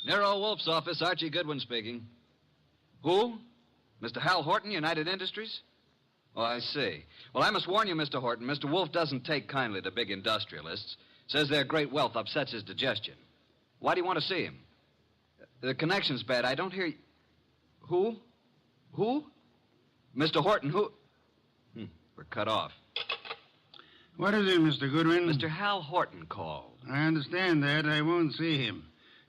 Nero Wolfe's office, Archie Goodwin speaking. Who? Mr. Hal Horton, United Industries? Oh, I see. Well, I must warn you, Mr. Horton, Mr. Wolfe doesn't take kindly to big industrialists. Says their great wealth upsets his digestion. Why do you want to see him? The connection's bad. I don't hear you. Who? Who? Mr. Horton, who? We're cut off. What is it, Mr. Goodwin? Mr. Hal Horton called. I understand that. I won't see him.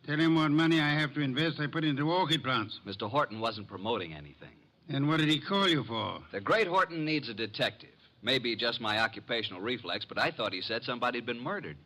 Tell him what money I have to invest I put into orchid plants. Mr. Horton wasn't promoting anything. And what did he call you for? The great Horton needs a detective. Maybe just my occupational reflex, but I thought he said somebody'd been murdered.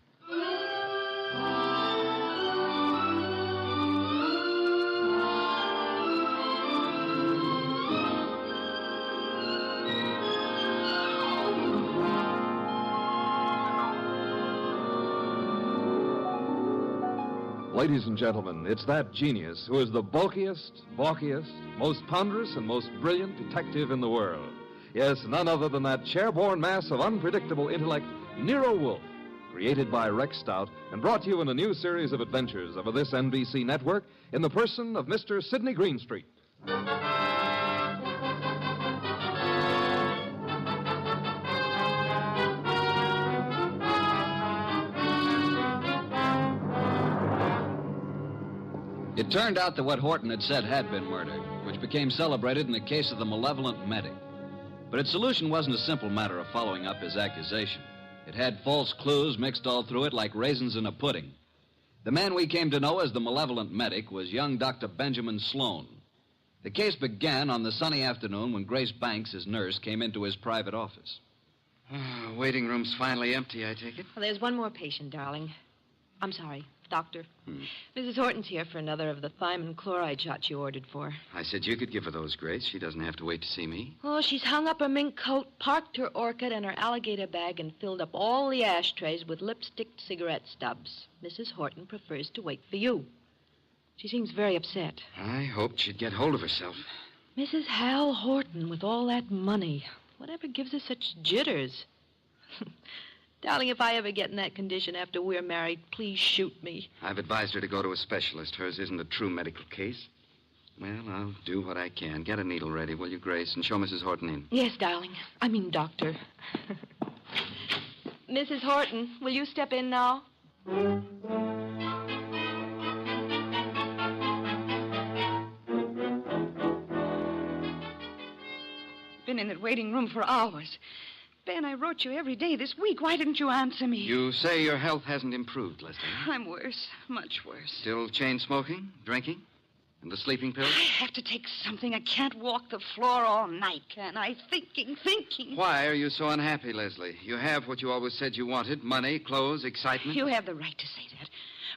Ladies and gentlemen, it's that genius who is the bulkiest, balkiest, most ponderous, and most brilliant detective in the world. Yes, none other than that chair-borne mass of unpredictable intellect, Nero Wolfe, created by Rex Stout and brought to you in a new series of adventures over this NBC network in the person of Mr. Sidney Greenstreet. It turned out that what Horton had said had been murder, which became celebrated in the case of the malevolent medic. But its solution wasn't a simple matter of following up his accusation. It had false clues mixed all through it like raisins in a pudding. The man we came to know as the malevolent medic was young Dr. Benjamin Sloan. The case began on the sunny afternoon when Grace Banks, his nurse, came into his private office. Waiting room's finally empty, I take it? Well, there's one more patient, darling. I'm sorry, doctor. Mrs. Horton's here for another of the thiamine chloride shots you ordered for. I said you could give her those, Grace. She doesn't have to wait to see me. Oh, she's hung up her mink coat, parked her orchid and her alligator bag, and filled up all the ashtrays with lipstick cigarette stubs. Mrs. Horton prefers to wait for you. She seems very upset. I hoped she'd get hold of herself. Mrs. Hal Horton with all that money. Whatever gives her such jitters? Darling, if I ever get in that condition after we're married, please shoot me. I've advised her to go to a specialist. Hers isn't a true medical case. Well, I'll do what I can. Get a needle ready, will you, Grace, and show Mrs. Horton in. Yes, darling. I mean, doctor. Mrs. Horton, will you step in now? Been in that waiting room for hours. Ben, I wrote you every day this week. Why didn't you answer me? You say your health hasn't improved, Leslie. I'm worse. Much worse. Still chain smoking, drinking, and the sleeping pills? I have to take something. I can't walk the floor all night, can I? Thinking. Why are you so unhappy, Leslie? You have what you always said you wanted. Money, clothes, excitement. You have the right to say that.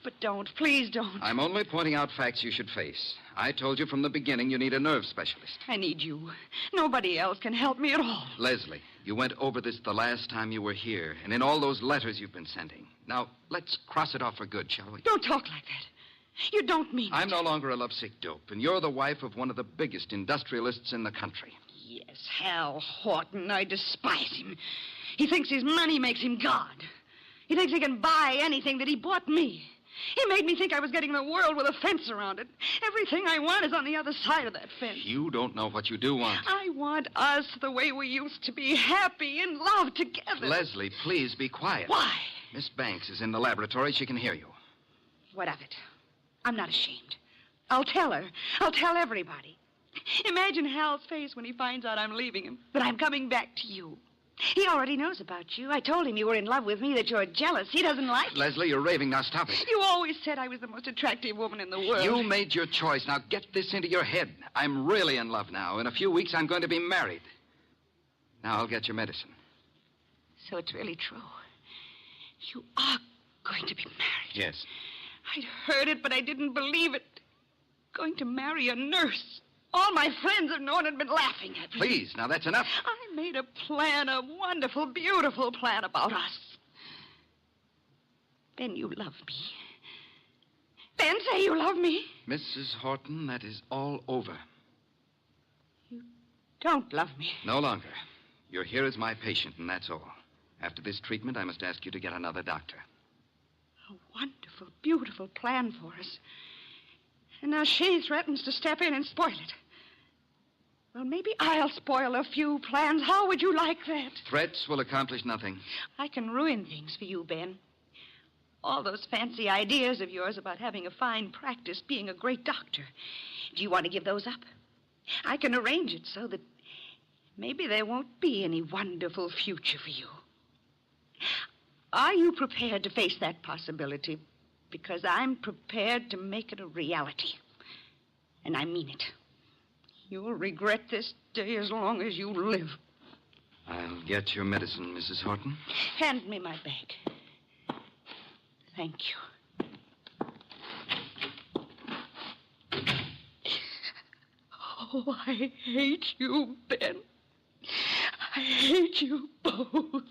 But don't. Please don't. I'm only pointing out facts you should face. I told you from the beginning you need a nerve specialist. I need you. Nobody else can help me at all. Leslie, you went over this the last time you were here, and in all those letters you've been sending. Now, let's cross it off for good, shall we? Don't talk like that. You don't mean I'm no longer a lovesick dope, and you're the wife of one of the biggest industrialists in the country. Yes, Hal Horton. I despise him. He thinks his money makes him God. He thinks he can buy anything that he bought me. He made me think I was getting the world with a fence around it. Everything I want is on the other side of that fence. You don't know what you do want. I want us the way we used to be, happy in love together. Leslie, please be quiet. Why? Miss Banks is in the laboratory. She can hear you. What of it? I'm not ashamed. I'll tell her. I'll tell everybody. Imagine Hal's face when he finds out I'm leaving him, that I'm coming back to you. He already knows about you. I told him you were in love with me, that you're jealous. He doesn't like it. Leslie, you're raving. Now stop it. You always said I was the most attractive woman in the world. You made your choice. Now get this into your head. I'm really in love now. In a few weeks, I'm going to be married. Now I'll get your medicine. So it's really true. You are going to be married. Yes. I'd heard it, but I didn't believe it. Going to marry a nurse. All my friends have known and been laughing at me. Please, now that's enough. I made a plan, a wonderful, beautiful plan about us. Ben, you love me. Ben, say you love me. Mrs. Horton, that is all over. Don't love me. No longer. You're here as my patient, and that's all. After this treatment, I must ask you to get another doctor. A wonderful, beautiful plan for us. And now she threatens to step in and spoil it. Well, maybe I'll spoil a few plans. How would you like that? Threats will accomplish nothing. I can ruin things for you, Ben. All those fancy ideas of yours about having a fine practice, being a great doctor. Do you want to give those up? I can arrange it so that maybe there won't be any wonderful future for you. Are you prepared to face that possibility? Because I'm prepared to make it a reality. And I mean it. You'll regret this day as long as you live. I'll get your medicine, Mrs. Horton. Hand me my bag. Thank you. Oh, I hate you, Ben. I hate you both.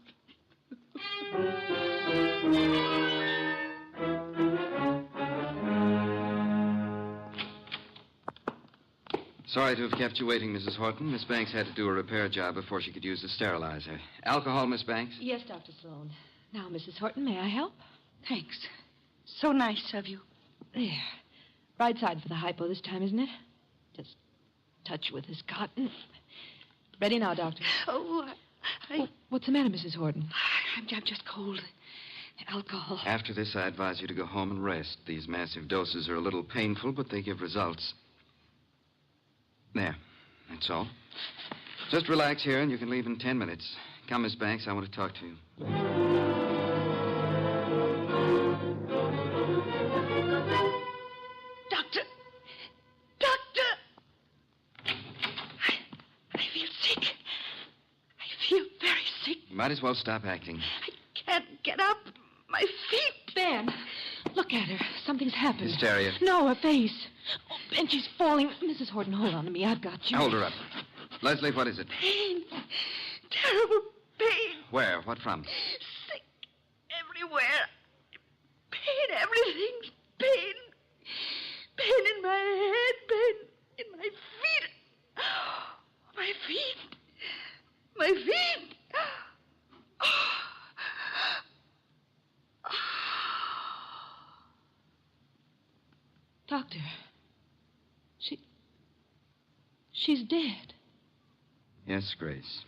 Sorry to have kept you waiting, Mrs. Horton. Miss Banks had to do a repair job before she could use the sterilizer. Alcohol, Miss Banks? Yes, Dr. Sloan. Now, Mrs. Horton, may I help? Thanks. So nice of you. There. Right side for the hypo this time, isn't it? Just touch with this cotton. Ready now, Doctor. Oh, what's the matter, Mrs. Horton? I'm just cold. Alcohol. After this, I advise you to go home and rest. These massive doses are a little painful, but they give results. There. That's all. Just relax here, and you can leave in 10 minutes. Come, Miss Banks. I want to talk to you. Doctor! Doctor! I feel sick. I feel very sick. You might as well stop acting. I can't get up. My feet. Ben, look at her. Something's happened. Hysteria. No, her face. Oh, Ben, she's falling. Mrs. Horton, hold on to me. I've got you. Hold her up. Leslie, what is it? Pain. Terrible pain. Where? What from? Sick everywhere. Pain, everything's pain. Pain in my head, pain in my feet. My feet. My feet. Doctor, she's dead. Yes, Grace.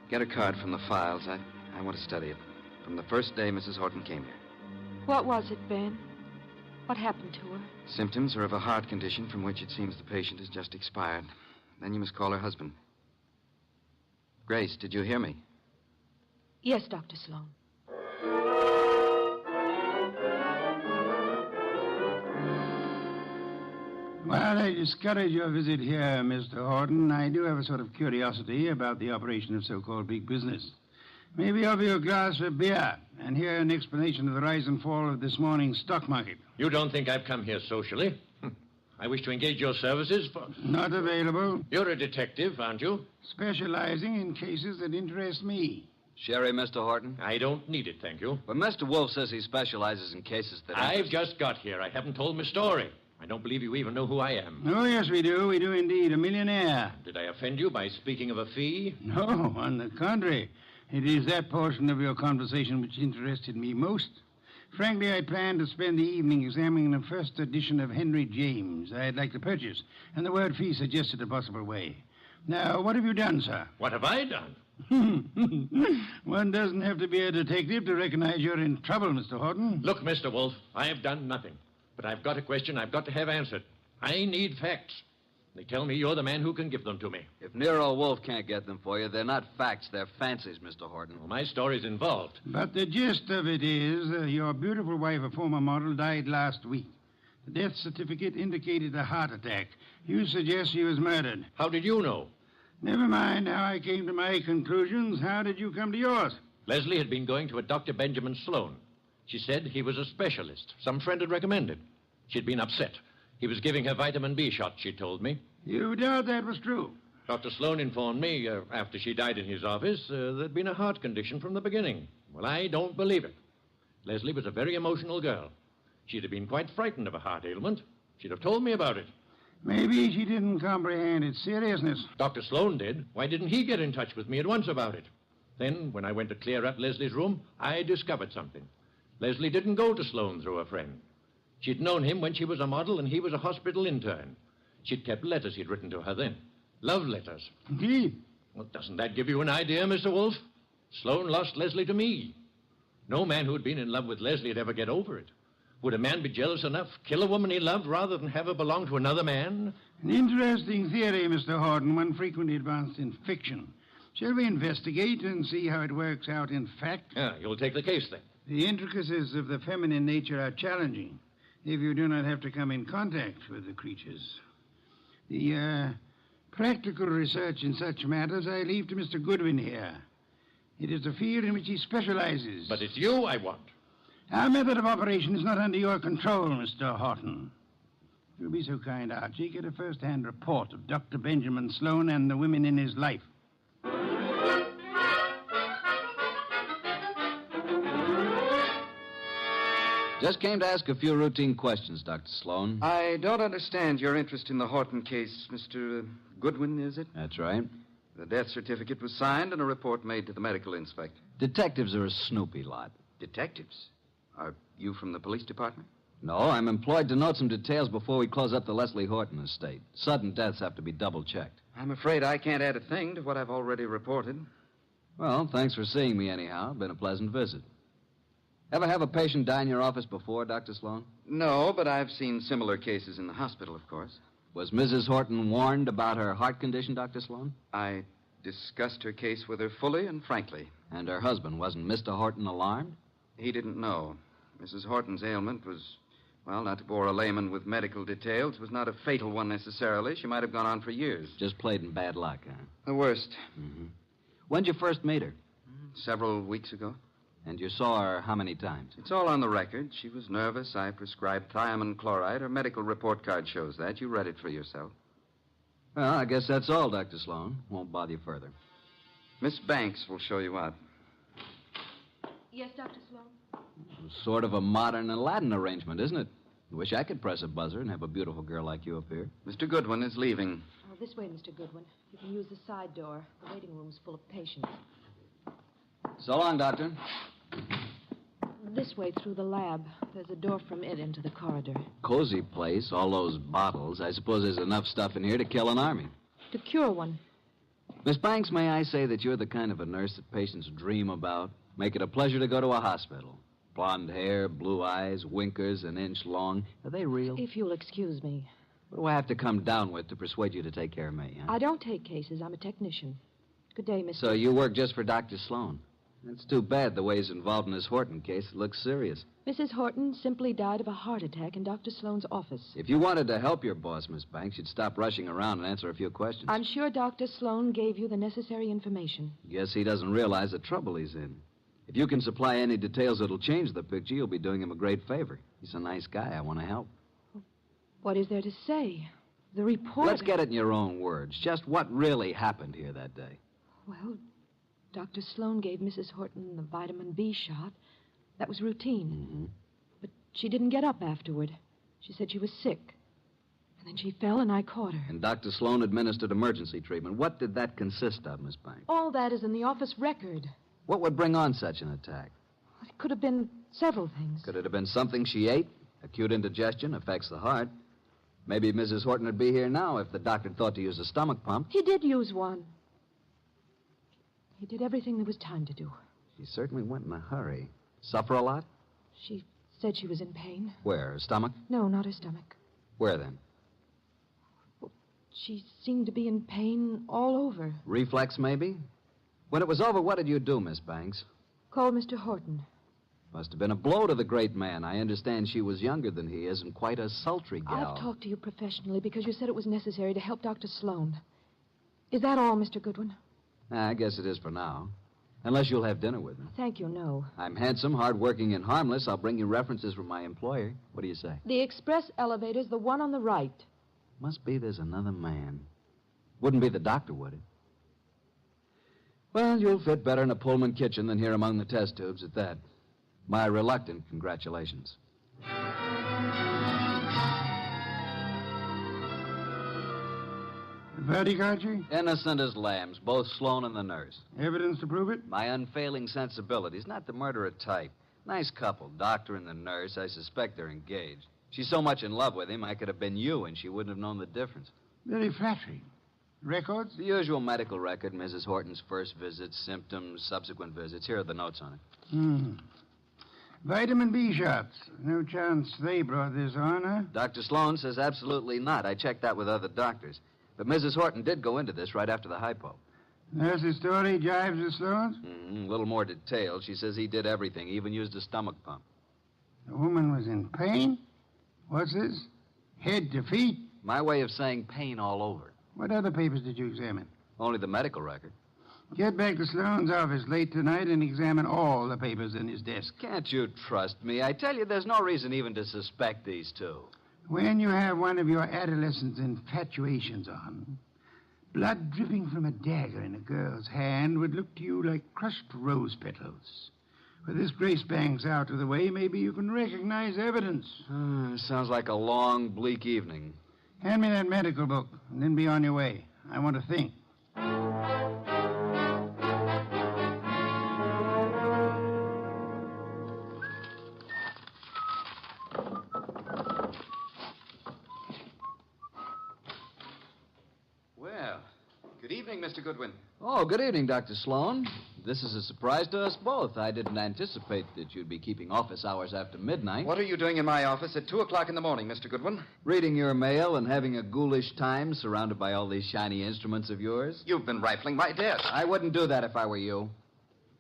Get a card from the files. I want to study it. From the first day Mrs. Horton came here. What was it, Ben? What happened to her? Symptoms are of a heart condition from which it seems the patient has just expired. Then you must call her husband. Grace, did you hear me? Yes, Dr. Sloan. While I discourage your visit here, Mr. Horton, I do have a sort of curiosity about the operation of so-called big business. Maybe offer you a glass of beer and hear an explanation of the rise and fall of this morning's stock market. You don't think I've come here socially? I wish to engage your services for... Not available. You're a detective, aren't you? Specializing in cases that interest me. Sherry, Mr. Horton? I don't need it, thank you. But Mr. Wolf says he specializes in cases that... I've just got here. I haven't told my story. I don't believe you even know who I am. Oh, yes, we do. We do indeed. A millionaire. Did I offend you by speaking of a fee? No, on the contrary. It is that portion of your conversation which interested me most. Frankly, I planned to spend the evening examining the first edition of Henry James I'd like to purchase, and the word fee suggested a possible way. Now, what have you done, sir? What have I done? One doesn't have to be a detective to recognize you're in trouble, Mr. Horton. Look, Mr. Wolf, I have done nothing. But I've got a question I've got to have answered. I need facts. They tell me you're the man who can give them to me. If Nero Wolf can't get them for you, they're not facts, they're fancies, Mr. Horton. Well, my story's involved. But the gist of it is your beautiful wife, a former model, died last week. The death certificate indicated a heart attack. You suggest she was murdered. How did you know? Never mind how I came to my conclusions. How did you come to yours? Leslie had been going to a Dr. Benjamin Sloan. She said he was a specialist. Some friend had recommended. She'd been upset. He was giving her vitamin B shots, she told me. You doubt that was true? Dr. Sloan informed me, after she died in his office, there'd been a heart condition from the beginning. Well, I don't believe it. Leslie was a very emotional girl. She'd have been quite frightened of a heart ailment. She'd have told me about it. Maybe she didn't comprehend its seriousness. Dr. Sloan did. Why didn't he get in touch with me at once about it? Then, when I went to clear up Leslie's room, I discovered something. Leslie didn't go to Sloan through a friend. She'd known him when she was a model and he was a hospital intern. She'd kept letters he'd written to her then. Love letters. Indeed. Well, doesn't that give you an idea, Mr. Wolf? Sloan lost Leslie to me. No man who'd been in love with Leslie would ever get over it. Would a man be jealous enough, kill a woman he loved, rather than have her belong to another man? An interesting theory, Mr. Horton, one frequently advanced in fiction. Shall we investigate and see how it works out in fact? Yeah, you'll take the case, then. The intricacies of the feminine nature are challenging if you do not have to come in contact with the creatures. The practical research in such matters I leave to Mr. Goodwin here. It is a field in which he specializes. But it's you I want. Our method of operation is not under your control, Mr. Horton. If you'll be so kind, Archie, get a first-hand report of Dr. Benjamin Sloan and the women in his life. Just came to ask a few routine questions, Dr. Sloan. I don't understand your interest in the Horton case, Mr. Goodwin, is it? That's right. The death certificate was signed and a report made to the medical inspector. Detectives are a snoopy lot. Detectives? Are you from the police department? No, I'm employed to note some details before we close up the Leslie Horton estate. Sudden deaths have to be double-checked. I'm afraid I can't add a thing to what I've already reported. Well, thanks for seeing me anyhow. Been a pleasant visit. Ever have a patient die in your office before, Dr. Sloan? No, but I've seen similar cases in the hospital, of course. Was Mrs. Horton warned about her heart condition, Dr. Sloan? I discussed her case with her fully and frankly. And her husband, wasn't Mr. Horton alarmed? He didn't know. Mrs. Horton's ailment was, well, not to bore a layman with medical details, was not a fatal one necessarily. She might have gone on for years. Just played in bad luck, huh? The worst. Mm-hmm. When'd you first meet her? Several weeks ago. And you saw her how many times? It's all on the record. She was nervous. I prescribed thiamine chloride. Her medical report card shows that. You read it for yourself. Well, I guess that's all, Dr. Sloan. Won't bother you further. Miss Banks will show you out. Yes, Dr. Sloan? Sort of a modern Aladdin arrangement, isn't it? I wish I could press a buzzer and have a beautiful girl like you up here. Mr. Goodwin is leaving. Oh, this way, Mr. Goodwin. You can use the side door. The waiting room's full of patients. So long, Doctor. This way through the lab. There's a door from it into the corridor. Cozy place, all those bottles. I suppose there's enough stuff in here to kill an army. To cure one. Miss Banks, may I say that you're the kind of a nurse that patients dream about? Make it a pleasure to go to a hospital. Blonde hair, blue eyes, winkers an inch long. Are they real? If you'll excuse me. What do I have to come down with to persuade you to take care of me, huh? I don't take cases. I'm a technician. Good day, Mr. So you work just for Dr. Sloan? That's too bad the way he's involved in this Horton case. It looks serious. Mrs. Horton simply died of a heart attack in Dr. Sloan's office. If you wanted to help your boss, Miss Banks, you'd stop rushing around and answer a few questions. I'm sure Dr. Sloan gave you the necessary information. Guess he doesn't realize the trouble he's in. If you can supply any details that'll change the picture, you'll be doing him a great favor. He's a nice guy. I want to help. What is there to say? The report... Let's get it in your own words. Just what really happened here that day. Well, Dr. Sloan gave Mrs. Horton the vitamin B shot. That was routine. Mm-hmm. But she didn't get up afterward. She said she was sick. And then she fell and I caught her. And Dr. Sloan administered emergency treatment. What did that consist of, Miss Banks? All that is in the office record. What would bring on such an attack? It could have been several things. Could it have been something she ate? Acute indigestion affects the heart. Maybe Mrs. Horton would be here now if the doctor thought to use a stomach pump. He did use one. He did everything there was time to do. She certainly went in a hurry. Suffer a lot? She said she was in pain. Where? Her stomach? No, not her stomach. Where then? She seemed to be in pain all over. Reflex, maybe? When it was over, what did you do, Miss Banks? Called Mr. Horton. Must have been a blow to the great man. I understand she was younger than he is and quite a sultry gal. I've talked to you professionally because you said it was necessary to help Dr. Sloan. Is that all, Mr. Goodwin? I guess it is for now. Unless you'll have dinner with me. Thank you, no. I'm handsome, hardworking, and harmless. I'll bring you references from my employer. What do you say? The express elevator's the one on the right. Must be there's another man. Wouldn't be the doctor, would it? Well, you'll fit better in a Pullman kitchen than here among the test tubes at that. My reluctant congratulations. Verdict, Archie? Innocent as lambs, both Sloan and the nurse. Evidence to prove it? My unfailing sensibilities, not the murderer type. Nice couple, doctor and the nurse. I suspect they're engaged. She's so much in love with him, I could have been you, and she wouldn't have known the difference. Very flattering. Records? The usual medical record, Mrs. Horton's first visits, symptoms, subsequent visits. Here are the notes on it. Vitamin B shots. No chance they brought this on, huh? Dr. Sloan says absolutely not. I checked that with other doctors. But Mrs. Horton did go into this right after the hypo. Nurse's story jives with Sloan's? A little more detailed. She says he did everything, even used a stomach pump. The woman was in pain? What's this? Head to feet? My way of saying pain all over. What other papers did you examine? Only the medical record. Get back to Sloan's office late tonight and examine all the papers in his desk. Can't you trust me? I tell you, there's no reason even to suspect these two. When you have one of your adolescent infatuations on, blood dripping from a dagger in a girl's hand would look to you like crushed rose petals. With this Grace Banks out of the way, maybe you can recognize evidence. Sounds like a long, bleak evening. Hand me that medical book, and then be on your way. I want to think. Well, good evening, Mr. Goodwin. Oh, good evening, Dr. Sloan. This is a surprise to us both. I didn't anticipate that you'd be keeping office hours after midnight. What are you doing in my office at 2 o'clock in the morning, Mr. Goodwin? Reading your mail and having a ghoulish time surrounded by all these shiny instruments of yours. You've been rifling my desk. I wouldn't do that if I were you.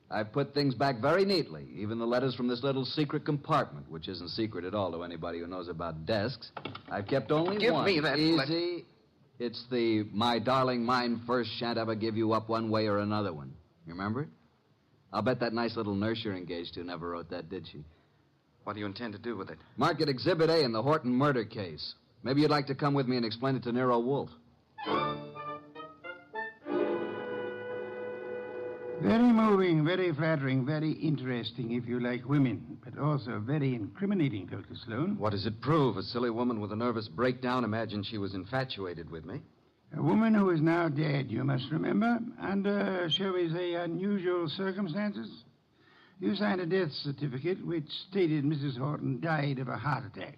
I put things back very neatly, even the letters from this little secret compartment, which isn't secret at all to anybody who knows about desks. I've kept only one. Give me that. Easy. It's the "My darling, mine first, shan't ever give you up one way or another" one. You remember it? I'll bet that nice little nurse you're engaged to never wrote that, did she? What do you intend to do with it? Mark it Exhibit A in the Horton murder case. Maybe you'd like to come with me and explain it to Nero Wolfe. Very moving, very flattering, very interesting if you like women, but also very incriminating, Dr. Sloan. What does it prove? A silly woman with a nervous breakdown imagined she was infatuated with me. A woman who is now dead, you must remember, under, shall we say, unusual circumstances. You signed a death certificate which stated Mrs. Horton died of a heart attack.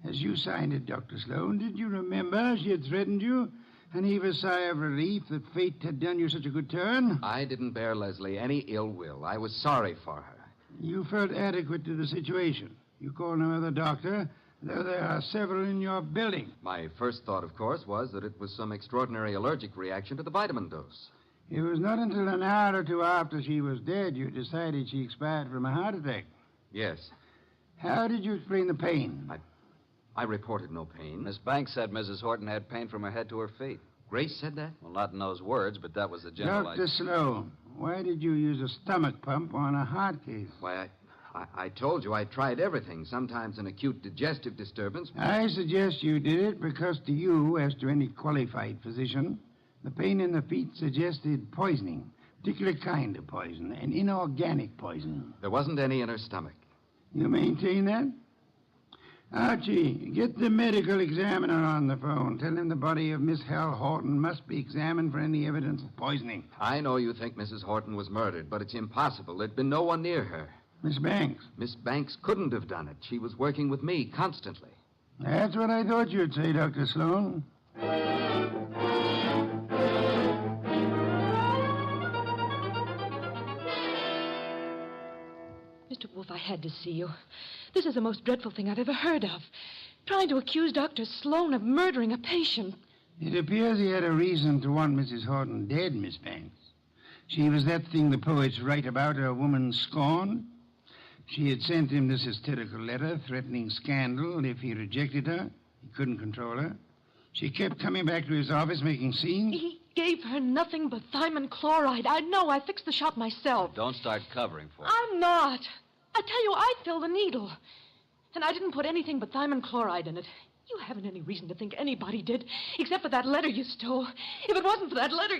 As you signed it, Dr. Sloan, did you remember she had threatened you and heave a sigh of relief that fate had done you such a good turn? I didn't bear Leslie any ill will. I was sorry for her. You felt adequate to the situation. You called no other doctor, though there are several in your building. My first thought, of course, was that it was some extraordinary allergic reaction to the vitamin dose. It was not until an hour or two after she was dead you decided she expired from a heart attack. Yes. How did you explain the pain? I reported no pain. Miss Banks said Mrs. Horton had pain from her head to her feet. Grace said that? Well, not in those words, but that was the general Dr. idea. Sloan, why did you use a stomach pump on a heart case? Why, I told you I tried everything. Sometimes an acute digestive disturbance. I suggest you did it because to you, as to any qualified physician, the pain in the feet suggested poisoning, particular kind of poison, an inorganic poison. There wasn't any in her stomach. You maintain that? Archie, get the medical examiner on the phone. Tell him the body of Miss Hal Horton must be examined for any evidence of poisoning. I know you think Mrs. Horton was murdered, but it's impossible. There'd been no one near her. Miss Banks? Miss Banks couldn't have done it. She was working with me constantly. That's what I thought you'd say, Dr. Sloan. Mr. Wolf, I had to see you. This is the most dreadful thing I've ever heard of. Trying to accuse Dr. Sloan of murdering a patient. It appears he had a reason to want Mrs. Horton dead, Miss Banks. She was that thing the poets write about, a woman scorned. She had sent him this hysterical letter threatening scandal if he rejected her. He couldn't control her. She kept coming back to his office making scenes. He gave her nothing but thiamine chloride. I know. I fixed the shot myself. Don't start covering for her. I'm not. I tell you, I filled the needle. And I didn't put anything but thiamine chloride in it. You haven't any reason to think anybody did, except for that letter you stole. If it wasn't for that letter,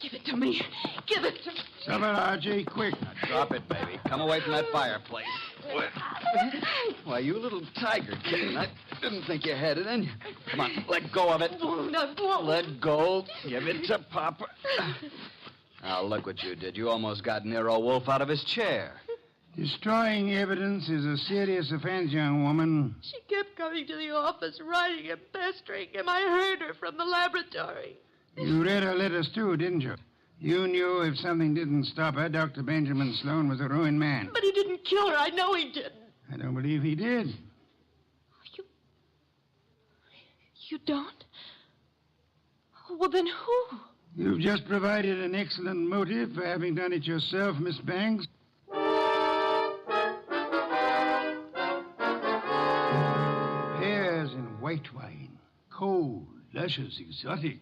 give it to me. Give it to me. Stop it, Archie, quick. Now, drop it, baby. Come away from that fireplace. Why, you little tiger, kitten. I didn't think you had it in you. Come on, let go of it. Let go. Give it to Papa. Now, look what you did. You almost got Nero Wolf out of his chair. Destroying evidence is a serious offense, young woman. She kept coming to the office, writing and pestering him. I heard her from the laboratory. You read her letters, too, didn't you? You knew if something didn't stop her, Dr. Benjamin Sloan was a ruined man. But he didn't kill her. I know he didn't. I don't believe he did. You don't? Well, then who? You've just provided an excellent motive for having done it yourself, Miss Banks. Pears and white wine. Cold, luscious, exotic.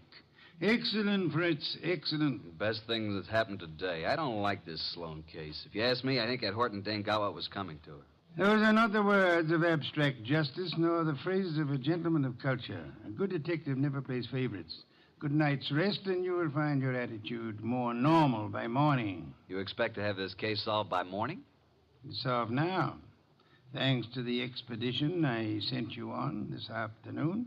Excellent, Fritz, excellent. Best thing that's happened today. I don't like this Sloan case. If you ask me, I think that Horton dame got what was coming to her. Those are not the words of abstract justice, nor the phrases of a gentleman of culture. A good detective never plays favorites. Good night's rest, and you will find your attitude more normal by morning. You expect to have this case solved by morning? It's solved now. Thanks to the expedition I sent you on this afternoon.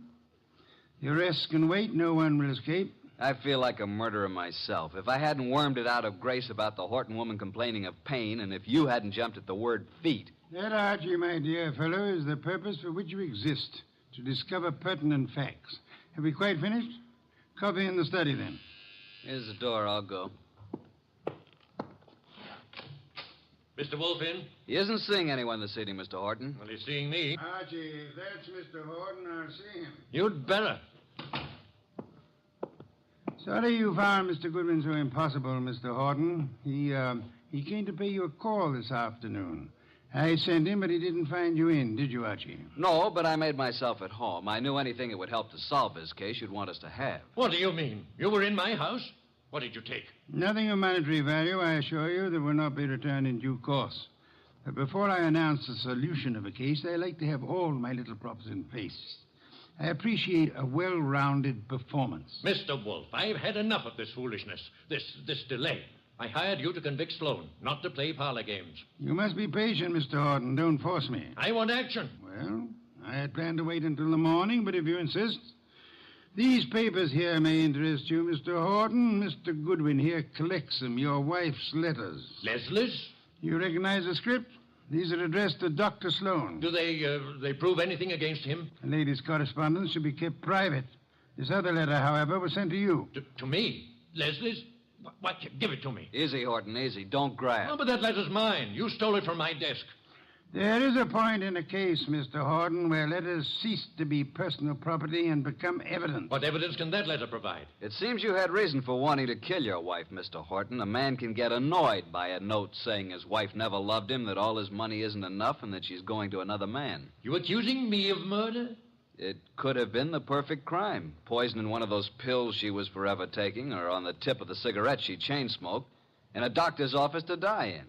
The arrests can wait. No one will escape. I feel like a murderer myself. If I hadn't wormed it out of Grace about the Horton woman complaining of pain, and if you hadn't jumped at the word feet. That, Archie, my dear fellow, is the purpose for which you exist, to discover pertinent facts. Have we quite finished? Coffee in the study, then. Here's the door. I'll go. Mr. Wolf in? He isn't seeing anyone this evening, Mr. Horton. Well, he's seeing me. Archie, if that's Mr. Horton, I'll see him. You'd better. Sorry you found Mr. Goodwin so impossible, Mr. Horton. He came to pay you a call this afternoon. I sent him, but he didn't find you in, did you, Archie? No, but I made myself at home. I knew anything that would help to solve this case you'd want us to have. What do you mean? You were in my house? What did you take? Nothing of monetary value, I assure you, that will not be returned in due course. But before I announce the solution of a case, I like to have all my little props in place. I appreciate a well-rounded performance. Mr. Wolf, I've had enough of this foolishness, this delay. I hired you to convict Sloan, not to play parlor games. You must be patient, Mr. Horton. Don't force me. I want action. Well, I had planned to wait until the morning, but if you insist... These papers here may interest you, Mr. Horton. Mr. Goodwin here collects them, your wife's letters. Leslie's? You recognize the script? These are addressed to Dr. Sloan. Do they prove anything against him? The lady's correspondence should be kept private. This other letter, however, was sent to you. To me? Leslie's? What? Give it to me. Easy, Horton, easy. Don't grab. No, but that letter's mine. You stole it from my desk. There is a point in a case, Mr. Horton, where letters cease to be personal property and become evidence. What evidence can that letter provide? It seems you had reason for wanting to kill your wife, Mr. Horton. A man can get annoyed by a note saying his wife never loved him, that all his money isn't enough, and that she's going to another man. You accusing me of murder? It could have been the perfect crime. Poison in one of those pills she was forever taking, or on the tip of the cigarette she chain-smoked, in a doctor's office to die in.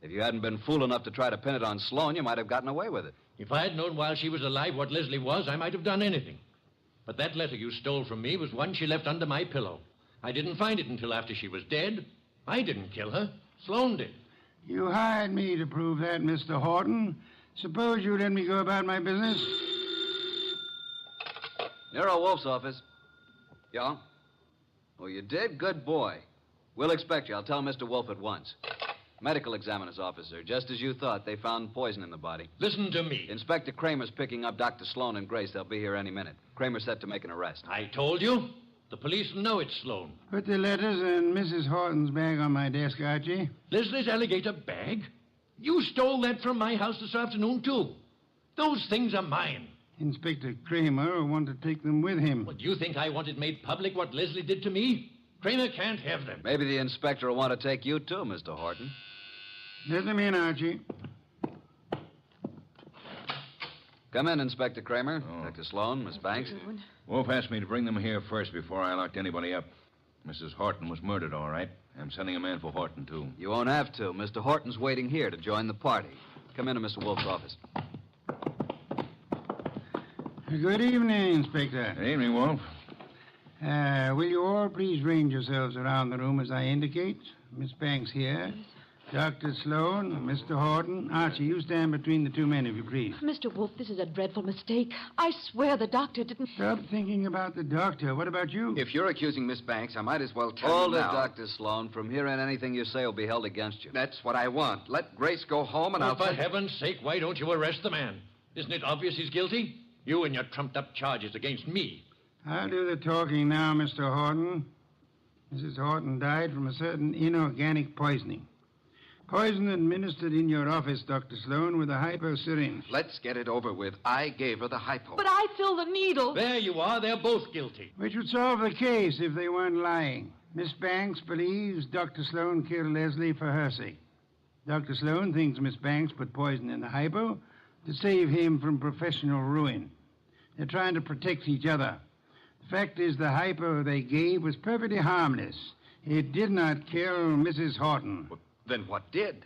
If you hadn't been fool enough to try to pin it on Sloan, you might have gotten away with it. If I had known while she was alive what Leslie was, I might have done anything. But that letter you stole from me was one she left under my pillow. I didn't find it until after she was dead. I didn't kill her. Sloan did. You hired me to prove that, Mr. Horton. Suppose you let me go about my business? Nero Wolf's office. Yeah? Oh, you did? Good boy. We'll expect you. I'll tell Mr. Wolf at once. Medical examiner's officer. Just as you thought, they found poison in the body. Listen to me. Inspector Kramer's picking up Dr. Sloan and Grace. They'll be here any minute. Kramer's set to make an arrest. I told you. The police know it's Sloan. Put the letters and Mrs. Horton's bag on my desk, Archie. Leslie's alligator bag? You stole that from my house this afternoon, too. Those things are mine. Inspector Kramer wanted to take them with him. What, do you think I wanted made public what Leslie did to me? Kramer can't have them. Maybe the inspector will want to take you, too, Mr. Horton. Let them in, Archie. Come in, Inspector Kramer. Dr. Sloan, Miss Banks. Wolf asked me to bring them here first before I locked anybody up. Mrs. Horton was murdered, all right. I'm sending a man for Horton, too. You won't have to. Mr. Horton's waiting here to join the party. Come into Mr. Wolf's office. Good evening, Inspector. Good evening, Wolf. Will you all please range yourselves around the room as I indicate? Miss Banks here. Dr. Sloan, Mr. Horton. Archie, you stand between the two men, if you please. Mr. Wolf, this is a dreadful mistake. I swear the doctor didn't... Stop thinking about the doctor. What about you? If you're accusing Miss Banks, I might as well tell Hold you it, now. Dr. Sloan. From here on, anything you say will be held against you. That's what I want. Let Grace go home and I'll... For heaven's sake, why don't you arrest the man? Isn't it obvious he's guilty? You and your trumped-up charges against me. I'll do the talking now, Mr. Horton. Mrs. Horton died from a certain inorganic poisoning. Poison administered in your office, Dr. Sloan, with a hypo syringe. Let's get it over with. I gave her the hypo. But I filled the needle. There you are. They're both guilty. Which would solve the case if they weren't lying. Miss Banks believes Dr. Sloan killed Leslie for her sake. Dr. Sloan thinks Miss Banks put poison in the hypo to save him from professional ruin. They're trying to protect each other. The fact is, the hypo they gave was perfectly harmless. It did not kill Mrs. Horton. Then what did?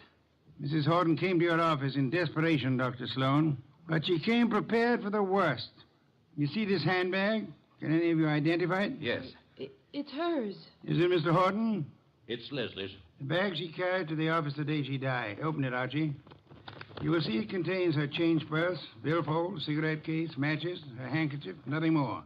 Mrs. Horton came to your office in desperation, Dr. Sloan. But she came prepared for the worst. You see this handbag? Can any of you identify it? Yes. It's hers. Is it Mr. Horton? It's Leslie's. The bag she carried to the office the day she died. Open it, Archie. You will see it contains her change purse, billfold, cigarette case, matches, her handkerchief, nothing more.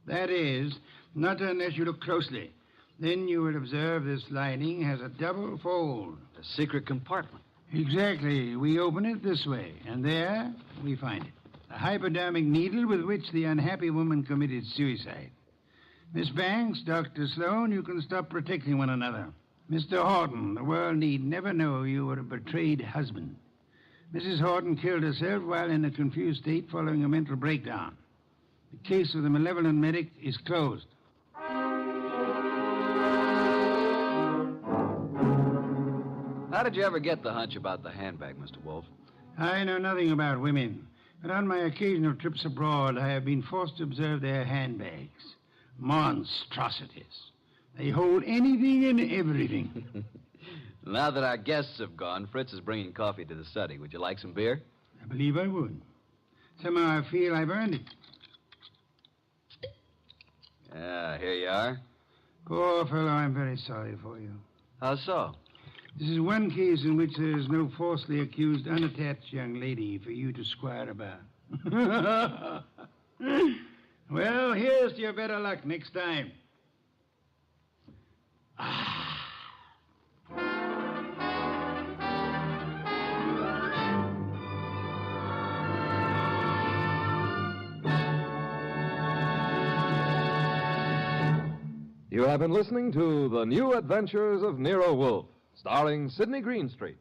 That is, not unless you look closely. Then you will observe this lining has a double fold. A secret compartment. Exactly. We open it this way, and there we find it. A hypodermic needle with which the unhappy woman committed suicide. Miss Banks, Dr. Sloan, you can stop protecting one another. Mr. Horton, the world need never know you were a betrayed husband. Mrs. Horton killed herself while in a confused state following a mental breakdown. The case of the malevolent medic is closed. How did you ever get the hunch about the handbag, Mr. Wolf? I know nothing about women, but on my occasional trips abroad, I have been forced to observe their handbags. Monstrosities. They hold anything and everything. Now that our guests have gone, Fritz is bringing coffee to the study. Would you like some beer? I believe I would. Somehow I feel I've earned it. Here you are. Poor fellow, I'm very sorry for you. How so? This is one case in which there is no falsely accused, unattached young lady for you to squire about. Well, here's to your better luck next time. You have been listening to The New Adventures of Nero Wolfe, starring Sidney Greenstreet.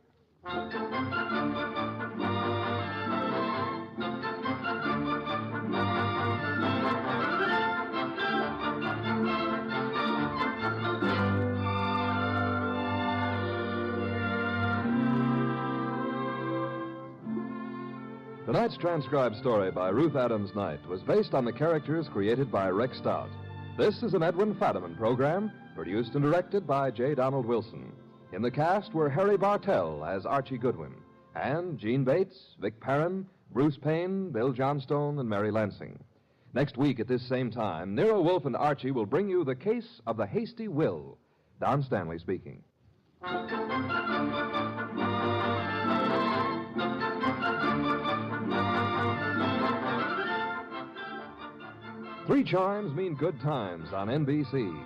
Tonight's transcribed story by Ruth Adams Knight was based on the characters created by Rex Stout. This is an Edwin Fadiman program, produced and directed by J. Donald Wilson. In the cast were Harry Bartell as Archie Goodwin, and Gene Bates, Vic Perrin, Bruce Payne, Bill Johnstone, and Mary Lansing. Next week at this same time, Nero Wolfe and Archie will bring you The Case of the Hasty Will. Don Stanley speaking. 3 chimes mean good times on NBC.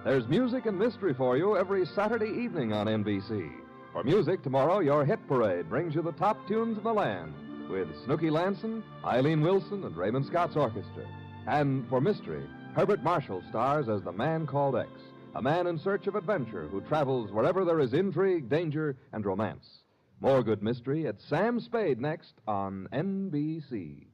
There's music and mystery for you every Saturday evening on NBC. For music, tomorrow, your hit parade brings you the top tunes in the land with Snooky Lanson, Eileen Wilson, and Raymond Scott's orchestra. And for mystery, Herbert Marshall stars as the Man Called X, a man in search of adventure who travels wherever there is intrigue, danger, and romance. More good mystery at Sam Spade next on NBC.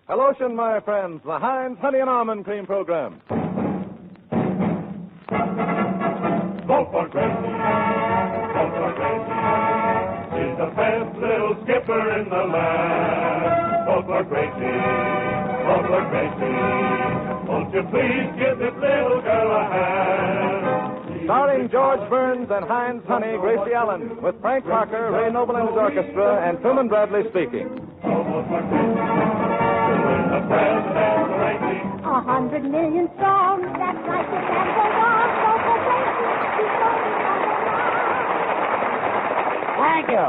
Hello, my friends, the Heinz Honey and Almond Cream Program. Vote for Gracie. Vote for Gracie. She's the best little skipper in the land. Vote for Gracie. Vote for Gracie. Won't you please give this little girl a hand? Starring George Burns and Heinz Honey, Gracie Allen, with Frank Parker, Ray Noble and his orchestra, and Truman Bradley speaking. Vote for Gracie. 100 million strong, that's like the temple walk. Thank you.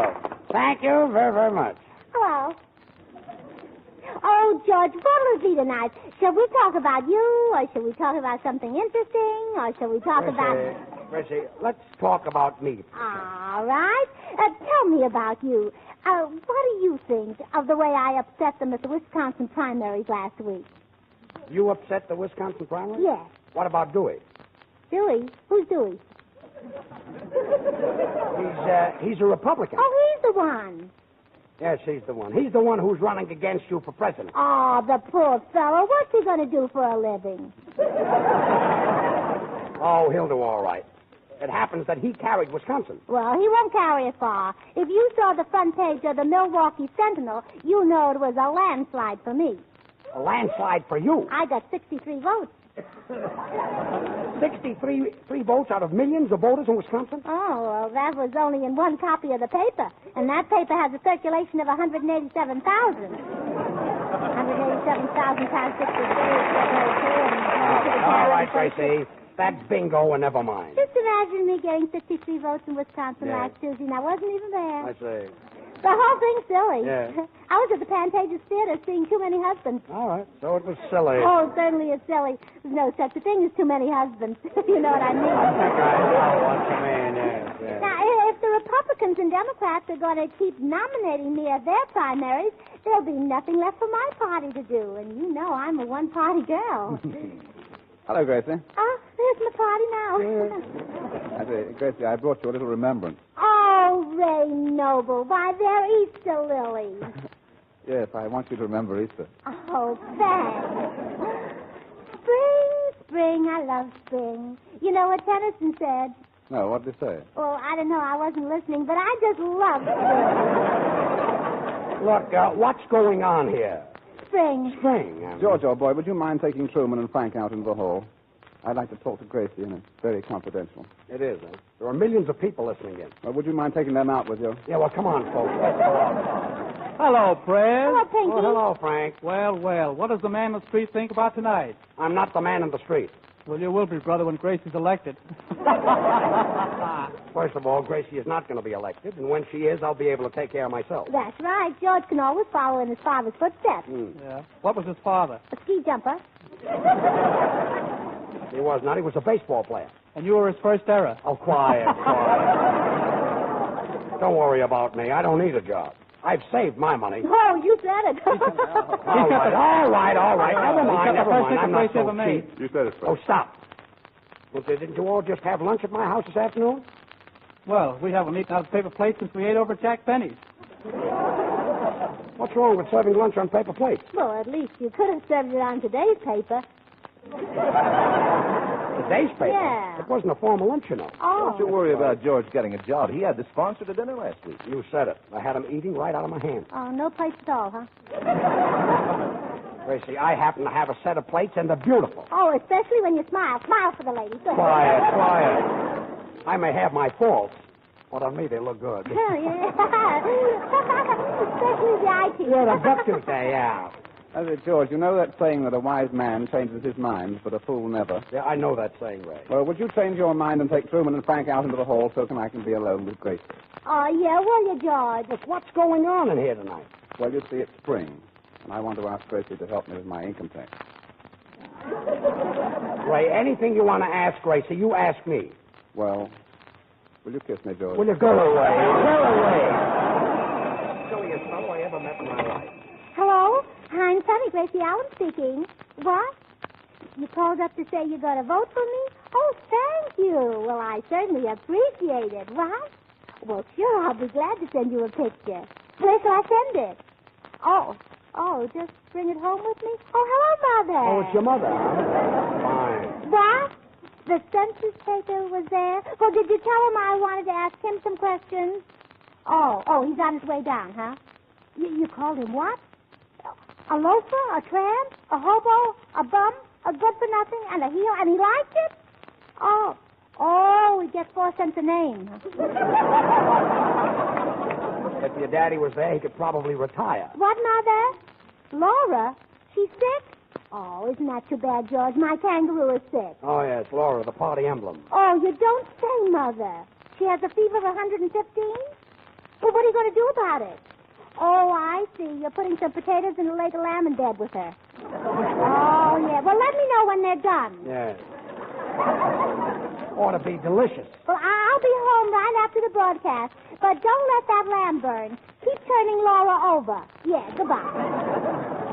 Thank you very, very much. Hello. Oh, George, what'll it be tonight? Shall we talk about you, or shall we talk about something interesting, or shall we talk about... Gracie, let's talk about me. All right. Tell me about you. What do you think of the way I upset them at the Wisconsin primaries last week? You upset the Wisconsin primaries? Yes. What about Dewey? Dewey? Who's Dewey? He's a Republican. Oh, he's the one. Yes, he's the one. He's the one who's running against you for president. Oh, the poor fellow. What's he going to do for a living? Oh, he'll do all right. It happens that he carried Wisconsin. Well, he won't carry it far. If you saw the front page of the Milwaukee Sentinel, you know it was a landslide for me. A landslide for you? I got 63 votes. 63 votes out of millions of voters in Wisconsin? Oh, well, that was only in one copy of the paper. And that paper has a circulation of 187,000. 187,000 times 63 is all right, Gracie. That's bingo and never mind. Just imagine me getting 63 votes in Wisconsin last Tuesday, and I wasn't even there. I see. The whole thing's silly. Yeah. I was at the Pantages Theater seeing Too Many Husbands. All right, so it was silly. Oh, certainly it's silly. There's no such a thing as too many husbands. You know what I mean? I think I know what you mean, yes. Now, if the Republicans and Democrats are going to keep nominating me at their primaries, there'll be nothing left for my party to do. And you know I'm a one-party girl. Hello, Gracie. Oh, there's my party now. Gracie, I brought you a little remembrance. Oh, Ray Noble. Why, they're Easter lilies. Yes, I want you to remember Easter. Oh, thanks. Spring, spring, I love spring. You know what Tennyson said? No, what did he say? Well, I don't know. I wasn't listening, but I just love spring. Look, what's going on here? Spring. Spring. George, old boy, would you mind taking Truman and Frank out into the hall? I'd like to talk to Gracie, and it's very confidential. It is, eh? There are millions of people listening in. Well, would you mind taking them out with you? Yeah, well, come on, folks. Let's go out. Hello, Fred. Hello, Pinky. Oh, hello, Frank. Well, what does the man in the street think about tonight? I'm not the man in the street. Well, you will be, brother, when Gracie's elected. First of all, Gracie is not going to be elected, and when she is, I'll be able to take care of myself. That's right. George can always follow in his father's footsteps. Yeah. What was his father? A ski jumper. He was not. He was a baseball player. And you were his first error. Oh, quiet. Don't worry about me. I don't need a job. I've saved my money. Oh, you said it. All right. Never mind. I'm not so cheap. You said it first. Oh, stop. Well, didn't you all just have lunch at my house this afternoon? Well, we haven't eaten out of paper plates since we ate over Jack Benny's. What's wrong with serving lunch on paper plates? Well, at least you could have served it on today's paper. Today's paper? Yeah. It wasn't a formal lunch, you know. Oh. Don't you worry about George getting a job. He had the sponsor to dinner last week. You said it. I had him eating right out of my hand. Oh, no plates at all, huh? Gracie, I happen to have a set of plates, and they're beautiful. Oh, especially when you smile. Smile for the lady. Good. Quiet. I may have my faults, but on me they look good. Oh, yeah. Especially the eye teeth. Yeah, the buck tooth there, yeah. George, you know that saying that a wise man changes his mind, but a fool never? Yeah, I know that saying, Ray. Well, would you change your mind and take Truman and Frank out into the hall so I can be alone with Gracie? Oh, yeah, will you, George? Look, what's going on in here tonight? Well, you see, it's spring, and I want to ask Gracie to help me with my income tax. Ray, anything you want to ask Gracie, you ask me. Well, will you kiss me, George? Will you go away? Go away. Silliest fellow I ever met in my life. Hello? I'm Sonny, Gracie Allen speaking. What? You called up to say you're going to vote for me? Oh, thank you. Well, I certainly appreciate it. What? Well, sure, I'll be glad to send you a picture. Where shall I send it? Oh, just bring it home with me? Oh, hello, Mother. Oh, it's your mother. Fine. What? The census taker was there? Well, did you tell him I wanted to ask him some questions? Oh, he's on his way down, huh? You called him what? A loafer, a tramp, a hobo, a bum, a good-for-nothing, and a heel, and he liked it? Oh, we get 4 cents a name. If your daddy was there, he could probably retire. What, Mother? Laura? She's sick? Oh, isn't that too bad, George? My kangaroo is sick. Oh, yes, Laura, the party emblem. Oh, you don't say, Mother. She has a fever of 115? Well, what are you going to do about it? Oh, I see. You're putting some potatoes in a leg of lamb in bed with her. Oh, yeah. Well, let me know when they're done. Yes. Ought to be delicious. Well, I'll be home right after the broadcast. But don't let that lamb burn. Keep turning Laura over. Yeah, goodbye.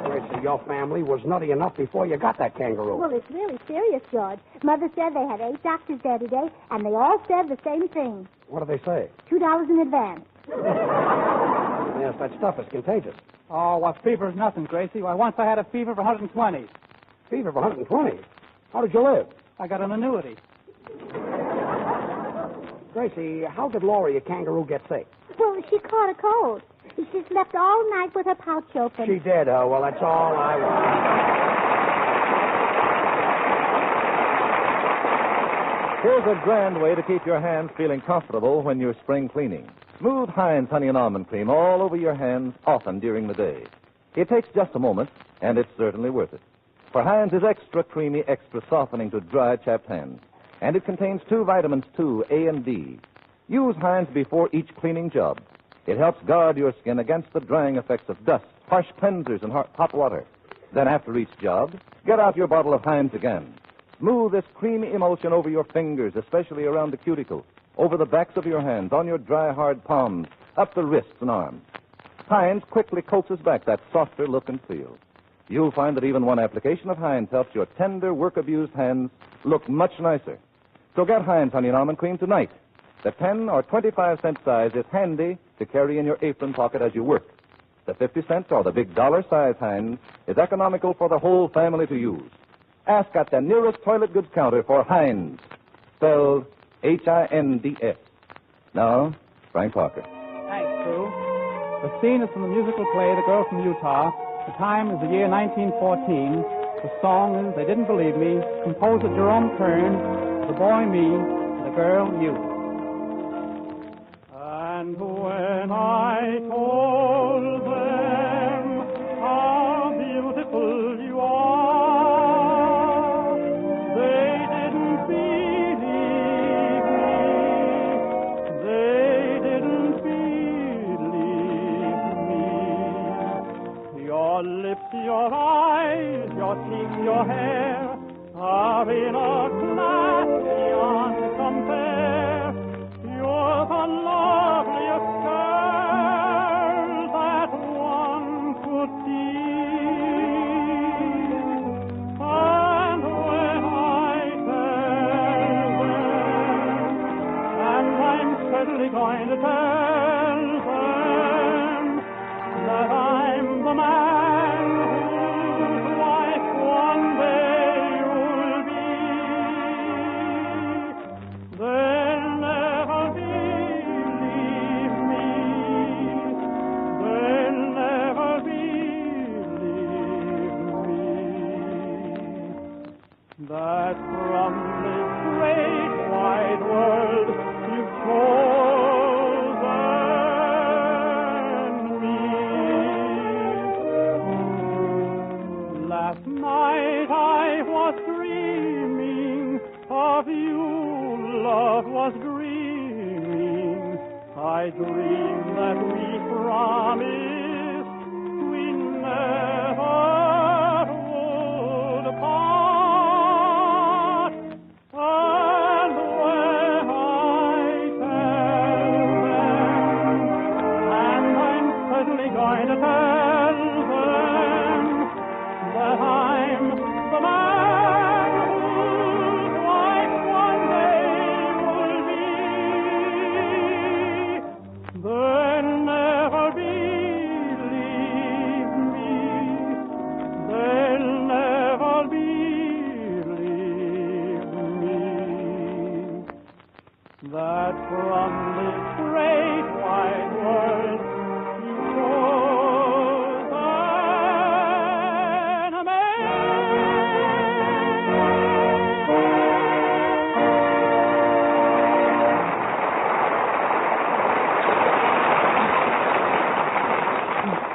Gracie, your family was nutty enough before you got that kangaroo. Well, it's really serious, George. Mother said they had 8 doctors there today, and they all said the same thing. What do they say? $2 in advance. Yes, that stuff is contagious. Oh, what fever is nothing, Gracie. Why, once I had a fever of 120. Fever of 120? How did you live? I got an annuity. Gracie, how did Laura, your kangaroo, get sick? Well, she caught a cold. She slept all night with her pouch open. She did, well, that's all I want. Here's a grand way to keep your hands feeling comfortable when you're spring cleaning. Smooth Heinz Honey and Almond Cream all over your hands often during the day. It takes just a moment, and it's certainly worth it. For Heinz is extra creamy, extra softening to dry, chapped hands. And it contains 2 vitamins, too, A and D. Use Heinz before each cleaning job. It helps guard your skin against the drying effects of dust, harsh cleansers, and hot water. Then after each job, get out your bottle of Heinz again. Smooth this creamy emulsion over your fingers, especially around the cuticle, over the backs of your hands, on your dry, hard palms, up the wrists and arms. Heinz quickly coaxes back that softer look and feel. You'll find that even one application of Heinz helps your tender, work-abused hands look much nicer. So get Heinz Honey and Almond Cream tonight. The 10 or 25-cent size is handy to carry in your apron pocket as you work. The 50-cent or the big dollar-size Heinz is economical for the whole family to use. Ask at the nearest toilet goods counter for Heinz, spelled H-I-N-D-S. Now, Frank Parker. Thanks, Sue. The scene is from the musical play The Girl from Utah. The time is the year 1914. The song is They Didn't Believe Me, composer Jerome Kern, the boy me, the girl you. And when I told them how beautiful you are, they didn't believe me. They didn't believe me. Your lips, your eyes, your cheeks, your hair are in a class beyond compare. You're the loveliest girl that one could see. And when I tell them, and I'm certainly going to tell them, that I'm the man whose wife one day you'll be, they'll never believe me. They'll never believe me. That from this great wide world you've chosen me. Last night I was dreaming of you, love was dreaming. I dreamed that we promised we never would part. And when I tell them, and I'm certainly going to tell them that I'm the man whose wife one day will be, they'll never believe me. They'll never believe me. That from this great wide world you chose an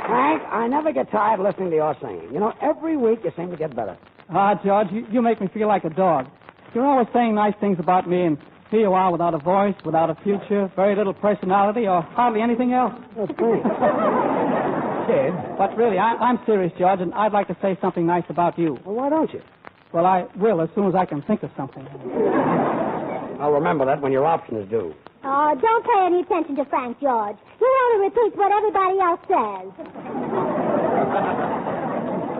Frank, I never get tired listening to your singing. You know, every week you seem to get better. George, you make me feel like a dog. You're always saying nice things about me, and here you are without a voice, without a future, very little personality, or hardly anything else. That's great. Kid. But really, I'm serious, George, and I'd like to say something nice about you. Well, why don't you? Well, I will as soon as I can think of something. I'll remember that when your option is due. Oh, don't pay any attention to Frank, George. He only repeats what everybody else says.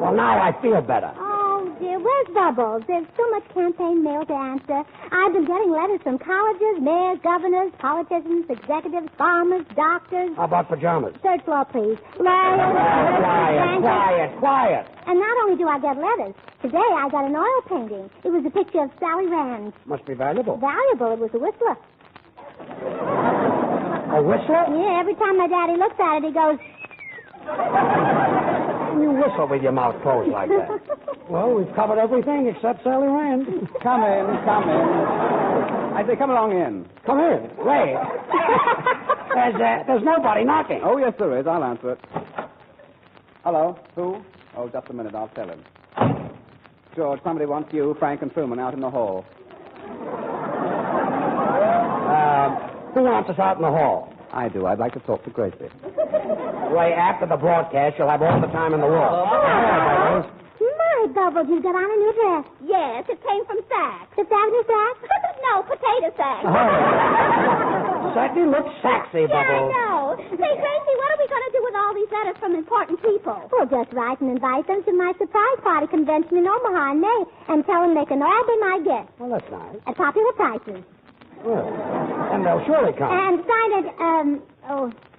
Well, now I feel better. Oh, dear, where's Bubbles? There's so much campaign mail to answer. I've been getting letters from colleges, mayors, governors, politicians, executives, farmers, doctors. How about pajamas? Third floor, please. Lawyers. Quiet. And not only do I get letters, today I got an oil painting. It was a picture of Sally Rand. Must be valuable. Valuable. It was a whistler. A whistler? Yeah, every time my daddy looks at it, he goes... You whistle with your mouth closed like that. Well, we've covered everything except Sally Rand. Come in. I say, come along in. Come in. Wait. There's nobody knocking. Oh, yes, there is. I'll answer it. Hello? Who? Oh, just a minute. I'll tell him. George, somebody wants you, Frank, and Truman out in the hall. Who wants us out in the hall? I do. I'd like to talk to Gracie. Ray, after the broadcast, you'll have all the time in the world. My, Bubbles, you got on a new dress. Yes, it came from Saks. Fifth Avenue Saks? No, Potato Saks. Certainly looks sexy, Bubbles. Yeah, I know. Say, Gracie, what are we going to do with all these letters from important people? We'll just write and invite them to my surprise party convention in Omaha in May and tell them they can all be my guests. Well, that's nice. At popular prices. Well, and they'll surely come. And sign it,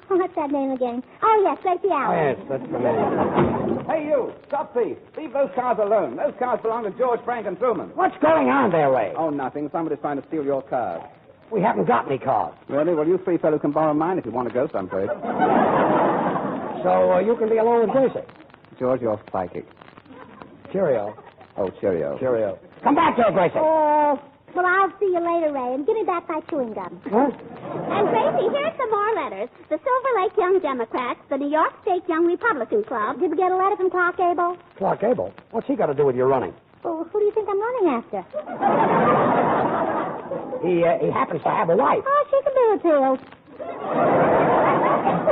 what's that name again? Oh, yes, Gracie Oh, Allen. yes, that's the name. Hey, you. Stop thief. Leave those cars alone. Those cars belong to George, Frank, and Truman. What's going on there, Ray? Oh, nothing. Somebody's trying to steal your cars. We haven't got any cars. Really? Well, you three fellows can borrow mine if you want to go someplace. So you can be alone with Gracie. George, you're psychic. Cheerio. Oh, cheerio. Cheerio. Come back here, Gracie. Oh, well, I'll see you later, Ray, and give me back my chewing gum. Huh? And, Gracie, here's some more letters. The Silver Lake Young Democrats, the New York State Young Republican Club. Did we get a letter from Clark Gable? Clark Gable? What's he got to do with your running? Well, who do you think I'm running after? He happens to have a wife. Oh, she can be appealed.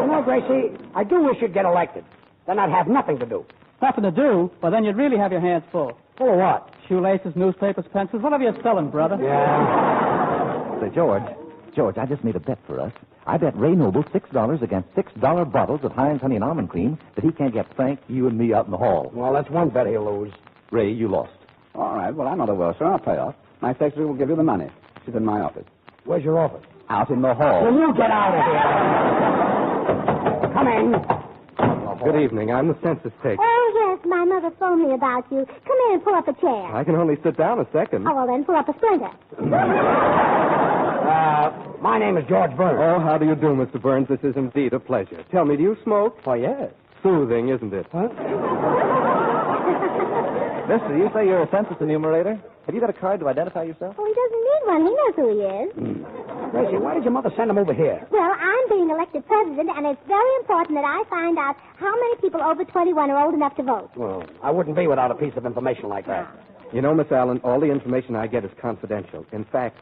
You know, Gracie, I do wish you'd get elected. Then I'd have nothing to do. Nothing to do? Well, then you'd really have your hands full. Full of what? Shoelaces, newspapers, pencils, whatever you're selling, brother. Yeah. Say, George, I just made a bet for us. I bet Ray Noble $6 against $6 bottles of Heinz Honey and Almond Cream that he can't get Frank, you, and me out in the hall. Well, that's one bet he'll lose. Ray, you lost. All right. Well, I'm not a welcher. I'll pay off. My secretary will give you the money. She's in my office. Where's your office? Out in the hall. Will you get out of here? Come in. Good evening. I'm the census taker. Oh, yes, my mother phoned me about you. Come in and pull up a chair. I can only sit down a second. Oh, well, then pull up a splinter. My name is George Burns. Oh, how do you do, Mr. Burns? This is indeed a pleasure. Tell me, do you smoke? Why, yes. Soothing, isn't it? Huh? Mister, you say you're a census enumerator? Have you got a card to identify yourself? Well, he doesn't need one. He knows who he is. Gracie, why did your mother send him over here? Well, I'm being elected president, and it's very important that I find out how many people over 21 are old enough to vote. Well, I wouldn't be without a piece of information like that. You know, Miss Allen, all the information I get is confidential. In fact,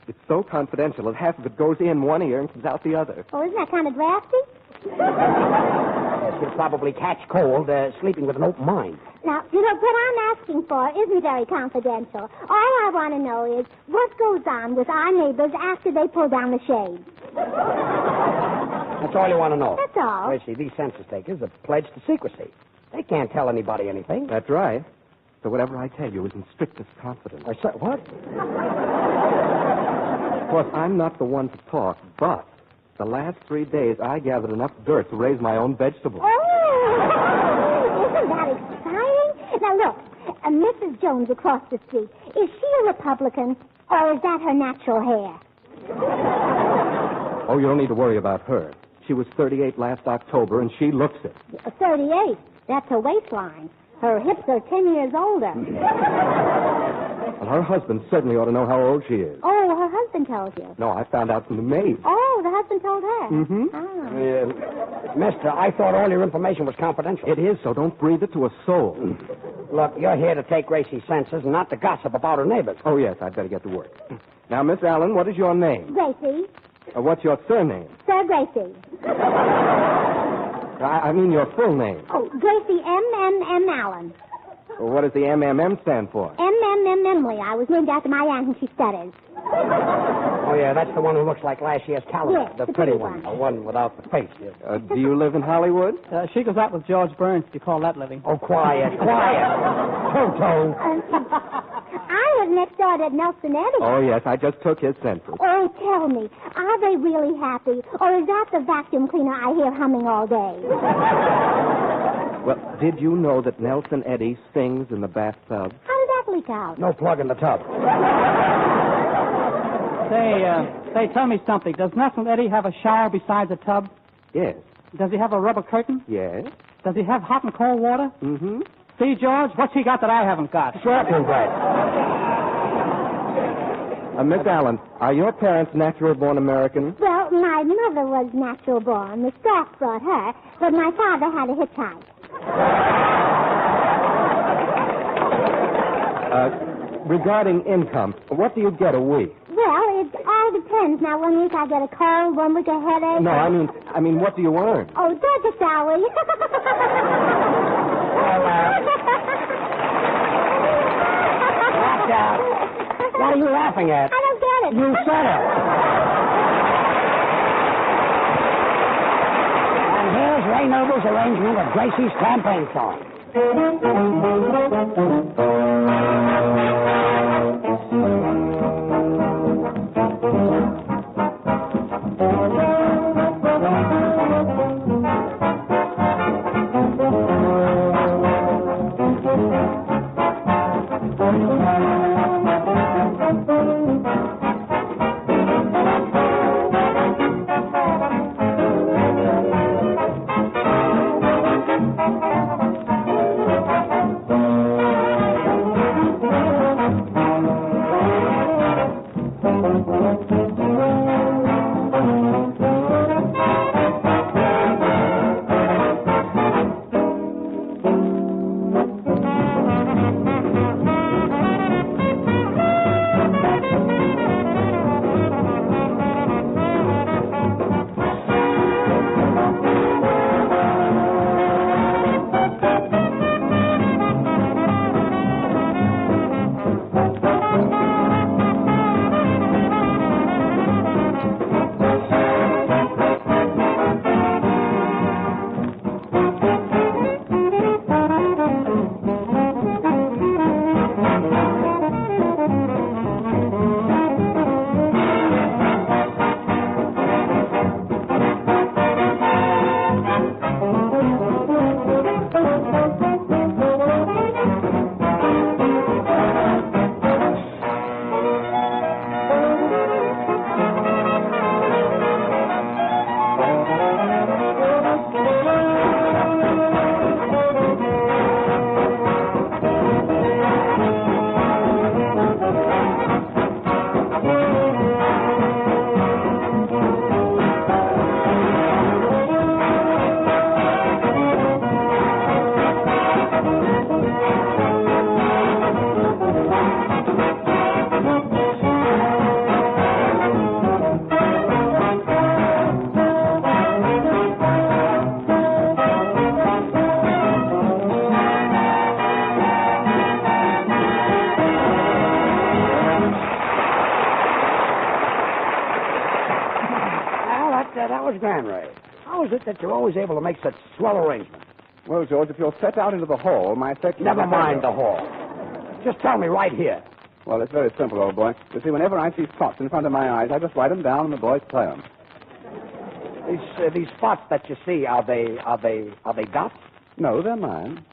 it's so confidential that half of it goes in one ear and comes out the other. Oh, isn't that kind of drafty? Yes, you'll probably catch cold sleeping with an open mind. Now, you know, what I'm asking for isn't very confidential. All I want to know is what goes on with our neighbors after they pull down the shade. That's all you want to know. That's all. Gracie, these census takers are pledged to secrecy. They can't tell anybody anything. That's right. So whatever I tell you is in strictest confidence. What? Of course, I'm not the one to talk, but the last 3 days I gathered enough dirt to raise my own vegetables. Oh, isn't that exciting? Now, look, Mrs. Jones across the street, is she a Republican, or is that her natural hair? Oh, you don't need to worry about her. She was 38 last October, and she looks it. 38. That's her waistline. Her hips are 10 years older. Well, her husband certainly ought to know how old she is. Oh, her husband tells you. No, I found out from the maid. Oh, the husband told her. Mm-hmm. Ah. Mister, I thought all your information was confidential. It is, so don't breathe it to a soul. Look, you're here to take Gracie's census and not to gossip about her neighbors. Oh, yes, I'd better get to work. Now, Miss Allen, what is your name? Gracie. What's your surname? Sir Gracie. I mean your full name. Oh, Gracie M. Allen. Well, what does the MMM stand for? Emily. I was named after my aunt, and she stutters. Oh, yeah, that's the one who looks like last year's calendar. Yes, the pretty one. The one without the face. Yes. Do you live in Hollywood? She goes out with George Burns, if you call that living. Oh, quiet. Toto. I live next door to Nelson Eddy. Oh, yes, I just took his census. Oh, tell me, are they really happy, or is that the vacuum cleaner I hear humming all day? Well, did you know that Nelson Eddy sings in the bathtub? How did that leak out? No plug in the tub. Say, tell me something. Does Nelson Eddy have a shower besides a tub? Yes. Does he have a rubber curtain? Yes. Does he have hot and cold water? Mm-hmm. See, George, what's he got that I haven't got? Certainly, Brett. Miss Allen, are your parents natural-born Americans? Well, my mother was natural born. The staff brought her, but my father had a hitchhike. Regarding income, what do you get a week? Well, it all depends. Now, 1 week I get a cold, 1 week a headache. No, I mean, what do you earn? Oh, that's a salary. Watch out. What are you laughing at? I don't get it. You said it. And here's Ray Noble's arrangement of Gracie's campaign song. George Granray, how is it that you're always able to make such swell arrangements? Well, George, if you'll step out into the hall, my section... Never mind the hall. Just tell me right here. Well, it's very simple, old boy. You see, whenever I see spots in front of my eyes, I just write them down and the boys play them. These spots that you see, are they dots? No, they're mine.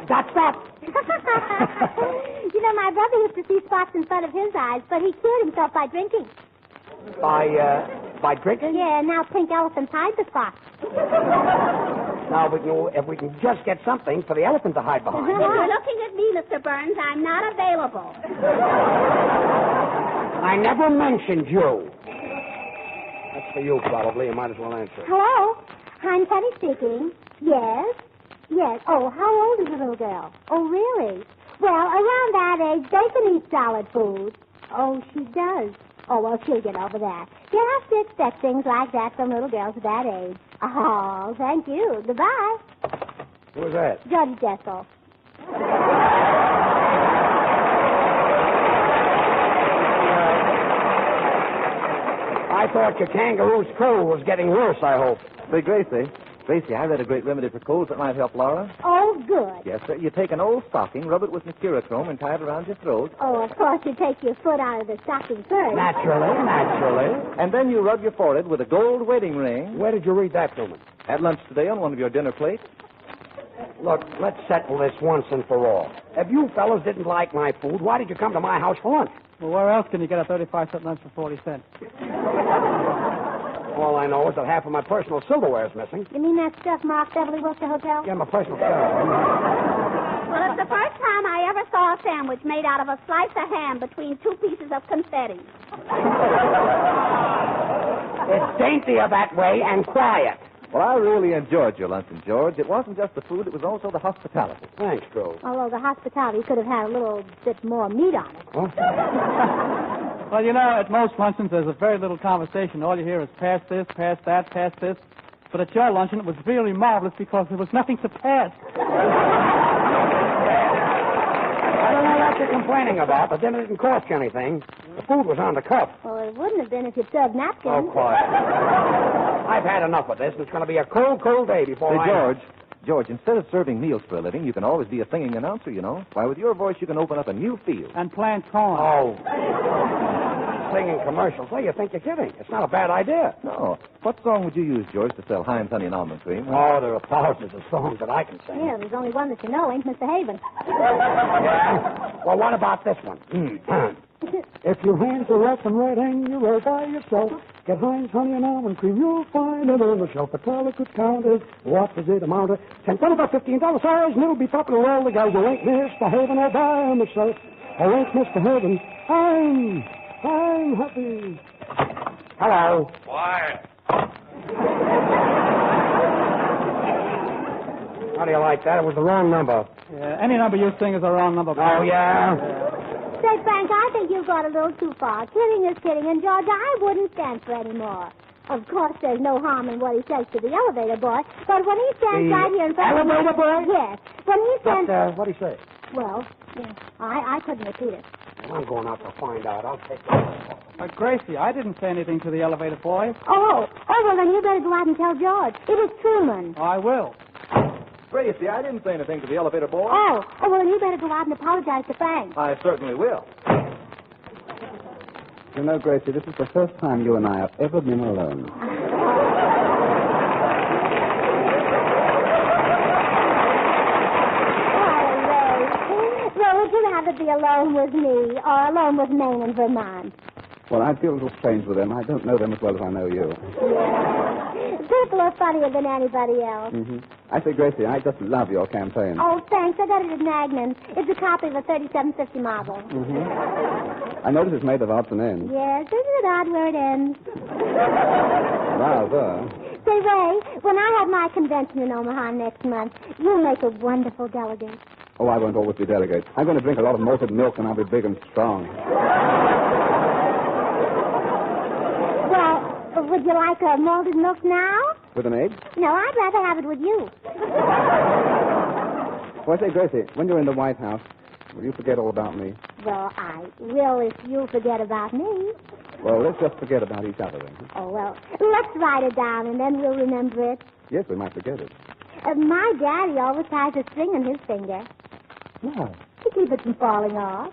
Dot. You know, my brother used to see spots in front of his eyes, but he cured himself by drinking. By drinking? Yeah, now pink elephants hide the spots. Now, if we can just get something for the elephant to hide behind. If you're looking at me, Mr. Burns, I'm not available. I never mentioned you. That's for you, probably. You might as well answer. Hello? I'm Penny speaking. Yes? Yes. Oh, how old is the little girl? Oh, really? Well, around that age, they can eat solid food. Oh, she does. Oh, well, she'll get over that. You have to expect things like that from little girls at that age. Oh, thank you. Goodbye. Who was that? Judge Jessel. I thought your kangaroo's cold was getting worse, I hope. Say, Gracie, I read a great remedy for colds that might help Laura. Oh, good. Yes, sir. You take an old stocking, rub it with mercurochrome, and tie it around your throat. Oh, of course, you take your foot out of the stocking first. Naturally. And then you rub your forehead with a gold wedding ring. Where did you read that to me? At lunch today on one of your dinner plates. Look, let's settle this once and for all. If you fellows didn't like my food, why did you come to my house for lunch? Well, where else can you get a 35-cent lunch for 40 cents? All I know is that half of my personal silverware is missing. You mean that stuff marked Beverly Wilshire Hotel? Yeah, my personal stuff. Well, it's the first time I ever saw a sandwich made out of a slice of ham between two pieces of confetti. It's daintier that way and quiet. Well, I really enjoyed your luncheon, George. It wasn't just the food, it was also the hospitality. Thanks, Joe. Although the hospitality could have had a little bit more meat on it. Huh? Well, you know, at most luncheons, there's a very little conversation. All you hear is pass this, pass that, pass this. But at your luncheon, it was really marvelous because there was nothing to pass. I don't know what you're complaining about. The dinner didn't cost you anything. The food was on the cuff. Well, it wouldn't have been if you'd served napkins. Oh, quiet. I've had enough of this, and it's going to be a cold, cold day before George, instead of serving meals for a living, you can always be a singing announcer, you know. Why, with your voice, you can open up a new field. And plant corn. Oh. Singing commercials. Well, you think you're kidding. It's not a bad idea. No. What song would you use, George, to sell Heinz Honey and Almond Cream? Oh, there are thousands of songs that I can sing. Yeah, there's only one that you know, ain't Mr. Haven. Yeah. Well, what about this one? If your hands are rough and right and you're all by yourself, get Heinz Honey and Almond Cream. You'll find it on the shelf. A tally could count it. What does it amount to? $10, $15 size, and it'll be popular with all the guys. You ain't Mr. Haven all by myself. I ain't Mr. Haven. I'm happy. Hello. Quiet. How do you like that? It was the wrong number. Yeah, any number you sing is a wrong number. Oh, yeah? Say, Frank, I think you've gone a little too far. Kidding is kidding, and George, I wouldn't stand for any more. Of course, there's no harm in what he says to the elevator boy, but when he stands right here in front of elevator boy? Yes. When he stands... What'd he say? Well, yeah, I couldn't repeat it. I'm going out to find out. I'll take it. Gracie, I didn't say anything to the elevator boy. Oh, well, then you better go out and tell George. It was Truman. I will. Gracie, I didn't say anything to the elevator boy. Oh, well, then you better go out and apologize to Frank. I certainly will. You know, Gracie, this is the first time you and I have ever been alone. Well, would you rather be alone with me or alone with Maine and Vermont? Well, I feel a little strange with them. I don't know them as well as I know you. Yeah. People are funnier than anybody else. Mm-hmm. I say, Gracie, I just love your campaign. Oh, thanks. I got it at Magnan. It's a copy of a 3750 model. Mm-hmm. I notice it's made of odds and ends. Yes, isn't it odd where it ends? Rather. Say, Ray, when I have my convention in Omaha next month, you'll make a wonderful delegate. Oh, I won't always be delegate. I'm going to drink a lot of malted milk, and I'll be big and strong. Well, would you like a malted milk now? With an egg? No, I'd rather have it with you. Well, I say, Gracie, when you're in the White House, will you forget all about me? Well, I will if you forget about me. Well, let's just forget about each other then. Oh, well, let's write it down and then we'll remember it. Yes, we might forget it. My daddy always ties a string on his finger Yeah. to keep it from falling off.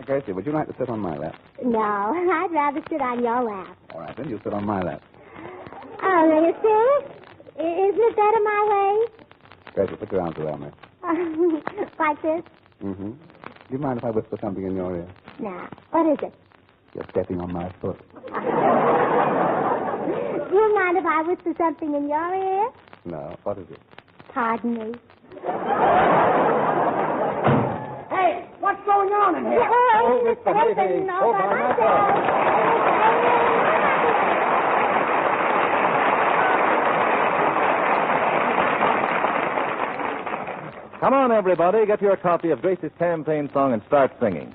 Gracie, would you like to sit on my lap? No, I'd rather sit on your lap. All right, then you sit on my lap. Oh, there you see? Isn't it better my way? Gracie, put your arms around me. Like this? Mm-hmm. Do you mind if I whisper something in your ear? No. What is it? You're stepping on my foot. Do you mind if I whisper something in your ear? No, what is it? Pardon me. Hey, what's going on in here? Oh, Mr. Hazen, all by myself. Come on, everybody. Get your copy of Gracie's campaign song and start singing.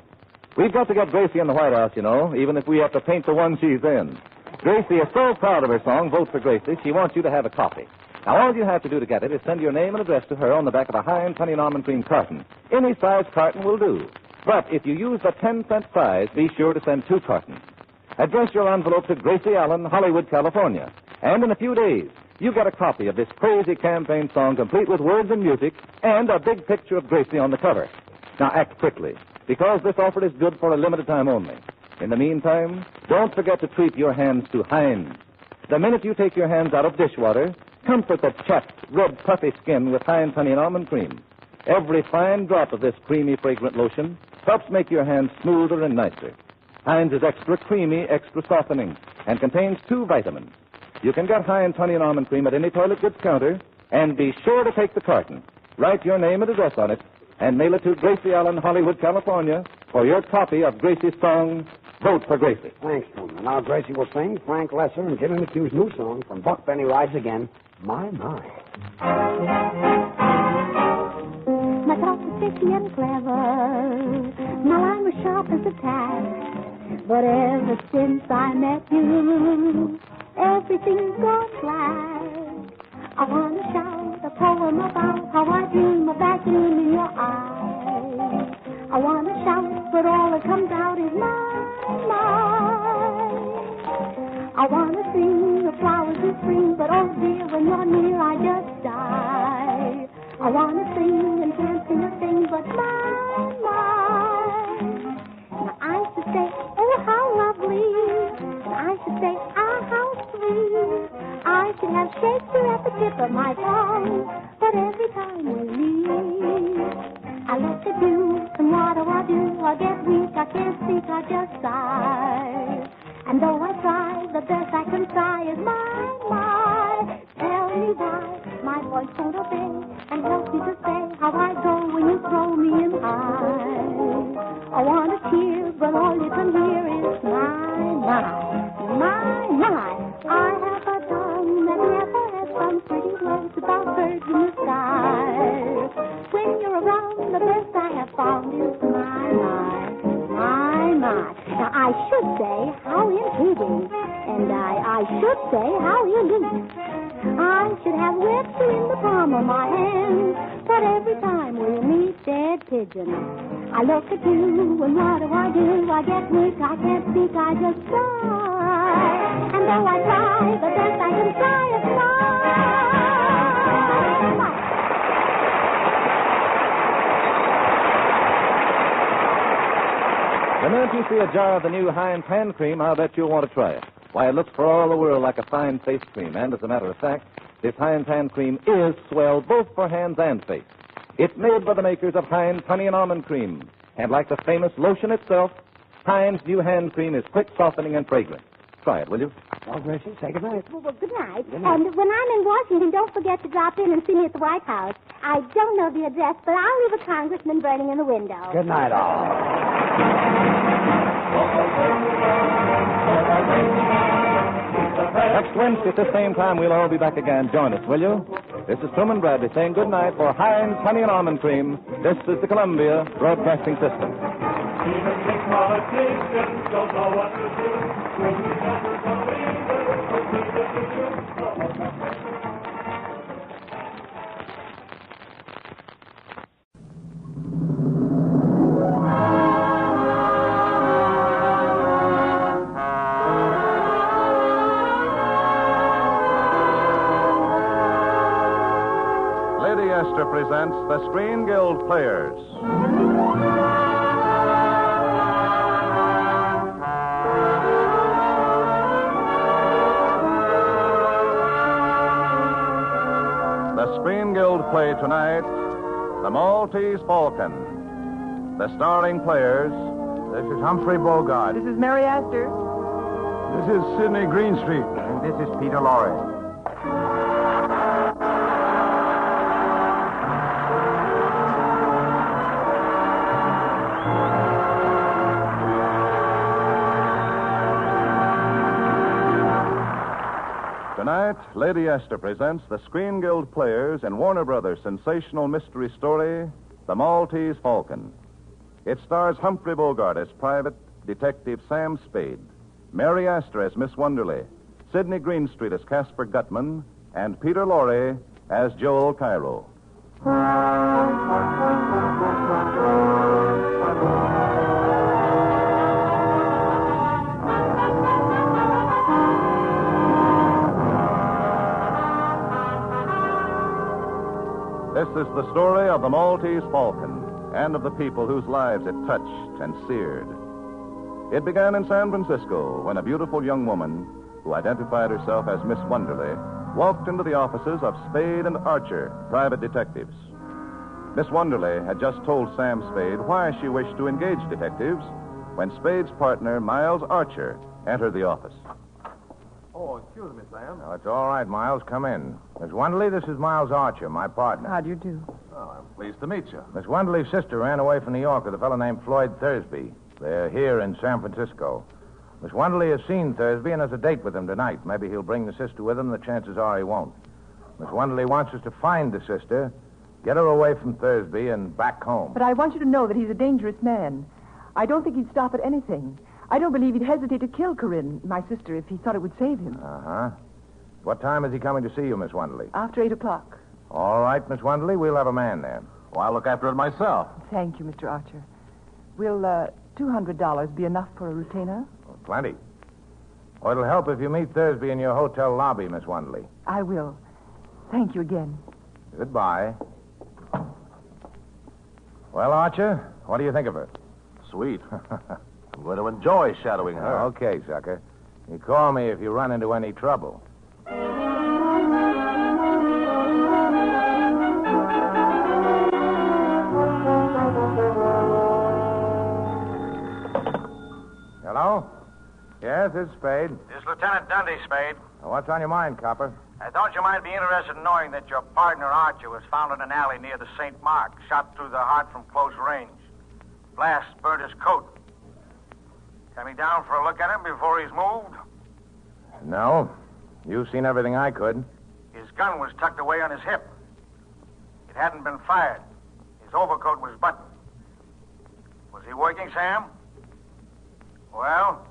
We've got to get Gracie in the White House, you know, even if we have to paint the one she's in. Gracie is so proud of her song, Vote for Gracie, she wants you to have a copy. Now, all you have to do to get it is send your name and address to her on the back of a Heinz Honey and Almond Cream carton. Any size carton will do. But if you use the 10-cent size, be sure to send 2 cartons. Address your envelope to Gracie Allen, Hollywood, California. And in a few days, you get a copy of this crazy campaign song complete with words and music and a big picture of Gracie on the cover. Now, act quickly, because this offer is good for a limited time only. In the meantime, don't forget to treat your hands to Heinz. The minute you take your hands out of dishwater, comfort the chapped, red, puffy skin with Heinz Honey and Almond Cream. Every fine drop of this creamy, fragrant lotion helps make your hands smoother and nicer. Heinz is extra creamy, extra softening, and contains 2 vitamins. You can get Heinz Honey and Almond Cream at any toilet goods counter, and be sure to take the carton. Write your name and address on it, and mail it to Gracie Allen, Hollywood, California, for your copy of Gracie's song, Vote for Gracie. Thanks, Truman. Now Gracie will sing Frank Lesser and Jimmy McHugh's new song from Buck Benny Rides Again, My, My. My talk was fishy and clever. My line was sharp as a tack. But ever since I met you, everything's gone black. I want to shout a poem about how I dream of that gleam in your eyes. I want to shout, but all that comes out is my. I want to sing the flowers in spring, but oh dear, when you're near, I just die. I want to sing and can't sing a thing, but my. Now I should say, oh, how lovely. And I should say, ah, how sweet. I should have Shakespeare at the tip of my tongue, but every time we meet, I look at you, and what do? I get weak, I can't speak, I just sigh. And though I try, the best I can try is my. Tell me why my voice won't obey, and help me to say how I go when you throw me in high. I want to cheer, but all you can hear is my. I have a tongue that never has some pretty words about birds in the sky. When you're around, the best I have found is my. Now, I should say, how intriguing. And I should say, how unique. I should have wept you in the palm of my hand. But every time we meet, dead pigeon, I look at you, and what do? I get weak, I can't speak, I just cry. And though I try, the best I can try is The minute you see a jar of the new Heinz hand cream, I'll bet you'll want to try it. Why, it looks for all the world like a fine face cream. And as a matter of fact, this Heinz hand cream is swell both for hands and face. It's made by the makers of Heinz Honey and Almond Cream. And like the famous lotion itself, Heinz new hand cream is quick, softening, and fragrant. Try it, will you? Well, Gracie, say good night. Well, good night. Good night. And when I'm in Washington, don't forget to drop in and see me at the White House. I don't know the address, but I'll leave a congressman burning in the window. Good night, all. Next Wednesday at the same time, we'll all be back again. Join us, will you? This is Truman Bradley saying good night for Heinz Honey and Almond Cream. This is the Columbia Broadcasting System. Even big politicians don't know what to do. Lady Esther presents the Screen Guild Players. The Screen Guild play tonight, The Maltese Falcon. The starring players... This is Humphrey Bogart. This is Mary Astor. This is Sidney Greenstreet. And this is Peter Lorre. Tonight, Lady Esther presents the Screen Guild Players in Warner Brothers' sensational mystery story, The Maltese Falcon. It stars Humphrey Bogart as Private Detective Sam Spade, Mary Astor as Miss Wonderly, Sidney Greenstreet as Caspar Gutman, and Peter Lorre as Joel Cairo. This is the story of the Maltese Falcon and of the people whose lives it touched and seared. It began in San Francisco when a beautiful young woman, who identified herself as Miss Wonderly, walked into the offices of Spade and Archer, private detectives. Miss Wonderly had just told Sam Spade why she wished to engage detectives when Spade's partner, Miles Archer, entered the office. Oh, excuse me, Sam. Oh, it's all right, Miles. Come in. Miss Wonderly, this is Miles Archer, my partner. How do you do? Oh, I'm pleased to meet you. Miss Wonderly's sister ran away from New York with a fellow named Floyd Thursby. They're here in San Francisco. Miss Wonderly has seen Thursby and has a date with him tonight. Maybe he'll bring the sister with him. The chances are he won't. Miss Wonderly wants us to find the sister, get her away from Thursby, and back home. But I want you to know that he's a dangerous man. I don't think he'd stop at anything. I don't believe he'd hesitate to kill Corinne, my sister, if he thought it would save him. Uh-huh. What time is he coming to see you, Miss Wonderly? After 8 o'clock. All right, Miss Wonderly, we'll have a man there. Well, I'll look after it myself. Thank you, Mr. Archer. Will $200 be enough for a retainer? Oh, plenty. Oh, it'll help if you meet Thursby in your hotel lobby, Miss Wonderly. I will. Thank you again. Goodbye. Well, Archer, what do you think of her? Sweet. I'm going to enjoy shadowing her. Okay, sucker. You call me if you run into any trouble. Hello? Yes, it's Spade. This is Lieutenant Dundee, Spade. What's on your mind, Copper? I thought you might be interested in knowing that your partner, Archer, was found in an alley near the St. Mark, shot through the heart from close range. Blast burnt his coat. Coming down for a look at him before he's moved? No. You've seen everything I could. His gun was tucked away on his hip. It hadn't been fired. His overcoat was buttoned. Was he working, Sam? Well?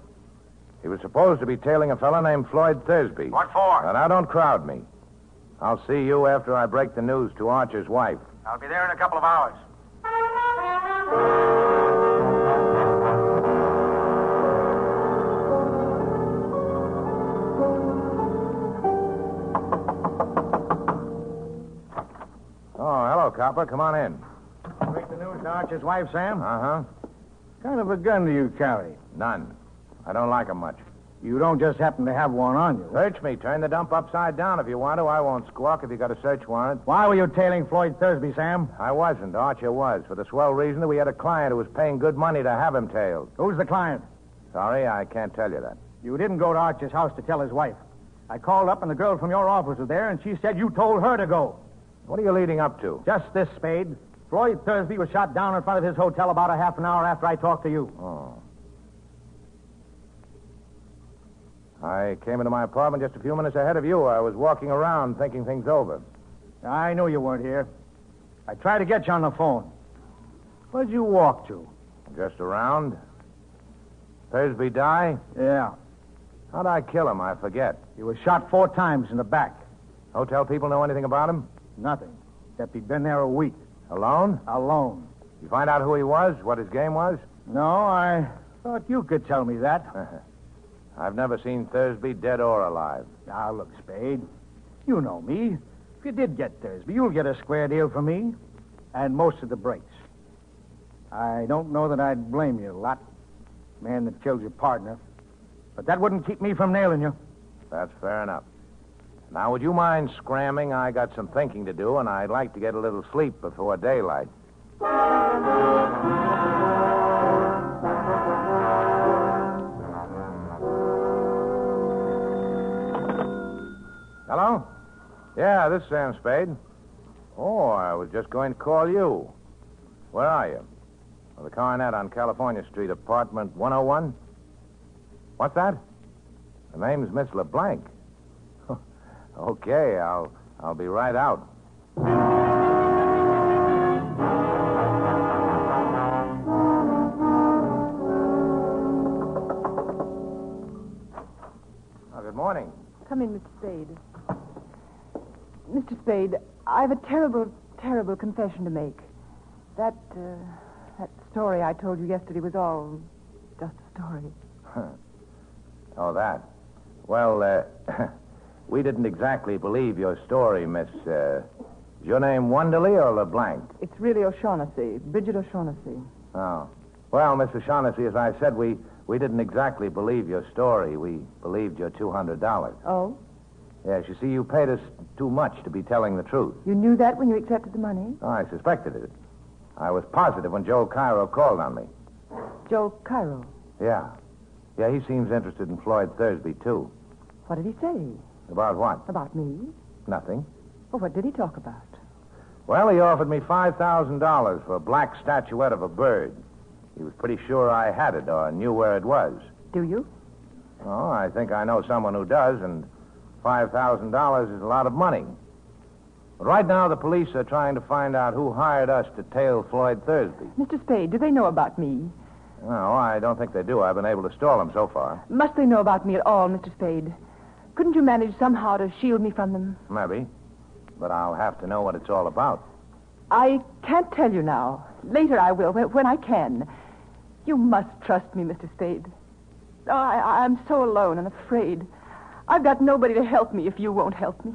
He was supposed to be tailing a fellow named Floyd Thursby. What for? Now, don't crowd me. I'll see you after I break the news to Archer's wife. I'll be there in a couple of hours. Oh, hello, Copper. Come on in. Break the news to Archer's wife, Sam? Uh-huh. What kind of a gun do you carry? None. I don't like 'em much. You don't just happen to have one on you. Search me. Turn the dump upside down if you want to. I won't squawk if you got a search warrant. Why were you tailing Floyd Thursby, Sam? I wasn't. Archer was, for the swell reason that we had a client who was paying good money to have him tailed. Who's the client? Sorry, I can't tell you that. You didn't go to Archer's house to tell his wife. I called up and the girl from your office was there, and she said you told her to go. What are you leading up to? Just this, Spade. Floyd Thursby was shot down in front of his hotel about a half an hour after I talked to you. Oh. I came into my apartment just a few minutes ahead of you. I was walking around thinking things over. I knew you weren't here. I tried to get you on the phone. Where'd you walk to? Just around. Thursby die? Yeah. How'd I kill him? I forget. He was shot 4 times in the back. Hotel people know anything about him? Nothing. Except he'd been there a week. Alone? Alone. You find out who he was? What his game was? No, I thought you could tell me that. I've never seen Thursby dead or alive. Now, look, Spade. You know me. If you did get Thursby, you'll get a square deal from me and most of the breaks. I don't know that I'd blame you a lot, man that killed your partner, but that wouldn't keep me from nailing you. That's fair enough. Now, would you mind scramming? I got some thinking to do, and I'd like to get a little sleep before daylight. Hello? Yeah, this is Sam Spade. Oh, I was just going to call you. Where are you? Well, the Coronet on California Street, apartment 101? What's that? The name's Miss LeBlanc. Okay, I'll be right out. Oh, good morning. Come in, Mr. Spade. Mr. Spade, I've a terrible, terrible confession to make. That story I told you yesterday was all just a story. Oh, that. Well, we didn't exactly believe your story, Miss... is your name Wonderly or LeBlanc? It's really O'Shaughnessy, Bridget O'Shaughnessy. Oh. Well, Miss O'Shaughnessy, as I said, we didn't exactly believe your story. We believed your $200. Oh? Yes, you see, you paid us too much to be telling the truth. You knew that when you accepted the money? Oh, I suspected it. I was positive when Joe Cairo called on me. Joe Cairo? Yeah. Yeah, he seems interested in Floyd Thursby, too. What did he say? About what? About me? Nothing. Well, what did he talk about? Well, he offered me $5,000 for a black statuette of a bird. He was pretty sure I had it or knew where it was. Do you? Oh, I think I know someone who does, and $5,000 is a lot of money. But right now, the police are trying to find out who hired us to tail Floyd Thursby. Mr. Spade, do they know about me? No, I don't think they do. I've been able to stall them so far. Must they know about me at all, Mr. Spade? Couldn't you manage somehow to shield me from them? Maybe. But I'll have to know what it's all about. I can't tell you now. Later I will, when I can. You must trust me, Mr. Spade. Oh, I'm so alone and afraid. I've got nobody to help me if you won't help me.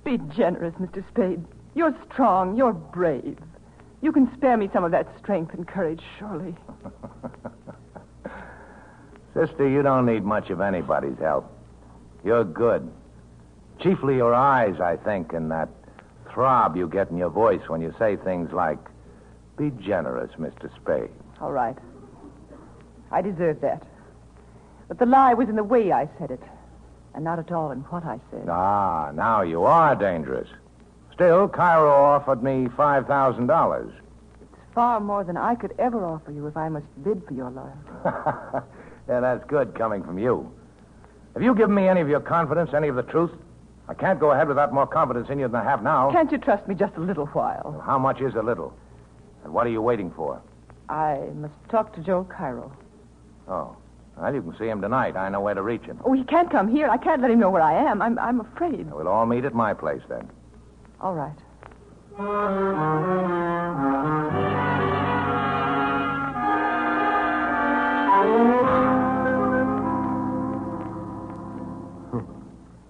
Be generous, Mr. Spade. You're strong. You're brave. You can spare me some of that strength and courage, surely. Sister, you don't need much of anybody's help. You're good. Chiefly your eyes, I think, and that throb you get in your voice when you say things like, be generous, Mr. Spade. All right. I deserve that. But the lie was in the way I said it, and not at all in what I said. Ah, now you are dangerous. Still, Cairo offered me $5,000. It's far more than I could ever offer you if I must bid for your loyalty. Yeah, that's good coming from you. Have you given me any of your confidence, any of the truth? I can't go ahead without more confidence in you than I have now. Can't you trust me just a little while? Well, how much is a little? And what are you waiting for? I must talk to Joe Cairo. Oh. Well, you can see him tonight. I know where to reach him. Oh, he can't come here. I can't let him know where I am. I'm afraid. We'll all meet at my place, then. All right.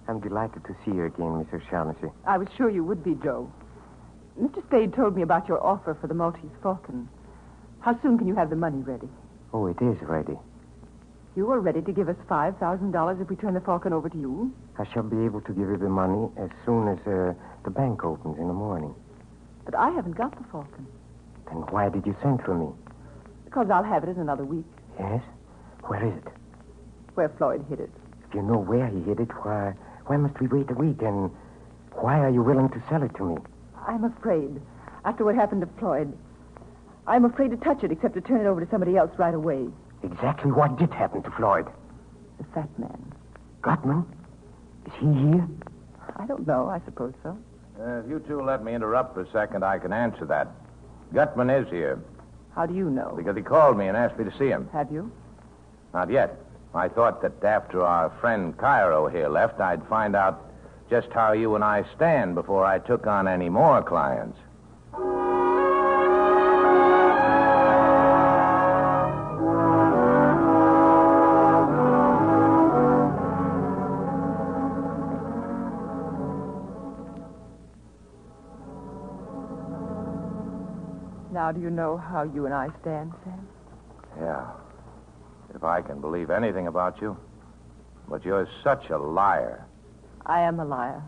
I'm delighted to see you again, Miss O'Shaughnessy. I was sure you would be, Joe. Mr. Spade told me about your offer for the Maltese Falcon. How soon can you have the money ready? Oh, it is ready. You are ready to give us $5,000 if we turn the Falcon over to you? I shall be able to give you the money as soon as the bank opens in the morning. But I haven't got the Falcon. Then why did you send for me? Because I'll have it in another week. Yes? Where is it? Where Floyd hid it. If you know where he hid it, why must we wait a week? And why are you willing to sell it to me? I'm afraid. After what happened to Floyd, I'm afraid to touch it except to turn it over to somebody else right away. Exactly what did happen to Floyd? The fat man. Gutman? Is he here? I don't know. I suppose so. If you two let me interrupt for a second, I can answer that. Gutman is here. How do you know? Because he called me and asked me to see him. Have you? Not yet. I thought that after our friend Cairo here left, I'd find out just how you and I stand before I took on any more clients. Now do you know how you and I stand, Sam? Yeah. If I can believe anything about you. But you're such a liar. I am a liar.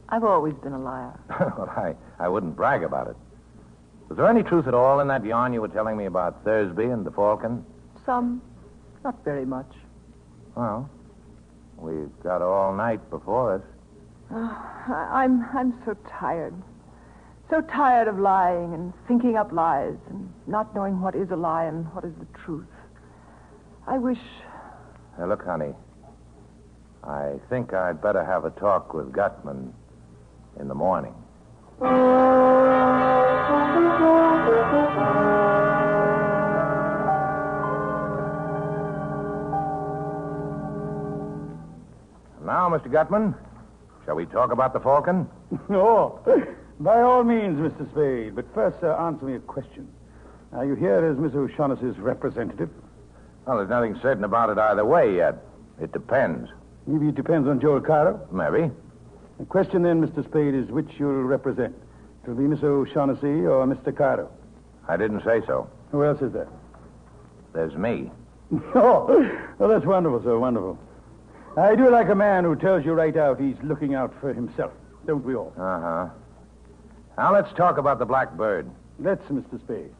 I've always been a liar. Well, I wouldn't brag about it. Was there any truth at all in that yarn you were telling me about Thursby and the Falcon? Some. Not very much. Well, we've got all night before us. I'm so tired. So tired of lying and thinking up lies and not knowing what is a lie and what is the truth. I wish... Hey, look, honey. I think I'd better have a talk with Gutman in the morning. Now, Mr. Gutman, shall we talk about the Falcon? Oh, by all means, Mr. Spade. But first, answer me a question. Are you here as Miss O'Shaughnessy's representative? Well, there's nothing certain about it either way yet. It depends. Maybe it depends on Joel Cairo? Maybe. The question then, Mr. Spade, is which you'll represent. It'll be Miss O'Shaughnessy or Mr. Cairo. I didn't say so. Who else is there? There's me. Oh, well, that's wonderful, sir, wonderful. I do like a man who tells you right out he's looking out for himself. Don't we all? Uh-huh. Now, let's talk about the Blackbird. Let's, Mr. Spade.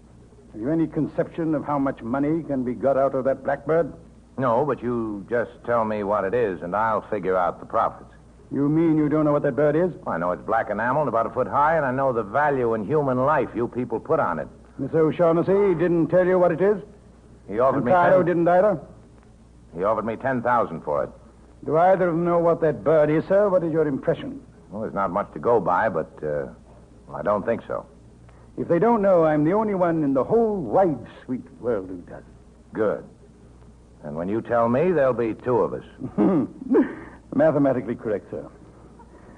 Have you any conception of how much money can be got out of that Blackbird? No, but you just tell me what it is, and I'll figure out the profits. You mean you don't know what that bird is? Well, I know it's black enameled, about a foot high, and I know the value in human life you people put on it. Miss O'Shaughnessy didn't tell you what it is? He offered me Cairo didn't either? He offered me $10,000 for it. Do either of them know what that bird is, sir? What is your impression? Well, there's not much to go by, but I don't think so. If they don't know, I'm the only one in the whole wide, sweet world who does. Good. And when you tell me, there'll be two of us. Mathematically correct, sir.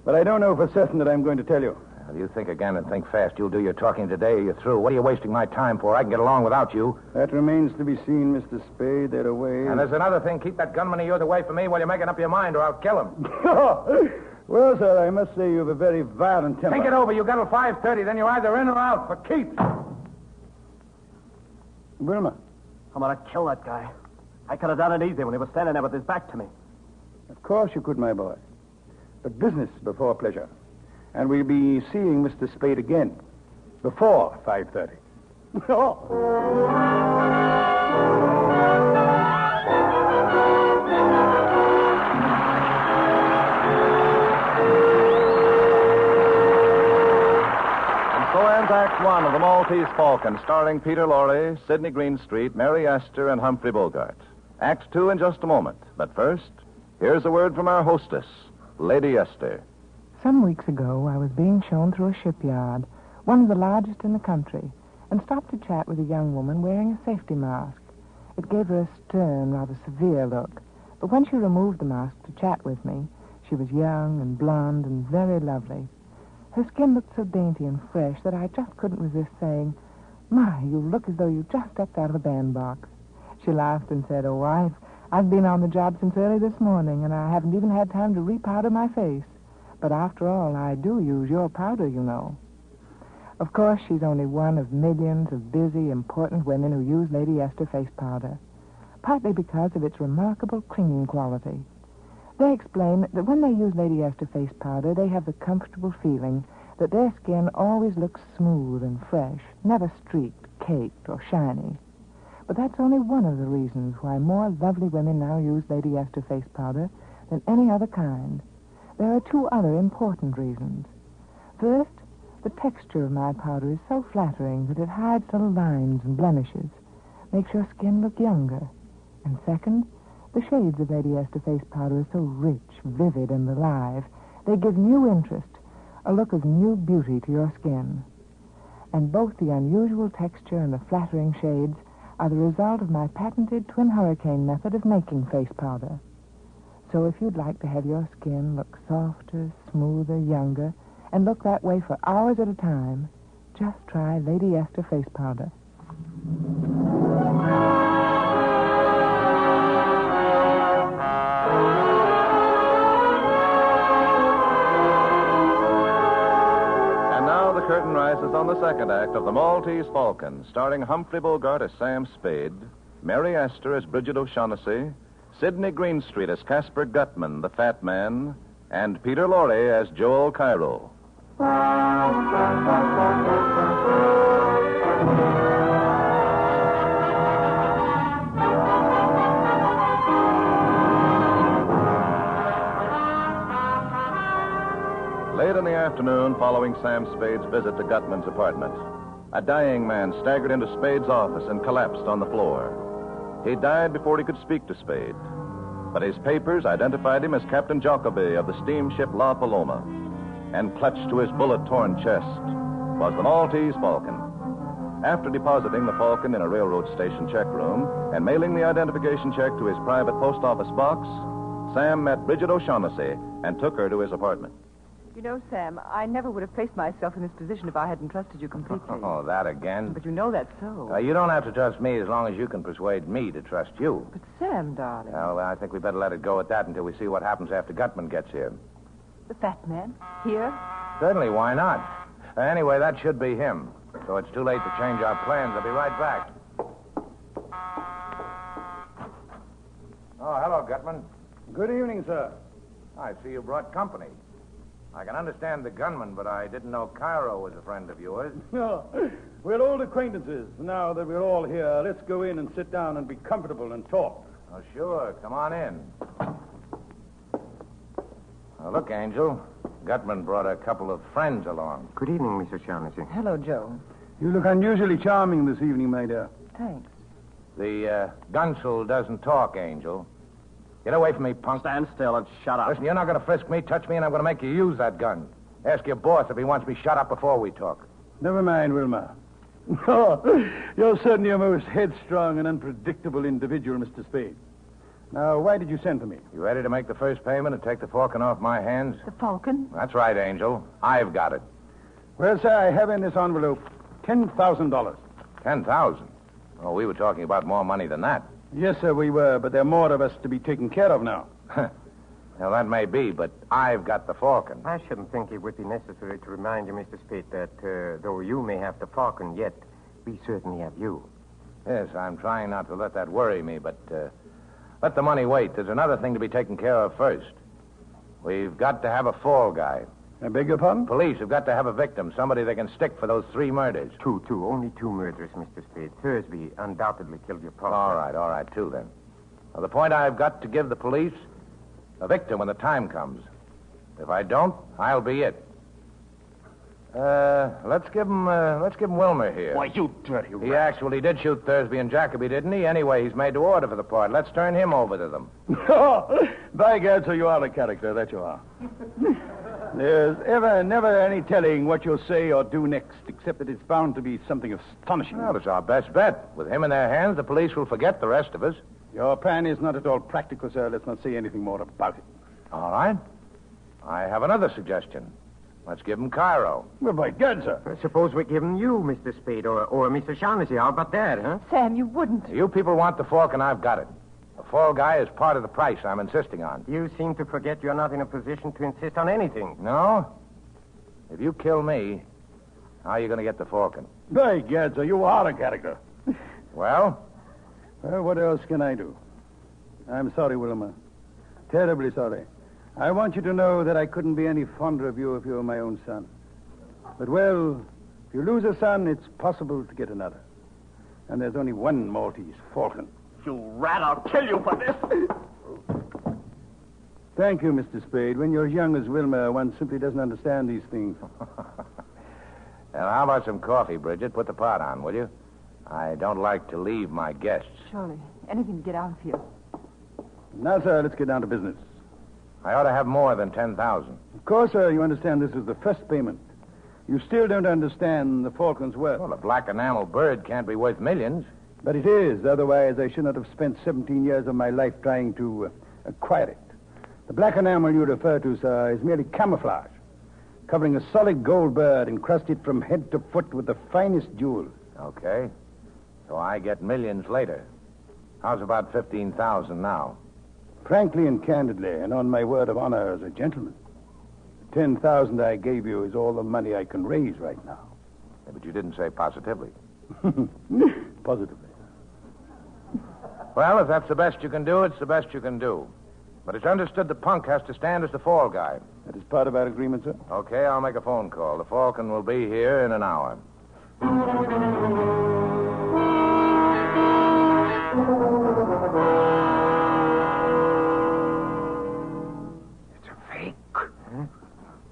But I don't know for certain that I'm going to tell you. Well, you think again and think fast. You'll do your talking today or you're through. What are you wasting my time for? I can get along without you. That remains to be seen, Mr. Spade. They're away. And there's another thing. Keep that gunman of yours away from me while you're making up your mind, or I'll kill him. Well, sir, I must say you have a very violent temper. Think it over. You got till 5:30. Then you're either in or out for keeps. Wilma. I'm going to kill that guy. I could have done it easy when he was standing there with his back to me. Of course you could, my boy. But business before pleasure. And we'll be seeing Mr. Spade again before 5:30. So ends Act One of The Maltese Falcon, starring Peter Lorre, Sidney Greenstreet, Mary Astor, and Humphrey Bogart. Act Two in just a moment. But first, here's a word from our hostess, Lady Esther. Some weeks ago, I was being shown through a shipyard, one of the largest in the country, and stopped to chat with a young woman wearing a safety mask. It gave her a stern, rather severe look. But when she removed the mask to chat with me, she was young and blonde and very lovely. Her skin looked so dainty and fresh that I just couldn't resist saying, "My, you look as though you just stepped out of a bandbox." She laughed and said, "Oh, I've been on the job since early this morning, and I haven't even had time to repowder my face. But after all, I do use your powder, you know." Of course, she's only one of millions of busy, important women who use Lady Esther face powder, partly because of its remarkable clinging quality. They explain that when they use Lady Esther face powder, they have the comfortable feeling that their skin always looks smooth and fresh, never streaked, caked, or shiny. But that's only one of the reasons why more lovely women now use Lady Esther face powder than any other kind. There are two other important reasons. First, the texture of my powder is so flattering that it hides little lines and blemishes, makes your skin look younger. And second, the shades of Lady Esther face powder are so rich, vivid, and alive, they give new interest, a look of new beauty to your skin. And both the unusual texture and the flattering shades are the result of my patented twin hurricane method of making face powder. So if you'd like to have your skin look softer, smoother, younger, and look that way for hours at a time, just try Lady Esther face powder. curtain rises on the second act of The Maltese Falcon, starring Humphrey Bogart as Sam Spade, Mary Astor as Bridget O'Shaughnessy, Sidney Greenstreet as Casper Gutman, the Fat Man, and Peter Lorre as Joel Cairo. Late in the afternoon, following Sam Spade's visit to Gutman's apartment, a dying man staggered into Spade's office and collapsed on the floor. He died before he could speak to Spade, but his papers identified him as Captain Jacoby of the steamship La Paloma, and clutched to his bullet-torn chest was the Maltese Falcon. After depositing the Falcon in a railroad station check room and mailing the identification check to his private post office box, Sam met Bridget O'Shaughnessy and took her to his apartment. You know, Sam, I never would have placed myself in this position if I hadn't trusted you completely. Oh, that again? But you know that's so. You don't have to trust me as long as you can persuade me to trust you. But Sam, darling. Well, I think we better let it go at that until we see what happens after Gutman gets here. The fat man? Here? Certainly, why not? Anyway, that should be him. So it's too late to change our plans. I'll be right back. Oh, hello, Gutman. Good evening, sir. I see you brought company. I can understand the gunman, but I didn't know Cairo was a friend of yours. No, we're old acquaintances. Now that we're all here, let's go in and sit down and be comfortable and talk. Oh, sure. Come on in. Now, look, Angel. Gutman brought a couple of friends along. Good evening, Mr. Shaughnessy. Hello, Joe. You look unusually charming this evening, my dear. Thanks. The Gunsel doesn't talk, Angel. Get away from me, punk. Stand still and shut up. Listen, you're not going to frisk me, touch me, and I'm going to make you use that gun. Ask your boss if he wants me shut up before we talk. Never mind, Wilma. Oh, you're certainly a most headstrong and unpredictable individual, Mr. Spade. Now, why did you send for me? You ready to make the first payment and take the Falcon off my hands? The Falcon? That's right, Angel. I've got it. Well, sir, I have in this envelope $10,000. 10,000? Oh, we were talking about more money than that. Yes, sir, we were, but there are more of us to be taken care of now. Well, that may be, but I've got the Falcon. I shouldn't think it would be necessary to remind you, Mr. Spade, that though you may have the Falcon yet, we certainly have you. Yes, I'm trying not to let that worry me, but let the money wait. There's another thing to be taken care of first. We've got to have a fall guy. I beg your pardon? Police have got to have a victim, somebody they can stick for those 3 murders. Two. Only 2 murders, Mr. Spade. Thursby undoubtedly killed your partner. All right, 2 then. Now, the point I've got to give the police, a victim when the time comes. If I don't, I'll be it. Let's give him Wilmer here. Why, you dirty rat. He actually did shoot Thursby and Jacoby, didn't he? Anyway, he's made to order for the part. Let's turn him over to them. By God, so you are a character, that you are. There's never any telling what you'll say or do next, except that it's bound to be something astonishing. Well, it's our best bet. With him in their hands, the police will forget the rest of us. Your plan is not at all practical, sir. Let's not say anything more about it. All right. I have another suggestion. Let's give him Cairo. Well, by God, sir. Suppose we give him you, Mr. Spade, or Mr. Shaughnessy. How about that, huh? Sam, you wouldn't. You people want the Falcon, I've got it. The fall guy is part of the price I'm insisting on. You seem to forget you're not in a position to insist on anything. No? If you kill me, how are you going to get the Falcon? By God, sir, you are a character. Well? Well, what else can I do? I'm sorry, Wilma. Terribly sorry. I want you to know that I couldn't be any fonder of you if you were my own son. But, well, if you lose a son, it's possible to get another. And there's only one Maltese Falcon. You rat, I'll kill you for this. Thank you, Mr. Spade. When you're as young as Wilma, one simply doesn't understand these things. Now, how about some coffee, Bridget? Put the pot on, will you? I don't like to leave my guests. Surely. Anything to get out of here. Now, sir, let's get down to business. I ought to have more than 10,000. Of course, sir, you understand this is the first payment. You still don't understand the Falcon's worth. Well, a black enamel bird can't be worth millions. But it is. Otherwise, I should not have spent 17 years of my life trying to acquire it. The black enamel you refer to, sir, is merely camouflage, covering a solid gold bird encrusted from head to foot with the finest jewels. Okay. So I get millions later. How's about 15,000 now? Frankly and candidly, and on my word of honor as a gentleman, $10,000 I gave you is all the money I can raise right now. Yeah, but you didn't say positively. Positively. Well, if that's the best you can do, it's the best you can do. But it's understood the punk has to stand as the fall guy. That is part of our agreement, sir? Okay, I'll make a phone call. The Falcon will be here in an hour. It's a fake. Huh?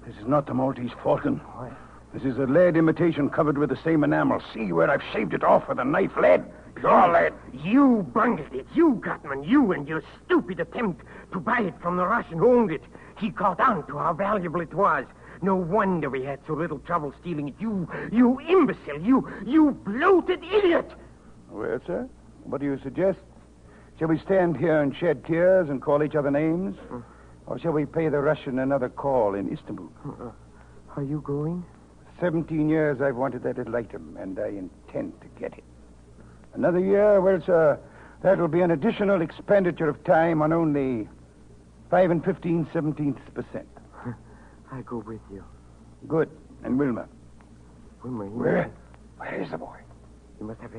This is not the Maltese Falcon. Why? This is a lead imitation covered with the same enamel. See where I've shaved it off with a knife lead? Pure lead. You bungled it. You, Gutman. You and your stupid attempt to buy it from the Russian who owned it. He caught on to how valuable it was. No wonder we had so little trouble stealing it. You imbecile. You bloated idiot. Well, sir, what do you suggest? Shall we stand here and shed tears and call each other names? Or shall we pay the Russian another call in Istanbul? Are you going? 17 years I've wanted that little item, and I intend to get it. Another year, well, sir, that will be an additional expenditure of time on only 5 15/17%. I go with you. Good. And Wilma? Wilma, Where is the boy? He must have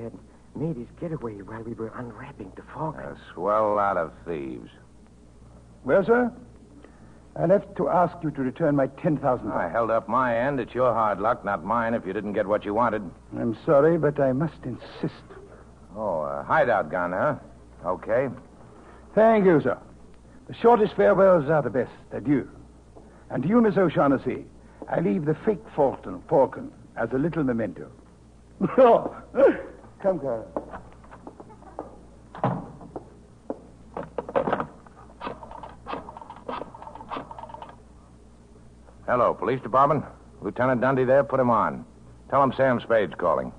made his getaway while we were unwrapping the Falcon. A swell lot of thieves. Well, sir, I'll have to ask you to return my $10,000. I held up my end. It's your hard luck, not mine, if you didn't get what you wanted. I'm sorry, but I must insist. Oh, a hideout gun, huh? Okay. Thank you, sir. The shortest farewells are the best. Adieu. And to you, Miss O'Shaughnessy, I leave the fake Falcon as a little memento. Oh, come, Carl. Hello, police department. Lieutenant Dundee there. Put him on. Tell him Sam Spade's calling.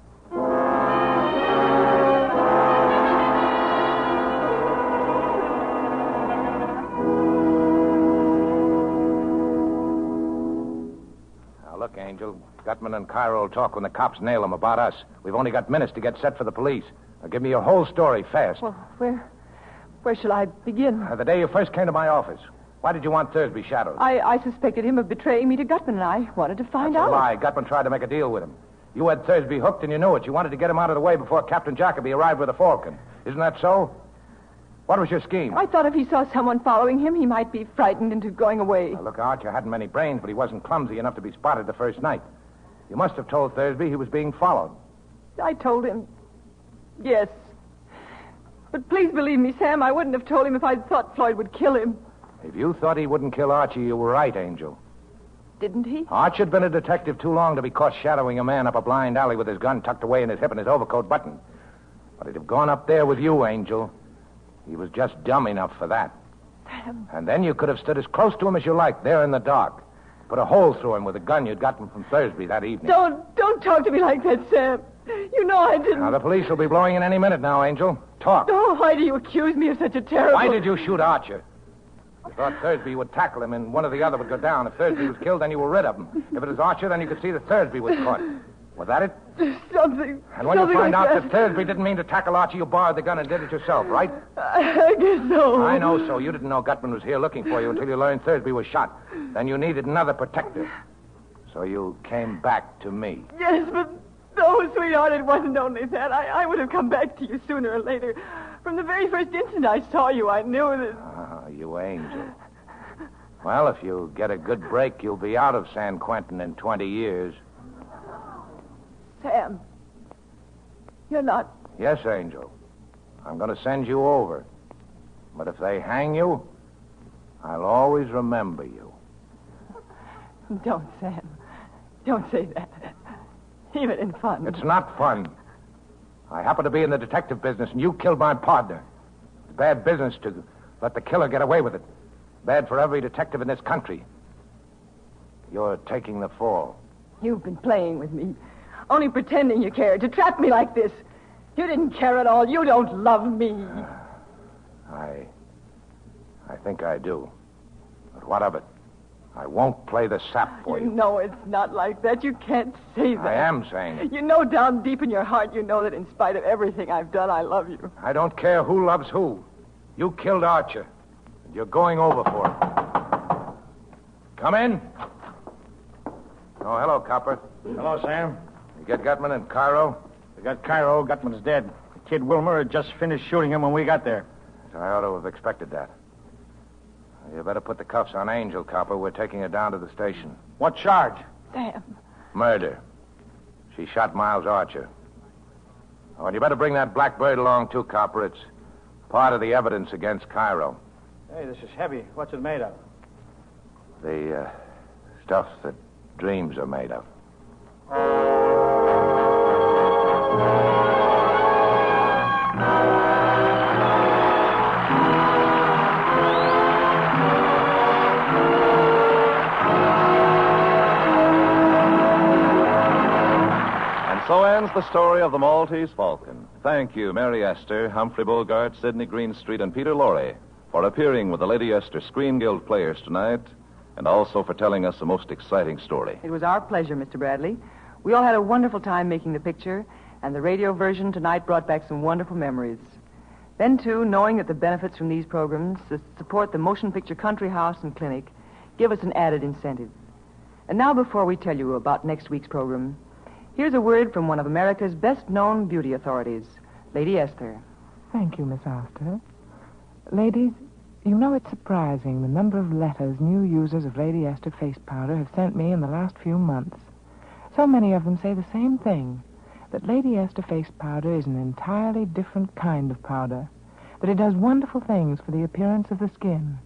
Now, look, Angel. Gutman and Cairo will talk when the cops nail them about us. We've only got minutes to get set for the police. Now, give me your whole story, fast. Well, where shall I begin? The day you first came to my office. Why did you want Thursby shadowed? I suspected him of betraying me to Gutman, and I wanted to find out. That's a lie. Gutman tried to make a deal with him. You had Thursby hooked, and you knew it. You wanted to get him out of the way before Captain Jacoby arrived with the Falcon. Isn't that so? What was your scheme? I thought if he saw someone following him, he might be frightened into going away. Now, look, Archer hadn't many brains, but he wasn't clumsy enough to be spotted the first night. You must have told Thursby he was being followed. I told him, yes. But please believe me, Sam, I wouldn't have told him if I'd thought Floyd would kill him. If you thought he wouldn't kill Archie, you were right, Angel. Didn't he? Archie had been a detective too long to be caught shadowing a man up a blind alley with his gun tucked away in his hip and his overcoat buttoned. But he'd have gone up there with you, Angel. He was just dumb enough for that. Sam. And then you could have stood as close to him as you liked, there in the dark. Put a hole through him with a gun you'd gotten from Thursby that evening. Don't talk to me like that, Sam. You know I didn't. Now, the police will be blowing in any minute now, Angel. Talk. Oh, why do you accuse me of such a terrible... Why did you shoot Archer? You thought Thursby would tackle him and one or the other would go down. If Thursby was killed, then you were rid of him. If it was Archer, then you could see that Thursby was caught. Was that it? Something. And when you find like out that Thursby didn't mean to tackle Archie, you borrowed the gun and did it yourself, right? I guess so. I know so. You didn't know Gutman was here looking for you until you learned Thursby was shot. Then you needed another protector. So you came back to me. Yes, but no, sweetheart, it wasn't only that. I would have come back to you sooner or later. From the very first instant I saw you, I knew that... Ah, you angel. Well, if you get a good break, you'll be out of San Quentin in 20 years. Sam, you're not... Yes, Angel. I'm going to send you over. But if they hang you, I'll always remember you. Don't, Sam. Don't say that. Even in fun. It's not fun. I happen to be in the detective business, and you killed my partner. It's bad business to let the killer get away with it. Bad for every detective in this country. You're taking the fall. You've been playing with me. Only pretending you cared. To trap me like this. You didn't care at all. You don't love me. I think I do. But what of it? I won't play the sap for you. You know it's not like that. You can't say that. I am saying it. You know down deep in your heart, you know that in spite of everything I've done, I love you. I don't care who loves who. You killed Archer. And you're going over for it. Come in. Oh, hello, Copper. Hello, Sam. You get Gutman in Cairo? We got Cairo. Gutman's dead. The kid Wilmer had just finished shooting him when we got there. I ought to have expected that. You better put the cuffs on Angel, Copper. We're taking her down to the station. What charge? Sam. Murder. She shot Miles Archer. Oh, and you better bring that Blackbird along, too, Copper. It's part of the evidence against Cairo. Hey, this is heavy. What's it made of? The stuff that dreams are made of. So ends the story of the Maltese Falcon. Thank you, Mary Esther, Humphrey Bogart, Sidney Greenstreet, and Peter Lorre for appearing with the Lady Esther Screen Guild players tonight, and also for telling us a most exciting story. It was our pleasure, Mr. Bradley. We all had a wonderful time making the picture, and the radio version tonight brought back some wonderful memories. Then, too, knowing that the benefits from these programs support the Motion Picture Country House and Clinic give us an added incentive. And now, before we tell you about next week's program, here's a word from one of America's best-known beauty authorities, Lady Esther. Thank you, Miss Oster. Ladies, you know it's surprising the number of letters new users of Lady Esther face powder have sent me in the last few months. So many of them say the same thing, that Lady Esther face powder is an entirely different kind of powder, that it does wonderful things for the appearance of the skin,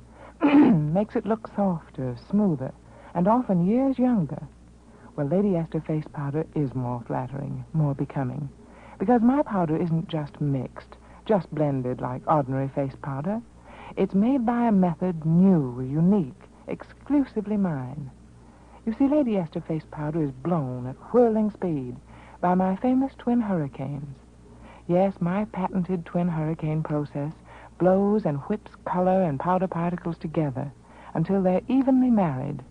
makes it look softer, smoother, and often years younger. Well, Lady Esther face powder is more flattering, more becoming, because my powder isn't just mixed, just blended like ordinary face powder. It's made by a method new, unique, exclusively mine. You see, Lady Esther face powder is blown at whirling speed by my famous twin hurricanes. Yes, my patented twin hurricane process blows and whips color and powder particles together until they're evenly married,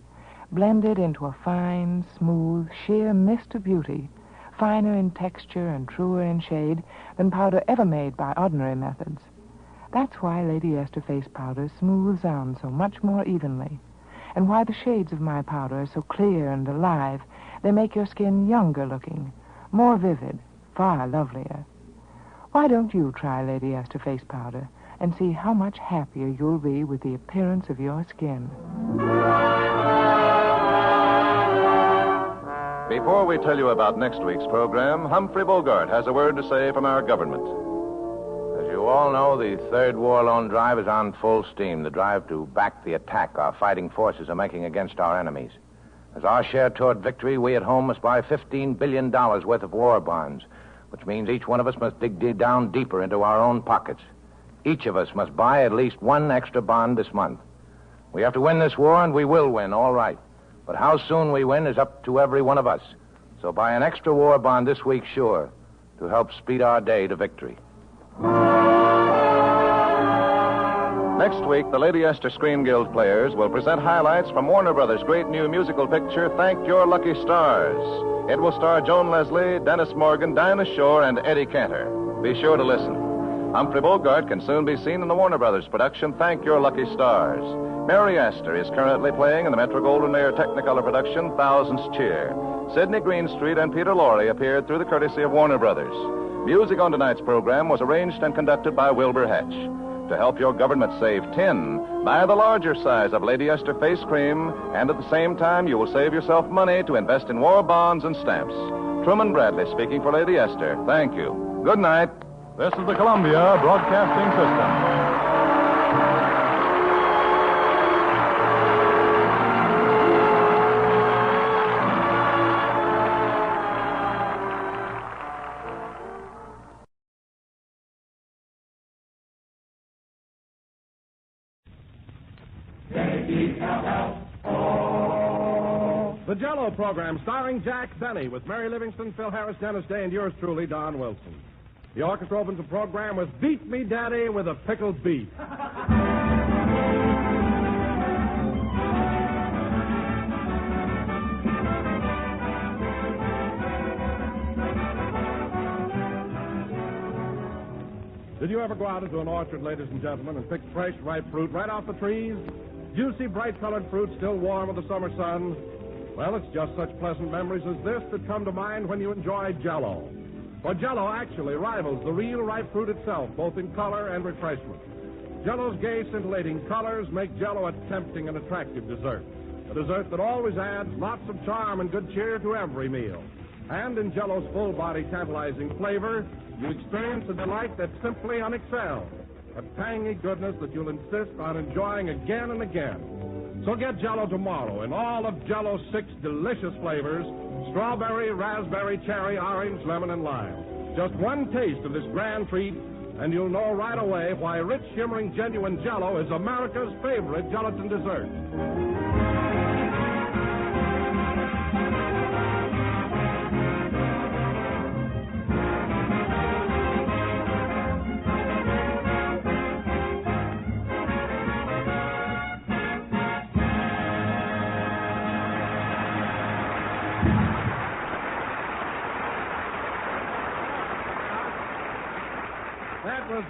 blended into a fine, smooth, sheer mist of beauty, finer in texture and truer in shade than powder ever made by ordinary methods. That's why Lady Esther face powder smooths on so much more evenly, and why the shades of my powder are so clear and alive. They make your skin younger looking, more vivid, far lovelier. Why don't you try Lady Esther face powder and see how much happier you'll be with the appearance of your skin? Before we tell you about next week's program, Humphrey Bogart has a word to say from our government. As you all know, the Third War Loan Drive is on full steam, the drive to back the attack our fighting forces are making against our enemies. As our share toward victory, we at home must buy $15 billion worth of war bonds, which means each one of us must dig down deeper into our own pockets. Each of us must buy at least one extra bond this month. We have to win this war, and we will win, all right. But how soon we win is up to every one of us. So buy an extra war bond this week, sure, to help speed our day to victory. Next week, the Lady Esther Screen Guild players will present highlights from Warner Brothers' great new musical picture, Thank Your Lucky Stars. It will star Joan Leslie, Dennis Morgan, Dinah Shore, and Eddie Cantor. Be sure to listen. Humphrey Bogart can soon be seen in the Warner Brothers production, Thank Your Lucky Stars. Mary Astor is currently playing in the Metro-Goldwyn-Mayer Technicolor production, Thousands Cheer. Sidney Greenstreet and Peter Lorre appeared through the courtesy of Warner Brothers. Music on tonight's program was arranged and conducted by Wilbur Hatch. To help your government save tin, buy the larger size of Lady Esther face cream, and at the same time you will save yourself money to invest in war bonds and stamps. Truman Bradley speaking for Lady Esther. Thank you. Good night. This is the Columbia Broadcasting System. The Jell-O program starring Jack Benny with Mary Livingston, Phil Harris, Dennis Day, and yours truly, Don Wilson. The orchestra opens the program with Beat Me Daddy with a Pickled Beef. Did you ever go out into an orchard, ladies and gentlemen, and pick fresh, ripe fruit right off the trees? Juicy, bright-colored fruit still warm with the summer sun? Well, it's just such pleasant memories as this that come to mind when you enjoy Jell-O. For Jell-O actually rivals the real ripe fruit itself, both in color and refreshment. Jell-O's gay, scintillating colors make Jell-O a tempting and attractive dessert. A dessert that always adds lots of charm and good cheer to every meal. And in Jell-O's full-body, tantalizing flavor, you experience a delight that's simply unexcelled. A tangy goodness that you'll insist on enjoying again and again. So get Jell-O tomorrow in all of Jell-O's 6 delicious flavors: strawberry, raspberry, cherry, orange, lemon, and lime. Just one taste of this grand treat, and you'll know right away why rich, shimmering, genuine Jell-O is America's favorite gelatin dessert.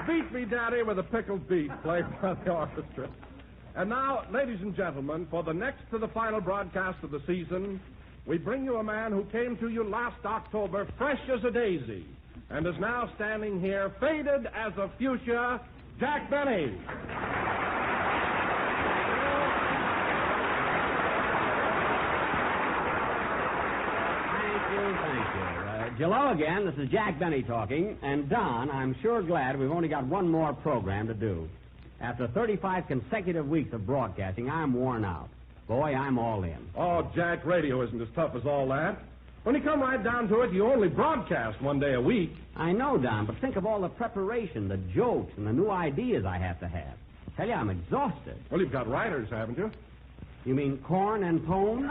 Beat Me Daddy with a pickled beef, played by the orchestra. And now, ladies and gentlemen, for the next to the final broadcast of the season, we bring you a man who came to you last October fresh as a daisy and is now standing here faded as a fuchsia, Jack Benny. Thank you. Hello again. This is Jack Benny talking. And, Don, I'm sure glad we've only got one more program to do. After 35 consecutive weeks of broadcasting, I'm worn out. Boy, I'm all in. Oh, Jack, radio isn't as tough as all that. When you come right down to it, you only broadcast one day a week. I know, Don, but think of all the preparation, the jokes, and the new ideas I have to have. I tell you, I'm exhausted. Well, you've got writers, haven't you? You mean corn and pone?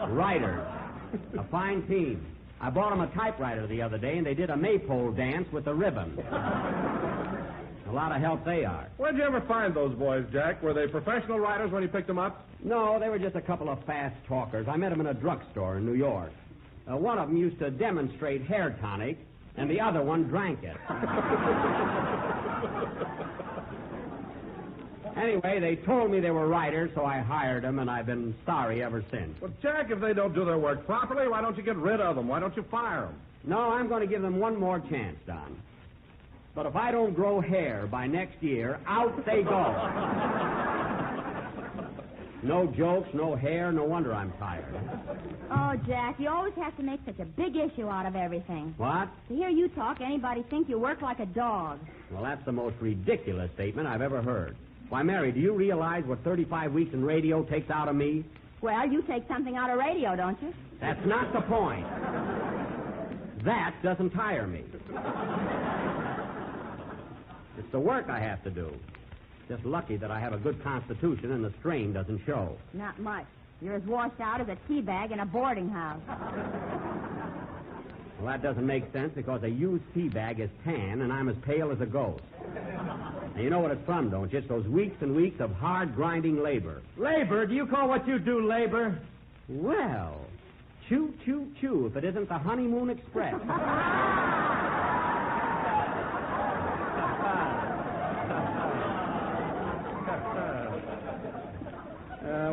Writers. A fine team. I bought them a typewriter the other day, and they did a maypole dance with the ribbon. A lot of help they are. Where'd you ever find those boys, Jack? Were they professional writers when you picked them up? No, they were just a couple of fast talkers. I met them in a drugstore in New York. One of them used to demonstrate hair tonic, and the other one drank it. Anyway, they told me they were writers, so I hired them, and I've been sorry ever since. Well, Jack, if they don't do their work properly, why don't you get rid of them? Why don't you fire them? No, I'm going to give them one more chance, Don. But if I don't grow hair by next year, out they go. No jokes, no hair, no wonder I'm tired. Oh, Jack, you always have to make such a big issue out of everything. What? To hear you talk, anybody think you work like a dog. Well, that's the most ridiculous statement I've ever heard. Why, Mary, do you realize what 35 weeks in radio takes out of me? Well, you take something out of radio, don't you? That's not the point. That doesn't tire me. It's the work I have to do. Just lucky that I have a good constitution and the strain doesn't show. Not much. You're as washed out as a tea bag in a boarding house. Well, that doesn't make sense because a used tea bag is tan and I'm as pale as a ghost. Now, you know what it's from, don't you? It's those weeks and weeks of hard grinding labor. Labor? Do you call what you do labor? Well, choo, choo, choo, if it isn't the Honeymoon Express.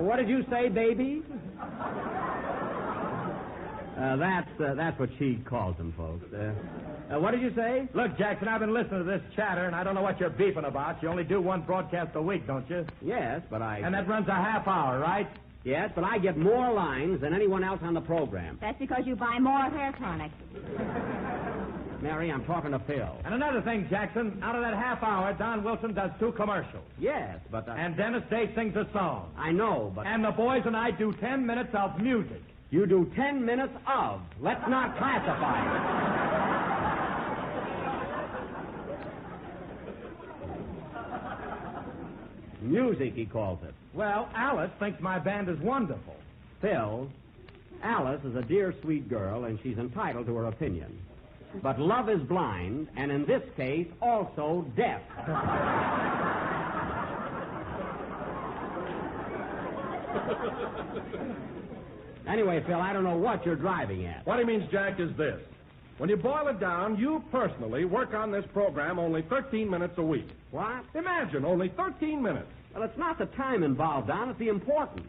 What did you say, baby? That's what she calls them, folks. What did you say? Look, Jackson, I've been listening to this chatter, and I don't know what you're beefing about. You only do one broadcast a week, don't you? Yes, but I... And that runs a half hour, right? Yes, but I get more lines than anyone else on the program. That's because you buy more hair tonic. Mary, I'm talking to Phil. And another thing, Jackson, out of that half hour, Don Wilson does 2 commercials. Yes, but... And Dennis Day sings a song. I know, but... And the boys and I do 10 minutes of music. You do 10 minutes of. Let's not classify it. Music, he calls it. Well, Alice thinks my band is wonderful. Phil, Alice is a dear, sweet girl, and she's entitled to her opinion. But love is blind, and in this case, also deaf. Anyway, Phil, I don't know what you're driving at. What he means, Jack, is this. When you boil it down, you personally work on this program only 13 minutes a week. What? Imagine, only 13 minutes. Well, it's not the time involved, Don. It's the importance.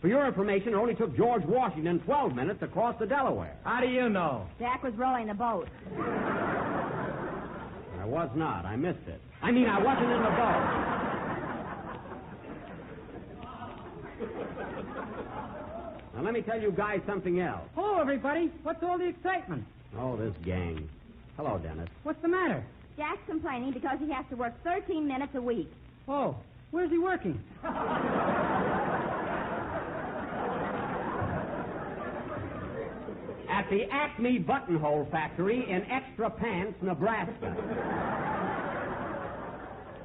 For your information, it only took George Washington 12 minutes to cross the Delaware. How do you know? Jack was rowing the boat. I was not. I missed it. I mean, I wasn't in the boat. Now, let me tell you guys something else. Hello, everybody. What's all the excitement? Oh, this gang. Hello, Dennis. What's the matter? Jack's complaining because he has to work 13 minutes a week. Oh, where's he working? At the Acme Buttonhole Factory in Extra Pants, Nebraska.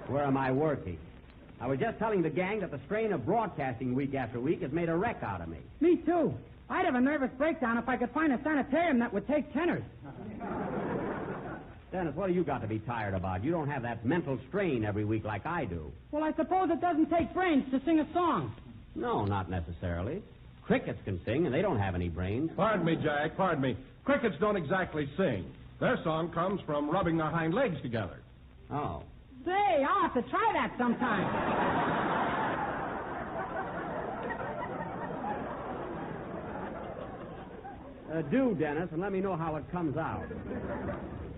Where am I working? I was just telling the gang that the strain of broadcasting week after week has made a wreck out of me. Me, too. I'd have a nervous breakdown if I could find a sanitarium that would take tenors. Dennis, what have you got to be tired about? You don't have that mental strain every week like I do. Well, I suppose it doesn't take brains to sing a song. No, not necessarily. Crickets can sing, and they don't have any brains. Pardon me, Jack, pardon me. Crickets don't exactly sing. Their song comes from rubbing their hind legs together. Oh. Say, I'll have to try that sometime. Do, Dennis, and let me know how it comes out.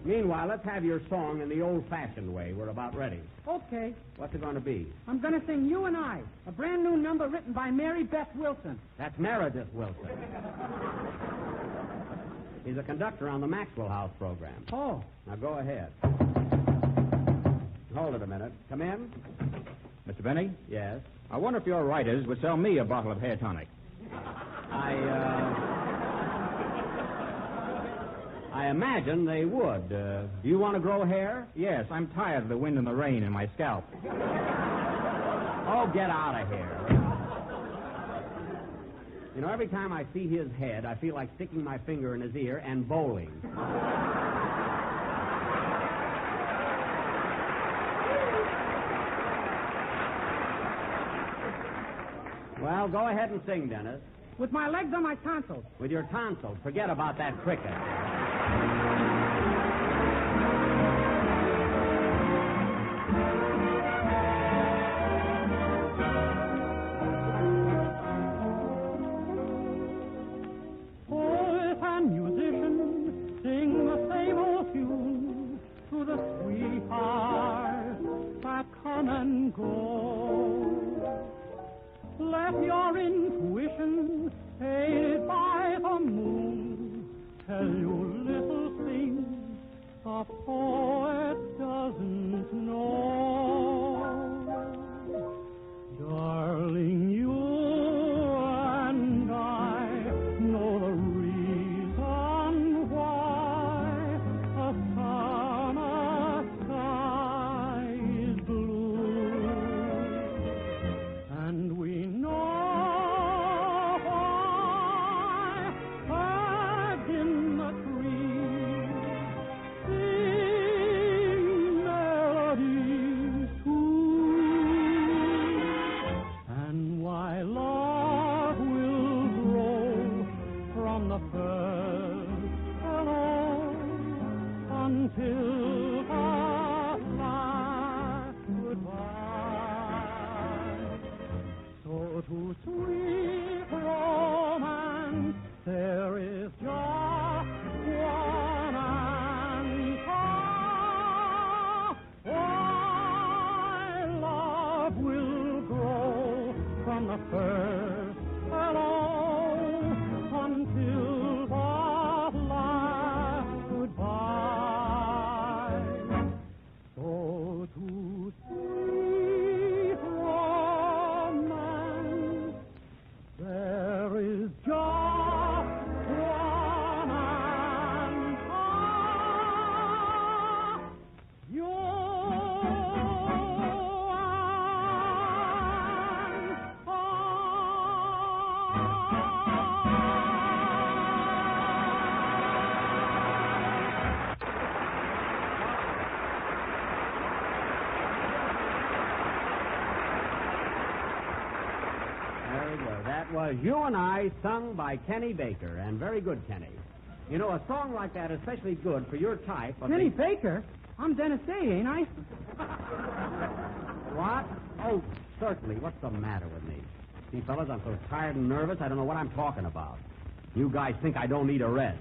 Meanwhile, let's have your song in the old-fashioned way. We're about ready. Okay. What's it going to be? I'm going to sing You and I, a brand new number written by Mary Beth Wilson. That's Meredith Wilson. He's a conductor on the Maxwell House program. Oh. Now go ahead. Hold it a minute. Come in. Mr. Benny? Yes? I wonder if your writers would sell me a bottle of hair tonic. I imagine they would. Do you want to grow hair? Yes, I'm tired of the wind and the rain in my scalp. Oh, get out of here. You know, every time I see his head, I feel like sticking my finger in his ear and bowling. Well, go ahead and sing, Dennis. With my legs on my tonsils. With your tonsils. Forget about that cricket. Oh, if a musician sing the same old tune to the sweethearts that come and go, let your intuition, aided by the moon, tell you little things a poet doesn't know. Darling, you and I know the reason why a sky is blue, and we know until our last goodbye. So to sweet romance there is just one answer. Why love will grow from the first hello until the last goodbye. So to sweet romance there is just one answer. You was You and I, sung by Kenny Baker, and very good, Kenny. You know, a song like that is especially good for your type of... Kenny Baker? I'm Dennis Day, ain't I? What? Oh, certainly. What's the matter with me? See, fellas, I'm so tired and nervous, I don't know what I'm talking about. You guys think I don't need a rest.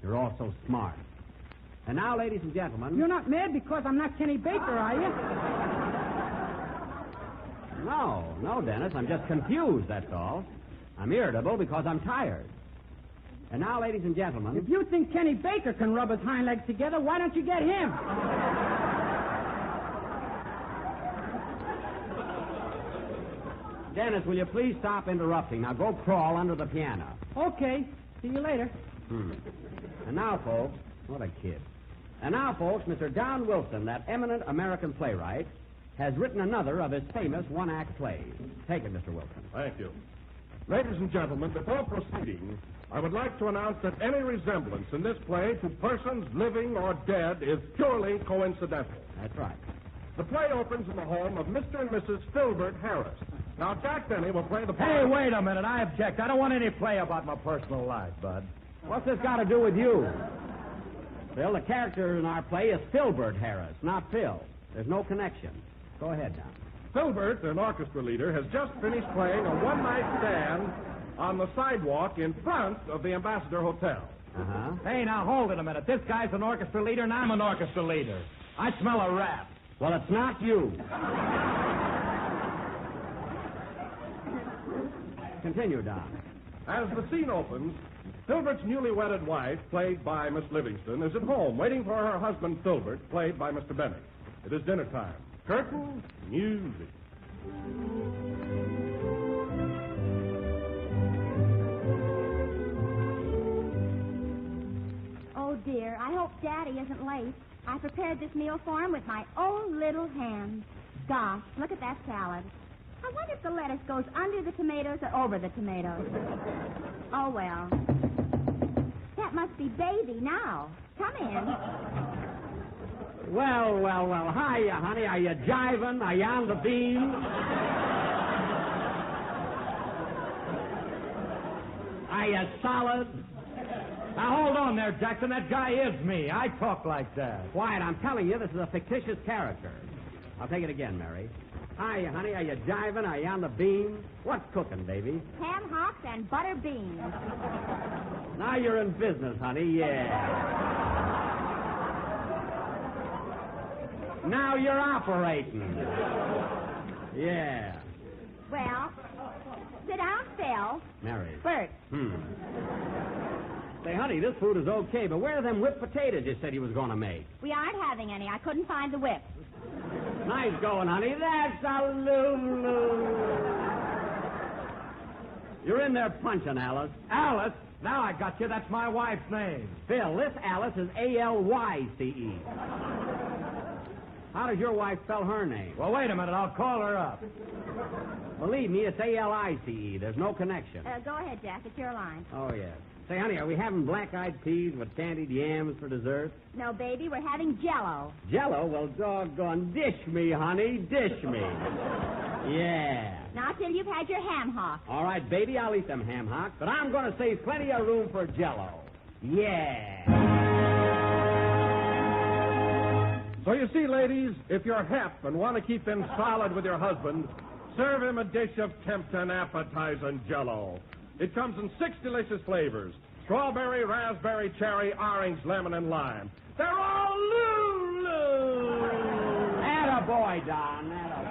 You're all so smart. And now, ladies and gentlemen... You're not mad because I'm not Kenny Baker, are you? No, Dennis. I'm just confused, that's all. I'm irritable because I'm tired. And now, ladies and gentlemen... If you think Kenny Baker can rub his hind legs together, why don't you get him? Dennis, will you please stop interrupting? Now go crawl under the piano. Okay. See you later. And now, folks... What a kid. And now, folks, Mr. Don Wilson, that eminent American playwright, has written another of his famous one-act plays. Take it, Mr. Wilson. Thank you. Ladies and gentlemen, before proceeding, I would like to announce that any resemblance in this play to persons living or dead is purely coincidental. That's right. The play opens in the home of Mr. and Mrs. Filbert Harris. Now, Jack Benny will play the part... Hey, wait a minute. I object. I don't want any play about my personal life, Bud. What's this got to do with you? Phil, the character in our play is Filbert Harris, not Phil. There's no connection. Go ahead, Don. Filbert, an orchestra leader, has just finished playing a one-night stand on the sidewalk in front of the Ambassador Hotel. Uh-huh. Hey, now, hold it a minute. This guy's an orchestra leader, and I'm an orchestra leader. I smell a rat. Well, it's not you. Continue, Don. As the scene opens, Filbert's newly wedded wife, played by Miss Livingston, is at home waiting for her husband, Filbert, played by Mr. Bennett. It is dinner time. Curtain, music. Oh, dear. I hope Daddy isn't late. I prepared this meal for him with my own little hands. Gosh, look at that salad. I wonder if the lettuce goes under the tomatoes or over the tomatoes. Oh, well. That must be Baby now. Come in. Well. Hiya, honey. Are you jiving? Are you on the beam? Are you solid? Now, hold on there, Jackson. That guy is me. I talk like that. Quiet, I'm telling you, this is a fictitious character. I'll take it again, Mary. Hiya, honey. Are you jiving? Are you on the beam? What's cooking, baby? Ham hocks and butter beans. Now you're in business, honey. Yeah. Now you're operating. Yeah. Well, sit down, Phil. Mary. Bert. Say, honey, this food is okay, but where are them whipped potatoes you said he was going to make? We aren't having any. I couldn't find the whip. Nice going, honey. That's a Lulu. You're in there punching, Alice. Alice? Now I got you. That's my wife's name. Phil, this Alice is A-L-Y-C-E. How does your wife spell her name? Well, wait a minute. I'll call her up. Believe me, it's A-L-I-C-E. There's no connection. Go ahead, Jack. It's your line. Oh, yes. Say, honey, are we having black-eyed peas with candied yams for dessert? No, baby. We're having Jell-O. Jell-O? Well, doggone, dish me, honey. Dish me. Yeah. Not till you've had your ham hock. All right, baby, I'll eat them ham hocks, but I'm going to save plenty of room for Jell-O. Yeah. So you see, ladies, if you're hep and want to keep him solid with your husband, serve him a dish of tempting, appetizing Jell-O. It comes in 6 delicious flavors: strawberry, raspberry, cherry, orange, lemon, and lime. They're all Lulu. Attaboy, Don. Attaboy.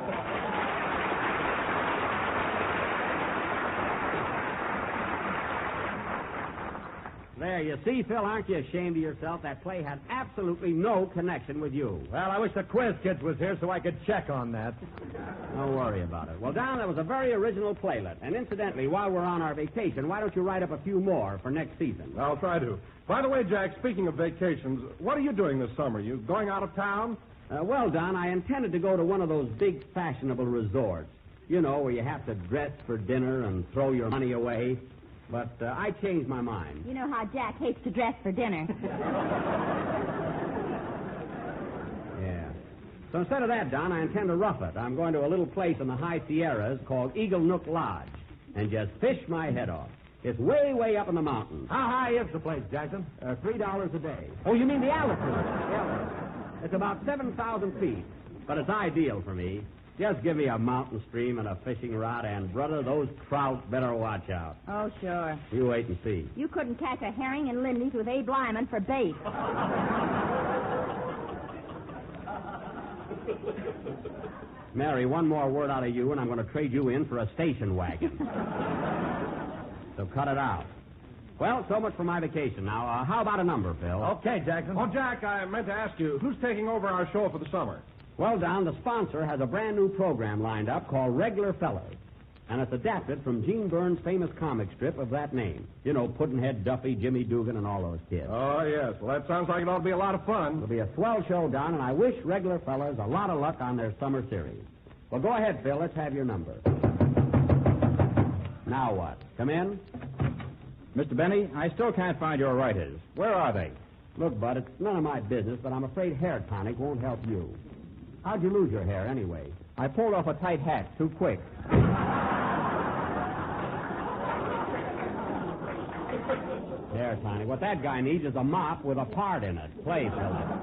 There, you see, Phil, aren't you ashamed of yourself? That play had absolutely no connection with you. Well, I wish the quiz kids was here so I could check on that. Don't worry about it. Well, Don, that was a very original playlet. And incidentally, while we're on our vacation, why don't you write up a few more for next season? I'll try to. By the way, Jack, speaking of vacations, what are you doing this summer? You going out of town? Well, Don, I intended to go to one of those big fashionable resorts. You know, where you have to dress for dinner and throw your money away. But I changed my mind. You know how Jack hates to dress for dinner. Yeah. So instead of that, Don, I intend to rough it. I'm going to a little place in the high Sierras called Eagle Nook Lodge and just fish my head off. It's way, way up in the mountains. How high is the place, Jackson? $3 a day. Oh, you mean the altitude? Yeah. It's about 7,000 feet, but it's ideal for me. Just give me a mountain stream and a fishing rod, and, brother, those trout better watch out. Oh, sure. You wait and see. You couldn't catch a herring in Lindy's with Abe Lyman for bait. Mary, one more word out of you, and I'm going to trade you in for a station wagon. So cut it out. Well, so much for my vacation. Now, how about a number, Phil? Okay, Jackson. Oh, Jack, I meant to ask you, who's taking over our show for the summer? Well, Don, the sponsor has a brand new program lined up called Regular Fellas. And it's adapted from Gene Burns' famous comic strip of that name. You know, Pudd'nhead Duffy, Jimmy Dugan, and all those kids. Oh, yes. Well, that sounds like it ought to be a lot of fun. It'll be a swell show, Don, and I wish Regular Fellas a lot of luck on their summer series. Well, go ahead, Phil. Let's have your number. Now what? Come in? Mr. Benny, I still can't find your writers. Where are they? Look, Bud, it's none of my business, but I'm afraid hair tonic won't help you. How'd you lose your hair, anyway? I pulled off a tight hat too quick. Hair tonic. What that guy needs is a mop with a part in it. Play, Philip.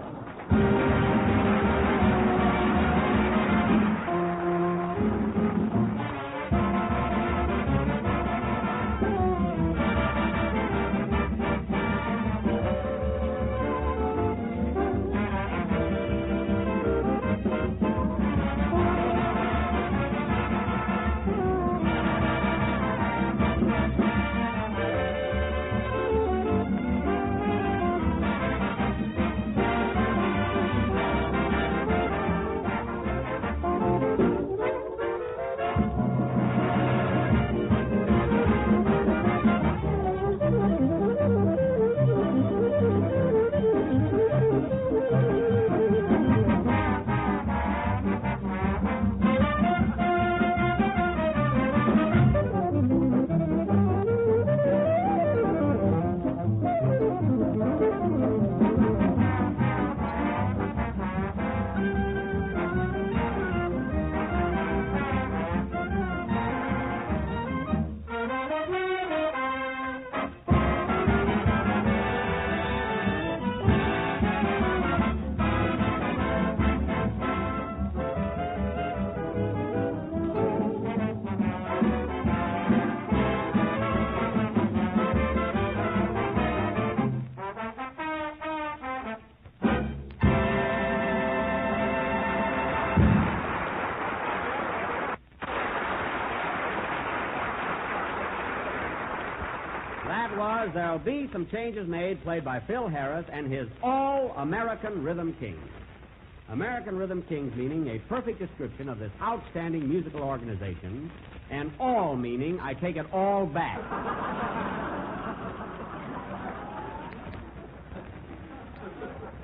There'll be some changes made, played by Phil Harris and his All-American Rhythm Kings. American Rhythm Kings meaning a perfect description of this outstanding musical organization, and all meaning I take it all back.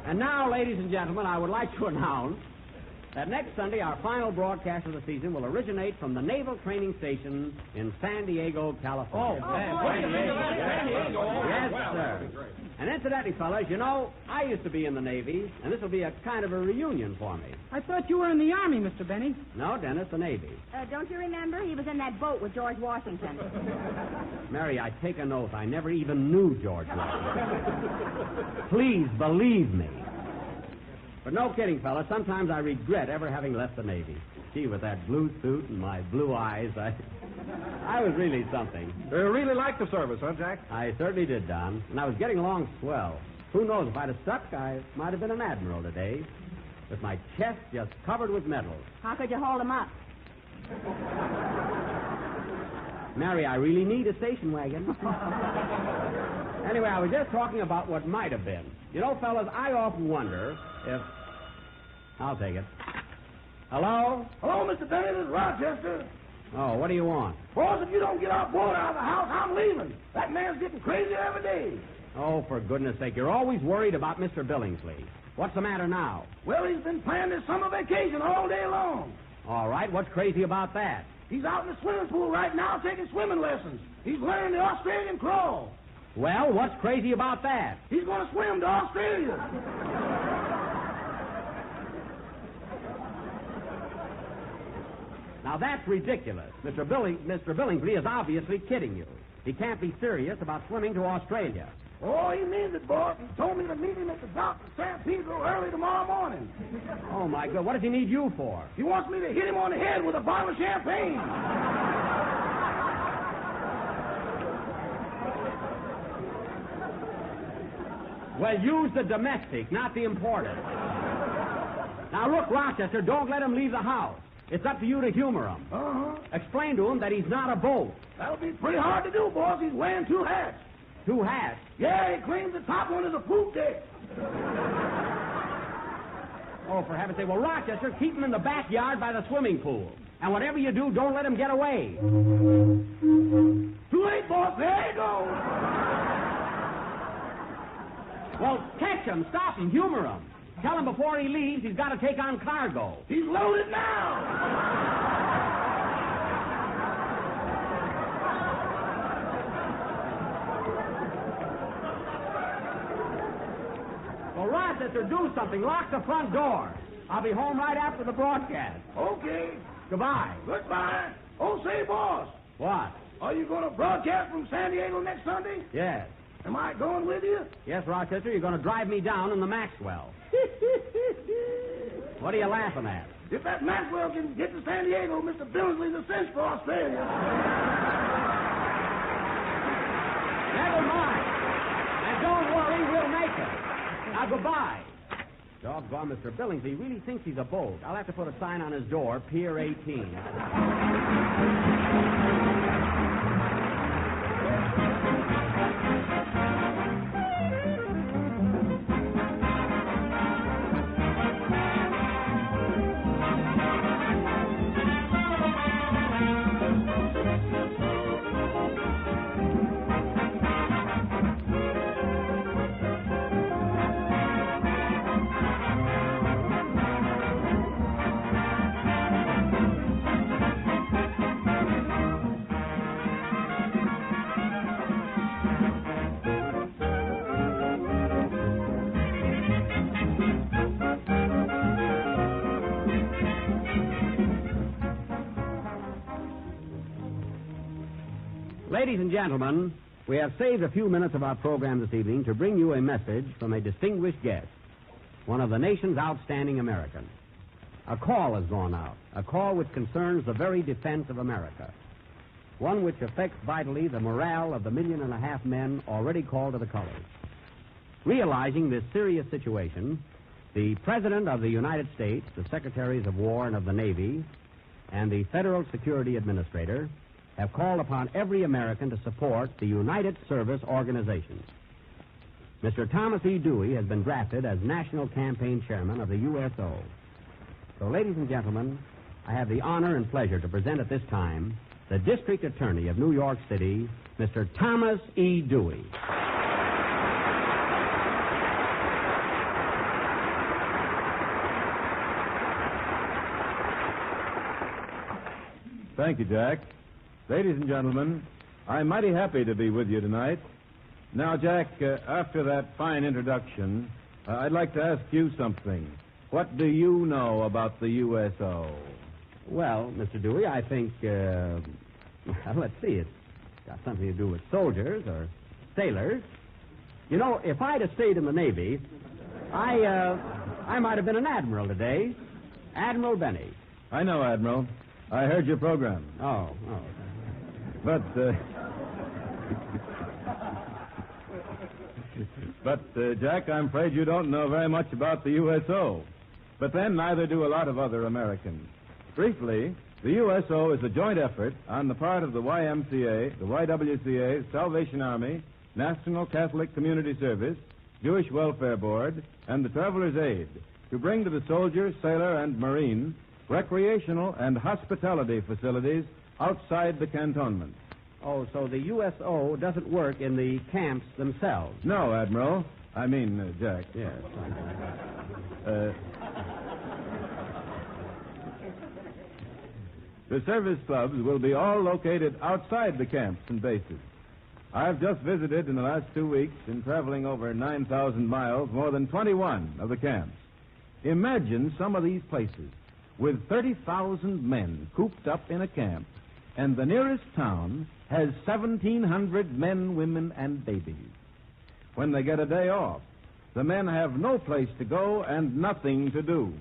And now, ladies and gentlemen, I would like to announce that next Sunday our final broadcast of the season will originate from the Naval Training Station in San Diego, California. Yes, sir. And incidentally, fellas, you know, I used to be in the Navy, and this will be a kind of a reunion for me. I thought you were in the Army, Mr. Benny. No, Dennis, the Navy. Don't you remember? He was in that boat with George Washington. Mary, I take an oath I never even knew George Washington. Please believe me. But no kidding, fellas. Sometimes I regret ever having left the Navy. Gee, with that blue suit and my blue eyes, I was really something. You really liked the service, huh, Jack? I certainly did, Don. And I was getting along swell. Who knows, if I'd have stuck, I might have been an admiral today. With my chest just covered with medals. How could you hold him up? Mary, I really need a station wagon. Anyway, I was just talking about what might have been. You know, fellas, I often wonder if... I'll take it. Hello? Hello, Mr. Benny. This is Rochester. Oh, what do you want? Boss, if you don't get our boy out of the house, I'm leaving. That man's getting crazy every day. Oh, for goodness sake, you're always worried about Mr. Billingsley. What's the matter now? Well, he's been planning his summer vacation all day long. All right, what's crazy about that? He's out in the swimming pool right now taking swimming lessons. He's learning the Australian crawl. Well, what's crazy about that? He's going to swim to Australia. Now, that's ridiculous. Mr. Billingsley is obviously kidding you. He can't be serious about swimming to Australia. Oh, he means it, boss. He told me to meet him at the dock in San Pedro early tomorrow morning. Oh, my God. What does he need you for? He wants me to hit him on the head with a bottle of champagne. Well, use the domestic, not the imported. Now, look, Rochester, don't let him leave the house. It's up to you to humor him. Uh-huh. Explain to him that he's not a boat. That'll be pretty hard to do, boss. He's wearing 2 hats. 2 hats? Yeah, he claims the top one is a poop deck. Oh, for heaven's sake. Well, Rochester, keep him in the backyard by the swimming pool. And whatever you do, don't let him get away. Too late, boss. There he goes. Well, catch him, stop him, humor him. Tell him before he leaves he's got to take on cargo. He's loaded now. Well, Rochester, do something. Lock the front door. I'll be home right after the broadcast. Okay. Goodbye. Goodbye. Oh, say, boss. What? Are you going to broadcast from San Diego next Sunday? Yes. Am I going with you? Yes, Rochester, you're going to drive me down in the Maxwell. What are you laughing at? If that Maxwell can get to San Diego, Mr. Billingsley's a cinch for Australia. Never mind. And don't worry, we'll make it. Now, goodbye. Doggone, Mr. Billingsley really thinks he's a boat. I'll have to put a sign on his door, Pier 18. Ladies and gentlemen, we have saved a few minutes of our program this evening to bring you a message from a distinguished guest, one of the nation's outstanding Americans. A call has gone out, a call which concerns the very defense of America, one which affects vitally the morale of the 1.5 million men already called to the colors. Realizing this serious situation, the President of the United States, the Secretaries of War and of the Navy, and the Federal Security Administrator have called upon every American to support the United Service Organizations. Mr. Thomas E. Dewey has been drafted as National Campaign Chairman of the USO. So, ladies and gentlemen, I have the honor and pleasure to present at this time the District Attorney of New York City, Mr. Thomas E. Dewey. Thank you, Jack. Ladies and gentlemen, I'm mighty happy to be with you tonight. Now, Jack, after that fine introduction, I'd like to ask you something. What do you know about the USO? Well, Mr. Dewey, I think, let's see, it's got something to do with soldiers or sailors. You know, if I'd have stayed in the Navy, I might have been an admiral today. Admiral Benny. I know, Admiral. I heard your program. Oh. But, Jack, I'm afraid you don't know very much about the USO. But then neither do a lot of other Americans. Briefly, the USO is a joint effort on the part of the YMCA, the YWCA, Salvation Army, National Catholic Community Service, Jewish Welfare Board, and the Traveler's Aid to bring to the soldier, sailor, and Marine recreational and hospitality facilities outside the cantonment. Oh, so the USO doesn't work in the camps themselves? No, Admiral. I mean, Jack. Yes. The service clubs will be all located outside the camps and bases. I've just visited in the last 2 weeks, in traveling over 9,000 miles, more than 21 of the camps. Imagine some of these places with 30,000 men cooped up in a camp, and the nearest town has 1,700 men, women, and babies. when they get a day off. The men have no place to go and nothing to do.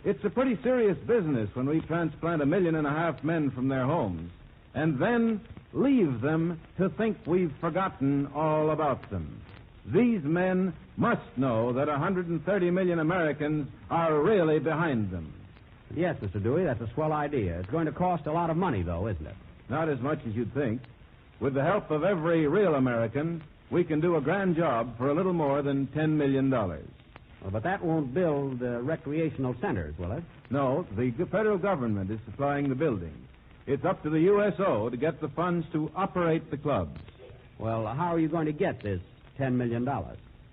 It's a pretty serious business when we transplant 1.5 million men from their homes and then leave them to think we've forgotten all about them. These men must know that 130 million Americans are really behind them. Yes, Mr. Dewey, that's a swell idea. It's going to cost a lot of money, though, isn't it? Not as much as you'd think. With the help of every real American, we can do a grand job for a little more than $10 million. Well, but that won't build recreational centers, will it? No, the federal government is supplying the building. It's up to the USO to get the funds to operate the clubs. Well, how are you going to get this $10 million?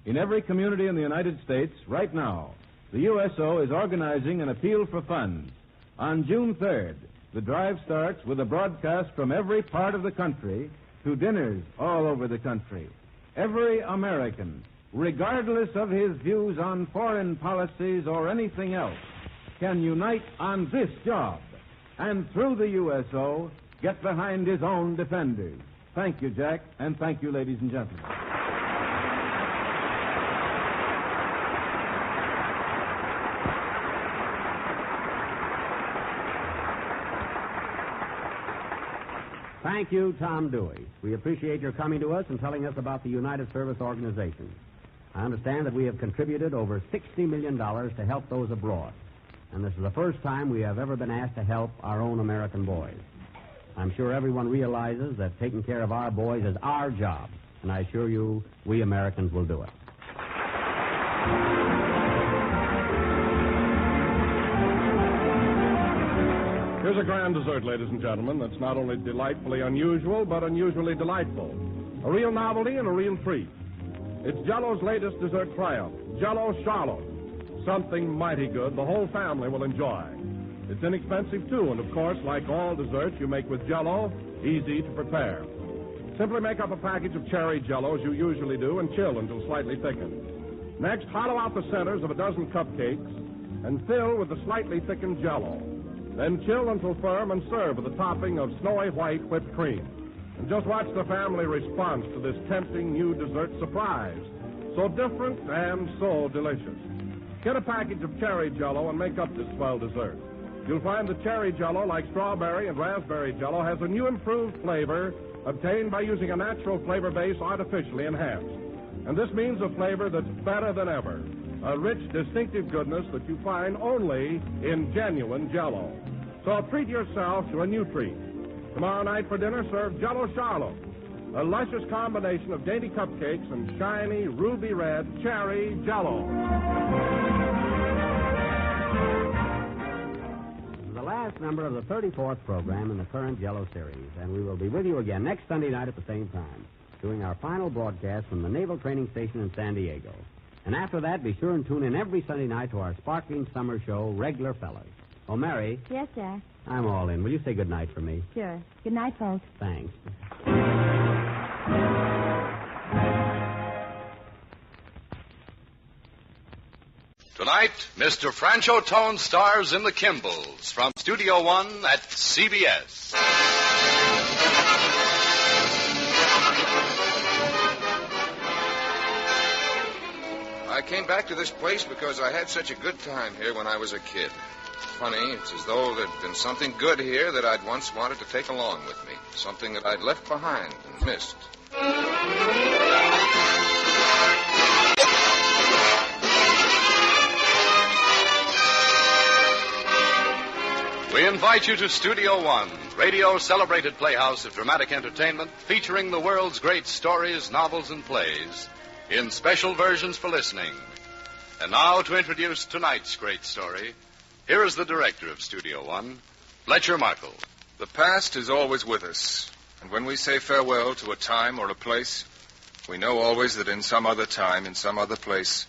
In every community in the United States, right now, the USO is organizing an appeal for funds. On June 3rd, the drive starts with a broadcast from every part of the country to dinners all over the country. Every American, regardless of his views on foreign policies or anything else, can unite on this job and through the USO get behind his own defenders. Thank you, Jack, and thank you, ladies and gentlemen. Thank you, Tom Dewey. We appreciate your coming to us and telling us about the United Service Organization. I understand that we have contributed over $60 million to help those abroad. And this is the first time we have ever been asked to help our own American boys. I'm sure everyone realizes that taking care of our boys is our job. And I assure you, we Americans will do it. Here's a grand dessert, ladies and gentlemen, that's not only delightfully unusual, but unusually delightful. A real novelty and a real treat. It's Jell-O's latest dessert triumph, Jell-O Charlotte. Something mighty good the whole family will enjoy. It's inexpensive, too, and, of course, like all desserts you make with Jell-O, easy to prepare. Simply make up a package of cherry Jell-O, as you usually do, and chill until slightly thickened. Next, hollow out the centers of a dozen cupcakes and fill with the slightly thickened Jell-O. Then chill until firm and serve with a topping of snowy white whipped cream. And just watch the family response to this tempting new dessert surprise. So different and so delicious. Get a package of cherry Jell-O and make up this swell dessert. You'll find the cherry Jell-O, like strawberry and raspberry Jell-O, has a new improved flavor obtained by using a natural flavor base artificially enhanced. And this means a flavor that's better than ever. A rich, distinctive goodness that you find only in genuine Jell-O. So treat yourself to a new treat. Tomorrow night for dinner, serve Jell-O Charlotte, a luscious combination of dainty cupcakes and shiny, ruby red cherry Jell-O. The last number of the 34th program in the current Jell-O series, and we will be with you again next Sunday night at the same time, doing our final broadcast from the Naval Training Station in San Diego. And after that, be sure and tune in every Sunday night to our sparkling summer show, Regular Fellas. Oh, Mary. Yes, Jack. I'm all in. Will you say good night for me? Sure. Good night, folks. Thanks. Tonight, Mr. Francho Tone stars in The Kimballs from Studio One at CBS. I came back to this place because I had such a good time here when I was a kid. Funny, it's as though there'd been something good here that I'd once wanted to take along with me. Something that I'd left behind and missed. We invite you to Studio One, radio's celebrated playhouse of dramatic entertainment, featuring the world's great stories, novels, and plays, in special versions for listening. And now, to introduce tonight's great story, here is the director of Studio One, Fletcher Markle. The past is always with us, and when we say farewell to a time or a place, we know always that in some other time, in some other place,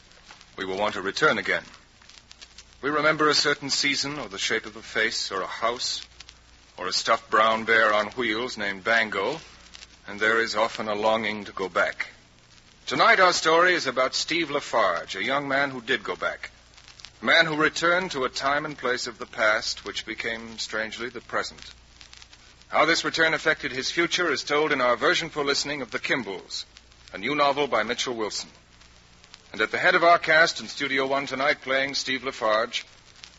we will want to return again. We remember a certain season, or the shape of a face, or a house, or a stuffed brown bear on wheels named Bango, and there is often a longing to go back. Tonight our story is about Steve Lafarge, a young man who did go back. A man who returned to a time and place of the past which became, strangely, the present. How this return affected his future is told in our version for listening of The Kimballs, a new novel by Mitchell Wilson. And at the head of our cast in Studio One tonight, playing Steve Lafarge,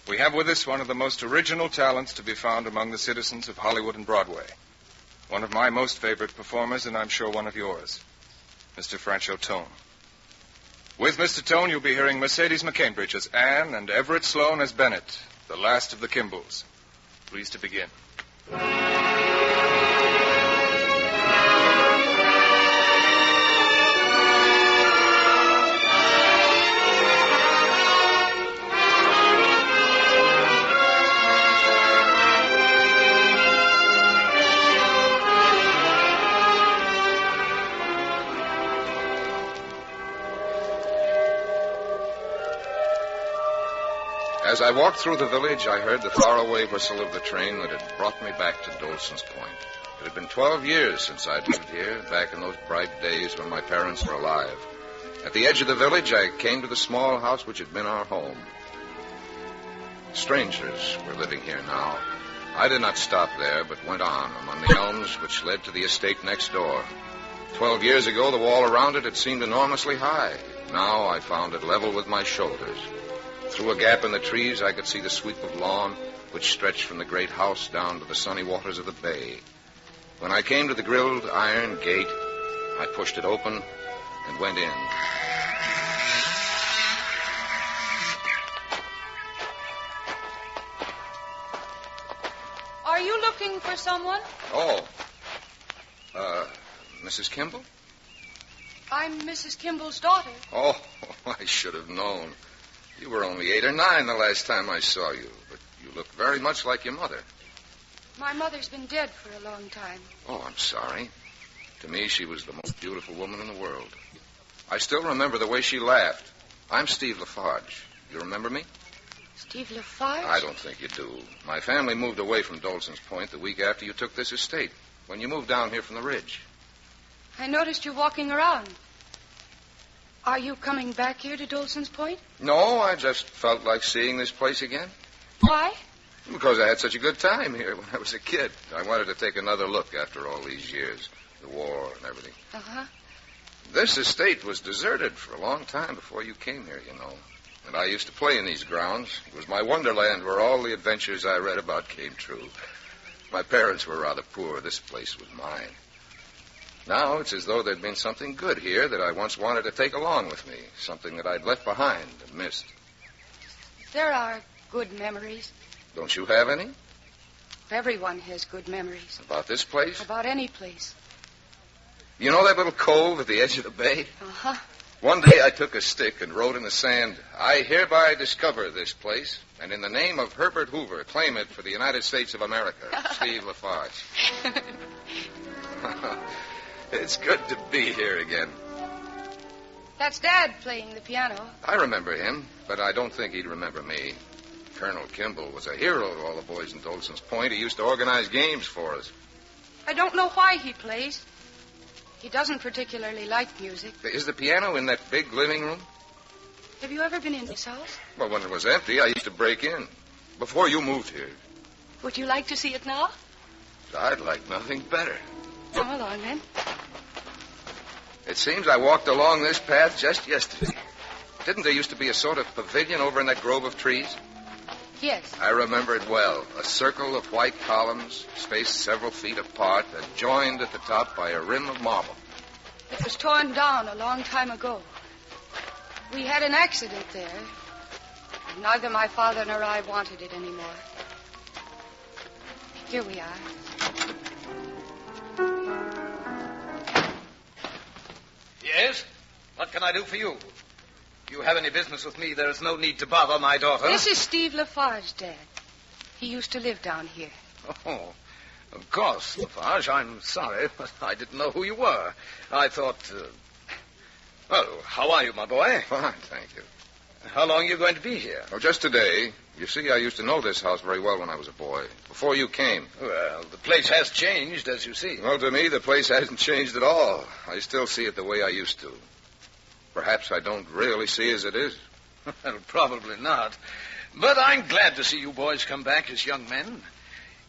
we have with us one of the most original talents to be found among the citizens of Hollywood and Broadway. One of my most favorite performers, and I'm sure one of yours, Mr. Francho Tone. With Mr. Tone, you'll be hearing Mercedes McCambridge as Anne and Everett Sloane as Bennett, the last of the Kimballs. Pleased to begin. As I walked through the village, I heard the faraway whistle of the train that had brought me back to Dolson's Point. It had been 12 years since I'd lived here, back in those bright days when my parents were alive. At the edge of the village, I came to the small house which had been our home. Strangers were living here now. I did not stop there, but went on among the elms which led to the estate next door. 12 years ago, the wall around it had seemed enormously high. Now I found it level with my shoulders. Through a gap in the trees, I could see the sweep of lawn, which stretched from the great house down to the sunny waters of the bay. When I came to the grilled iron gate, I pushed it open and went in. Are you looking for someone? Oh, Mrs. Kimball? I'm Mrs. Kimball's daughter. Oh, I should have known. You were only 8 or 9 the last time I saw you, but you look very much like your mother. My mother's been dead for a long time. Oh, I'm sorry. To me, she was the most beautiful woman in the world. I still remember the way she laughed. I'm Steve Lafarge. You remember me? Steve Lafarge? I don't think you do. My family moved away from Dolson's Point the week after you took this estate, when you moved down here from the ridge. I noticed you walking around. Are you coming back here to Dolson's Point? No, I just felt like seeing this place again. Why? Because I had such a good time here when I was a kid. I wanted to take another look after all these years, the war and everything. Uh-huh. This estate was deserted for a long time before you came here, you know. And I used to play in these grounds. It was my wonderland where all the adventures I read about came true. My parents were rather poor. This place was mine. Now it's as though there'd been something good here that I once wanted to take along with me, something that I'd left behind and missed. There are good memories. Don't you have any? Everyone has good memories. About this place? About any place. You know that little cove at the edge of the bay? Uh-huh. One day I took a stick and wrote in the sand, "I hereby discover this place, and in the name of Herbert Hoover, claim it for the United States of America, Steve Lafarge." It's good to be here again. That's Dad playing the piano. I remember him, but I don't think he'd remember me. Colonel Kimball was a hero to all the boys in Dolson's Point. He used to organize games for us. I don't know why he plays. He doesn't particularly like music. Is the piano in that big living room? Have you ever been in his house? Well, when it was empty, I used to break in. Before you moved here. Would you like to see it now? I'd like nothing better. Come along, then. It seems I walked along this path just yesterday. Didn't there used to be a sort of pavilion over in that grove of trees? Yes. I remember it well. A circle of white columns, spaced several feet apart, and joined at the top by a rim of marble. It was torn down a long time ago. We had an accident there. Neither my father nor I wanted it anymore. Here we are. Yes? What can I do for you? If you have any business with me, there is no need to bother my daughter. This is Steve Lafarge, Dad. He used to live down here. Oh, of course, Lafarge. I'm sorry, but I didn't know who you were. I thought... Well, how are you, my boy? Fine, thank you. How long are you going to be here? Oh, just today. You see, I used to know this house very well when I was a boy, before you came. Well, the place has changed, as you see. Well, to me, the place hasn't changed at all. I still see it the way I used to. Perhaps I don't really see as it is. Well, probably not. But I'm glad to see you boys come back as young men.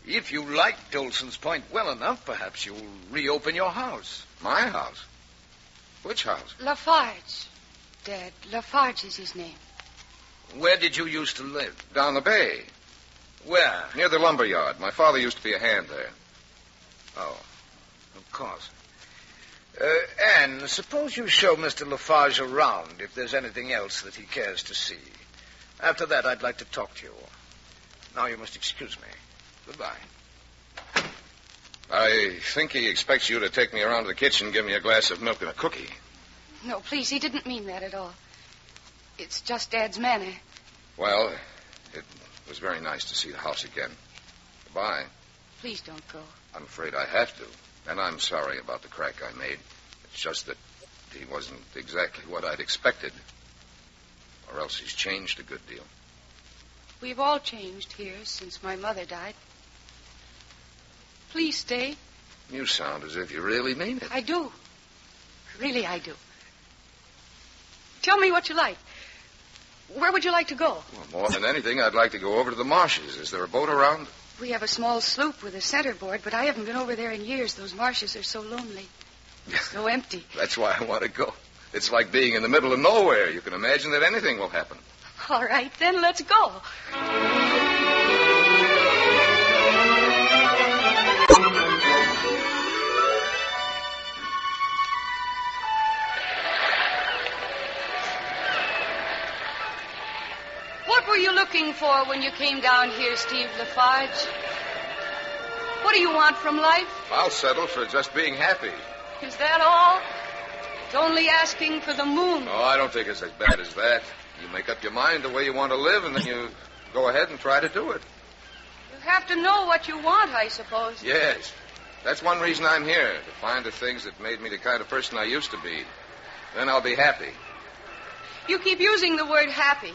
If you like Dolson's Point well enough, perhaps you'll reopen your house. My house? Which house? Lafarge. Dad, Lafarge is his name. Where did you used to live? Down the bay. Where? Near the lumber yard. My father used to be a hand there. Oh, of course. Anne, suppose you show Mr. Lafarge around if there's anything else that he cares to see. After that, I'd like to talk to you. Now you must excuse me. Goodbye. I think he expects you to take me around to the kitchen and give me a glass of milk and a cookie. No, please, he didn't mean that at all. It's just Dad's manner. Well, it was very nice to see the house again. Goodbye. Please don't go. I'm afraid I have to. And I'm sorry about the crack I made. It's just that he wasn't exactly what I'd expected. Or else he's changed a good deal. We've all changed here since my mother died. Please stay. You sound as if you really mean it. I do. Really, I do. Tell me what you like. Where would you like to go? Well, more than anything, I'd like to go over to the marshes. Is there a boat around? We have a small sloop with a centerboard, but I haven't been over there in years. Those marshes are so lonely. So empty. That's why I want to go. It's like being in the middle of nowhere. You can imagine that anything will happen. All right, then let's go. What were you looking for when you came down here, Steve Lafarge? What do you want from life? I'll settle for just being happy. Is that all? It's only asking for the moon. Oh, I don't think it's as bad as that. You make up your mind the way you want to live, and then you go ahead and try to do it. You have to know what you want, I suppose. Yes. That's one reason I'm here, to find the things that made me the kind of person I used to be. Then I'll be happy. You keep using the word happy.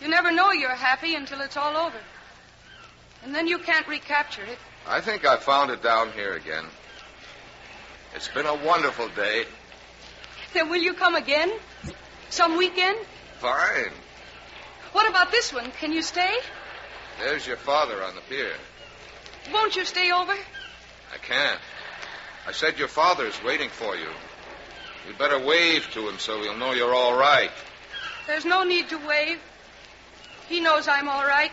You never know you're happy until it's all over. And then you can't recapture it. I think I found it down here again. It's been a wonderful day. Then will you come again? Some weekend? Fine. What about this one? Can you stay? There's your father on the pier. Won't you stay over? I can't. I said your father's waiting for you. You'd better wave to him so he'll know you're all right. There's no need to wave. He knows I'm all right.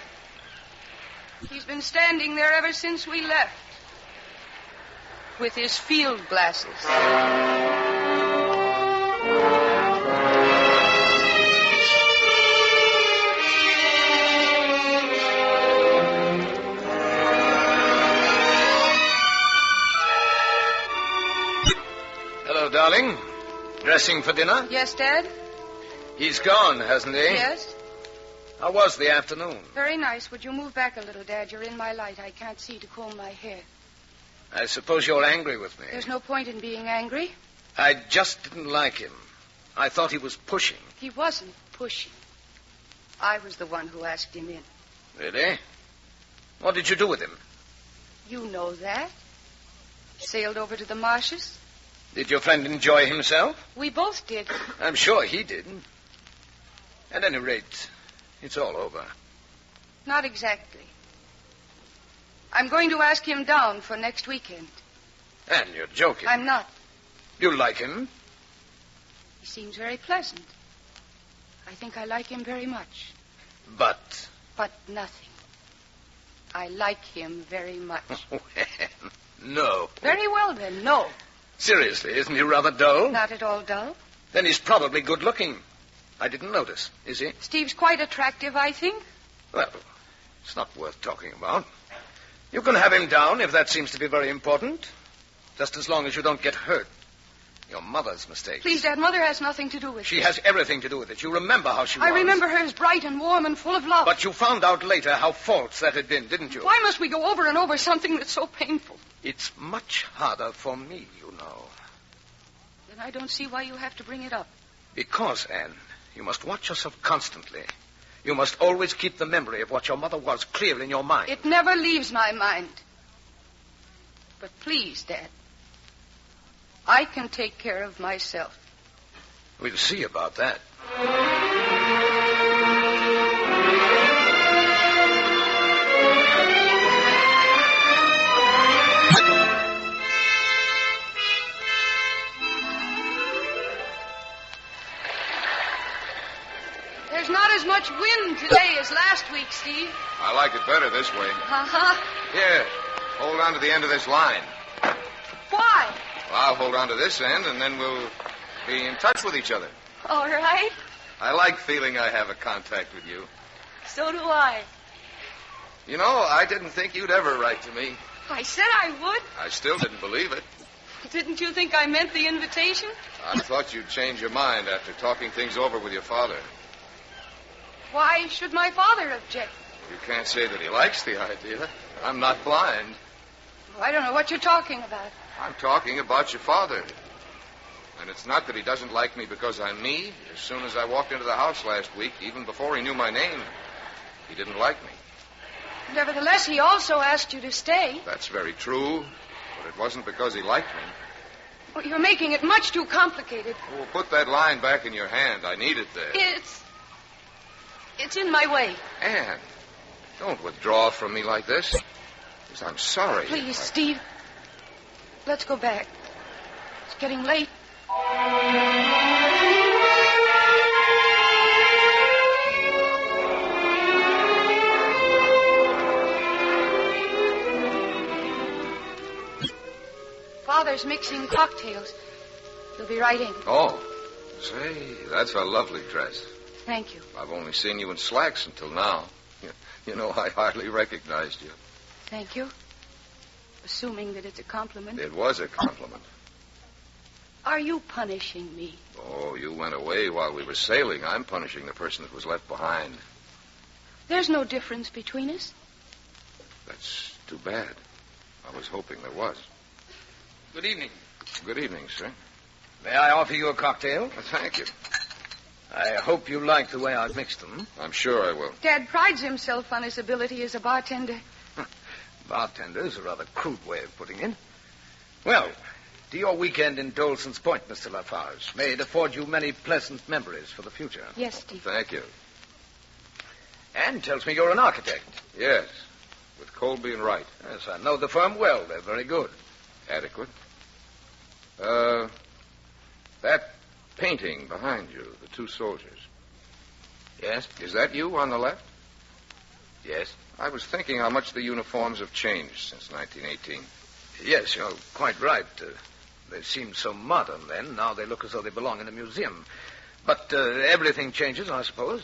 He's been standing there ever since we left. With his field glasses. Hello, darling. Dressing for dinner? Yes, Dad? He's gone, hasn't he? Yes. How was the afternoon? Very nice. Would you move back a little, Dad? You're in my light. I can't see to comb my hair. I suppose you're angry with me. There's no point in being angry. I just didn't like him. I thought he was pushing. He wasn't pushing. I was the one who asked him in. Really? What did you do with him? You know that. Sailed over to the marshes. Did your friend enjoy himself? We both did. I'm sure he did. At any rate, it's all over. Not exactly. I'm going to ask him down for next weekend. And you're joking. I'm not. You like him? He seems very pleasant. I think I like him very much. But? But nothing. I like him very much. No. Very well, then, no. Seriously, isn't he rather dull? Not at all dull. Then he's probably good looking. I didn't notice. Is he? Steve's quite attractive, I think. Well, it's not worth talking about. You can have him down if that seems to be very important. Just as long as you don't get hurt. Your mother's mistake. Please, Dad, Mother has nothing to do with it. She has everything to do with it. You remember how she was. I remember her as bright and warm and full of love. But you found out later how false that had been, didn't you? Why must we go over and over something that's so painful? It's much harder for me, you know. Then I don't see why you have to bring it up. Because, Anne, you must watch yourself constantly. You must always keep the memory of what your mother was clear in your mind. It never leaves my mind. But please, Dad, I can take care of myself. We'll see about that. There's not as much wind today as last week, Steve. I like it better this way. Uh-huh. Here, hold on to the end of this line. Why? Well, I'll hold on to this end, and then we'll be in touch with each other. All right. I like feeling I have a contact with you. So do I. You know, I didn't think you'd ever write to me. I said I would. I still didn't believe it. Didn't you think I meant the invitation? I thought you'd change your mind after talking things over with your father. Why should my father object? You can't say that he likes the idea. I'm not blind. Oh, I don't know what you're talking about. I'm talking about your father. And it's not that he doesn't like me because I'm me. As soon as I walked into the house last week, even before he knew my name, he didn't like me. Nevertheless, he also asked you to stay. That's very true, but it wasn't because he liked me. Well, you're making it much too complicated. Well, put that line back in your hand. I need it there. It's in my way. Anne, don't withdraw from me like this. Because I'm sorry. Please, Steve. Let's go back. It's getting late. Father's mixing cocktails. He'll be right in. Oh, say, that's a lovely dress. Thank you. I've only seen you in slacks until now. You know, I hardly recognized you. Thank you. Assuming that it's a compliment. It was a compliment. Are you punishing me? Oh, you went away while we were sailing. I'm punishing the person that was left behind. There's no difference between us. That's too bad. I was hoping there was. Good evening. Good evening, sir. May I offer you a cocktail? Thank you. I hope you like the way I've mixed them. I'm sure I will. Dad prides himself on his ability as a bartender. Bartender is a rather crude way of putting it. Well, to your weekend in Dolson's Point, Mr. Lafarge. May it afford you many pleasant memories for the future. Yes, Steve. Thank you. Anne tells me you're an architect. Yes, with Colby and Wright. Yes, I know the firm well. They're very good. Adequate. That painting behind you, the two soldiers. Yes? Is that you on the left? Yes. I was thinking how much the uniforms have changed since 1918. Yes, you're quite right. They seemed so modern then. Now they look as though they belong in a museum. But everything changes, I suppose.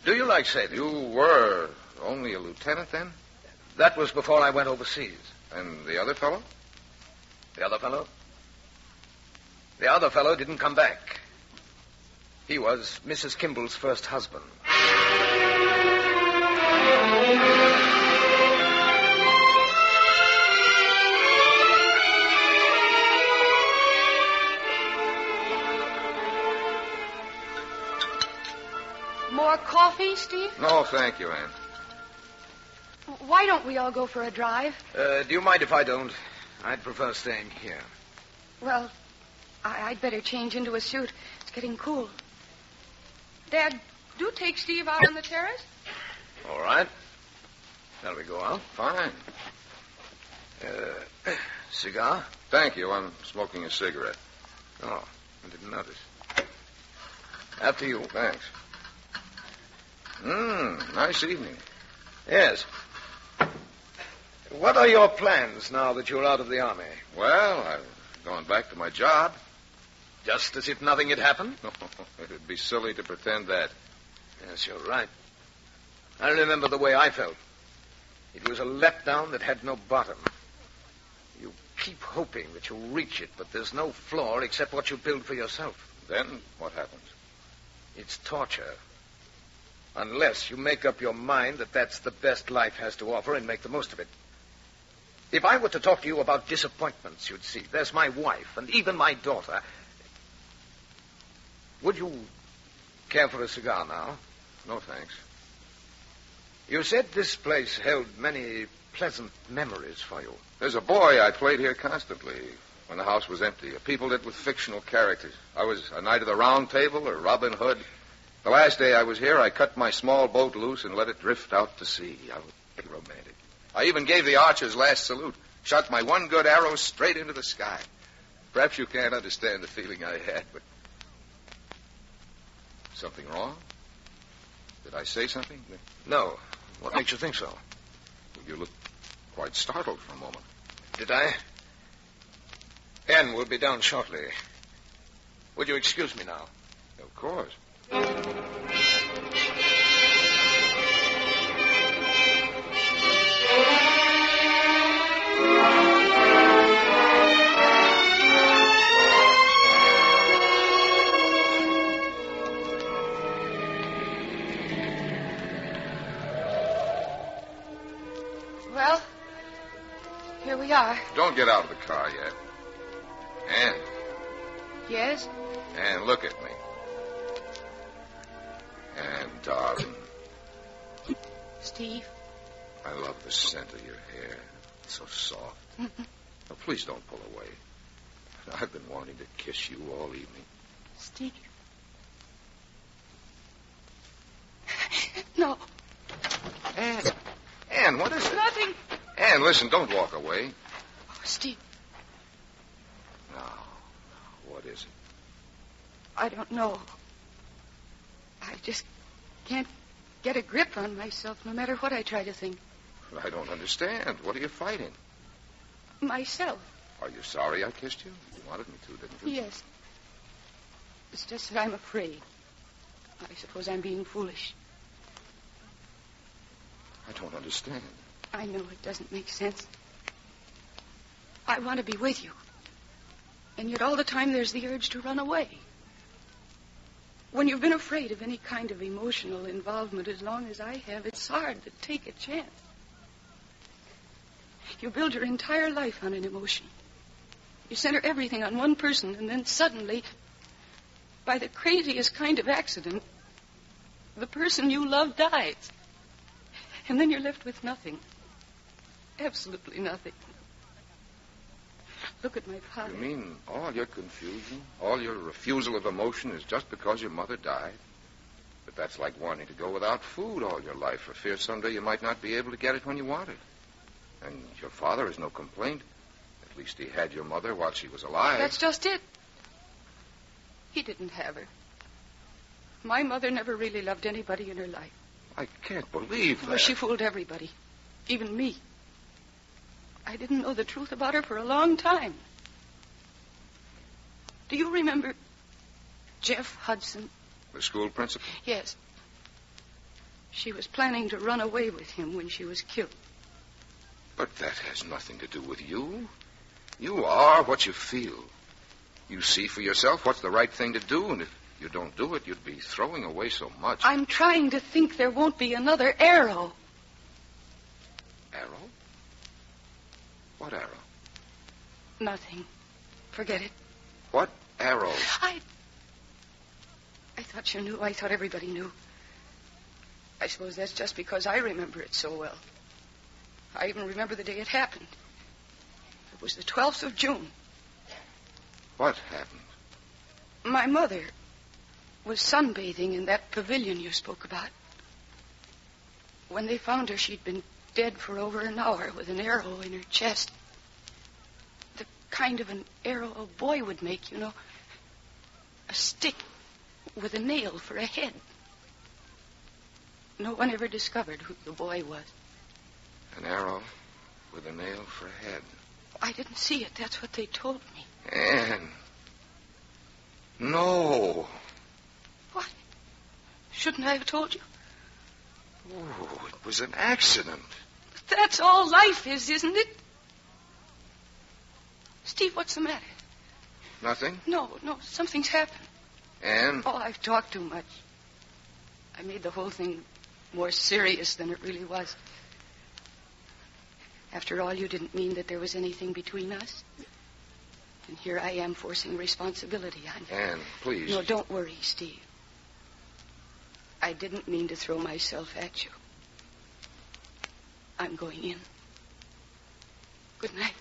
Do you like sailing? You were only a lieutenant then? That was before I went overseas. And the other fellow? The other fellow? The other fellow didn't come back. He was Mrs. Kimball's first husband. More coffee, Steve? No, thank you, Anne. Why don't we all go for a drive? Do you mind if I don't? I'd prefer staying here. Well, I'd better change into a suit. It's getting cool. Dad, do take Steve out on the terrace. All right. Shall we go out? Fine. Cigar? Thank you. I'm smoking a cigarette. Oh, I didn't notice. After you. Thanks. Nice evening. Yes. What are your plans now that you're out of the Army? Well, I've gone back to my job. Just as if nothing had happened? It'd be silly to pretend that. Yes, you're right. I remember the way I felt. It was a letdown that had no bottom. You keep hoping that you'll reach it, but there's no floor except what you build for yourself. Then what happens? It's torture. Unless you make up your mind that that's the best life has to offer and make the most of it. If I were to talk to you about disappointments, you'd see. There's my wife and even my daughter. Would you care for a cigar now? No, thanks. You said this place held many pleasant memories for you. There's a boy I played here constantly when the house was empty. I peopled it with fictional characters. I was a Knight of the Round Table or Robin Hood. The last day I was here, I cut my small boat loose and let it drift out to sea. I was romantic. I even gave the archer's last salute. Shot my one good arrow straight into the sky. Perhaps you can't understand the feeling I had, but... Something wrong? Did I say something? No. What makes you think so? You looked quite startled for a moment. Did I? Ann will be down shortly. Would you excuse me now? Of course. Well, here we are. Don't get out of the car yet. Ann. Yes? Ann, look at me. Ann, darling. Steve? I love the scent of your hair. It's so soft. Now, please don't pull away. I've been wanting to kiss you all evening. Steve? No. Ann, what is it? Nothing. Ann, listen, don't walk away. Oh, Steve. No. What is it? I don't know. I just can't get a grip on myself no matter what I try to think. I don't understand. What are you fighting? Myself. Are you sorry I kissed you? You wanted me to, didn't you? Yes. It's just that I'm afraid. I suppose I'm being foolish. I don't understand. I know it doesn't make sense. I want to be with you. And yet all the time there's the urge to run away. When you've been afraid of any kind of emotional involvement as long as I have, it's hard to take a chance. You build your entire life on an emotion. You center everything on one person, and then suddenly, by the craziest kind of accident, the person you love dies. And then you're left with nothing. Absolutely nothing. Look at my father. You mean all your confusion, all your refusal of emotion is just because your mother died? But that's like wanting to go without food all your life for fear someday you might not be able to get it when you want it. And your father has no complaint. At least he had your mother while she was alive. That's just it. He didn't have her. My mother never really loved anybody in her life. I can't believe that. Well, she fooled everybody, even me. I didn't know the truth about her for a long time. Do you remember Jeff Hudson? The school principal? Yes. She was planning to run away with him when she was killed. But that has nothing to do with you. You are what you feel. You see for yourself what's the right thing to do, and if you don't do it, you'd be throwing away so much. I'm trying to think there won't be another arrow. Arrow? What arrow? Nothing. Forget it. What arrow? I thought you knew. I thought everybody knew. I suppose that's just because I remember it so well. I even remember the day it happened. It was the 12th of June. What happened? My mother was sunbathing in that pavilion you spoke about. When they found her, she'd been dead for over an hour with an arrow in her chest. The kind of an arrow a boy would make, you know. A stick with a nail for a head. No one ever discovered who the boy was. An arrow with a nail for a head. I didn't see it. That's what they told me. Anne. No. What? Shouldn't I have told you? Oh, it was an accident. But that's all life is, isn't it? Steve, what's the matter? Nothing? No, something's happened. Anne? Oh, I've talked too much. I made the whole thing more serious than it really was. After all, you didn't mean that there was anything between us. And here I am forcing responsibility on you. Anne, please. No, don't worry, Steve. I didn't mean to throw myself at you. I'm going in. Good night.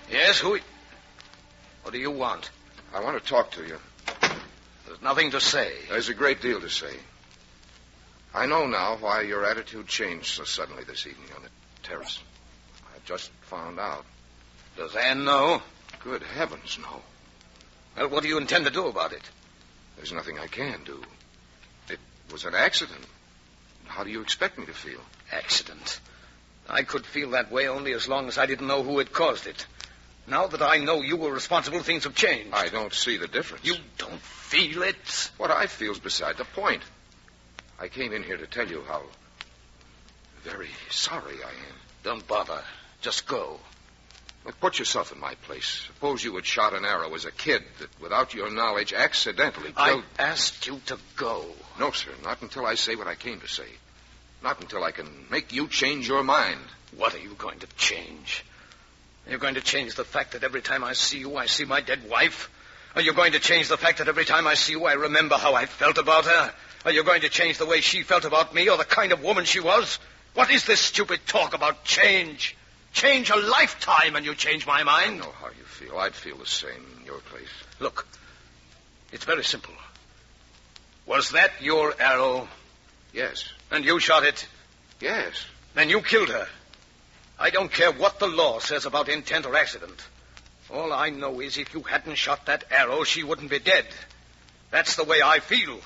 Yes, who? What do you want? I want to talk to you. There's nothing to say. There's a great deal to say. I know now why your attitude changed so suddenly this evening on the terrace. I just found out. Does Anne know? Good heavens, no. Well, what do you intend to do about it? There's nothing I can do. It was an accident. How do you expect me to feel? Accident. I could feel that way only as long as I didn't know who had caused it. Now that I know you were responsible, things have changed. I don't see the difference. You don't feel it? What I feel's beside the point. I came in here to tell you how very sorry I am. Don't bother. Just go. Look, put yourself in my place. Suppose you had shot an arrow as a kid that, without your knowledge, accidentally killed... I asked you to go. No, sir. Not until I say what I came to say. Not until I can make you change your mind. What are you going to change? Are you going to change the fact that every time I see you, I see my dead wife? Are you going to change the fact that every time I see you, I remember how I felt about her? Are you going to change the way she felt about me or the kind of woman she was? What is this stupid talk about change? Change a lifetime and you change my mind? I know how you feel. I'd feel the same in your place. Look, it's very simple. Was that your arrow? Yes. And you shot it? Yes. Then you killed her. I don't care what the law says about intent or accident. All I know is if you hadn't shot that arrow, she wouldn't be dead. That's the way I feel.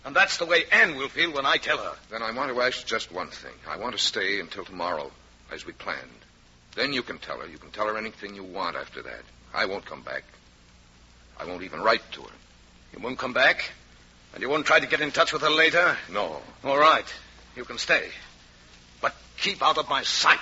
And that's the way Anne will feel when I tell her. Then I want to ask just one thing. I want to stay until tomorrow, as we planned. Then you can tell her. You can tell her anything you want after that. I won't come back. I won't even write to her. You won't come back? And you won't try to get in touch with her later? No. All right. You can stay. But keep out of my sight.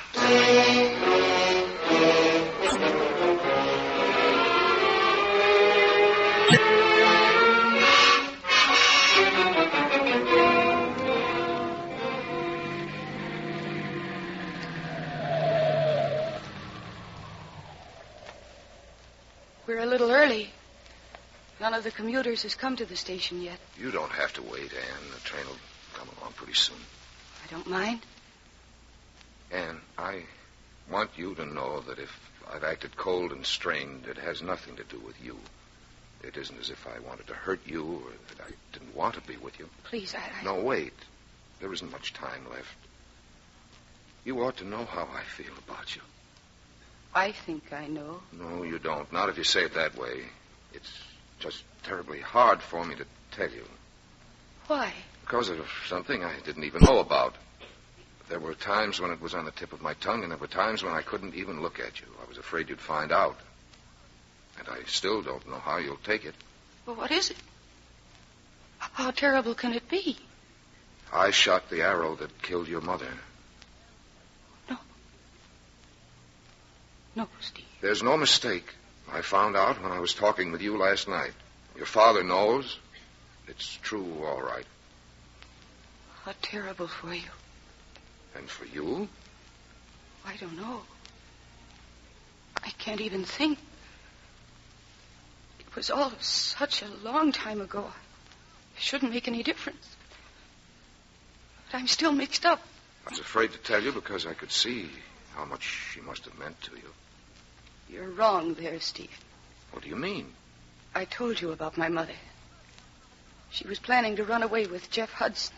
We're a little early. None of the commuters has come to the station yet. You don't have to wait, Anne. The train will come along pretty soon. I don't mind. Anne, I want you to know that if I've acted cold and strained, it has nothing to do with you. It isn't as if I wanted to hurt you or that I didn't want to be with you. Please, I... No, wait. There isn't much time left. You ought to know how I feel about you. I think I know. No, you don't. Not if you say it that way. It's just terribly hard for me to tell you. Why? Because of something I didn't even know about. There were times when it was on the tip of my tongue, and there were times when I couldn't even look at you. I was afraid you'd find out. And I still don't know how you'll take it. Well, what is it? How terrible can it be? I shot the arrow that killed your mother. No, Steve. There's no mistake. I found out when I was talking with you last night. Your father knows. It's true, all right. How terrible for you. And for you? I don't know. I can't even think. It was all such a long time ago. It shouldn't make any difference. But I'm still mixed up. I was afraid to tell you because I could see how much she must have meant to you. You're wrong there, Steve. What do you mean? I told you about my mother. She was planning to run away with Jeff Hudson.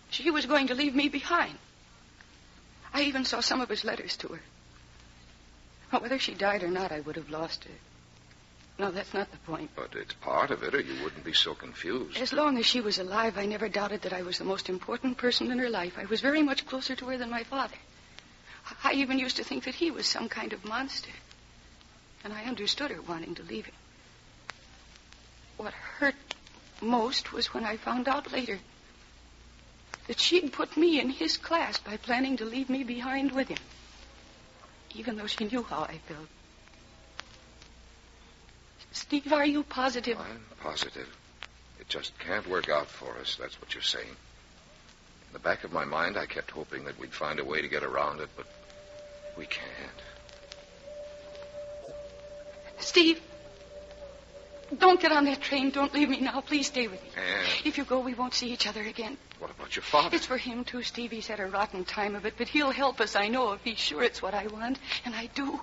She was going to leave me behind. I even saw some of his letters to her. Well, whether she died or not, I would have lost her. No, that's not the point. But it's part of it, or you wouldn't be so confused. As long as she was alive, I never doubted that I was the most important person in her life. I was very much closer to her than my father. I even used to think that he was some kind of monster. And I understood her wanting to leave him. What hurt most was when I found out later that she'd put me in his class by planning to leave me behind with him, even though she knew how I felt. Steve, are you positive? I'm positive. It just can't work out for us, that's what you're saying. In the back of my mind, I kept hoping that we'd find a way to get around it, but we can't. Steve, don't get on that train. Don't leave me now. Please stay with me. Anne. If you go, we won't see each other again. What about your father? It's for him, too, Steve. He's had a rotten time of it, but he'll help us, I know, if he's sure it's what I want, and I do.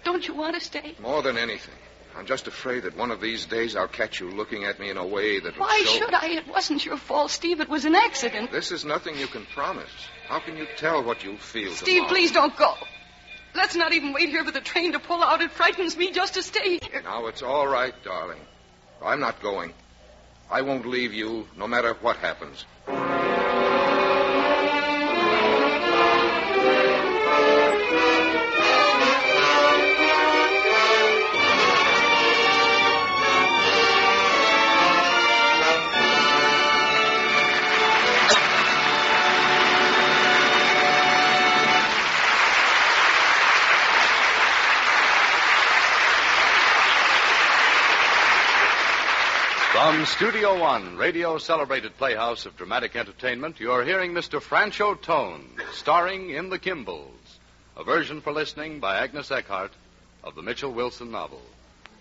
Don't you want to stay? More than anything. I'm just afraid that one of these days I'll catch you looking at me in a way that will Why show... should I? It wasn't your fault, Steve. It was an accident. This is nothing you can promise. How can you tell what you'll feel Steve, tomorrow? please don't go. Let's not even wait here for the train to pull out. It frightens me just to stay here. Now, it's all right, darling. I'm not going. I won't leave you, no matter what happens. From Studio One, radio celebrated playhouse of dramatic entertainment, you're hearing Mr. Francho Tone, starring in The Kimballs, a version for listening by Agnes Eckhart of the Mitchell Wilson novel.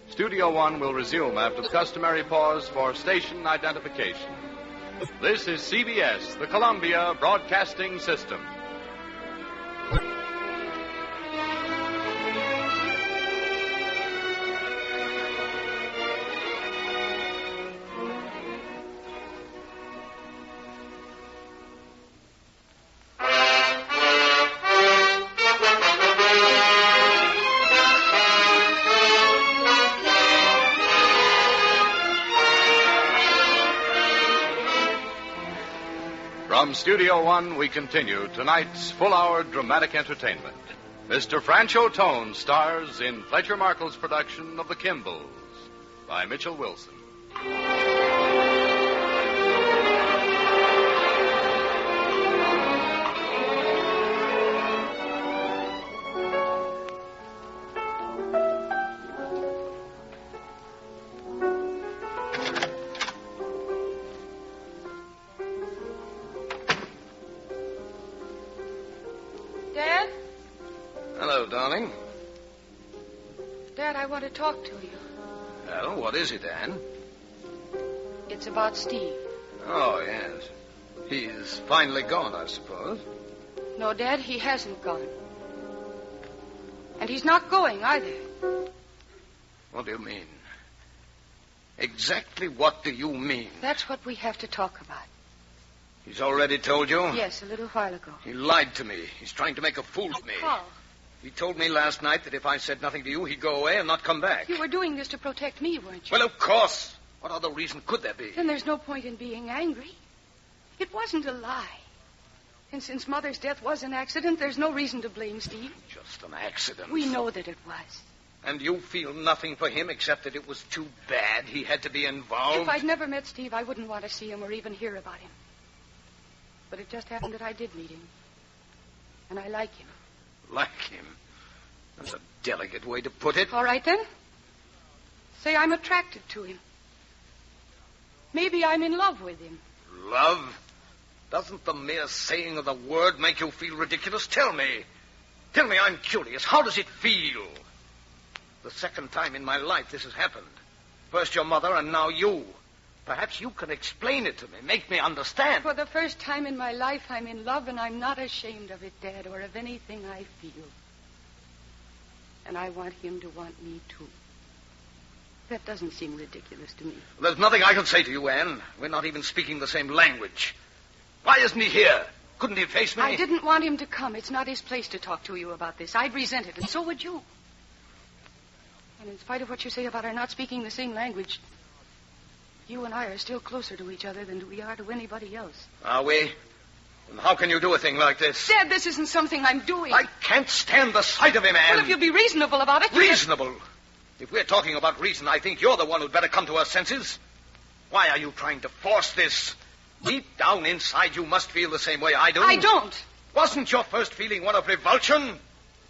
Studio One will resume after the customary pause for station identification. This is CBS, the Columbia Broadcasting System. From Studio One, we continue tonight's full-hour dramatic entertainment. Mr. Francho Tone stars in Fletcher Markle's production of The Kimballs by Mitchell Wilson. Dad? Hello, darling. Dad, I want to talk to you. Well, what is it, Anne? It's about Steve. Oh, yes. He's finally gone, I suppose. No, Dad, he hasn't gone. And he's not going either. What do you mean? Exactly what do you mean? That's what we have to talk about. He's already told you? Yes, a little while ago. He lied to me. He's trying to make a fool of me. How? He told me last night that if I said nothing to you, he'd go away and not come back. You were doing this to protect me, weren't you? Well, of course. What other reason could there be? Then there's no point in being angry. It wasn't a lie. And since Mother's death was an accident, there's no reason to blame Steve. Just an accident. We know that it was. And you feel nothing for him except that it was too bad he had to be involved? If I'd never met Steve, I wouldn't want to see him or even hear about him. But it just happened that I did meet him. And I like him. Like him? That's a delicate way to put it. All right, then. Say I'm attracted to him. Maybe I'm in love with him. Love? Doesn't the mere saying of the word make you feel ridiculous? Tell me. Tell me, I'm curious. How does it feel? The second time in my life this has happened. First your mother and now you. Perhaps you can explain it to me, make me understand. For the first time in my life, I'm in love, and I'm not ashamed of it, Dad, or of anything I feel. And I want him to want me, too. That doesn't seem ridiculous to me. There's nothing I can say to you, Anne. We're not even speaking the same language. Why isn't he here? Couldn't he face me? I didn't want him to come. It's not his place to talk to you about this. I'd resent it, and so would you. And in spite of what you say about our not speaking the same language, you and I are still closer to each other than we are to anybody else. Are we? And how can you do a thing like this? Dad, this isn't something I'm doing. I can't stand the sight of him, Anne. Well, if you'll be reasonable about it... Reasonable? If we're talking about reason, I think you're the one who'd better come to her senses. Why are you trying to force this? Deep down inside, you must feel the same way I do. I don't. Wasn't your first feeling one of revulsion?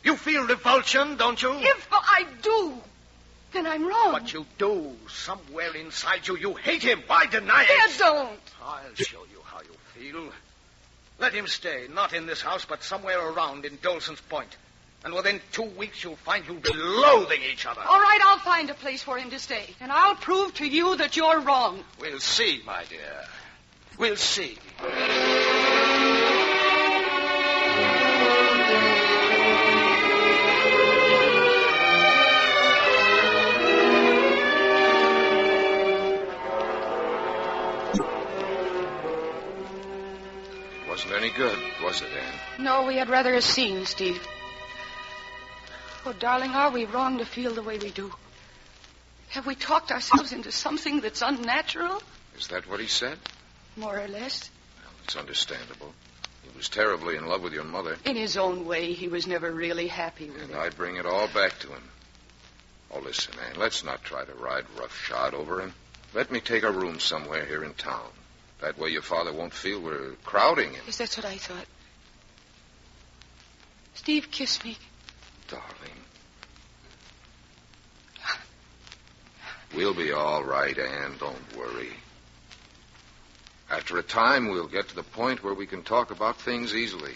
You feel revulsion, don't you? If I do, then I'm wrong. But you do. Somewhere inside you, you hate him. Why deny it? Dad, don't. I'll show you how you feel. Let him stay, not in this house, but somewhere around in Dolson's Point. And within 2 weeks, you'll find you'll be loathing each other. All right, I'll find a place for him to stay. And I'll prove to you that you're wrong. We'll see, my dear. We'll see. good, was it, Anne? No, we had rather a scene, Steve. Oh, darling, are we wrong to feel the way we do? Have we talked ourselves into something that's unnatural? Is that what he said? More or less. Well, it's understandable. He was terribly in love with your mother. In his own way, he was never really happy with her. And I bring it all back to him. Oh, listen, Anne, let's not try to ride roughshod over him. Let me take a room somewhere here in town. That way your father won't feel we're crowding him. Yes, that's what I thought. Steve, kiss me. Darling. We'll be all right, Anne. Don't worry. After a time, we'll get to the point where we can talk about things easily.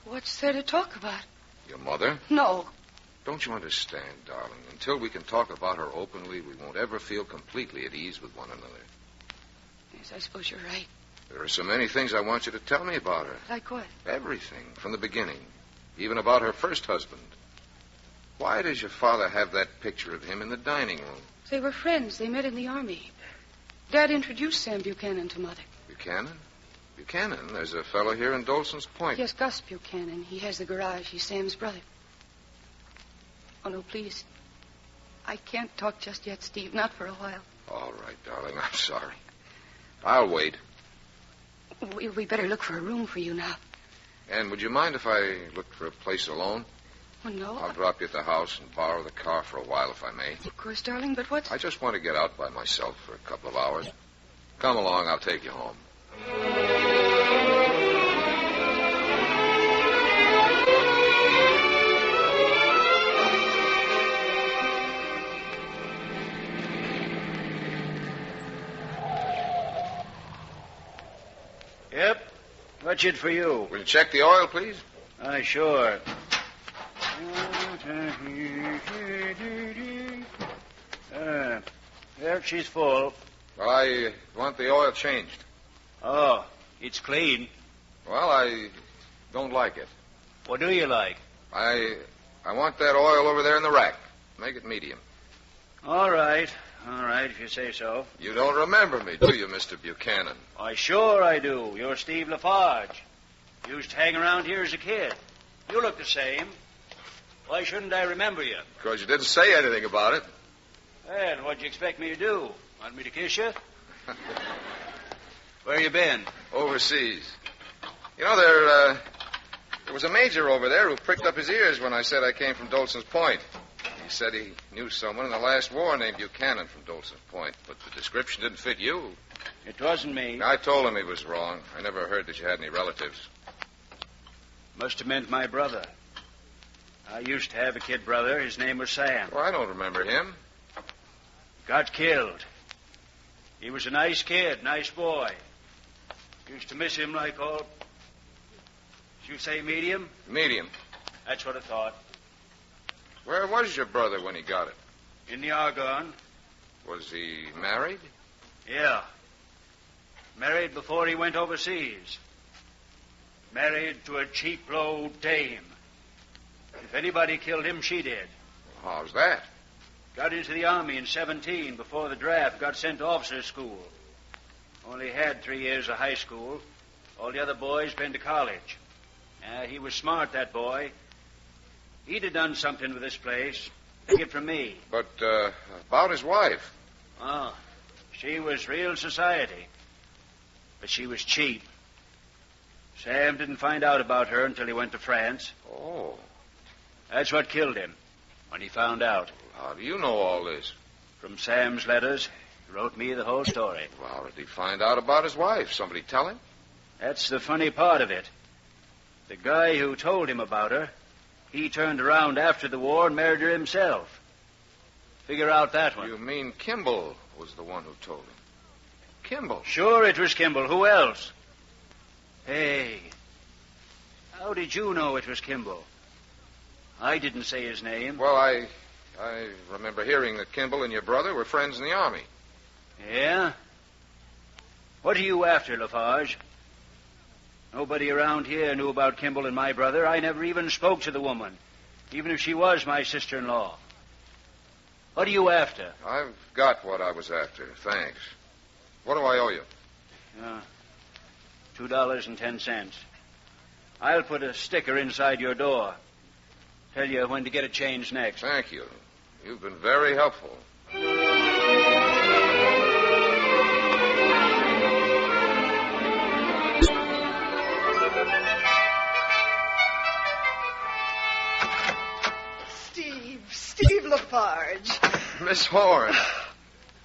What's there to talk about? Your mother? No. Don't you understand, darling? Until we can talk about her openly, we won't ever feel completely at ease with one another. Yes, I suppose you're right. There are so many things I want you to tell me about her. Like what? Everything, from the beginning. Even about her first husband. Why does your father have that picture of him in the dining room? They were friends. They met in the Army. Dad introduced Sam Buchanan to Mother. Buchanan? Buchanan? There's a fellow here in Dolson's Point. Yes, Gus Buchanan. He has the garage. He's Sam's brother. Oh, no, please. I can't talk just yet, Steve. Not for a while. All right, darling. I'm sorry. I'll wait. We better look for a room for you now. Anne, would you mind if I looked for a place alone? Oh, no. I'll drop you at the house and borrow the car for a while if I may. Of course, darling, but what's... I just want to get out by myself for a couple of hours. Come along, I'll take you home. Yep. What's it for you? Will you check the oil, please? Sure. Well, she's full. Well, I want the oil changed. Oh, it's clean. Well, I don't like it. What do you like? I want that oil over there in the rack. Make it medium. All right, if you say so. You don't remember me, do you, Mr. Buchanan? Why, sure I do. You're Steve Lafarge. Used to hang around here as a kid. You look the same. Why shouldn't I remember you? Because you didn't say anything about it. Well, what'd you expect me to do? Want me to kiss you? Where you been? Overseas. You know, there was a major over there who pricked up his ears when I said I came from Dolson's Point. He said he knew someone in the last war named Buchanan from Dolson's Point, but the description didn't fit you. It wasn't me. I told him he was wrong. I never heard that you had any relatives. Must have meant my brother. I used to have a kid brother. His name was Sam. Oh, I don't remember him. Got killed. He was a nice kid, nice boy. Used to miss him like all... Did you say medium? Medium. That's what I thought. Where was your brother when he got it? In the Argonne. Was he married? Yeah. Married before he went overseas. Married to a cheap, low dame. If anybody killed him, she did. Well, how's that? Got into the Army in 17 before the draft. Got sent to officer's school. Only had 3 years of high school. All the other boys been to college. He was smart, that boy. He'd have done something with this place. Take it from me. But, about his wife? Oh, she was real society. But she was cheap. Sam didn't find out about her until he went to France. Oh. That's what killed him, when he found out. How do you know all this? From Sam's letters. He wrote me the whole story. Well, how did he find out about his wife? Somebody tell him? That's the funny part of it. The guy who told him about her, he turned around after the war and married her himself. Figure out that one. You mean Kimball was the one who told him? Kimball? Sure, it was Kimball. Who else? Hey, how did you know it was Kimball? I didn't say his name. Well, I remember hearing that Kimball and your brother were friends in the Army. Yeah? What are you after, Lafarge? Nobody around here knew about Kimball and my brother. I never even spoke to the woman, even if she was my sister-in-law. What are you after? I've got what I was after, thanks. What do I owe you? $2.10. I'll put a sticker inside your door. Tell you when to get it changed next. Thank you. You've been very helpful. Steve Lafarge. Miss Horn,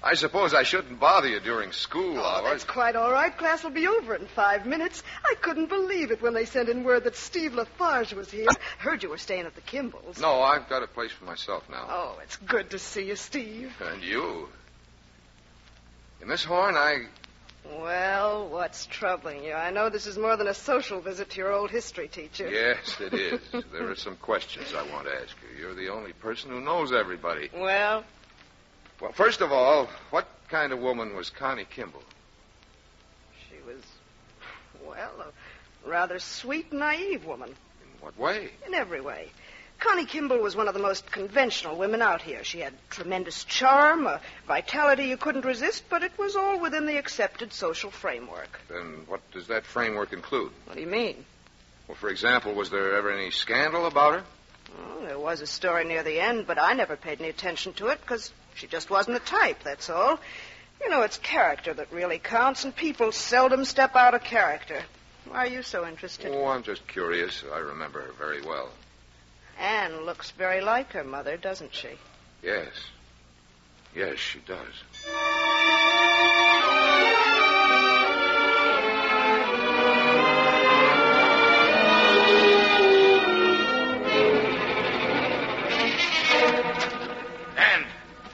I suppose I shouldn't bother you during school hours. That's quite all right. Class will be over in 5 minutes. I couldn't believe it when they sent in word that Steve Lafarge was here. Heard you were staying at the Kimballs. No, I've got a place for myself now. Oh, it's good to see you, Steve. And you. Miss Horn, Well, what's troubling you? I know this is more than a social visit to your old history teacher. Yes, it is. There are some questions I want to ask you. You're the only person who knows everybody. Well, first of all, what kind of woman was Connie Kimball? She was, a rather sweet, naive woman. In what way? In every way. Connie Kimball was one of the most conventional women out here. She had tremendous charm, a vitality you couldn't resist, but it was all within the accepted social framework. Then what does that framework include? What do you mean? Well, for example, was there ever any scandal about her? Well, there was a story near the end, but I never paid any attention to it because she just wasn't the type, that's all. You know, it's character that really counts, and people seldom step out of character. Why are you so interested? Oh, I'm just curious. I remember her very well. Anne looks very like her mother, doesn't she? Yes. Yes, she does.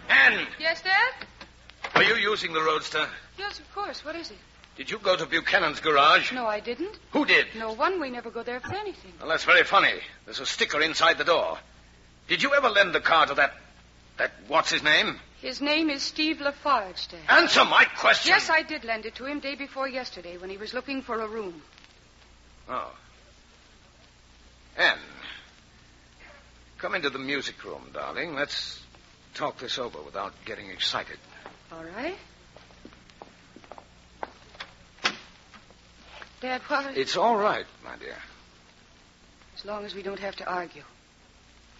Anne! Yes, Dad? Are you using the roadster? Yes, of course. What is it? Did you go to Buchanan's garage? No, I didn't. Who did? No one. We never go there for anything. Well, that's very funny. There's a sticker inside the door. Did you ever lend the car to that what's his name? His name is Steve Lafarge, Dad. Answer my question. Yes, I did lend it to him day before yesterday when he was looking for a room. Oh. Anne, come into the music room, darling. Let's talk this over without getting excited. All right. Dad, what? It's all right, my dear. As long as we don't have to argue.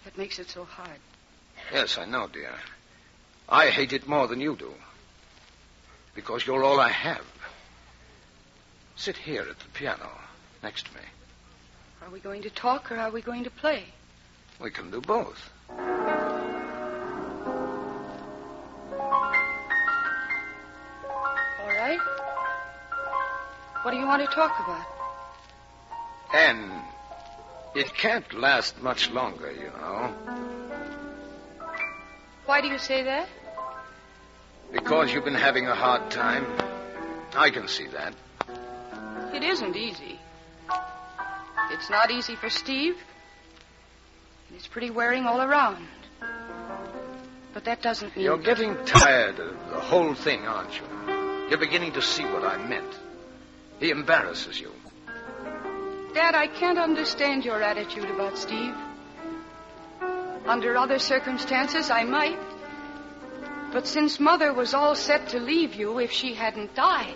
That makes it so hard. Yes, I know, dear. I hate it more than you do. Because you're all I have. Sit here at the piano, next to me. Are we going to talk or are we going to play? We can do both. All right. What do you want to talk about? Anne, it can't last much longer, you know. Why do you say that? Because you've been having a hard time. I can see that. It isn't easy. It's not easy for Steve. And it's pretty wearing all around. But that doesn't mean... You're getting tired of the whole thing, aren't you? You're beginning to see what I meant. He embarrasses you. Dad, I can't understand your attitude about Steve. Under other circumstances, I might. But since Mother was all set to leave you if she hadn't died...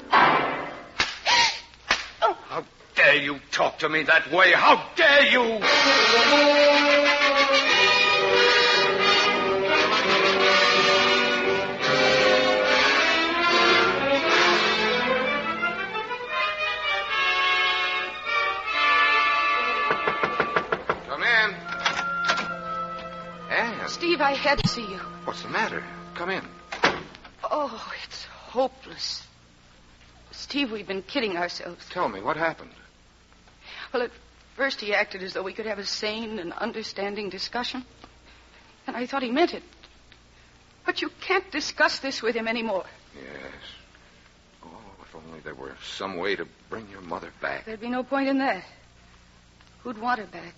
How dare you talk to me that way? How dare you? Come in. Anne. Steve, I had to see you. What's the matter? Come in. Oh, it's hopeless. Steve, we've been kidding ourselves. Tell me, what happened? Well, at first he acted as though we could have a sane and understanding discussion. And I thought he meant it. But you can't discuss this with him anymore. Yes. Oh, if only there were some way to bring your mother back. There'd be no point in that. Who'd want her back?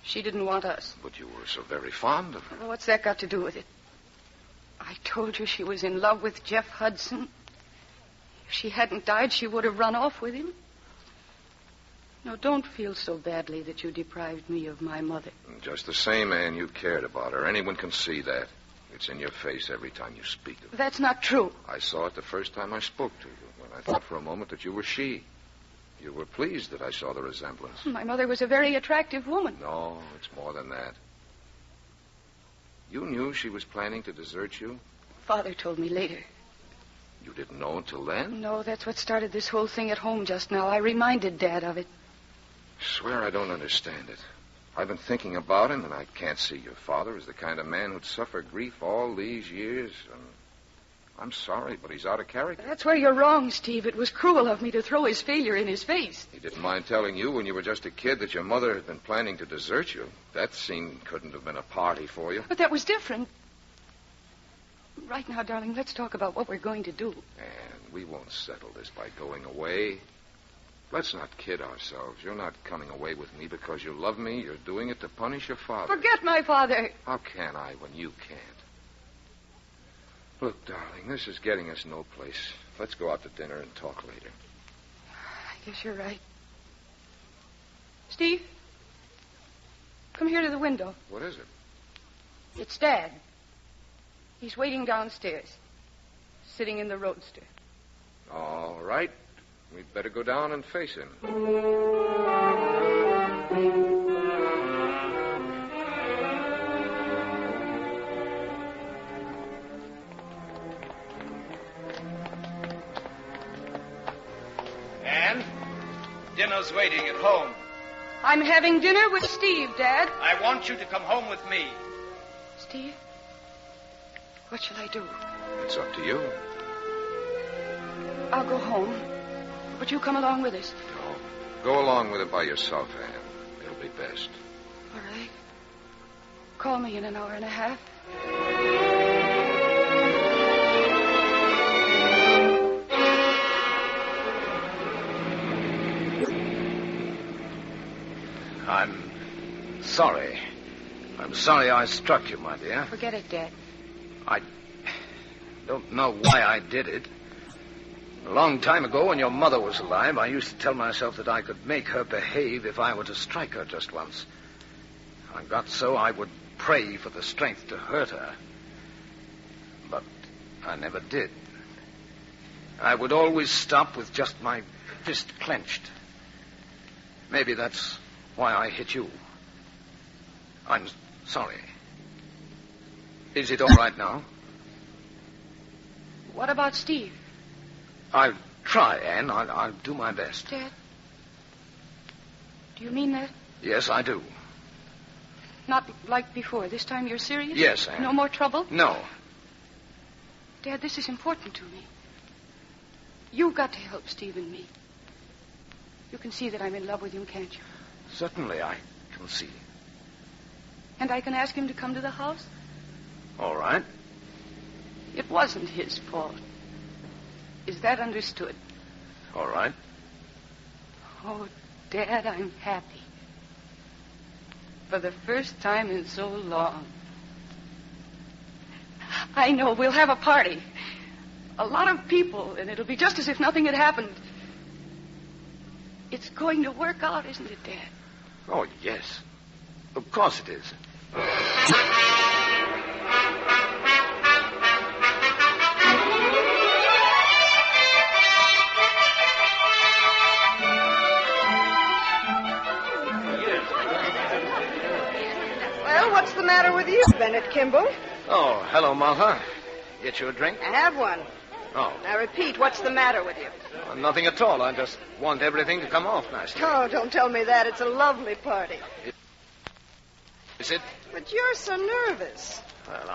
She didn't want us. But you were so very fond of her. Well, what's that got to do with it? I told you she was in love with Jeff Hudson. If she hadn't died, she would have run off with him. No, don't feel so badly that you deprived me of my mother. Just the same, Anne, you cared about her. Anyone can see that. It's in your face every time you speak of her. That's not true. I saw it the first time I spoke to you, when I thought for a moment that you were she. You were pleased that I saw the resemblance. My mother was a very attractive woman. No, it's more than that. You knew she was planning to desert you? Father told me later. You didn't know until then? No, that's what started this whole thing at home just now. I reminded Dad of it. I swear I don't understand it. I've been thinking about him, and I can't see your father as the kind of man who'd suffer grief all these years. And I'm sorry, but he's out of character. That's where you're wrong, Steve. It was cruel of me to throw his failure in his face. He didn't mind telling you when you were just a kid that your mother had been planning to desert you. That scene couldn't have been a party for you. But that was different. Right now, darling, let's talk about what we're going to do. And we won't settle this by going away. Let's not kid ourselves. You're not coming away with me because you love me. You're doing it to punish your father. Forget my father. How can I when you can't? Look, darling, this is getting us no place. Let's go out to dinner and talk later. I guess you're right. Steve, come here to the window. What is it? It's Dad. He's waiting downstairs, sitting in the roadster. All right. We'd better go down and face him. Anne, dinner's waiting at home. I'm having dinner with Steve, Dad. I want you to come home with me. Steve, what shall I do? It's up to you. I'll go home. But you come along with us. No. Go along with it by yourself, Anne. It'll be best. All right. Call me in an hour and a half. I'm sorry. I'm sorry I struck you, my dear. Forget it, Dad. I don't know why I did it. A long time ago, when your mother was alive, I used to tell myself that I could make her behave if I were to strike her just once. I got so I would pray for the strength to hurt her. But I never did. I would always stop with just my fist clenched. Maybe that's why I hit you. I'm sorry. Is it all right now? What about Steve? I'll try, Anne. I'll do my best. Dad, do you mean that? Yes, I do. Not like before. This time you're serious? Yes, Anne. No more trouble? No. Dad, this is important to me. You've got to help Steve and me. You can see that I'm in love with him, can't you? Certainly, I can see. And I can ask him to come to the house? All right. It wasn't his fault. Is that understood? All right. Oh, Dad, I'm happy. For the first time in so long. I know. We'll have a party. A lot of people, and it'll be just as if nothing had happened. It's going to work out, isn't it, Dad? Oh, yes. Of course it is. Well, what's the matter with you, Bennett Kimball? Oh, hello, Martha. Get you a drink? I have one. Oh. Now repeat, what's the matter with you? Well, nothing at all. I just want everything to come off nicely. Oh, don't tell me that. It's a lovely party. Is it? But you're so nervous. Well,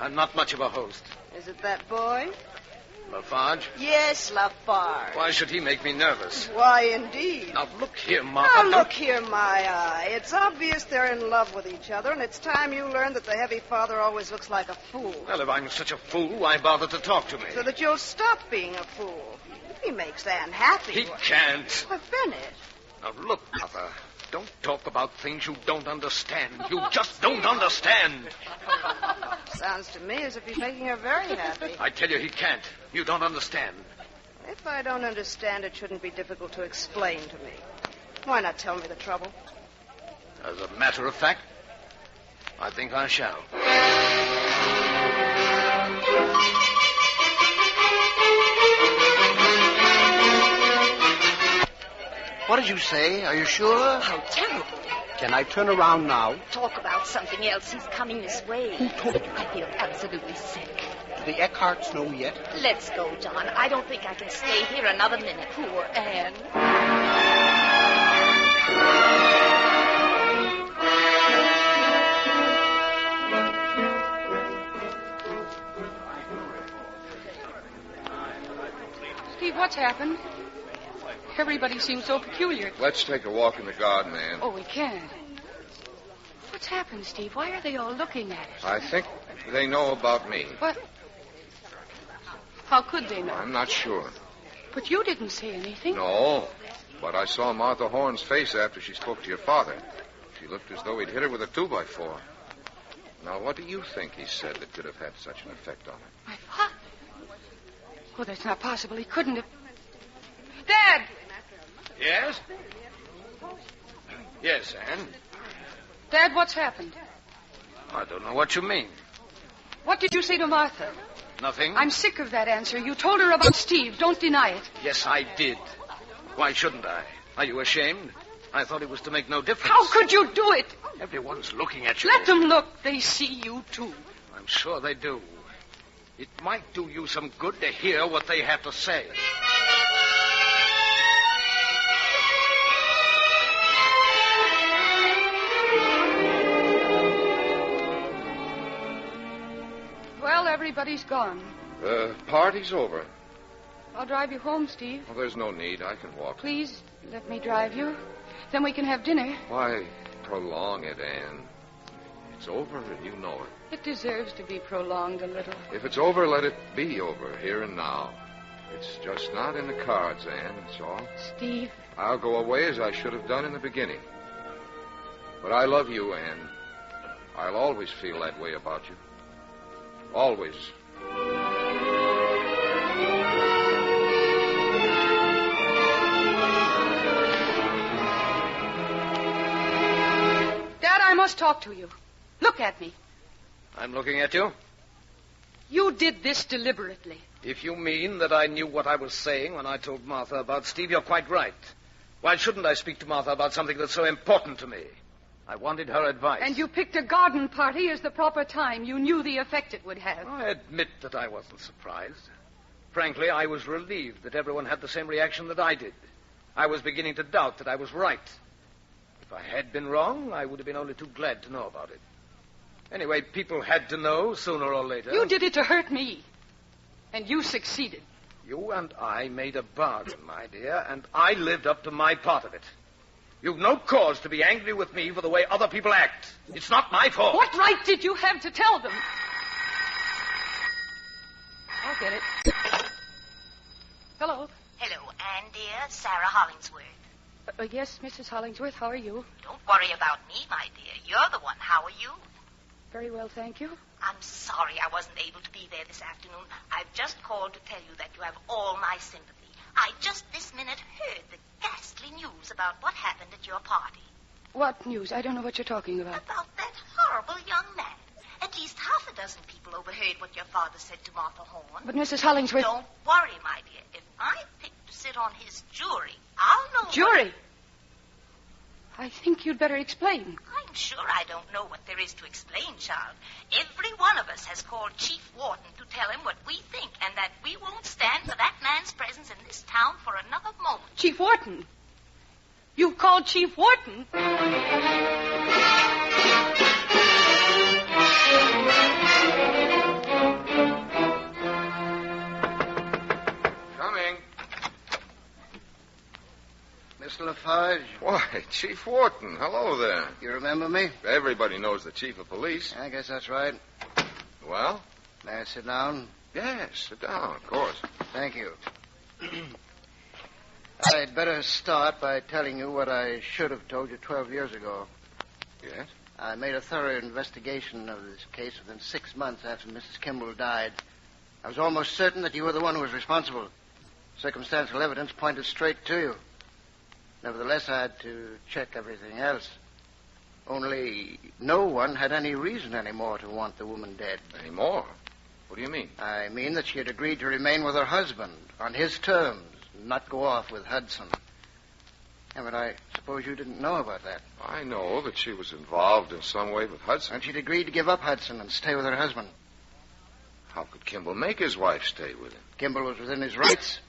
I'm not much of a host. Is it that boy? Lafarge? Yes, Lafarge. Why should he make me nervous? Why, indeed. Now, look here, Martha. Now, look here, my eye. It's obvious they're in love with each other, and it's time you learned that the heavy father always looks like a fool. Well, if I'm such a fool, why bother to talk to me? So that you'll stop being a fool. He makes Anne happy. He can't. Why, Bennett. Now, look, Martha. Don't talk about things you don't understand. You just don't understand. Sounds to me as if he's making her very happy. I tell you, he can't. You don't understand. If I don't understand, it shouldn't be difficult to explain to me. Why not tell me the trouble? As a matter of fact, I think I shall. did you say? Are you sure? How terrible. Can I turn around now? Talk about something else. He's coming this way. Who told you? I feel absolutely sick. Do the Eckharts know yet? Let's go, John. I don't think I can stay here another minute. Poor Anne. Steve, what's happened? Everybody seems so peculiar. Let's take a walk in the garden, Anne. Oh, we can't. What's happened, Steve? Why are they all looking at us? I think they know about me. What? How could they know? I'm not sure. But you didn't say anything. No, but I saw Martha Horn's face after she spoke to your father. She looked as though he'd hit her with a 2x4. Now, what do you think he said that could have had such an effect on her? My father? Oh, that's not possible. He couldn't have. Dad! Yes? Yes, Anne? Dad, what's happened? I don't know what you mean. What did you say to Martha? Nothing. I'm sick of that answer. You told her about Steve. Don't deny it. Yes, I did. Why shouldn't I? Are you ashamed? I thought it was to make no difference. How could you do it? Everyone's looking at you. Let them look. They see you, too. I'm sure they do. It might do you some good to hear what they have to say. Well, everybody's gone. The party's over. I'll drive you home, Steve. Well, there's no need. I can walk. Please, let me drive you. Then we can have dinner. Why prolong it, Anne? It's over, and you know it. It deserves to be prolonged a little. If it's over, let it be over, here and now. It's just not in the cards, Anne, that's all. Steve. I'll go away as I should have done in the beginning. But I love you, Anne. I'll always feel that way about you. Always. Dad, I must talk to you. Look at me. I'm looking at you. You did this deliberately. If you mean that I knew what I was saying when I told Martha about Steve, you're quite right. Why shouldn't I speak to Martha about something that's so important to me? I wanted her advice. And you picked a garden party as the proper time. You knew the effect it would have. I admit that I wasn't surprised. Frankly, I was relieved that everyone had the same reaction that I did. I was beginning to doubt that I was right. If I had been wrong, I would have been only too glad to know about it. Anyway, people had to know sooner or later. You did it to hurt me. And you succeeded. You and I made a bargain, my dear, and I lived up to my part of it. You've no cause to be angry with me for the way other people act. It's not my fault. What right did you have to tell them? I'll get it. Hello. Hello, Anne, dear. Sarah Hollingsworth. Yes, Mrs. Hollingsworth, how are you? Don't worry about me, my dear. You're the one. How are you? Very well, thank you. I'm sorry I wasn't able to be there this afternoon. I've just called to tell you that you have all my sympathy. I just this minute heard the ghastly news about what happened at your party. What news? I don't know what you're talking about. About that horrible young man. At least half a dozen people overheard what your father said to Martha Horn. But Mrs. Hollingsworth... Don't worry, my dear. If I'm picked to sit on his jury, I'll know... Jury? I think you'd better explain. I'm sure I don't know what there is to explain, child. Every one of us has called Chief Wharton to tell him what we think and that we won't stand for that man's presence in this town for another moment. Chief Wharton? You've called Chief Wharton? Coming. Mr. Lafarge. Why, Chief Wharton. Hello there. You remember me? Everybody knows the chief of police. I guess that's right. Well? May I sit down? Yes, sit down, of course. Thank you. I'd better start by telling you what I should have told you 12 years ago. Yes? I made a thorough investigation of this case within 6 months after Mrs. Kimball died. I was almost certain that you were the one who was responsible. Circumstantial evidence pointed straight to you. Nevertheless, I had to check everything else. Only no one had any reason anymore to want the woman dead. Any more? What do you mean? I mean that she had agreed to remain with her husband on his terms, not go off with Hudson. Yeah, but I suppose you didn't know about that. I know that she was involved in some way with Hudson. And she'd agreed to give up Hudson and stay with her husband. How could Kimball make his wife stay with him? Kimball was within his rights.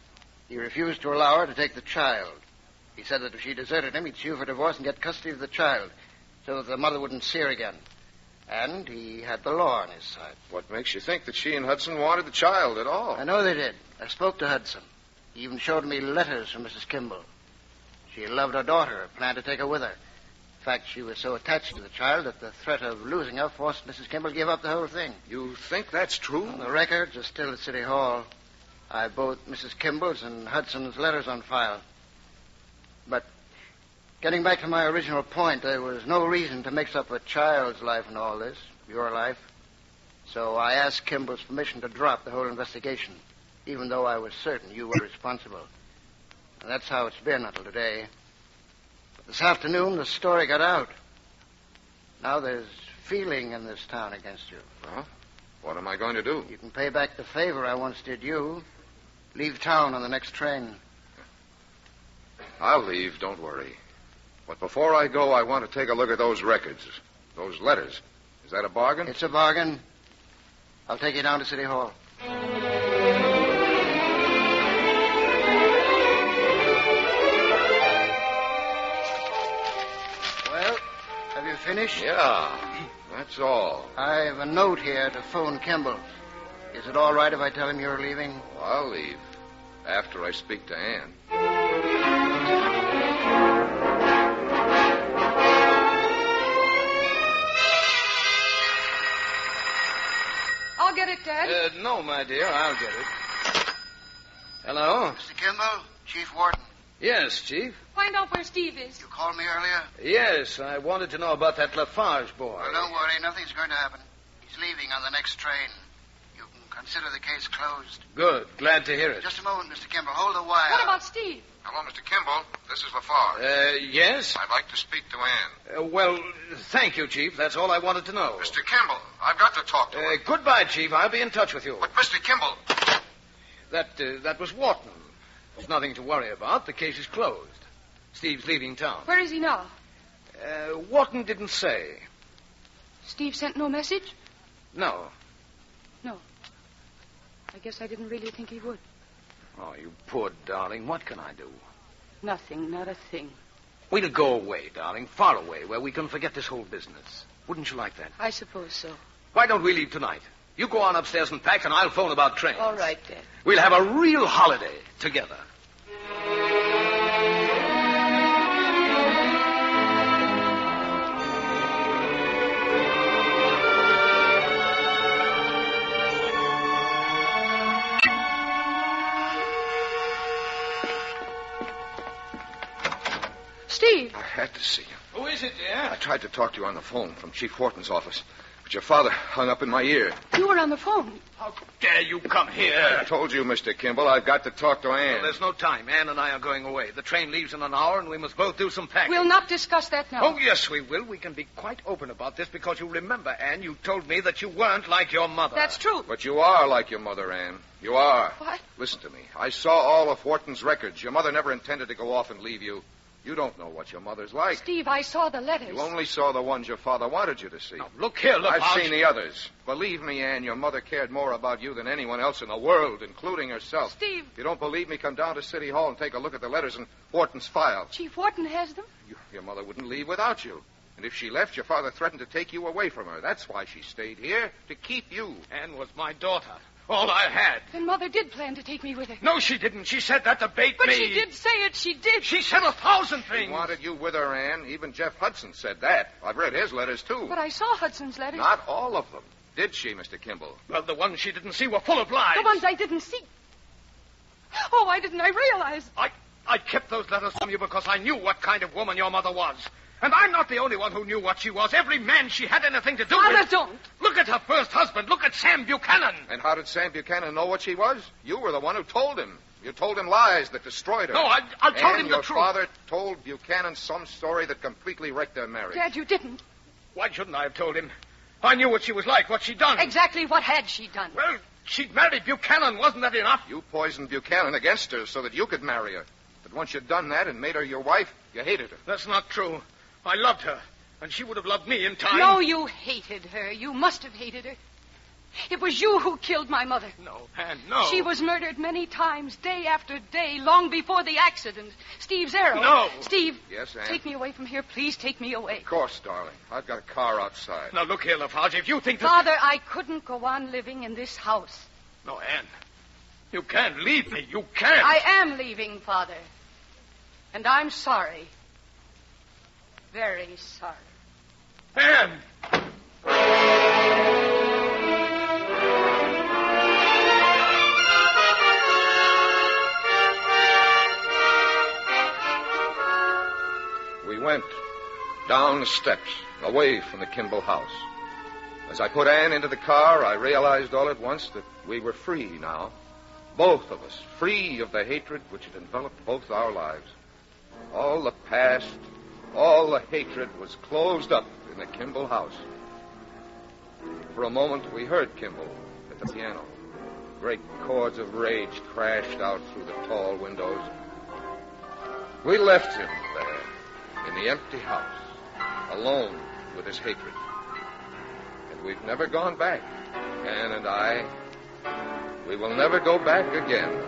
He refused to allow her to take the child. He said that if she deserted him, he'd sue for divorce and get custody of the child so that the mother wouldn't see her again. And he had the law on his side. What makes you think that she and Hudson wanted the child at all? I know they did. I spoke to Hudson. He even showed me letters from Mrs. Kimball. She loved her daughter and planned to take her with her. In fact, she was so attached to the child that the threat of losing her forced Mrs. Kimball to give up the whole thing. You think that's true? Well, the records are still at City Hall. I have both Mrs. Kimball's and Hudson's letters on file. But getting back to my original point, there was no reason to mix up a child's life in all this, your life. So I asked Kimball's permission to drop the whole investigation, even though I was certain you were responsible. And that's how it's been until today. But this afternoon, the story got out. Now there's feeling in this town against you. Well, what am I going to do? You can pay back the favor I once did you. Leave town on the next train. I'll leave, don't worry. But before I go, I want to take a look at those records, those letters. Is that a bargain? It's a bargain. I'll take you down to City Hall. Well, have you finished? Yeah, that's all. I have a note here to phone Kimball. Is it all right if I tell him you're leaving? Well, I'll leave after I speak to Ann. I'll get it, Dad. No, my dear, I'll get it. Hello? Mr. Kimball, Chief Wharton. Yes, Chief. Find out where Steve is. You called me earlier? Yes, I wanted to know about that Lafarge boy. Well, don't worry. Nothing's going to happen. He's leaving on the next train. You can consider the case closed. Good. Glad to hear it. Just a moment, Mr. Kimball. Hold the wire. What about Steve? Hello, Mr. Kimball. This is Lafarge. Yes? I'd like to speak to Ann. Well, thank you, Chief. That's all I wanted to know. Mr. Kimball, I've got to talk to her. Goodbye, Chief. I'll be in touch with you. But, Mr. Kimball... That was Wharton. There's nothing to worry about. The case is closed. Steve's leaving town. Where is he now? Wharton didn't say. Steve sent no message? No. No. I guess I didn't really think he would. Oh, you poor darling. What can I do? Nothing, not a thing. We'll go away, darling, far away, where we can forget this whole business. Wouldn't you like that? I suppose so. Why don't we leave tonight? You go on upstairs and pack, and I'll phone about trains. All right, Dad. We'll have a real holiday together. Steve! I had to see you. Who is it, dear? I tried to talk to you on the phone from Chief Wharton's office, but your father hung up in my ear. You were on the phone. How dare you come here? I told you, Mr. Kimball, I've got to talk to Ann. Well, there's no time. Ann and I are going away. The train leaves in an hour, and we must both do some packing. We'll not discuss that now. Oh, yes, we will. We can be quite open about this because you remember, Ann, you told me that you weren't like your mother. That's true. But you are like your mother, Ann. You are. What? Listen to me. I saw all of Wharton's records. Your mother never intended to go off and leave you. You don't know what your mother's like. Steve, I saw the letters. You only saw the ones your father wanted you to see. Now, look here, Lafarge. I've seen the others. Believe me, Ann, your mother cared more about you than anyone else in the world, including herself. Steve. If you don't believe me, come down to City Hall and take a look at the letters in Wharton's file. Chief Wharton has them? Your mother wouldn't leave without you. And if she left, your father threatened to take you away from her. That's why she stayed here, to keep you. Ann was my daughter. All I had. Then Mother did plan to take me with her. No, she didn't. She said that to bait me. But she did say it. She did. She said 1,000 things. She wanted you with her, Ann. Even Jeff Hudson said that. I've read his letters, too. But I saw Hudson's letters. Not all of them. Did she, Mr. Kimball? Well, the ones she didn't see were full of lies. The ones I didn't see. Oh, why didn't I realize? I kept those letters from you because I knew what kind of woman your mother was. And I'm not the only one who knew what she was. Every man she had anything to do with... Father, don't. Look at her first husband. Look at Sam Buchanan. And how did Sam Buchanan know what she was? You were the one who told him. You told him lies that destroyed her. No, I told him the your truth. Father told Buchanan some story that completely wrecked their marriage. Dad, you didn't. Why shouldn't I have told him? I knew what she was like, what she'd done. Exactly what had she done? Well, she'd married Buchanan. Wasn't that enough? You poisoned Buchanan against her so that you could marry her. But once you'd done that and made her your wife, You hated her. That's not true. I loved her, and she would have loved me in time. No, you hated her. You must have hated her. It was you who killed my mother. No, Anne, no. She was murdered many times, day after day, long before the accident. Steve's arrow. No. Steve. Yes, Anne? Take me away from here. Please take me away. Of course, darling. I've got a car outside. Now, look here, Lafarge, if you think that... Father, I couldn't go on living in this house. No, Anne. You can't leave me. You can't. I am leaving, Father. And I'm sorry. Very sorry. Anne! We went down the steps, away from the Kimball house. As I put Anne into the car, I realized all at once that we were free now. Both of us, free of the hatred which had enveloped both our lives. All the past, all the hatred was closed up in the Kimball house. For a moment, we heard Kimball at the piano. Great chords of rage crashed out through the tall windows. We left him there, in the empty house, alone with his hatred. And we've never gone back. Anne and I, we will never go back again.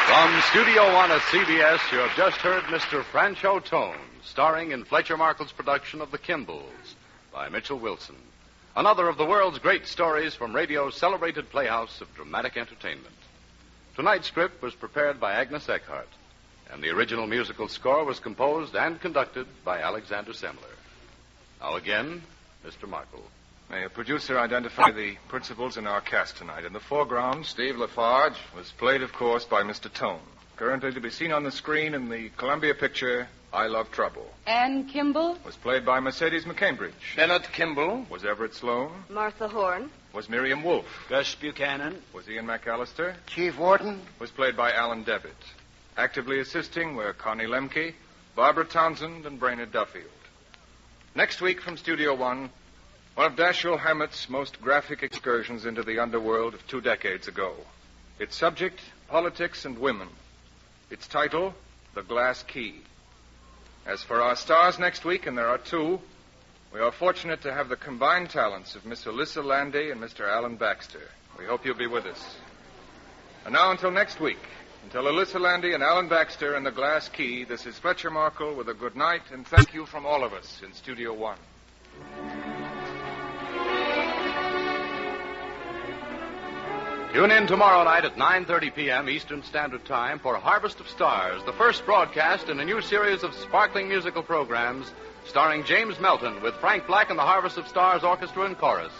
From Studio One at CBS, you have just heard Mr. Franchot Tone, starring in Fletcher Markle's production of The Kimballs by Mitchell Wilson. Another of the world's great stories from radio's celebrated playhouse of dramatic entertainment. Tonight's script was prepared by Agnes Eckhart, and the original musical score was composed and conducted by Alexander Semler. Now again, Mr. Markle. May a producer identify the principals in our cast tonight? In the foreground, Steve Lafarge was played, of course, by Mr. Tone. Currently to be seen on the screen in the Columbia picture, I Love Trouble. Anne Kimball? Was played by Mercedes McCambridge. Bennett Kimball. Was Everett Sloan. Martha Horn. Was Miriam Wolfe. Gus Buchanan. Was Ian McAllister. Chief Wharton. Was played by Alan Devitt. Actively assisting were Connie Lemke, Barbara Townsend, and Brainerd Duffield. Next week from Studio One, one of Dashiell Hammett's most graphic excursions into the underworld of 2 decades ago. Its subject, politics and women. Its title, The Glass Key. As for our stars next week, and there are 2, we are fortunate to have the combined talents of Miss Alyssa Landy and Mr. Alan Baxter. We hope you'll be with us. And now until next week, until Alyssa Landy and Alan Baxter and The Glass Key, this is Fletcher Markle with a good night and thank you from all of us in Studio One. Tune in tomorrow night at 9:30 p.m. Eastern Standard Time for Harvest of Stars, the first broadcast in a new series of sparkling musical programs starring James Melton with Frank Black and the Harvest of Stars Orchestra and Chorus.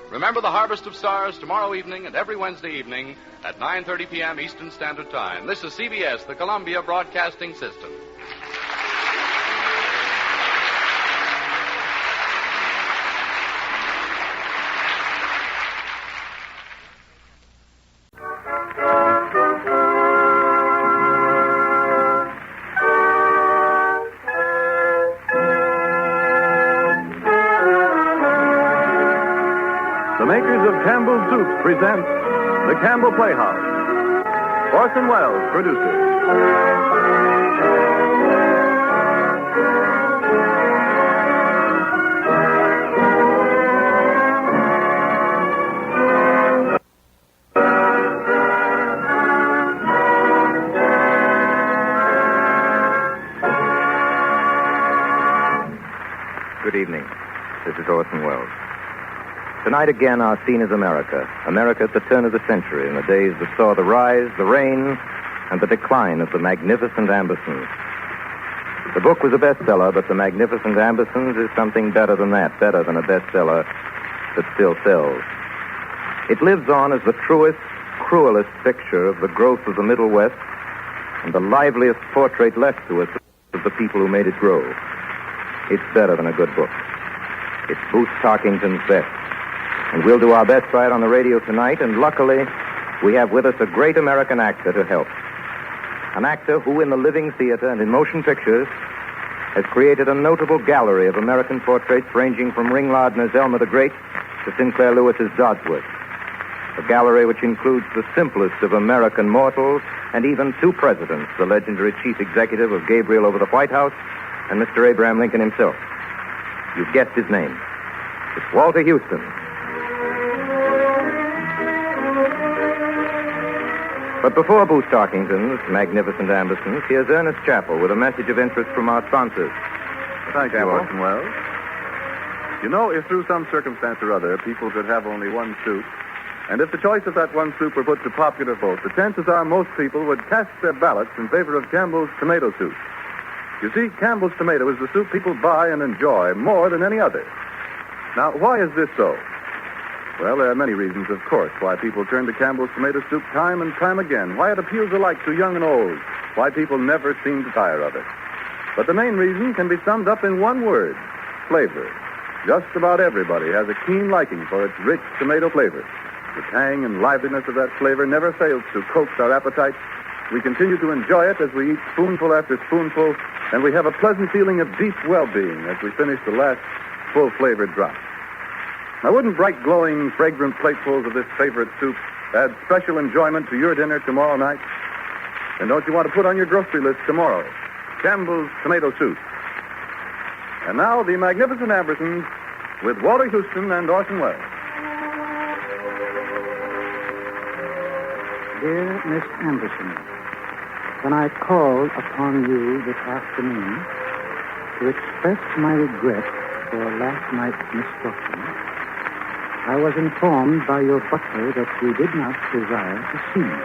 Remember the Harvest of Stars tomorrow evening and every Wednesday evening at 9:30 p.m. Eastern Standard Time. This is CBS, the Columbia Broadcasting System. The makers of Campbell Soup present The Campbell Playhouse. Orson Welles produces. Good evening. This is Orson Welles. Tonight again, our scene is America. America at the turn of the century, in the days that saw the rise, the reign, and the decline of the magnificent Ambersons. The book was a bestseller, but the magnificent Ambersons is something better than that, better than a bestseller that still sells. It lives on as the truest, cruelest picture of the growth of the Middle West and the liveliest portrait left to us of the people who made it grow. It's better than a good book. It's Booth Tarkington's best. And we'll do our best by it on the radio tonight, and luckily, we have with us a great American actor to help. An actor who, in the living theater and in motion pictures, has created a notable gallery of American portraits ranging from Ring Lardner's Elmer the Great to Sinclair Lewis's Dodsworth. A gallery which includes the simplest of American mortals and even two presidents, the legendary chief executive of Gabriel over the White House and Mr. Abraham Lincoln himself. You've guessed his name. It's Walter Houston. But before Booth Tarkington's magnificent ambitions, here's Ernest Chappell with a message of interest from our sponsors. Thank you, Orson Welles. You know, if through some circumstance or other people could have only one soup, and if the choice of that one soup were put to popular vote, the chances are most people would cast their ballots in favor of Campbell's tomato soup. You see, Campbell's tomato is the soup people buy and enjoy more than any other. Now, why is this so? Well, there are many reasons, of course, why people turn to Campbell's tomato soup time and time again, why it appeals alike to young and old, why people never seem to tire of it. But the main reason can be summed up in one word: flavor. Just about everybody has a keen liking for its rich tomato flavor. The tang and liveliness of that flavor never fails to coax our appetites. We continue to enjoy it as we eat spoonful after spoonful, and we have a pleasant feeling of deep well-being as we finish the last full-flavored drop. Now, wouldn't bright, glowing, fragrant platefuls of this favorite soup add special enjoyment to your dinner tomorrow night? And don't you want to put on your grocery list tomorrow Campbell's tomato soup? And now, the magnificent Ambersons with Walter Houston and Orson Welles. Dear Miss Anderson, when I called upon you this afternoon to express my regret for last night's misfortune, I was informed by your butler that you did not desire to see me.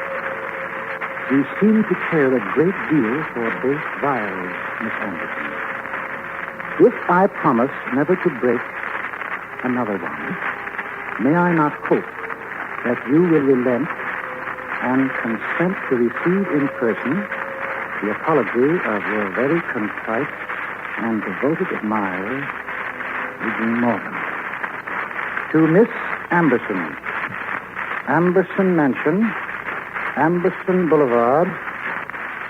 You seem to care a great deal for both vials, Miss Anderson. If I promise never to break another one, may I not hope that you will relent and consent to receive in person the apology of your very contrite and devoted admirer, Eugene Morgan. To Miss Amberson, Amberson Mansion, Amberson Boulevard,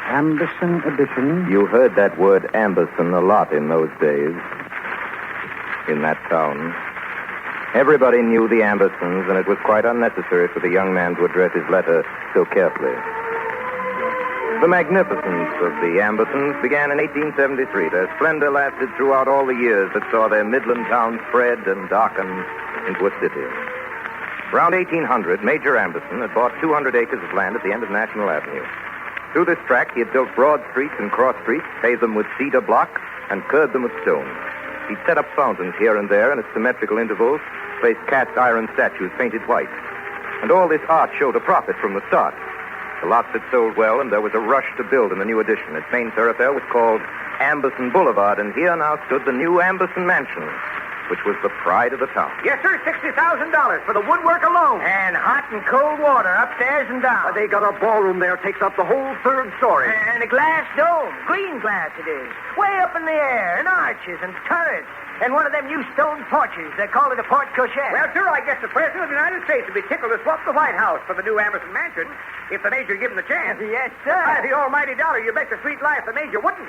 Amberson Edition. You heard that word Amberson a lot in those days, in that town. Everybody knew the Ambersons, and it was quite unnecessary for the young man to address his letter so carefully. The magnificence of the Ambersons began in 1873. Their splendor lasted throughout all the years that saw their Midland town spread and darken into a city. Around 1800, Major Amberson had bought 200 acres of land at the end of National Avenue. Through this tract, he had built broad streets and cross streets, paved them with cedar block, and curbed them with stone. He'd set up fountains here and there, and at symmetrical intervals, placed cast iron statues painted white. And all this art showed a profit from the start. The lots had sold well, and there was a rush to build in the new addition. Its main thoroughfare was called Amberson Boulevard, and here now stood the new Amberson Mansion, which was the pride of the town. Yes, sir, $60,000 for the woodwork alone. And hot and cold water upstairs and down. They got a ballroom there, takes up the whole third story. And a glass dome, green glass it is, way up in the air, and arches and turrets. And one of them new stone porches. They call it a porte cochere. Well, sir, I guess the President of the United States would be tickled to swap the White House for the new Amberson Mansion if the Major give him the chance. Yes, sir. By the almighty dollar, you bet the sweet life the Major wouldn't.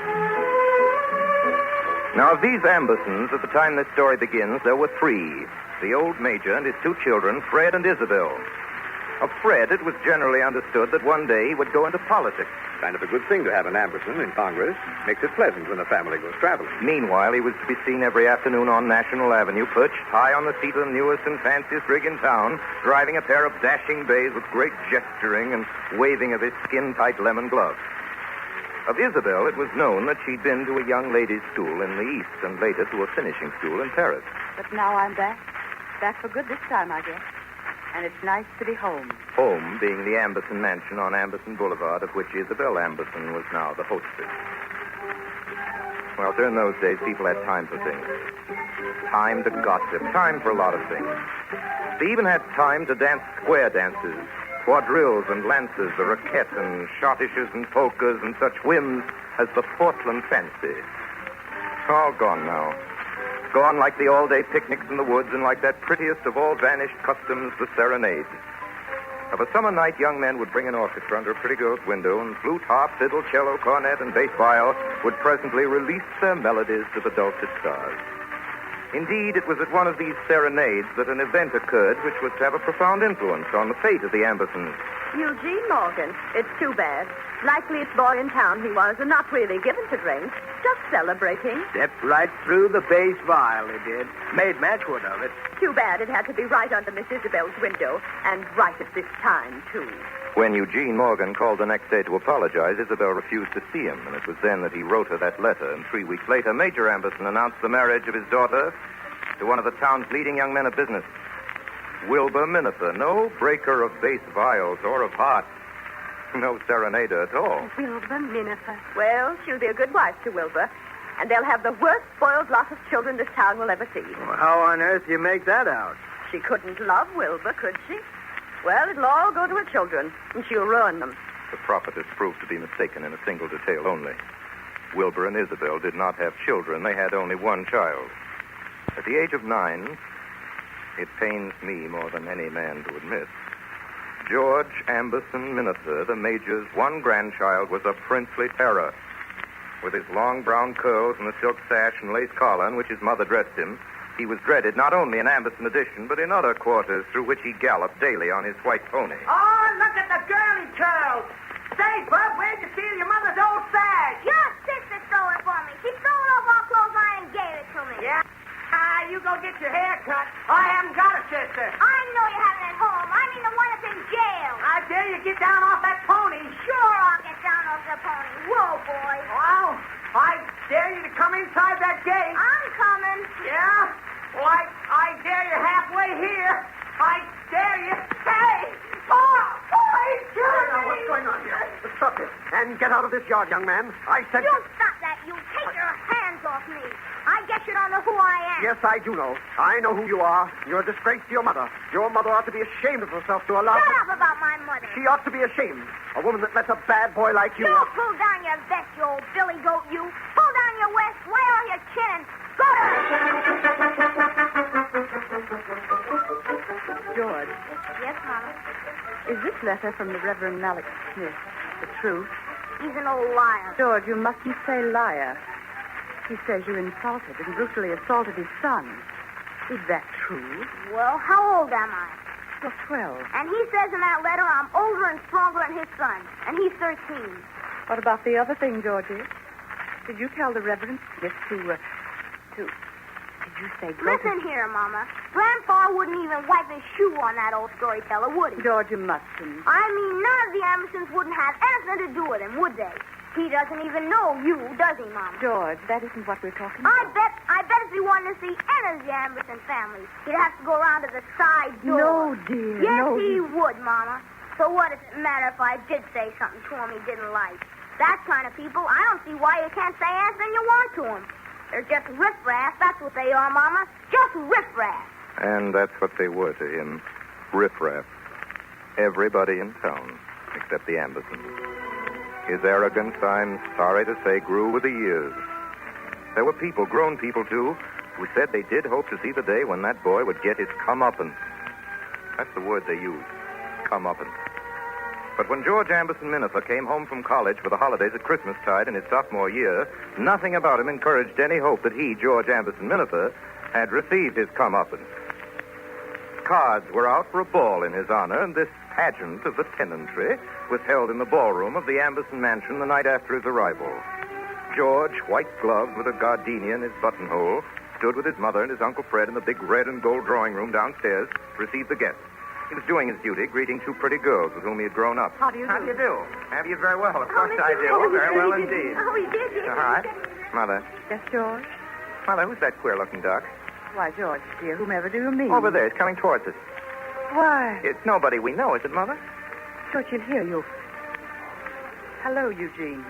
Now, of these Ambersons, at the time this story begins, there were three. The old Major and his two children, Fred and Isabel. Of Fred, it was generally understood that one day he would go into politics. Kind of a good thing to have an Amberson in Congress. Makes it pleasant when the family goes traveling. Meanwhile, he was to be seen every afternoon on National Avenue, perched high on the seat of the newest and fanciest rig in town, driving a pair of dashing bays with great gesturing and waving of his skin-tight lemon gloves. Of Isabel, it was known that she'd been to a young ladies' school in the East and later to a finishing school in Paris. But now I'm back. Back for good this time, I guess. And it's nice to be home. Home being the Amberson Mansion on Amberson Boulevard, of which Isabel Amberson was now the hostess. Well, during those days, people had time for things. Time to gossip. Time for a lot of things. They even had time to dance square dances, quadrilles and lances, the roquette and schottisches and polkas and such whims as the Portland fancy. All gone now. gone like the all-day picnics in the woods and like that prettiest of all vanished customs, the serenade. Of a summer night, young men would bring an orchestra under a pretty girl's window, and flute, harp, fiddle, cello, cornet, and bass viol would presently release their melodies to the dulcet stars. Indeed, it was at one of these serenades that an event occurred which was to have a profound influence on the fate of the Ambersons. Eugene Morgan. It's too bad. Likeliest boy in town he was, and not really given to drink. Just celebrating. Stepped right through the bass viol, he did. Made matchwood of it. Too bad it had to be right under Miss Isabel's window, and right at this time, too. When Eugene Morgan called the next day to apologize, Isabel refused to see him, and it was then that he wrote her that letter. And 3 weeks later, Major Amberson announced the marriage of his daughter to one of the town's leading young men of business, Wilbur Minafer, no breaker of bass viols or of hearts, no serenader at all. Wilbur Minafer. Well, she'll be a good wife to Wilbur, and they'll have the worst spoiled lot of children this town will ever see. Well, how on earth do you make that out? She couldn't love Wilbur, could she? Well, it'll all go to her children, and she'll ruin them. The prophetess proved to be mistaken in a single detail only. Wilbur and Isabel did not have children. They had only one child. At the age of 9, it pains me more than any man to admit, George Amberson Minafer, the Major's one grandchild, was a princely terror. With his long brown curls and the silk sash and lace collar in which his mother dressed him, he was dreaded not only in Amberson Addition, but in other quarters through which he galloped daily on his white pony. Oh, look at the girly curls. Say, Bub, where'd you steal your mother's old sash? Your sister stole it for me. She stole it off our clothes line and gave it to me. Yeah? You go get your hair cut. I haven't got a sister. I know you have it at home. I mean the one that's in jail. I dare you get down off that pony. Sure, I'll get down off the pony. Whoa, boy. Well, I dare you to come inside that gate. I'm coming. Yeah? Well, I dare you halfway here. I dare you. Hey! Oh, he's killing me! What's going on here? Stop this. And get out of this yard, young man. I said... You stop that. You take your hands off me. I guess you don't know who I am. Yes, I do know. I know who you are. You're a disgrace to your mother. Your mother ought to be ashamed of herself to allow... Shut up about my mother. She ought to be ashamed. A woman that lets a bad boy like you... You pull down your vest, you old billy goat, you. Pull down your vest, lay on your chin, and go to her. George. Yes, Mama? Is this letter from the Reverend Malik Smith the truth? He's an old liar. George, you mustn't say liar. He says you insulted and brutally assaulted his son. Is that true? Well, how old am I? You're 12. And he says in that letter I'm older and stronger than his son. And he's 13. What about the other thing, Georgie? Did you tell the Reverend Smith Did you say... Listen here, Mama. Grandpa wouldn't even wipe his shoe on that old storyteller, would he? George, you mustn't. I mean, none of the Ambersons wouldn't have anything to do with him, would they? He doesn't even know you, does he, Mama? George, that isn't what we're talking about. I bet if he wanted to see any of the Amberson family, he'd have to go around to the side door. No, dear. Yes, no, he would, Mama. So what does it matter if I did say something to him he didn't like? That kind of people, I don't see why you can't say anything you want to him. They're just riffraff, that's what they are, Mama. Just riffraff. And that's what they were to him. Riffraff. Everybody in town, except the Ambersons. His arrogance, I'm sorry to say, grew with the years. There were people, grown people too, who said they did hope to see the day when that boy would get his comeuppance. That's the word they used, comeuppance. But when George Amberson Minafer came home from college for the holidays at Christmastide in his sophomore year, nothing about him encouraged any hope that he, George Amberson Minafer, had received his comeuppance. Cards were out for a ball in his honor, and this pageant of the tenantry was held in the ballroom of the Amberson mansion the night after his arrival. George, white-gloved with a gardenia in his buttonhole, stood with his mother and his Uncle Fred in the big red and gold drawing room downstairs to receive the guests. He was doing his duty, greeting two pretty girls with whom he had grown up. How do you do? How do you do? Have you very well? Of course Mr. I do. Oh, Very well he did. indeed. Oh, he did. All right. Mother. Yes, George? Mother, who's that queer-looking duck? Why, George, dear, whomever do you mean? Over there. He's coming towards us. Why? It's nobody we know, is it, Mother? George, he'll hear you. Hello, Eugene.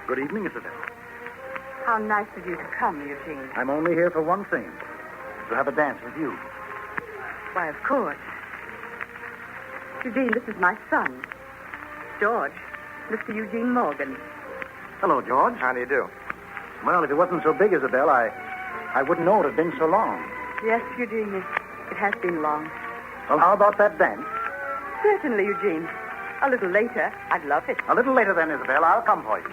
Good evening, Isabel. How nice of you to come, Eugene. I'm only here for one thing. To have a dance with you. Why, of course. Eugene, this is my son. George, Mr. Eugene Morgan. Hello, George. How do you do? Well, if it wasn't so big, Isabel, I I wouldn't know it had been so long. Yes, Eugene, it has been long. Well, how about that dance? Certainly, Eugene. A little later, I'd love it. A little later then, Isabel. I'll come for you.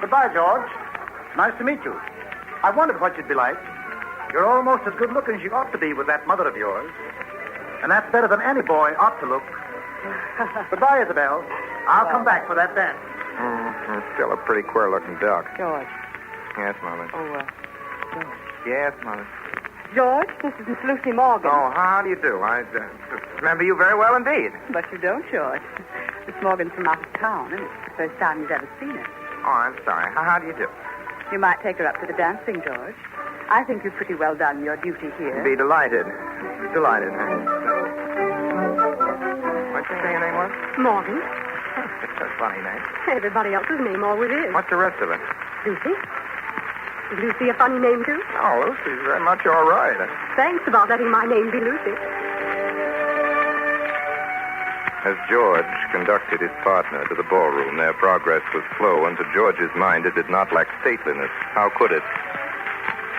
Goodbye, George. Nice to meet you. I wondered what you'd be like. You're almost as good looking as you ought to be with that mother of yours. And that's better than any boy ought to look. Goodbye, Isabel. I'll come back for that dance. Still a pretty queer-looking duck. George. Yes, Mother. George. Yes, Mother. George, this is Miss Lucy Morgan. Oh, how do you do? I remember you very well indeed. But you don't, George. Miss Morgan's from out of town, and it's the first time you've ever seen her. Oh, I'm sorry. How do you do? You might take her up to the dancing, George. I think you've pretty well done your duty here. Be delighted. Delighted. What'd you say your name was? Morgan. It's a funny name. Everybody else's name always is. What's the rest of it? Lucy. Is Lucy a funny name, too? Oh, Lucy's very much all right. Thanks about letting my name be Lucy. As George conducted his partner to the ballroom, their progress was slow, and to George's mind it did not lack stateliness. How could it?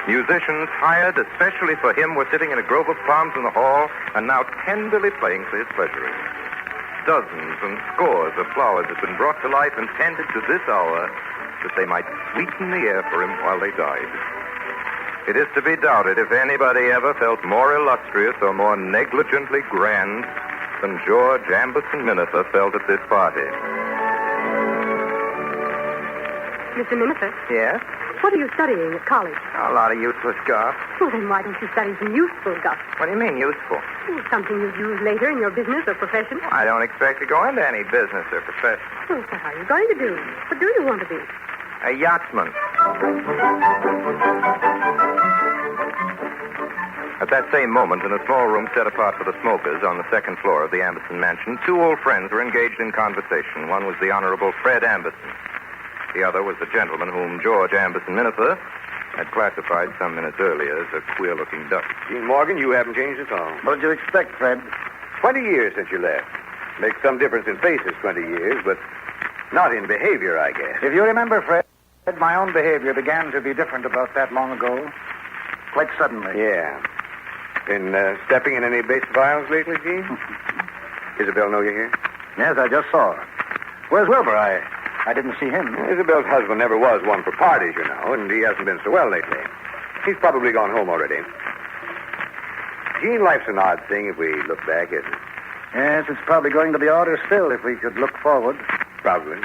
Musicians hired especially for him were sitting in a grove of palms in the hall and now tenderly playing for his pleasure. Dozens and scores of flowers had been brought to life and tended to this hour that they might sweeten the air for him while they died. It is to be doubted if anybody ever felt more illustrious or more negligently grand than George Amberson Minafer felt at this party. Mr. Minafer? Yes? What are you studying at college? A lot of useless guff. Well, then why don't you study some useful stuff? What do you mean, useful? Something you'd use later in your business or profession. I don't expect to go into any business or profession. Well, what are you going to do? What do you want to be? A yachtsman. At that same moment, in a small room set apart for the smokers on the second floor of the Amberson mansion, two old friends were engaged in conversation. One was the Honorable Fred Amberson. The other was the gentleman whom George Amberson Minafer had classified some minutes earlier as a queer-looking duck. Gene Morgan, you haven't changed at all. What did you expect, Fred? 20 years since you left. Makes some difference in faces, 20 years, but not in behavior, I guess. If you remember, Fred, my own behavior began to be different about that long ago. Quite suddenly. Yeah. Been stepping in any bass violence lately, Gene? Isabel know you're here? Yes, I just saw her. Where's Wilbur? I didn't see him. Isabel's husband never was one for parties, you know, and he hasn't been so well lately. He's probably gone home already. Gene, life's an odd thing if we look back, isn't it? Yes, it's probably going to be odder still if we could look forward. Probably.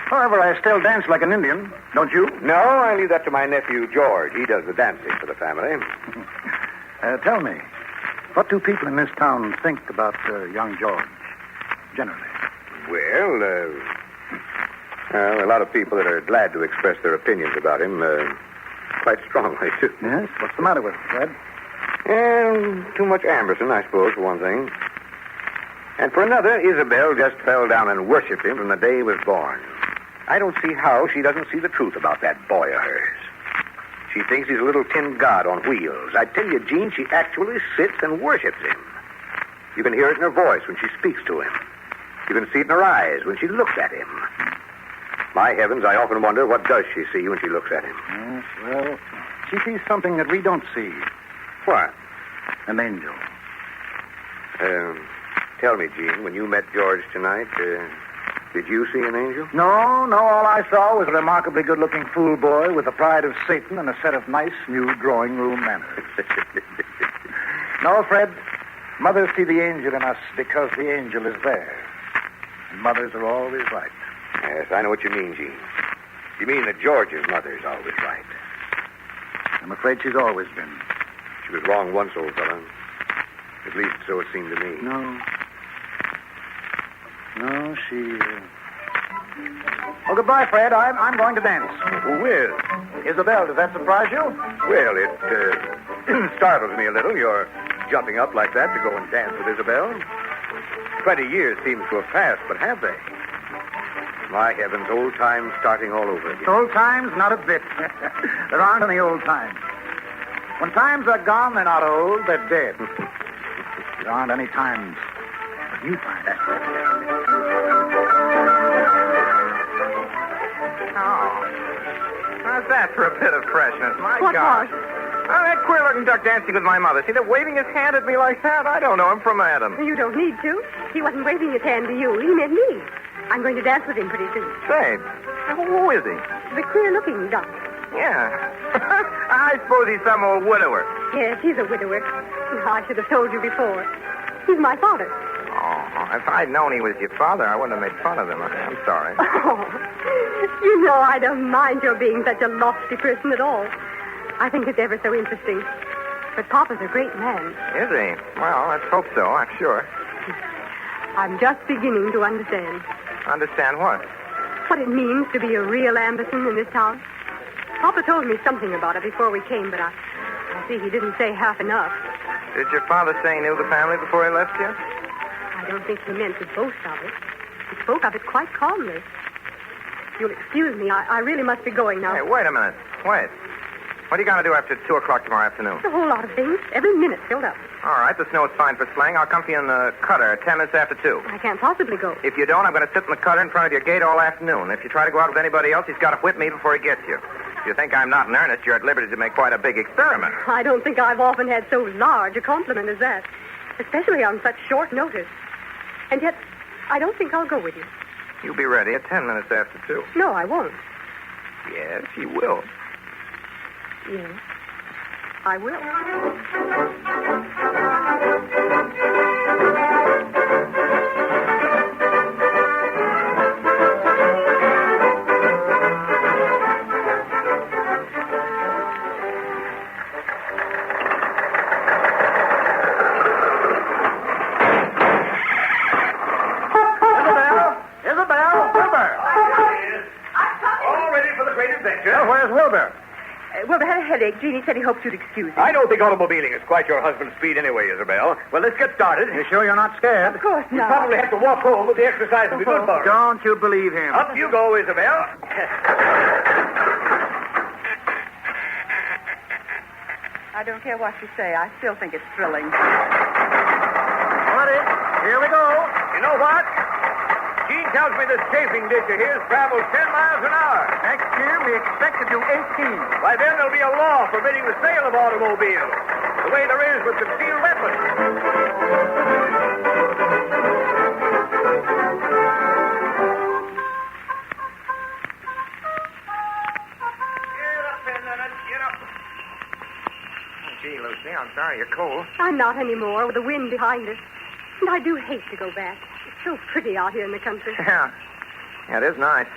However, I still dance like an Indian, don't you? No, I leave that to my nephew, George. He does the dancing for the family. Tell me, what do people in this town think about young George, generally? Well, a lot of people that are glad to express their opinions about him quite strongly, too. Yes? What's the matter with him, Fred? Too much Amberson, I suppose, for one thing. And for another, Isabel just fell down and worshipped him from the day he was born. I don't see how she doesn't see the truth about that boy of hers. She thinks he's a little tin god on wheels. I tell you, Gene, she actually sits and worships him. You can hear it in her voice when she speaks to him. You can see it in her eyes when she looks at him. My heavens, I often wonder what does she see when she looks at him. Yes, well, she sees something that we don't see. What? An angel. Tell me, Gene, when you met George tonight, did you see an angel? No, all I saw was a remarkably good-looking fool boy with the pride of Satan and a set of nice new drawing-room manners. No, Fred, mothers see the angel in us because the angel is there. And mothers are always right. Yes, I know what you mean, Gene. You mean that George's mother's always right. I'm afraid she's always been. She was wrong once, old fellow. At least so it seemed to me. No, she... Oh, goodbye, Fred. I'm going to dance. Who will? Isabel, does that surprise you? Well, it startles me a little, your jumping up like that to go and dance with Isabel. 20 years seems to have passed, but have they? My heavens, old times starting all over again. Old times? Not a bit. There aren't any old times. When times are gone, they're not old, they're dead. There aren't any times but new times. Oh. How's that for a bit of freshness? My What gosh. was? Oh, that queer-looking duck dancing with my mother. See, they're waving his hand at me like that. I don't know him from Adam. You don't need to. He wasn't waving his hand to you. He meant me. I'm going to dance with him pretty soon. Say, who is he? The queer-looking duck. Yeah. I suppose he's some old widower. Yes, he's a widower. I should have told you before. He's my father. Oh, if I'd known he was your father, I wouldn't have made fun of him. I'm sorry. Oh, you know I don't mind your being such a lofty person at all. I think it's ever so interesting. But Papa's a great man. Is he? Well, let's hope so, I'm sure. I'm just beginning to understand. Understand what? What it means to be a real Amberson in this town. Papa told me something about it before we came, but I see he didn't say half enough. Did your father say he knew the family before he left you? I don't think he meant to boast of it. He spoke of it quite calmly. You'll excuse me. I really must be going now. Hey, wait a minute. Wait. What are you going to do after 2 o'clock tomorrow afternoon? A whole lot of things. Every minute's filled up. All right, the snow's fine for sleighing. I'll come for you in the cutter 10 minutes after 2. I can't possibly go. If you don't, I'm going to sit in the cutter in front of your gate all afternoon. If you try to go out with anybody else, he's got to whip me before he gets you. If you think I'm not in earnest, you're at liberty to make quite a big experiment. I don't think I've often had so large a compliment as that, especially on such short notice. And yet, I don't think I'll go with you. You'll be ready at 10 minutes after 2. No, I won't. Yes, you will. Yes, I will. Where's Wilbur? Wilbur had a headache. Jeannie said he hoped you'd excuse him. I don't think automobiling is quite your husband's speed anyway, Isabel. Well, let's get started. You sure you're not scared? Of course You not. probably have to walk home, but the exercise will be good for you. Don't you believe him? Up you go, Isabel. I don't care what you say. I still think it's thrilling. Ready? Here we go. You know what? Jean tells me this chafing dish of his travels 10 miles an hour. Next year, we expect to do 18. By then, there'll be a law forbidding the sale of automobiles, the way there is with concealed weapons. Get up, Benedict. Get up. Oh, gee, Lucy, I'm sorry you're cold. I'm not anymore with the wind behind us. And I do hate to go back. It's so pretty out here in the country. Yeah, it is nice.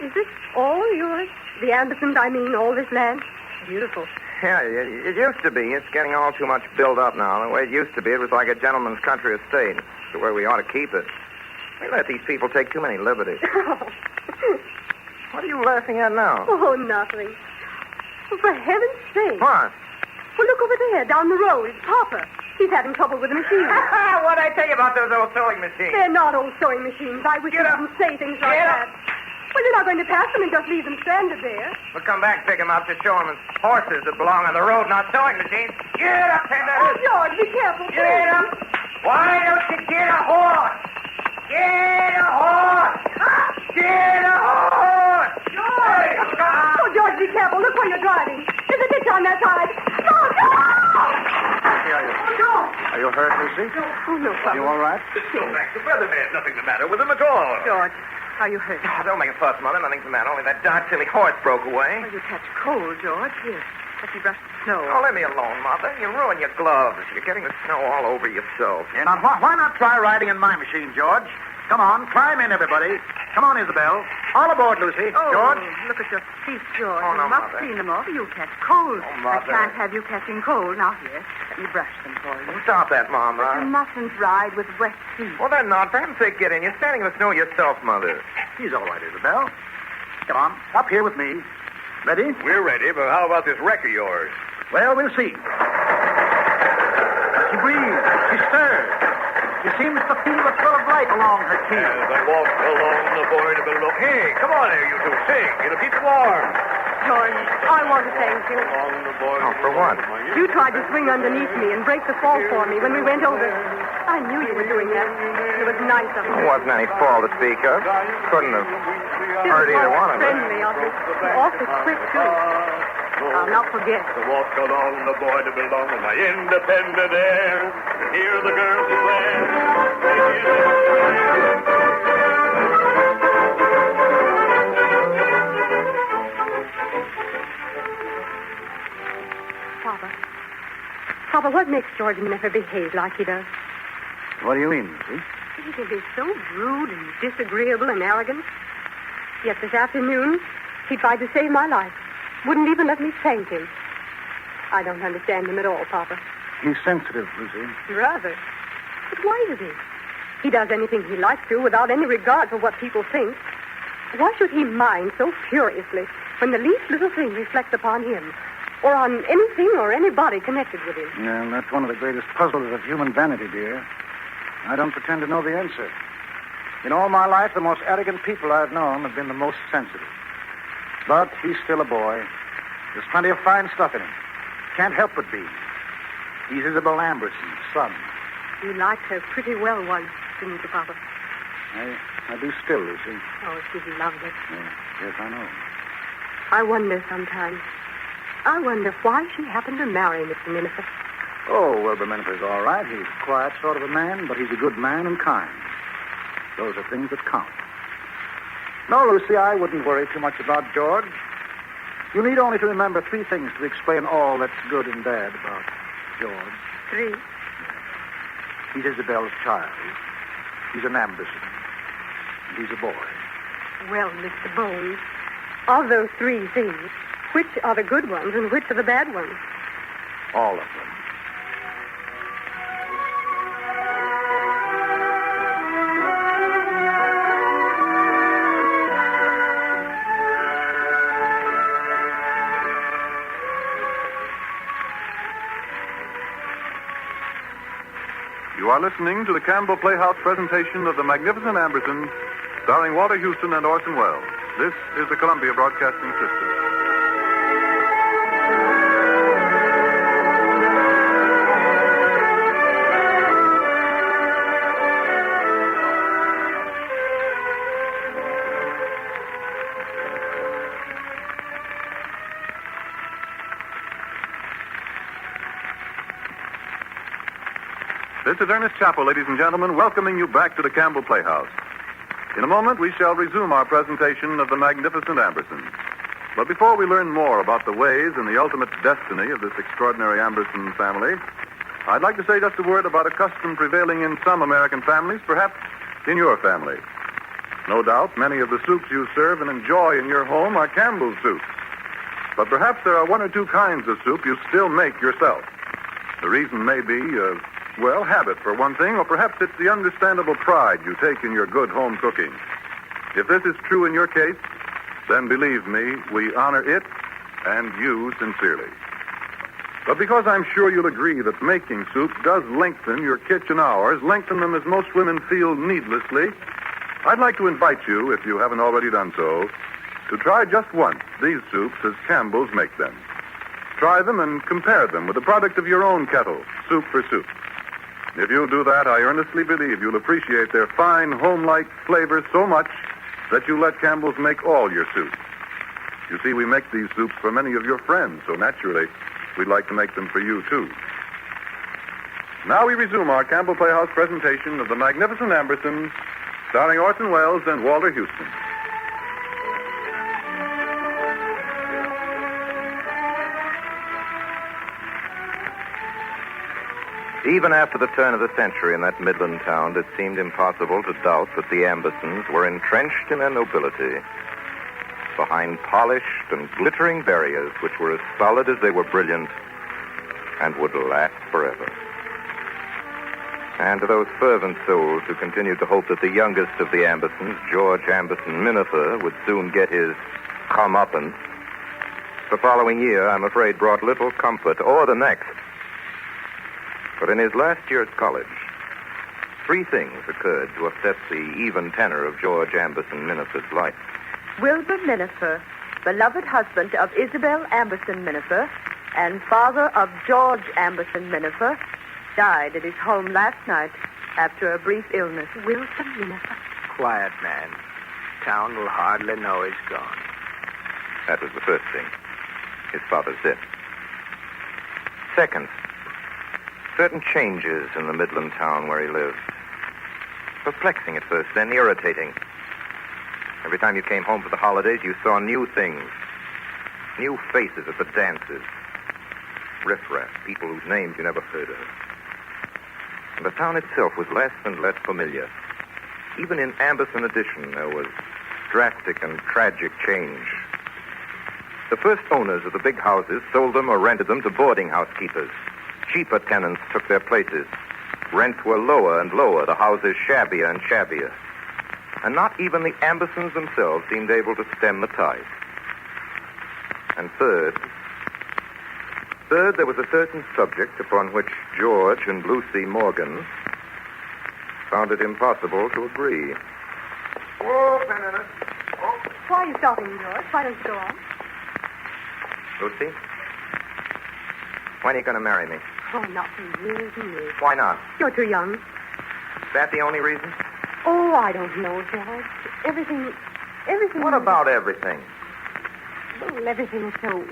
Is this all yours? The Andersons, I mean, all this land? Beautiful. Yeah, it used to be. It's getting all too much built up now. The way it used to be, it was like a gentleman's country estate. It's the way we ought to keep it. We let these people take too many liberties. What are you laughing at now? Oh, nothing. Oh, for heaven's sake. What? Well, look over there, down the road. It's Papa. He's having trouble with the machine. What'd I tell you about those old sewing machines? They're not old sewing machines. I wish you didn't say things like that. Well, you're not going to pass them and just leave them stranded there. We'll come back and pick them up to show them as horses that belong on the road, not sewing machines. Get up, Tender. Oh, George, be careful. Get up. Why don't you get a horse? Get a horse. Get a horse. George! Oh, George, be careful. Look where you're driving. There's a ditch on that side. George! Are you hurt, Lucy? Oh, no problem. You all right? Let's go back to Featherman. Nothing the matter with him at all. George, are you hurt? Oh, don't make a fuss, Mother. Nothing's the matter. Only that darn silly horse broke away. Oh, you catch cold, George. Here, let me brush the snow. Oh, leave me alone, Mother. You ruin your gloves. You're getting the snow all over yourself. Yeah, now, why not try riding in my machine, George? Come on, climb in, everybody. Come on, Isabel. All aboard, Lucy. Oh, George. Look at your feet, George. Oh, no, you must Mother. clean them over. You'll catch cold. Oh, I Mother. can't have you catching cold. Now, here, let me brush them for you. Stop that, Mama. You mustn't ride with wet feet. Well, then not. For heaven's sake, get in. You're standing in the snow yourself, Mother. He's all right, Isabel. Come on, up here with me. Ready? We're ready, but how about this wreck of yours? Well, we'll see. She breathes. She stirs. She seems to feel a thrill of light along her cheek. As I walk along the void below. Hey, come on there, you two. Sing. It'll keep you warm. George, I want to thank you. Along the void. Oh, for what? You tried to swing underneath me and break the fall for me when we went over. I knew you were doing that. It was nice of you. There wasn't any fall to speak of. Couldn't have hurt either one of us. Friendly of you. Awfully quick, too. I'll not forget. To walk along the border belong in my independent air. To hear the girls declare. Papa, what makes George never behave like he does? What do you mean, Lucy? He can be so rude and disagreeable and arrogant. Yet this afternoon, he tried to save my life. Wouldn't even let me thank him. I don't understand him at all, Papa. He's sensitive, Lucy. Rather. But why is he? He does anything he likes to without any regard for what people think. Why should he mind so furiously when the least little thing reflects upon him or on anything or anybody connected with him? Yeah, that's one of the greatest puzzles of human vanity, dear. I don't pretend to know the answer. In all my life, the most arrogant people I've known have been the most sensitive. But he's still a boy. There's plenty of fine stuff in him. Can't help but be. He's Isabel Amberson's son. You liked her pretty well once, didn't you, Papa? I do still, Lucy. Oh, she's lovely. Yes, I know. I wonder sometimes. I wonder why she happened to marry Mr. Minifer. Oh, Wilbur Minifer's all right. He's a quiet sort of a man, but he's a good man and kind. Those are things that count. No, Lucy, I wouldn't worry too much about George. You need only to remember 3 things to explain all that's good and bad about George. 3? He's Isabel's child. He's an Amberson. And he's a boy. Well, Mr. Bones, of those 3 things, which are the good ones and which are the bad ones? All of them. You are listening to the Campbell Playhouse presentation of The Magnificent Amberson, starring Walter Houston and Orson Welles. This is the Columbia Broadcasting System. This is Ernest Chappell, ladies and gentlemen, welcoming you back to the Campbell Playhouse. In a moment, we shall resume our presentation of the Magnificent Ambersons. But before we learn more about the ways and the ultimate destiny of this extraordinary Amberson family, I'd like to say just a word about a custom prevailing in some American families, perhaps in your family. No doubt, many of the soups you serve and enjoy in your home are Campbell's soups. But perhaps there are 1 or 2 kinds of soup you still make yourself. The reason may be, habit for one thing, or perhaps it's the understandable pride you take in your good home cooking. If this is true in your case, then believe me, we honor it and you sincerely. But because I'm sure you'll agree that making soup does lengthen your kitchen hours, lengthen them as most women feel needlessly, I'd like to invite you, if you haven't already done so, to try just once these soups as Campbell's make them. Try them and compare them with the product of your own kettle, Soup for Soup. If you'll do that, I earnestly believe you'll appreciate their fine, home-like flavor so much that you let Campbell's make all your soups. You see, we make these soups for many of your friends, so naturally, we'd like to make them for you, too. Now we resume our Campbell Playhouse presentation of The Magnificent Ambersons, starring Orson Welles and Walter Houston. Even after the turn of the century in that Midland town, it seemed impossible to doubt that the Ambersons were entrenched in their nobility, behind polished and glittering barriers which were as solid as they were brilliant and would last forever. And to those fervent souls who continued to hope that the youngest of the Ambersons, George Amberson Minifer, would soon get his comeuppance, the following year, I'm afraid, brought little comfort, or the next. But in his last year at college, 3 things occurred to upset the even tenor of George Amberson Minifer's life. Wilbur Minifer, beloved husband of Isabel Amberson Minifer and father of George Amberson Minifer, died at his home last night after a brief illness. Wilbur Minifer. Quiet man. Town will hardly know he's gone. That was the first thing. his father's death. Second, certain changes in the Midland town where he lived. Perplexing at first, then irritating. Every time you came home for the holidays, you saw new things. New faces at the dances. Riffraff, people whose names you never heard of. And the town itself was less and less familiar. Even in Amberson Addition, there was drastic and tragic change. The first owners of the big houses sold them or rented them to boarding house keepers. Cheaper tenants took their places. Rents were lower and lower, the houses shabbier and shabbier. And not even the Ambersons themselves seemed able to stem the tide. And third, there was a certain subject upon which George and Lucy Morgan found it impossible to agree. Oh, Benedict. Why are you stopping, George? Why don't you go on? Lucy, when are you going to marry me? Oh, not for years and years. Why not? You're too young. Is that the only reason? Oh, I don't know, George. Everything... What about everything? Well, everything is so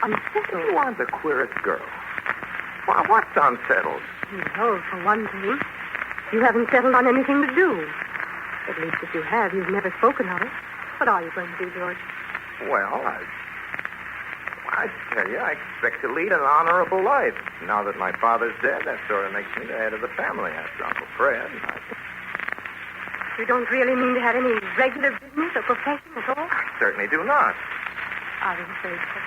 unsettled. You aren't the queerest girl. Well, what's unsettled? No, for one thing, you haven't settled on anything to do. At least if you have, you've never spoken of it. What are you going to do, George? Well, I tell you, I expect to lead an honorable life. Now that my father's dead, that sort of makes me the head of the family after Uncle Fred. You don't really mean to have any regular business or profession at all? I certainly do not. I was afraid so.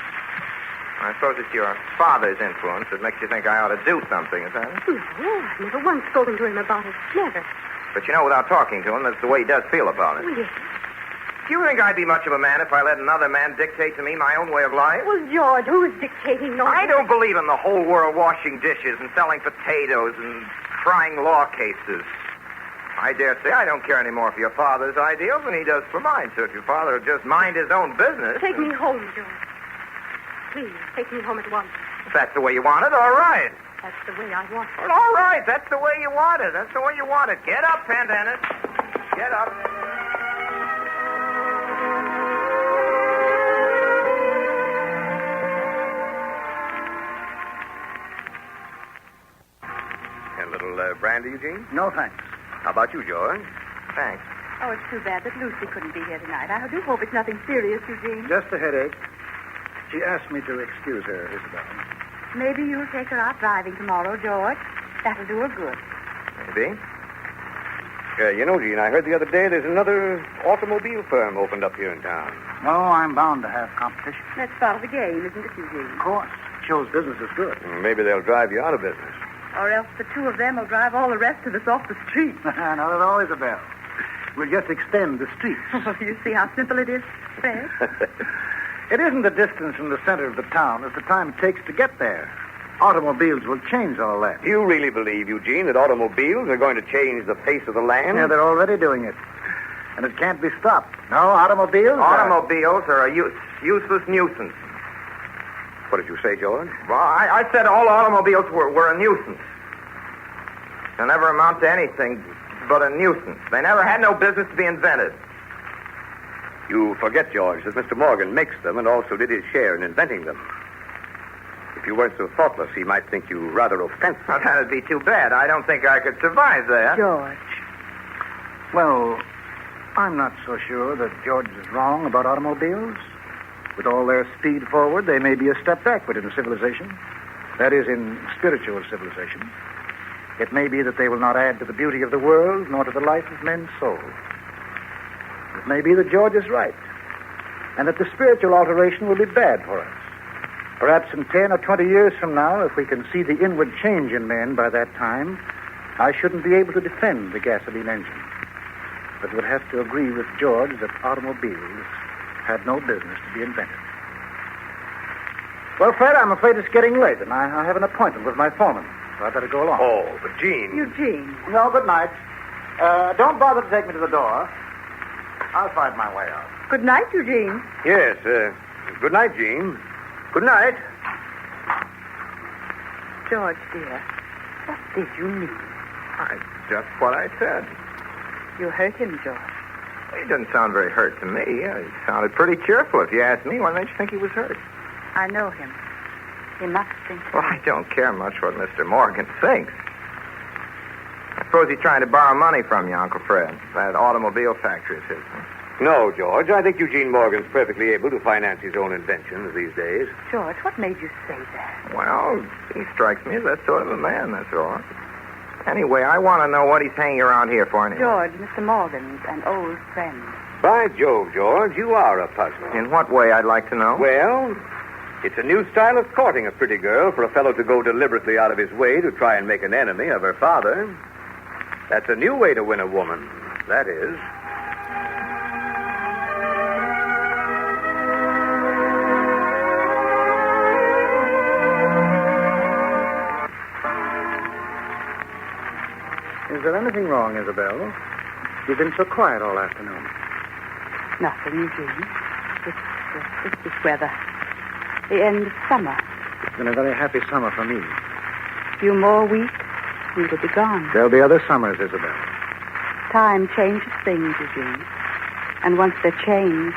I suppose it's your father's influence that makes you think I ought to do something, is that it? No, I've never once spoken to him about it. Never. But you know, without talking to him, that's the way he does feel about it. Well, yes. Do you think I'd be much of a man if I let another man dictate to me my own way of life? Well, George, who is dictating no? I don't believe in the whole world washing dishes and selling potatoes and trying law cases. I dare say I don't care any more for your father's ideals than he does for mine. So if your father would just mind his own business... Take me home, George. Please, take me home at once. If that's the way you want it, all right. That's the way I want it. Well, all right, that's the way you want it. That's the way you want it. Get up, Pendennis. Get up. A little brandy, Eugene? No, thanks. How about you, George? Thanks. Oh, it's too bad that Lucy couldn't be here tonight. I do hope it's nothing serious, Eugene. Just a headache. She asked me to excuse her, Isabel. Maybe you'll take her out driving tomorrow, George. That'll do her good. Maybe. You know, Gene, I heard the other day there's another automobile firm opened up here in town. Oh, I'm bound to have competition. That's part of the game, isn't it, Eugene? Of course. Shows business is good. Maybe they'll drive you out of business. Or else the two of them will drive all the rest of us off the street. Not at all, Isabel. We'll just extend the streets. Oh, you see how simple it is, Fred? It isn't the distance from the center of the town. It's the time it takes to get there. Automobiles will change all that. You really believe, Eugene, that automobiles are going to change the face of the land? Yeah, they're already doing it. And it can't be stopped. No, automobiles? Automobiles are a useless nuisance. What did you say, George? Well, I said all automobiles were a nuisance. They never amount to anything but a nuisance. They never had no business to be invented. You forget, George, that Mr. Morgan makes them and also did his share in inventing them. If you weren't so thoughtless, he might think you rather offensive. Well, that'd be too bad. I don't think I could survive that. George. Well, I'm not so sure that George is wrong about automobiles. With all their speed forward, they may be a step backward in civilization. That is, in spiritual civilization. It may be that they will not add to the beauty of the world, nor to the life of men's souls. It may be that George is right, and that the spiritual alteration will be bad for us. Perhaps in 10 or 20 years from now, if we can see the inward change in men by that time, I shouldn't be able to defend the gasoline engine. But would have to agree with George that automobiles had no business to be invented. Well, Fred, I'm afraid it's getting late, and I have an appointment with my foreman, so I better go along. Oh, but Gene... Eugene. No, good night. Don't bother to take me to the door. I'll find my way out. Good night, Eugene. Yes, good night, Gene. Good night. George, dear, what did you mean? Just what I said. You hurt him, George. He doesn't sound very hurt to me. He sounded pretty cheerful. If you ask me, why don't you think he was hurt? I know him. He must think. Well, I don't care much what Mr. Morgan thinks. I suppose he's trying to borrow money from you, Uncle Fred. That automobile factory is his. Huh? No, George. I think Eugene Morgan's perfectly able to finance his own inventions these days. George, what made you say that? Well, he strikes me as that sort of a man, that's all. Anyway, I want to know what he's hanging around here for anyway. George, Mr. Morgan's an old friend. By Jove, George, you are a puzzler. In what way, I'd like to know? Well, it's a new style of courting a pretty girl for a fellow to go deliberately out of his way to try and make an enemy of her father. That's a new way to win a woman, that is. Is there anything wrong, Isabel? You've been so quiet all afternoon. Nothing, Eugene. It's this weather. The end of summer. It's been a very happy summer for me. A few more weeks, we will be gone. There'll be other summers, Isabel. Time changes things, Eugene. And once they're changed,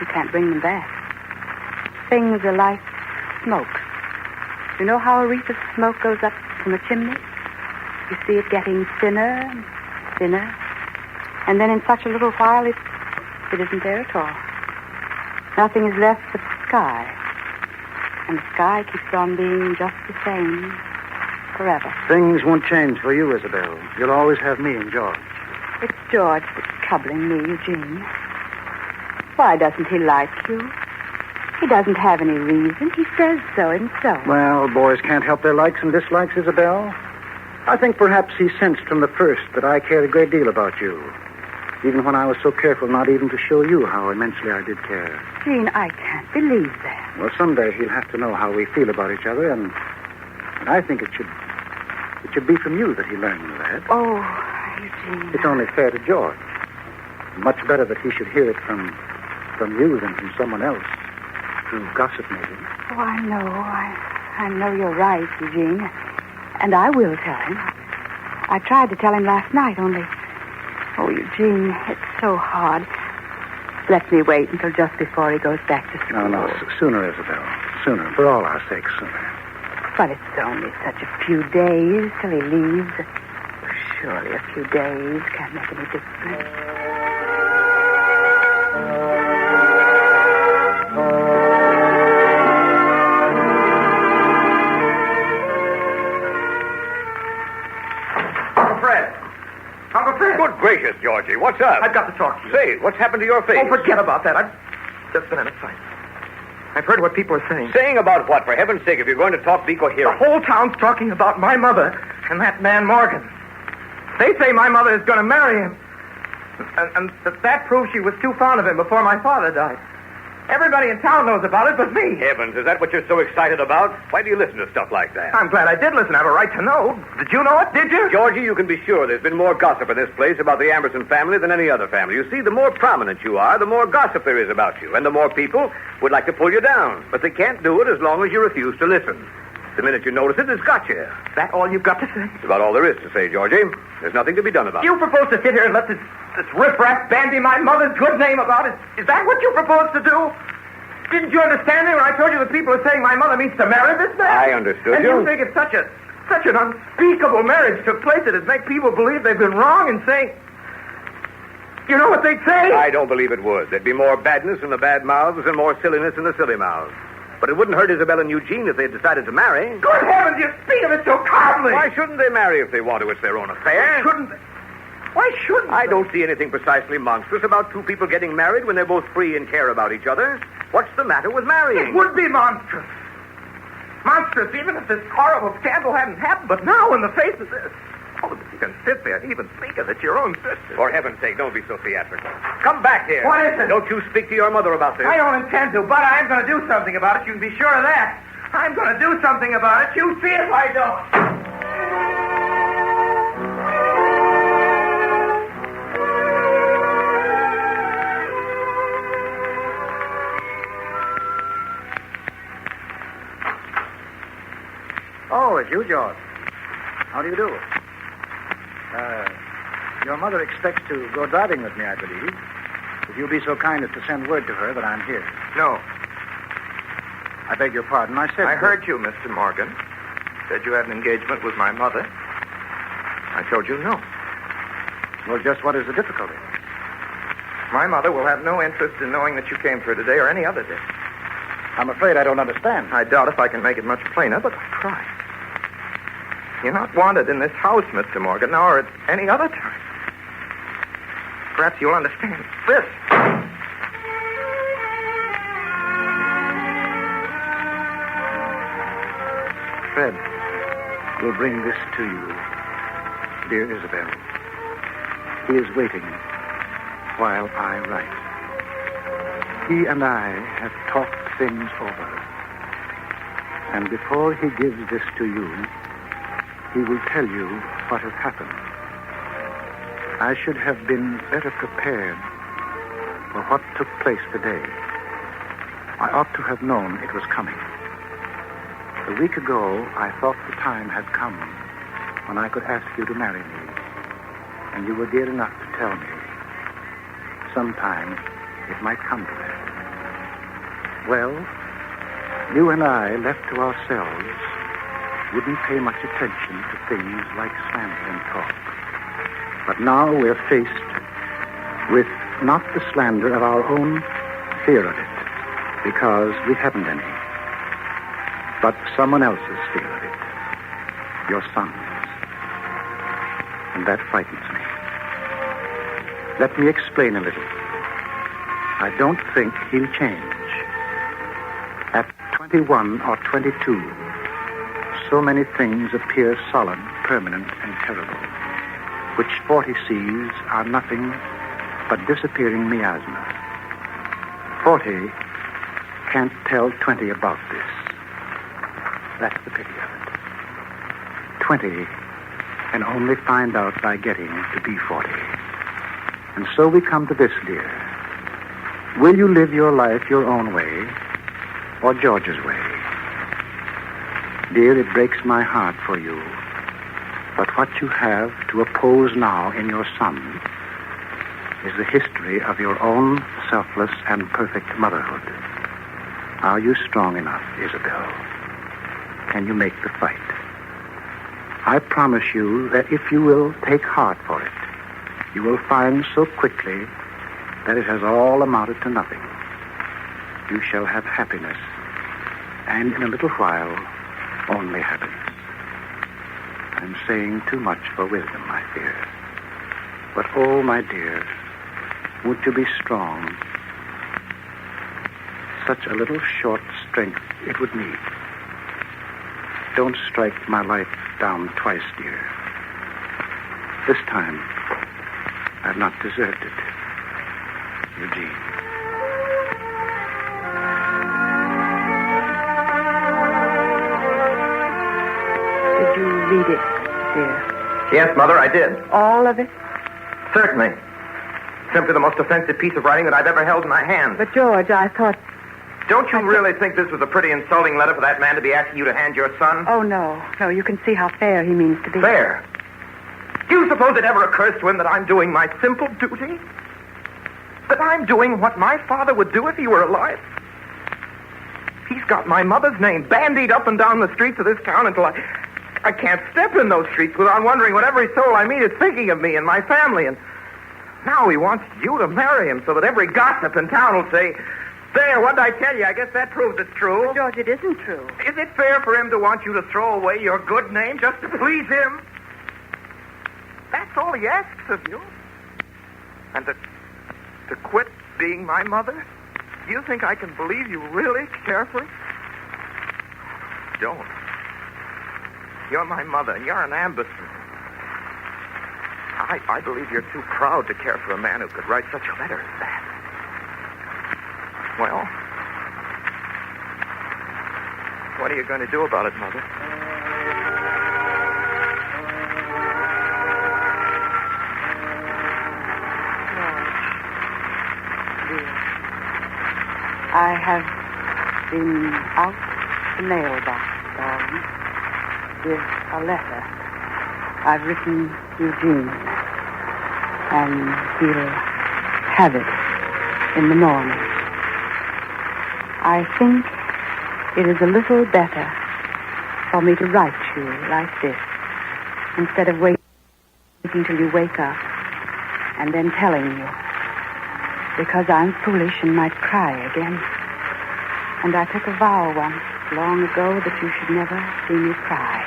you can't bring them back. Things are like smoke. You know how a wreath of smoke goes up from a chimney? You see it getting thinner and thinner. And then in such a little while, it isn't there at all. Nothing is left but the sky. And the sky keeps on being just the same forever. Things won't change for you, Isabel. You'll always have me and George. It's George that's troubling me, Eugene. Why doesn't he like you? He doesn't have any reason. He says so himself. Well, boys can't help their likes and dislikes, Isabel. I think perhaps he sensed from the first that I cared a great deal about you, even when I was so careful not even to show you how immensely I did care. Gene, I can't believe that. Well, someday he'll have to know how we feel about each other, and I think it should be from you that he learns that. Oh, Eugene. It's only fair to George. Much better that he should hear it from you than from someone else, through gossip maybe. Oh, I know. I know you're right, Eugene. And I will tell him. I tried to tell him last night, only... Oh, Eugene, it's so hard. Let me wait until just before he goes back to school. No, sooner, Isabel. Sooner, for all our sakes, sooner. But it's only such a few days till he leaves. Surely a few days can't make any difference. Uncle Fred. Good gracious, Georgie. What's up? I've got to talk to you. Say, what's happened to your face? Oh, forget about that. I've just been in a fight. I've heard what people are saying. Saying about what? For heaven's sake, if you're going to talk, be coherent. The whole town's talking about my mother and that man Morgan. They say my mother is going to marry him. And that proves she was too fond of him before my father died. Everybody in town knows about it but me. Heavens, is that what you're so excited about? Why do you listen to stuff like that? I'm glad I did listen. I have a right to know. Did you know it? Did you? Georgie, you can be sure there's been more gossip in this place about the Amberson family than any other family. You see, the more prominent you are, the more gossip there is about you. And the more people would like to pull you down. But they can't do it as long as you refuse to listen. The minute you notice it, it's got you. Is that all you've got to say? It's about all there is to say, Georgie. There's nothing to be done about it. You propose to sit here and let this riffraff bandy my mother's good name about it? Is that what you propose to do? Didn't you understand me when I told you that people are saying my mother means to marry this man? I understood and you. And you think if such an unspeakable marriage took place, it'd make people believe they've been wrong in saying... You know what they'd say? I don't believe it would. There'd be more badness in the bad mouths and more silliness in the silly mouths. But it wouldn't hurt Isabel and Eugene if they had decided to marry. Good heavens, you speak of it so calmly. Why shouldn't they marry if they want to? It's their own affair. Why shouldn't they? I don't see anything precisely monstrous about two people getting married when they're both free and care about each other. What's the matter with marrying? It would be monstrous. Monstrous, even if this horrible scandal hadn't happened. But now, in the face of this... Oh, you can sit there and even speak of it, your own sister. For heaven's sake, don't be so theatrical. Come back here. What is it? Don't you speak to your mother about this. I don't intend to, but I'm going to do something about it. You can be sure of that. I'm going to do something about it. You see if I don't. Oh, it's you, George. How do you do? Your mother expects to go driving with me, I believe. If you'll be so kind as to send word to her that I'm here. No. I beg your pardon. I heard you, Mr. Morgan. Said you had an engagement with my mother. I told you no. Well, just what is the difficulty? My mother will have no interest in knowing that you came for her today or any other day. I'm afraid I don't understand. I doubt if I can make it much plainer, but I'll try. You're not wanted in this house, Mr. Morgan, now or at any other time. Perhaps you'll understand this. Fred will bring this to you, dear Isabel. He is waiting while I write. He and I have talked things over. And before he gives this to you, he will tell you what has happened. I should have been better prepared for what took place today. I ought to have known it was coming. A week ago, I thought the time had come when I could ask you to marry me, and you were dear enough to tell me. Sometime it might come to that. Well, you and I, left to ourselves, wouldn't pay much attention to things like slander and talk. But now we're faced with not the slander of our own fear of it, because we haven't any, but someone else's fear of it, your son's. And that frightens me. Let me explain a little. I don't think he'll change. At 21 or 22, so many things appear solid, permanent, and terrible, which 40 sees are nothing but disappearing miasma. 40 can't tell 20 about this. That's the pity of it. 20 can only find out by getting to be 40. And so we come to this, dear. Will you live your life your own way or George's way? Dear, it breaks my heart for you. But what you have to oppose now in your son is the history of your own selfless and perfect motherhood. Are you strong enough, Isabel? Can you make the fight? I promise you that if you will take heart for it, you will find so quickly that it has all amounted to nothing. You shall have happiness, and in a little while, only happiness. I'm saying too much for wisdom, I fear. But, oh, my dear, won't you be strong? Such a little short strength it would need. Don't strike my life down twice, dear. This time, I've not deserved it. Eugene. Did you read it, dear? Yes, Mother, I did. All of it? Certainly. Simply the most offensive piece of writing that I've ever held in my hand. But, George, I thought... Don't you really think this was a pretty insulting letter for that man to be asking you to hand your son? Oh, no. No, you can see how fair he means to be. Fair? Do you suppose it ever occurs to him that I'm doing my simple duty? That I'm doing what my father would do if he were alive? He's got my mother's name bandied up and down the streets of this town until I can't step in those streets without wondering what every soul I meet is thinking of me and my family. And now he wants you to marry him so that every gossip in town will say, "There, what did I tell you? I guess that proves it's true." But, George, it isn't true. Is it fair for him to want you to throw away your good name just to please him? That's all he asks of you. And to quit being my mother? Do you think I can believe you really care for him? Don't. You're my mother, and you're an Amberson. I believe you're too proud to care for a man who could write such a letter as that. Well, what are you going to do about it, Mother? I have been out the mailbox, darling, with a letter. I've written Eugene, and he'll have it in the morning. I think It is a little better for me to write you like this instead of waiting till you wake up and then telling you, because I'm foolish and might cry again. And I took a vow once, long ago, that you should never see me cry.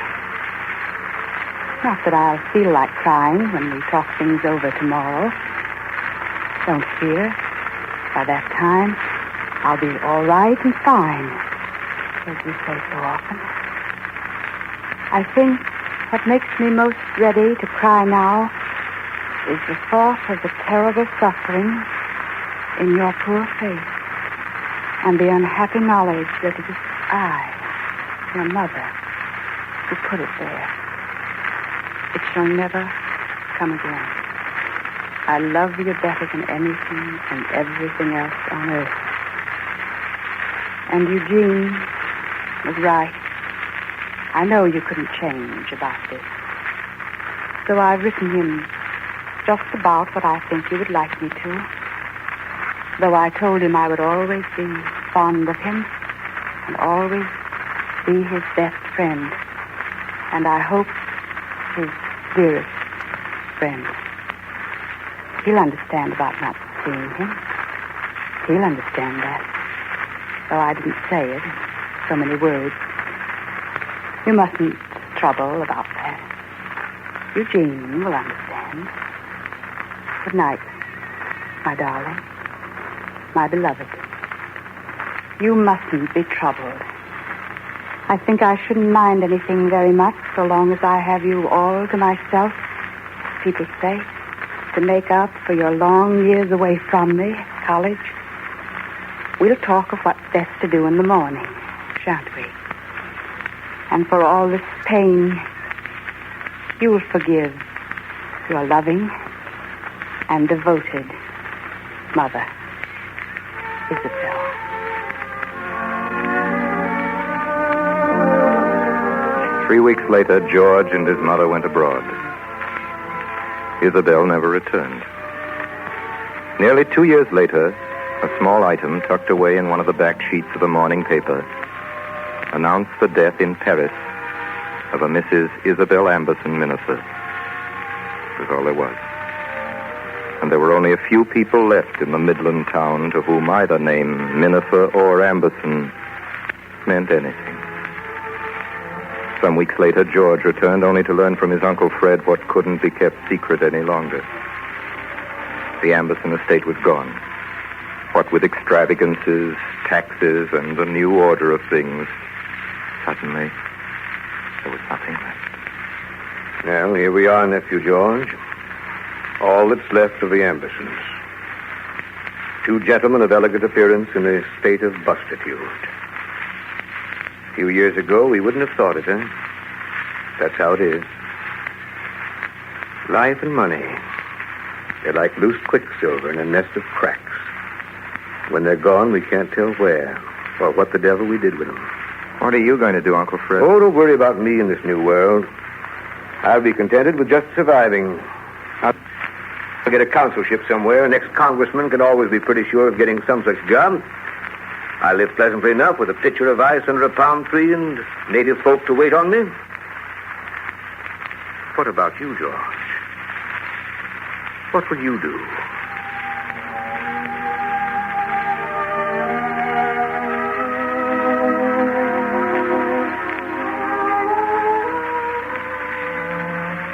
Not that I'll feel like crying when we talk things over tomorrow. Don't fear. By that time, I'll be all right and fine, as you say so often. I think what makes me most ready to cry now is the thought of the terrible suffering in your poor face and the unhappy knowledge that it is I, your mother, who put it there. It shall never come again. I love you better than anything and everything else on earth. And Eugene was right. I know you couldn't change about this. So I've written him just about what I think you would like me to. Though I told him I would always be fond of him and always be his best friend. And I hope his dearest friend. He'll understand about not seeing him. He'll understand that. Though I didn't say it in so many words. You mustn't trouble about that. Eugene will understand. Good night, my darling, my beloved. You mustn't be troubled. I think I shouldn't mind anything very much so long as I have you all to myself, people say, to make up for your long years away from me at college. We'll talk of what's best to do in the morning, shan't we? And for all this pain, you'll forgive your loving and devoted mother, Isabel. Three weeks later, George and his mother went abroad. Isabel never returned. Nearly 2 years later, a small item tucked away in one of the back sheets of a morning paper announced the death in Paris of a Mrs. Isabel Amberson Minafer. That was all there was. And there were only a few people left in the Midland town to whom either name, Minafer or Amberson, meant anything. Some weeks later, George returned only to learn from his Uncle Fred what couldn't be kept secret any longer. The Amberson estate was gone. What with extravagances, taxes, and the new order of things, suddenly there was nothing left. Well, here we are, Nephew George. All that's left of the Ambersons. Two gentlemen of elegant appearance in a state of bustitude. A few years ago, we wouldn't have thought it, eh? That's how it is. Life and money. They're like loose quicksilver in a nest of cracks. When they're gone, we can't tell where or what the devil we did with them. What are you going to do, Uncle Fred? Oh, don't worry about me in this new world. I'll be contented with just surviving. I'll get a consulship somewhere. An ex-congressman can always be pretty sure of getting some such job. I live pleasantly enough with a pitcher of ice under a palm tree and native folk to wait on me. What about you, George? What will you do?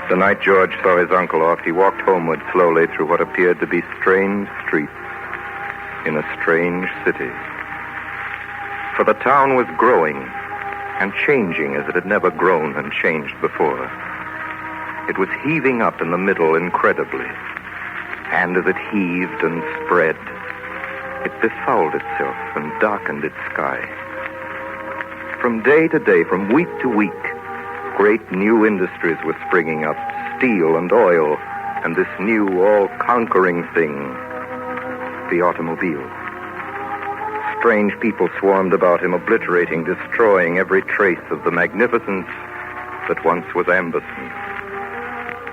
The night George saw his uncle off, he walked homeward slowly through what appeared to be strange streets in a strange city. For the town was growing and changing as it had never grown and changed before. It was heaving up in the middle incredibly. And as it heaved and spread, it befouled itself and darkened its sky. From day to day, from week to week, great new industries were springing up, steel and oil, and this new, all-conquering thing, the automobile. Strange people swarmed about him, obliterating, destroying every trace of the magnificence that once was Amberson,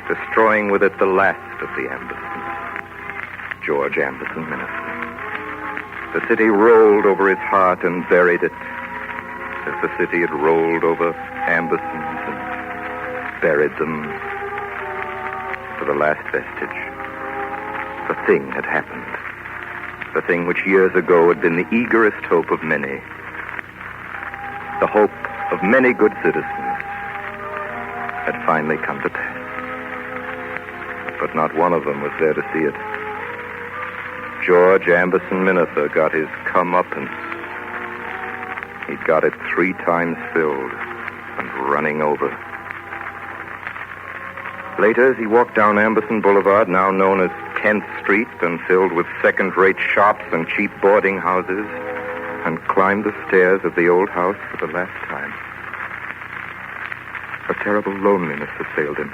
destroying with it the last of the Ambersons, George Amberson Minafer. The city rolled over his heart and buried it, as the city had rolled over Ambersons and buried them to the last vestige. The thing had happened. The thing which years ago had been the eagerest hope of many. The hope of many good citizens had finally come to pass. But not one of them was there to see it. George Amberson Minafer got his comeuppance. He'd got it 3 times filled and running over. Later, as he walked down Amberson Boulevard, now known as Kent Street, and filled with second-rate shops and cheap boarding houses, and climbed the stairs of the old house for the last time, a terrible loneliness assailed him.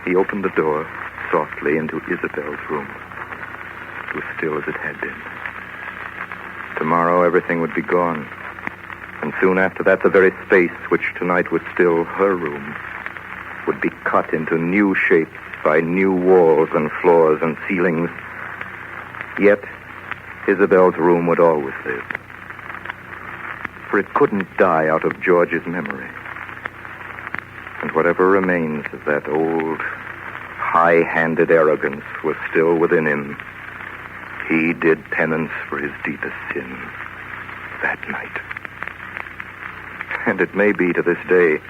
He opened the door softly into Isabel's room. It was still as it had been. Tomorrow, everything would be gone. And soon after that, the very space which tonight was still her room would be cut into new shapes by new walls and floors and ceilings. Yet, Isabel's room would always live. For it couldn't die out of George's memory. And whatever remains of that old, high-handed arrogance was still within him. He did penance for his deepest sin that night. And it may be to this day,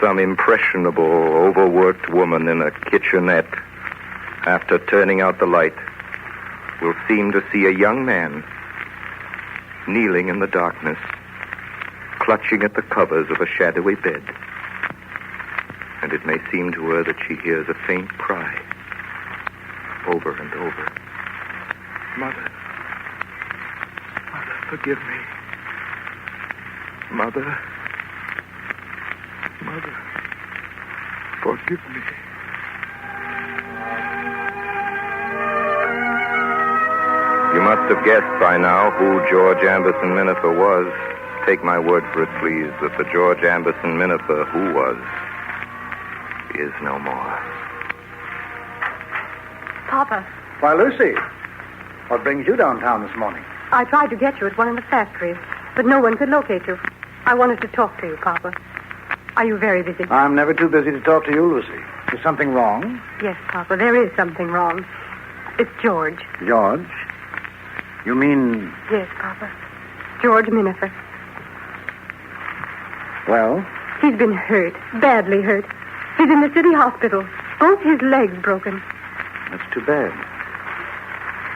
some impressionable, overworked woman in a kitchenette, after turning out the light, will seem to see a young man kneeling in the darkness, clutching at the covers of a shadowy bed. And it may seem to her that she hears a faint cry over and over. Mother. Mother, forgive me. Mother. Mother, forgive me. You must have guessed by now who George Amberson Minafer was. Take my word for it, please, that the George Amberson Minafer who was is no more. Papa. Why, Lucy, what brings you downtown this morning? I tried to get you at one of the factories, but no one could locate you. I wanted to talk to you, Papa. Are you very busy? I'm never too busy to talk to you, Lucy. Is something wrong? Yes, Papa, there is something wrong. It's George. George? You mean... Yes, Papa. George Minafer. Well? He's been hurt, badly hurt. He's in the city hospital. Both his legs broken. That's too bad.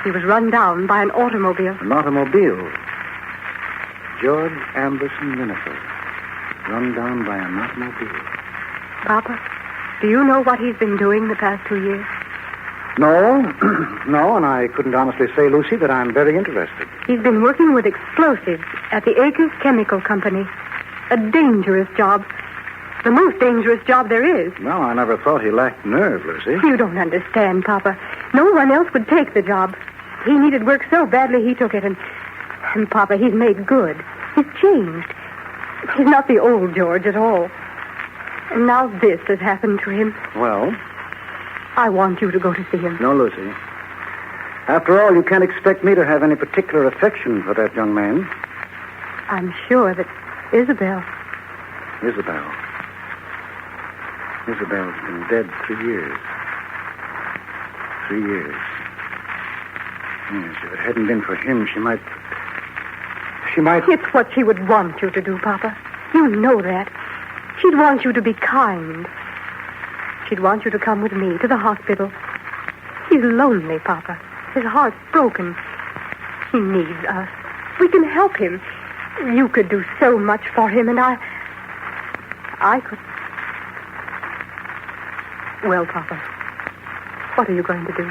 He was run down by an automobile. An automobile? George Amberson Minafer. Run down by an automobile. Papa, do you know what he's been doing the past 2 years? No. No, and I couldn't honestly say, Lucy, that I'm very interested. He's been working with explosives at the Acres Chemical Company. A dangerous job. The most dangerous job there is. Well, I never thought he lacked nerve, Lucy. You don't understand, Papa. No one else would take the job. He needed work so badly he took it, and Papa, he's made good. He's changed. He's not the old George at all. And now this has happened to him. Well? I want you to go to see him. No, Lucy. After all, you can't expect me to have any particular affection for that young man. I'm sure that Isabel... Isabel's been dead 3 years. 3 years. Yes, if it hadn't been for him, she might... It's what she would want you to do, Papa. You know that. She'd want you to be kind. She'd want you to come with me to the hospital. He's lonely, Papa. His heart's broken. He needs us. We can help him. You could do so much for him, and I could... Well, Papa, what are you going to do?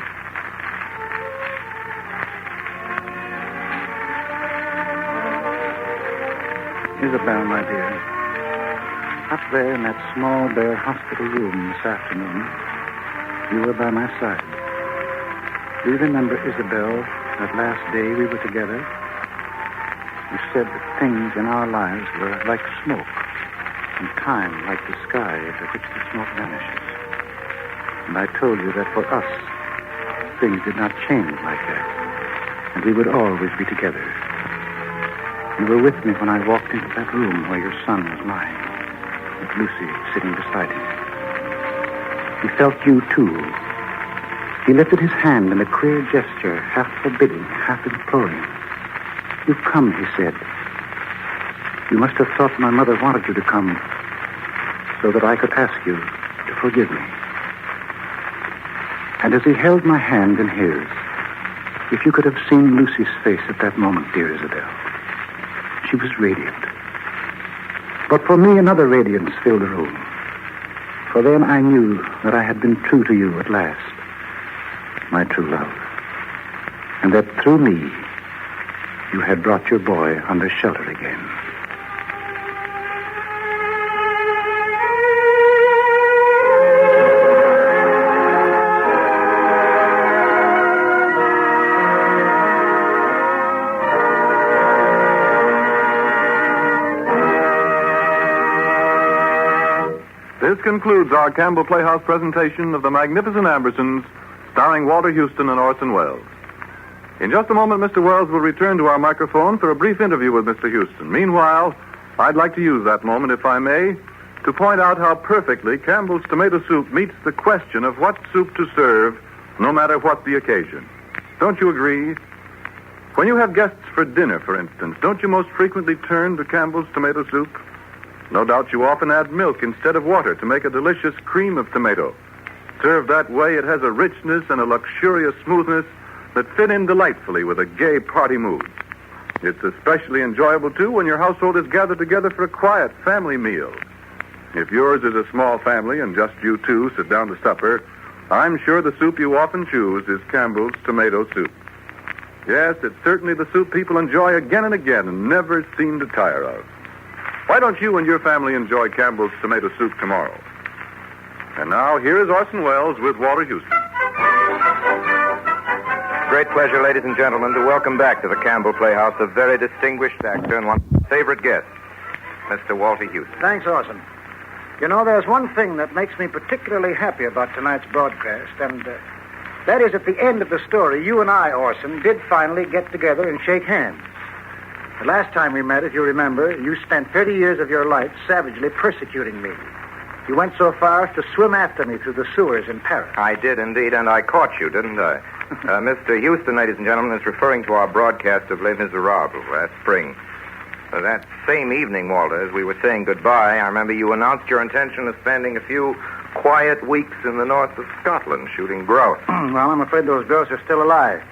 Isabel, my dear, up there in that small, bare hospital room this afternoon, you were by my side. Do you remember, Isabel, that last day we were together? You said that things in our lives were like smoke, and time like the sky after which the smoke vanishes. And I told you that for us, things did not change like that, and we would always be together. You were with me when I walked into that room where your son was lying, with Lucy sitting beside him. He felt you, too. He lifted his hand in a queer gesture, half forbidding, half imploring. "You've come," he said. "You must have thought my mother wanted you to come so that I could ask you to forgive me." And as he held my hand in his, if you could have seen Lucy's face at that moment, dear Isabel, she was radiant. But for me, another radiance filled the room. For then I knew that I had been true to you at last, my true love, and that through me, you had brought your boy under shelter again. This concludes our Campbell Playhouse presentation of The Magnificent Ambersons, starring Walter Houston and Orson Welles. In just a moment, Mr. Welles will return to our microphone for a brief interview with Mr. Houston. Meanwhile, I'd like to use that moment, if I may, to point out how perfectly Campbell's tomato soup meets the question of what soup to serve, no matter what the occasion. Don't you agree? When you have guests for dinner, for instance, don't you most frequently turn to Campbell's tomato soup? No doubt you often add milk instead of water to make a delicious cream of tomato. Served that way, it has a richness and a luxurious smoothness that fit in delightfully with a gay party mood. It's especially enjoyable, too, when your household is gathered together for a quiet family meal. If yours is a small family and just you two sit down to supper, I'm sure the soup you often choose is Campbell's tomato soup. Yes, it's certainly the soup people enjoy again and again and never seem to tire of. Why don't you and your family enjoy Campbell's tomato soup tomorrow? And now, here is Orson Welles with Walter Houston. Great pleasure, ladies and gentlemen, to welcome back to the Campbell Playhouse a very distinguished actor and one of my favorite guests, Mr. Walter Houston. Thanks, Orson. You know, there's one thing that makes me particularly happy about tonight's broadcast, and that is at the end of the story, you and I, Orson, did finally get together and shake hands. The last time we met, if you remember, you spent 30 years of your life savagely persecuting me. You went so far as to swim after me through the sewers in Paris. I did indeed, and I caught you, didn't I? Mr. Houston, ladies and gentlemen, is referring to our broadcast of Les Miserables last spring. That same evening, Walter, as we were saying goodbye, I remember you announced your intention of spending a few quiet weeks in the north of Scotland shooting grouse. Well, I'm afraid those grouse are still alive.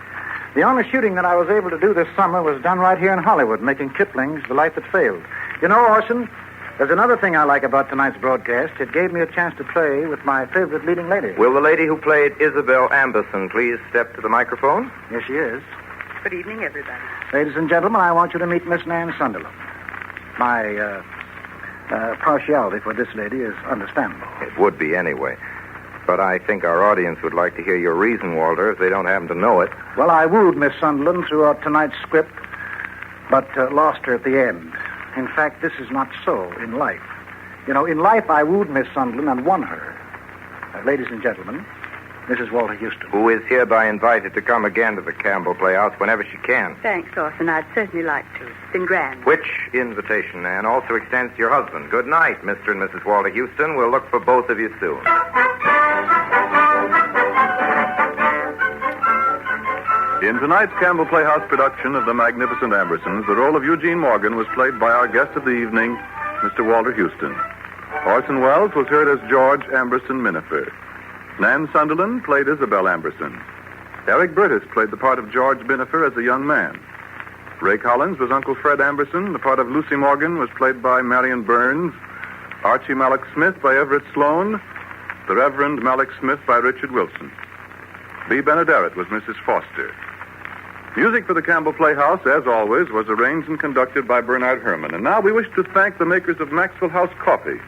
The only shooting that I was able to do this summer was done right here in Hollywood, making Kipling's The Life That Failed. You know, Orson, there's another thing I like about tonight's broadcast. It gave me a chance to play with my favorite leading lady. Will the lady who played Isabel Amberson please step to the microphone? Yes, she is. Good evening, everybody. Ladies and gentlemen, I want you to meet Miss Nan Sunderland. My partiality for this lady is understandable. It would be anyway. But I think our audience would like to hear your reason, Walter, if they don't happen to know it. Well, I wooed Miss Sunderland throughout tonight's script, but lost her at the end. In fact, this is not so in life. You know, in life, I wooed Miss Sunderland and won her. Ladies and gentlemen, Mrs. Walter Houston. Who is hereby invited to come again to the Campbell Playhouse whenever she can. Thanks, Orson. I'd certainly like to. It's been grand. Which invitation, Ann, also extends to your husband. Good night, Mr. and Mrs. Walter Houston. We'll look for both of you soon. In tonight's Campbell Playhouse production of The Magnificent Ambersons, the role of Eugene Morgan was played by our guest of the evening, Mr. Walter Houston. Orson Welles was heard as George Amberson Minifer. Nan Sunderland played Isabel Amberson. Eric Burtis played the part of George Minifer as a young man. Ray Collins was Uncle Fred Amberson. The part of Lucy Morgan was played by Marion Burns. Archie Malloch Smith by Everett Sloan. The Reverend Malloch Smith by Richard Wilson. Bea Benedictine was Mrs. Foster. Music for the Campbell Playhouse, as always, was arranged and conducted by Bernard Herrmann. And now we wish to thank the makers of Maxwell House Coffee,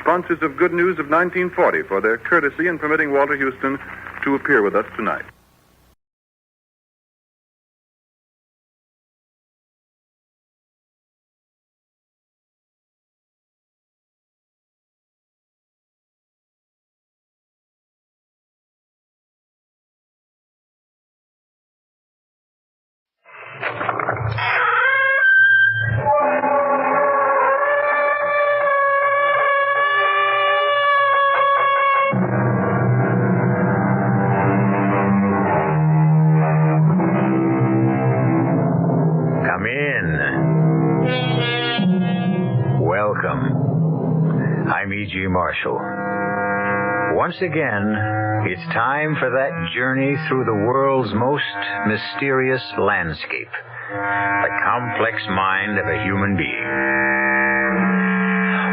sponsors of Good News of 1940, for their courtesy in permitting Walter Houston to appear with us tonight. E.G. Marshall. Once again, it's time for that journey through the world's most mysterious landscape, the complex mind of a human being.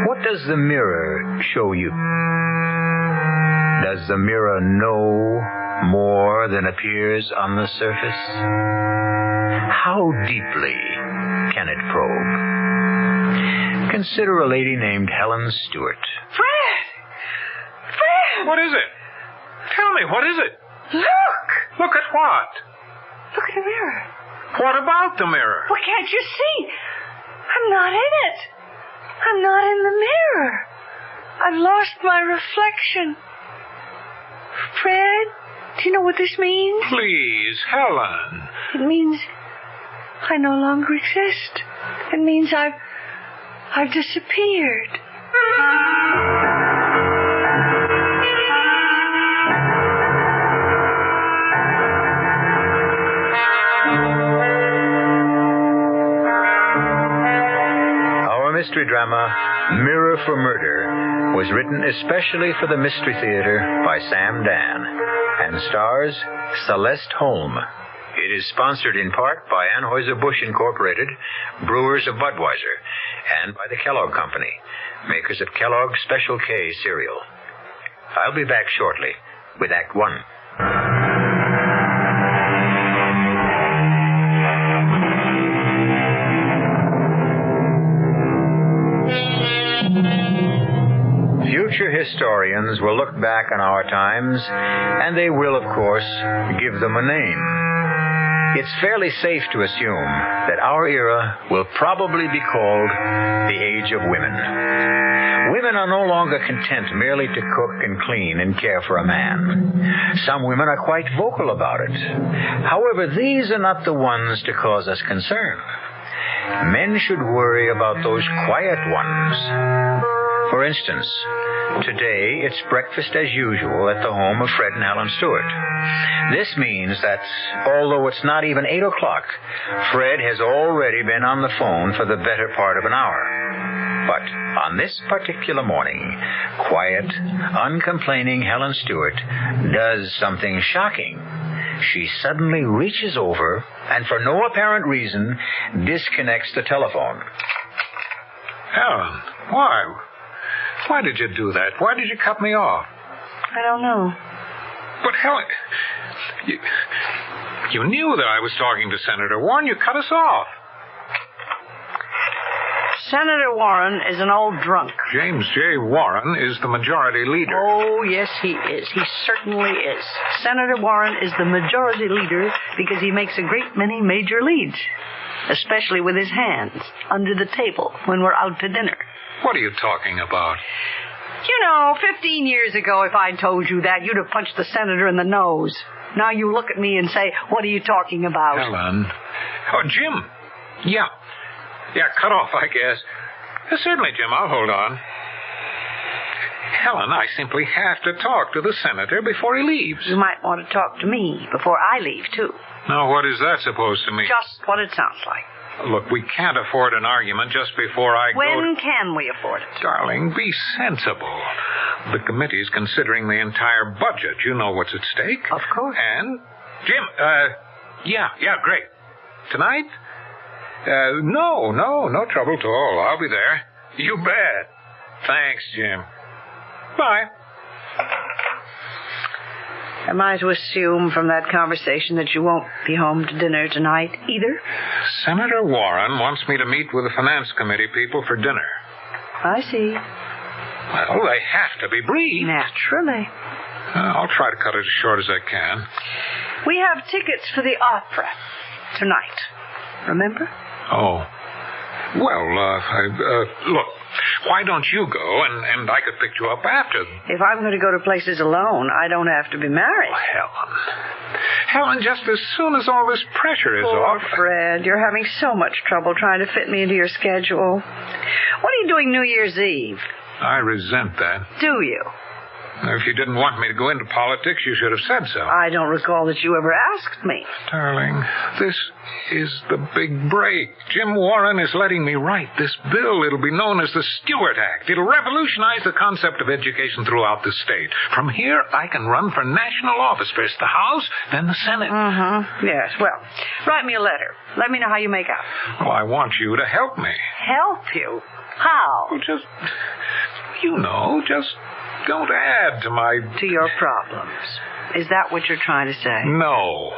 What does the mirror show you? Does the mirror know more than appears on the surface? How deeply can it probe? Consider a lady named Helen Stewart. Fred! What is it? Tell me, what is it? Look! Look at what? Look at the mirror. What about the mirror? Well, can't you see? I'm not in it. I'm not in the mirror. I've lost my reflection. Fred, do you know what this means? Please, Helen. It means I no longer exist. It means I've disappeared. Mystery drama Mirror for Murder was written especially for the Mystery Theater by Sam Dan and stars Celeste Holm. It is sponsored in part by Anheuser-Busch Incorporated, brewers of Budweiser, and by the Kellogg Company, makers of Kellogg's Special K cereal. I'll be back shortly with Act One. Future historians will look back on our times, and they will, of course, give them a name. It's fairly safe to assume that our era will probably be called the Age of Women. Women are no longer content merely to cook and clean and care for a man. Some women are quite vocal about it. However, these are not the ones to cause us concern. Men should worry about those quiet ones. For instance, today it's breakfast as usual at the home of Fred and Helen Stewart. This means that, although it's not even 8 o'clock, Fred has already been on the phone for the better part of an hour. But on this particular morning, quiet, uncomplaining Helen Stewart does something shocking. She suddenly reaches over and, for no apparent reason, disconnects the telephone. Helen, why? Why did you do that? Why did you cut me off? I don't know. But, Helen, you knew that I was talking to Senator Warren. You cut us off. Senator Warren is an old drunk. James J. Warren is the majority leader. Oh, yes, he is. He certainly is. Senator Warren is the majority leader because he makes a great many major leads, especially with his hands under the table when we're out to dinner. What are you talking about? You know, 15 years ago, if I'd told you that, you'd have punched the senator in the nose. Now you look at me and say, what are you talking about? Helen. Oh, Jim. Yeah, cut off, I guess. Certainly, Jim, I'll hold on. Helen, I simply have to talk to the senator before he leaves. You might want to talk to me before I leave, too. Now, what is that supposed to mean? Just what it sounds like. Look, we can't afford an argument just before I go. When can we afford it? Darling, be sensible. The committee's considering the entire budget. You know what's at stake. Of course. And, Jim, yeah, great. Tonight? No trouble at all. I'll be there. You bet. Thanks, Jim. Bye. Am I to assume from that conversation that you won't be home to dinner tonight either? Senator Warren wants me to meet with the Finance Committee people for dinner. I see. Well, they have to be brief. Naturally. I'll try to cut it as short as I can. We have tickets for the opera tonight. Remember? Oh. Well, look, why don't you go, and I could pick you up after. If I'm going to go to places alone, I don't have to be married. Oh, Helen, just as soon as all this pressure is off... Poor Fred, you're having so much trouble trying to fit me into your schedule. What are you doing New Year's Eve? I resent that. Do you? If you didn't want me to go into politics, you should have said so. I don't recall that you ever asked me. Darling, this is the big break. Jim Warren is letting me write this bill. It'll be known as the Stewart Act. It'll revolutionize the concept of education throughout the state. From here, I can run for national office. First the House, then the Senate. Mm-hmm. Yes, well, write me a letter. Let me know how you make out. Well, I want you to help me. Help you? How? Well, just don't add to your problems. Is that what you're trying to say? No.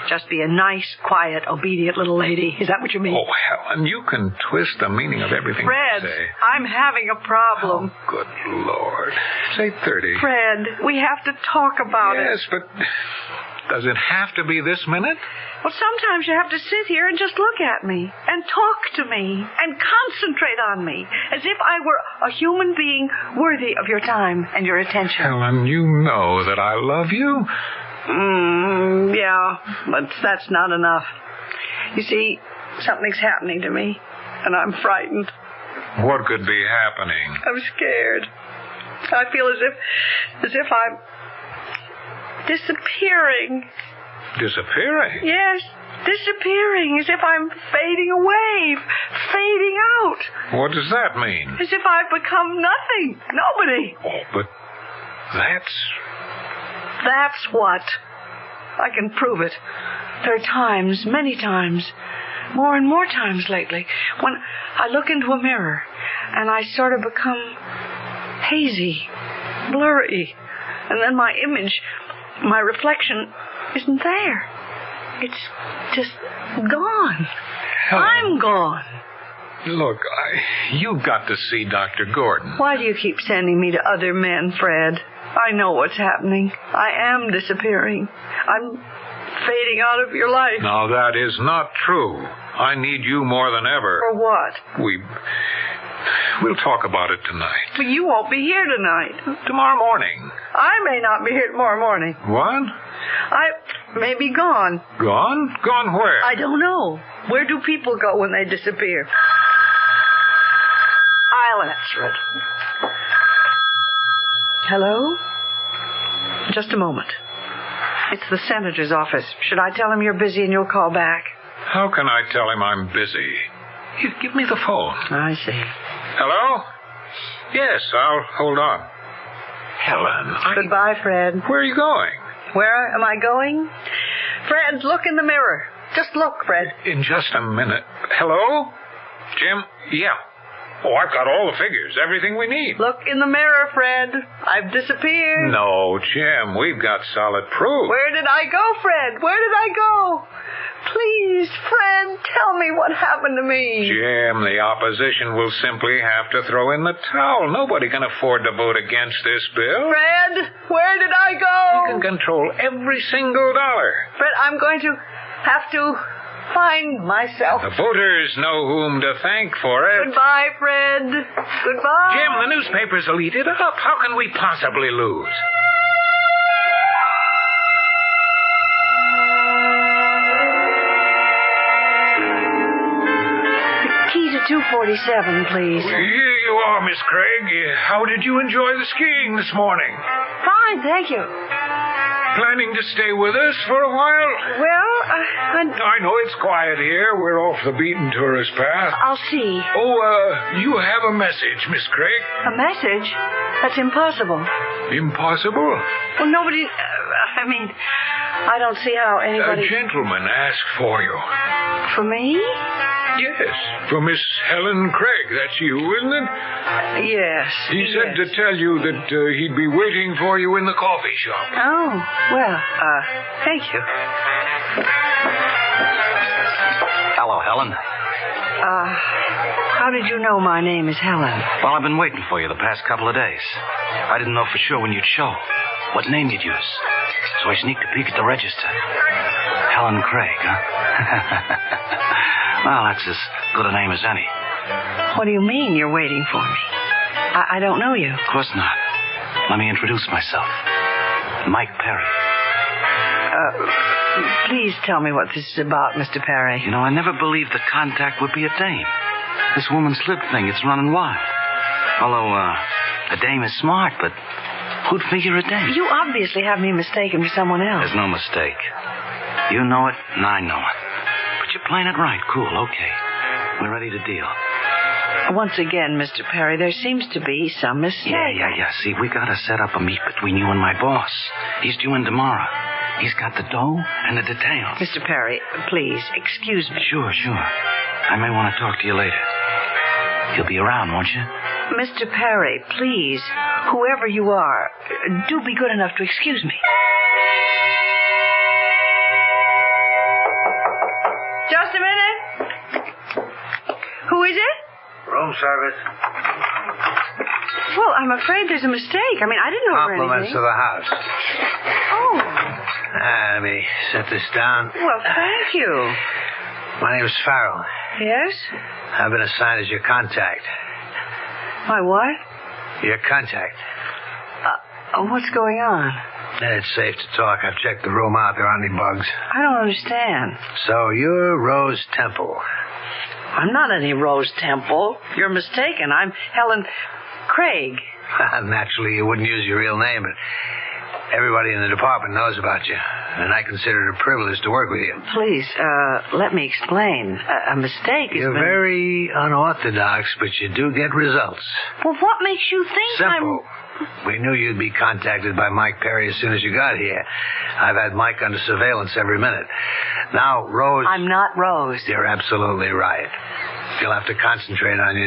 Just be a nice, quiet, obedient little lady. Is that what you mean? Oh, Helen, you can twist the meaning of everything Fred, you say. I'm having a problem. Oh, good Lord. It's 8:30. Fred, we have to talk about it. Yes, but does it have to be this minute? Well, sometimes you have to sit here and just look at me and talk to me and concentrate on me as if I were a human being worthy of your time and your attention. Helen, you know that I love you. Yeah, but that's not enough. You see, something's happening to me, and I'm frightened. What could be happening? I'm scared. I feel as if I'm disappearing. Disappearing? Yes, disappearing, as if I'm fading away, fading out. What does that mean? As if I've become nothing, nobody. Oh, but That's what. I can prove it. There are times, many times, more and more times lately, when I look into a mirror and I sort of become hazy, blurry, and then my image, my reflection, isn't there. It's just gone. Helen. I'm gone. Look, you've got to see Dr. Gordon. Why do you keep sending me to other men, Fred? I know what's happening. I am disappearing. I'm fading out of your life. Now, that is not true. I need you more than ever. For what? We'll talk about it tonight. But you won't be here tonight. Tomorrow morning. I may not be here tomorrow morning. What? I may be gone. Gone? Gone where? I don't know. Where do people go when they disappear? I'll answer it. Hello? Just a moment. It's the senator's office. Should I tell him you're busy and you'll call back? How can I tell him I'm busy? You give me the phone. I see. Hello? Yes, I'll hold on. Helen, Goodbye, Fred. Where are you going? Where am I going? Fred, look in the mirror. Just look, Fred. In just a minute. Hello? Jim? Yeah. Oh, I've got all the figures, everything we need. Look in the mirror, Fred. I've disappeared. No, Jim, we've got solid proof. Where did I go, Fred? Where did I go? Please, Fred, tell me what happened to me. Jim, the opposition will simply have to throw in the towel. Nobody can afford to vote against this bill. Fred, where did I go? You can control every single dollar. Fred, I'm going to have to find myself. The voters know whom to thank for it. Goodbye, Fred. Goodbye. Jim, the newspapers will eat it up. How can we possibly lose? The key to 247, please. Here you are, Miss Craig. How did you enjoy the skiing this morning? Fine, thank you. Planning to stay with us for a while? Well, I know it's quiet here. We're off the beaten tourist path. I'll see. Oh, you have a message, Miss Craig. A message? That's impossible. Impossible? Well, nobody... I don't see how anybody... A gentleman asked for you. For me? Yes, for Miss Helen Craig. That's you, isn't it? Yes. He said to tell you that he'd be waiting for you in the coffee shop. Oh, well, thank you. Hello, Helen. How did you know my name is Helen? Well, I've been waiting for you the past couple of days. I didn't know for sure when you'd show, what name you'd use. So I sneaked a peek at the register. Helen Craig, huh? Well, that's as good a name as any. What do you mean you're waiting for me? I don't know you. Of course not. Let me introduce myself. Mike Perry. Please tell me what this is about, Mr. Perry. You know, I never believed the contact would be a dame. This woman's slip thing, it's running wild. Although, a dame is smart, but Who'd figure a day? You obviously have me mistaken for someone else. There's no mistake. You know it, and I know it. But you're playing it right. Cool, okay. We're ready to deal. Once again, Mr. Perry, there seems to be some mistake. Yeah. See, we gotta set up a meet between you and my boss. He's due in tomorrow. He's got the dough and the details. Mr. Perry, please, excuse me. Sure. I may want to talk to you later. You'll be around, won't you? Mr. Perry, please, whoever you are, do be good enough to excuse me. Just a minute. Who is it? Room service. Well, I'm afraid there's a mistake. I mean, I didn't order Compliments anything. to the house. Oh. Let me set this down. Well, thank you. My name's Farrell. Yes? I've been assigned as your contact. My what? Your contact. What's going on? It's safe to talk. I've checked the room out. There aren't any bugs. I don't understand. So you're Rose Temple. I'm not any Rose Temple. You're mistaken. I'm Helen Craig. Naturally, you wouldn't use your real name, but everybody in the department knows about you, and I consider it a privilege to work with you. Please, let me explain. A mistake You're very unorthodox, but you do get results. Well, what makes you think Simple. We knew you'd be contacted by Mike Perry as soon as you got here. I've had Mike under surveillance every minute. Now, Rose... I'm not Rose. You're absolutely right. You'll have to concentrate on your